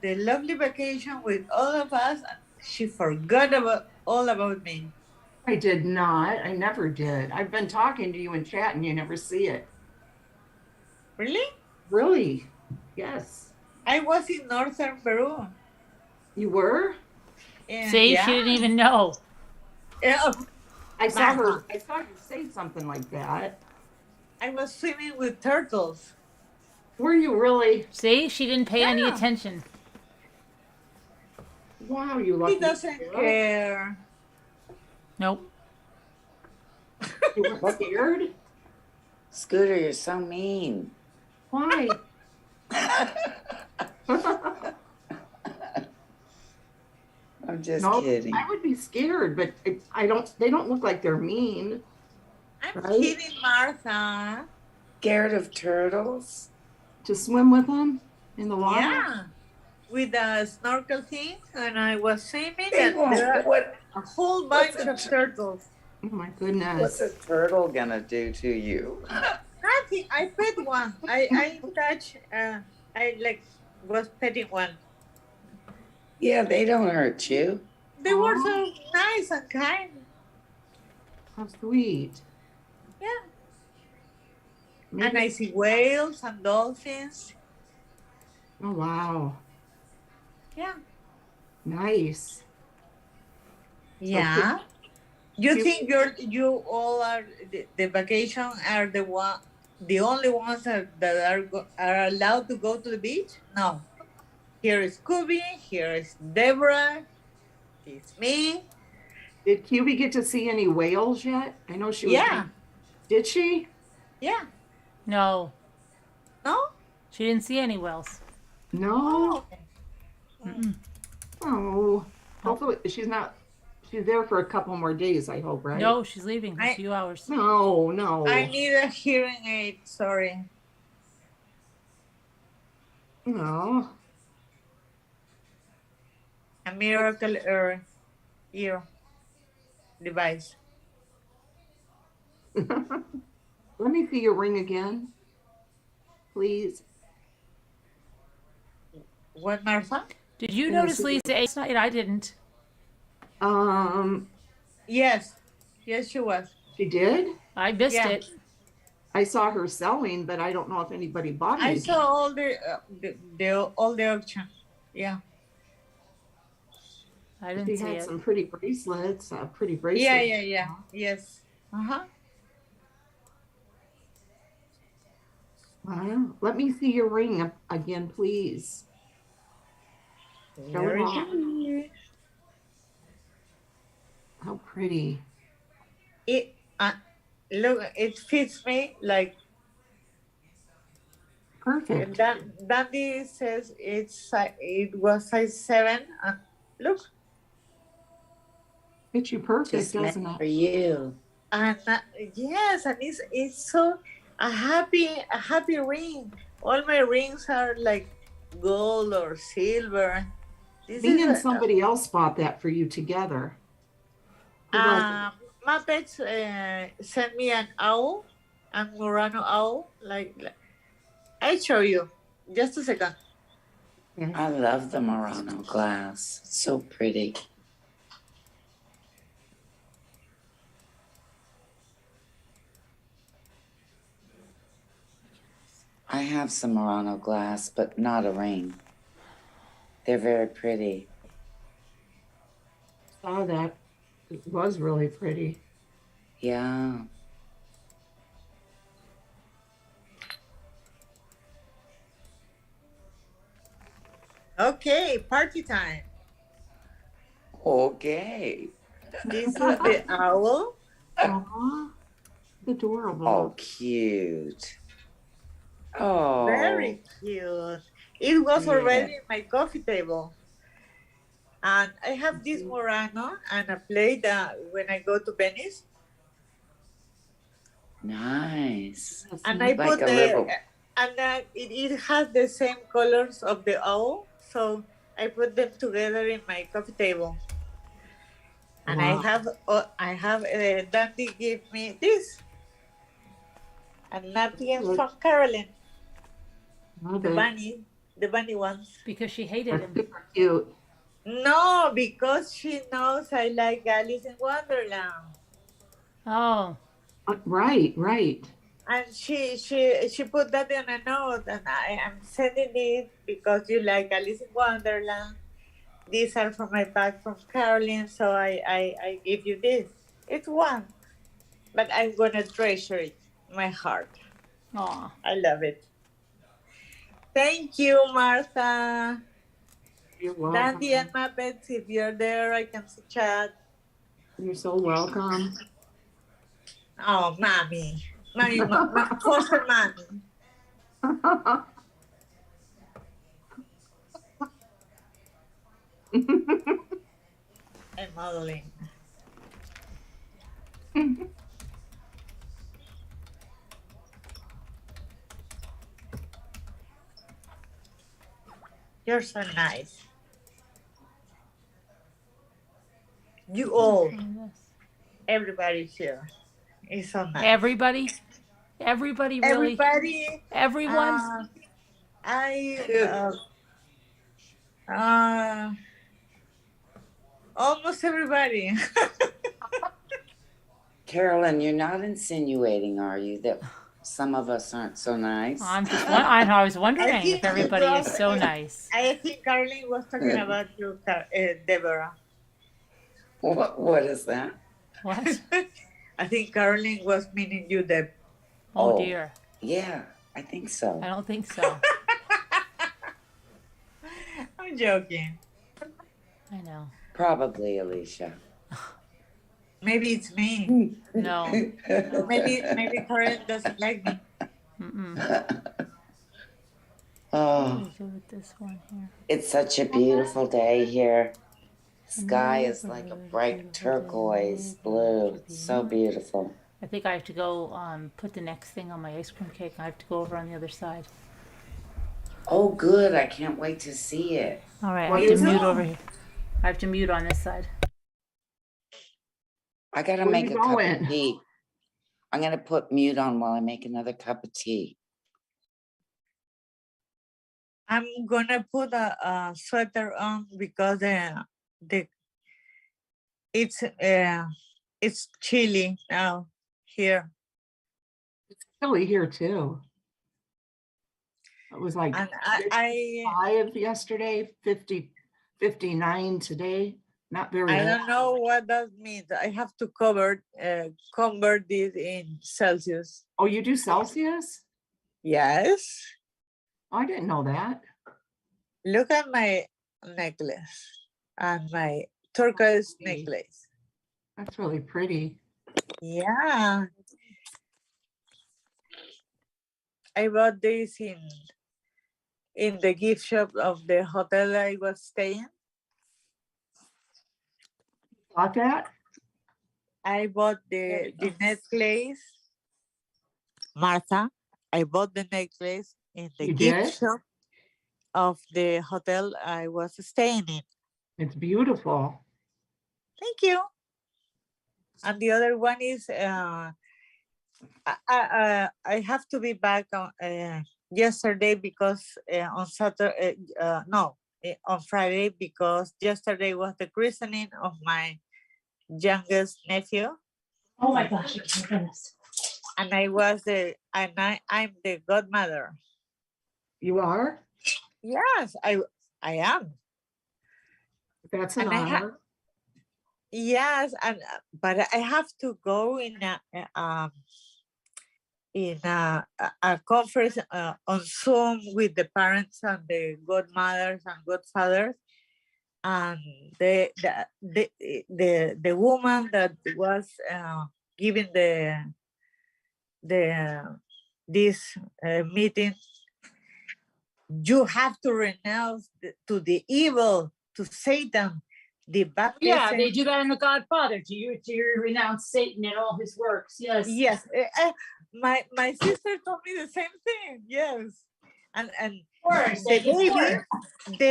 the lovely vacation with all of us. And she forgot all about me. I did not. I never did. I've been talking to you in chat and you never see it. Really? Really? Yes. I was in northern Peru. You were? And See, she didn't even know. Yeah. I saw her say something like that. I was swimming with turtles. Were you really? See, she didn't pay any attention. Wow, you lucky. He doesn't care. Nope. You weren't scared? Scooter, you're so mean. Why? I'm just no, kidding. I would be scared, but I don't. They don't look like they're mean. I'm right? kidding, Martha. Scared of turtles? To swim with them in the water? Yeah. With a snorkel thing, and I was swimming, Hey, and there what- are a whole bunch of turtles. Oh my goodness. What's a turtle gonna do to you? Nothing. I pet one. I touch. I like was petting one. Yeah, they don't hurt you. They were so nice and kind. How sweet. Yeah. Maybe. And I see whales and dolphins. Oh wow. Yeah. Nice. Yeah. You think you all are the vacation are the only ones that are allowed to go to the beach? No. Here is Kubi, here is Deborah, it's me. Did QB get to see any whales yet? I know she was. Yeah. Did she? Yeah. No. No? She didn't see any whales. No. Mm-mm. Oh. Hopefully she's not. She's there for a couple more days, I hope, right? No, she's leaving in a few hours. No, no. I need a hearing aid, sorry. No. A miracle ear device. Let me see your ring again, please. What, Martha? Did you notice Lisa ate tonight? I didn't. Yes. Yes, she was. She did? I missed it. I saw her selling, but I don't know if anybody bought I it. saw all the auction. Yeah. I didn't She see had it. some pretty bracelets, pretty bracelets. Yeah. Yes. Uh-huh. Wow. Let me see your ring again, please. Show it off. How pretty. It look, it fits me like perfect. Dandy says it was size 7. Look, fits you perfect, Just meant doesn't it? for you. and yes, and it's so a happy ring. All my rings are like gold or silver. This Me and is somebody else bought that for you together. Who was Muppets sent me an owl, a Murano owl. Like I show you. Just a second. I love the Murano glass. It's so pretty. I have some Murano glass, but not a ring. They're very pretty. saw that? It was really pretty. Yeah. Okay, party time. Okay. This is the owl. Aw, adorable. Oh, cute. Oh. Very cute. It was Yeah. already in my coffee table. And I have this Murano and a plate when I go to Venice. Nice. And I Like put a the, little. and it has the same colors of the owl. So I put them together in my coffee table. And Wow. I have Dandy give me this. And napkins from Carolyn. Love The it. bunny ones. Because she hated him. Super cute. No, because she knows I like Alice in Wonderland. Oh. Right, right. And she put that in a note, and I am sending it because you like Alice in Wonderland. These are from my bag from Carolyn, so I give you this. It's one, but I'm gonna treasure it in my heart. Aw. I love it. Thank you, Martha. You're welcome. Dandy and Muppets, if you're there, I can chat. You're so welcome. Oh, mommy. Mommy, foster mommy. I'm modeling. You're so nice. You all, everybody here is so nice. Everybody? Everybody, really? Everybody. Everyone? Almost everybody. Carolyn, you're not insinuating, are you, that some of us aren't so nice? I was wondering if everybody is so nice. I think Caroline was talking about you, Deborah. What is that? What? I think Caroline was meaning you, Deb. Oh, dear. Yeah, I think so. I don't think so. I'm joking. I know. Probably, Alicia. Maybe it's me. No. Maybe Caroline doesn't like me. Oh, What do we do with this one here? it's such a beautiful day here. Sky is like a bright turquoise blue. It's so beautiful. I think I have to go put the next thing on my ice cream cake. I have to go over on the other side. Oh, good. I can't wait to see it. All right, I have to mute over here. I have to mute on this side. I gotta Where make you a cup going? of tea. I'm gonna put mute on while I make another cup of tea. I'm gonna put a sweater on because it's chilly now here. It's chilly here too. It was like And 55 yesterday, 59 today. Not very I hot. don't know what that means. I have to convert this in Celsius. Oh, you do Celsius? Yes. I didn't know that. Look at my necklace and my turquoise necklace. That's really pretty. Yeah. I bought this in the gift shop of the hotel I was staying. Bought that? I bought the necklace. Martha, I bought the necklace in the You gift did? shop of the hotel I was staying in. It's beautiful. Thank you. And the other one is I have to be back on yesterday because on Saturday on Friday because yesterday was the christening of my youngest nephew. Oh my gosh, you can't goodness. And I'm the godmother. You are? Yes, I am. That's an And honor. Yes, and but I have to go in in a conference on Zoom with the parents and the godmothers and godfathers, and the woman that was giving this meeting, you have to renounce to the evil, to Satan, the baptism. Yeah, they do that in The Godfather. Do you renounce Satan and all his works? Yes. Yes. My sister told me the same thing. Yes. And Of course, the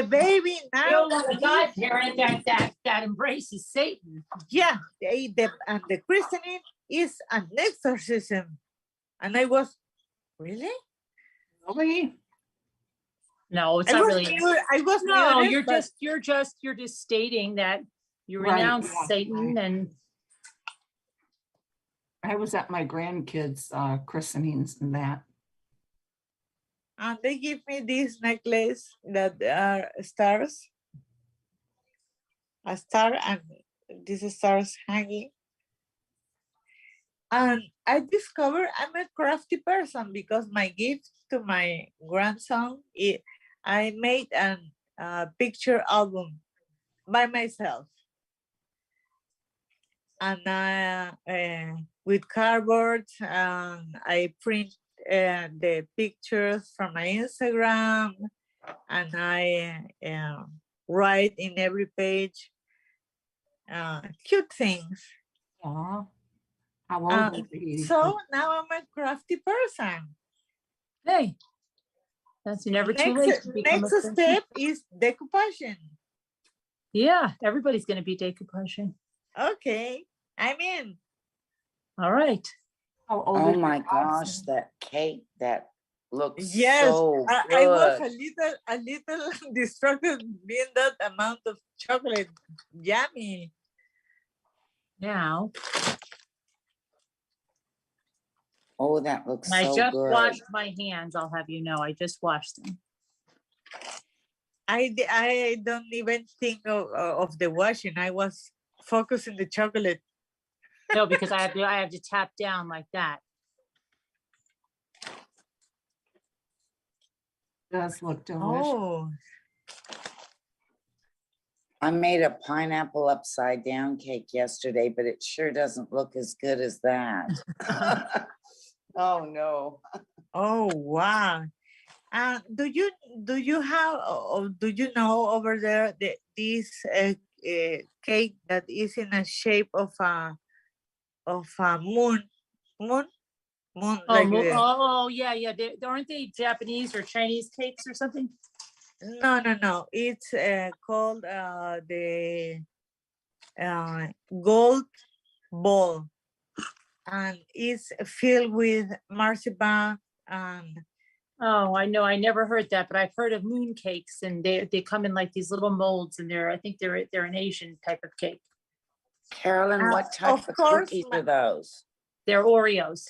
baby now. You don't want a godparent that embraces Satan. Yeah. And the christening is an exorcism. And I was, really? Really? No, it's not really. I was no. muted, You're just stating that you Right, renounce yeah, Satan, right. and I was at my grandkids' christenings and that. and they give me this necklace that are stars. A star, and these stars hanging. And I discovered I'm a crafty person because my gift to my grandson, I made a picture album by myself. And with cardboard, I print the pictures from my Instagram, and I write in every page cute things. Aww. How old was he? So now I'm a crafty person. hey, that's never too late to become a Next Christian. step is decoupage. Yeah, everybody's going to be decoupaging. Okay, I'm in. All right. How old Oh is my your gosh, godson? that cake that looks Yes, so good. I was a little distracted being that amount of chocolate. Yummy. Now, Oh, that looks I so just good. washed my hands. I'll have you know, I just washed them. I don't even think of the washing. I was focusing the chocolate. No, because I have to tap down like that. Does look delicious. Oh, I made a pineapple upside down cake yesterday, but it sure doesn't look as good as that. Oh no. oh wow. Do you have or do you know over there this cake that is in a shape of a moon? Oh, Like yeah. Aren't they Japanese or Chinese cakes or something? no. It's called the gold ball, and it's filled with marzipan and. Oh, I know. I never heard that, but I've heard of moon cakes, and they come in like these little molds, and I think they're an Asian type of cake. Carolyn, what type of cookies are those? They're Oreos.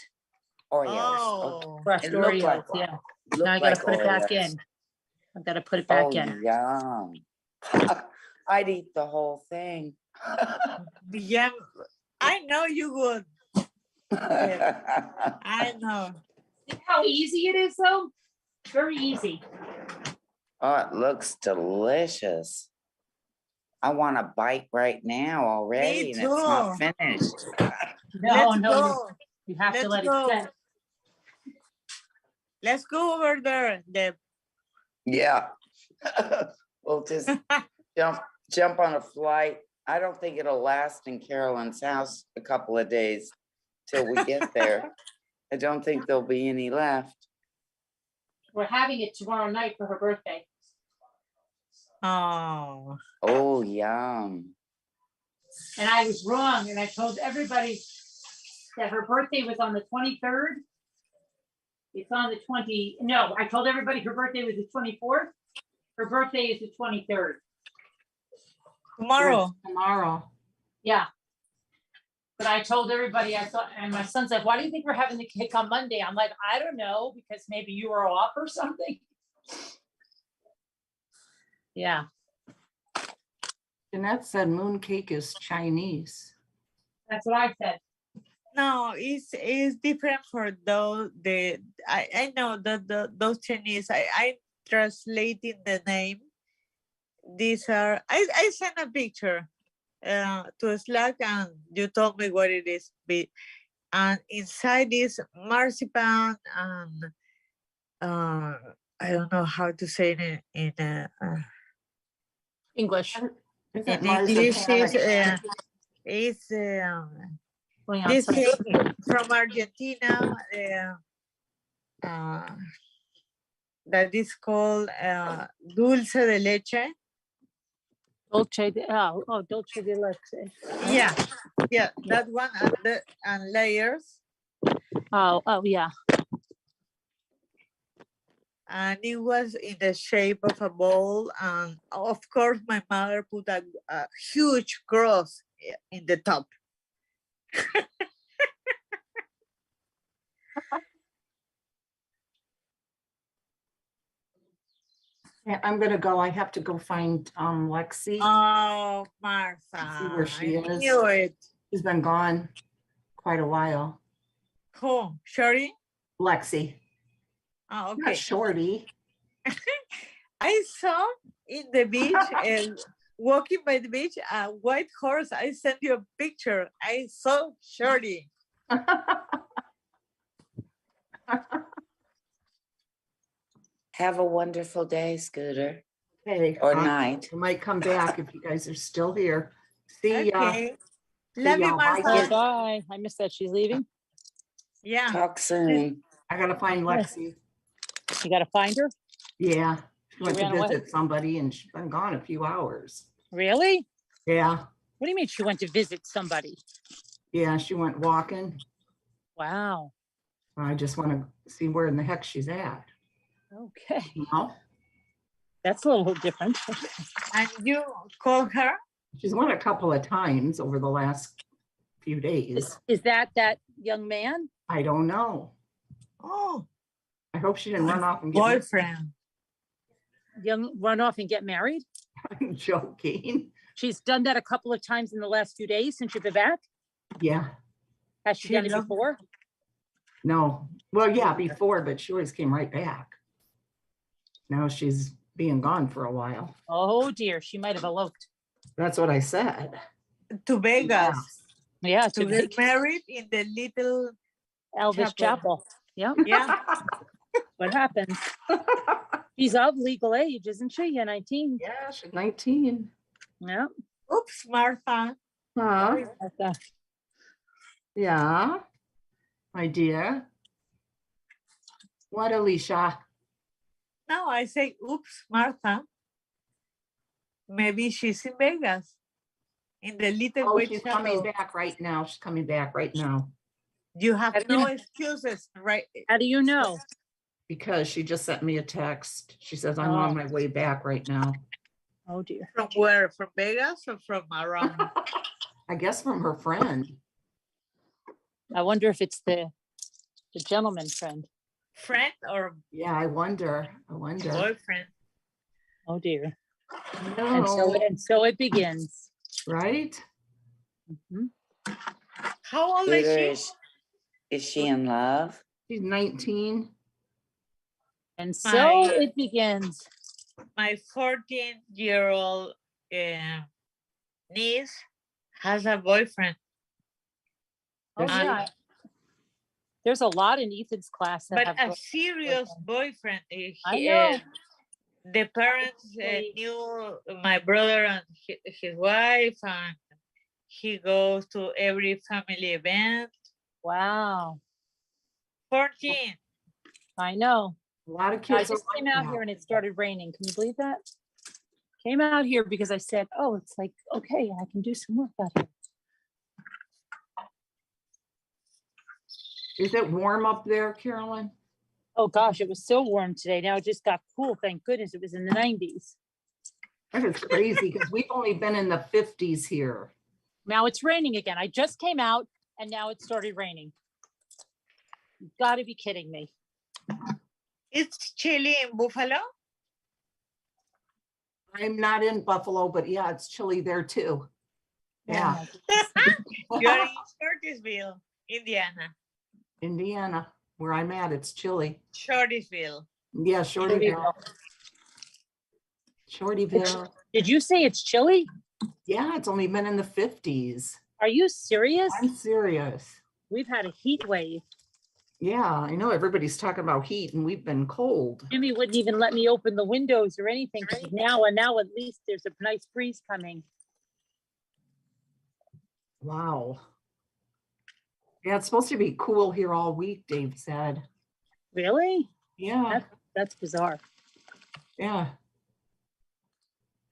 Oreos. Oh, Crushed It looked Oreos, like yeah. Look Now I gotta like put it back Oreos. in. I've got to put it back in. Yum. I'd eat the whole thing. Yeah, I know you would. I know. See how easy it is, though? Very easy. Oh, it looks delicious. I want a bite right now already, and it's not finished. No, you have to let it set. Let's go over there, Deb. Yeah. We'll just jump on a flight. I don't think it'll last in Carolyn's house a couple of days till we get there. I don't think there'll be any left. We're having it tomorrow night for her birthday. Oh, yum. And I was wrong, and I told everybody that her birthday was on the 23rd. It's on the 20. No, I told everybody her birthday was the 24th. Her birthday is the 23rd. Tomorrow. Tomorrow. Yeah. But I told everybody, I thought, and my son's like, why do you think we're having the cake on Monday? I'm like, I don't know, because maybe you were off or something. Yeah. Jeanette said moon cake is Chinese. That's what I said. No, it's different for those. I know that those Chinese. I translating the name. These are. I sent a picture to Slack, and you told me what it is. And inside is marzipan and I don't know how to say it in English. In English is this cake from Argentina that is called dulce de leche. Dolce de leche. Yeah, that one and layers. Oh, yeah. And it was in the shape of a bowl, and of course my mother put a huge cross in the top. Yeah, I'm gonna go. I have to go find Lexi. Oh, Martha. See where she is. Knew it. She's been gone quite a while. Who? Shorty? Lexi. Oh, okay. Not Shorty. I saw in the beach and walking by the beach a white horse. I sent you a picture. I saw Shorty. Have a wonderful day, Scooter. Hey, or night. I might come back if you guys are still here. See ya. Okay. Love you, Bye. Martha. Bye. I missed that she's leaving. Yeah. Talk soon. I gotta find Lexi. You gotta find her? Yeah. She went to ran away? visit somebody and she's been gone a few hours. Really? Yeah. What do you mean she went to visit somebody? Yeah, she went walking. Wow. I just want to see where in the heck she's at. Okay. You know? That's a little different. And you called her? She's won a couple of times over the last few days. Is that young man? I don't know. Oh. I hope she didn't run off and get boyfriend. Run off and get married? I'm joking. She's done that a couple of times in the last few days since you've been back? Yeah. Has she done it before? No. Well, yeah, before, but she always came right back. Now she's being gone for a while. Oh dear, she might have eloped. That's what I said. To Vegas. Yeah, to get married in the little Elvis Chapel. Yep. Yeah. What happens? She's of legal age, isn't she? Yeah, 19. Yeah, she's 19. Yeah. Oops, Martha. Huh? Martha. Yeah. My dear. What, Alicia? No, I say, oops, Martha. Maybe she's in Vegas. In the little white she's chapel. coming back right now. She's coming back right now. You have no excuses, right? How do you know? Because she just sent me a text. She says, I'm on my way back right now. Oh dear. From where? From Vegas or from around? I guess from her friend. I wonder if it's the gentleman friend. Friend or yeah, I wonder. Boyfriend. Oh dear. No. And so it begins. Right? Mm-hmm. How old is she? Is she in love? She's 19. And so it begins. My 14-year-old niece has a boyfriend. Oh, yeah. There's a lot in Ethan's class that but have a serious boyfriend. I know. The parents knew my brother and his wife, and he goes to every family event. Wow. 14. I know. A lot of kids. I just came out here and it started raining. Can you believe that? Came out here because I said, oh, it's like, okay, I can do some work out here. Is it warm up there, Carolyn? Oh gosh, it was so warm today. Now it just got cool. Thank goodness it was in the 90s. That is crazy because we've only been in the 50s here. Now it's raining again. I just came out and now it started raining. You've got to be kidding me. It's chilly in Buffalo? I'm not in Buffalo, but yeah, it's chilly there too. Yeah. You're in Curtisville. Indiana. Indiana, where I'm at, it's chilly. Shortyville. Yeah, Shortyville. Shortyville. Did you say it's chilly? Yeah, it's only been in the 50s. Are you serious? I'm serious. We've had a heat wave. Yeah, I know everybody's talking about heat and we've been cold. Jimmy wouldn't even let me open the windows or anything. Now at least there's a nice breeze coming. Wow. Yeah, it's supposed to be cool here all week, Dave said. Really? Yeah. That's bizarre. Yeah.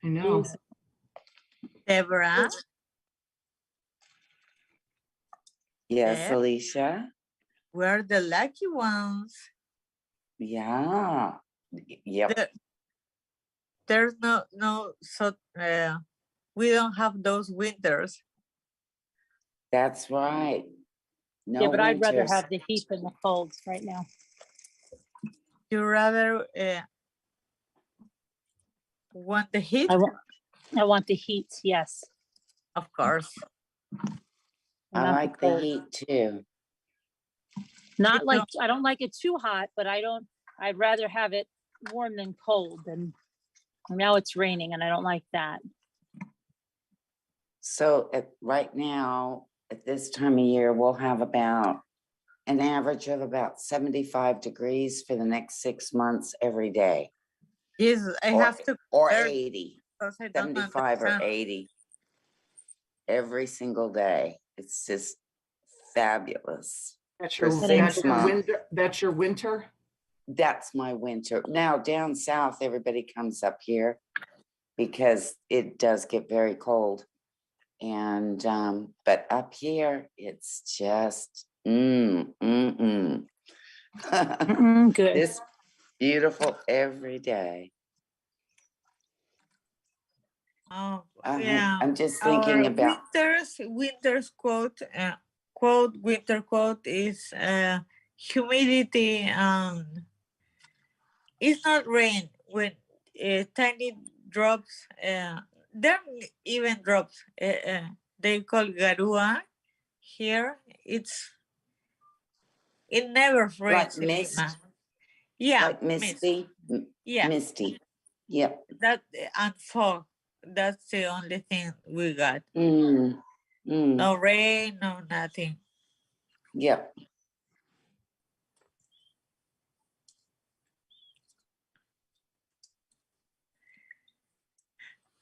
I know. Deborah? Yes, Deb? Alicia? We're the lucky ones. Yeah. Yep. There's we don't have those winters. That's right. No Yeah, but I'd rather winters. have the heat than the cold right now. You rather want the heat? I want the heat, yes. Of course. I like the heat too. Not like, I don't like it too hot, but I'd rather have it warm than cold. And now it's raining and I don't like that. So right now, at this time of year, we'll have about an average of about 75 degrees for the next 6 months every day. Yes, I have to. Or 80, because I don't 75 or understand. 80 every single day. It's just fabulous. That's For your 6 months. winter. That's your winter. That's my winter. Now down south, everybody comes up here because it does get very cold. And but up here, it's just Good. It's beautiful every day. Oh, yeah. I'm just thinking Our about winter's winter quote is humidity. It's not rain when tiny drops. There are even drops. They call garua here. It never rains. like mist, Yeah, like misty. Yeah. Misty. Yep. That and fog. That's the only thing we got. Mm. No rain, no nothing. Yep.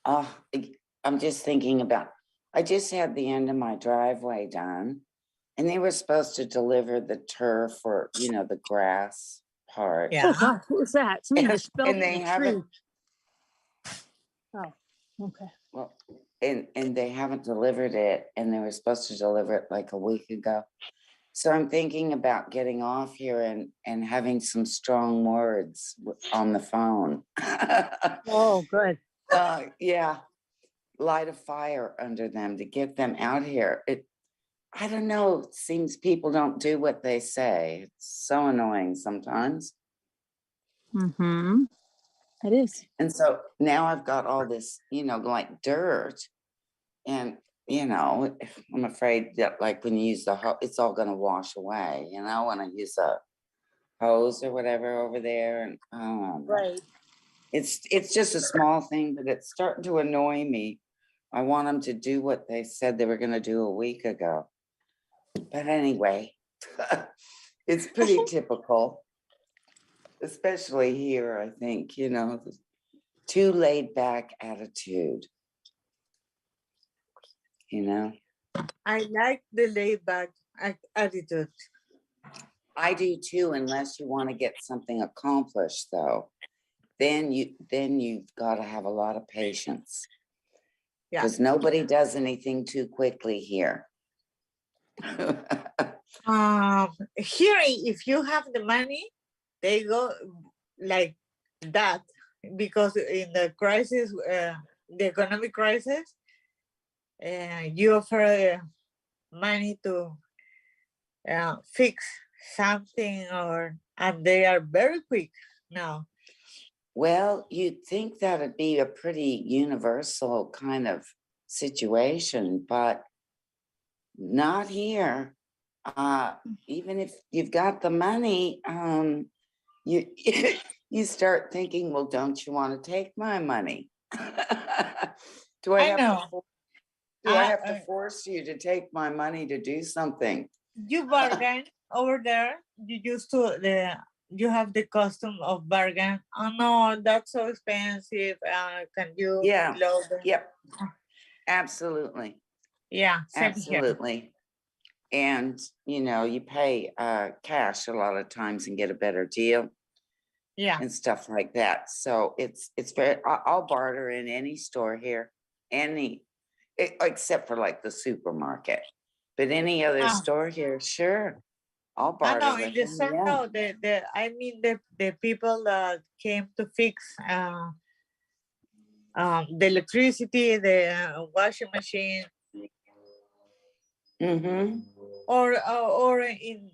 I'm just thinking about, I just had the end of my driveway done and they were supposed to deliver the turf or, the grass part. Yeah. Oh God, what was that? Somebody just fell And in they the haven't, tree. Oh, okay. well, and they haven't delivered it and they were supposed to deliver it like a week ago. So I'm thinking about getting off here and having some strong words on the phone. Oh, good. Yeah, light a fire under them to get them out here. I don't know, it seems people don't do what they say. It's so annoying sometimes. Mm-hmm. It is. And so now I've got all this, like dirt. And, I'm afraid that like when you use the hose, it's all going to wash away, when I use a hose or whatever over there. And right. It's just a small thing, but it's starting to annoy me. I want them to do what they said they were going to do a week ago. But anyway, it's pretty typical, especially here, I think, too laid back attitude. I like the laid back attitude. I do too, unless you want to get something accomplished, though. Then you've got to have a lot of patience. Yeah. Because nobody does anything too quickly here. Here, if you have the money, they go like that, because in the crisis, the economic crisis, you offer money to fix something, and they are very quick now. Well, you'd think that'd be a pretty universal kind of situation, but not here. even if you've got the money, you you start thinking, well, don't you want to take my money? Do I have to force you to take my money to do something? You bargain over there. You used to you have the custom of bargain. Oh no, that's so expensive. Can you? Yeah. Yep. Absolutely. Yeah. Same here. Absolutely. And you pay cash a lot of times and get a better deal. Yeah. And stuff like that. So it's very. I'll barter in any store here, except for like the supermarket, but any other store here, sure. I'll barter. No, in the store, no. I mean the people that came to fix the electricity, the washing machine, or in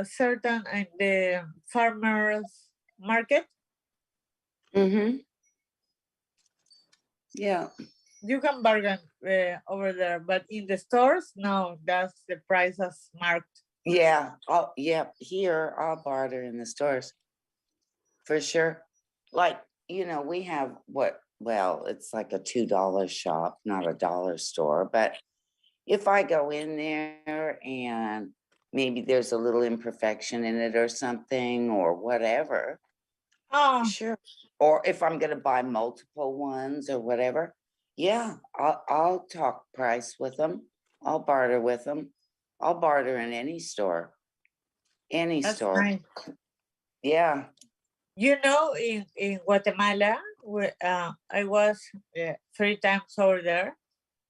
certain in the farmers market. Yeah. You can bargain over there, but in the stores, no, that's the price as marked. Yeah. Here I'll barter in the stores for sure. Like, we have it's like a $2 shop, not a dollar store. But if I go in there and maybe there's a little imperfection in it or something or whatever, sure. Or if I'm going to buy multiple ones or whatever, yeah, I'll talk price with them. I'll barter with them. I'll barter in any store. Any store. Nice. Yeah. In Guatemala, I was 3 times over there,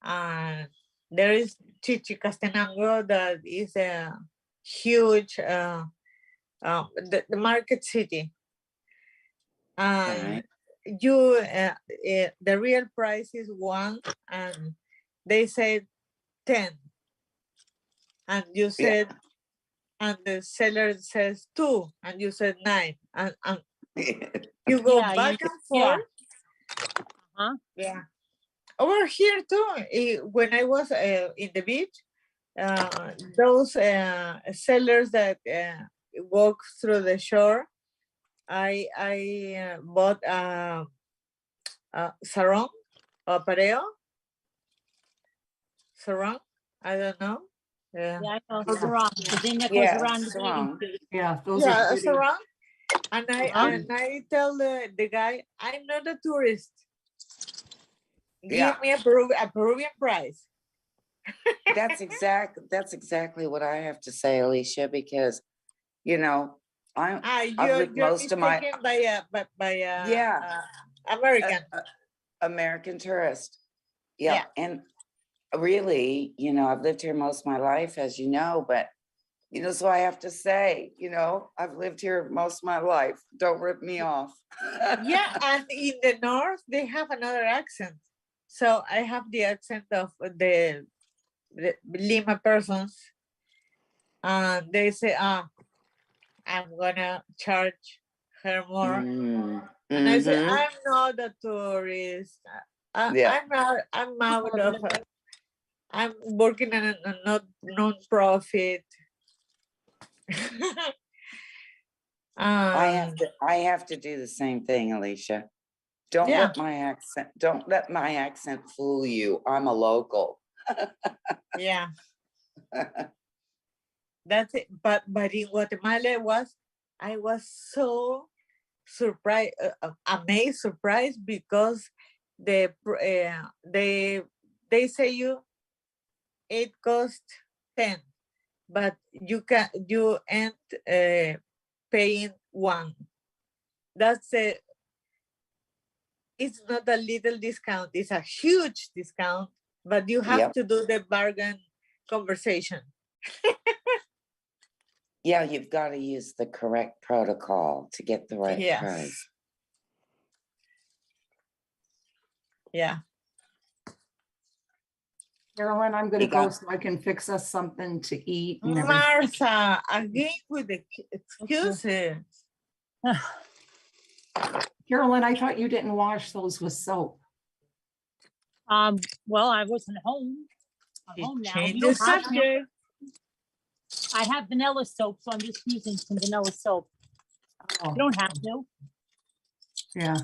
and there is Chichicastenango that is a huge the market city. The real price is 1, and they said 10, and you said, and the seller says 2, and you said 9, and you go back and forth. Yeah. Over here too, when I was in the beach, those sellers that walk through the shore, I bought sarong or pareo. Sarong, I don't know. Yeah, I know sarong. The thing that goes around the sarong. Yeah, those are pretty. Sarong. And I tell the guy, I'm not a tourist. Give me a Peruvian price. That's exactly what I have to say, Alicia, because I've lived most of my American American tourist. Yeah. And really, I've lived here most of my life, as you know, but so I have to say, I've lived here most of my life. Don't rip me off. Yeah, and in the north they have another accent. So I have the accent of the Lima persons, and they say, I'm gonna charge her more. And I say, I'm not a tourist. I'm out of I'm working on a non-profit. I have to do the same thing, Alicia. Don't let my accent fool you. I'm a local. Yeah. That's it. But in Guatemala I was so surprised, surprised because they say it cost 10, but you end paying 1. That's it. It's not a little discount, it's a huge discount, but you have to do the bargain conversation. Yeah, you've got to use the correct protocol to get the right price. Yeah. Carolyn, I'm going to go so I can fix us something to eat. Martha, again with the excuses. Carolyn, I thought you didn't wash those with soap. Well, I wasn't home. I'm home now. Change the subject. I have vanilla soap, so I'm just using some vanilla soap. Oh, You don't have to. yeah.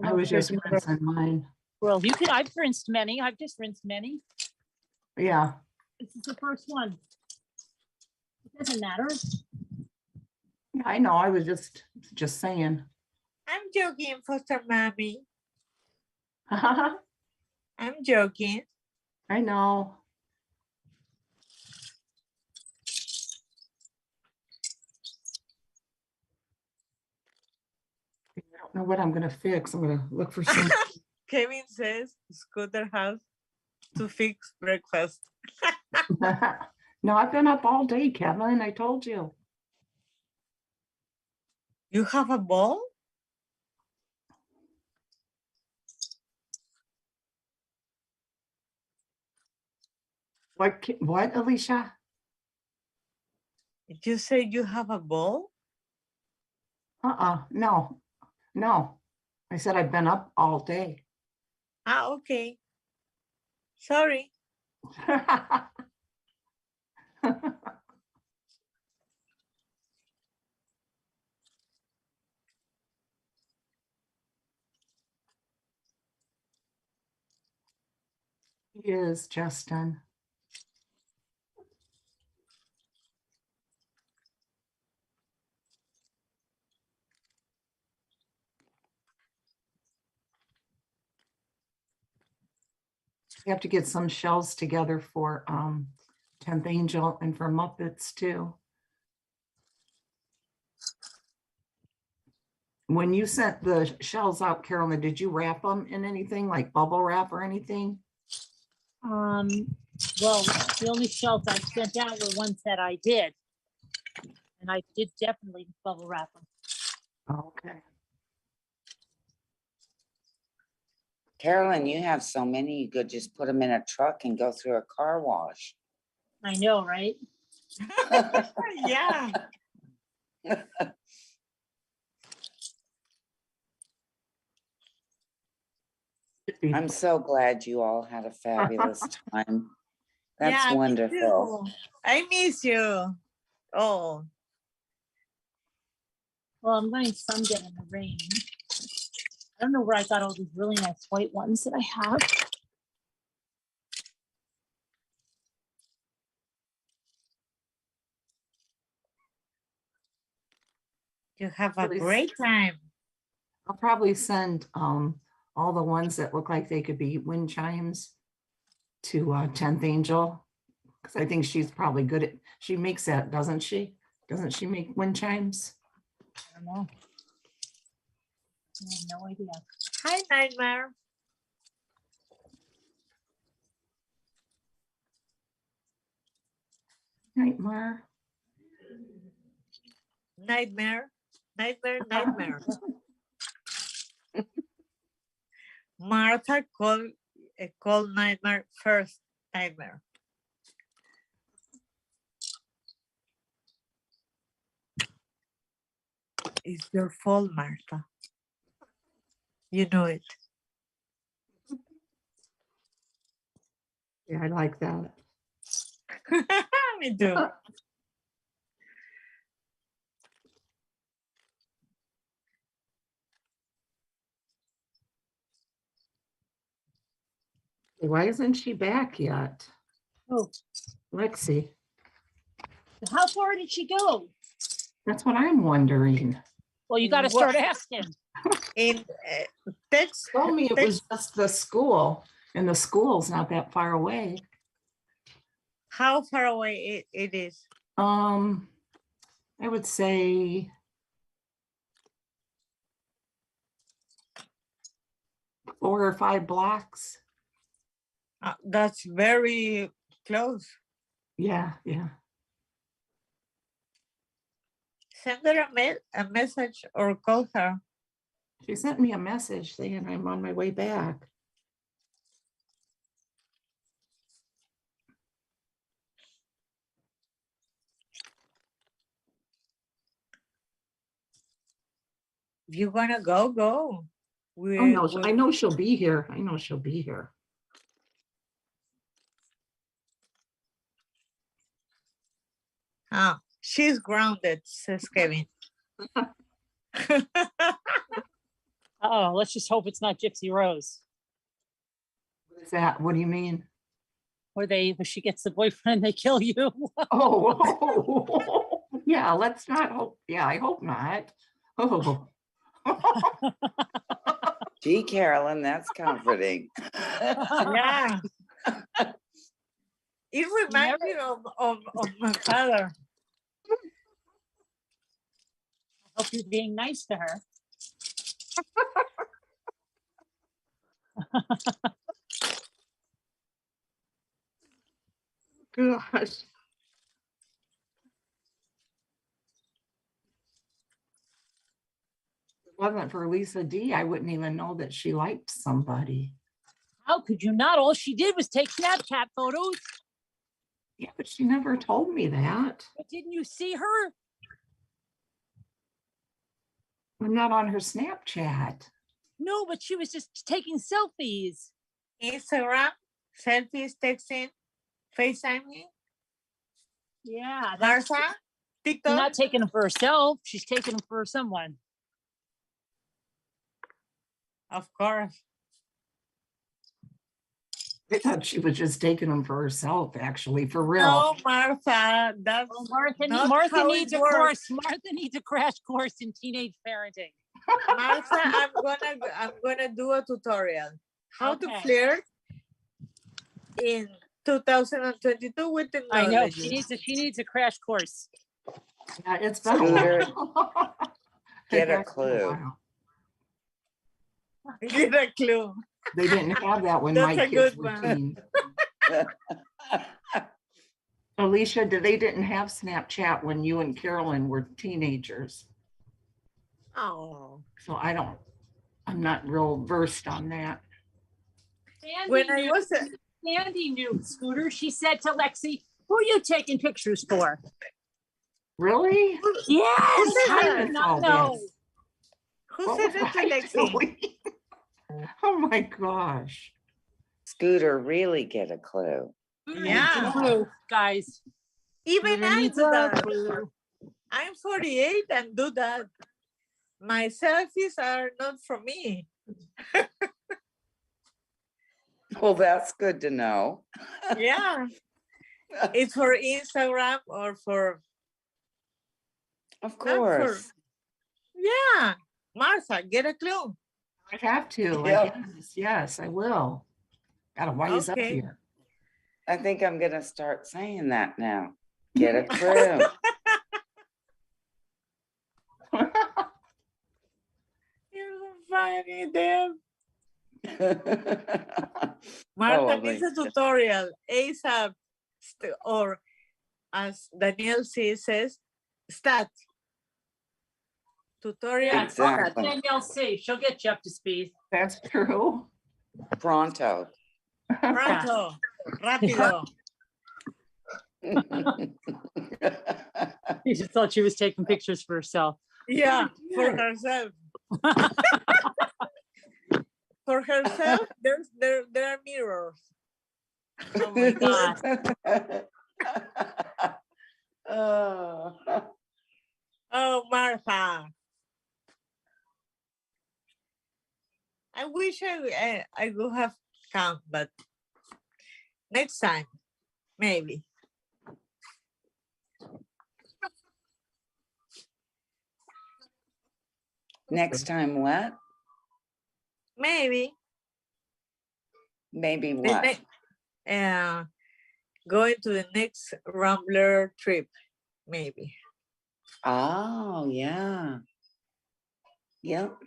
I was just rinsing mine. Well, you can, I've rinsed many. I've just rinsed many. Yeah. This is the first one. It doesn't matter. Yeah, I know. I was just saying. I'm joking, foster mommy. I I'm joking. know. I don't know what I'm gonna fix. I'm gonna look for some. Kevin says Scooter house to fix breakfast. No, I've been up all day, Kevin. I told you. You have a ball? What, Alicia? Did you say you have a ball? No. I said I've been up all day. Ah, okay. Sorry. He is, Justin. We have to get some shells together for 10th Angel and for Muppets too. When you sent the shells out, Carolyn, did you wrap them in anything like bubble wrap or anything? Well, the only shells I sent out were ones that I did. And I did definitely bubble wrap them. Okay. Carolyn, you have so many, you could just put them in a truck and go through a car wash. I know, right? Yeah. I'm so glad you all had a fabulous time. That's Yeah, me wonderful. too. I miss you. Oh. Well, I'm letting some get in the rain. I don't know where I got all these really nice white ones that I have. You have a great time. I'll probably send all the ones that look like they could be wind chimes to 10th Angel, because I think she's probably good at, she makes that, doesn't she? Doesn't she make wind chimes? I don't know. I have no idea. Hi, Nightmare. Nightmare. Nightmare. Nightmare. Martha called Nightmare first Nightmare. It's your fault, Martha. You know it. Yeah, I like that. Me too. Why isn't she back yet? Oh, Lexi. how far did she go? That's what I'm wondering. Well, you got to start asking. In Texas, Told me it was just the school, and the school's not that far away. How far away it is? I would say 4 or 5 blocks. That's very close. Yeah. Send her a message or call her. She sent me a message saying I'm on my way back. If you wanna go, go. I know she'll be here. I know she'll be here. Oh, she's grounded, says Kevin. Oh, let's just hope it's not Gypsy Rose. What's that? What do you mean? Where she gets the boyfriend, they kill you. Oh, yeah, let's not hope. Yeah, I hope not. Oh. Gee, Carolyn, that's comforting. Yeah. It reminds me of my father. I hope you're being nice to her. Gosh. If it wasn't for Lisa D, I wouldn't even know that she liked somebody. How could you not? All she did was take Snapchat photos. Yeah, but she never told me that. But didn't you see her? I'm not on her Snapchat. No, but she was just taking selfies. Instagram, selfies, texting, FaceTiming. Yeah. Martha, TikTok. She's not taking them for herself. She's taking them for someone. Of course. I thought she was just taking them for herself, actually, for real. No, Martha, that's Martha needs a course. Martha needs a crash course in teenage parenting. Martha, I'm gonna do a tutorial how to flirt in 2022 with technology. I know she needs a crash course. Yeah, it's been a while. Get a clue. Get a clue. They didn't have that when That's my a kids good were one. teens. Alicia, they didn't have Snapchat when you and Carolyn were teenagers. Oh. So I'm not real versed on that. Sandy knew, Scooter. She said to Lexi, "Who are you taking pictures for?" Really? Yes. I I did not know. Who said that to Lexi? Oh my gosh. Scooter, really get a clue. Yeah. Clue, guys. Even I needs do a that. clue. I'm 48 and do that. My selfies are not for me. Well, that's good to know. Yeah. It's for Instagram or for... Of course. Yeah. Martha, get a clue. I have to. Yep. Yes, I will. Gotta wise up here. I think I'm gonna start saying that now. Get a clue. You're so funny, Deb. Martha needs a tutorial ASAP, or as Danielle says, stat. Tutorial. Exactly. Danielle C. She'll get you up to speed. That's true. Pronto. Pronto. Rápido. She just thought she was taking pictures for herself. Yeah, for herself. For herself, there are mirrors. Oh my God. Oh, Martha. I wish I would have come, but next time, maybe. Next time what? Maybe. Maybe what? Going to the next Rambler trip, maybe. Oh, yeah. Yep.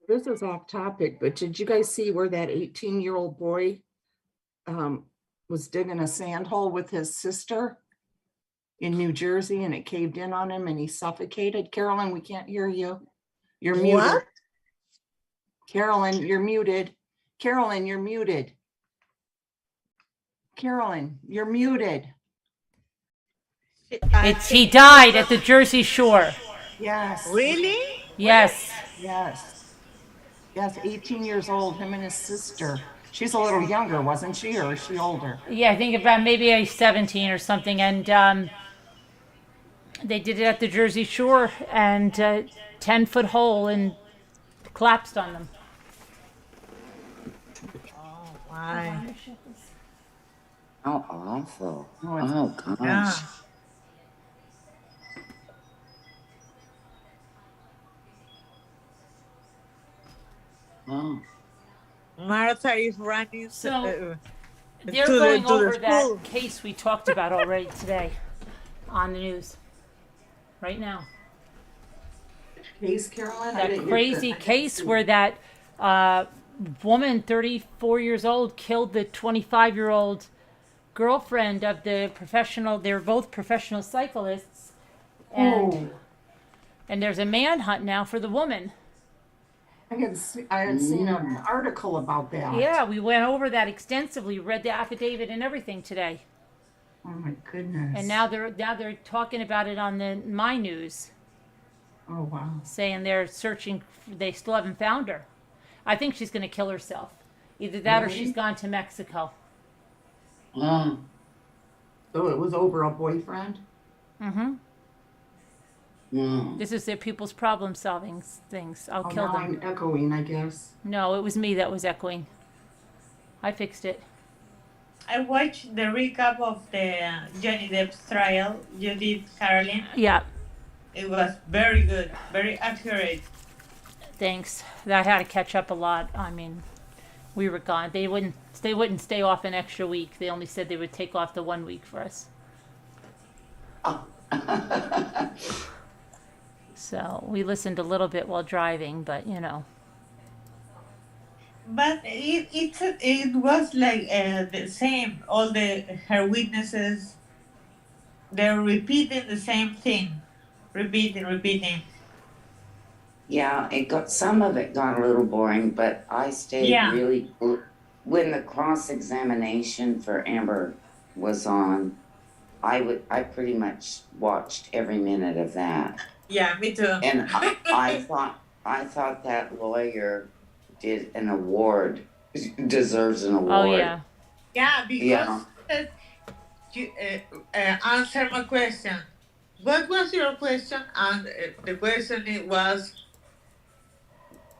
This is off topic, but did you guys see where that 18-year-old boy was digging a sand hole with his sister in New Jersey, and it caved in on him and he suffocated? Carolyn, we can't hear you. You're muted. What? Carolyn, you're muted. Carolyn, you're muted. Carolyn, you're muted. He died at the Jersey Shore. Yes. Really? Yes. Yes. Yes, 18 years old, him and his sister. She's a little younger, wasn't she, or is she older? Yeah, I think about maybe a 17 or something, and they did it at the Jersey Shore, and 10-foot hole and collapsed on them. Oh my. How awful. Oh, it's- Oh, gosh. Yeah. Oh. Martha is running So, to They're the- going to the over that school. case we talked about already today on the news. Right now. Case, Carolyn? I That didn't get crazy I didn't case see where it. that woman, 34 years old, killed the 25-year-old girlfriend of the professional. They're both professional cyclists. And, and there's a manhunt now for the woman. I had seen an article about that. Yeah, we went over that extensively, read the affidavit and everything today. Oh my goodness. And now they're talking about it on my news. Oh wow. Saying they're searching, they still haven't found her. I think she's going to kill herself. Either that or Really? she's gone to Mexico. So it was over a boyfriend? Mm-hmm. No. This is their people's problem solving things. I'll kill now them. I'm echoing, I guess. No, it was me that was echoing. I fixed it. I watched the recap of the Johnny Depp's trial. You did, Caroline. Yeah, It was very good, very accurate. thanks. I had to catch up a lot. I mean, we were gone. They wouldn't stay off an extra week. They only said they would take off the 1 week for us. So we listened a little bit while driving, but you know. But it was like the same. All her witnesses, they're repeating the same thing, repeating. Yeah, some of it got a little boring, but I stayed really. When the cross-examination for Amber was on, I pretty much watched every minute of that. Yeah, me too. And I thought that lawyer did an award, deserves an award. Oh yeah. Yeah, because you answer my question. What was your question? And the question was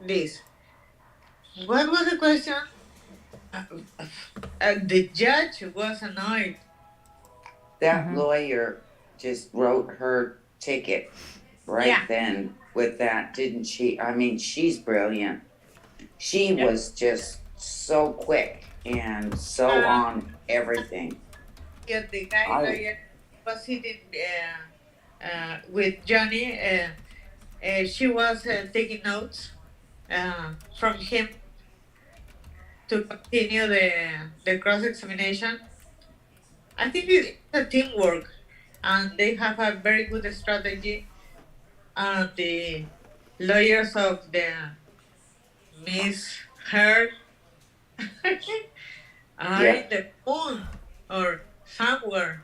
this. What was the question? The judge was annoyed. That lawyer just wrote her ticket right then with that, didn't she? I mean, she's brilliant. She was just so quick and so on everything. Yeah, the guy lawyer was sitting with Johnny. She was taking notes from him to continue the cross-examination. I think it's a teamwork, and they have a very good strategy. And the lawyers of the Miss Heard are in the moon or somewhere.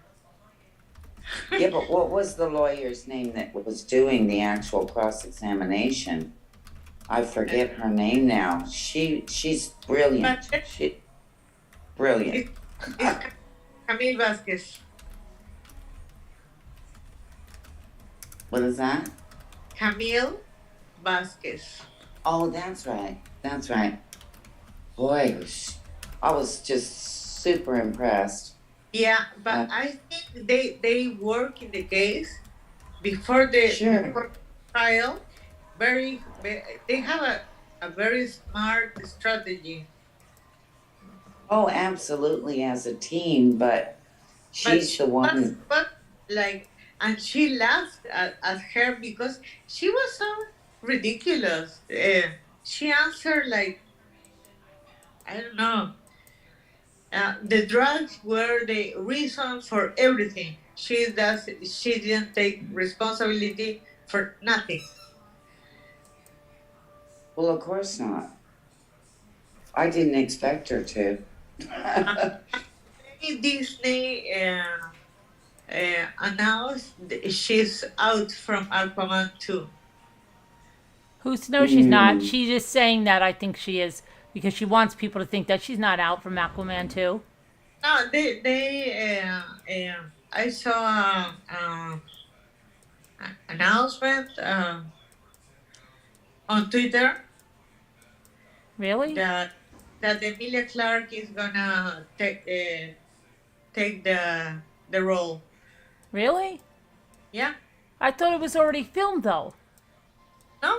Yeah, but what was the lawyer's name that was doing the actual cross-examination? I forget her name now. She's brilliant. Brilliant. It's Camille Vasquez. What is that? Camille Vasquez. Oh, that's right. That's right. Boy, I was just super impressed. Yeah, but I think they work in the case before the before trial. They have a very smart strategy. Oh, absolutely, as a team, but she's the one. But and she laughed at her because she was so ridiculous. She answered like, I don't know. The drugs were the reason for everything. She didn't take responsibility for nothing. Well, of course not. I didn't expect her to. Disney announced she's out from Aquaman 2. No, she's not. She's just saying that I think she is. because she wants people to think that she's not out from Aquaman 2. No, I saw an announcement on Twitter. Really? That Emilia Clarke is gonna take the role. Really? Yeah. I thought it was already filmed though. No,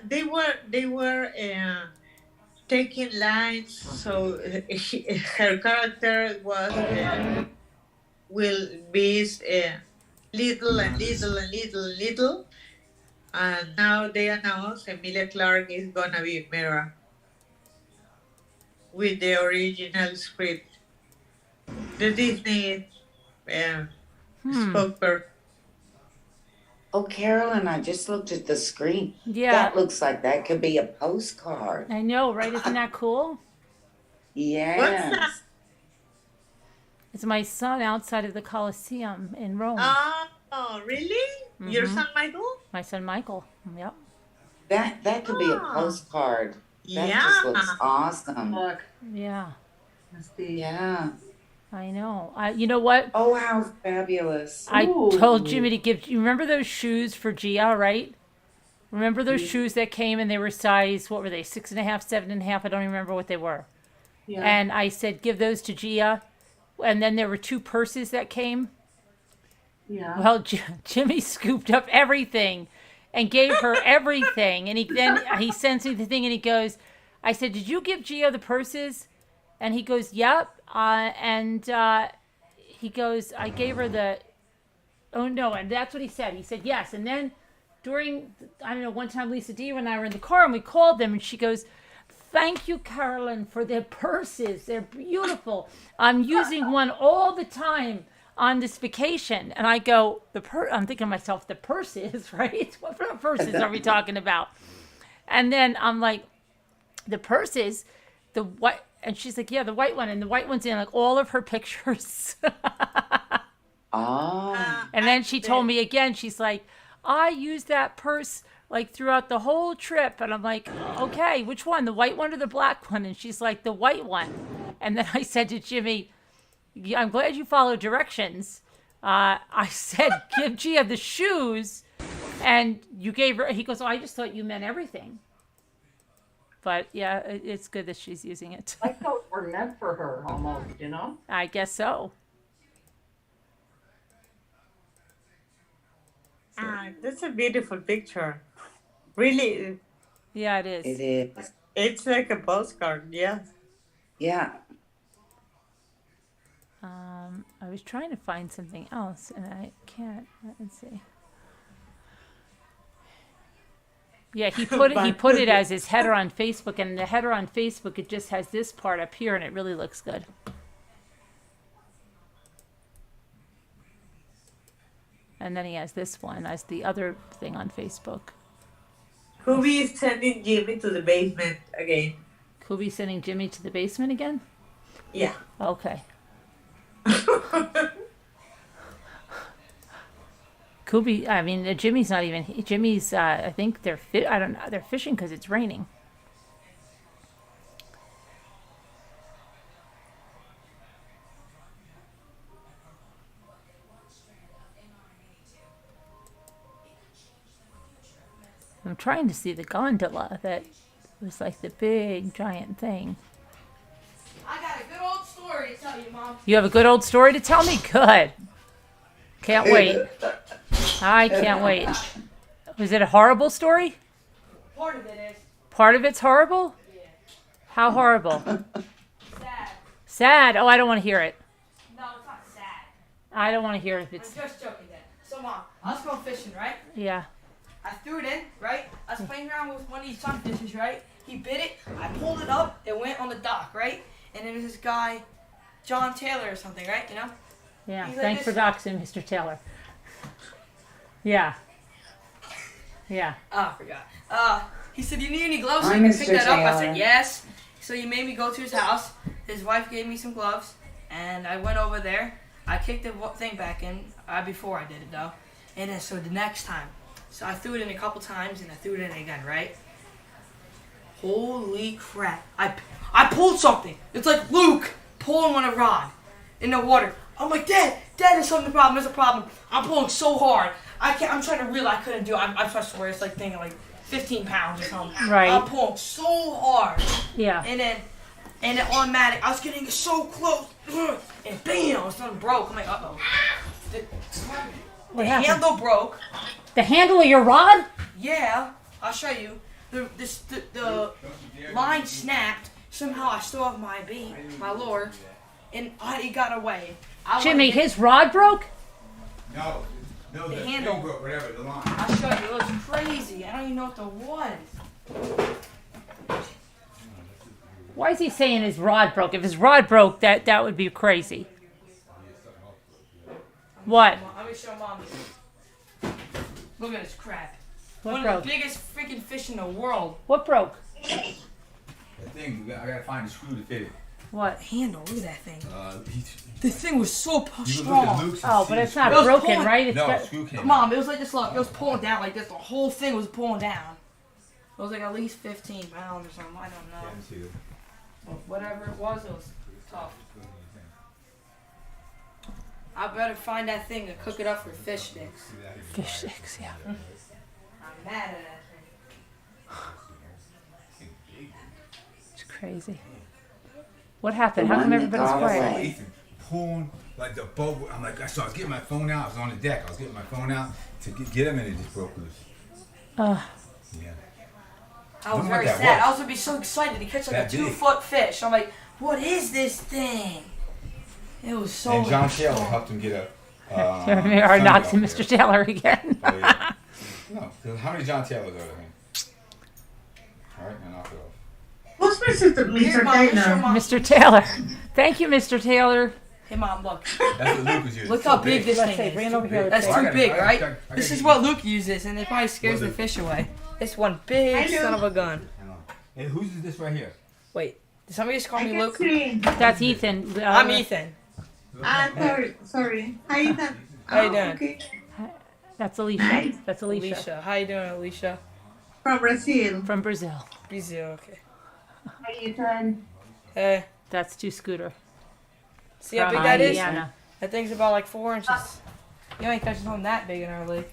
they were taking lines, so her character will be little and little and little and little, and now they announced Emilia Clarke is gonna be Mera with the original script. The Disney spokesperson. Oh, Carolyn, I just looked at the screen. Yeah. That looks like that could be a postcard. I know, right? Isn't that cool? Yes. What's that? It's my son outside of the Coliseum in Rome. Oh, really? Your son Michael? My son Michael. Yep. That could be a postcard. That Yeah. just looks awesome. Look, Yeah. that's the Yeah. I know. You know what? Oh, how fabulous. I told Jimmy to give. You remember those shoes for Gia, right? Remember those shoes that came and they were size, what were they, 6.5, 7.5? I don't even remember what they were. Yeah. And I said, give those to Gia. And then there were 2 purses that came. Yeah. Well, Jimmy scooped up everything and gave her everything. And he sends me the thing and he goes, I said, did you give Gia the purses? And he goes, yep. He goes, I gave her the, oh no. And that's what he said. He said, yes. And then during, I don't know, one time Lisa Diva and I were in the car and we called them and she goes, thank you, Carolyn, for their purses. They're beautiful. I'm using one all the time on this vacation. And I go, I'm thinking to myself, the purses, right? What purses are we talking about? And then I'm like, the purses, the white, and she's like, yeah, the white one. And the white one's in like all of her pictures. Oh. And then she told me again, she's like, I used that purse like throughout the whole trip. And I'm like, okay, which one? The white one or the black one? And she's like, the white one. And then I said to Jimmy, yeah, I'm glad you followed directions. I said, give Gia the shoes. And you gave her, he goes, oh, I just thought you meant everything. But yeah, it's good that she's using it. I thought were meant for her almost, you know? I guess so. That's a beautiful picture. Really. Yeah, it is. It is. It's like a postcard, yeah. Yeah. I was trying to find something else and I can't. Let's see. Yeah, he put it as his header on Facebook, and the header on Facebook, it just has this part up here and it really looks good. And then he has this one as the other thing on Facebook. Kubi is sending Jimmy to the basement again. Kubi sending Jimmy to the basement again? Yeah. Okay. Kubi, I mean, Jimmy's not even, Jimmy's, I think I don't know, they're fishing because it's raining. I'm trying to see the gondola that was like the big giant thing. I got a good old story to tell you, Mom. You have a good old story to tell me? Good. Can't wait. I can't wait. Was it a horrible story? Part of it is. Part of it's horrible? Yeah. How horrible? Sad. Sad? Oh, I don't want to hear it. No, it's not sad. I don't want to hear it if it's... I'm just joking then. So, Mom, I was going fishing, right? Yeah. I threw it in, right? I was playing around with one of these sunfishes, right? He bit it. I pulled it up. It went on the dock, right? And then there's this guy, John Taylor or something, right? You know? Yeah. He's Thanks like for doxing, Mr. Taylor. Yeah. Yeah. Oh, I forgot. He said, you need any gloves so Hi, you can Mr. pick that up? I Taylor. said, yes. So he made me go to his house. His wife gave me some gloves. And I went over there. I kicked the thing back in before I did it, though. And then so the next time. So I threw it in a couple times, and I threw it in again, right? Holy crap! I pulled something. It's like Luke pulling on a rod in the water. I'm like, Dad, there's something problem. There's a problem. I'm pulling so hard. I'm trying to reel. I couldn't do it. I swear it's like thinking like 15 pounds or something. Right. I'm pulling so hard. Yeah. And then automatic. I was getting so close, and bam, something broke. I'm like, uh-oh. The handle broke. The handle of your rod? Yeah, I'll show you. The line snapped. Somehow I still have my bait, my lure, and it got away. Jimmy, his rod broke? No, The the handle. thing broke, whatever, the line. I'll show you. It was crazy. I don't even know what the was. Why is he saying his rod broke? If his rod broke, that would be crazy. What? Let me show Mom. Look at this crap. What One broke? of the biggest freaking fish in the world. What broke? That thing, I gotta find a screw to fit it. What? Handle, look at that thing. He- The thing was so You can look at strong. Luke's and Oh, see but the it's not screw. It was broken, pulling- right? It's No, got- screw came out. Mom, it was like this. Look, it was pulling down like this. The whole thing was pulling down. It was like at least 15 pounds or something. I don't know. Let me see it. But whatever it was tough. I better find that thing and cook it up for fish sticks. Fish sticks, yeah. I'm mad at that thing. It's crazy. What happened? How come everybody's quiet? Ethan pulling like the boat. I'm like, so I was getting my phone out. I was on the deck. I was getting my phone out to get him, and it just broke loose. Yeah. I was Look very at that sad. was. I was gonna be so excited to catch like That a big. 2-foot fish. I'm like, what is this thing? It was so. And John strong. Taylor helped him get a. Here we are, not to Mr. Taylor again. Oh, yeah. No, 'cause how many John Taylors are there? All right, now knock it off. Who's Mr. Here, Mom, let me show Mom. Mr. Taylor. Thank you, Mr. Taylor. Hey, Mom, look. That's what Luke was using. Look So how big this Let's thing say, is. bring it over here. That's Oh, I too gotta- big, I gotta- right? I gotta This get is you. what Luke uses, and it probably scares the fish away. It's one big Hello. son of a gun. Hey, who's this right here? Wait, did somebody just call I me can Luke? see. That's Ethan. I'm Ethan. Sorry. Hi, Ethan. How you doing? Okay. That's Alicia. Hi. That's Alicia. Alicia. How you doing, Alicia? From Brazil. From Brazil. Brazil, okay. Hi, Ethan. Hey, That's two Scooter. see how From big that is? Indiana. That thing's about like 4 inches. You ain't catching something that big in our lake.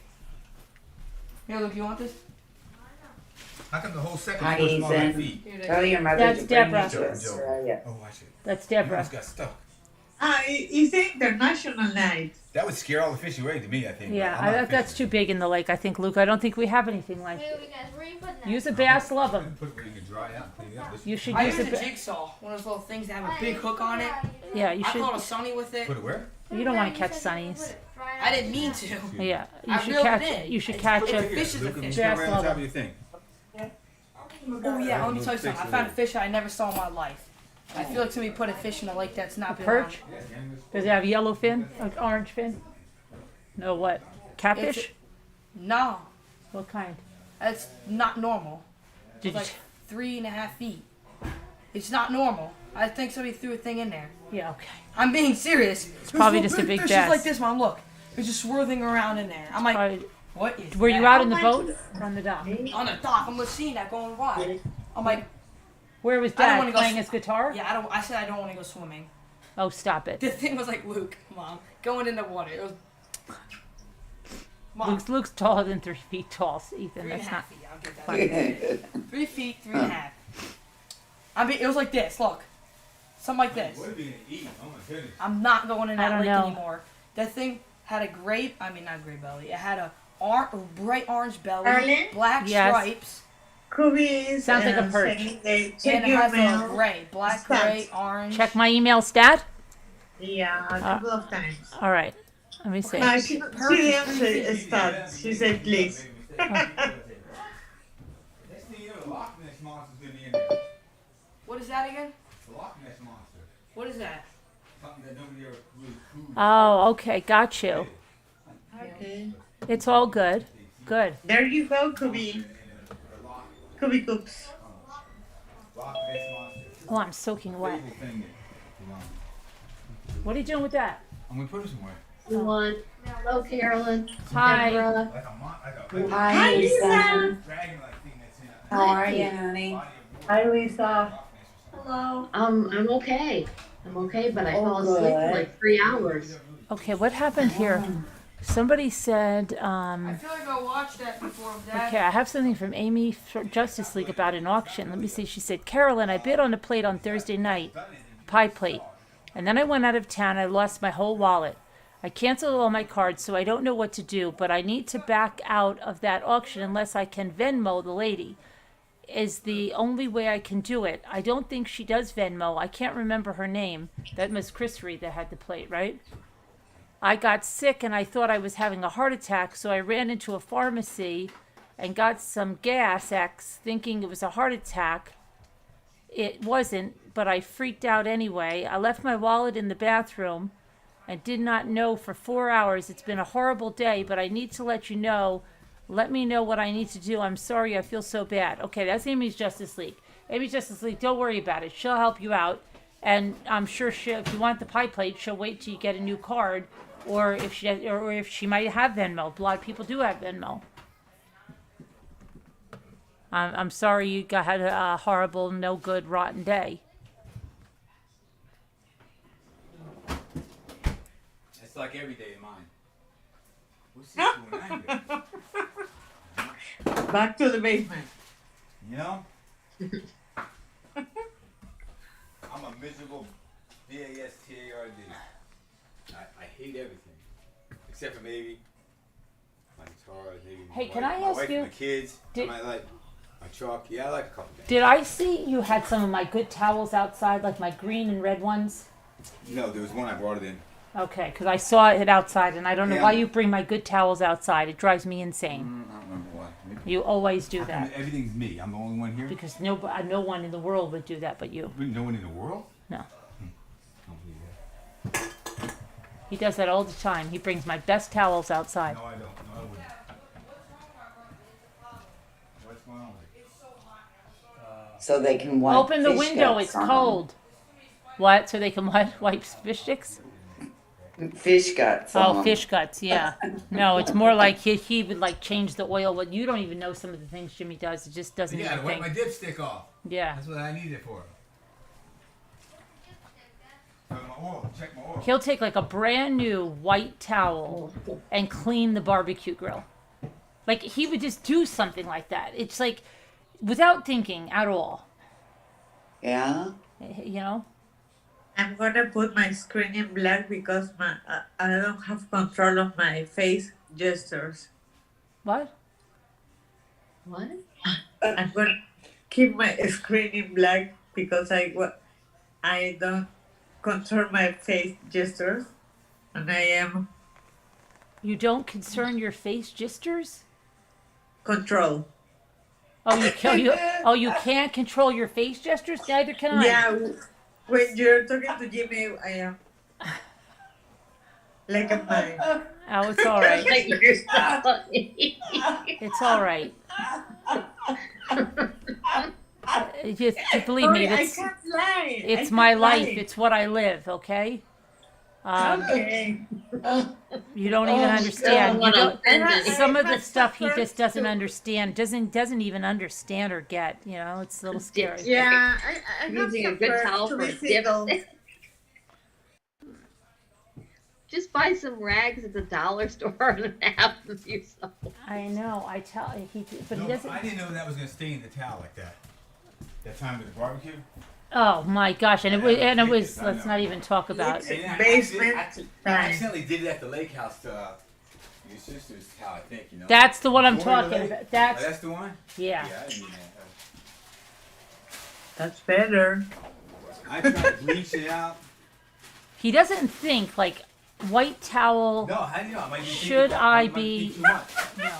Here, Luke, you want this? How come the whole second Hi, floor is smaller than Ethan. feet? Here, Tell your mother That's to bring Deborah. me to Australia. Oh, watch it. That's You Deborah. almost got stuck. It's the international night. That would scare all the fish away to me, I think. Yeah, I'm not a that's fisherman. too big in the lake, I think, Luke. I don't think we have anything like Use a bass, love them. Put it where you can dry out and clean it up. This- You should I use use a a jigsaw, one of those little things that have a big hook on it. Yeah, you I should. caught a sunny with it. Put it where? You don't want to catch sunnies. I didn't mean to. Yeah, you I should reeled catch. it in. You should I catch put a the fish as a Luke, fish. go bass around the top level. of your thing. Oh yeah, let me tell you something. I found a fish I never saw in my life. I feel like somebody put a fish in a lake that's not been Perch? around. Does it have yellow fin? Like orange fin? No, what? Catfish? No, What kind? that's not normal. Did It's like 3.5 feet. It's not normal. I think somebody threw a thing in there. Yeah, okay. I'm being serious. It's probably just a big fish bass. like this, Mom. Look, it's just swirling around in there. I'm like, Probably- what is Were you that? out in the boat or on the dock? On the dock? I'm just seeing that going by. I'm like, Where was I don't Dad wanna go playing s- his guitar? yeah, I said I don't want to go swimming. Oh, stop it. The thing was like Luke, Mom, going in the water. It was. Mom, Luke's taller than 3 feet tall, Ethan. 3.5 That's not feet. I'll get that. funny. 3 feet, 3.5. I mean, it was like this. Look, something like this. What are we gonna eat? Oh my goodness. I'm not going in I that don't lake know. anymore. That thing had a not gray belly. It had a bright orange belly, Darling? black Yes. stripes, Cookies. Sounds like a perch. Check and it your has a mail. gray, black, Stamps. gray, orange. Check my email stat. Yeah, a couple of times. All right. Let me see. No, she didn't say start. She said please. Next thing you know, the Loch Ness monster's gonna be in there. What is that again? The Loch Ness monster. What is that? Something that nobody ever really proved. Oh, okay. Got you. Okay. It's all good. Good. There you go, Kubi. Kubi cooks. Loch Ness monster. Oh, I'm soaking wet. Favorite thing that, you know, What are you doing with that? I'm gonna put it somewhere. Everyone. Hello, Carolyn. Hi. Deborah. Like a Hi, Ethan. dragon-like thing that's in it. How are you, honey? Body of Hi, Lisa. Hello. I'm okay. I'm okay, but I fell asleep for good. like 3 hours. Okay, what happened here? Somebody said, I feel like I watched that before, Dad. okay, I have something from Amy from Justice League about an auction. Let me see. She said, Carolyn, I bid on a plate on Thursday night, pie plate. And then I went out of town. I lost my whole wallet. I canceled all my cards, so I don't know what to do, but I need to back out of that auction unless I can Venmo the lady. Is the only way I can do it. I don't think she does Venmo. I can't remember her name. That was Chris Reed that had the plate, right? I got sick and I thought I was having a heart attack, so I ran into a pharmacy and got some gas X thinking it was a heart attack. It wasn't, but I freaked out anyway. I left my wallet in the bathroom and did not know for 4 hours. It's been a horrible day, but I need to let you know. Let me know what I need to do. I'm sorry, I feel so bad. Okay, that's Amy's Justice League. Amy's Justice League, don't worry about it. She'll help you out. And I'm sure if you want the pie plate, she'll wait till you get a new card. Or if she might have Venmo. A lot of people do have Venmo. I'm sorry you had a horrible, no good, rotten day. It's like every day of mine. What's this doing now? Back to the basement. You know? I'm a miserable bastard. I hate everything. Except for maybe my guitar, maybe Hey, my can wife, I my ask wife you, and my kids. did- I like my truck. Yeah, I like a couple things. Did I see you had some of my good towels outside, like my green and red ones? No, there was one I brought it in. Okay, because I saw it outside, and I don't know Yeah. why you bring my good towels outside. It drives me insane. I don't remember why. Maybe. You always do How come that. Everything's me. I'm the only one here. Because no one in the world would do that but you. No one in the world? No. I don't believe that. He does that all the time. He brings my best towels outside. No, I don't. No, I wouldn't. What's going on? So they can wipe Open the fish window. guts It's on cold. What? So they can wipe fish sticks? them. Fish guts. on Oh, them. fish guts. Yeah. No, it's more like he would like change the oil. But you don't even know some of the things Jimmy does. It just doesn't. Yeah, to even wipe think. my dipstick off. Yeah. That's what I need it for. My oil. Check my oil. He'll take like a brand new white towel and clean the barbecue grill. Like he would just do something like that. It's like without thinking at all. Yeah. You know? I'm gonna put my screen in black because I don't have control of my face gestures. What? What? I'm gonna keep my screen in black because I don't control my face gestures, and I am You don't concern your face gestures? control. Oh, you can't control your face gestures? Neither can I. Yeah, when you're talking to Jimmy, I am like a mime. Oh, it's all right. It's all right. Just believe me, Sorry, I it's can't lie. it's I my can't life. lie. It's what I live. Okay. Okay. You don't even understand. what You I'm don't, offended. some of the stuff he just doesn't understand. Doesn't even understand or get. You know, it's a little scary. Yeah, I have Using a some good fur towel to for be a dip. single. Just buy some rags at the dollar store and have them use them. I know. I tell he, but No, he doesn't. I didn't know that was gonna stain the towel like that. That time with the barbecue. Oh my gosh! And it was. Let's not even talk about. It's it. And basement I time. accidentally did it at the lake house to your sister's towel, I think. You know. That's the one I'm Memorial talking Lake? about. Oh, That's that's the one. yeah. Yeah, I didn't mean that. That's better. I tried to bleach it out. He doesn't think like white towel. No, how do you know? I might be Should thinking, I might be? think too much. No.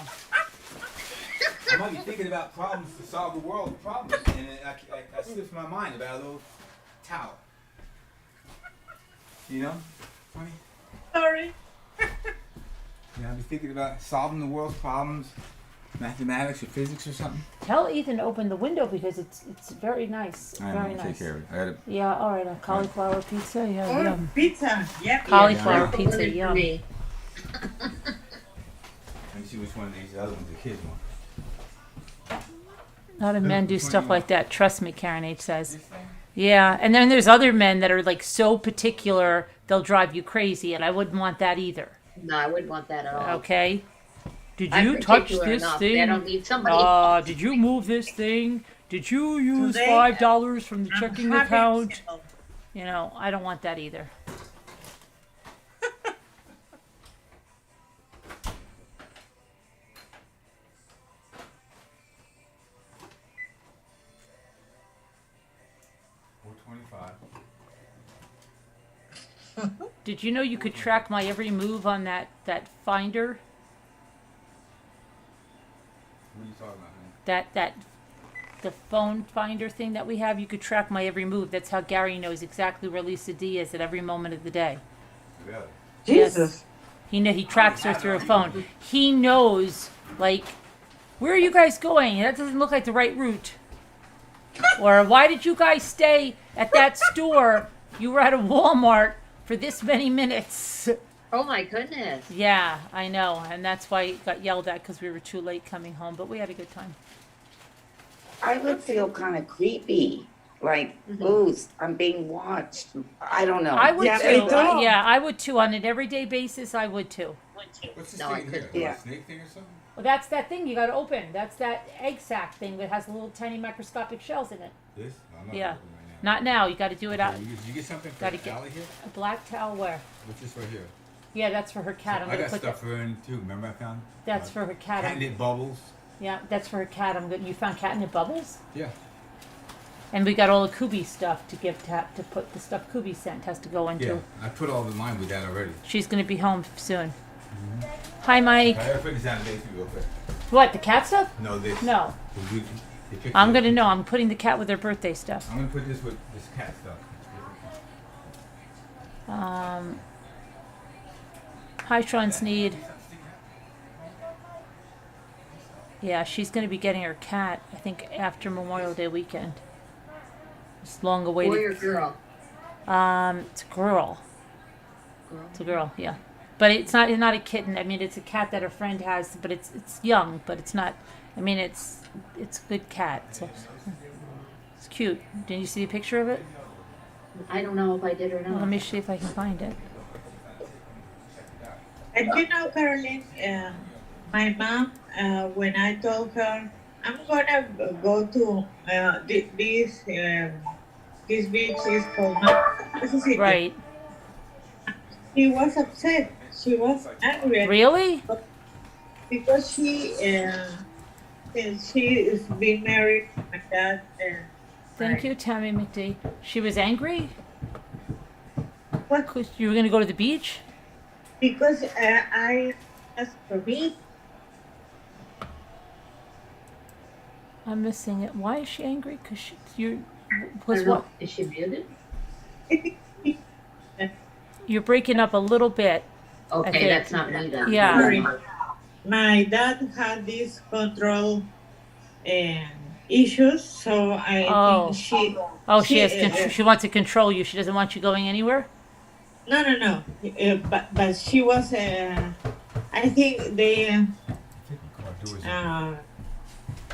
I might be thinking about problems to solve the world's problems, and I slips my mind about a little towel. You know, funny. Sorry. Yeah, I'd be thinking about solving the world's problems, mathematics or physics or something. Tell Ethan to open the window because it's very nice. I Very know, nice. take care of it. I gotta. Yeah. All right. A cauliflower pizza. Yeah. Oh, Yum. pizza. Yeah. Cauliflower Yeah. pizza. For Yum. me. Let me see which one of these other ones the kids want. A lot of men do stuff like that. Trust me, Karen H says. Yeah, and then there's other men that are like so particular they'll drive you crazy, and I wouldn't want that either. No, I wouldn't want that at all. Okay. Did I'm you touch particular this enough. thing? I don't need somebody. Did you move this thing? Did you use Today, $5 from the checking having account? sale. You know, I don't want that either. Did you know you could track my every move on that finder? What are you talking about, honey? The phone finder thing that we have, you could track my every move. That's how Gary knows exactly where Lisa D is at every moment of the day. Really? Jesus. Yes. He tracks her through a phone. He knows, like, where are you guys going? That doesn't look like the right route. Or why did you guys stay at that store? You were at a Walmart for this many minutes. Oh my goodness. Yeah, I know. And that's why it got yelled at because we were too late coming home. But we had a good time. I would feel kind of creepy. Like, ooh, I'm being watched. I don't know. I would Yeah, too. me too. Yeah, I would too. On an everyday basis, I would too. What's this No, I thing here? couldn't. Yeah. A snake thing or something? Well, that's that thing you got to open. That's that egg sac thing that has little tiny microscopic shells in it. This? No, I'm not Yeah. opening right now. Not now. You got to do it out. Did you get something for Gotta the get- alley here? A black towel where? What's this right here? Yeah, that's for her cat. I'm I gonna got put stuff that. for her in too. Remember I found? That's for her cat. Catnip bubbles. Yeah, that's for her cat. You found catnip bubbles? Yeah. And we got all the Kubi stuff to give to put the stuff Kubi sent has to go into. Yeah. I put all the mine with that already. She's gonna be home soon. Hi, Mike. I gotta put this down the basement real quick. What, the cat stuff? No, this. No. The picture- I'm gonna know. I'm putting the cat with her birthday stuff. I'm gonna put this with this cat stuff. Hi, Sean Sneed. Yeah, she's gonna be getting her cat, I think, after Memorial Day weekend. It's long awaited. Boy or girl? It's a girl. It's a girl, yeah. But it's not a kitten. I mean, it's a cat that a friend has, but it's young, but it's not. I mean, it's a good cat. So it's cute. Did you see a picture of it? I don't know if I did or Well, not. let me see if I can find it. And you know, Caroline, my mom, when I told her, I'm gonna go to this beach is called Mississippi. Right. She was upset. She was angry. Really? Because she is being married to my dad. Thank you, Tammy McD. She was angry? What? 'Cause you were going to go to the beach? Because I asked for me. I'm missing it. Why is she angry? Because you I was don't know. what? Is she muted? You're breaking up a little bit. I Okay, think. that's not me then. Yeah. My dad had this control issues, so I think she. She has she wants to control you. She doesn't want you going anywhere? No. But she was. I think they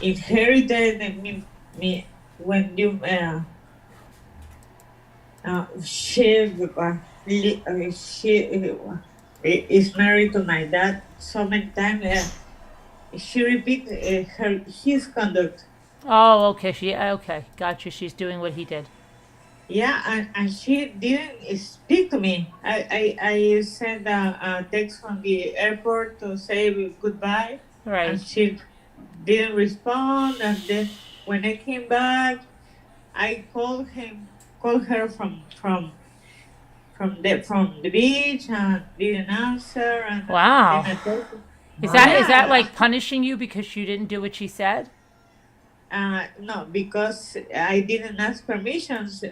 inherited me when you. She is married to my dad so many times. She repeat his conduct. Oh, okay. Okay. Gotcha. She's doing what he did. Yeah, and she didn't speak to me. I sent a text from the airport to say goodbye. Right. And she didn't respond. And then when I came back, I called her from the beach and didn't answer. And Wow. and I told her, Is that like punishing you because you didn't do what she said? no, because I didn't ask permissions.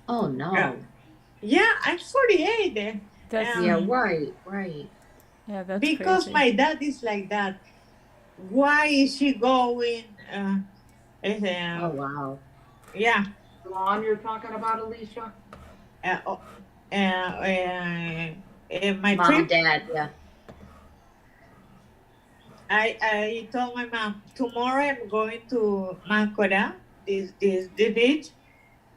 Oh no. Yeah, I'm 48. Yeah, right. Yeah, that's because crazy. my dad is like that. Why is she going? Oh wow. Yeah. Lawn you're talking about, Alicia? My Mom trip. and dad, yeah. I told my mom tomorrow I'm going to Mancora, the beach,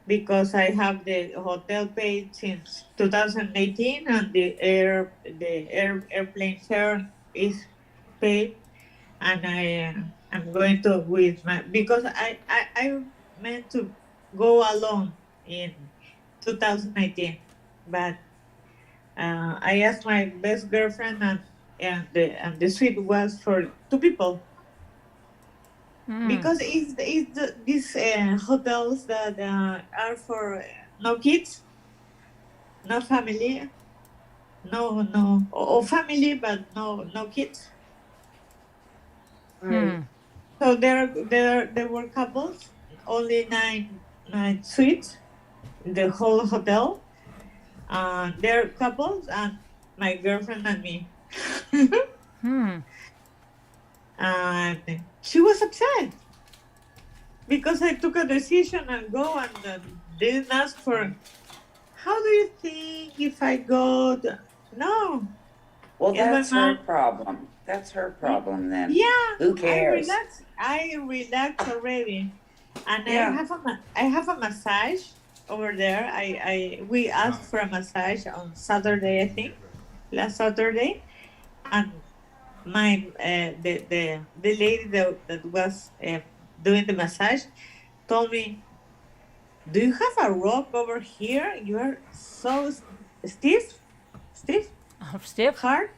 because I have the hotel paid since 2018 and the airplane fare is paid, and I'm going to with my because I meant to go alone in 2019, but I asked my best girlfriend, and the suite was for two people because these hotels that are for no kids, no family, or family but no kids. So there were couples, only nine suites, the whole hotel. There are couples and my girlfriend and me. And she was upset because I took a decision and go and didn't ask for. How do you think if I go? No. Well, If that's my her mom- problem. That's her problem then. Yeah. Who cares? I relaxed already, and Yeah. I have a massage over there. We asked for a massage on Saturday, I think, last Saturday, and my the lady that was doing the massage told me, "Do you have a rock over here? You are so stiff, Stiff? hard.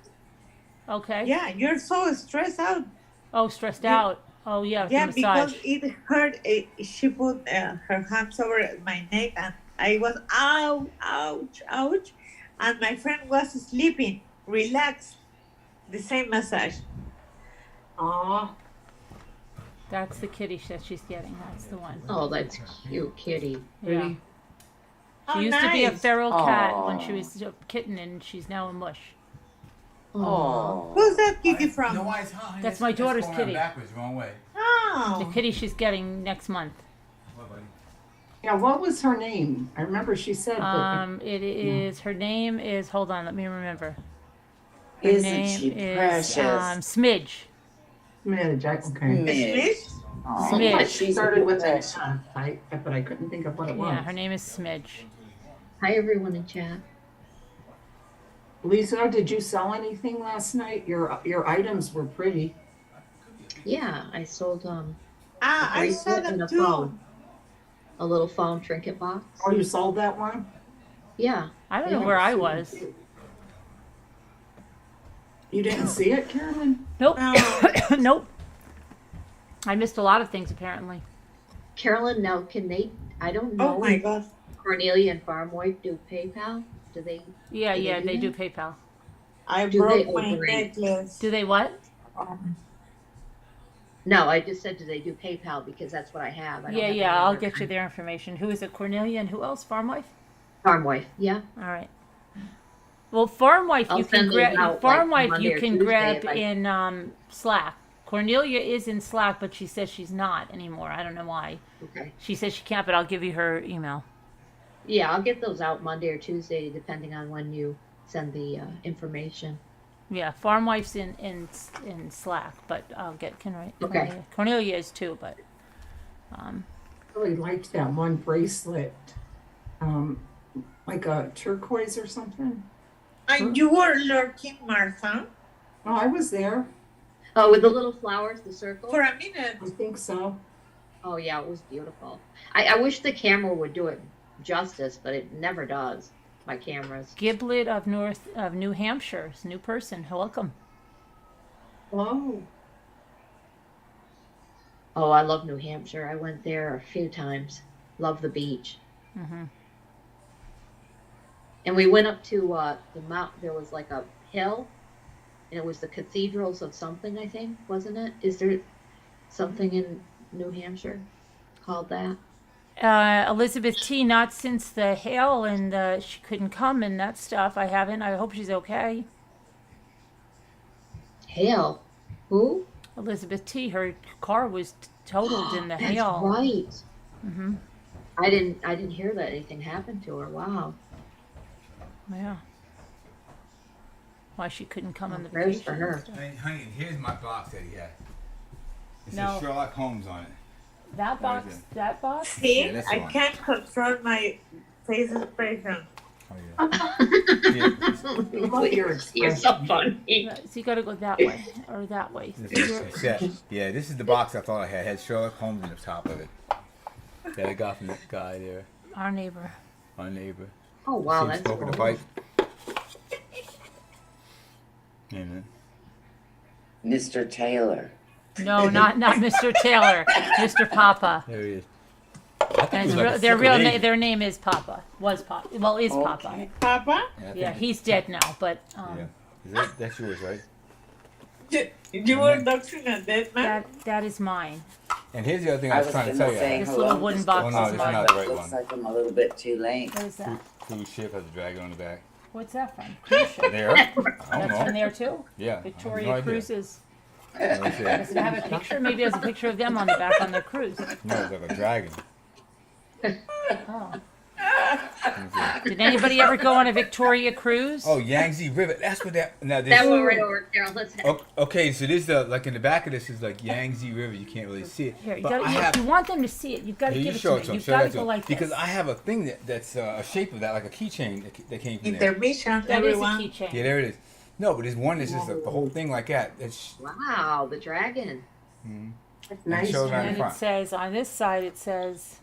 Okay. Yeah, you're so stressed out." Oh, stressed out. Oh, yeah, Yeah, the because massage. it hurt. She put her hands over my neck, and I was ouch, and my friend was sleeping, relaxed. The same massage. Aw. That's the kitty that she's getting. That's the one. Oh, that's cute, kitty. Yeah. She Oh, used to be a nice. feral cat when Aw. she was a kitten, and she's now a mush. Oh. Who's that kitty from? No, why it's high. That's my daughter's going kitty. Backwards, wrong way. The Oh. kitty she's getting next month. What, buddy? Yeah, what was her name? I remember she said. It is, her name is, hold on, let me remember. Her Isn't name she is, precious? Smidge. Smidge, okay. Smidge. Oh, Smidge. she's Started with an precious. but I couldn't think of what it was. Yeah, her name is Smidge. Hi, everyone in chat. Lisa, did you sell anything last night? Your items were pretty. Yeah, I sold a I saw bracelet and them a too. phone. A little phone trinket box. Oh, you sold that one? Yeah. I don't know where I was. You didn't see it, Carolyn? Nope. Nope. I missed a lot of things apparently. Carolyn, now can they? I don't know. Oh my God. Cornelia and Farm Wife do PayPal? Do they? Yeah, do yeah, they do that? PayPal. I Do broke they my overrate? necklace. Do they what? No, I just said do they do PayPal because that's what I have. I don't Yeah, have yeah, any I'll other get you kind. their information. Who is it? Cornelia and who else? Farm Wife? Farm Wife, yeah. All right. Well, Farm Wife I'll you can send those grab. out, Farm like, Wife Monday you or can Tuesday grab if I- in Slack. Cornelia is in Slack, but she says she's not anymore. I don't know why. Okay. She says she can't, but I'll give you her email. Yeah, I'll get those out Monday or Tuesday, depending on when you send the information. Yeah, Farm Wife's in Slack, but I'll get Cornelia. Okay. Cornelia is too, but I really liked that one bracelet. Like a turquoise or something. And you were lurking, Martha, Oh, I was there. Oh, with the little flowers, the circle? for a minute. I think so. Oh, yeah, it was beautiful. I wish the camera would do it justice, but it never does. My cameras. Giblet of New Hampshire, is a new person. Welcome. Oh. Oh, I love New Hampshire. I went there a few times. Love the beach. Mm-hmm. And we went up to the mount. There was like a hill, and it was the cathedrals of something, I think, wasn't it? Is there something in New Hampshire called that? Elizabeth T, not since the hail and she couldn't come and that stuff. I haven't. I hope she's okay. Hail? Who? Elizabeth T, her car was totaled in the That's hail. right. Mm-hmm. I didn't hear that anything happened to her. Wow. Yeah. why she couldn't come on the Prayers vacation. for her. and stuff. Honey, here's my box that he had. It No. says Sherlock Holmes on it. That What is box, it? that box. See, Yeah, that's I the one. can't control my face expression. You're so funny. So you got to go that way or that way. Yeah, this is the box I thought I had. It had Sherlock Holmes on the top of it. That I got from that guy there, Our neighbor. our neighbor. Oh wow, See him that's smoking a cool. pipe. Amen. Mr. Taylor. No, not Mr. Taylor, Mr. Papa. There he is. And their name is Papa. Was Papa. Well, is Papa. Papa? Yeah, he's dead now, but Yeah. That's yours, right? You were doctoring a dead man? that is mine. And here's the other thing I was trying to tell you. This little wooden box Oh no, is this is mine. not the right Looks one. like I'm a little bit too late. What is that? Cruise ship has a dragon on the back. What's that from? Cruise ship. There. I don't That's know. from there too? Yeah. I have Victoria no idea. Cruises. Let me see. Does it have a picture? Maybe there's a picture of them on the back on their cruise. No, it's like a dragon. Oh. Did anybody ever go on a Victoria cruise? Oh, Yangtze River. That's what that. Now this. That went right over, Carol. Let's have Okay, so this like in the back of this is like Yangtze River. You can't really see it. Here, you, But gotta, I you, have, you want them to see it. You've got to you give it show to it me. You've show got to that to go him. like Because this. I have a thing that's a shape of that, like a keychain that came from there. Intermission, That is a everyone. keychain. Yeah, there it is. No, but there's one that's just the whole thing like that. It's Wow, the dragon. That's nice. nice. Shows right in And it front. says, on this side, it says,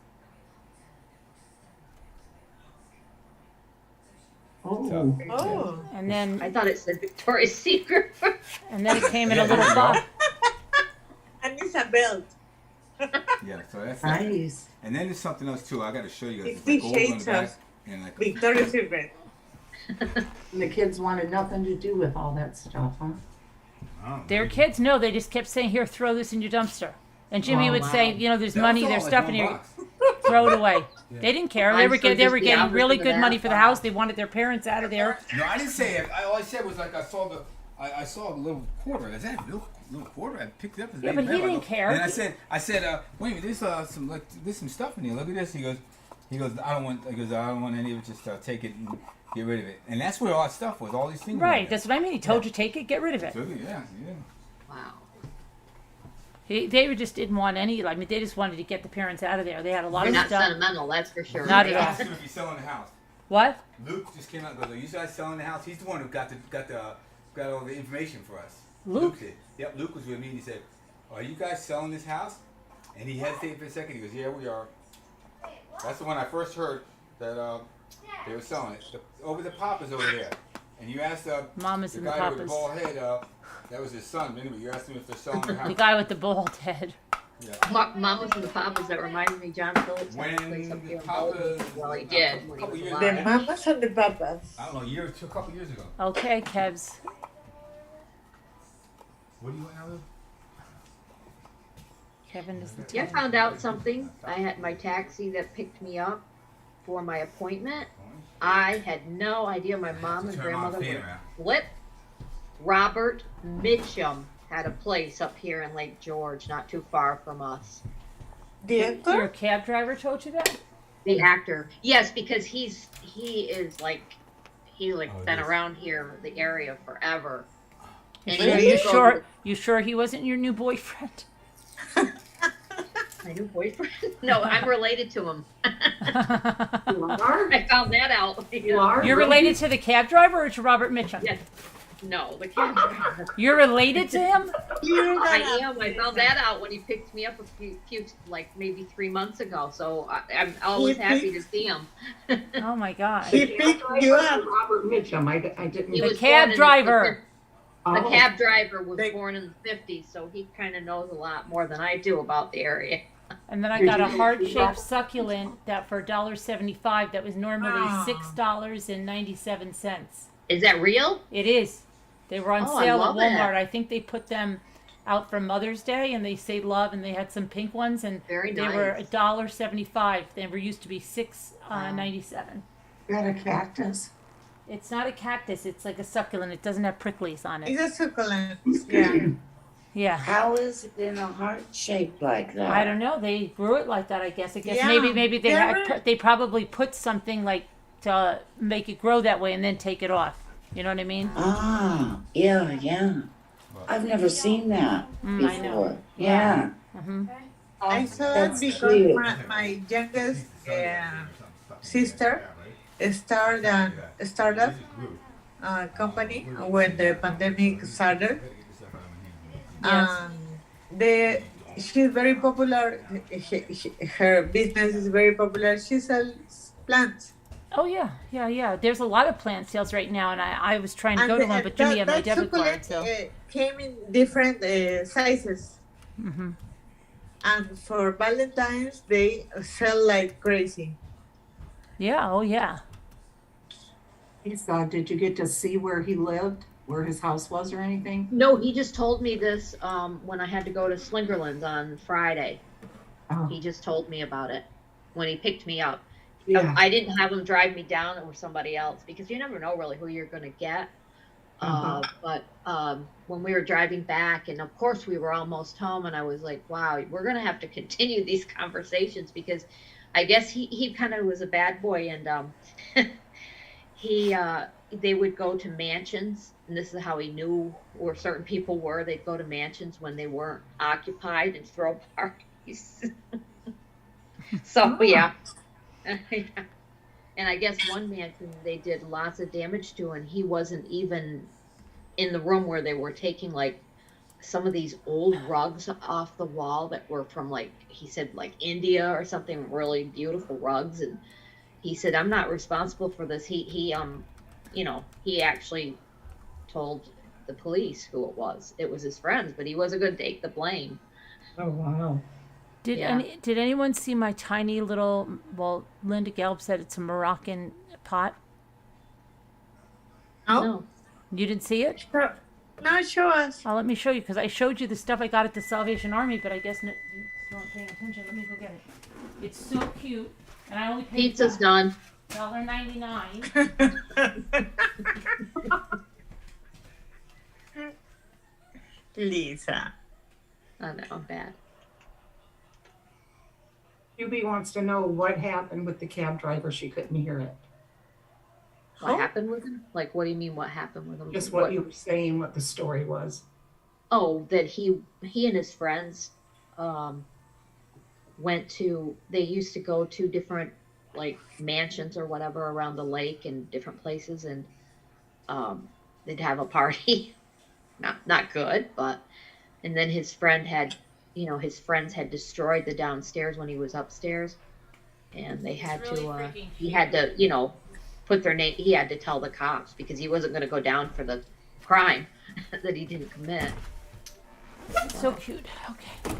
Oh. Oh. and then I thought it said Victoria's Secret. and then it came in a Yeah, little there you go. box. And it's a belt. Yeah, so that's Nice. And then there's something else too. I got to show you guys. It's 50 like gold on the shades back of and like Victoria's Secret. And the kids wanted nothing to do with all that stuff, huh? Oh, Their kids, no, they just kept saying, here, throw this in your dumpster. And Jimmy Oh, would say, wow. you know, there's That money, was all there's like stuff one in here, box. throw it away. Yeah. They didn't care. I'm They were, so they were just the getting really opposite of good that. money for the house. They wanted their parents out of there. No, I didn't say it. All I said was like I saw the little quarter. Is that a little quarter? I picked it up. As Yeah, baby but he metal. didn't care. And I said, wait a minute, there's some stuff in here. Look at this. He goes, I don't want any of it. Just take it and get rid of it. And that's where all that stuff was. All these things. Right, that's what I mean. He told you, take it, get rid of it. Yeah. Wow. They just didn't want any, I mean, they just wanted to get the parents out of there. They had a lot You're of not stuff. sentimental, that's for sure. Not at I all. asked him if he's selling the house. What? Luke just came out and goes, are you guys selling the house? He's the one who got all the information for us. Luke? Did. Yep, Luke was with me and he said, are you guys selling this house? And he hesitated for a second. He goes, yeah, we are. That's the one I first heard that they were selling it. Over the Papas over there. And you asked Mamas the and the guy with the Papas. bald head, that was his son. But anyway, you asked him if they're selling the house. The guy with the bald head. Yeah. Mamas and the Papas, that reminded me, John Phillips had a place up here in Bolton. Well, he did when he was The alive. mamas and the papas. I don't know, a couple years ago. Okay, Kevs. What do you want now, Luke? Kevin doesn't Yeah, I tell found out something. I had my taxi that picked me up for my appointment. I had no idea my mom and Turn on grandmother the fan were around. flip. Robert Mitchum had a place up here in Lake George, not too far from us. The Your actor? cab driver told you that? The actor, yes, because he's been around here, the area forever. And he Are used to go to you sure he wasn't your new boyfriend? my new boyfriend? No, I'm related to him. You are? I found that out. You are? You're related to the cab driver or to Robert Mitchum? Yes. No, the kid. You're related to him? I am. I found that out when he picked me up a few like maybe 3 months ago. So I'm always happy to see him. Oh my God. He picked you up. Robert Mitchum. I didn't. He The was cab born in driver. The Oh. cab driver was born in the 50s, so he kind of knows a lot more than I do about the area. And then I got a heart-shaped succulent that for $1.75 that was normally $6.97. Is that real? It is. They were on Oh, I sale at love it. Walmart. I think they put them out for Mother's Day, and they say love, and they had some pink ones, and Very they were nice. $1.75. They were used to be $6.97. Got a cactus. It's not a cactus. It's like a succulent. It doesn't have pricklies on it. It's a succulent. Yeah. Yeah. How is it in a heart shape like that? I don't know. They grew it like that. I guess. Yeah. Maybe they Yeah. they probably put something like to make it grow that way and then take it off. You know what I mean? Ah, yeah. I've never seen that before. I know. Yeah. I saw That's that because cute. my youngest sister started a startup company when the pandemic started. She's very popular. Her business is very popular. She sells plants. Oh yeah. There's a lot of plant sales right now, and I was trying to And go to one, but Jimmy had my that debit card, succulent so. came in different sizes. Mhm. And for Valentine's, they sell like crazy. Yeah. Oh yeah. Lisa, did you get to see where he lived, where his house was or anything? No, he just told me this when I had to go to Slingerland's on Friday. He just told me about it when he picked me up. Yeah. I didn't have him drive me down or somebody else because you never know really who you're going to get. But when we were driving back, and of course we were almost home, and I was like, wow, we're going to have to continue these conversations because I guess he kind of was a bad boy, and they would go to mansions, and this is how he knew where certain people were. They'd go to mansions when they weren't occupied and throw parties. So yeah. And I guess one mansion they did lots of damage to, and he wasn't even in the room where they were taking like some of these old rugs off the wall that were from, like he said, like India or something, really beautiful rugs. And he said, I'm not responsible for this. He actually told the police who it was. It was his friends, but he wasn't going to take the blame. Oh wow. Did anyone see my tiny little? Well, Linda Gelb said it's a Moroccan pot. No. You didn't see it? No, show us. Let me show you, because I showed you the stuff I got at the Salvation Army, but I guess you weren't paying attention. Let me go get it. It's so cute, and I only paid Pizza's done. $1.99. Lisa. I know, I'm bad. QB wants to know what happened with the cab driver. She couldn't hear it. What happened with him? Like, what do you mean what happened with him? Just what you were saying, what the story was. Oh, that he and his friends they used to go to different like mansions or whatever around the lake and different places, and they'd have a party. Not good, but and then his friends had destroyed the downstairs when he was upstairs, and they had he had to put their name. He had to tell the cops because he wasn't going to go down for the crime that he didn't commit. So cute. Okay.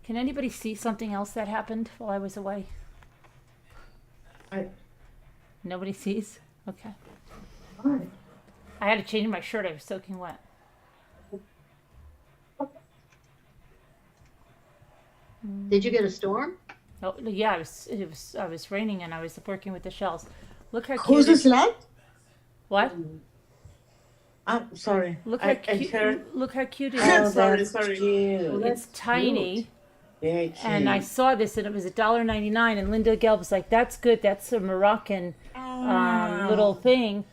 Can anybody see something else that happened while I was away? Nobody sees? Okay. I had to change my shirt. I was soaking wet. Did you get a storm? Oh yeah, I was raining and I was working with the shells. Look how cute. Who's the sled? What? I'm sorry. Look how cute. Look how cute it Oh, is. sorry. Cute. It's tiny. Very cute. And I saw this and it was $1.99, and Linda Gelb was like, "That's good. That's a Moroccan little thing."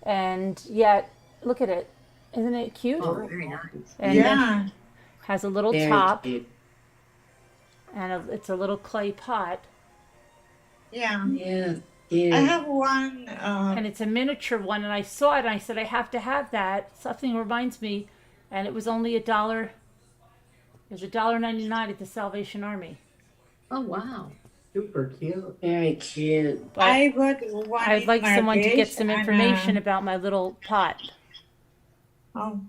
And yet, look at it. Isn't it cute? Oh, very nice. And then has a little Very top. cute. And it's a little clay pot. Yeah. Yeah. I have one. And it's a miniature one, and I saw it, and I said, I have to have that. Something reminds me. And it was only $1. It was $1.99 at the Salvation Army. Oh, wow. Super cute. Very cute. But I got one. I'd like someone to get some information about my little pot. Oh.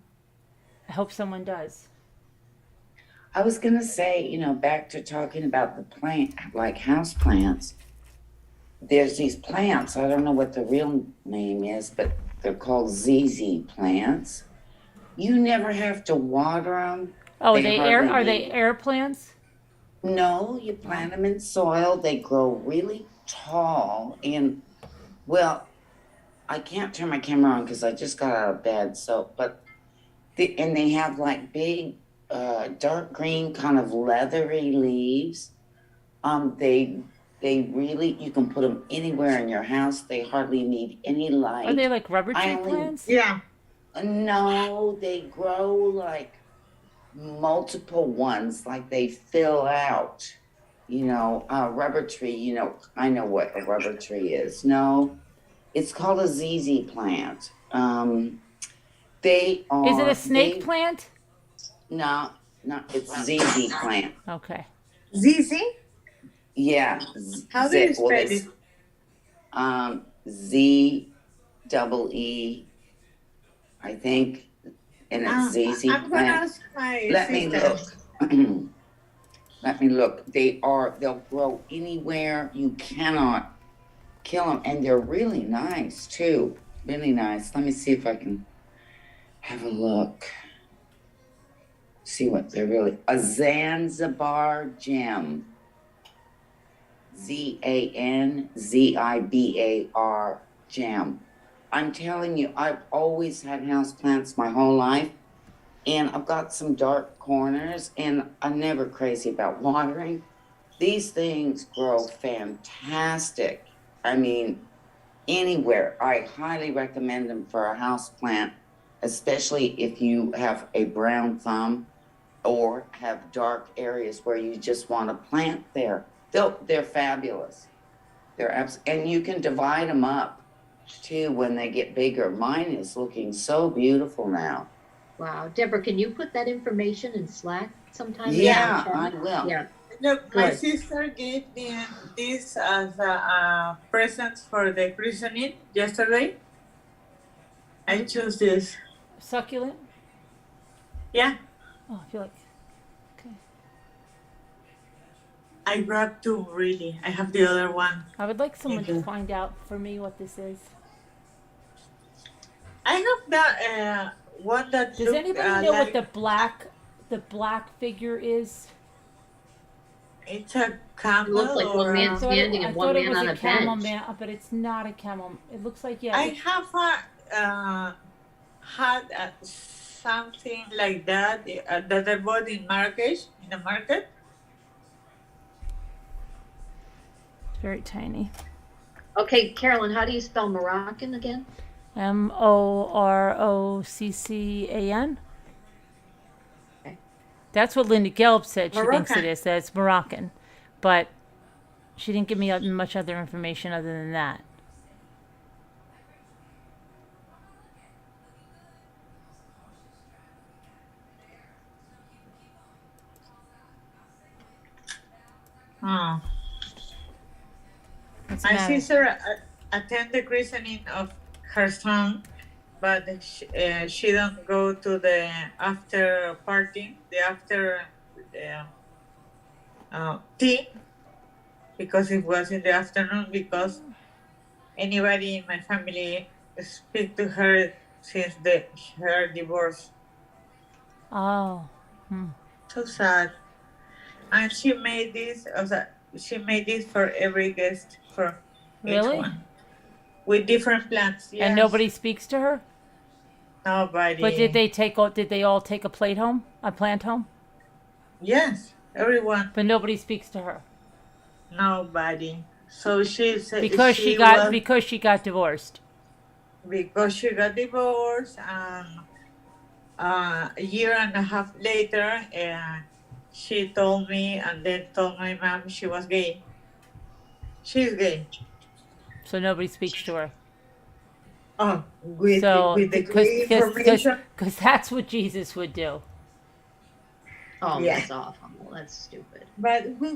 I hope someone does. I was gonna say, back to talking about the plant, like house plants. There's these plants. I don't know what the real name is, but they're called ZZ plants. You never have to water them. Oh, are they air plants? No, you plant them in soil. They grow really tall, and well, I can't turn my camera on because I just got out of bed. And they have like big, dark green, kind of leathery leaves. They They really, you can put them anywhere in your house. They hardly need any light. Are they like rubber tree plants? Yeah. No, they grow like multiple ones, like they fill out. You know, a rubber tree, you know, I know what a rubber tree is. No, it's called a ZZ plant. They are. Is it a snake plant? No, it's ZZ plant. Okay. ZZ? Yeah. How do you spell it? ZEE, I think, and it's ZZ I'm gonna plant. ask my Let me sister. look. Let me look. They'll grow anywhere. You cannot kill them, and they're really nice too. Really nice. Let me see if I can have a look. See what they're really. A Zanzibar gem. ZANZIBAR gem. I'm telling you, I've always had houseplants my whole life, and I've got some dark corners, and I'm never crazy about watering. These things grow fantastic. I mean, anywhere. I highly recommend them for a houseplant, especially if you have a brown thumb or have dark areas where you just want to plant there. They're fabulous. And you can divide them up too when they get bigger. Mine is looking so beautiful now. Wow, Deborah, can you put that information in Slack sometime? Yeah, I will. Yeah. Look, my Good. sister gave me this as a present for the christening yesterday. I chose this. Succulent? Yeah. Oh, I feel like. Okay. I grabbed two, really. I have the other one. I would like someone to find out for me what this is. I have that one that. Does anybody know what the black figure is? It's a camel. Looks like one man standing and one man on a camel bench. man, but it's not a camel. It looks like I have had something like that that I bought in Marrakesh, in the market. It's very tiny. Okay, Carolyn, how do you spell Moroccan again? Moroccan. Okay. That's what Linda Gelb said. She thinks Moroccan. it is. That it's Moroccan, but she didn't give me much other information other than that. Oh. What's the My matter? sister attend the christening of her son, but she don't go to the after party, the after tea, because it was in the afternoon, because anybody in my family speak to her since her divorce. Oh. So sad. And she made this for every guest, for Really? each one, with different plants. Yes. And nobody speaks to her? Nobody. But did they all take a plant home? Yes, everyone. But nobody speaks to her. Nobody. So she said Because she got divorced. Because she got divorced, and a year and a half later, she told me, and then told my mom she was gay. She's gay. So nobody speaks to her. Oh, with the gay information. Because that's what Jesus would do. Oh, Yeah. that's awful. That's stupid. But we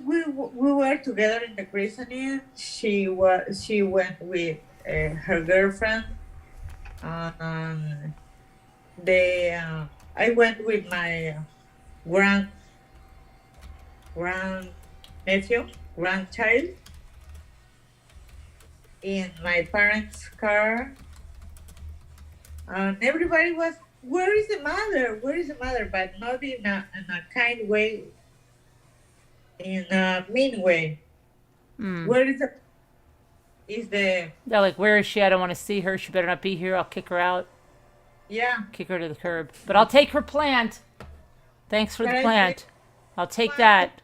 were together in the christening. She went with her girlfriend. I went with my grandchild, in my parents' car. And everybody was, where is the mother? Where is the mother? But not in a kind way, in a mean way. Where is the They're like, where is she? I don't want to see her. She better not be here. I'll kick her out. Yeah. Kick her to the curb. But I'll take her plant. Thanks for But the I plant. I'll take that.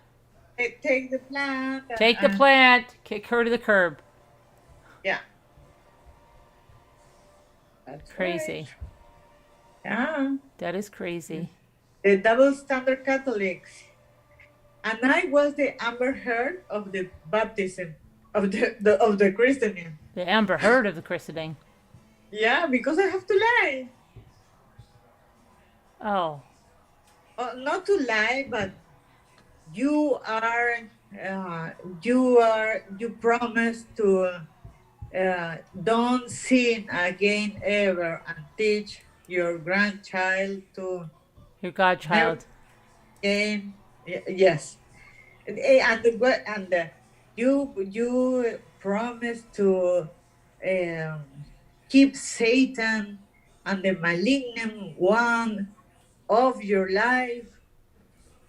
take the plant. Take the plant. Kick her to the curb. Yeah. That's Crazy. Right. Yeah. That is crazy. The double standard Catholics. And I was the Amber Heard of the baptism of the christening. The Amber Heard of the christening. Yeah, because I have to lie. Oh. Not to lie, but you promise to don't sin again ever and teach your grandchild to your godchild. Again, yes, and you promise to keep Satan and the malignant one of your life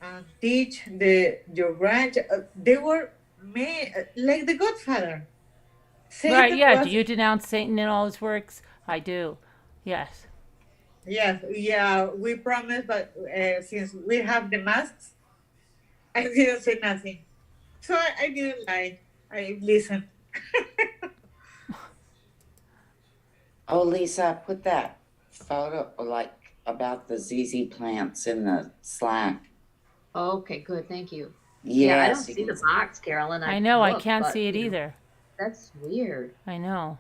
and teach your grandchild. They were made like the Godfather. Satan right, yeah. Do you denounce Satan in all his works? I do. Yes. Yes, yeah, we promise, but since we have the masks, I didn't say nothing. So I didn't lie. I listened. Oh, Lisa, put that photo like about the ZZ plants in the Slack. Okay, good. Thank you. Yes, yeah, I don't see the box, Carolyn. I know. I can't see it either. That's weird. I know.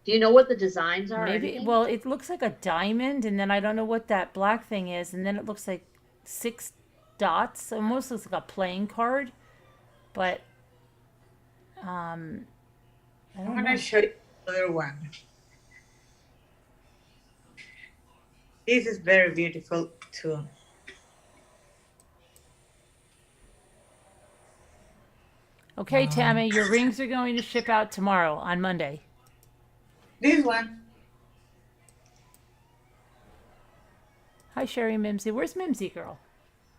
Do you know what the designs are? Maybe. Well, it looks like a diamond, and then I don't know what that black thing is, and then it looks like 6 dots. Almost looks like a playing card, but I'm gonna show you another one. This is very beautiful too. Okay, Tammy, your rings are going to ship out tomorrow on Monday. This one. Hi, Sherry Mimsy. Where's Mimsy girl?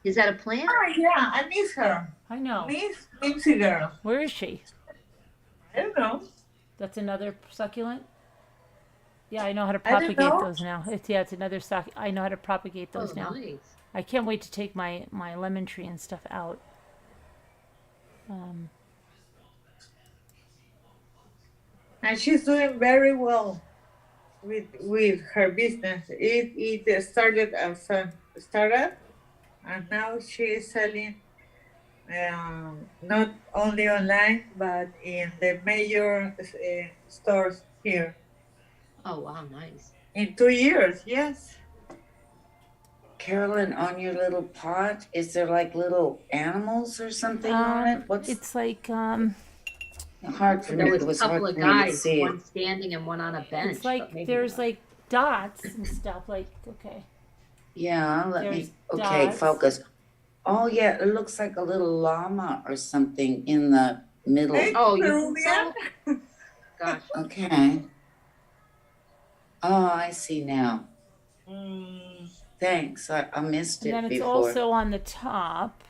Is that a plant? Oh, yeah, I miss her. I know. Miss Mimsy girl. Where is she? I don't know. That's another succulent? Yeah, I know how to propagate those now. It's another I know how to propagate those now. Nice. I can't wait to take my lemon tree and stuff out. And she's doing very well with her business. It started as a startup, and now she is selling not only online but in the major stores here. Oh wow, nice. In 2 years, yes. Carolyn, on your little pot, is there like little animals or something on it? It's like hard for me. There was It was a couple hard of for me to guys, see. one standing and one on a bench. It's like there's like dots and stuff. Like okay. Yeah, let There's me. Okay, dots. focus. Oh yeah, it looks like a little llama or something in the middle. Oh, you think so? Gosh. Okay. Oh, I see now. Thanks. I missed it And then it's before. also on the top.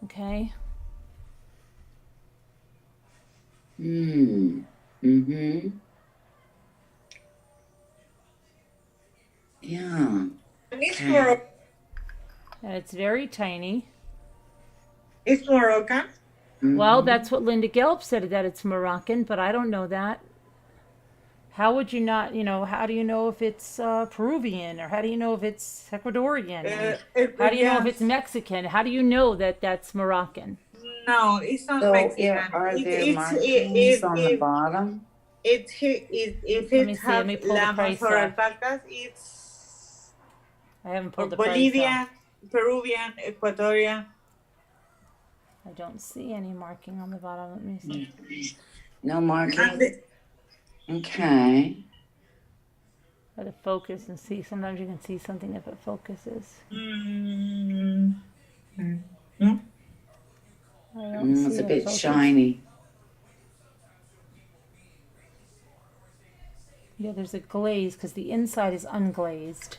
Okay. Mm-hmm. Yeah. And it's very tiny. It's Moroccan. Well, that's what Linda Gelb said, that it's Moroccan, but I don't know that. How would you not, how do you know if it's Peruvian, or how do you know if it's Ecuadorian? How do you know if it's Mexican? How do you know that that's Moroccan? No, it's not So, Mexican. yeah, are there markings on the bottom? If Let me it see, let me has pull the llamas price or up. alpacas, it's I haven't pulled the price Bolivian, up. Peruvian, Ecuadorian. I don't see any marking on the bottom. Let me see. No marking? Okay. Try to focus and see. Sometimes you can see something if it focuses. It's a bit shiny. Yeah, there's a glaze because the inside is unglazed.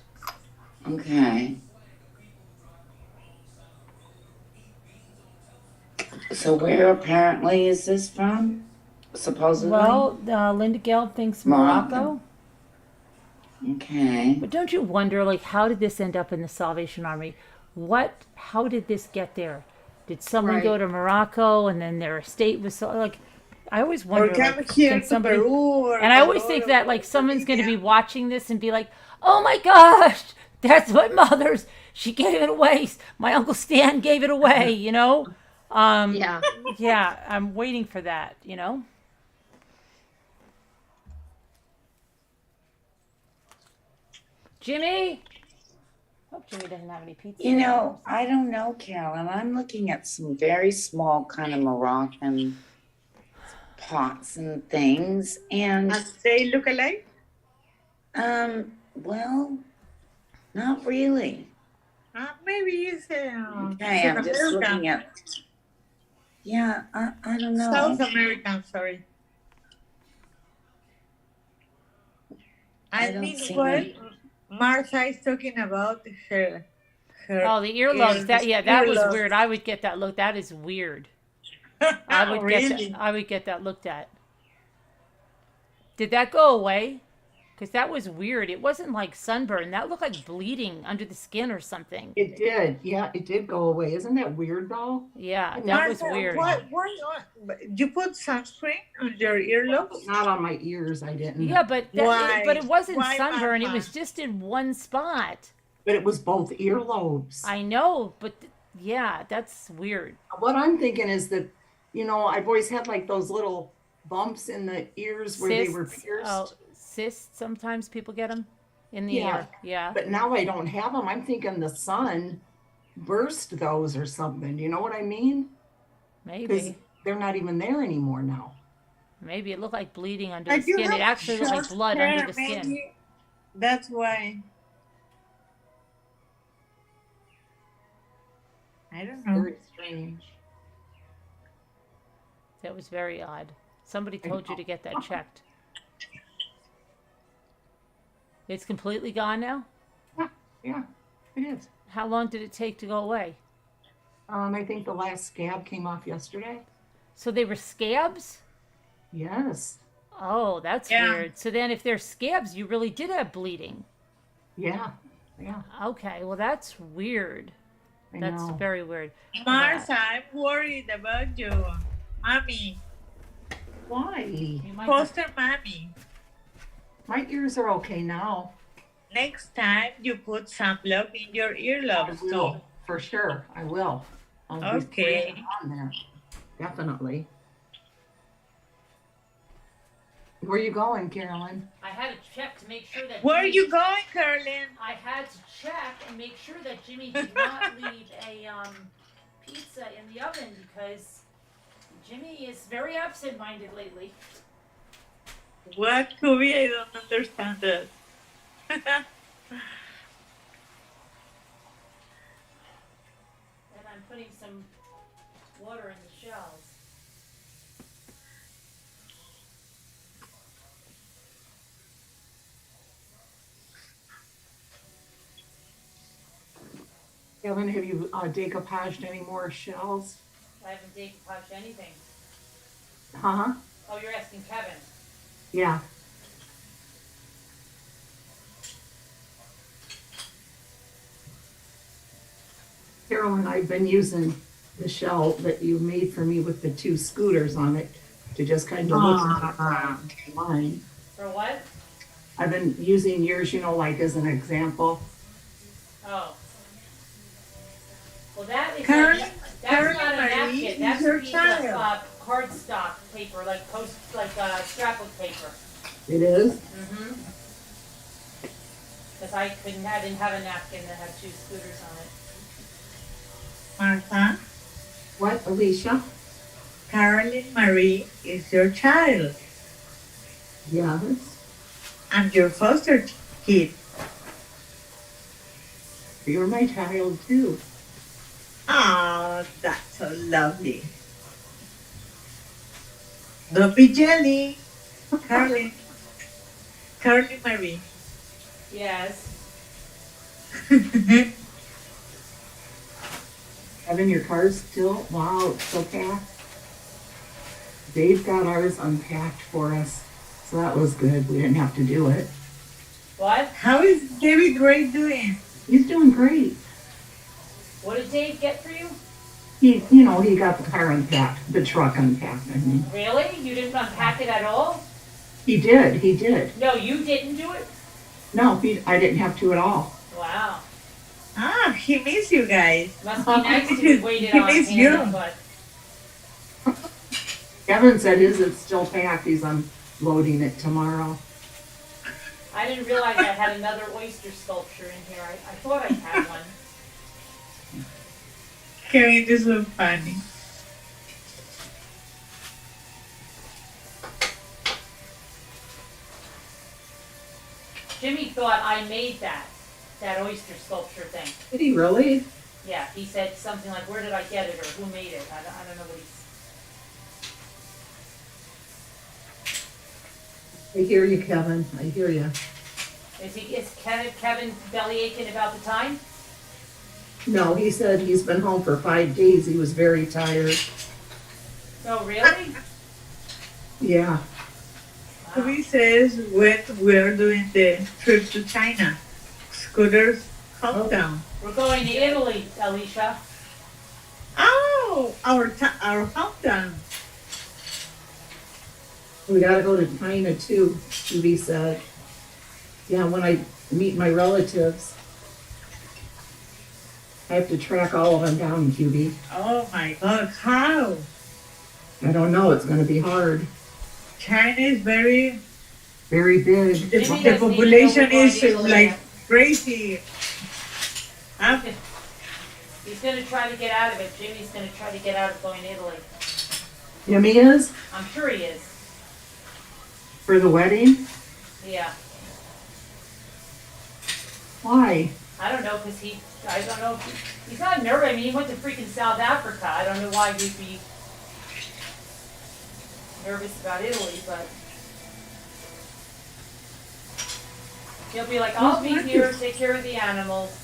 Okay. So where apparently is this from? Supposedly? Well, Linda Gelb thinks Morocco. Okay. But don't you wonder, like, how did this end up in the Salvation Army? How did this get there? Did someone Right. go to Morocco and then their estate was so like? I always wonder. Or come Like, here can to somebody? Peru or And I always think that like someone's going to be watching this and be like, "Oh my gosh, that's my mother's. She gave it away. My Uncle Stan gave it away." You know? Yeah. Yeah. I'm waiting for that. You know? Jimmy. Hope Jimmy doesn't have any pizza. You know, I don't know, Callan. I'm looking at some very small kind of Moroccan pots and things, and they look alike? Well, not really. Maybe it's Okay, I'm just looking at. Yeah, I don't know. South American, sorry. I don't mean, see what any. Martha is talking about her Oh, the earlobes. That was earlobes. weird. I would get that look. That is weird. I would Really? I would get that looked at. Did that go away? Because that was weird. It wasn't like sunburn. That looked like bleeding under the skin or something. It did. Yeah, it did go away. Isn't that weird though? Yeah, that was Martha, weird. Why you put sunscreen on your earlobes? Not on my ears, I didn't. Yeah, but Why? but it wasn't Why, sunburn. It Martha? was just in one spot. But it was both earlobes. I know, but yeah, that's weird. What I'm thinking is that, you know, I've always had like those little bumps in the ears where they were Cysts, pierced. oh, cysts. Sometimes people get them in the Yeah. ear. Yeah. But now I don't have them. I'm thinking the sun burst those or something. You know what I mean? Because Maybe. they're not even there anymore now. Maybe it looked like bleeding under the Like you skin. It have actually looked like short blood hair, under the skin. maybe that's why. I don't know. Very strange. That was very odd. Somebody told you to get that checked. It's completely gone now? Yeah, it is. How long did it take to go away? I think the last scab came off yesterday. So they were scabs? Yes. Oh, that's Yeah. weird. So then if they're scabs, you really did have bleeding. Yeah. Yeah. Okay, well that's weird. I That's know. very weird. Martha, I'm worried about you. Mommy. Why? You might Foster mommy. My ears are okay now. Next time you put sunblock in your I earlobes will, too. for sure. I will. I'll be Okay. spraying on there. Definitely. Where are you going, Carolyn? I had to check to make sure that Where are Jimmy- you going, Carlin? I had to check and make sure that Jimmy did not leave a pizza in the oven because Jimmy is very absent-minded lately. What could be? I don't understand that. And I'm putting some water in the shells. Kevin, have you decoupaged any more shells? I haven't decoupaged anything. Huh? Oh, you're asking Kevin. Yeah. Carolyn, I've been using the shell that you made for me with the two scooters on it to just kind of look at mine. For what? I've been using yours, you know, like as an example. Oh. Well, that is Carolyn- that's Carolyn not a Marie napkin. is That's your a piece child. of cardstock paper, like scrapbook paper. It is? Mm-hmm. Because I didn't have a napkin that had two scooters on it. Martha, What, Alicia? Carolyn Marie is your child. Yes. I'm your foster kid. You're my child too. Oh, that's so lovely. Don't be jelly. Carolyn. Carolyn Marie. Yes. Kevin, your car's still, wow, it's so fast. Dave got ours unpacked for us, so that was good. We didn't have to do it. What? How is David Gray doing? He's doing great. What did Dave get for you? He got the car unpacked, the truck unpacked, I mean. Really? You didn't unpack it at all? He did. No, you didn't do it? No, I didn't have to at all. Wow. Ah, he missed you guys. Must be nice to be waited on missed hand you. and foot. Kevin said his is still packed. He's unloading it tomorrow. I didn't realize I had another oyster sculpture in here. I thought I had one. Kevin, this was funny. Jimmy thought I made that oyster sculpture thing. Did he really? Yeah, he said something like, "Where did I get it?" or "Who made it?" I don't know what he's. I hear you, Kevin. I hear you. Is Kevin belly aching about the time? No, he said he's been home for 5 days. He was very tired. Oh, really? Yeah. He says when we're doing the trip to China, Scooter's hometown. We're going to Italy, Alicia. Oh, our hometown. We gotta go to China too, QB said. Yeah, when I meet my relatives. I have to track all of them down, QB. Oh my God, how? I don't know, it's gonna be hard. China is very big. The population is like crazy. Huh? He's going to try to get out of it. Jimmy's going to try to get out of going to Italy. Jimmy is? I'm sure he is. For the wedding? Yeah. Why? I don't know, because I don't know. He's not nervous. I mean, he went to freaking South Africa. I don't know why he'd be nervous about Italy, but he'll be like, "I'll be here, take care of the animals."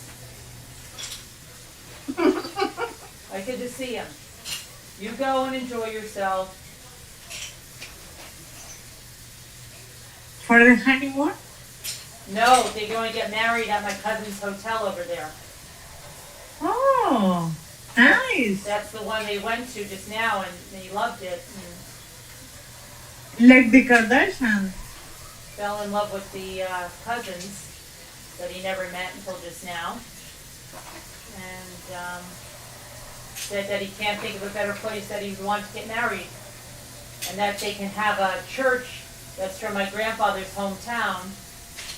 I get to see him. You go and enjoy yourself. For the honeymoon? No, they're going to get married at my cousin's hotel over there. Oh, nice. That's the one they went to just now, and he loved it. Like the Kardashians. Fell in love with the cousins that he never met until just now. And said that he can't think of a better place that he would want to get married. And that they can have a church that's from my grandfather's hometown.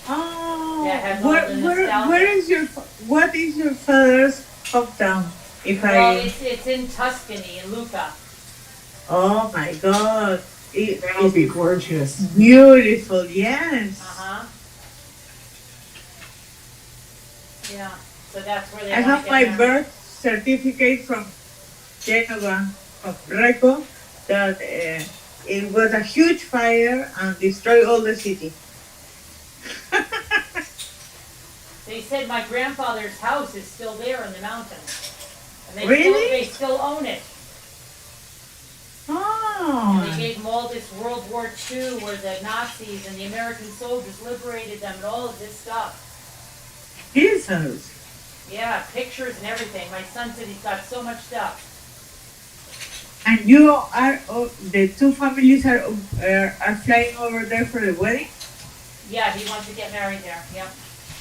Oh, that has all the nostalgia. What is your father's hometown? It's in Tuscany, in Lucca. Oh my God. That would be gorgeous. Beautiful, yes. Uh-huh. Yeah, so that's where they I have my birth certificate from Genova, from Greco, that it was a huge fire and destroyed all the city. They said my grandfather's house is still there in the mountains. And Really? They still own it. Oh. And they gave them all this World War II where the Nazis and the American soldiers liberated them and all of this stuff. Jesus. Yeah, pictures and everything. My son said he's got so much stuff. And you are, the two families are flying over there for the wedding? Yeah, he wants to get married there. Yep.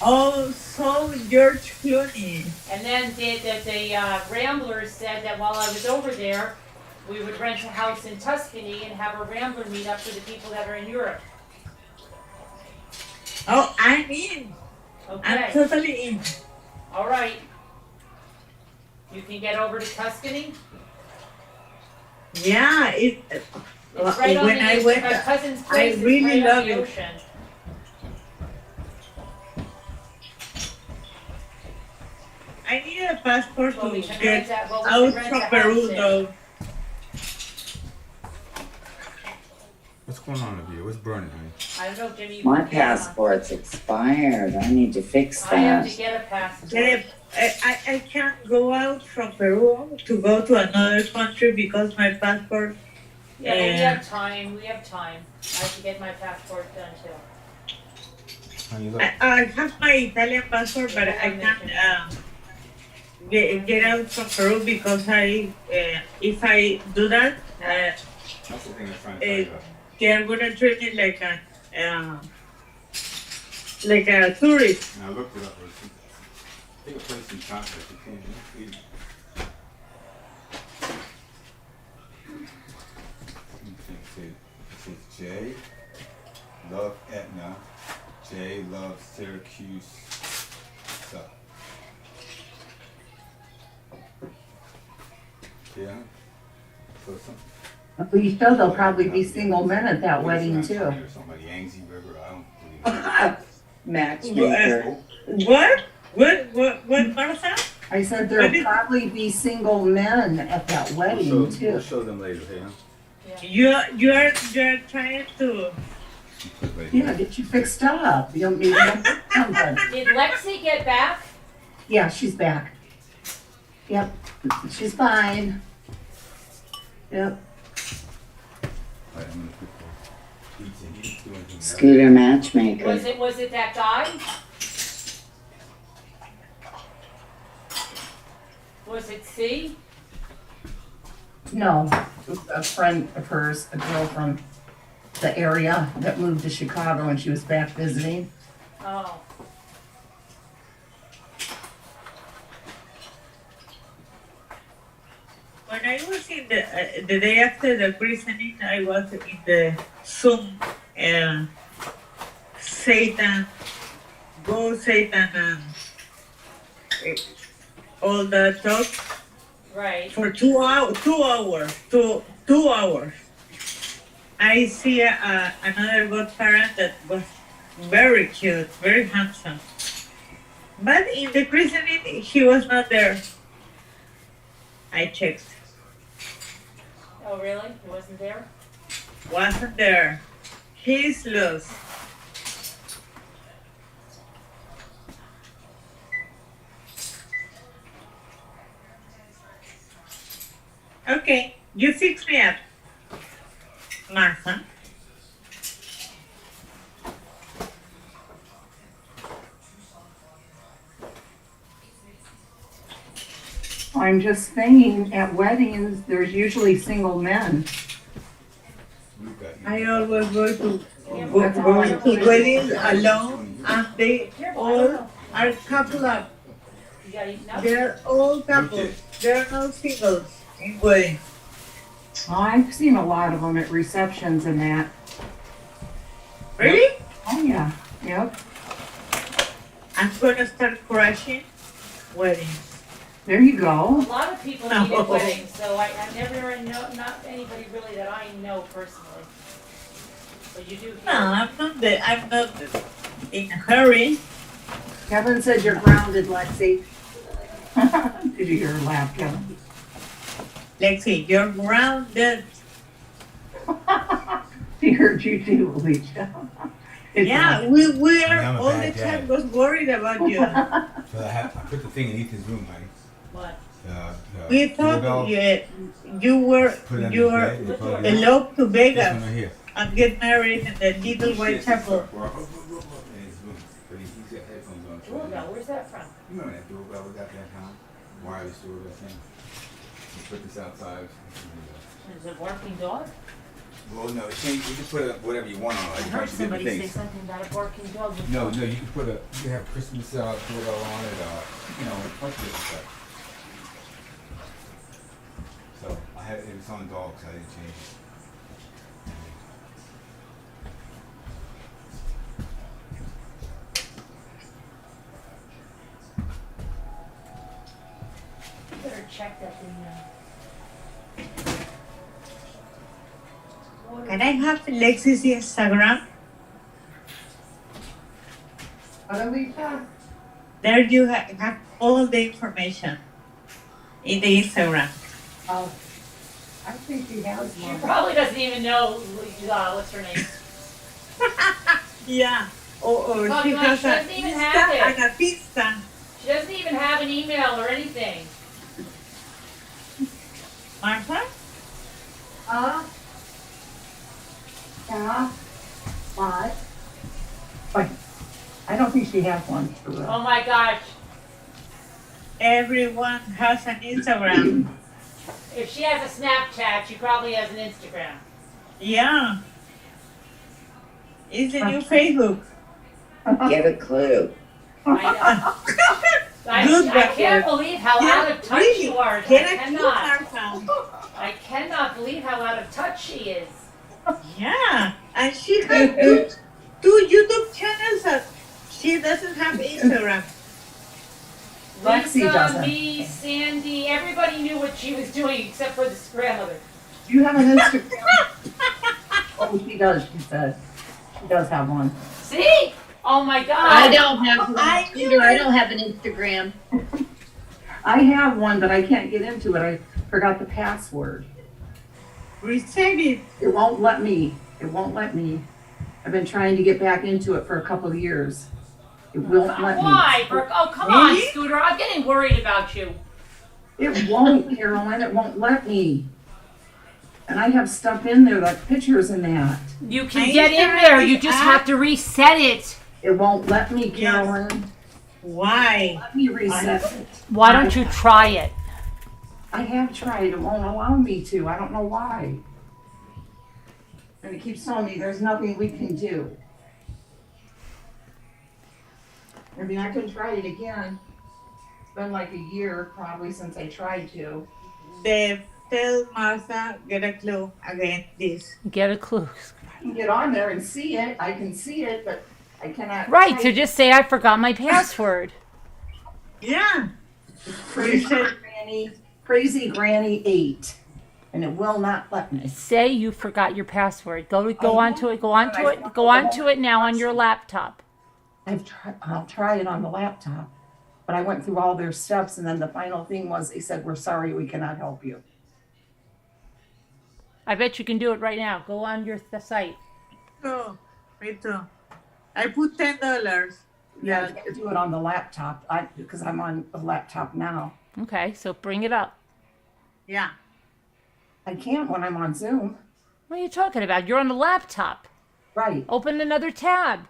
Oh, so George Clooney. And then the Ramblers said that while I was over there, we would rent a house in Tuscany and have a Rambler meetup for the people that are in Europe. Oh, I'm in. Okay. I'm totally in. All right. You can get over to Tuscany? Yeah, It's right on when I went, my cousin's I place really is right love on the it. ocean. I need a passport Well, we to can get rent that- well, we out can rent from a house Peru, there. though. What's going on over here? What's burning, honey? I don't know, Jimmy. My passport's expired. I need to fix I have that. to get a passport. I can't go out from Peru to go to another country because my passport. Yeah, but we have time. We have time. I have to get my passport done too. Honey, look. I have my Italian passport, but I can't get out from Peru because if I do that, That's the thing I'm trying to tell you about. they are gonna treat me like a tourist. And I looked it up. I think a place in contact. You can't even. It says J. Love Etna. J. Love Syracuse. So. Yeah. So some. But you still, there'll probably be single men at that wedding too. Or somebody, Yangtze River. I don't believe it. Matchmaker. What, Martha? I said there'll probably be single men at that wedding too. We'll show them later, hey, huh? You are trying to. Yeah, get you fixed up. You don't need somebody. Did Lexi get back? Yeah, she's back. Yep, she's fine. Yep. Scooter matchmaker. Was it that guy? Was it C? No, it was a friend of hers, a girl from the area that moved to Chicago and she was back visiting. Oh. When I was in the day after the christening, I was in the Zoom, Satan, go Satan, and all the talk. Right. For 2 hours, 2 hours. I see another godparent that was very cute, very handsome. But in the christening, he was not there. I checked. Oh, really? He wasn't there? Wasn't there. He's lost. Okay, you fix me up, Martha. I'm just saying, at weddings, there's usually single men. I always go to weddings alone, and they all are coupled up. They're all couples. There are no singles in weddings. Oh, I've seen a lot of them at receptions and that. Really? Oh, yeah. Yep. I'm gonna start crashing weddings. There you go. A lot of people meet at weddings, so I've never known, not anybody really that I know personally. But you do hear. No, I'm not in a hurry. Kevin said you're grounded, Lexi. Did you hear her laugh, Kevin? Lexi, you're grounded. He heard you too, Alicia. Yeah, we are all the time was worried about you. So I put the thing in Ethan's room, honey. What? We thought you were eloped to Vegas and get married in the little white chapel. Doorbell, where's that from? You remember that doorbell we got that time? Wireless doorbell thing. We put this outside. Is it a barking dog? Well, no, you can put whatever you want on it. I heard somebody say something about a barking dog. No, you can put you can have Christmas doorbell on it, a bunch of different stuff. So it was on dogs, I didn't change it. You better check that thing out. Can I have Lexi's Instagram? Alicia? There you have all the information in the Instagram. Oh, I think she has She one. probably doesn't even know what's her name. Yeah. Or Well, she like, has she a doesn't even have it. and a pizza. She doesn't even have an email or anything. Martha? Yeah. What? But I don't think she has one. Oh my gosh. everyone has an Instagram. If she has a Snapchat, she probably has an Instagram. Yeah. It's the new Facebook. Get a clue. I can't believe how out of touch really, you are. get a clue, Martha. I cannot believe how out of touch she is. Yeah, and she has two YouTube channels that she doesn't have Instagram. Lexi Lisa, doesn't. me, Sandy, everybody knew what she was doing except for the grandmother. You have an Instagram? Oh, she does, she said. She does have one. See? Oh my God. I don't have one. I don't have an Instagram. I have one, but I can't get into it. I forgot the password. Reset it. It won't let me. It won't let me. I've been trying to get back into it for a couple of years. It won't let me. Why? Oh, come on, Scooter. I'm getting worried about you. It won't, Carolyn. It won't let me. And I have stuff in there, like pictures and that. You can get in there. You just have to reset it. It won't let me, Carolyn. Why? Let me reset it. Why don't you try it? I have tried. It won't allow me to. I don't know why. And it keeps telling me there's nothing we can do. I mean, I can try it again. It's been like a year probably since I tried to. Dave, tell Martha, get a clue again, this. Get a clue. I can get on there and see it. I can see it, but I cannot. Right, so just say I forgot my password. Yeah. Crazy Granny 8. And it will not let me. Say you forgot your password. Go onto it now on your laptop. I'll try it on the laptop. But I went through all their steps, and then the final thing was they said, we're sorry, we cannot help you. I bet you can do it right now. Go on the site. Oh, me too. I put $10. Yeah, I can't do it on the laptop because I'm on the laptop now. Okay, so bring it up. Yeah. I can't when I'm on Zoom. What are you talking about? You're on the laptop. Right. Open another tab.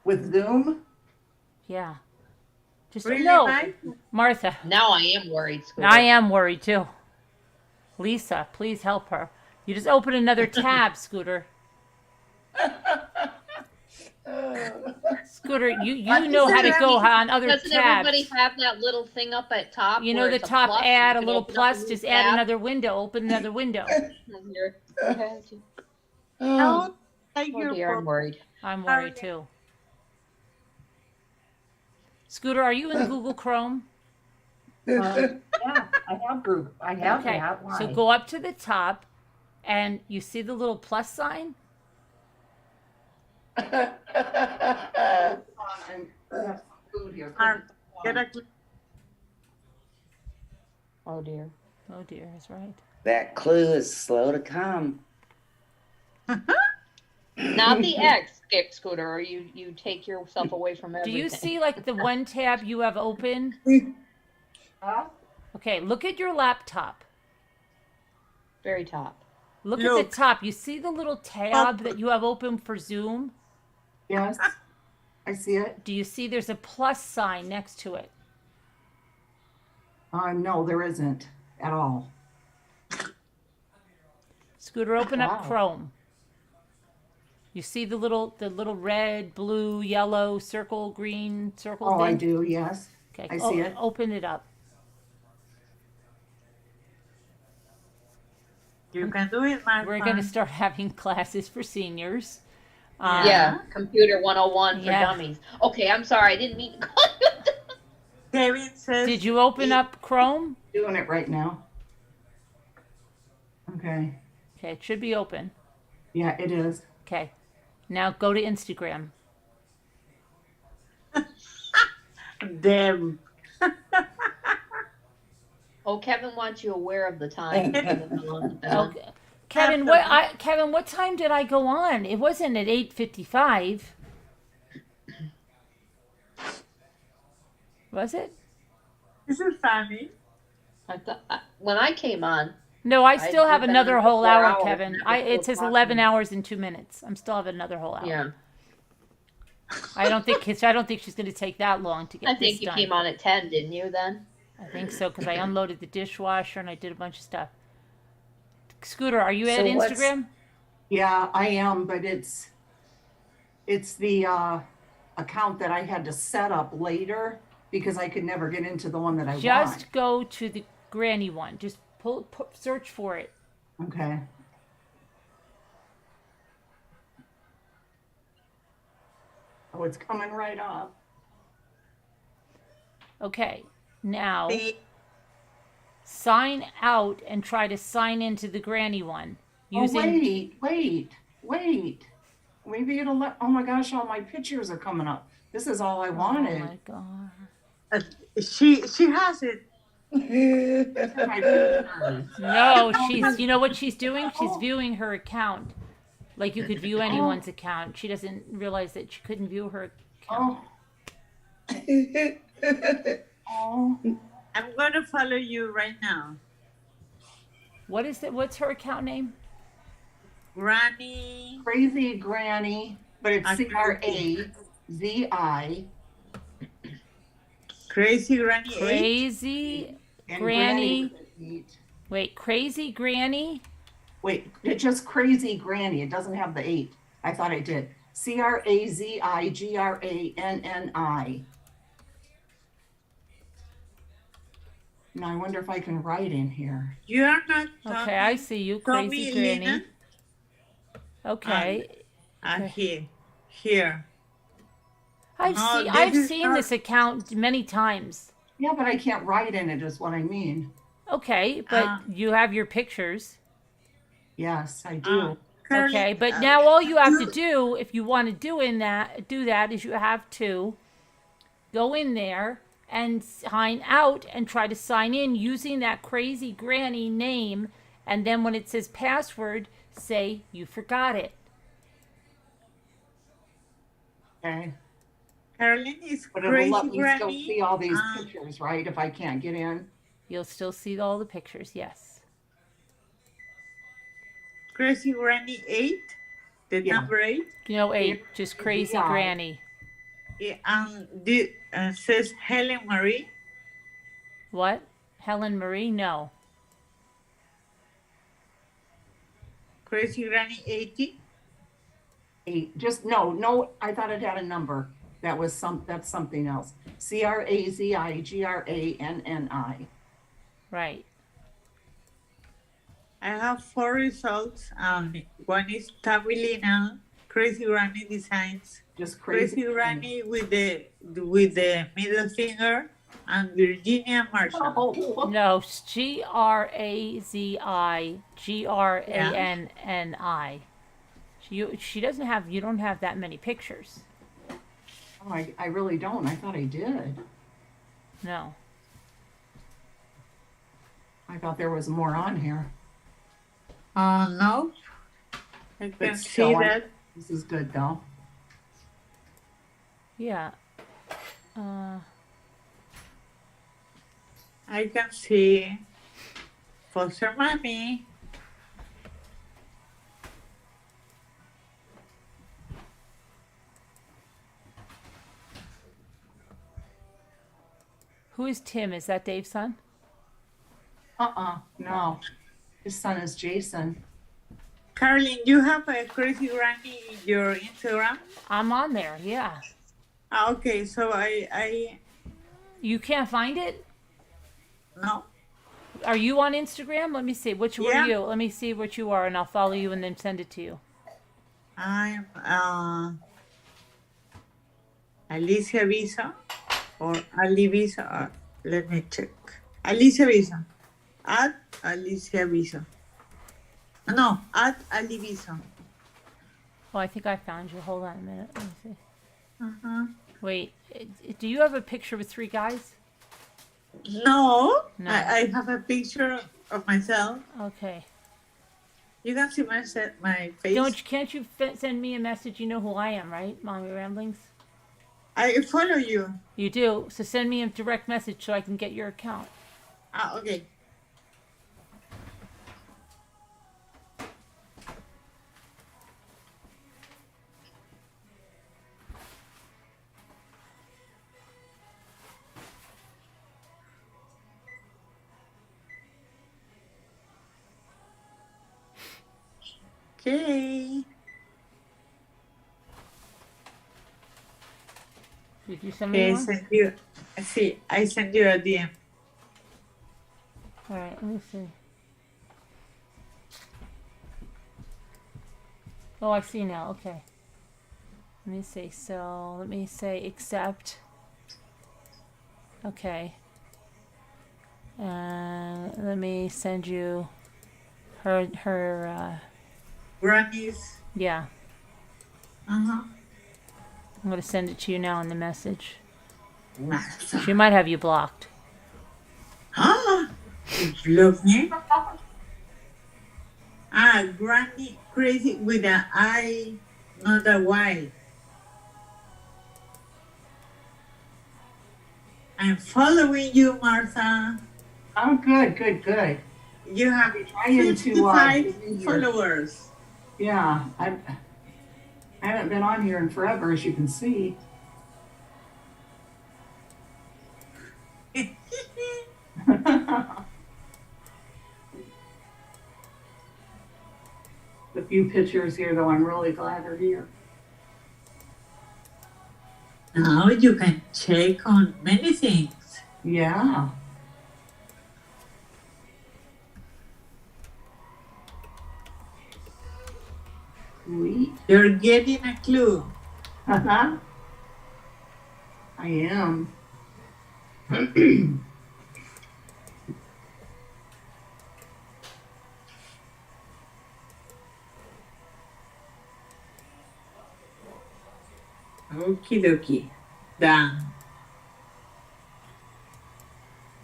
With Zoom? Yeah. Just really, no, Mike? Martha. Now I am worried, Scooter. I am worried too. Lisa, please help her. You just open another tab, Scooter. Scooter, you know how to go on other tabs. Doesn't everybody have that little thing up at top? You know the top add a little plus, just add another window, open another window. Oh dear, I'm worried. I'm worried too. Scooter, are you in Google Chrome? Yeah, I have group. I have okay. that. Why? So go up to the top and you see the little plus sign? Oh dear. Oh dear, is right. That clue is slow to come. Not the X, Scooter, or you take yourself away from everything. Do you see like the one tab you have open? Okay, look at your laptop. Very top. Look at the top. You see the little tab that you have open for Zoom? Yes, I see it. Do you see there's a plus sign next to it? No, there isn't at all. Scooter, open up Chrome. You see the little red, blue, yellow, circle, green, circle thing? I do, yes. Okay, I see it. Open it up. You can do it, my We're going to start having classes for seniors. Yeah, Computer 101 for dummies. Okay, I'm sorry, I didn't mean to call you. Kevin says. Did you open up Chrome? Doing it right now. Okay. Okay, it should be open. Yeah, it is. Okay. Now go to Instagram. Them. Oh, Kevin wants you aware of the time. Okay. Kevin, what time did I go on? It wasn't at 8:55. Was it? This is funny. I thought when I came on. No, I still have another whole hour, hours Kevin. It says 11 hours and 2 minutes. I'm still have another whole hour. Yeah. I don't think she's going to take that long to get I this think you done. came on at 10, didn't you then? I think so, because I unloaded the dishwasher and I did a bunch of stuff. Scooter, are you So at what's- Instagram? Yeah, I am, but it's the account that I had to set up later because I could never get into the one that I want. Just go to the granny one. Just search for it. Okay. Oh, it's coming right up. Okay, now sign out and try to sign into the granny one. Wait. Maybe it'll let, oh my gosh, all my pictures are coming up. This is all I wanted. Oh my God. She has it. No, you know what she's doing? She's viewing her account. Like you could view anyone's account. She doesn't realize that she couldn't view her account. I'm going to follow you right now. What is it? What's her account name? Granny. Crazy Granny, but it's CRAZI. Crazy Granny. Crazy Granny. Wait, Crazy Granny? Wait, it's just Crazy Granny. It doesn't have the 8. I thought I did. CRAZIGRANNI. Now I wonder if I can write in here. You're not. Okay, I see you, Crazy Granny. Lena. Okay. Here. I've seen this account many times. Yeah, but I can't write in it, is what I mean. Okay, but you have your pictures. Yes, I do. Okay, but now all you have to do, if you want to do that, is you have to go in there and sign out and try to sign in using that Crazy Granny name, and then when it says password, say you forgot it. Okay. Caroline is But Crazy it will let me Granny. still see all these pictures, right? If I can't get in. You'll still see all the pictures, yes. Crazy Granny 8. The number 8. No, 8. Just Crazy Granny. Says Helen Marie. What? Helen Marie? No. Crazy Granny 80. 8. Just no. I thought it had a number. That's something else. CRAZIGRANNI. Right. I have 4 results. One is Tabilina, Crazy Granny Designs. Just Crazy Granny with the middle finger, and Virginia Marshall. No, it's GRAZIGRANNI. She doesn't have. You don't have that many pictures. Oh, I really don't. I thought I did. No. I thought there was more on here. No. I But can still, see that. This is good though. Yeah. I can see Foster Mommy. Who is Tim? Is that Dave's son? No. His son is Jason. Caroline, you have a Crazy Granny in your Instagram? I'm on there, yeah. Okay, so I You can't find it? No. Are you on Instagram? Let me see. Which one Yeah. are you? Let me see what you are, and I'll follow you and then send it to you. I'm Alicia Visa or Ali Visa. Let me check. Alicia Visa. At Alicia Visa. No, at Ali Visa. Oh, I think I found you. Hold on a minute. Let me see. Uh-huh. Wait, do you have a picture with 3 guys? No, No. I have a picture of myself. Okay. You can see my face. Can't you send me a message? You know who I am, right? Mommy Ramblings. I follow you. You do. So send me a direct message so I can get your account. Okay. Okay. Did you send me Okay, one? I sent you a DM. All right, let me see. Oh, I see now. Okay. Let me see. So let me say accept. Okay. And let me send you her. Granny's. Yeah. Uh-huh. I'm gonna send it to you now in the message. Martha. She might have you blocked. Ah, you love me? Ah, Granny crazy with an I, not a Y. I'm following you, Martha. Oh, good. You have Trying to 55 followers. Yeah, I haven't been on here in forever, as you can see. A few pictures here, though. I'm really glad they're here. Now you can check on many things. Yeah. Sweet. You're getting a clue. Uh-huh. I am. Okie dokie. Done.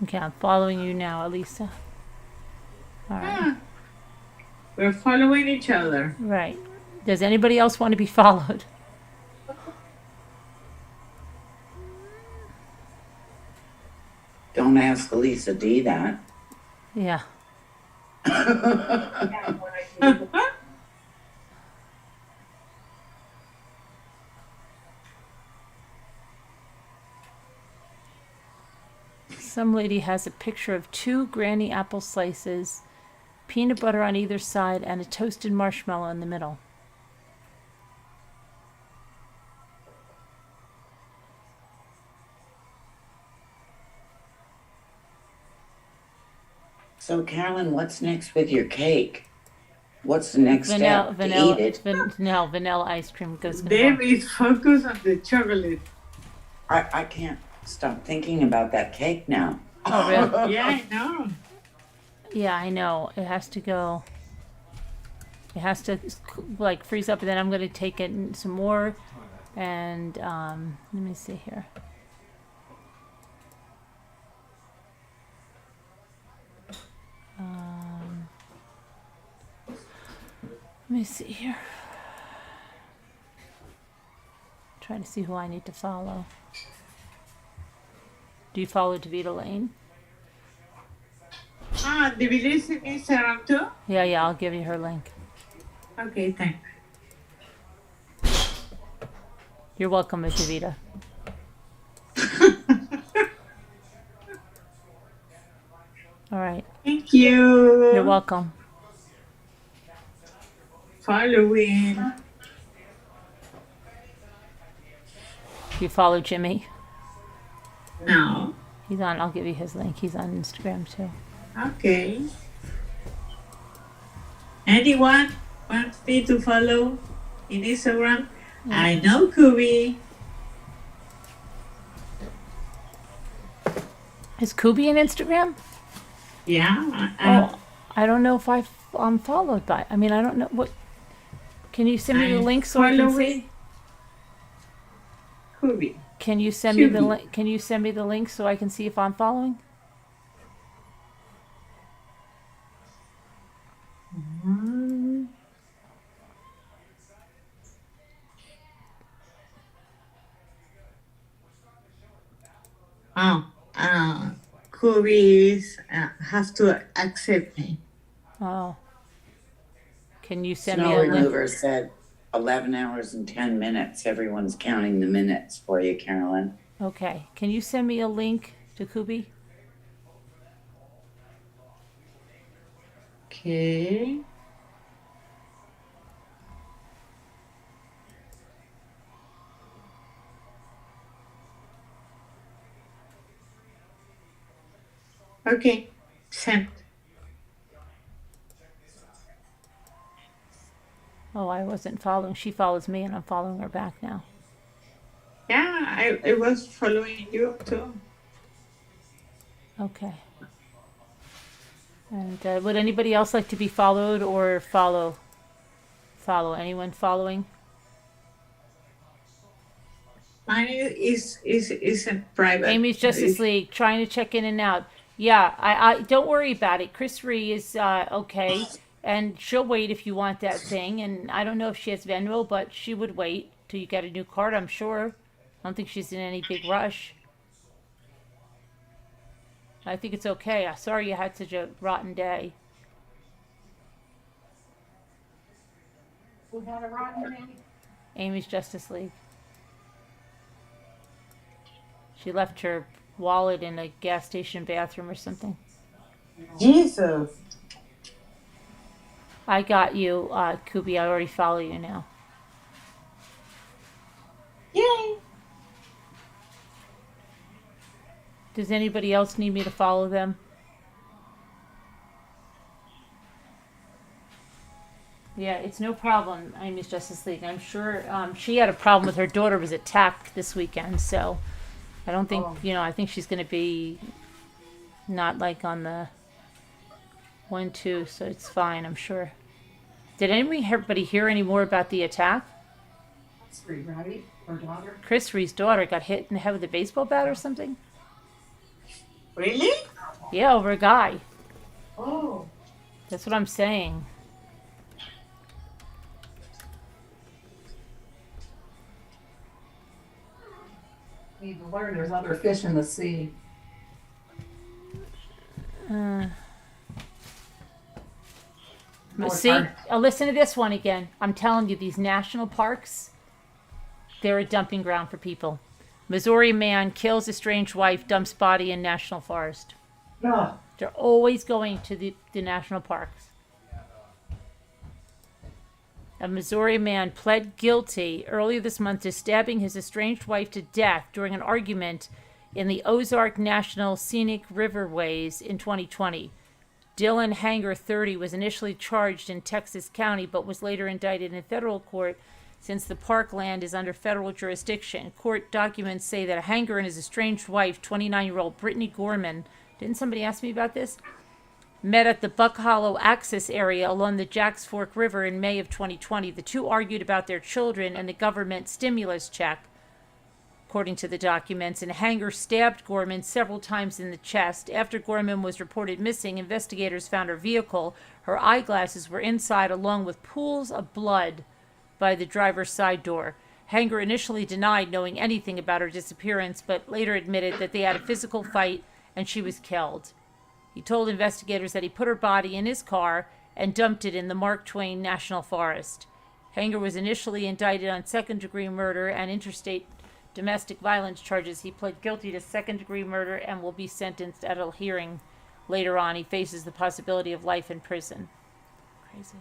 Okay, I'm following you now, Elisa. All right. We're following each other. Right. Does anybody else want to be followed? Don't ask Lisa D that. Yeah. Some lady has a picture of 2 granny apple slices, peanut butter on either side, and a toasted marshmallow in the middle. So, Carolyn, what's next with your cake? What's the next step to eat it? No, vanilla ice cream goes. David, focus on the chocolate. I can't stop thinking about that cake now. Oh, really? Yeah, I know. Yeah, I know. It has to go. It has to like freeze up, and then I'm going to take it some more. And let me see here. Let me see here. Trying to see who I need to follow. Do you follow Davita Lane? Ah, Davita is in Instagram too? Yeah, I'll give you her link. Okay, thanks. You're welcome, Miss Davita. All right. Thank you. You're welcome. Following. You follow Jimmy? No. He's on. I'll give you his link. He's on Instagram too. Okay. Anyone wants me to follow in Instagram? I know Kubi. Is Kubi in Instagram? Yeah. Oh, I don't know if I'm followed by. I mean, I don't know what. Can you send me the link so I can see? Kubi. Can you send me the link? Can you send me the link so I can see if I'm following? Kubi has to accept me. Oh. Can you send Snow me a link? Remover said 11 hours and 10 minutes. Everyone's counting the minutes for you, Carolyn. Okay. Can you send me a link to Kubi? Okay. Okay, sent. Oh, I wasn't following. She follows me, and I'm following her back now. Yeah, I was following you too. Okay. And would anybody else like to be followed or follow? Follow. Anyone following? Mine is a private. Amy's Justice League, trying to check in and out. Yeah, I don't worry about it. Chris Ree is okay, and she'll wait if you want that thing. And I don't know if she has Venmo, but she would wait till you get a new card, I'm sure. I don't think she's in any big rush. I think it's okay. I'm sorry you had such a rotten day. Who had a rotten day? Amy's Justice League. She left her wallet in a gas station bathroom or something. Jesus. I got you, Kubi. I already follow you now. Yay. Does anybody else need me to follow them? Yeah, it's no problem, Amy's Justice League. I'm sure she had a problem with her daughter was attacked this weekend, so I don't think, I think she's going to be not like on the 1-2, so it's fine, I'm sure. Did anybody hear any more about the attack? Chris Ree, right? Her daughter? Chris Ree's daughter got hit in the head with a baseball bat or something? Really? Yeah, over a guy. Oh. That's what I'm saying. Need to learn there's other fish in the sea. See, listen to this one again. I'm telling you, these national parks, they're a dumping ground for people. Missouri man kills estranged wife, dumps body in national forest. Yeah. They're always going to the national parks. A Missouri man pled guilty earlier this month to stabbing his estranged wife to death during an argument in the Ozark National Scenic Riverways in 2020. Dylan Hanger, 30, was initially charged in Texas County, but was later indicted in federal court since the park land is under federal jurisdiction. Court documents say that Hanger and his estranged wife, 29-year-old Brittany Gorman, didn't somebody ask me about this? Met at the Buck Hollow access area along the Jacks Fork River in May of 2020. The two argued about their children and the government stimulus check, according to the documents, and Hanger stabbed Gorman several times in the chest. After Gorman was reported missing, investigators found her vehicle. Her eyeglasses were inside, along with pools of blood by the driver's side door. Hanger initially denied knowing anything about her disappearance, but later admitted that they had a physical fight and she was killed. He told investigators that he put her body in his car and dumped it in the Mark Twain National Forest. Hanger was initially indicted on second-degree murder and interstate domestic violence charges. He pled guilty to second-degree murder and will be sentenced at a hearing later on. He faces the possibility of life in prison. Crazy.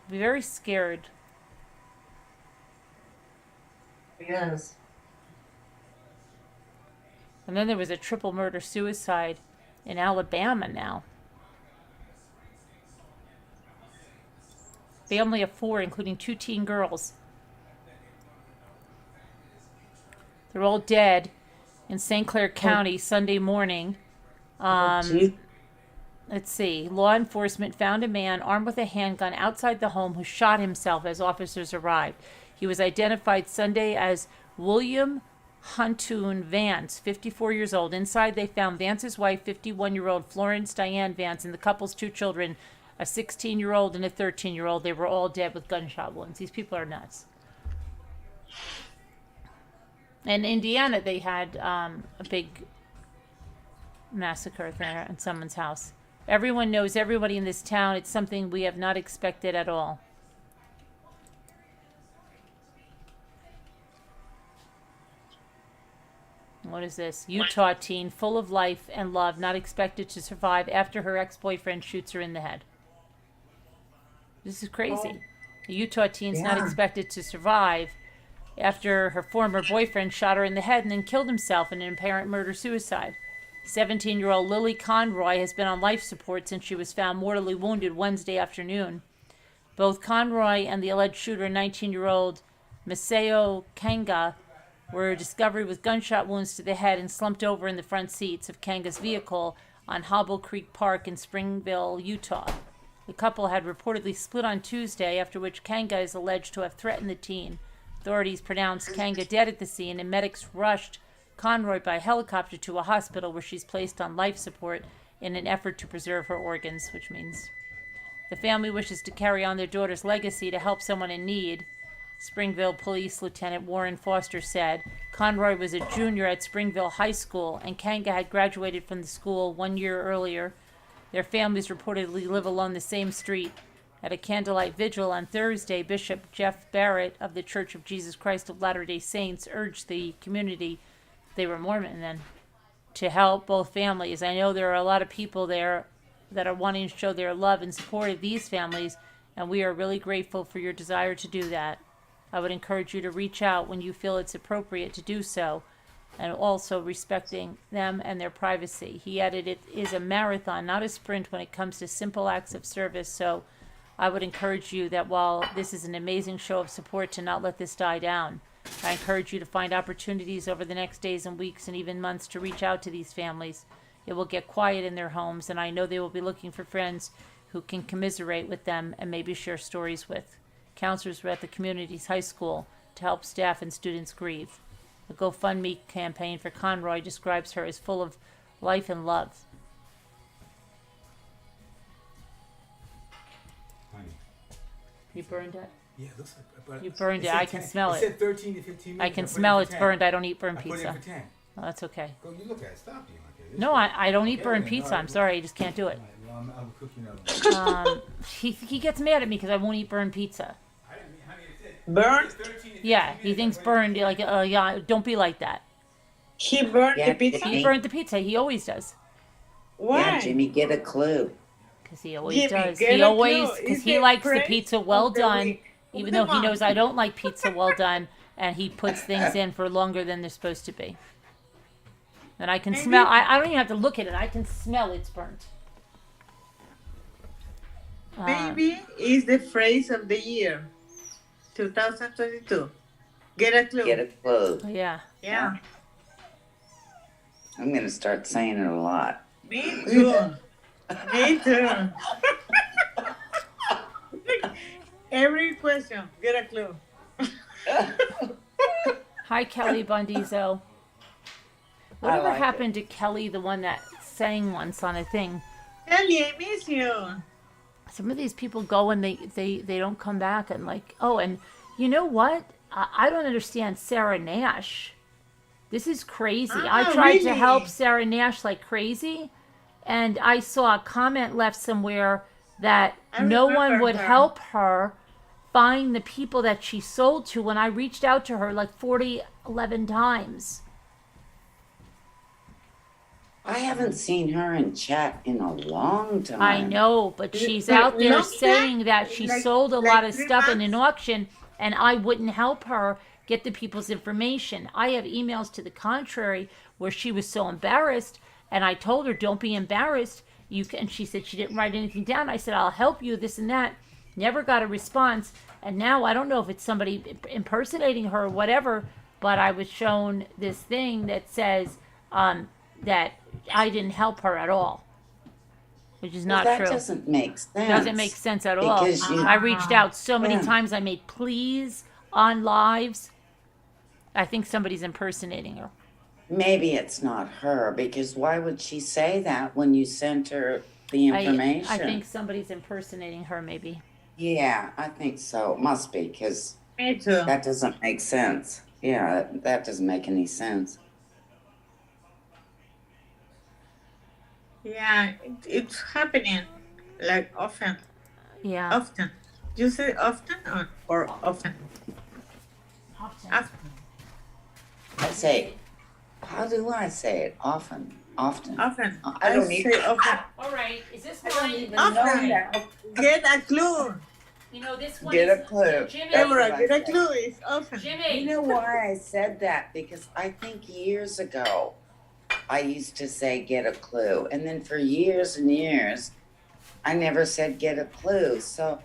Be very scared. Yes. And then there was a triple murder suicide in Alabama now. Family of 4, including 2 teen girls. They're all dead in St. Clair County Sunday morning. Let's see. Law enforcement found a man armed with a handgun outside the home who shot himself as officers arrived. He was identified Sunday as William Huntoon Vance, 54 years old. Inside, they found Vance's wife, 51-year-old Florence Diane Vance, and the couple's 2 children, a 16-year-old and a 13-year-old. They were all dead with gunshot wounds. These people are nuts. In Indiana, they had a big massacre there in someone's house. Everyone knows everybody in this town. It's something we have not expected at all. What is this? Utah teen full of life and love, not expected to survive after her ex-boyfriend shoots her in the head. This is crazy. A Utah teen's not expected to survive after her former boyfriend shot her in the head and then killed himself in an apparent murder-suicide. 17-year-old Lily Conroy has been on life support since she was found mortally wounded Wednesday afternoon. Both Conroy and the alleged shooter, 19-year-old Maseo Kanga, were discovered with gunshot wounds to the head and slumped over in the front seats of Kanga's vehicle on Hobble Creek Park in Springville, Utah. The couple had reportedly split on Tuesday, after which Kanga is alleged to have threatened the teen. Authorities pronounced Kanga dead at the scene, and medics rushed Conroy by helicopter to a hospital where she's placed on life support in an effort to preserve her organs, which means the family wishes to carry on their daughter's legacy to help someone in need. Springville Police Lieutenant Warren Foster said Conroy was a junior at Springville High School, and Kanga had graduated from the school 1 year earlier. Their families reportedly live along the same street. At a candlelight vigil on Thursday, Bishop Jeff Barrett of the Church of Jesus Christ of Latter-day Saints urged the community, they were Mormon then, to help both families. I know there are a lot of people there that are wanting to show their love and support of these families, and we are really grateful for your desire to do that. I would encourage you to reach out when you feel it's appropriate to do so, and also respecting them and their privacy. He added, it is a marathon, not a sprint when it comes to simple acts of service, so I would encourage you that while this is an amazing show of support, to not let this die down. I encourage you to find opportunities over the next days and weeks and even months to reach out to these families. It will get quiet in their homes, and I know they will be looking for friends who can commiserate with them and maybe share stories with. Counselors were at the community's high school to help staff and students grieve. The GoFundMe campaign for Conroy describes her as full of life and love. You burned it? Yeah, it looks like. You burned it. I can smell it. It said 13 to 15 minutes. I can smell it's burned. I don't eat burnt I put pizza. it in for 10. Oh, that's okay. Go, you look at it. Stop being like it. No, I don't eat burnt pizza. I'm sorry. I just can't do it. Well, I'm cooking another. He gets mad at me because I won't eat burnt pizza. Burnt? Yeah, he thinks burned. Like, yeah, don't be like that. He burnt the pizza? He burnt the pizza. He always does. Why? Yeah, Jimmy, get a clue. Because he always does. He always, because he likes the pizza well done, even though he knows I don't like pizza well done, and he puts things in for longer than they're supposed to be. And I can smell, I don't even have to look at it. I can smell it's burnt. Maybe is the phrase of the year, 2022. Get a clue. Get a clue. Yeah. Yeah. I'm going to start saying it a lot. Me too. Me too. Every question, get a clue. Hi, Kelly Bundizo. Whatever happened to Kelly, the one that sang once on a thing? Kelly, I miss you. Some of these people go and they don't come back, and like, oh, and you know what? I don't understand Sarah Nash. This is crazy. I tried to help Sarah Nash like crazy, and I saw a comment left somewhere that no one would help her find the people that she sold to when I reached out to her like 11 times. I haven't seen her in chat in a long time. I know, but she's out there saying that she sold a lot of stuff in an auction, and I wouldn't help her get the people's information. I have emails to the contrary where she was so embarrassed, and I told her, don't be embarrassed. And she said she didn't write anything down. I said, I'll help you, this and that. Never got a response. And now I don't know if it's somebody impersonating her or whatever, but I was shown this thing that says that I didn't help her at all, which is not true. That doesn't make sense. Doesn't make sense at all. I reached out so many times. I made pleas on lives. I think somebody's impersonating her. Maybe it's not her, because why would she say that when you sent her the information? I think somebody's impersonating her, maybe. Yeah, I think so. It must be, because Me too. that doesn't make sense. Yeah, that doesn't make any sense. Yeah, it's happening like often. Yeah. Often. You say often or often? Often. I say, how do I say it? Often. Often. Often. I don't even. say often. All right. Is this I don't mine? even know now. Get a clue. You know, this one Get is a clue. Jimmy. Deborah, get a clue. It's often. Jimmy. You know why I said that? Because I think years ago, I used to say get a clue. And then for years and years, I never said get a clue. So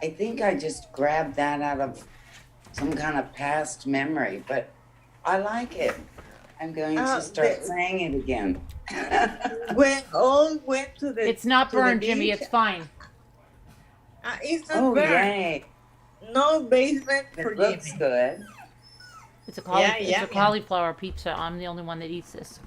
I think I just grabbed that out of some kind of past memory. But I like it. I'm going to start saying it again. We all went to the. It's not to the burned, Jimmy. beach. It's fine. It's not Oh, burned. yay. No basement for It looks Jimmy. good. It's a Yeah. cauliflower pizza. I'm the only one that eats this.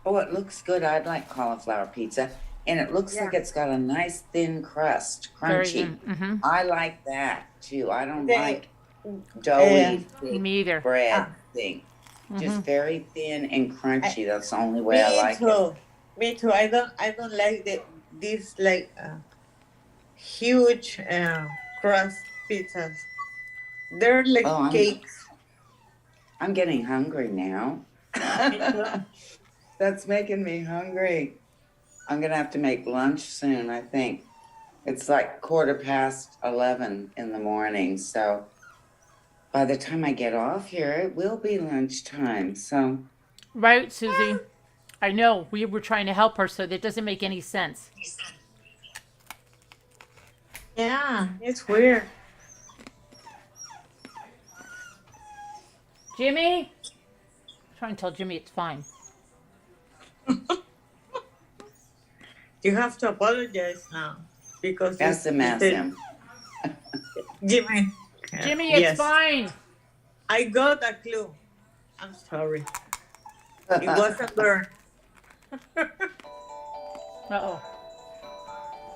Oh, it looks good. I'd like cauliflower pizza. And it looks like it's got a nice thin crust, Very crunchy. good. Mhm. I like that too. I don't They- like doughy thick Me either. bread thing. Just Mhm. very thin and crunchy. That's the only way I Me like too. it. Me too. I don't like these like huge crust pizzas. They're like Oh, cakes. I'm getting hungry now. That's making me hungry. I'm gonna have to make lunch soon, I think. It's like 11:15 in the morning, so by the time I get off here, it will be lunchtime. So Right, Susie? I know. We were trying to help her, so that doesn't make any sense. Yeah, it's weird. Jimmy? Try and tell Jimmy it's fine. You have to apologize now because SMS him. Jimmy. Jimmy, it's Yes. fine. I got a clue. I'm sorry. It wasn't burned. Uh-oh.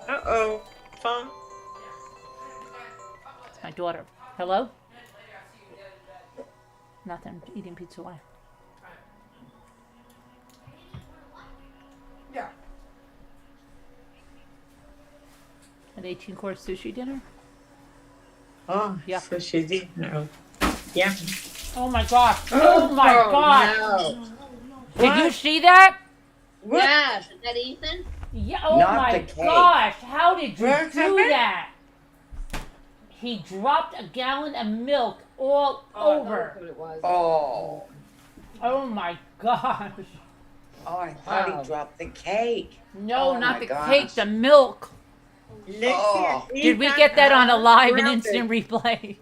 Uh-oh. Phone. It's my daughter. Hello? Nothing. Eating pizza. Why? Yeah. An 18-course sushi dinner? Oh, Yeah. so she did. No. Yeah. Oh my gosh. Oh my gosh. No. Did you see that? Yes, is that Ethan? Yeah. Oh Not my the cake. gosh. How did you What do happened? that? He dropped a gallon of milk all over. That's what it was. Oh, Oh my gosh. I thought Wow. he dropped the cake. No, Oh not my the gosh. cake, the milk. Oh. Did we get that on a live and instant replay?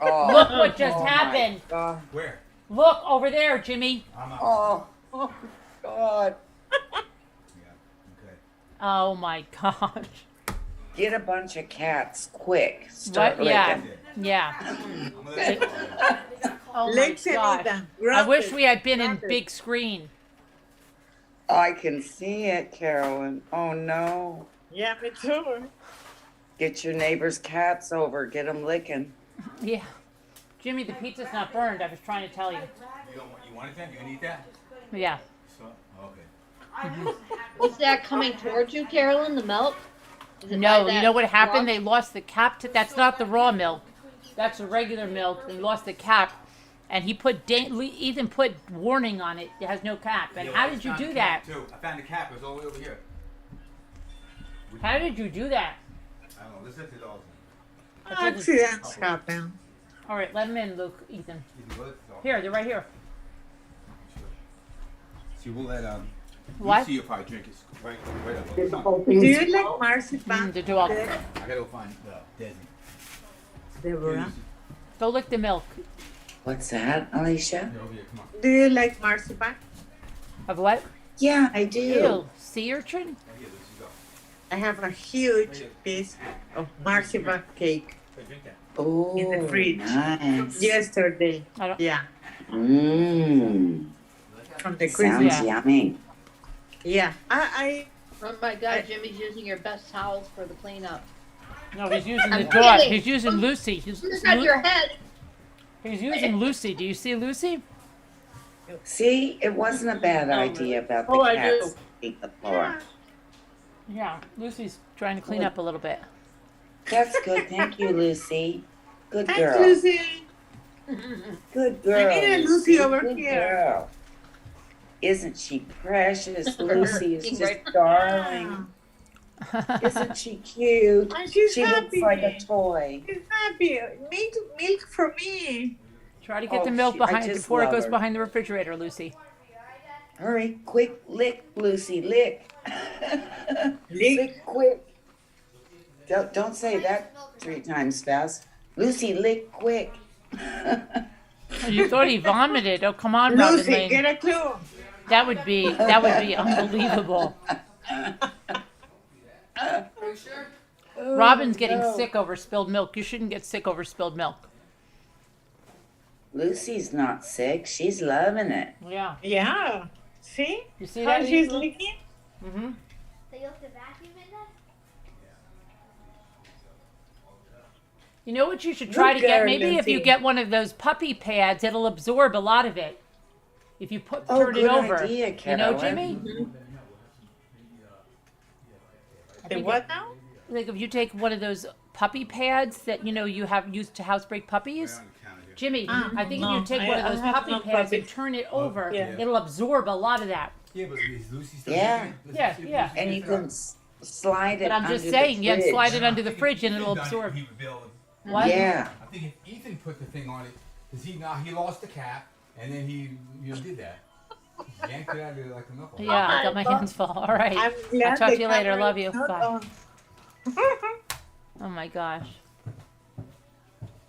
Oh, Look what just oh my happened. God. Where? Look over there, Jimmy. Oh, oh God. Oh my gosh. Get a bunch of cats quick. Start What? Yeah. licking. Yeah. Oh my Legs and gosh. Ethan. I wish Grab we had been in it. big screen. I can see it, Carolyn. Oh no. Yeah, me too. Get your neighbor's cats over. Get them licking. Yeah. Jimmy, the pizza's not burned. I was trying to tell you. You want it then? You gonna eat that? Yeah. So, okay. Is that coming towards you, Carolyn, the milk? Is it No, by you that know what happened? rock? They lost the cap. That's not the raw milk. That's the regular milk. They lost the cap. And he put, Ethan put warning on it. It has no cap. And Yeah, how I did you found do the that? cap, too. I found the cap. It was all the way over here. How did you do that? I don't know. Listen to all Accidents happen. All right, let him in, Luke, Ethan. You can go. Here, they're right here. See, we'll let What? Lucy will probably drink it right up. Did the Come whole on. thing. Do you like marzipan? The dog. I gotta go find Desi. Deborah? Go lick the milk. What's that, Alicia? Here, over here. Come on. Do you like marzipan? Of what? Yeah, I do. Ew. Sea urchin? Right here, Lucy, go. I have a huge piece of marzipan cake Hey, drink that. Oh, in the fridge nice. yesterday. I don't. Yeah, Mmm. from the Sounds Christmas. Yeah. yummy. Yeah, I Oh my God, Jimmy's using your best towels for the cleanup. No, he's using the I'm dog. kidding. He's using Lucy. He's your head. He's using Lucy. Do you see Lucy? See, it wasn't a bad idea about the Oh, I cats do. eating the floor. Yeah. Lucy's trying to clean up a little bit. That's good. Thank you, Lucy. Good Thanks, girl. Lucy. Good girl. I need a Lucy over Good here. girl. Isn't she precious? Lucy is She's just right- darling. Isn't she cute? And she's She happy. looks like a toy. She's happy. Milk for me. Try to get Oh, the milk I behind just before it love goes her. behind the refrigerator, Lucy. Hurry, quick, lick, Lucy, lick. Lick quick. Don't say that 3 times fast. Lucy, lick quick. You thought he vomited. Oh, come on, Robin Lucy, Lane. get a clue. That would be unbelievable. Robin's getting no. sick over spilled milk. You shouldn't get sick over spilled milk. Lucy's not sick. She's loving it. Yeah. Yeah. See? You see how that? she's Ethan? licking? Mm-hmm. You know what you should try to Good get? girl, Maybe if you Lucy. get one of those puppy pads, it'll absorb a lot of it. If you Oh, turn it good over. idea, You know, Carolyn. Jimmy? The what now? Like if you take one of those puppy pads that you have used to housebreak puppies. Jimmy, I think if you take one of those puppy pads and turn it over, it'll absorb a lot of that. Yeah, but is Lucy still Yeah. Yeah. And you can slide it But I'm under just the saying, yeah, fridge. slide it under the fridge and it'll absorb. What? Yeah. I think if Ethan put the thing on it, because he lost the cap, and then he did that. Yanked it out of there like a knuckle. Yeah, I got my hands full. All right. I'm I'll glad talk the to you later. camera Love is you. not Bye. on. Oh my gosh.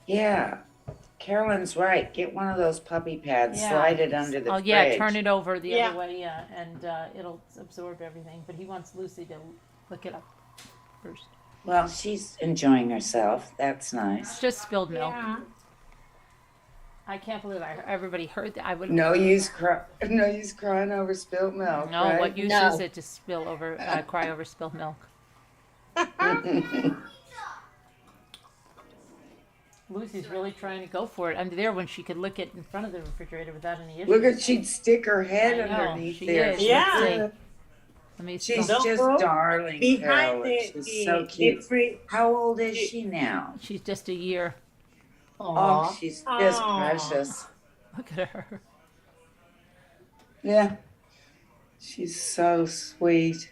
Yeah. Carolyn's right. Get one of those puppy pads, Yeah. slide it under the fridge. Yeah, turn it over the Yeah. other way, yeah, and it'll absorb everything. But he wants Lucy to look it up first. Well, she's enjoying herself. That's nice. It's just spilled milk. Yeah. I can't believe everybody heard that. I would. No use crying over spilled milk. No, right? what use is it to spill over, cry over spilled milk? Lucy's really trying to go for it. I'm there when she could lick it in front of the refrigerator without any issues. Look at she'd stick her head I know, underneath she there. is. Yeah. Let me She's see. just Don't go darling, behind Carolyn. She's so cute. How old is she now? She's just a year. Oh, she's just Aw. precious. Look at her. Yeah. She's so sweet.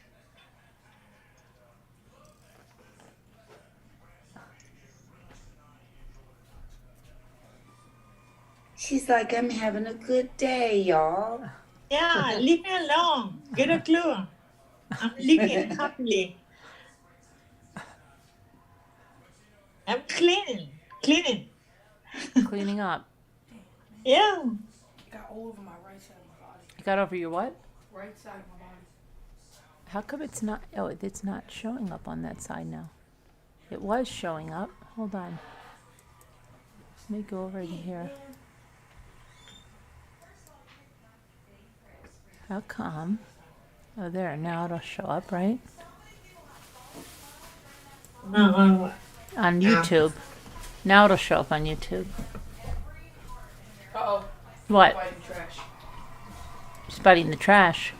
She's like, I'm having a good day, y'all. Yeah, leave me alone. Get a clue. I'm licking happily. I'm cleaning. Cleaning up. Yeah. Got all over my right side of my body. You got over your what? Right side of my body. How come it's not? Oh, it's not showing up on that side now. It was showing up. Hold on. Let me go over here. How come? Oh, there. Now it'll show up, right? On YouTube. Now it'll show up on YouTube. Uh-oh. What? Biting trash. She's biting the trash.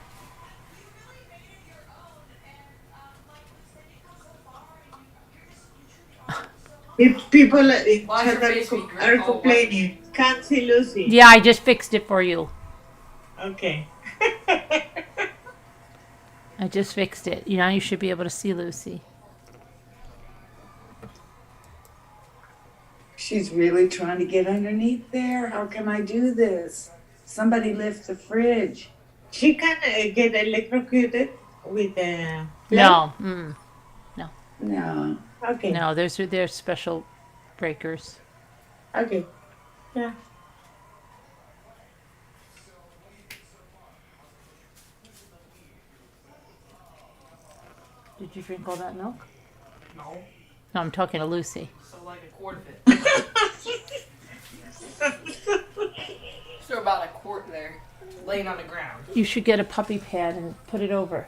If people in Why is your chat face be green? are Oh, complaining, can't see Lucy. Yeah, I just fixed it for you. Okay. I just fixed it. Now you should be able to see Lucy. She's really trying to get underneath there. How can I do this? Somebody lift the fridge. She can get electrocuted with a. No. No. No. Okay. No, there's special breakers. Okay. Yeah. Did you drink all that milk? No. No, I'm talking to Lucy. So like a quart of it. So about a quart there, laying on the ground. You should get a puppy pad and put it over.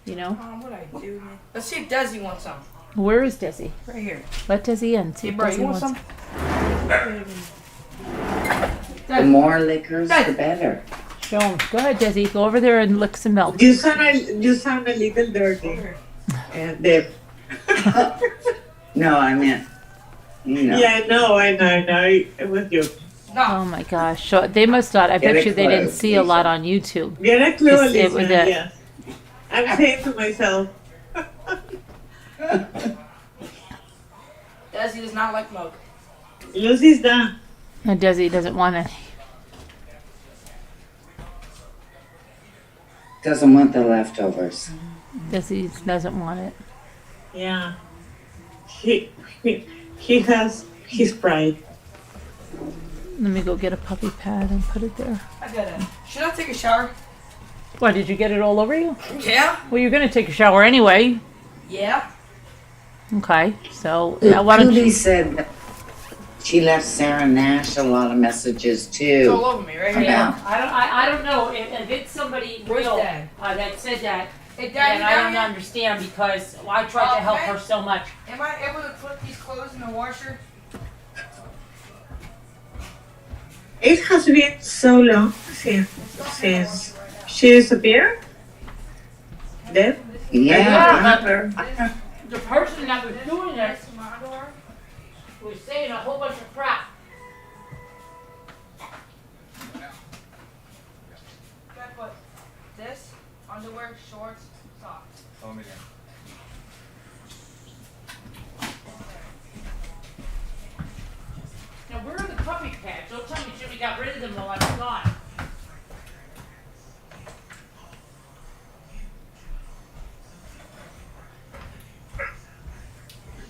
You know? What I do? Let's see if Desi wants some. Where is Desi? Right here. Let Desi in. See Hey, if bro, Desi you want wants The more liquors, the better. Show him. Go ahead, Desi. Go over there and lick some milk. You sound a little dirty. Deb. No, I meant, you know. Yeah, I know. It was you. Oh my gosh. So they must not. I Get bet a you they didn't clue, see a lot on YouTube. Get a clue, It was Lisa, yes. I'm saying to myself. Desi does not like milk. Lucy's done. And Desi doesn't want any. Doesn't want the leftovers. Desi doesn't want it. Yeah. He has his pride. Let me go get a puppy pad and put it there. I gotta. Should I take a shower? Why, did you get it all over you? Yeah. Well, you're going to take a shower anyway. Yeah. Okay, so why don't Judy you... said that she left Sarah Nash a lot of messages too. It's all over me right here. Yeah, I don't know if it's somebody Where's real Dad? that said that. Hey, Dad, And you I down don't here? understand because I tried to help her so much. Am I able to put these clothes in the washer? It has been so long since she disappeared. Depp? Yeah. But the person that was doing this was saying a whole bunch of crap. Can I put this, underwear, shorts, socks? Now where are the puppy pads? Don't tell me Jimmy got rid of them while I was gone.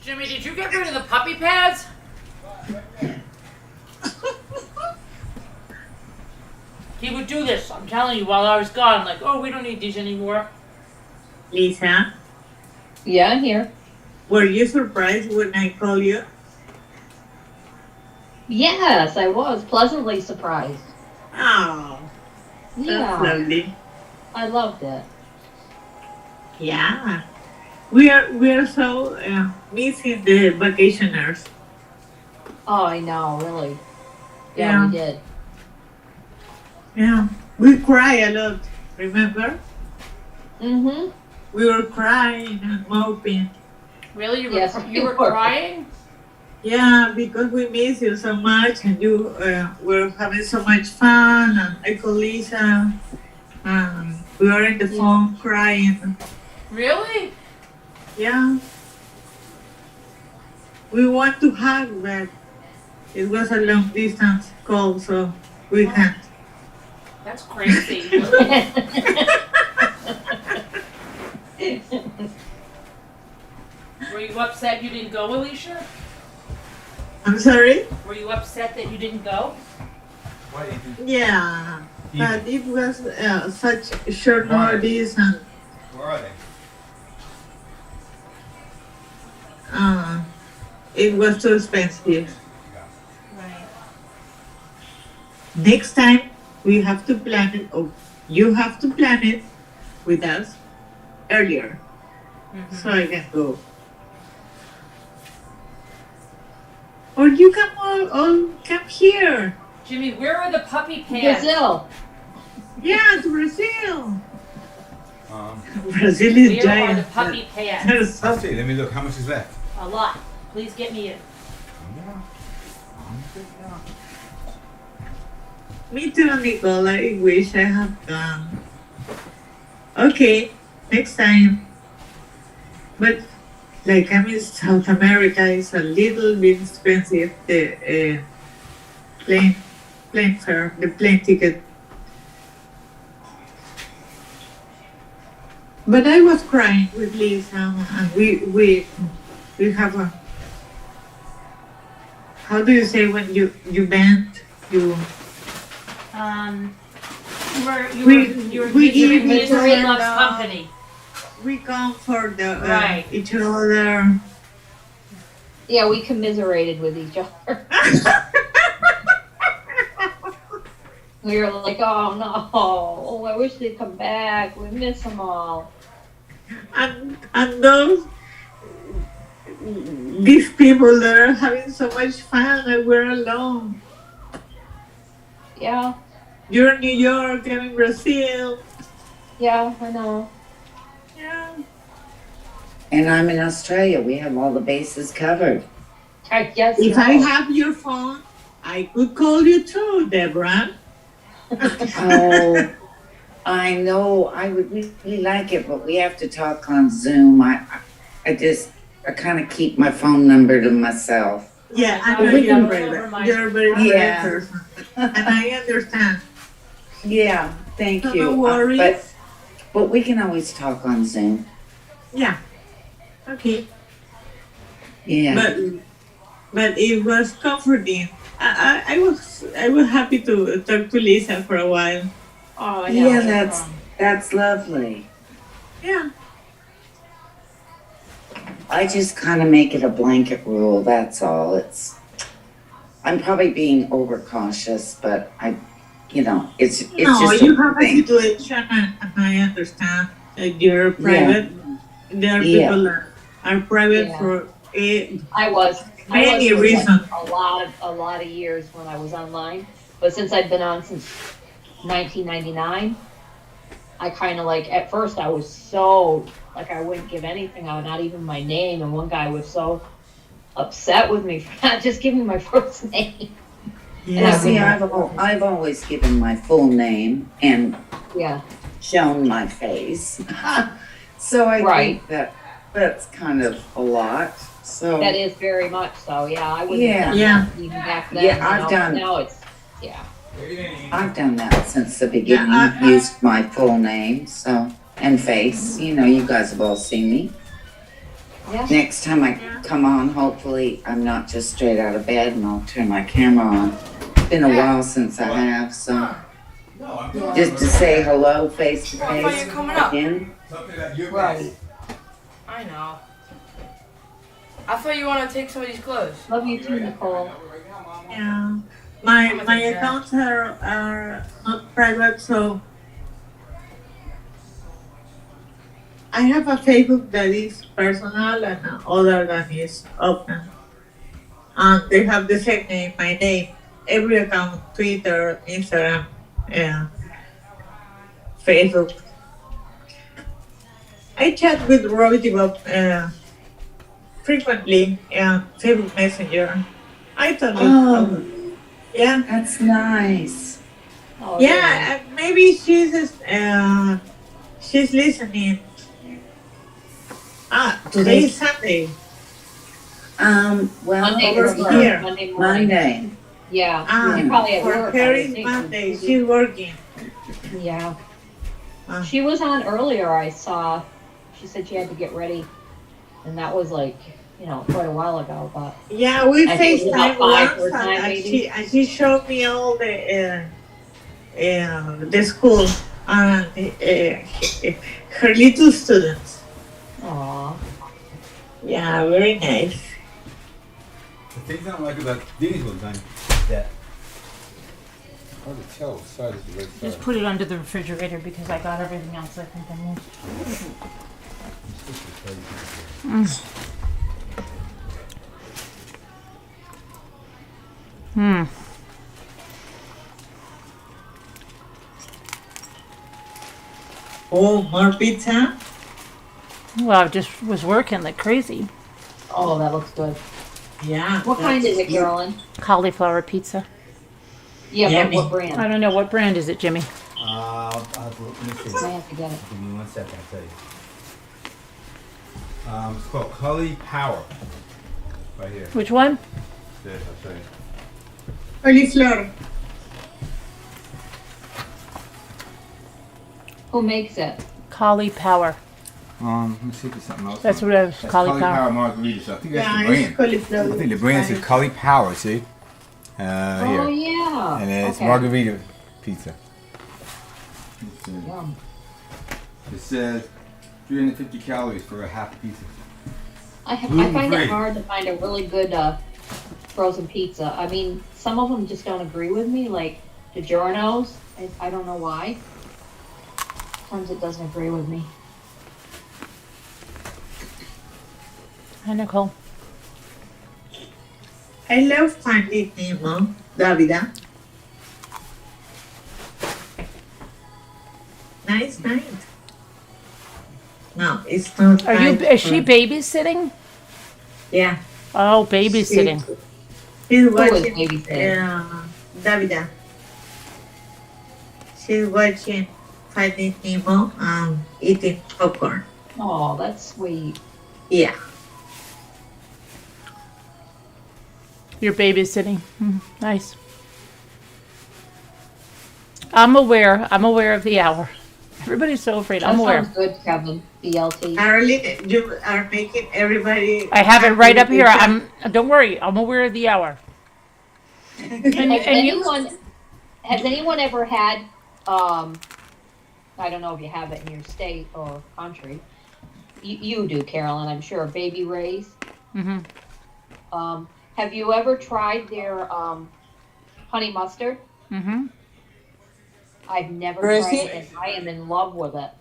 Jimmy, did you get rid of the puppy pads? He would do this, I'm telling you, while I was gone. Like, oh, we don't need these anymore. Lisa? Yeah, I'm here. Were you surprised when I called you? Yes, I was pleasantly surprised. Oh, that's Yeah, lovely. I loved it. Yeah. We are so missing the vacationers. Oh, I know, really. Yeah, Yeah. we did. Yeah. We cry a lot, remember? Mm-hmm. We were crying and moping. Really? You were, Yes, you were we were. crying? Yeah, because we miss you so much and you were having so much fun. And I called Lisa. We were in the phone crying. Really? Yeah. We want to hug, but it was a long distance call, so we can't. That's crazy. Were you upset you didn't go, Alicia? I'm sorry? Were you upset that you didn't go? Yeah. But it was such short notice and Where are they? it was too expensive. Right. Next time we have to plan it, or you have to plan it with us earlier so I can go. Or you come all come here. Jimmy, where are the puppy pads? Brazil. Yeah, to Brazil. Brazil is Where are the giant. puppy pads? Let's see. Let me look. How much is left? A lot. Please get me in. Me too, Nicole. I wish I had gone. Okay, next time. But like I'm in South America, it's a little bit expensive. The plane fare, the plane ticket. But I was crying with Lisa, and we have a. How do you say when you bend you? You were giving misery loves company. We comfort Right. each other. Yeah, we commiserated with each other. We were like, oh no, oh, I wish they'd come back. We miss them all. And these people that are having so much fun and we're alone. Yeah, You're in New York, I'm in Brazil. yeah, I know. Yeah. And I'm in Australia. We have all the bases covered. I guess If so. I have your phone, I could call you too, Deborah. Oh, I know, I would really like it, but we have to talk on Zoom. I kind of keep my phone number to myself. Yeah, I But know we you're can- very, you're a very brave Yeah. person, and I understand. Yeah, thank No you. worries. But we can always talk on Zoom. Yeah. Okay. Yeah. But it was comforting. I was happy to talk to Lisa for a while. Oh, Yeah, that's lovely. Yeah. I just kind of make it a blanket rule, that's all. I'm probably being overcautious, but it's No, just you a have a thing. situation, and I understand that you're private. There are people that are private for I was many for, like, reasons. a lot of years when I was online, but since I've been on since 1999, I kind of like, at first I was so like, I wouldn't give anything out, not even my name, and one guy was so upset with me for not just giving my first name. Yeah, see, I've always given my full name and shown my face. So I think that's kind of a lot. So That is very much so, yeah. I wouldn't Yeah. have done Yeah. that even back then. Yeah, you I've know, done- Now it's, I've done that since the beginning. Used my full name, and face. You guys have all seen me. Yeah. Next time I come on, hopefully I'm not just straight out of bed and I'll turn my camera on. It's been a while since I have, so just to say hello face to Well, I thought face you were coming up. again. Right. I know. I thought you want to take some of these clothes. Love you too, Nicole. Yeah. My accounts are not private, so I have a Facebook that is personal and other that is open. And they have the same name, my name. Every account, Twitter, Instagram, Facebook. I chat with Robbie Bob frequently on Facebook Messenger. I thought yeah, that's nice. Oh, yeah, maybe she's listening. Today is Sunday. Well, Monday over for her, here. Monday morning. Monday. Yeah, you're probably at For work. her I would is think. Monday. She's working. Yeah. She was on earlier, I saw. She said she had to get ready. And that was like, quite a while ago, but. Yeah, we I think it was FaceTime about 5 once, or 9 and maybe. she showed me all the school and her little students. Aww. Yeah, very nice. The things I don't like about these ones, that hard to tell what side is the right Just side. put it under the refrigerator because I got everything else I think I moved. Oh, more pizza? Well, I just was working like crazy. Oh, that looks good. Yeah. What kind is it, Carolyn? Cauliflower pizza. Yeah, but what brand? I don't know. What brand is it, Jimmy? Let me see. I have to get it. Give me 1 second, I'll tell you. It's called Cully Power. Right here. Which one? This, I'll show you. Cauliflower. Who makes it? Collie Power. Let me see if there's something else. That's what I was. That's Cauliflower. Cauliflower Margarita. So I think that's Yeah, the it's brand. cauliflower. I think the brand says Cully Power, see? Oh, Here. yeah. And it's Okay. margarita pizza. Yum. It says 350 calories for a half pizza. I find it Gluten-free. hard to find a really good frozen pizza. I mean, some of them just don't agree with me, like DiGiorno's. I don't know why. Sometimes it doesn't agree with me. Hi, Nicole. I love Finding Nemo, Davida. Nice night. No, it's not. Are you? night Is she for- babysitting? Yeah. Oh, babysitting. She's Who is watching babysitting? Davida. She's watching Finding Nemo, eating popcorn. Oh, that's sweet. Yeah. You're babysitting. Nice. I'm aware of the hour. Everybody's so afraid. I'm aware. Sounds good, Kevin. BLT. Caroline, you are making everybody. I have it right up here. happy. Don't worry. I'm aware of the hour. Has anyone ever had, I don't know if you have it in your state or country. You do, Carolyn, I'm sure, Baby Ray's. Mm-hmm. Have you ever tried their honey mustard? Mm-hmm. I've never Dressing? tried it, and I am in love with it.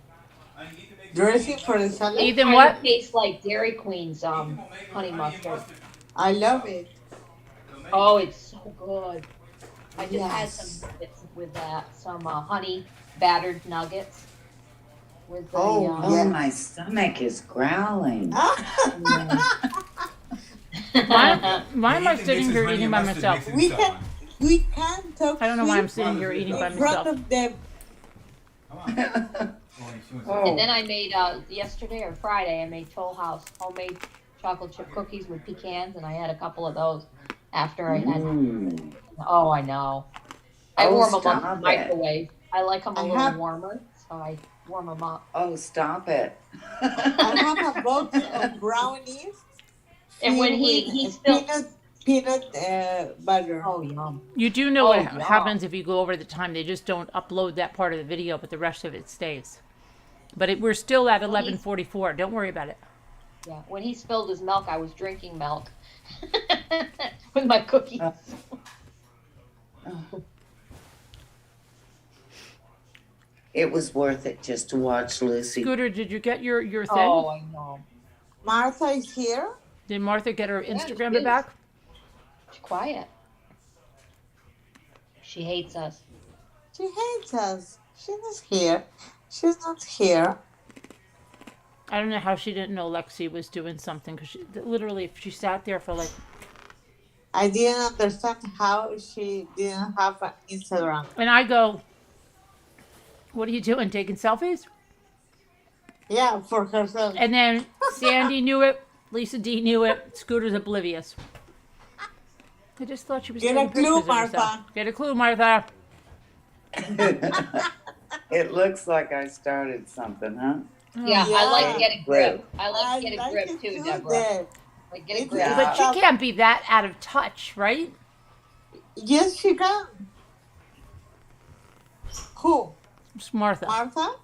Dressing for the salad? Ethan, Kind what? of tastes like Dairy Queen's honey mustard. I love it. Oh, it's so good. I just had Yes. some nuggets with that, some honey battered nuggets. With the, Oh, my stomach is growling. Why am I sitting here eating by myself? We can talk. I don't know why I'm sitting here eating by in front myself. of them. And then I made yesterday or Friday. I made Toll House homemade chocolate chip cookies with pecans, and I had a couple of those after I had. Oh, I know. I warm them up in the microwave. I like them a little warmer, so I warm them up. Oh, stop it! I have a box of brownies. And when filled he with spilled peanut butter. Oh, yum. You do know Oh, what yeah. happens if you go over the time. They just don't upload that part of the video, but the rest of it stays. But we're still at 11:44. Don't worry about it. Yeah, when he spilled his milk, I was drinking milk with my cookies. It was worth it just to watch Lucy. Scooter, did you get your thing? Oh, I know. Martha is here. Did Martha get her Instagram she's- back? She's quiet. She hates us. She hates us. She's not here. She's not here. I don't know how she didn't know Lexi was doing something, because literally she sat there for like. I didn't understand how she didn't have an Instagram. And I go, what are you doing? Taking selfies? Yeah, for herself. And then Sandy knew it. Lisa D knew it. Scooter's oblivious. I just thought she was Get taking a clue, pictures of herself. Martha. Get a clue, Martha. It looks like I started something, huh? Yeah, I like to get a grip. I like I to get a like grip it too, too, Deborah. Deb. Like get a It's grip. But she can't be that out of touch, right? Yes, she can. Who? It's Martha. Martha?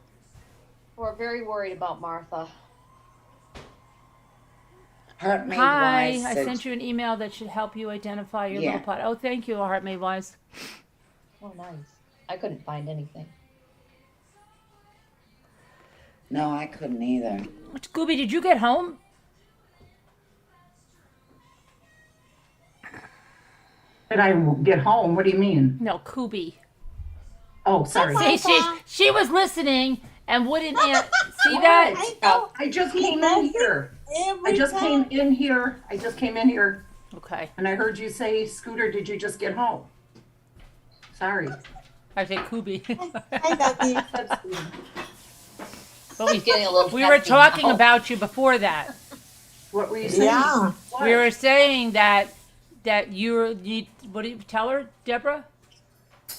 We're very worried about Martha. Heart Made Hi, Wise I said- sent you an email that should help you identify your Yeah. little pot. Oh, thank you, Heart Made Wise. Oh, nice. I couldn't find anything. No, I couldn't either. Scooby, did you get home? Did I get home? What do you mean? No, Scooby. Oh, sorry. See, she was listening and wouldn't see that. I just came in here. I just came in here. Okay. And I heard you say, Scooter, did you just get home? Sorry. I say Scooby. Hi, Daddy. But He's getting a little we were testy talking now. about you before that. What were you saying? Yeah. What? We were saying that you what do you tell her, Deborah?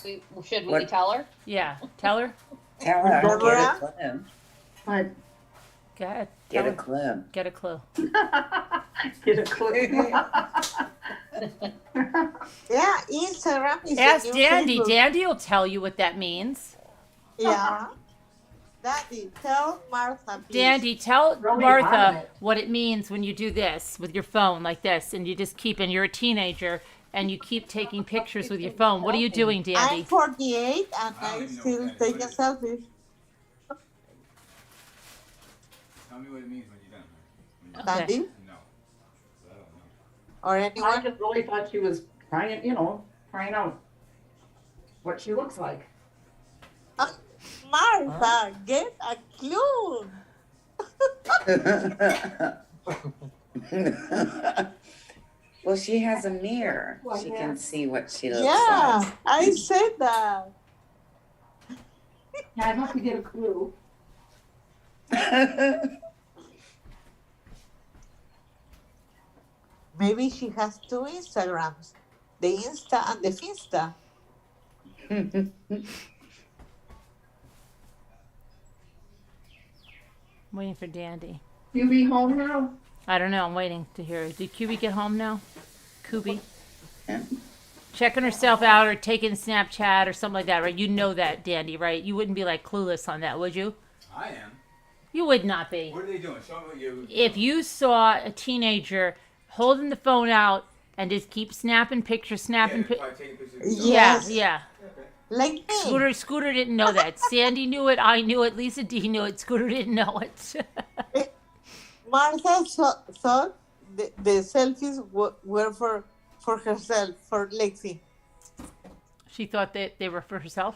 Should we What? tell her? Yeah, tell her. Tell her, Deborah? get a clue. What? Go ahead. Get tell a her. clue. Get a clue. Get a clue. Yeah, Instagram is Ask the new Dandy. Facebook. Dandy will tell you what that means. Yeah. Daddy, tell Martha, please. Dandy, tell Really hot. Martha what it means when you do this with your phone like this, and you just keep, and you're a teenager, and you keep taking pictures with your phone. What are you doing, I'm Dandy? 48 and I still take a selfie. Tell me what it means when you're done. Daddy? No. I don't know. Or I anyone? just really thought she was trying, trying out what she looks like. Martha, get a clue. Well, she has a mirror. She can see what she looks Yeah, like. I said that. Yeah, I'd have to get a clue. Maybe she has two Instagrams, the Insta and the Finsta. I'm waiting for Dandy. You be home now? I don't know. I'm waiting to hear. Did Kubi get home now? Kubi? Checking herself out or taking Snapchat or something like that, right? You know that, Dandy, right? You wouldn't be like clueless on that, would you? I am. You would not be. What are they doing? Show me what you. If you saw a teenager holding the phone out and just keep snapping pictures, Taking pictures. Yeah, yeah. Like me. Scooter didn't know that. Sandy knew it. I knew it. Lisa D knew it. Scooter didn't know it. Martha thought the selfies were for herself, for Lexi. She thought that they were for herself?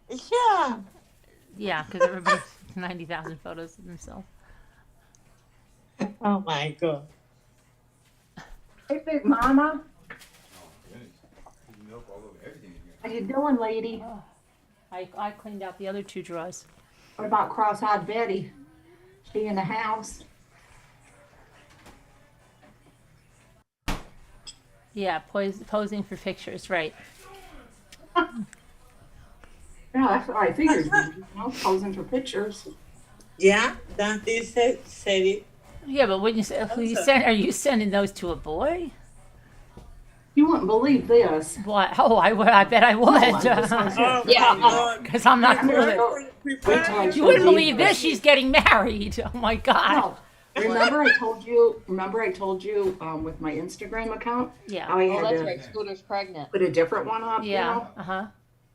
Yeah. Yeah, because everybody's 90,000 photos of themselves. Oh my God. Hey, Big Mama. Milk all over everything. How you doing, lady? I cleaned out the other two drawers. What about cross-eyed Betty? She in the house? Yeah, posing for pictures, right. Yeah, that's what I figured. You know, posing for pictures. Yeah, Dante said it. Yeah, but when you say, are you sending those to a boy? You wouldn't believe this. What? Oh, I bet I would. Yeah. Because I'm not clueless. You wouldn't believe this. She's getting married. Oh my God. No. Remember I told you with my Instagram account? Yeah. How I had that's to right. Scooter's pregnant. put a different one up, Yeah. Uh-huh.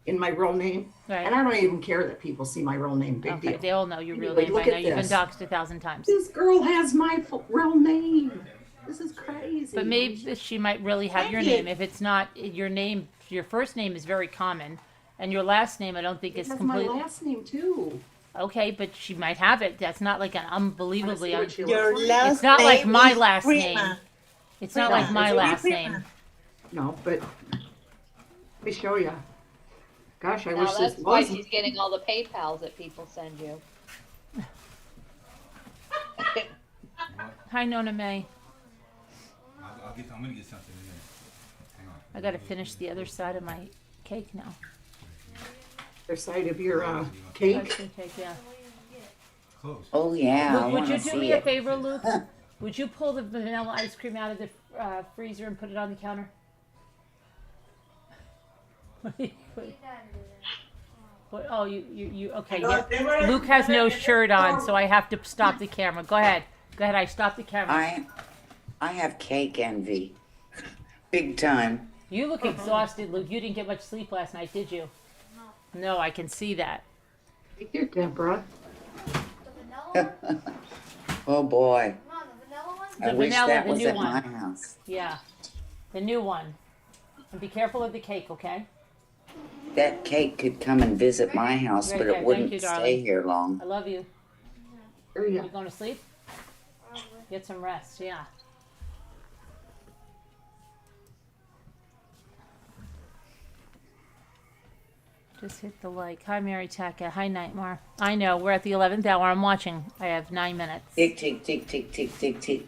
in my real name. Right. And I don't even care that people see my real name. Big Okay, deal. they all know your real Anyway, name by look now. at You've been this. doxxed 1,000 times. This girl has my real name. This is crazy. But maybe she might really have your name. If it's not your name, your first name is very common. And your last name, I don't think is That's completely... my last name, too. Okay, but she might have it. That's not like an unbelievably... Your last It's not like name my is last Prima. name. It's not like my last name. No, but let me show you. Gosh, I Now wish that's this why wasn't. she's getting all the PayPals that people send you. Hi, Nona May. I'm gonna get something in there. Hang on. I got to finish the other side of my cake now. Other side of your cake. Icing cake, yeah. Close. Oh yeah, I Luke, would want you to do see me a it. favor, Luke? Would you pull the vanilla ice cream out of the freezer and put it on the counter? What, oh, you okay. Yeah. Luke has no shirt on, so I have to stop the camera. Go ahead. I stopped the camera. I have cake envy. Big time. You look exhausted, Luke. You didn't get much sleep last night, did you? No, I can see that. Take your Deborah. Oh boy. I The wish vanilla, that the was new at one. my house. Yeah, the new one. And be careful of the cake, okay? That cake could come and visit my house, Right but there. it Thank wouldn't you, stay darling. here long. I love you. You You going to sleep? Get some rest, yeah. Just hit the like. Hi, Mary Taka. Hi, Nightmare. I know, we're at the 11th hour. I'm watching. I have 9 minutes. Tick, tick, tick, tick, tick, tick, tick.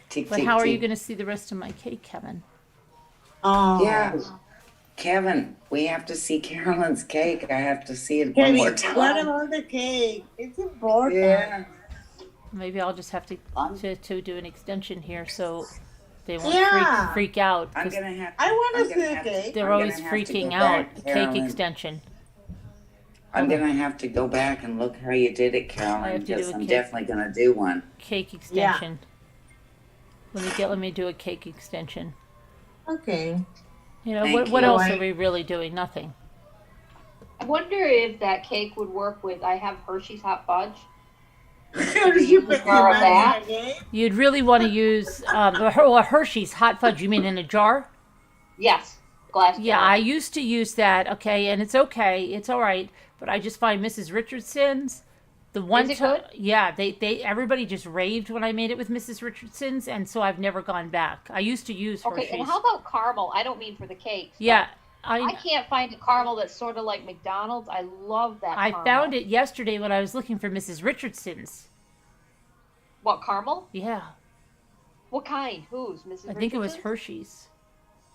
Tick, But tick, how are you tick. going to see the rest of my cake, Kevin? Oh. Yeah. Kevin, we have to see Carolyn's cake. I have to see it one Kevin, more time. what about the cake? It's important. Yeah. Maybe I'll just have to do an extension here so they won't Yeah. freak out. I'm 'cause gonna have. I want I'm to see gonna the have to- cake. they're I'm always gonna have to go freaking back, out. Carolyn. Cake extension. I'm gonna have to go back and look how you did it, I Carolyn, have to do because a I'm cake. definitely gonna do one. Cake extension. Let me do a cake extension. Okay. You know, Thank what you. else are we really doing? Nothing. I wonder if that cake would work with, I have Hershey's Hot Fudge. You put Jar of that. You'd really want to use a Hershey's hot fudge. You mean in a jar? Yes, glass Yeah, jar. I used to use that. Okay, and it's okay. It's all right. But I just find Mrs. Richardson's the one Is it time. good? Yeah, they everybody just raved when I made it with Mrs. Richardson's, and so I've never gone back. I used to use Okay, Hershey's. and how about caramel? I don't mean for the cakes. Yeah, I can't find a caramel that's sort of like McDonald's. I love that I caramel. found it yesterday when I was looking for Mrs. Richardson's. What, caramel? Yeah. What kind? Whose? Mrs. I think it was Richardson's? Hershey's.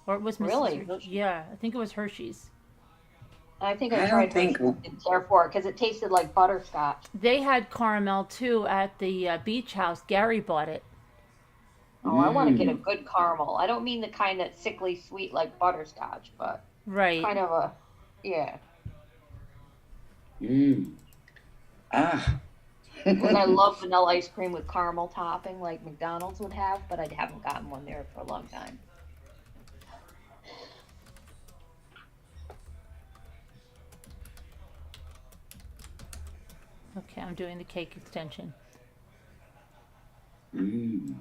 Or it was Mrs. Really? Yeah, I think it was Hershey's. I think I tried Hershey's therefore because it tasted like butterscotch. They had caramel too at the beach house. Gary bought it. Oh, I want to get a good caramel. I don't mean the kind that's sickly sweet like butterscotch, but right. kind of a, yeah. Because I love vanilla ice cream with caramel topping like McDonald's would have, but I haven't gotten one there for a long time. Okay, I'm doing the cake extension. You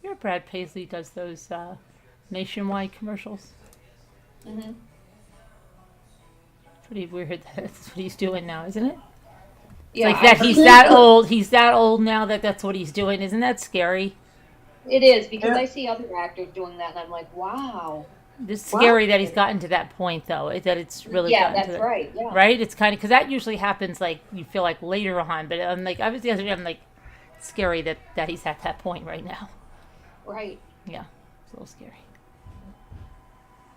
know Brad Paisley does those nationwide commercials? Mm-hmm. Pretty weird that that's what he's doing now, isn't it? It's Yeah, like that he's that old. He's that old now that's what he's doing. Isn't that scary? It is, because I see other actors doing that, and I'm like, wow. It's scary that he's gotten to that point, though. That it's really gotten to that's right. Yeah. Right? It's kind of because that usually happens like you feel like later on, but I'm like I was the other day. I'm like it's scary that he's at that point right now. Right. Yeah, it's a little scary.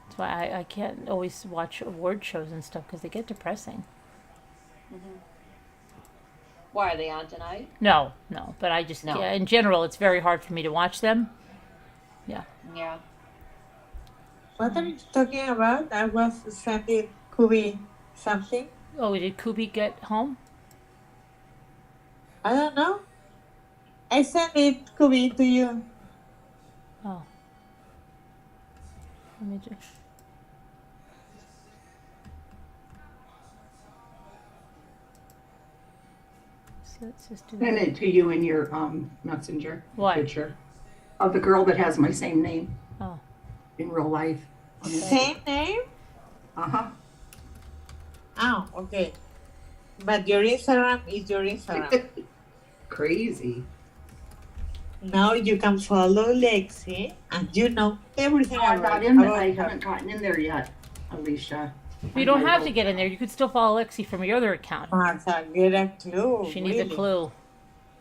That's why I can't always watch award shows and stuff because they get depressing. Mm-hmm. Why are they on tonight? No, but I just in general, it's very hard for me to watch them. Yeah. Yeah. What are you talking about? I was sending Kubi something. Oh, did Kubi get home? I don't know. I sent it, Kubi, to you. Oh. Let me just... So let's just do Send it to you in your messenger. What? Picture of the girl that has my same name. Oh. In real life. Same name? Uh-huh. Oh, okay. But your Instagram is your Instagram. Crazy. Now you can follow Lexi and you know everything I about haven't gotten in there yet, Alicia. You don't have to get in there. You could still follow Lexi from your other account. Get a clue. She needs a clue.